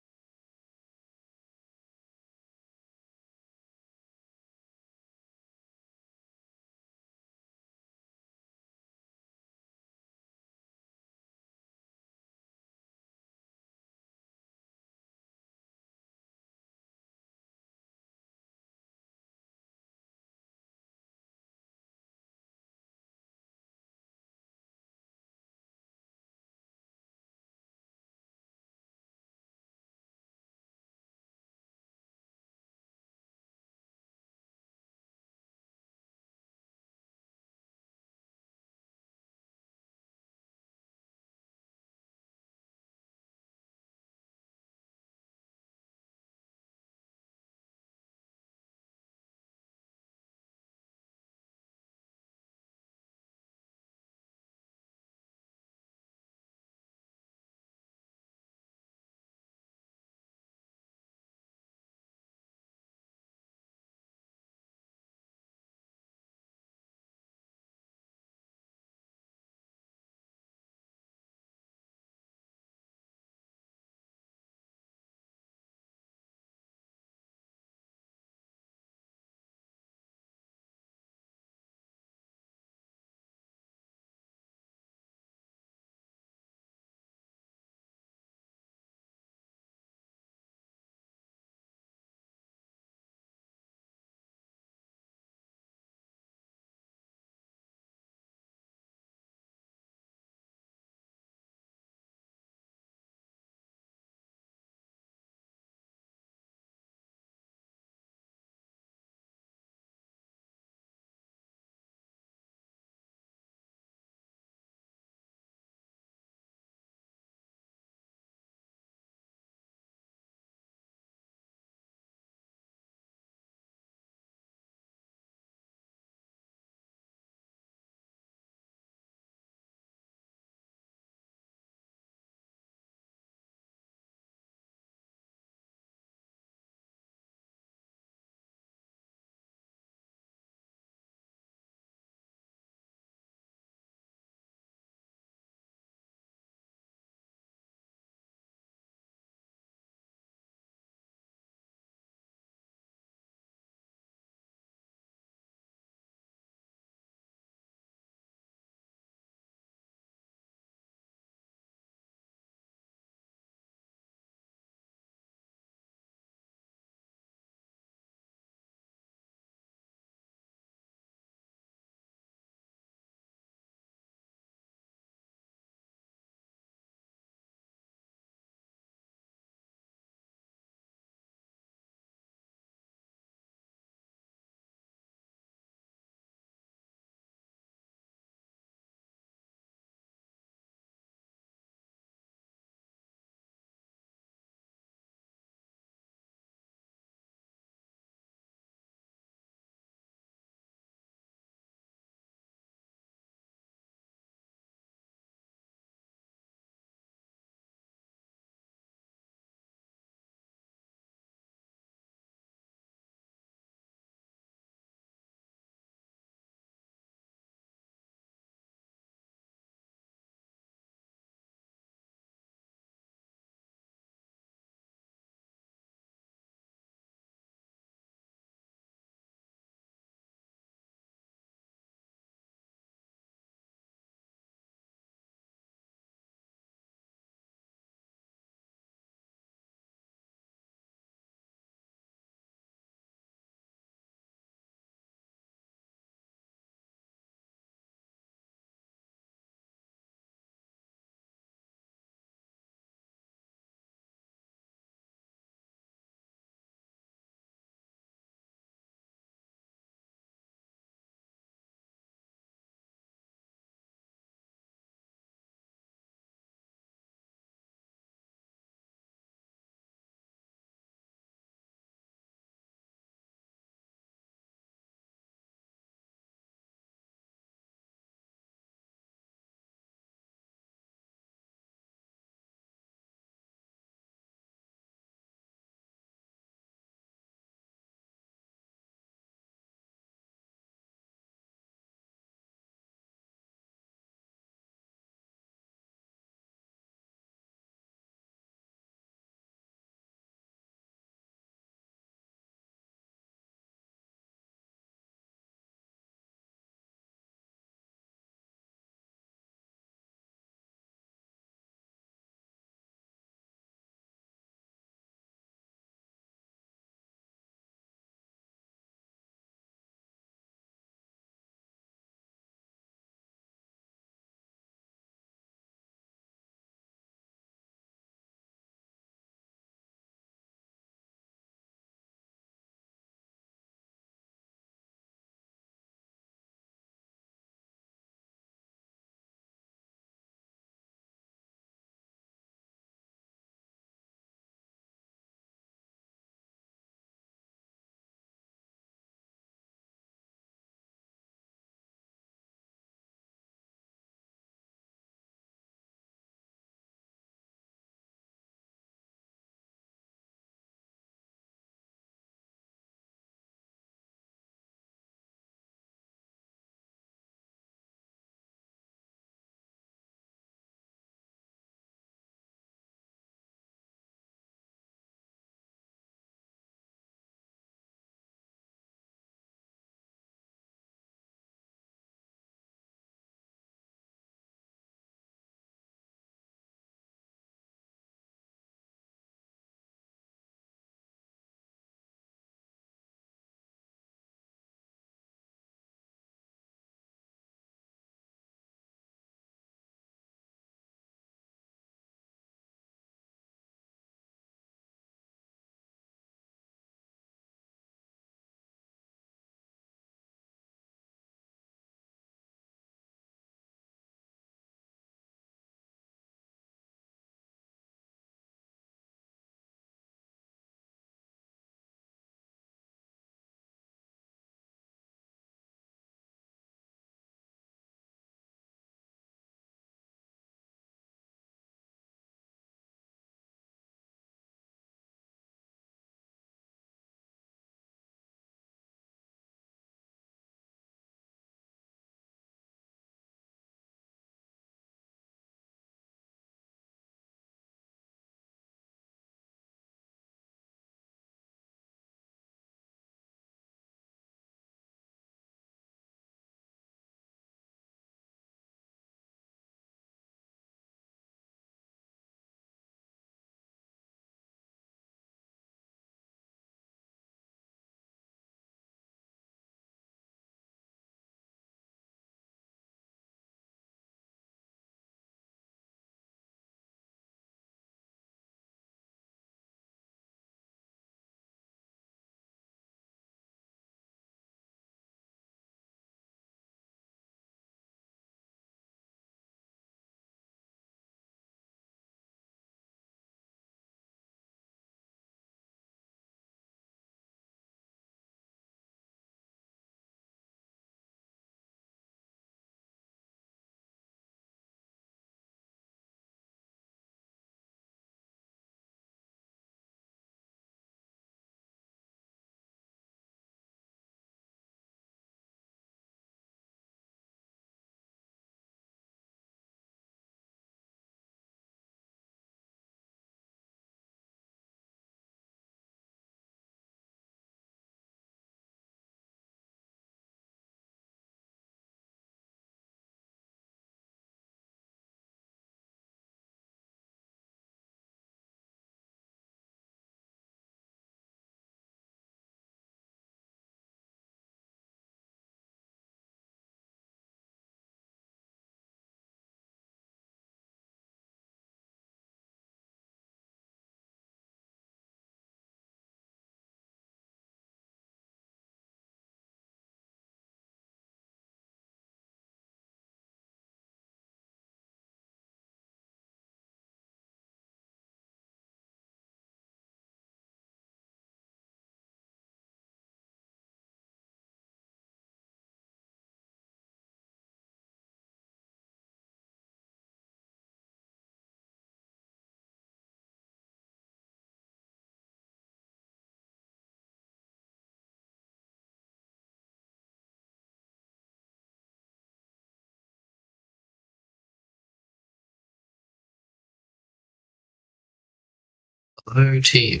Oh, team.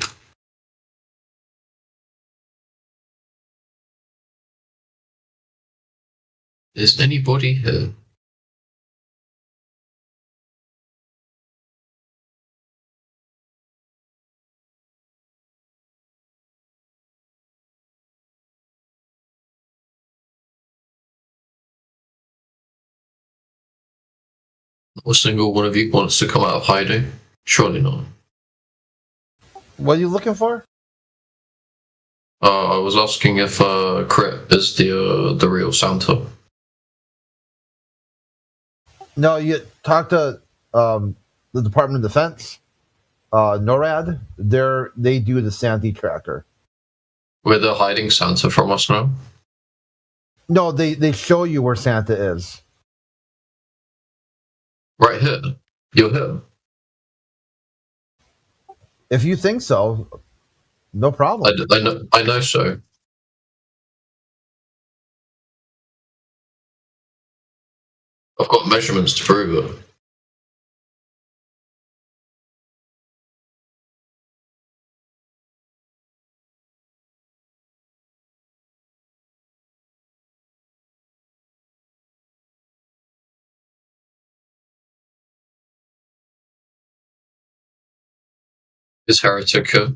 Is anybody here? Not a single one of you wants to come out of hiding? Surely not. What are you looking for? I was asking if Crit is the real Santa. No, you talk to the Department of Defense, NORAD. They do the Sandy tracker. Where they're hiding Santa from us now? No, they show you where Santa is. Right here. You're here. If you think so, no problem. I know so. I've got measurements to prove it. Is Heretic here?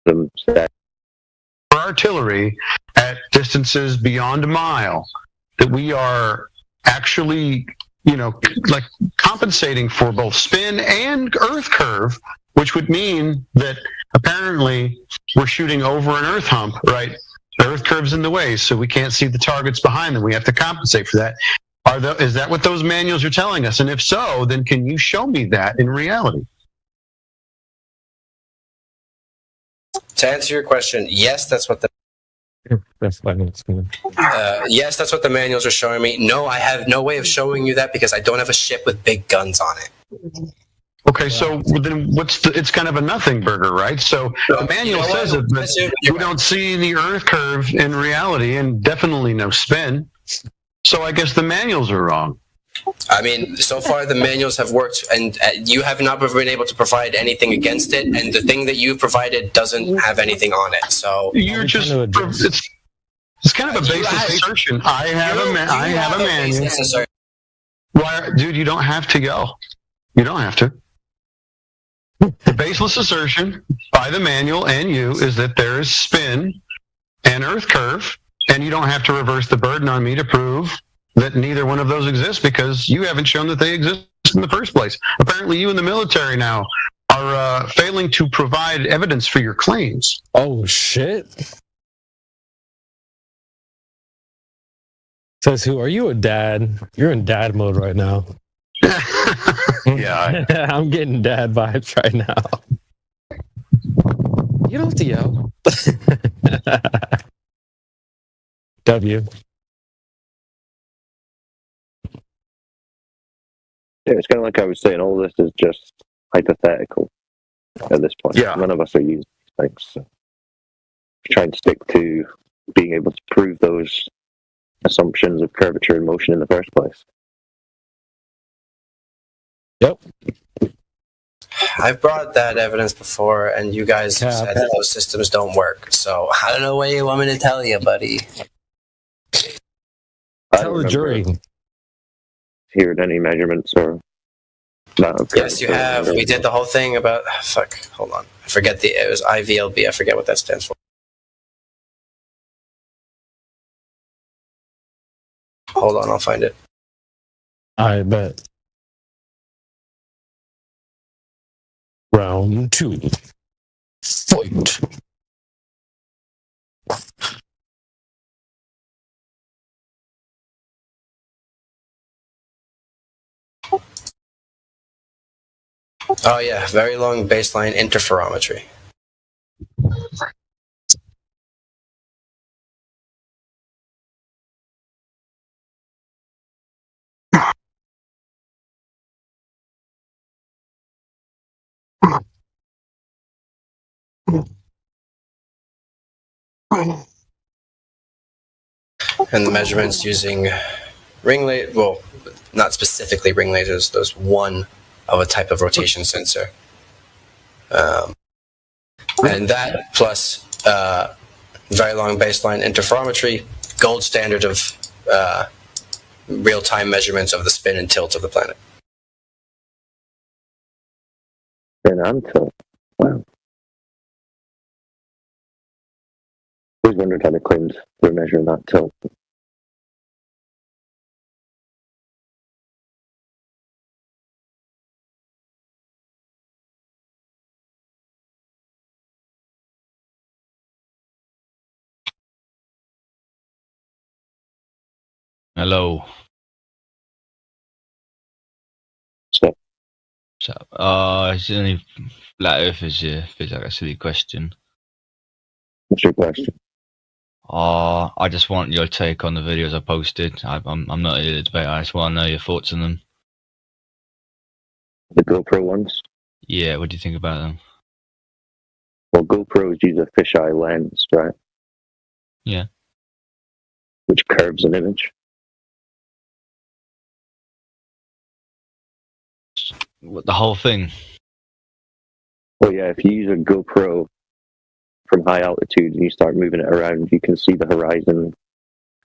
them said for artillery at distances beyond a mile, that we are actually, like compensating for both spin and earth curve, which would mean that apparently we're shooting over an earth hump, right? The earth curve's in the way, so we can't see the targets behind them. We have to compensate for that. Is that what those manuals are telling us? And if so, then can you show me that in reality? To answer your question, yes, that's what the yes, that's what the manuals are showing me. No, I have no way of showing you that because I don't have a ship with big guns on it. Okay, so then it's kind of a nothing burger, right? So the manual says it, but you don't see the earth curve in reality and definitely no spin. So I guess the manuals are wrong. I mean, so far the manuals have worked, and you have not been able to provide anything against it, and the thing that you provided doesn't have anything on it. So you're just it's kind of a baseless assertion. I have a manual. Why, dude? You don't have to go. You don't have to. The baseless assertion by the manual and you is that there is spin and earth curve, and you don't have to reverse the burden on me to prove that neither one of those exists because you haven't shown that they exist in the first place. Apparently you in the military now are failing to provide evidence for your claims. Oh, shit. Says who? Are you a dad? You're in dad mode right now. Yeah. I'm getting dad vibes right now. You don't have to yell. W. Yeah, it's kind of like I was saying, all this is just hypothetical at this point. Yeah. None of us are using these things. So trying to stick to being able to prove those assumptions of curvature and motion in the first place. Yep. I've brought that evidence before, and you guys have said that those systems don't work. So I don't know what you want me to tell you, buddy. Tell the jury. Hearing any measurements or not? Yes, you have. We did the whole thing about hold on. I forget it was IVLB. I forget what that stands for. Hold on, I'll find it. I bet. Round 2. Fight. Oh yeah, very long baseline interferometry. And the measurements using ring laser, well, not specifically ring lasers, there's one of a type of rotation sensor. And that plus very long baseline interferometry, gold standard of real-time measurements of the spin and tilt of the planet. Spin and tilt. Wow. I always wondered how they claimed they were measuring that tilt. Hello. So, it's only flat earthers here. Feels like a silly question. What's your question? I just want your take on the videos I posted. I'm not here to debate. I just want to know your thoughts on them. The GoPro ones? Yeah, what do you think about them? Well, GoPros use a fisheye lens, right? Yeah. Which curves an image. What, the whole thing? Well, yeah, if you use a GoPro from high altitude and you start moving it around, you can see the horizon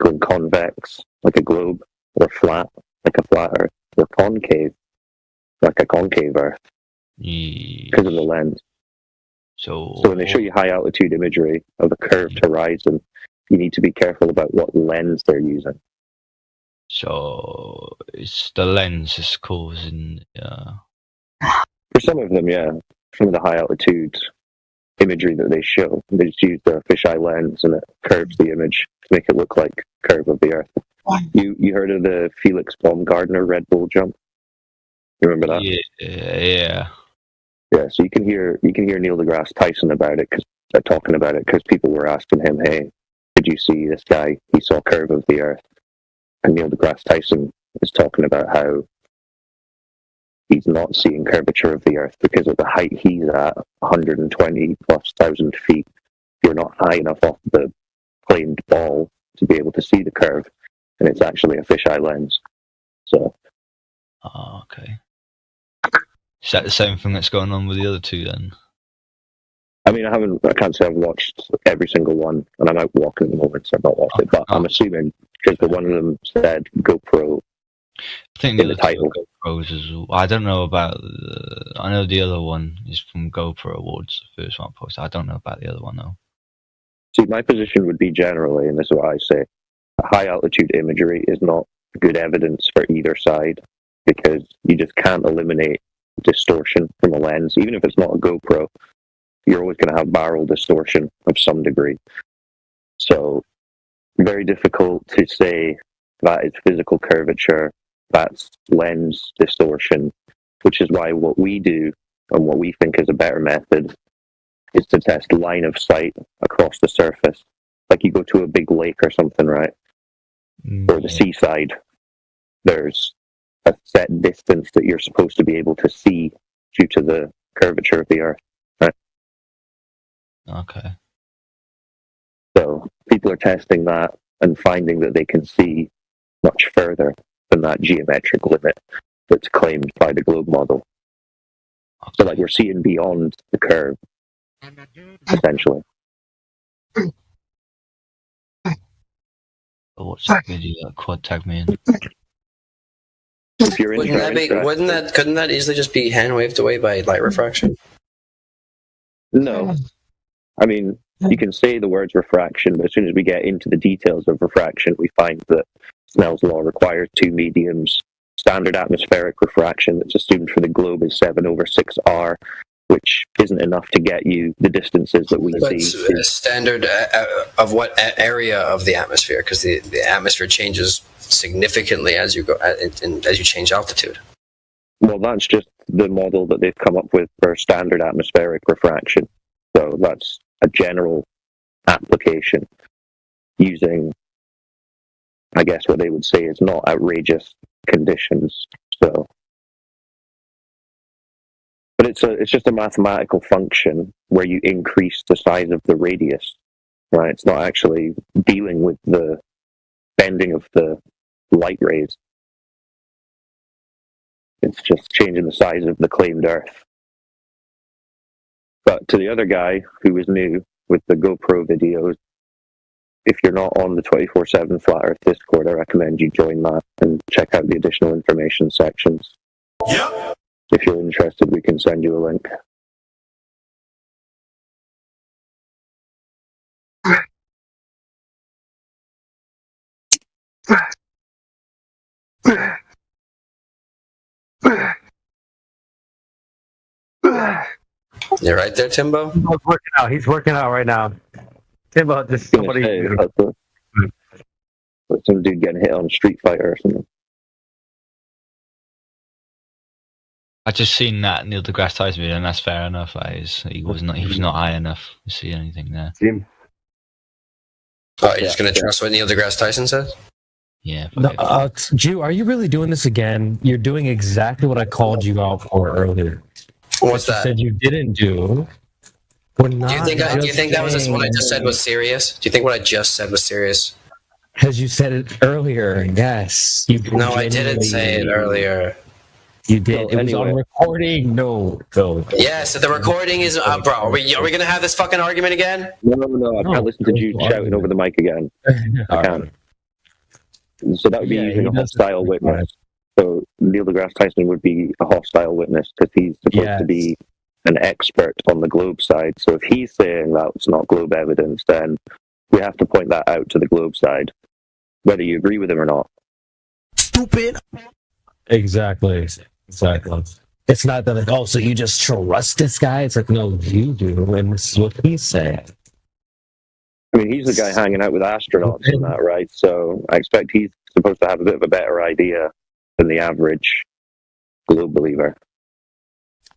going convex, like a globe, or flat, like a flat Earth, or concave, like a concave Earth, because of the lens. So when they show you high altitude imagery of a curved horizon, you need to be careful about what lens they're using. So it's the lens is causing. For some of them, yeah, some of the high altitude imagery that they show, they just use the fisheye lens and it curves the image to make it look like curve of the Earth. You heard of the Felix Baumgartner Red Bull jump? You remember that? Yeah. Yeah. So you can hear Neil deGrasse Tyson about it talking about it because people were asking him, "Hey, did you see this guy? He saw curve of the Earth." And Neil deGrasse Tyson is talking about how he's not seeing curvature of the Earth because of the height he's at, 120,000+ feet. You're not high enough off the planed ball to be able to see the curve, and it's actually a fisheye lens. So. Oh, okay. Is that the same thing that's going on with the other two then? I mean, I can't say I've watched every single one, and I'm out walking at the moment, so I've not watched it, but I'm assuming, because one of them said GoPro I think in the title. GoPros as well. I don't know about I know the other one is from GoPro Awards, the first one I posted. I don't know about the other one though. See, my position would be generally, and this is what I say, high altitude imagery is not good evidence for either side, because you just can't eliminate distortion from a lens. Even if it's not a GoPro, you're always going to have barrel distortion of some degree. So, very difficult to say that is physical curvature, that's lens distortion, which is why what we do and what we think is a better method is to test line of sight across the surface. Like you go to a big lake or something, right? Or the seaside, there's a set distance that you're supposed to be able to see due to the curvature of the Earth, right? Okay. So people are testing that and finding that they can see much further than that geometric limit that's claimed by the globe model. So like we're seeing beyond the curve, essentially. What's that video that Quad tagged me in? If you're couldn't that easily just be hand waved away by light refraction? No. I mean, you can say the words refraction, but as soon as we get into the details of refraction, we find that Snell's law requires two mediums. Standard atmospheric refraction that's assumed for the globe is 7/6R, which isn't enough to get you the distances that we see. Standard of what area of the atmosphere? Because the atmosphere changes significantly as you go and as you change altitude. Well, that's just the model that they've come up with for standard atmospheric refraction. So that's a general application using, I guess, what they would say is not outrageous conditions. So, but it's just a mathematical function where you increase the size of the radius, right? It's not actually dealing with the bending of the light rays. It's just changing the size of the claimed Earth. But to the other guy who is new with the GoPro videos, if you're not on the 24/7 Flat Earth Discord, I recommend you join that and check out the additional information sections. Yep. If you're interested, we can send you a link. You're right there, Timbo? He's working out right now. Timbo, just somebody. Some dude getting hit on Street Fighter or something. I just seen that Neil deGrasse Tyson video, and that's fair enough. He was not high enough to see anything there. Oh, you're just gonna trust what Neil deGrasse Tyson says? Yeah. No, Jew, are you really doing this again? You're doing exactly what I called you out for earlier. What's that? You said you didn't do. Do you think that was what I just said was serious? Do you think what I just said was serious? Because you said it earlier. Yes. No, I didn't say it earlier. You did. It was on recording. No. Yeah, so the recording is bro. Are we gonna have this fucking argument again? No. I can't listen to you shouting over the mic again. I can't. So that would be using a hostile witness. So Neil deGrasse Tyson would be a hostile witness because he's supposed to be an expert on the globe side. So if he's saying that it's not globe evidence, then we have to point that out to the globe side, whether you agree with him or not. Stupid. Exactly. It's not that like, oh, so you just trust this guy? It's like, no, you do, and this is what he's saying. I mean, he's the guy hanging out with astronauts and that, right? So I expect he's supposed to have a bit of a better idea than the average globe believer.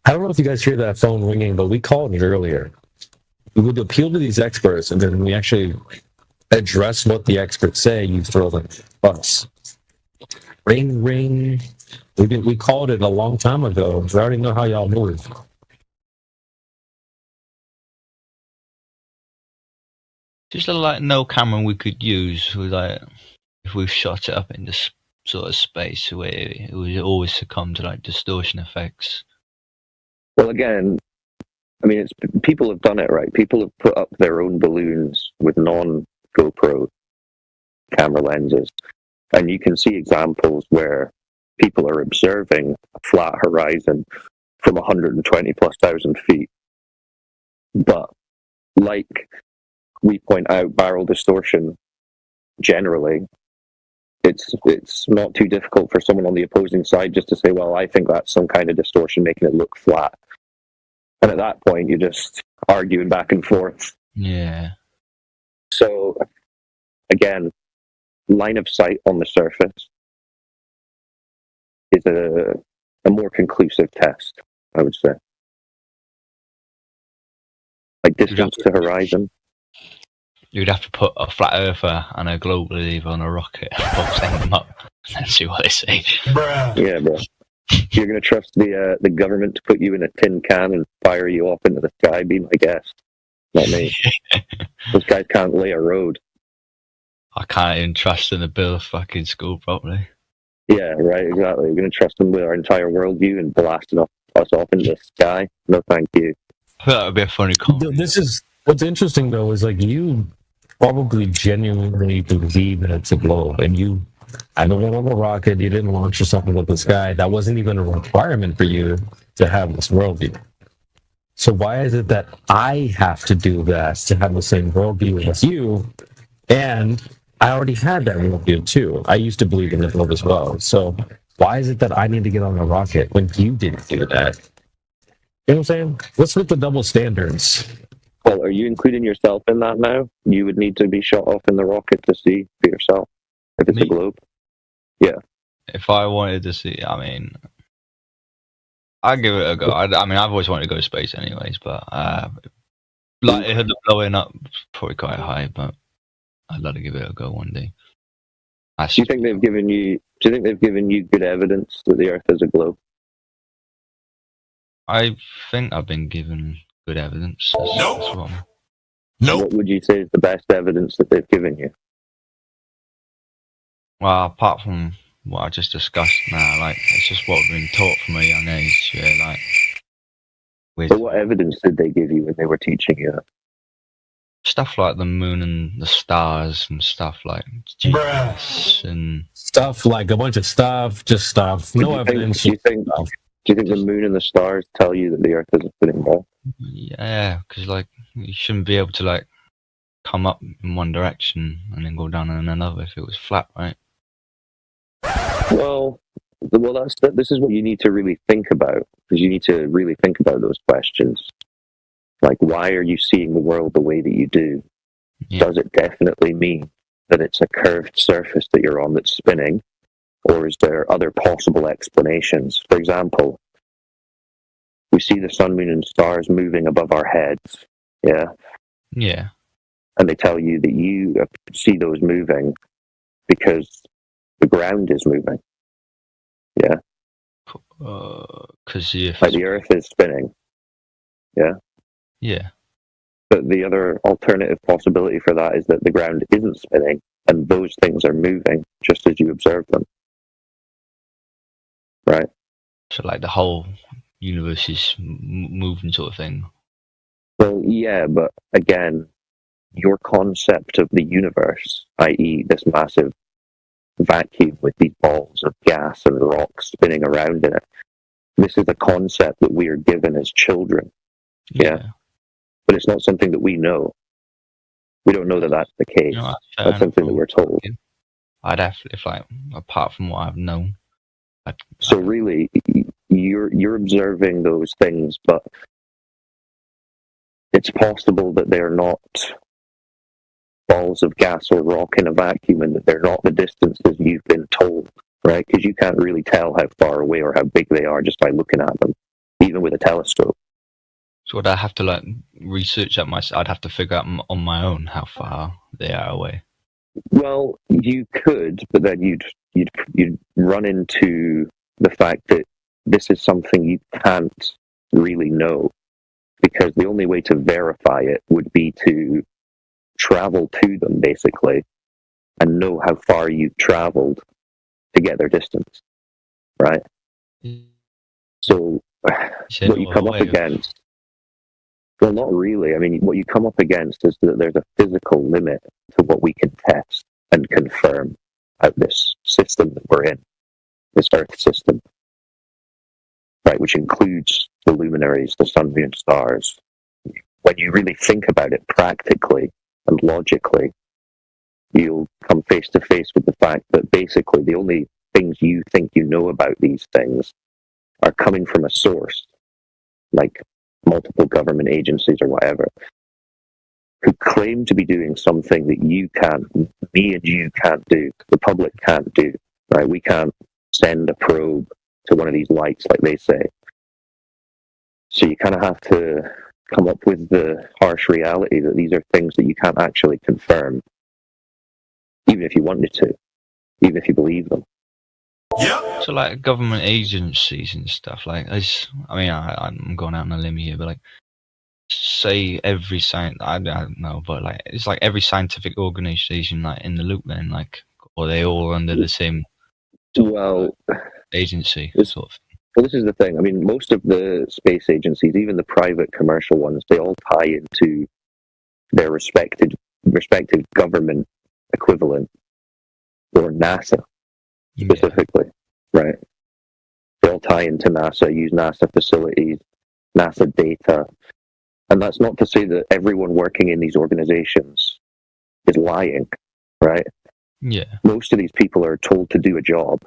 I don't know if you guys hear that phone ringing, but we called it earlier. We would appeal to these experts, and then we actually address what the experts say. You throw them bus. Ring, ring. We called it a long time ago. We already know how y'all move. Just like no camera we could use, with like if we shot it up in this sort of space where it would always succumb to like distortion effects. Well, again, I mean, people have done it, right? People have put up their own balloons with non-GoPro camera lenses, and you can see examples where people are observing a flat horizon from 120,000+ feet. But like we point out, barrel distortion generally, it's not too difficult for someone on the opposing side just to say, well, I think that's some kind of distortion making it look flat. And at that point, you're just arguing back and forth. Yeah. So, again, line of sight on the surface is a more conclusive test, I would say. Like distance to horizon. You'd have to put a flat earther and a globe believer on a rocket and send them up and see what they say. Yeah, bro. You're going to trust the government to put you in a tin can and fire you off into the sky? Be my guest. Not me. Those guys can't lay a road. I can't even trust them to build a fucking school properly. Yeah, right, exactly. We're going to trust them with our entire worldview and blasting us off into the sky? No, thank you. That would be a funny comment. This is what's interesting though, is like you probably genuinely believe that it's a globe, and you haven't went on a rocket, you didn't launch yourself into the sky. That wasn't even a requirement for you to have this worldview. So why is it that I have to do that to have the same worldview as you? And I already had that worldview too. I used to believe in the globe as well. So why is it that I need to get on a rocket when you didn't do that? You know what I'm saying? What's with the double standards? Well, are you including yourself in that now? You would need to be shot off in the rocket to see for yourself if it's a globe. Yeah. If I wanted to see, I mean, I'd give it a go. I mean, I've always wanted to go to space anyways, but like it had the blowing up probably quite high, but I'd love to give it a go one day. Do you think they've given you good evidence that the Earth is a globe? I think I've been given good evidence. Nope. What would you say is the best evidence that they've given you? Well, apart from what I just discussed now, like it's just what we've been taught from a young age. Yeah, like. So what evidence did they give you when they were teaching you? Stuff like the moon and the stars and stuff like Jesus and stuff like a bunch of stuff, just stuff. No evidence. Do you think the moon and the stars tell you that the Earth is a spinning ball? Yeah, because like you shouldn't be able to like come up in one direction and then go down in another if it was flat, right? Well, this is what you need to really think about, because you need to really think about those questions. Like, why are you seeing the world the way that you do? Yeah. Does it definitely mean that it's a curved surface that you're on that's spinning? Or is there other possible explanations? For example, we see the sun, moon, and stars moving above our heads. Yeah? Yeah. And they tell you that you see those moving because the ground is moving. Yeah? Because like the Earth is spinning. Yeah? Yeah. But the other alternative possibility for that is that the ground isn't spinning and those things are moving just as you observe them. Right? So like the whole universe is moving sort of thing. Well, yeah, but again, your concept of the universe, i.e. this massive vacuum with these balls of gas and rocks spinning around in it, this is a concept that we are given as children. Yeah. But it's not something that we know. We don't know that that's the case. That's something that we're told. I'd have, if like, apart from what I've known. So really, you're observing those things, but it's possible that they're not balls of gas or rock in a vacuum, and that they're not the distances you've been told, right? Because you can't really tell how far away or how big they are just by looking at them, even with a telescope. So would I have to like research that myself? I'd have to figure out on my own how far they are away. Well, you could, but then you'd run into the fact that this is something you can't really know, because the only way to verify it would be to travel to them, basically, and know how far you've traveled to get their distance, right? So what you come up against, well, not really. I mean, what you come up against is that there's a physical limit to what we can test and confirm out this system that we're in, this Earth system, right, which includes the luminaries, the sun, moon, stars. When you really think about it practically and logically, you'll come face to face with the fact that basically the only things you think you know about these things are coming from a source, like multiple government agencies or whatever, who claim to be doing something that you can't, me and you can't do, the public can't do, right? We can't send a probe to one of these lights like they say. So you kind of have to come up with the harsh reality that these are things that you can't actually confirm, even if you wanted to, even if you believe them. Yeah. So like government agencies and stuff, like I'm going out on a limb here, but like say every I don't know, but like it's like every scientific organization like in the loop then, like, or they all under the same agency sort of. Well, this is the thing. I mean, most of the space agencies, even the private commercial ones, they all tie into their respective government equivalent, or NASA specifically, right? They all tie into NASA, use NASA facilities, NASA data. And that's not to say that everyone working in these organizations is lying, right? Yeah. Most of these people are told to do a job,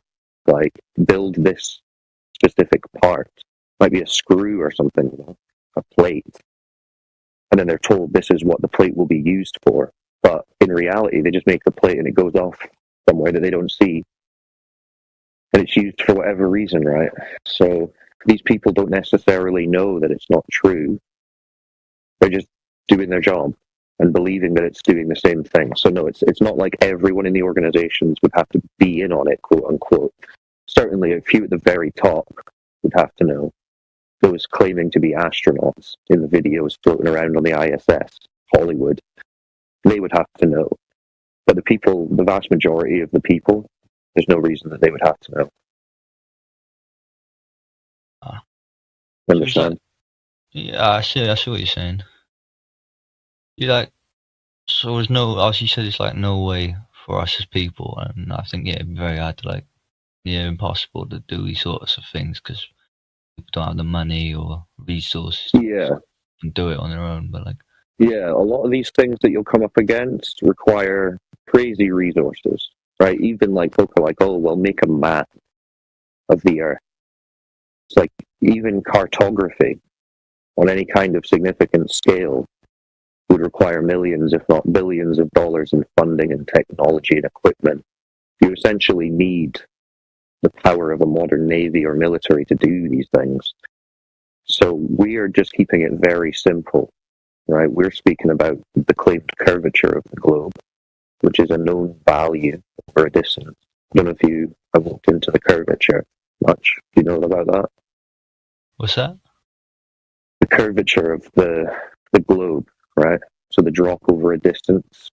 like build this specific part, might be a screw or something, a plate, and then they're told this is what the plate will be used for. But in reality, they just make the plate and it goes off somewhere that they don't see, and it's used for whatever reason, right? So these people don't necessarily know that it's not true. They're just doing their job and believing that it's doing the same thing. So no, it's not like everyone in the organizations would have to be in on it, quote unquote. Certainly a few at the very top would have to know. Those claiming to be astronauts in the videos floating around on the ISS, Hollywood, they would have to know. But the people, the vast majority of the people, there's no reason that they would have to know. Understand? Yeah, I see what you're saying. You like, so there's no, as you said, it's like no way for us as people, and I think it'd be very hard to like, impossible to do these sorts of things because people don't have the money or resources to do it on their own. But like, yeah, a lot of these things that you'll come up against require crazy resources, right? Even like people like, oh, well, make a map of the Earth. It's like even cartography on any kind of significant scale would require millions, if not billions of dollars in funding and technology and equipment. You essentially need the power of a modern navy or military to do these things. So we are just keeping it very simple, right? We're speaking about the claimed curvature of the globe, which is a known value for a distance. I don't know if you have looked into the curvature much. Do you know about that? What's that? The curvature of the globe, right? So the drop over a distance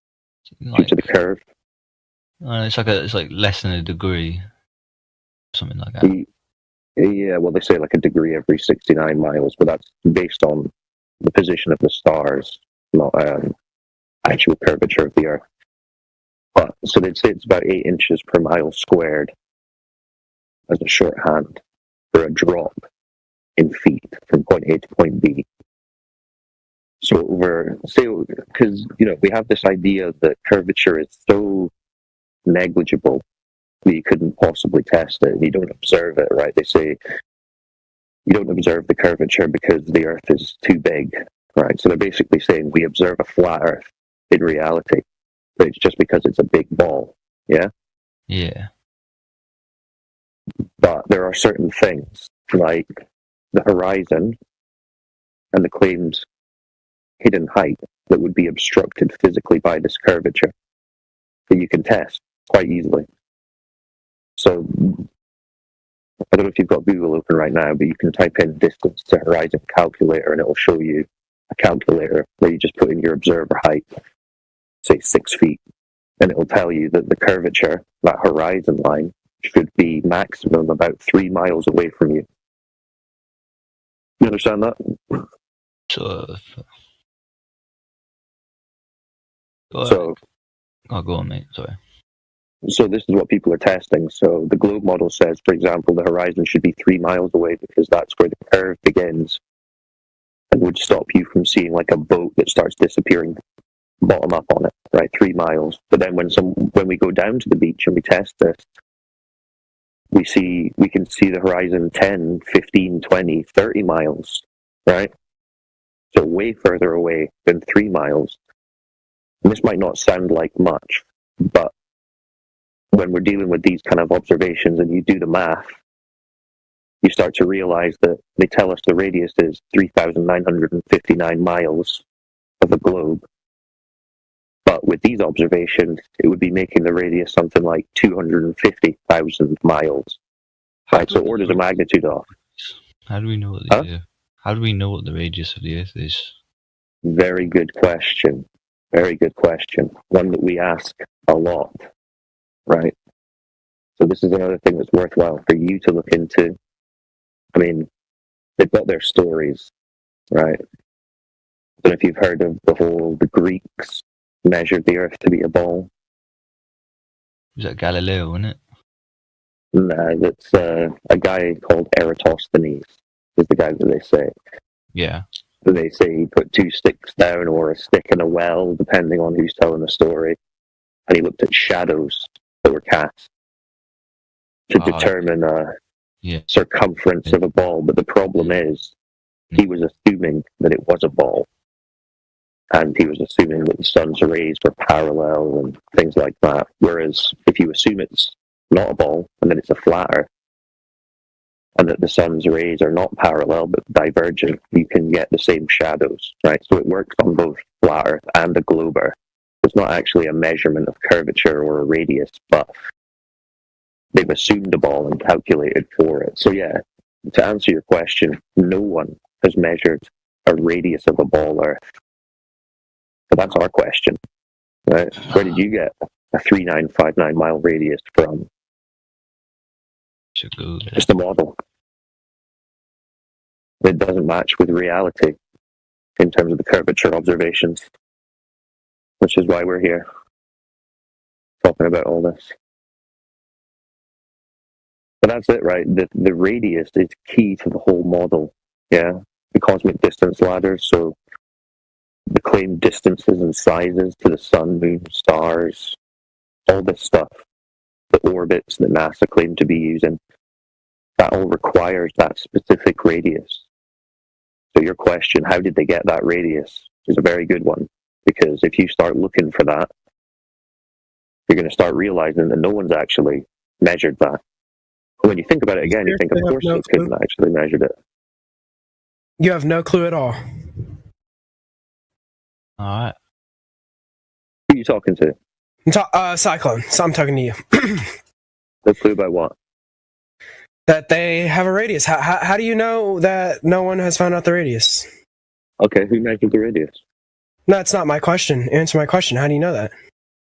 due to the curve. It's like less than a degree, something like that. Yeah, well, they say like a degree every 69 miles, but that's based on the position of the stars, not actual curvature of the Earth. But so they'd say it's about 8 inches per mile squared as a shorthand for a drop in feet from point A to point B. So because we have this idea that curvature is so negligible that you couldn't possibly test it, and you don't observe it, right? They say you don't observe the curvature because the Earth is too big, right? So they're basically saying we observe a flat Earth in reality, but it's just because it's a big ball, yeah? Yeah. But there are certain things, like the horizon and the claimed hidden height, that would be obstructed physically by this curvature that you can test quite easily. So I don't know if you've got Google open right now, but you can type in distance to horizon calculator and it will show you a calculator where you just put in your observer height, say 6 feet, and it will tell you that the curvature, that horizon line, should be maximum about 3 miles away from you. You understand that? So, go on, mate. Sorry. So this is what people are testing. So the globe model says, for example, the horizon should be 3 miles away because that's where the curve begins and would stop you from seeing like a boat that starts disappearing bottom up on it, right? 3 miles. But then when we go down to the beach and we test this, we can see the horizon 10, 15, 20, 30 miles, right? So way further away than 3 miles. And this might not sound like much, but when we're dealing with these kind of observations and you do the math, you start to realize that they tell us the radius is 3,959 miles of the globe. But with these observations, it would be making the radius something like 250,000 miles. Right, so orders of magnitude off. How do we know what how do we know what the radius of the Earth is? Very good question. Very good question. One that we ask a lot. Right. So this is another thing that's worthwhile for you to look into. I mean, they've got their stories, right? I don't know if you've heard of the Greeks measured the Earth to be a ball. Was that Galileo, wasn't it? No, that's a guy called Eratosthenes is the guy that they say. Yeah. They say he put 2 sticks down or a stick in a well, depending on who's telling the story. And he looked at shadows that were cast to determine circumference of a ball. But the problem is he was assuming that it was a ball. And he was assuming that the sun's rays were parallel and things like that. Whereas if you assume it's not a ball and that it's a flat Earth, and that the sun's rays are not parallel but divergent, you can get the same shadows, right? So it works on both flat Earth and a globe Earth. It's not actually a measurement of curvature or a radius, but they've assumed a ball and calculated for it. So yeah, to answer your question, no one has measured a radius of a ball Earth. But that's our question, right? Where did you get a 3,959 mile radius from? Just a model. It doesn't match with reality in terms of the curvature observations, which is why we're here talking about all this. But that's it, right? The radius is key to the whole model. Yeah, the cosmic distance ladder. So the claimed distances and sizes to the sun, moon, stars, all this stuff, the orbits that NASA claim to be using, that all requires that specific radius. So your question, how did they get that radius, is a very good one. Because if you start looking for that, you're going to start realizing that no one's actually measured that. When you think about it again, you think, of course, they couldn't actually measure it. You have no clue at all. All right. Who are you talking to? Cyclone. So I'm talking to you. No clue about what? That they have a radius. How do you know that no one has found out the radius? Okay, who measured the radius? No, that's not my question. Answer my question. How do you know that?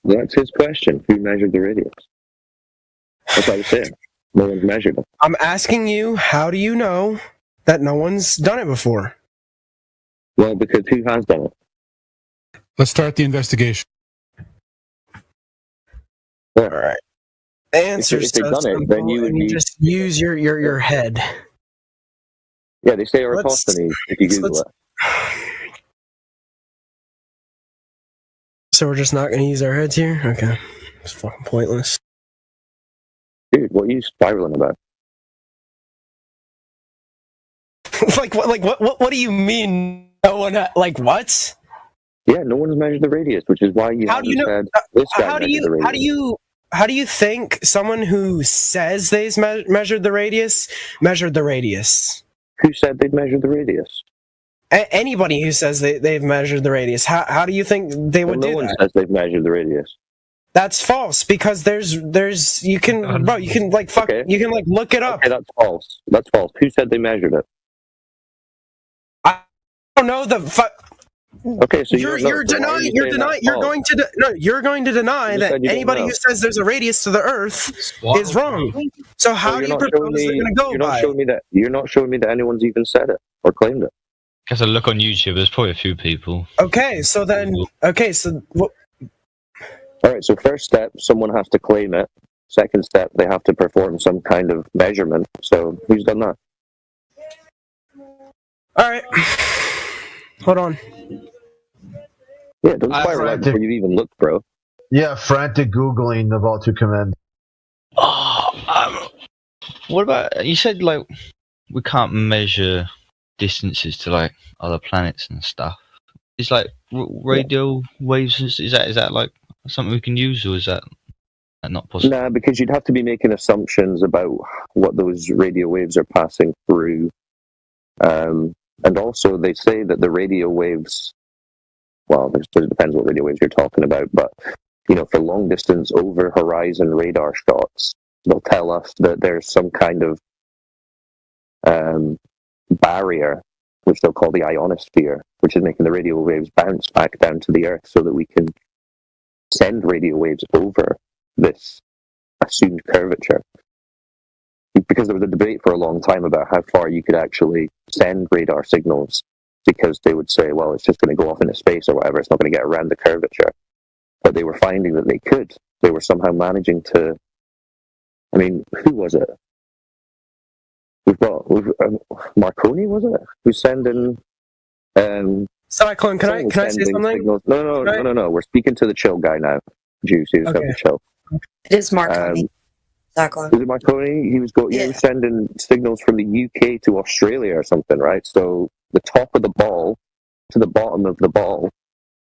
That's his question. Who measured the radius? That's what I was saying. No one's measured it. I'm asking you, how do you know that no one's done it before? Well, because who has done it? Let's start the investigation. All right. Answers if they've done it, then you would just use your head. Yeah, they say Eratosthenes if you Google it. So we're just not going to use our heads here? Okay. It's fucking pointless. Dude, what are you spiraling about? What do you mean no one what? Yeah, no one's measured the radius, which is why you How do you know said this guy how do measured the radius. how do you think someone who says they've measured the radius measured the radius? Who said they've measured the radius? Anybody who says they've measured the radius. How do you think they would do no one that? says they've measured the radius. That's false because you can look it up. Okay, that's false. That's false. Who said they measured it? I don't know Okay, so you're going to deny that anybody who says there's a radius to the Earth is wrong. So how do you propose they're going to go by? You're not showing me that anyone's even said it or claimed it. Guess I look on YouTube. There's probably a few people. Okay, so what? All right. So first step, someone has to claim it. Second step, they have to perform some kind of measurement. So who's done that? All right. Hold on. Yeah, don't spiral out before you even looked, bro. Yeah, frantic Googling of all to commend. What about, you said, like, we can't measure distances to, like, other planets and stuff. Is, like, radio waves, is that, like, something we can use, or is that not possible? Nah, because you'd have to be making assumptions about what those radio waves are passing through. And also, they say that the radio waves, well, it depends what radio waves you're talking about, but, for long distance over horizon radar shots, they'll tell us that there's some kind of barrier, which they'll call the ionosphere, which is making the radio waves bounce back down to the Earth so that we can send radio waves over this assumed curvature. Because there was a debate for a long time about how far you could actually send radar signals, because they would say, well, it's just going to go off into space or whatever, it's not going to get around the curvature. But they were finding that they could. They were somehow managing to, who was it? Marconi, was it? Who's sending... Cyclone, can I say something? Signals. No. We're speaking to the chill guy now. Juice, who's got the chill. It is Marconi. Cyclone. Was it Marconi? He was he was sending signals from the UK to Australia or something, right? So the top of the ball to the bottom of the ball,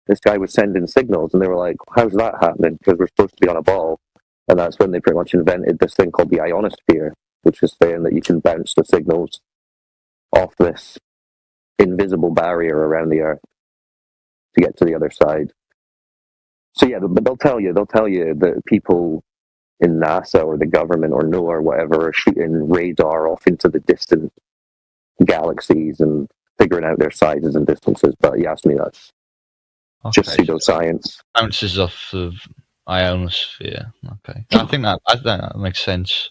this guy was sending signals, and they were like, how's that happening? Because we're supposed to be on a ball. And that's when they pretty much invented this thing called the ionosphere, which is saying that you can bounce the signals off this invisible barrier around the Earth to get to the other side. So yeah, but they'll tell you that people in NASA or the government or NOAA or whatever are shooting radar off into the distant galaxies and figuring out their sizes and distances. But you ask me, that's just pseudoscience. Bounces off of ionosphere. Okay, I think that makes sense.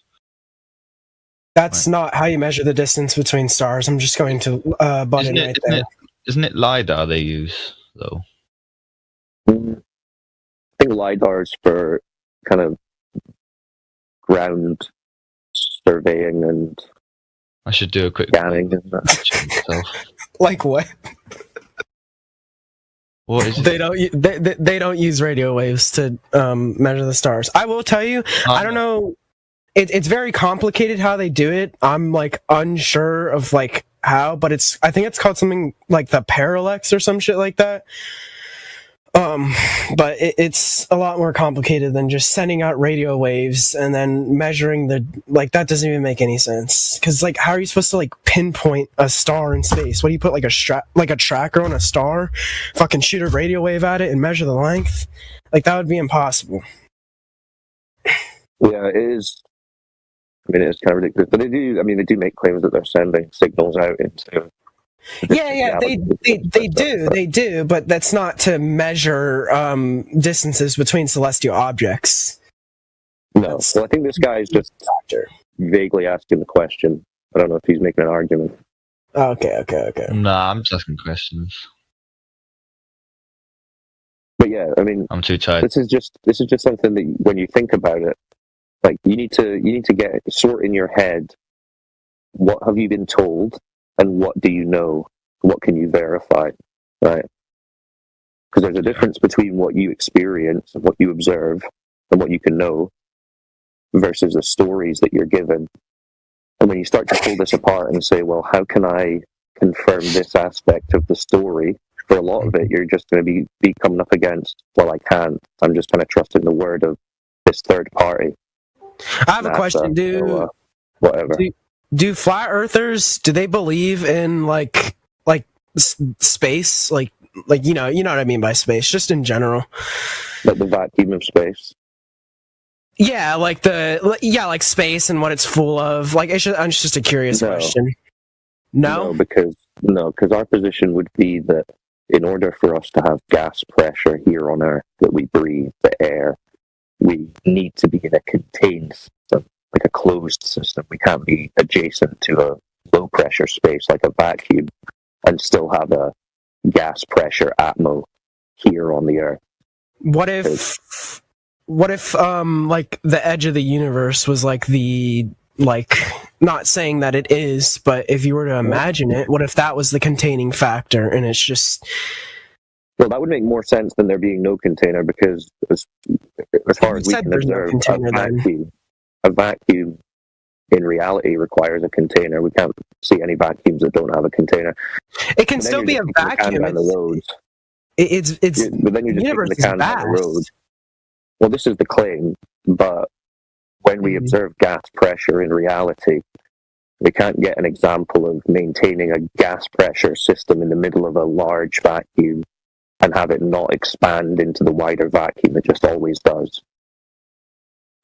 That's not how you measure the distance between stars. I'm just going to butt in right there. Isn't it LiDAR they use, though? I think LiDAR's for kind of ground surveying, and I should do a quick scanning. Like what? What is it? They don't use radio waves to measure the stars. I will tell you, I don't know. It's very complicated how they do it. I'm like unsure of like how, but I think it's called something like the parallax or some shit like that. But it's a lot more complicated than just sending out radio waves and then measuring that doesn't even make any sense. Because like, how are you supposed to like pinpoint a star in space? What do you put like a tracker on a star, fucking shoot a radio wave at it and measure the length? Like that would be impossible. Yeah, it is. It's kind of ridiculous, but they do make claims that they're sending signals out into. Yeah, they do, but that's not to measure distances between celestial objects. No, well, I think this guy is just vaguely asking the question. I don't know if he's making an argument. Okay. Nah, I'm just asking questions. But yeah, I'm too tired. This is just something that when you think about it, like you need to get sort in your head. What have you been told and what do you know? What can you verify? Right? Because there's a difference between what you experience and what you observe and what you can know versus the stories that you're given. And when you start to pull this apart and say, well, how can I confirm this aspect of the story? For a lot of it, you're just going to be coming up against, well, I can't. I'm just kind of trusting the word of this third party. I have a question. Whatever. Do flat earthers, do they believe in like space? Like you know what I mean by space, just in general. Like the vacuum of space. Yeah, like space and what it's full of. Like it's just a curious question. No, because our position would be that in order for us to have gas pressure here on Earth that we breathe, the air, we need to be in a contained system, like a closed system. We can't be adjacent to a low pressure space like a vacuum and still have a gas pressure atmo here on the Earth. What if like the edge of the universe was like not saying that it is, but if you were to imagine it, what if that was the containing factor and it's just... Well, that would make more sense than there being no container, because as far as we can observe, a vacuum in reality requires a container. We can't see any vacuums that don't have a container. It can still be a vacuum. But then you're just kicking the can down the road. Well, this is the claim, but when we observe gas pressure in reality, we can't get an example of maintaining a gas pressure system in the middle of a large vacuum and have it not expand into the wider vacuum. It just always does.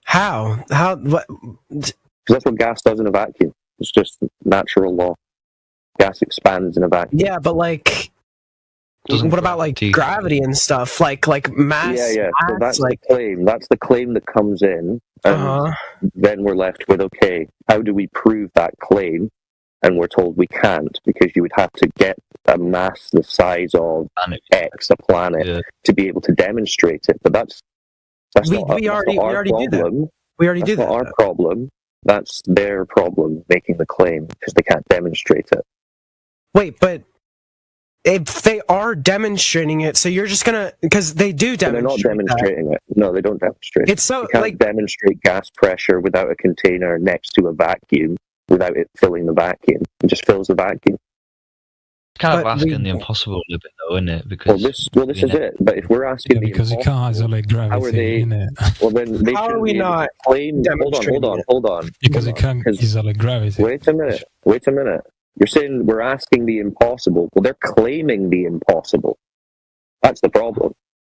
How? What? Because that's what gas does in a vacuum. It's just natural law. Gas expands in a vacuum. Yeah, but like... what about like gravity and stuff? Like mass? Yeah. So that's the claim. That's the claim that comes in, and then we're left with, okay, how do we prove that claim? And we're told we can't, because you would have to get a mass the size of X, a planet, to be able to demonstrate it. But that's not our problem. We already do that. That's not our problem. That's their problem, making the claim, because they can't demonstrate it. Wait, but if they are demonstrating it, so you're just gonna, because they do demonstrate. They're not demonstrating it. No, they don't demonstrate. It's so you can't demonstrate gas pressure without a container next to a vacuum, without it filling the vacuum. It just fills the vacuum. It's kind of asking the impossible a little bit, though, isn't it? Because this is it. But if we're asking because you can't isolate gravity, how are they? Well, then they how are we not demonstrating? Hold on. Because you can't isolate gravity. Wait a minute. You're saying we're asking the impossible. Well, they're claiming the impossible. That's the problem.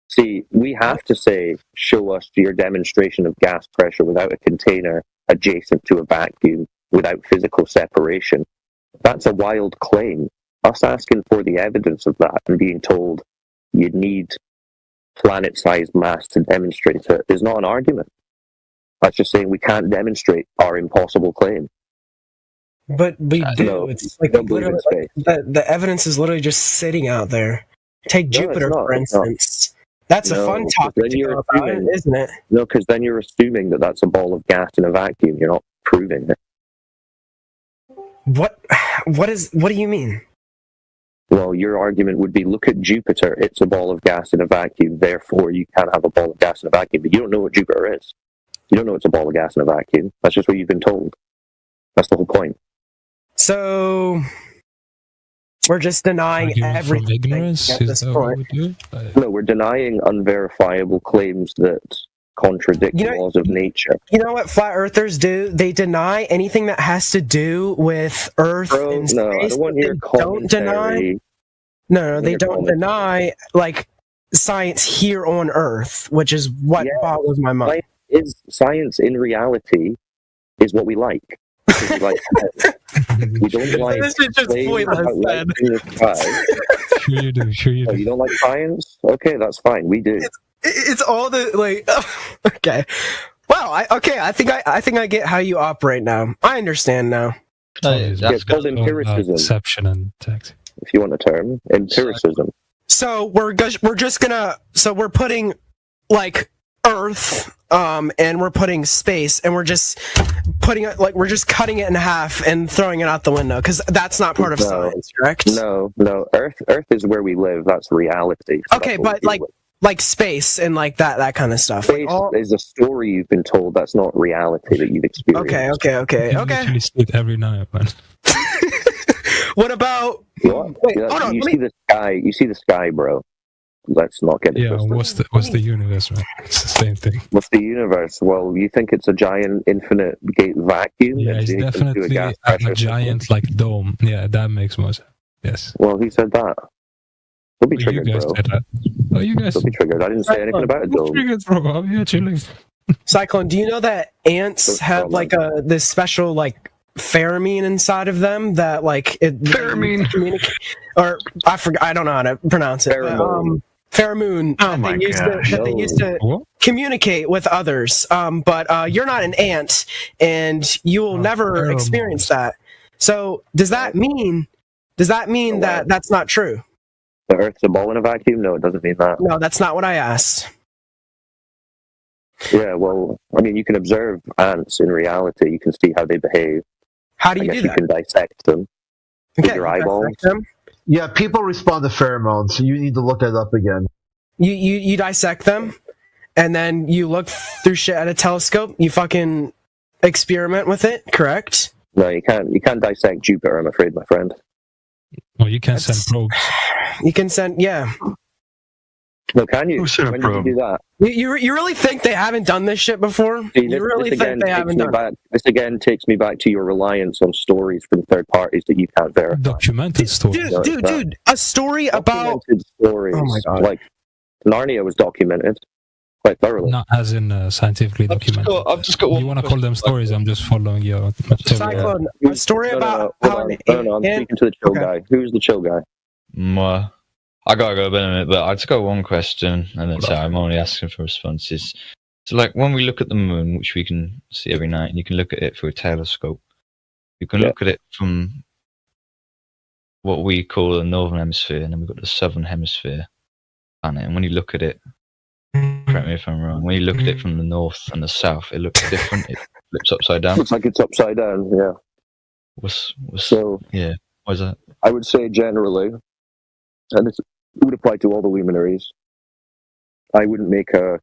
See, we have to say, show us your demonstration of gas pressure without a container adjacent to a vacuum, without physical separation. That's a wild claim. Us asking for the evidence of that and being told you need planet-sized mass to demonstrate it is not an argument. That's just saying we can't demonstrate our impossible claim. But we do. No, it's like, literally, the evidence is literally just sitting out there. Take Jupiter, for instance. That's a fun topic to go about, isn't it? No, because then you're assuming that that's a ball of gas in a vacuum. You're not proving it. What do you mean? Well, your argument would be, look at Jupiter. It's a ball of gas in a vacuum. Therefore, you can't have a ball of gas in a vacuum. But you don't know what Jupiter is. You don't know it's a ball of gas in a vacuum. That's just what you've been told. That's the whole point. So we're just denying everything. Ignorance? At this point. No, we're denying unverifiable claims that contradict the laws of nature. You know what flat earthers do? They deny anything that has to do with Earth and space. No, I don't want your commentary. They don't deny like science here on Earth, which is what boggles my mind. Science in reality is what we like. We don't like. This is just pointless, man. Sure you do. You don't like science? Okay, that's fine. We do. It's all the like. Okay. Well, I think I get how you operate now. I understand now. It's called empiricism. Deception and text. If you want a term, empiricism. So we're putting like Earth, and we're putting space, and we're just putting it like we're just cutting it in half and throwing it out the window because that's not part of science, correct? No. Earth is where we live. That's reality. So Okay, that's what but we live. like space and like that kind of stuff. Space is a story you've been told. That's not reality that you've experienced. Okay. You literally see it every night, man. What about? What? Wait, Yeah, hold on. you see the sky. You see the sky, bro. Let's not get it Yeah, twisted. what's the universe, man? It's the same thing. What's the universe? Well, you think it's a giant infinite vacuum? Yeah, it's adjacent to definitely gas a pressure giant like dome. Yeah, that makes more sense. Yes. Well, who said that? Don't be You triggered, guys bro. said that. Oh, you guys. Don't be triggered. I didn't say anything about it, though. Triggered, bro. I'm here chilling. Cyclone, do you know that ants have like this special like pheromone inside of them that like it pheromone or I forgot, I don't know how to pronounce it. Pheromone. Pheromone that they use to communicate with others. But you're not an ant, and you will never experience that. So does that mean that that's not true? The Earth's a ball in a vacuum? No, it doesn't mean that. No, that's not what I asked. Yeah, well, I mean, you can observe ants in reality. You can see how they behave. How do you do that? You can dissect them with your eyeballs. Yeah, people respond to pheromones, so you need to look that up again. You dissect them, and then you look through shit at a telescope. You fucking experiment with it, correct? No, you can't. You can't dissect Jupiter, I'm afraid, my friend. Well, you can send probes. You can send, yeah. No, can you? When did you do that? You really think they haven't done this shit before? See, You really think they haven't done it? This again takes me back to your reliance on stories from third parties that you can't verify. Documented stories. Dude, a story about... Stories. Oh my God. Like, Narnia was documented quite thoroughly. Not as in scientifically documented. I've just got one. You want to call them stories? I'm just following your. Cyclone, a story about how I'm speaking to the chill guy. Who's the chill guy? I gotta go in a minute, but I just got one question, and that's how I'm only asking for responses. So, like, when we look at the moon, which we can see every night, and you can look at it through a telescope, you can look at it from what we call the northern hemisphere, and then we've got the southern hemisphere planet. And when you look at it, correct me if I'm wrong, when you look at it from the north and the south, it looks different. It flips upside down. Looks like it's upside down. Yeah. Yeah. Why is that? I would say generally, and this would apply to all the luminaries, I wouldn't make a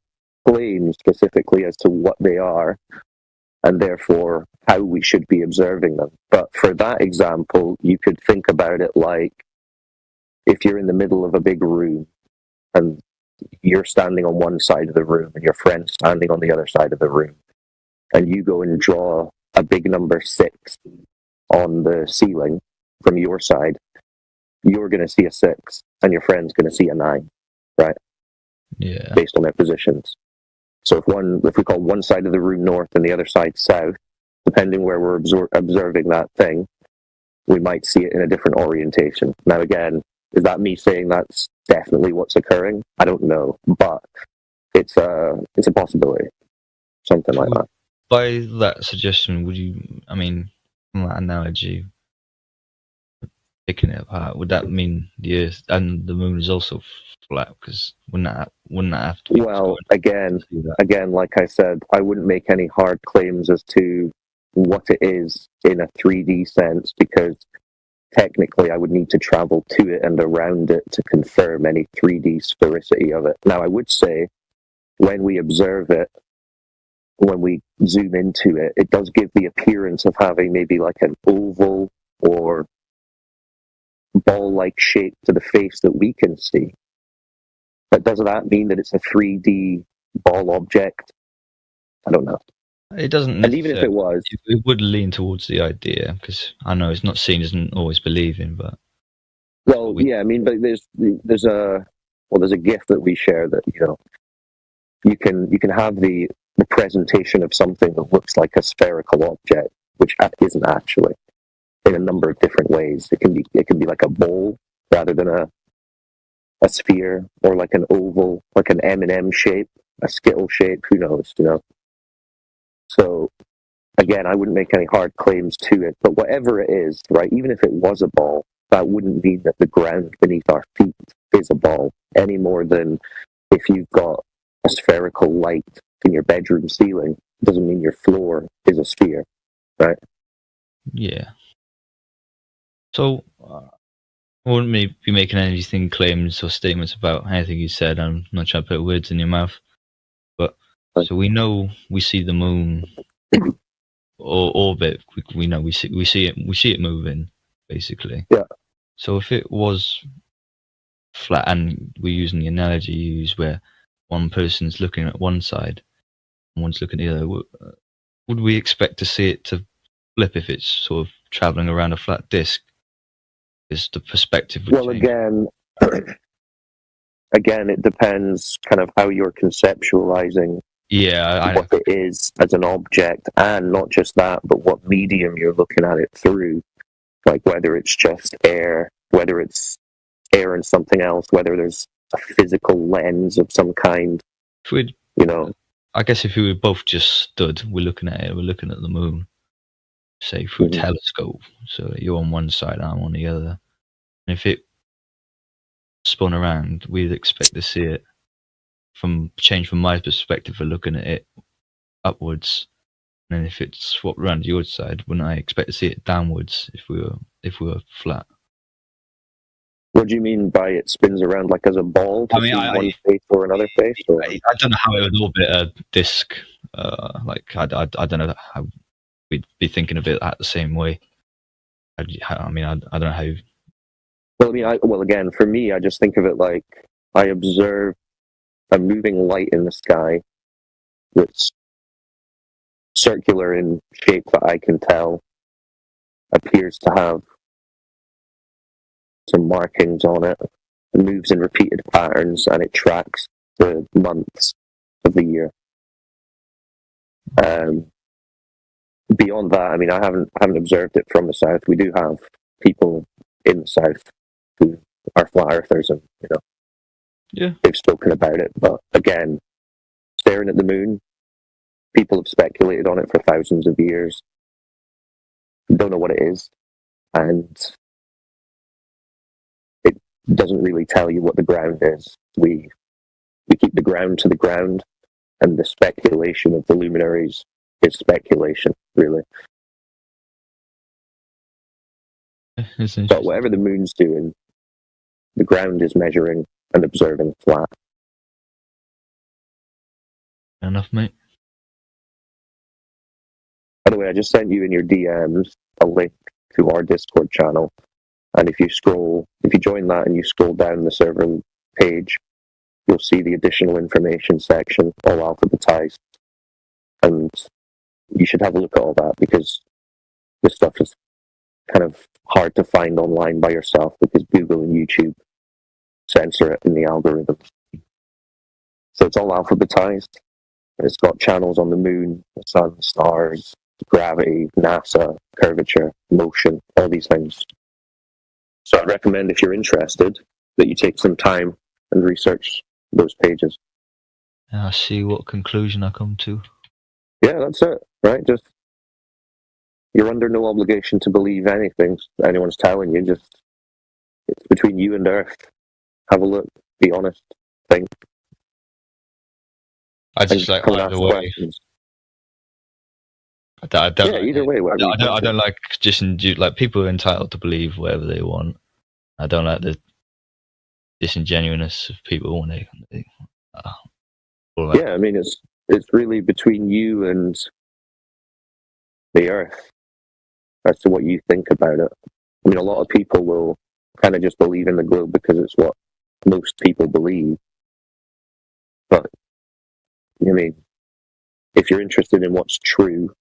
claim specifically as to what they are, and therefore how we should be observing them. But for that example, you could think about it like if you're in the middle of a big room, and you're standing on one side of the room, and your friend's standing on the other side of the room, and you go and draw a big number 6 on the ceiling from your side, you're going to see a 6, and your friend's going to see a 9, right? Yeah. Based on their positions. So if we call one side of the room north and the other side south, depending where we're observing that thing, we might see it in a different orientation. Now, again, is that me saying that's definitely what's occurring? I don't know, but it's a possibility, something like that. By that suggestion, would you? I mean, from that analogy, picking it apart, would that mean the Earth and the Moon is also flat? Because wouldn't that have to be? Well, again, like I said, I wouldn't make any hard claims as to what it is in a 3D sense, because technically I would need to travel to it and around it to confirm any 3D sphericity of it. Now, I would say when we observe it, when we zoom into it, it does give the appearance of having maybe like an oval or ball-like shape to the face that we can see. But does that mean that it's a 3D ball object? I don't know. It doesn't. And even if it was, it would lean towards the idea, because I know it's not seen as always believing, but well, yeah, I mean, but there's a gift that we share that you can have the presentation of something that looks like a spherical object, which isn't actually, in a number of different ways. It can be like a bowl rather than a sphere, or like an oval, like an M&M shape, a Skittle shape. Who knows? So, again, I wouldn't make any hard claims to it, but whatever it is, right, even if it was a ball, that wouldn't mean that the ground beneath our feet is a ball, any more than if you've got a spherical light in your bedroom ceiling doesn't mean your floor is a sphere, right? Yeah. So, I wouldn't be making anything claims or statements about anything you said. I'm not trying to put words in your mouth. But, so we know we see the moon or orbit. We know we see it moving, basically. Yeah. So if it was flat, and we're using the analogy you use where one person's looking at one side and one's looking at the other, would we expect to see it to flip if it's sort of traveling around a flat disk? Is the perspective would change? Again, it depends kind of how you're conceptualizing what it is as an object, and not just that, but what medium you're looking at it through. Like whether it's just air, whether it's air and something else, whether there's a physical lens of some kind. I guess if we were both just stood, we're looking at it, we're looking at the moon, say through a telescope, so that you're on one side, I'm on the other. And if it spun around, we'd expect to see it from my perspective for looking at it upwards. And then if it swapped around to your side, wouldn't I expect to see it downwards if we were flat? What do you mean by it spins around like as a ball to see one face or another face? Or? I don't know how it would orbit a disk. I don't know how we'd be thinking of it the same way. I don't know how. Well, again, for me, I just think of it like I observe a moving light in the sky that's circular in shape that I can tell, appears to have some markings on it, moves in repeated patterns, and it tracks the months of the year. Beyond that, I haven't observed it from the south. We do have people in the south who are flat earthers, and they've spoken about it. But again, staring at the moon, people have speculated on it for thousands of years. Don't know what it is, and it doesn't really tell you what the ground is. We keep the ground to the ground, and the speculation of the luminaries is speculation, really. But whatever the moon's doing, the ground is measuring and observing flat. Enough, mate. By the way, I just sent you in your DMs a link to our Discord channel, and if you join that and you scroll down the server page, you'll see the additional information section, all alphabetized, and you should have a look at all that, because this stuff is kind of hard to find online by yourself because Google and YouTube censor it in the algorithms. So it's all alphabetized. It's got channels on the moon, the sun, stars, gravity, NASA, curvature, motion, all these things. So I'd recommend, if you're interested, that you take some time and research those pages. And I'll see what conclusion I come to. Yeah, that's it, right? Just, you're under no obligation to believe anything anyone's telling you. Just, it's between you and Earth. Have a look, be honest, think. I just like either way. I don't either way. I don't like like people are entitled to believe whatever they want. I don't like the disingenuousness of people when they yeah, it's really between you and the Earth as to what you think about it. A lot of people will kind of just believe in the globe because it's what most people believe. But if you're interested in what's true,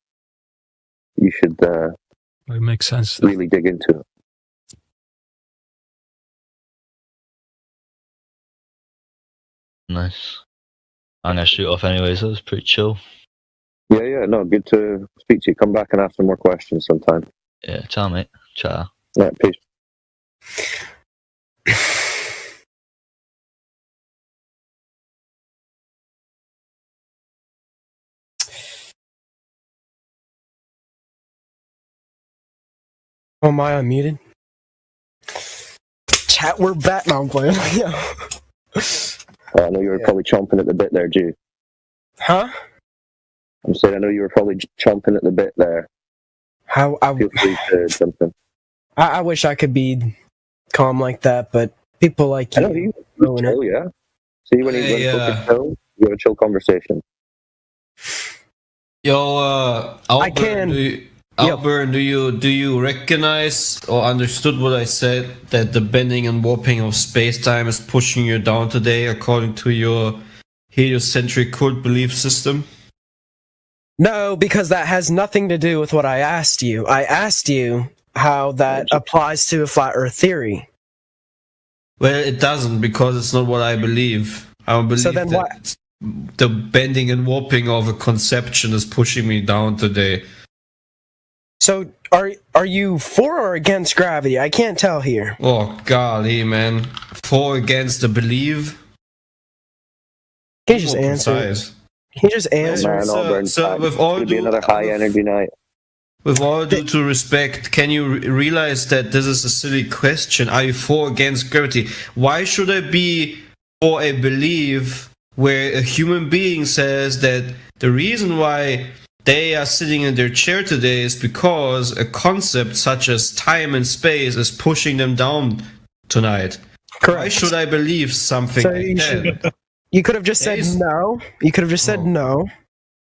you should it makes sense. Really dig into it. Nice. I'm gonna shoot off anyways. That was pretty chill. Yeah, no, good to speak to you. Come back and ask some more questions sometime. Yeah, ciao, mate. Ciao. Yeah, peace. Oh, am I unmuted? Chat, we're back. No, I'm playing. I know you were probably chomping at the bit there, Jew. Huh? I'm saying I know you were probably chomping at the bit there. Feel free to jump in. I wish I could be calm like that, but people like you. I know you chill, yeah. See, when you chill, you have a chill conversation. Yo, Albert, Albert, do you recognize or understood what I said, that the bending and warping of space-time is pushing you down today according to your heliocentric cult belief system? No, because that has nothing to do with what I asked you. I asked you how that applies to a flat Earth theory. Well, it doesn't, because it's not what I believe. I believe So then that the bending and warping of a conception is pushing me down today. So are you for or against gravity? I can't tell here. Oh golly, man! For, against the belief? Can you just answer? Can you just answer? So with all It'll be another high energy night. With all due respect, can you realize that this is a silly question? Are you for or against gravity? Why should I be for a belief where a human being says that the reason why they are sitting in their chair today is because a concept such as time and space is pushing them down tonight? Correct. Why should I believe something like that? You could have just said no. You could have just said no.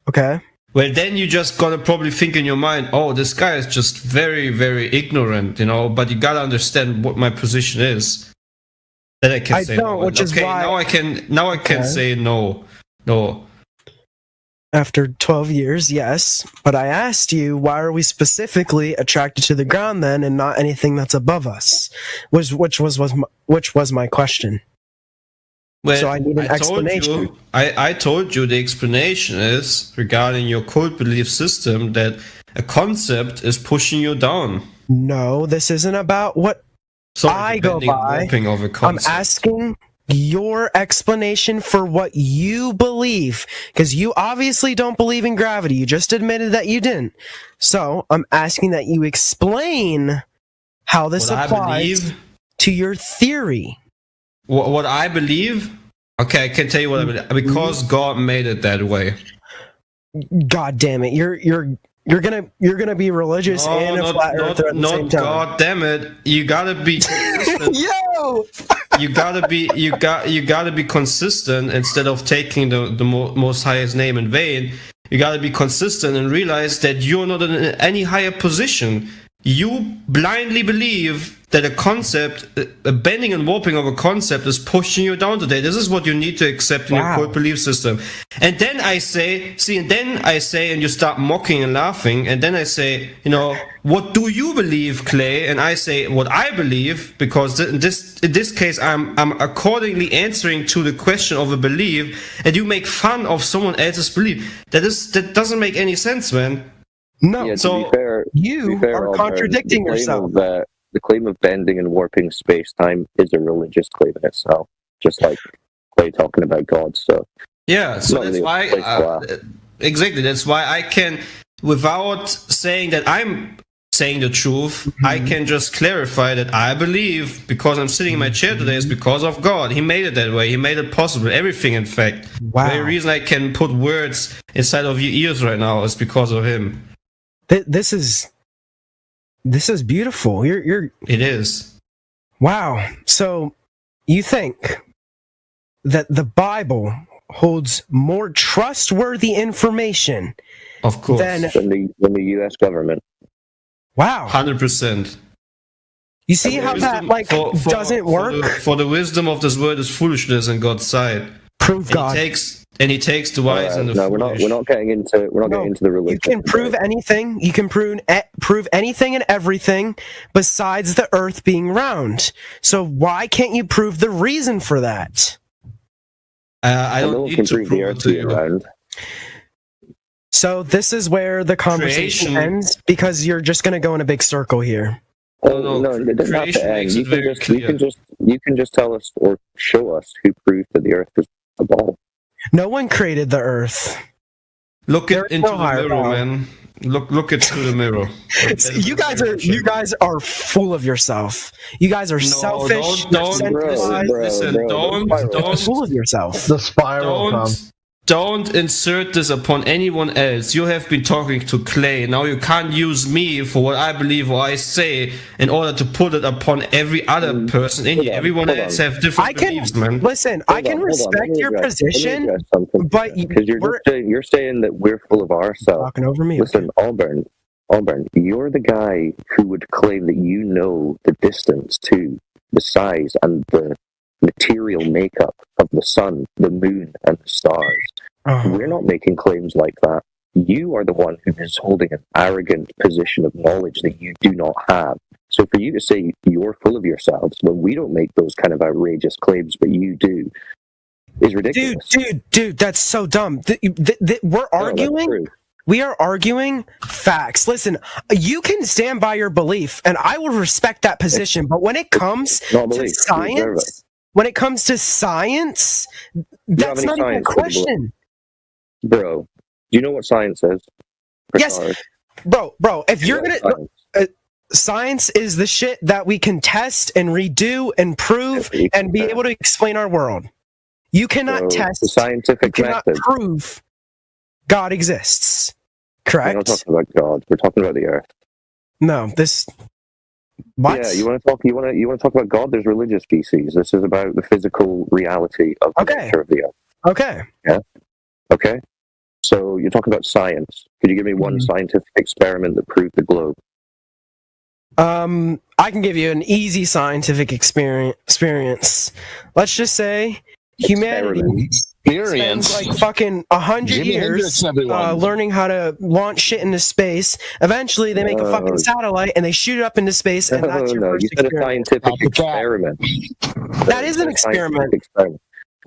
Okay. Well, then you just gotta probably think in your mind, oh, this guy is just very, very ignorant, you know, but you gotta understand what my position is. Then I can say no. Which is why now I can say no. No. After 12 years, yes. But I asked you, why are we specifically attracted to the ground then and not anything that's above us? Which was my question. Well, so I need an explanation. I told you the explanation is, regarding your cult belief system, that a concept is pushing you down. No, this isn't about what I go by. I'm asking your explanation for what you believe, because you obviously don't believe in gravity. You just admitted that you didn't. So I'm asking that you explain how this applies to your theory. What I believe? Okay, I can tell you what I believe. Because God made it that way. God damn it! You're gonna be religious and a flat earther at the same time. God damn it! You gotta be consistent. Yo! You gotta be consistent instead of taking the most highest name in vain. You gotta be consistent and realize that you're not in any higher position. You blindly believe that a concept, a bending and warping of a concept, is pushing you down today. This is what you need to accept in your core belief system. And then I say, and you start mocking and laughing, and then I say, you know, what do you believe, Clay? And I say what I believe, because in this case, I'm accordingly answering to the question of a belief, and you make fun of someone else's belief. That doesn't make any sense, man. No, yeah, to be fair, you are contradicting yourself. The claim of bending and warping space-time is a religious claim in itself, just like Clay talking about God. So yeah, so that's why exactly. That's why I can, without saying that I'm saying the truth, I can just clarify that I believe, because I'm sitting in my chair today, is because of God. He made it that way. He made it possible. Everything, in fact. Wow. The reason I can put words inside of your ears right now is because of Him. This is beautiful. It is. Wow. So you think that the Bible holds more trustworthy information, of course, than the U.S. government? Wow. 100%. You see how that doesn't work? For the wisdom of this world is foolishness in God's sight. Prove God. He takes the wise and the foolish. We're not getting into the religion. You can prove anything. You can prove anything and everything besides the Earth being round. So why can't you prove the reason for that? I don't need to prove the Earth being round. So this is where the conversation ends, because you're just going to go in a big circle here. No, it doesn't have to end. You can just tell us or show us who proved that the Earth was a ball. No one created the Earth. Look into the mirror, man. Look it through the mirror. You guys are full of yourself. You guys are selfish. Don't listen. Don't full of yourself. The spiral. Don't insert this upon anyone else. You have been talking to Clay. Now you can't use me for what I believe or I say in order to put it upon every other person in here. Everyone else have different beliefs, man. Listen, I can respect your position, but because you're saying that we're full of ourselves. Talking over me. Listen, Auburn, you're the guy who would claim that you know the distance to the size and the material makeup of the sun, the moon, and the stars. We're not making claims like that. You are the one who is holding an arrogant position of knowledge that you do not have. So for you to say you're full of yourselves when we don't make those kind of outrageous claims, but you do, is ridiculous. Dude, that's so dumb. We're arguing. We are arguing facts. Listen, you can stand by your belief, and I will respect that position. But when it comes to science, that's not even a question. Bro, do you know what science is? Yes, bro. If you're gonna, science is the shit that we can test and redo and prove and be able to explain our world. You cannot test. The scientific method. Prove God exists. Correct. We're not talking about God. We're talking about the Earth. No, this. What? Yeah, you want to talk about God? There's religious species. This is about the physical reality of the nature of the Earth. Okay. Yeah. Okay. So you're talking about science. Could you give me one scientific experiment that proved the globe? I can give you an easy scientific experience. Let's just say humanity spends like fucking 100 years learning how to launch shit into space. Eventually, they make a fucking satellite and they shoot it up into space, and that's your first you said a scientific experiment. That is an experiment.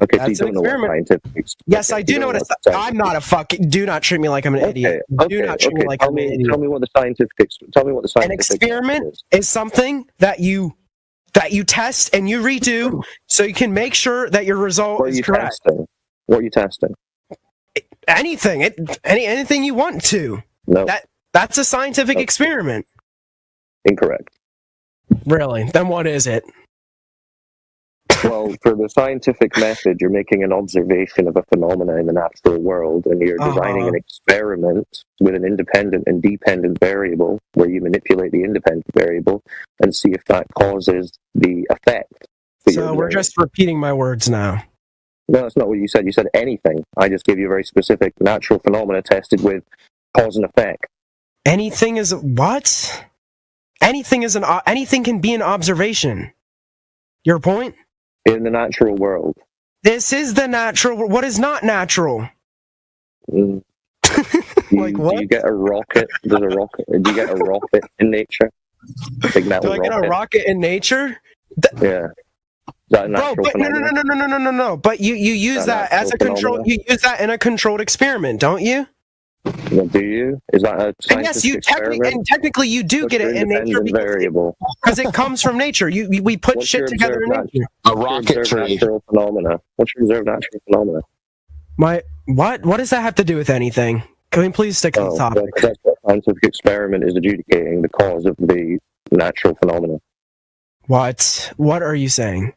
Okay, that's so you don't know what scientific experiment. Yes, I do know what I'm not a fucking. Do not treat me like I'm an idiot. Do not treat me like I'm an idiot. Tell me what the scientific. Tell me what the scientific. An experiment is something that you test and you redo so you can make sure that your result is correct. What are you testing? Anything. Anything you want to. No. That's a scientific experiment. Incorrect. Really? Then what is it? Well, for the scientific method, you're making an observation of a phenomena in the natural world, and you're designing an experiment with an independent and dependent variable, where you manipulate the independent variable and see if that causes the effect. So we're just repeating my words now. No, that's not what you said. You said anything. I just gave you a very specific natural phenomena tested with cause and effect. Anything is what? Anything can be an observation. Your point? In the natural world. This is the natural. What is not natural? Do you get a rocket? Do you get a rocket in nature? Big metal Do I get a rocket in nature? Yeah. Is that a natural phenomenon? No. But you use that as a control. You use that in a controlled experiment, don't you? Well, do you? Is that a scientific yes, you technically you do get it in nature because it comes from nature. We put shit together in nature. A rocket tree. Natural phenomena. What's your observed natural phenomena? What does that have to do with anything? Can we please stick to the topic? That's what scientific experiment is adjudicating the cause of the natural phenomena. What are you saying?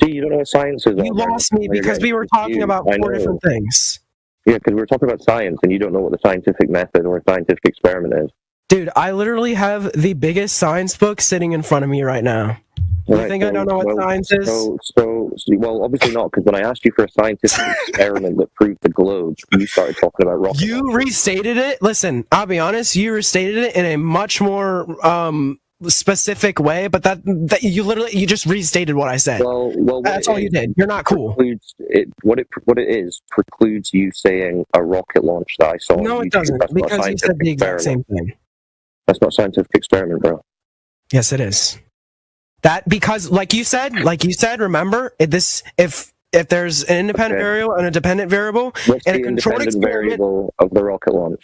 See, you don't know what science is. You lost me because we were talking about 4 different things. Yeah, because we're talking about science, and you don't know what the scientific method or scientific experiment is. Dude, I literally have the biggest science book sitting in front of me right now. You think I don't know what science is? Well, obviously not, because when I asked you for a scientific experiment that proved the globe, you started talking about rocket. You restated it. Listen, I'll be honest. You restated it in a much more specific way, but that you just restated what I said. Well, that's all you did. You're not cool. What it is precludes you saying a rocket launch that I saw. No, it doesn't, because you said the exact same thing. That's not a scientific experiment, bro. Yes, it is. That because, like you said, remember if there's an independent variable and a dependent variable and a controlled variable of the rocket launch.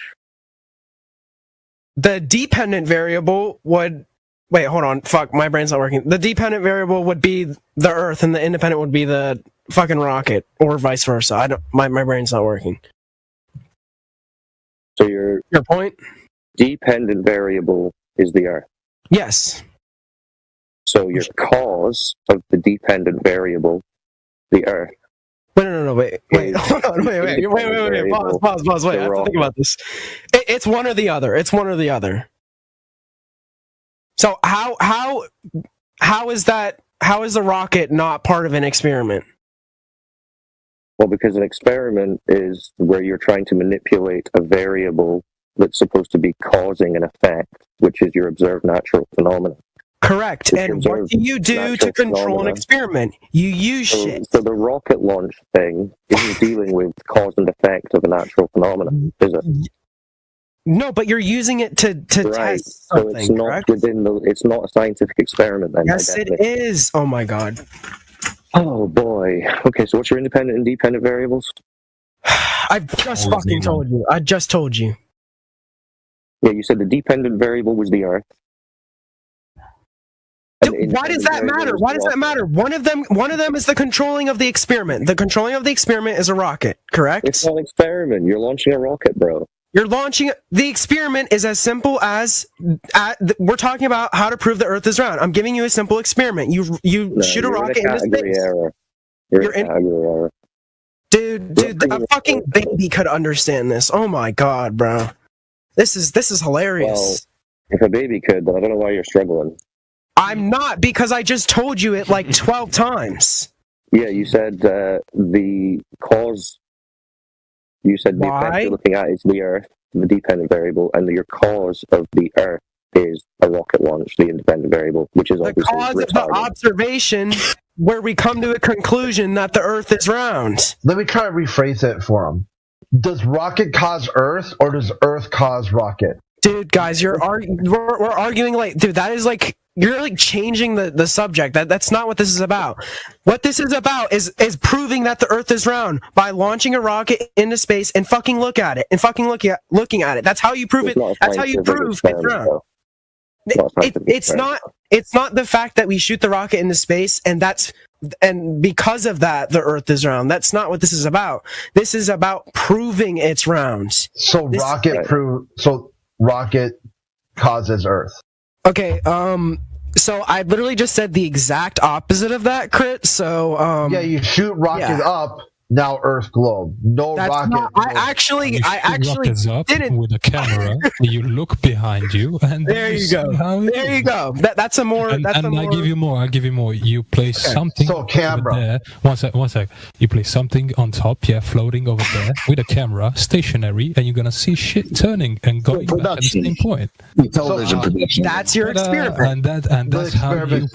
The dependent variable would. Wait, hold on. Fuck, my brain's not working. The dependent variable would be the Earth, and the independent would be the fucking rocket, or vice versa. My brain's not working. So your point? dependent variable is the Earth. Yes. So your cause of the dependent variable, the Earth. No, wait. Hold on, wait. Pause, wait. I have to think about this. It's one or the other. So how is that? How is the rocket not part of an experiment? Well, because an experiment is where you're trying to manipulate a variable that's supposed to be causing an effect, which is your observed natural phenomenon. Correct. And what do you do to control an experiment? You use shit. So the rocket launch thing isn't dealing with cause and effect of a natural phenomenon, is it? No, but you're using it to test something. So it's not correct? it's not a scientific experiment then. Yes, it is. Oh my god. Oh boy. Okay, so what's your independent and dependent variables? I've just fucking told you. I just told you. Yeah, you said the dependent variable was the Earth. Dude, why does that matter? Why does that matter? One of them is the controlling of the experiment. The controlling of the experiment is a rocket, correct? It's not an experiment. You're launching a rocket, bro. You're launching the experiment is as simple as we're talking about how to prove the Earth is round. I'm giving you a simple experiment. You shoot a rocket into space. You're in category error. Dude, a fucking baby could understand this. Oh my god, bro. This is hilarious. Well, if a baby could, then I don't know why you're struggling. I'm not, because I just told you it like 12 times. Yeah, you said the cause. You said the effect you're looking at is the Earth, the dependent variable, and your cause of the Earth is a rocket launch, the independent variable, which is obviously the cause of the observation where we come to a conclusion that the Earth is round. Let me try to rephrase it for him. Does rocket cause Earth, or does Earth cause rocket? Dude, guys, we're arguing like, dude, that is like, you're like changing the subject. That's not what this is about. What this is about is proving that the Earth is round by launching a rocket into space and fucking looking at it. That's how you prove it. That's how you prove it's round. It's not the fact that we shoot the rocket into space and because of that the Earth is round. That's not what this is about. This is about proving it's round. So rocket causes Earth. Okay, so I literally just said the exact opposite of that, Crit. So yeah, you shoot rocket up, now Earth globe. No rocket. I actually didn't with a camera. You look behind you, and there you go. There you go. That's a more. I give you more. You place something. So camera. There. One sec. You place something on top, floating over there with a camera, stationary, and you're gonna see shit turning and going back at the same point. Television production. That's your experiment. And that's how you.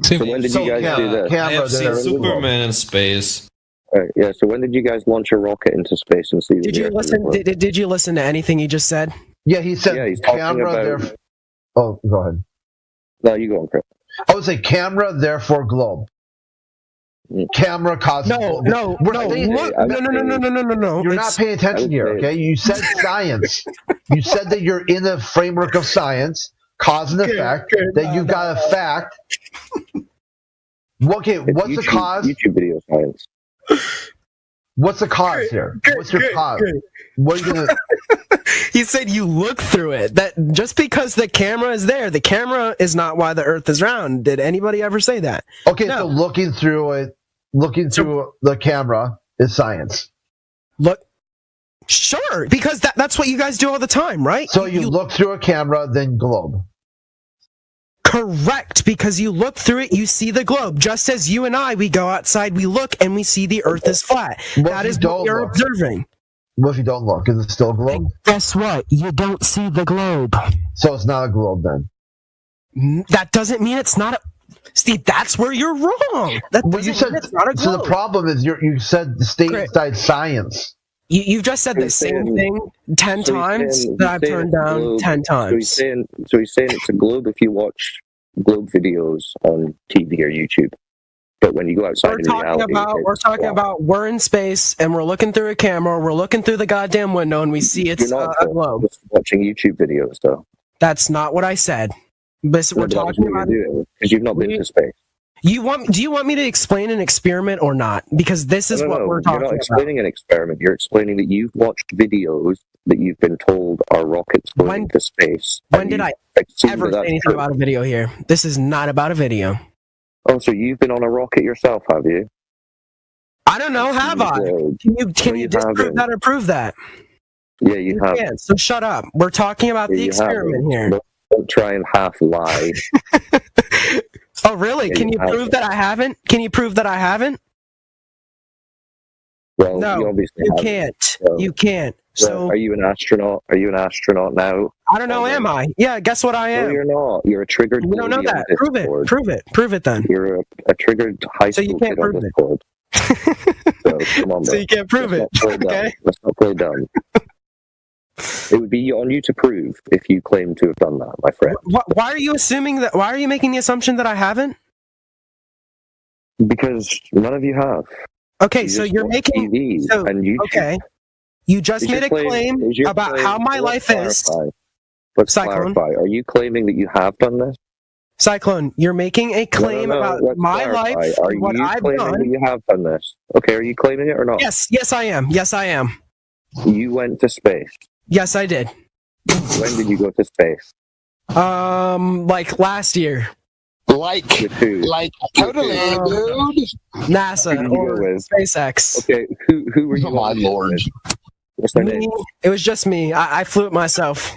So when did you guys do this? I have seen Superman in space. Yeah. So when did you guys launch a rocket into space and see? Did you listen to anything he just said? Yeah, he said. Yeah, he's camera. about... Oh, go ahead. No, you go on, Chris. I would say camera, therefore globe. Camera causes. No. You're not paying attention here. Okay, you said science. You said that you're in the framework of science. Cause and effect, that you got a fact. Okay, what's the cause? YouTube video science. What's the cause here? What's your cause? What are you gonna... He said you look through it. That just because the camera is there, the camera is not why the Earth is round. Did anybody ever say that? Okay, no. So looking through the camera is science. Sure, because that's what you guys do all the time, right? So you look through a camera, then globe. Correct, because you look through it, you see the globe. Just as you and I, we go outside, we look, and we see the Earth is flat. That is what you're observing. What if you don't look? Is it still a globe? And guess what? You don't see the globe. So it's not a globe then? That doesn't mean it's not a... Steve, that's where you're wrong. That doesn't mean it's not a globe. So the problem is you said stay inside science. You've just said the same thing 10 times that I've turned down 10 times. So he's saying it's a globe if you watch globe videos on TV or YouTube. But when you go outside we're in space and we're looking through a camera, we're looking through the goddamn window and we see it's a globe. Just watching YouTube videos, though. That's not what I said. But we're talking about because you've not been to space. Do you want me to explain an experiment or not? Because this is what we're talking about. You're not explaining an experiment. You're explaining that you've watched videos that you've been told are rockets going into space. When did I ever say anything about a video here? This is not about a video. Oh, so you've been on a rocket yourself, have you? I don't know, have I? Can you disprove that or prove that? Yeah, you have. Yeah, so shut up. We're talking about the experiment here. Don't try and half lie. Oh, really? Can you prove that I haven't? Can you prove that I haven't? Well, no, you can't. So. You can't. So, are you an astronaut? Are you an astronaut now? I don't know. Am I? Yeah, guess what I am. No, you're not. You're a triggered. You don't know that. Prove it. Prove it. Prove it then. You're a triggered high school kid on Discord. So come on, so you can't prove it. Okay. Let's not play dumb. It would be on you to prove if you claim to have done that, my friend. Why are you assuming that? Why are you making the assumption that I haven't? Because none of you have. Okay, so you're making TV and YouTube. Okay. You just made a claim about how my life is. Let's clarify. Are you claiming that you have done this? Cyclone, you're making a claim about my life, what I've done. That you have done this? Okay, are you claiming it or not? Yes, I am. Yes, I am. You went to space. Yes, I did. When did you go to space? Like last year. Like totally, dude. NASA or SpaceX. Okay, who were you? Oh my lord. What's their name? It was just me. I flew it myself.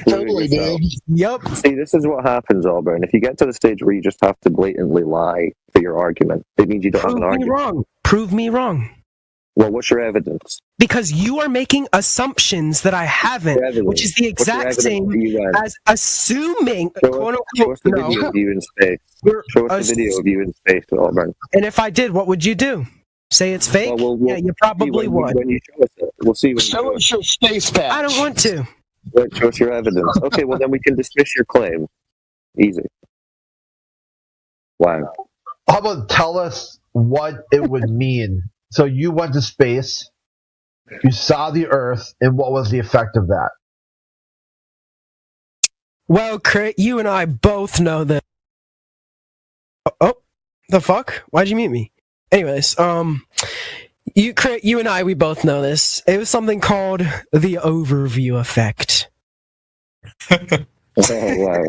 Totally, dude. Yep. See, this is what happens, Auburn. If you get to the stage where you just have to blatantly lie for your argument, it means you don't have an argument. Prove me wrong. Well, what's your evidence? Because you are making assumptions that I haven't, which is the exact same as assuming. Show us the video of you in space. Show us the video of you in space, Auburn. And if I did, what would you do? Say it's fake? Yeah, you probably would. When you show us it, we'll see. Show us your space patch. I don't want to. Show us your evidence. Okay, well then we can dismiss your claim. Easy. Wow. How about tell us what it would mean? So you went to space, you saw the Earth, and what was the effect of that? Well, Crit, you and I both know that. Oh, the fuck? Why'd you mute me? Anyways, you and I, we both know this. It was something called the overview effect. Oh, wow.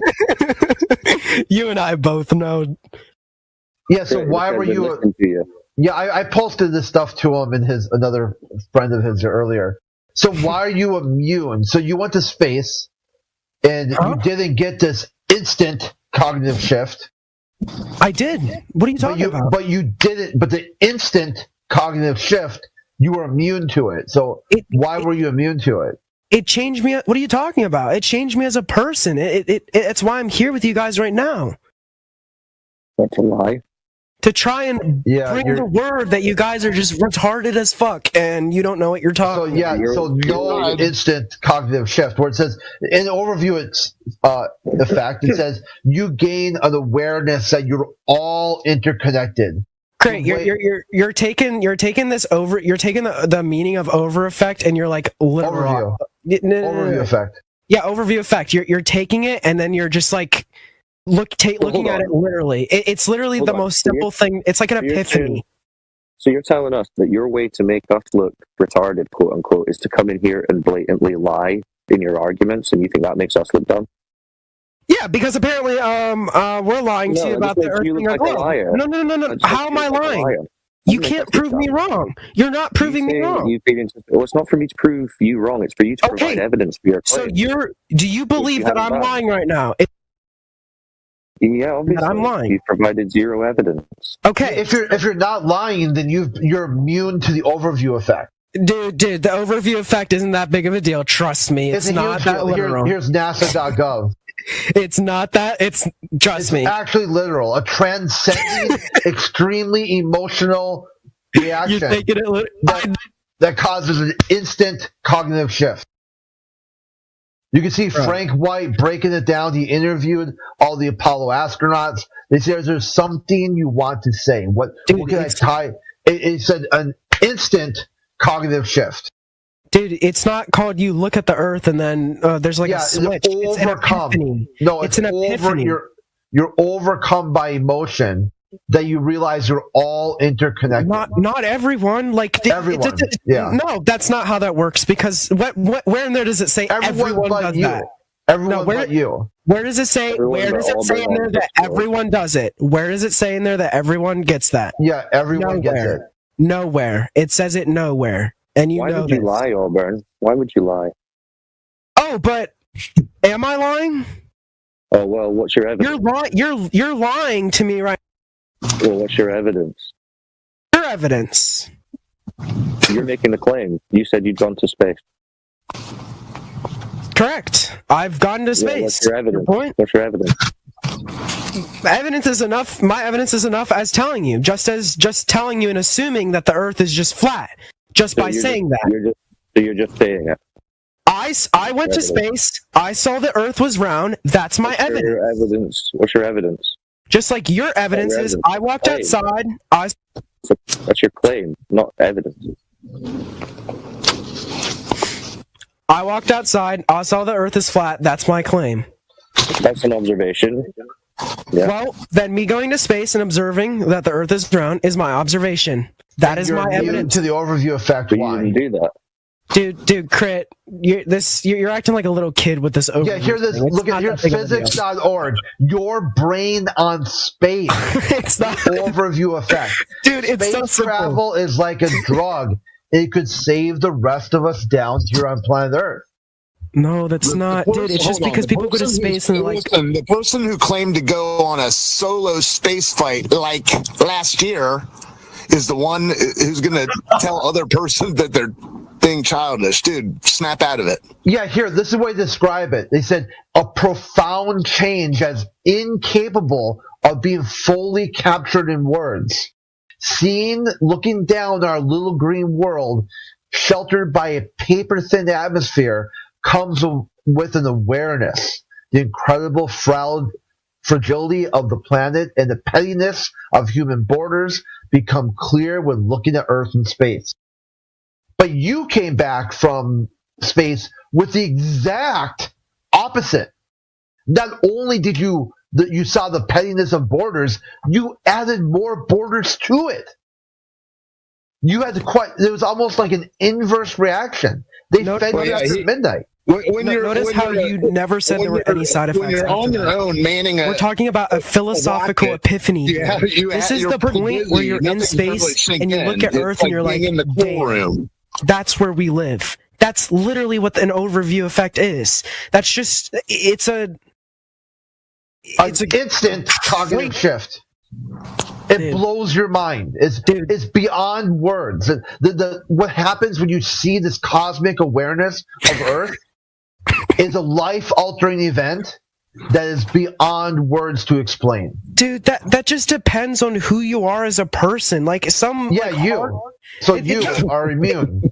You and I both know. Yeah, so why were you... Yeah, I posted this stuff to him and another friend of his earlier. So why are you immune? So you went to space and you didn't get this instant cognitive shift. I did. What are you talking about? But you didn't. But the instant cognitive shift, you were immune to it. So why were you immune to it? It changed me. What are you talking about? It changed me as a person. It's why I'm here with you guys right now. That's a lie. To try and bring the word that you guys are just retarded as fuck and you don't know what you're talking about. So no instant cognitive shift. Where it says in the overview, it's the fact it says you gain an awareness that you're all interconnected. Great, you're taking this over. You're taking the meaning of over effect and you're like literal overview effect. Yeah, overview effect. You're taking it and then you're just like. Looking at it literally. It's literally the most simple thing. It's like an epiphany. So you're telling us that your way to make us look retarded, quote unquote, is to come in here and blatantly lie in your arguments, and you think that makes us look dumb? Yeah, because apparently we're lying to you about the Earth being a globe. No. How am I lying? You can't prove me wrong. You're not proving me wrong. Well, it's not for me to prove you wrong. It's for you to provide evidence for your claim. So do you believe that I'm lying right now? Yeah, obviously. I'm lying. You've provided zero evidence. Okay. If you're not lying, then you're immune to the overview effect. Dude, the overview effect isn't that big of a deal. Trust me, it's not that literal. Here's NASA.gov. It's not that. Trust me. Actually literal. A transcending, extremely emotional reaction. You're taking it that causes an instant cognitive shift. You can see Frank White breaking it down. He interviewed all the Apollo astronauts. They said, "There's something you want to say. What can I tie?" It said an instant cognitive shift. Dude, it's not called you look at the Earth and then there's like a switch. It's an epiphany. No, it's an epiphany. You're overcome by emotion, that you realize you're all interconnected. Not everyone. Like everyone. No, that's not how that works. Because where in there does it say everyone does that? Everyone but you. Where does it say? Where does it say in there that everyone does it? Where does it say in there that everyone gets that? Yeah, everyone gets it. Nowhere. It says it nowhere. And you Why know would you this. lie, Auburn? Why would you lie? Oh, but am I lying? Oh well, what's your evidence? You're lying to me right. Well, what's your evidence? Your evidence. You're making a claim. You said you'd gone to space. Correct. I've gone to space. What's your evidence? Point? What's your evidence? Evidence is enough. My evidence is enough as telling you, just telling you and assuming that the Earth is just flat, just by saying that. You're just saying it. I went to space. I saw the Earth was round. That's my evidence. What's your evidence? Just like your evidence is, I walked outside. That's your claim, not evidence. I walked outside. I saw the Earth is flat. That's my claim. That's an observation. Yeah. Well, then me going to space and observing that the Earth is round is my observation. That is my evidence. To the overview effect. Why? You didn't do that. Dude, Crit, you're acting like a little kid with this overview. Yeah, hear this. Look at here's physics.org. Your brain on space. It's not overview effect. Dude, it's space so simple. travel is like a drug. It could save the rest of us down here on planet Earth. No, that's not, dude. It's just because people go to space and like. The person who claimed to go on a solo space flight like last year is the one who's going to tell other persons that they're being childish. Dude, snap out of it. Yeah, here, this is the way they describe it. They said a profound change as incapable of being fully captured in words. Looking down our little green world, sheltered by a paper-thin atmosphere, comes with an awareness. The incredible fragility of the planet and the pettiness of human borders become clear when looking at Earth and space. But you came back from space with the exact opposite. Not only did you saw the pettiness of borders, you added more borders to it. You had to there was almost like an inverse reaction. They fed you after midnight. Notice how you never said there were any side effects. When you're on your own, manning we're talking about a philosophical epiphany. This is the point where you're in space and you look at Earth and you're like, in the cool room. That's where we live. That's literally what an overview effect is. That's just it's an instant cognitive shift. It blows your mind. It's beyond words. What happens when you see this cosmic awareness of Earth is a life-altering event that is beyond words to explain. Dude, that just depends on who you are as a person. Like you are immune.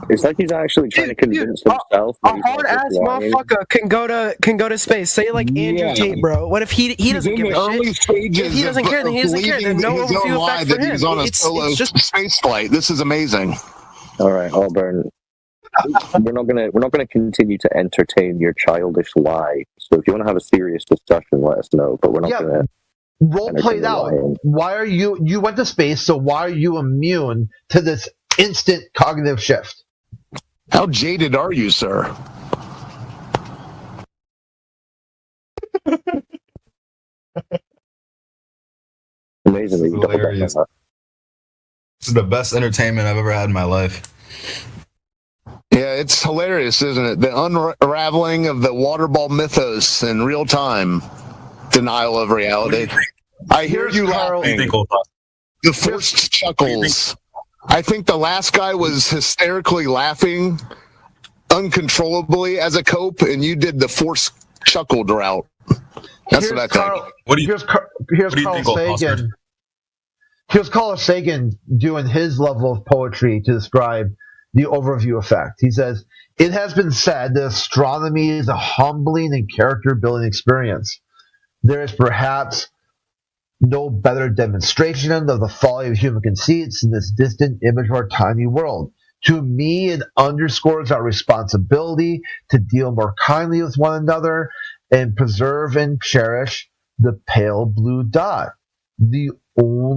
It's like he's actually trying to convince himself. A hard ass motherfucker can go to space. Say like Andrew Tate, bro. What if he doesn't give a shit? If he doesn't care, then he doesn't care. Then no overview effect for him. He's on a solo space flight. This is amazing. All right, Auburn. We're not gonna continue to entertain your childish lie. So if you want to have a serious discussion, let us know. But we're not gonna role play it out. Why are you went to space? So why are you immune to this instant cognitive shift? How jaded are you, sir? Amazing. Hilarious. This is the best entertainment I've ever had in my life. Yeah, it's hilarious, isn't it? The unraveling of the waterball mythos in real time. Denial of reality. I hear you laughing. The forced chuckles. I think the last guy was hysterically laughing uncontrollably as a cope, and you did the forced chuckle route. That's what I think. Here's Carl Sagan. Here's Carl Sagan doing his level of poetry to describe the overview effect. He says, "It has been said that astronomy is a humbling and character-building experience. There is perhaps no better demonstration of the folly of human conceits in this distant image of our tiny world. To me, it underscores our responsibility to deal more kindly with one another and preserve and cherish the pale blue dot. The only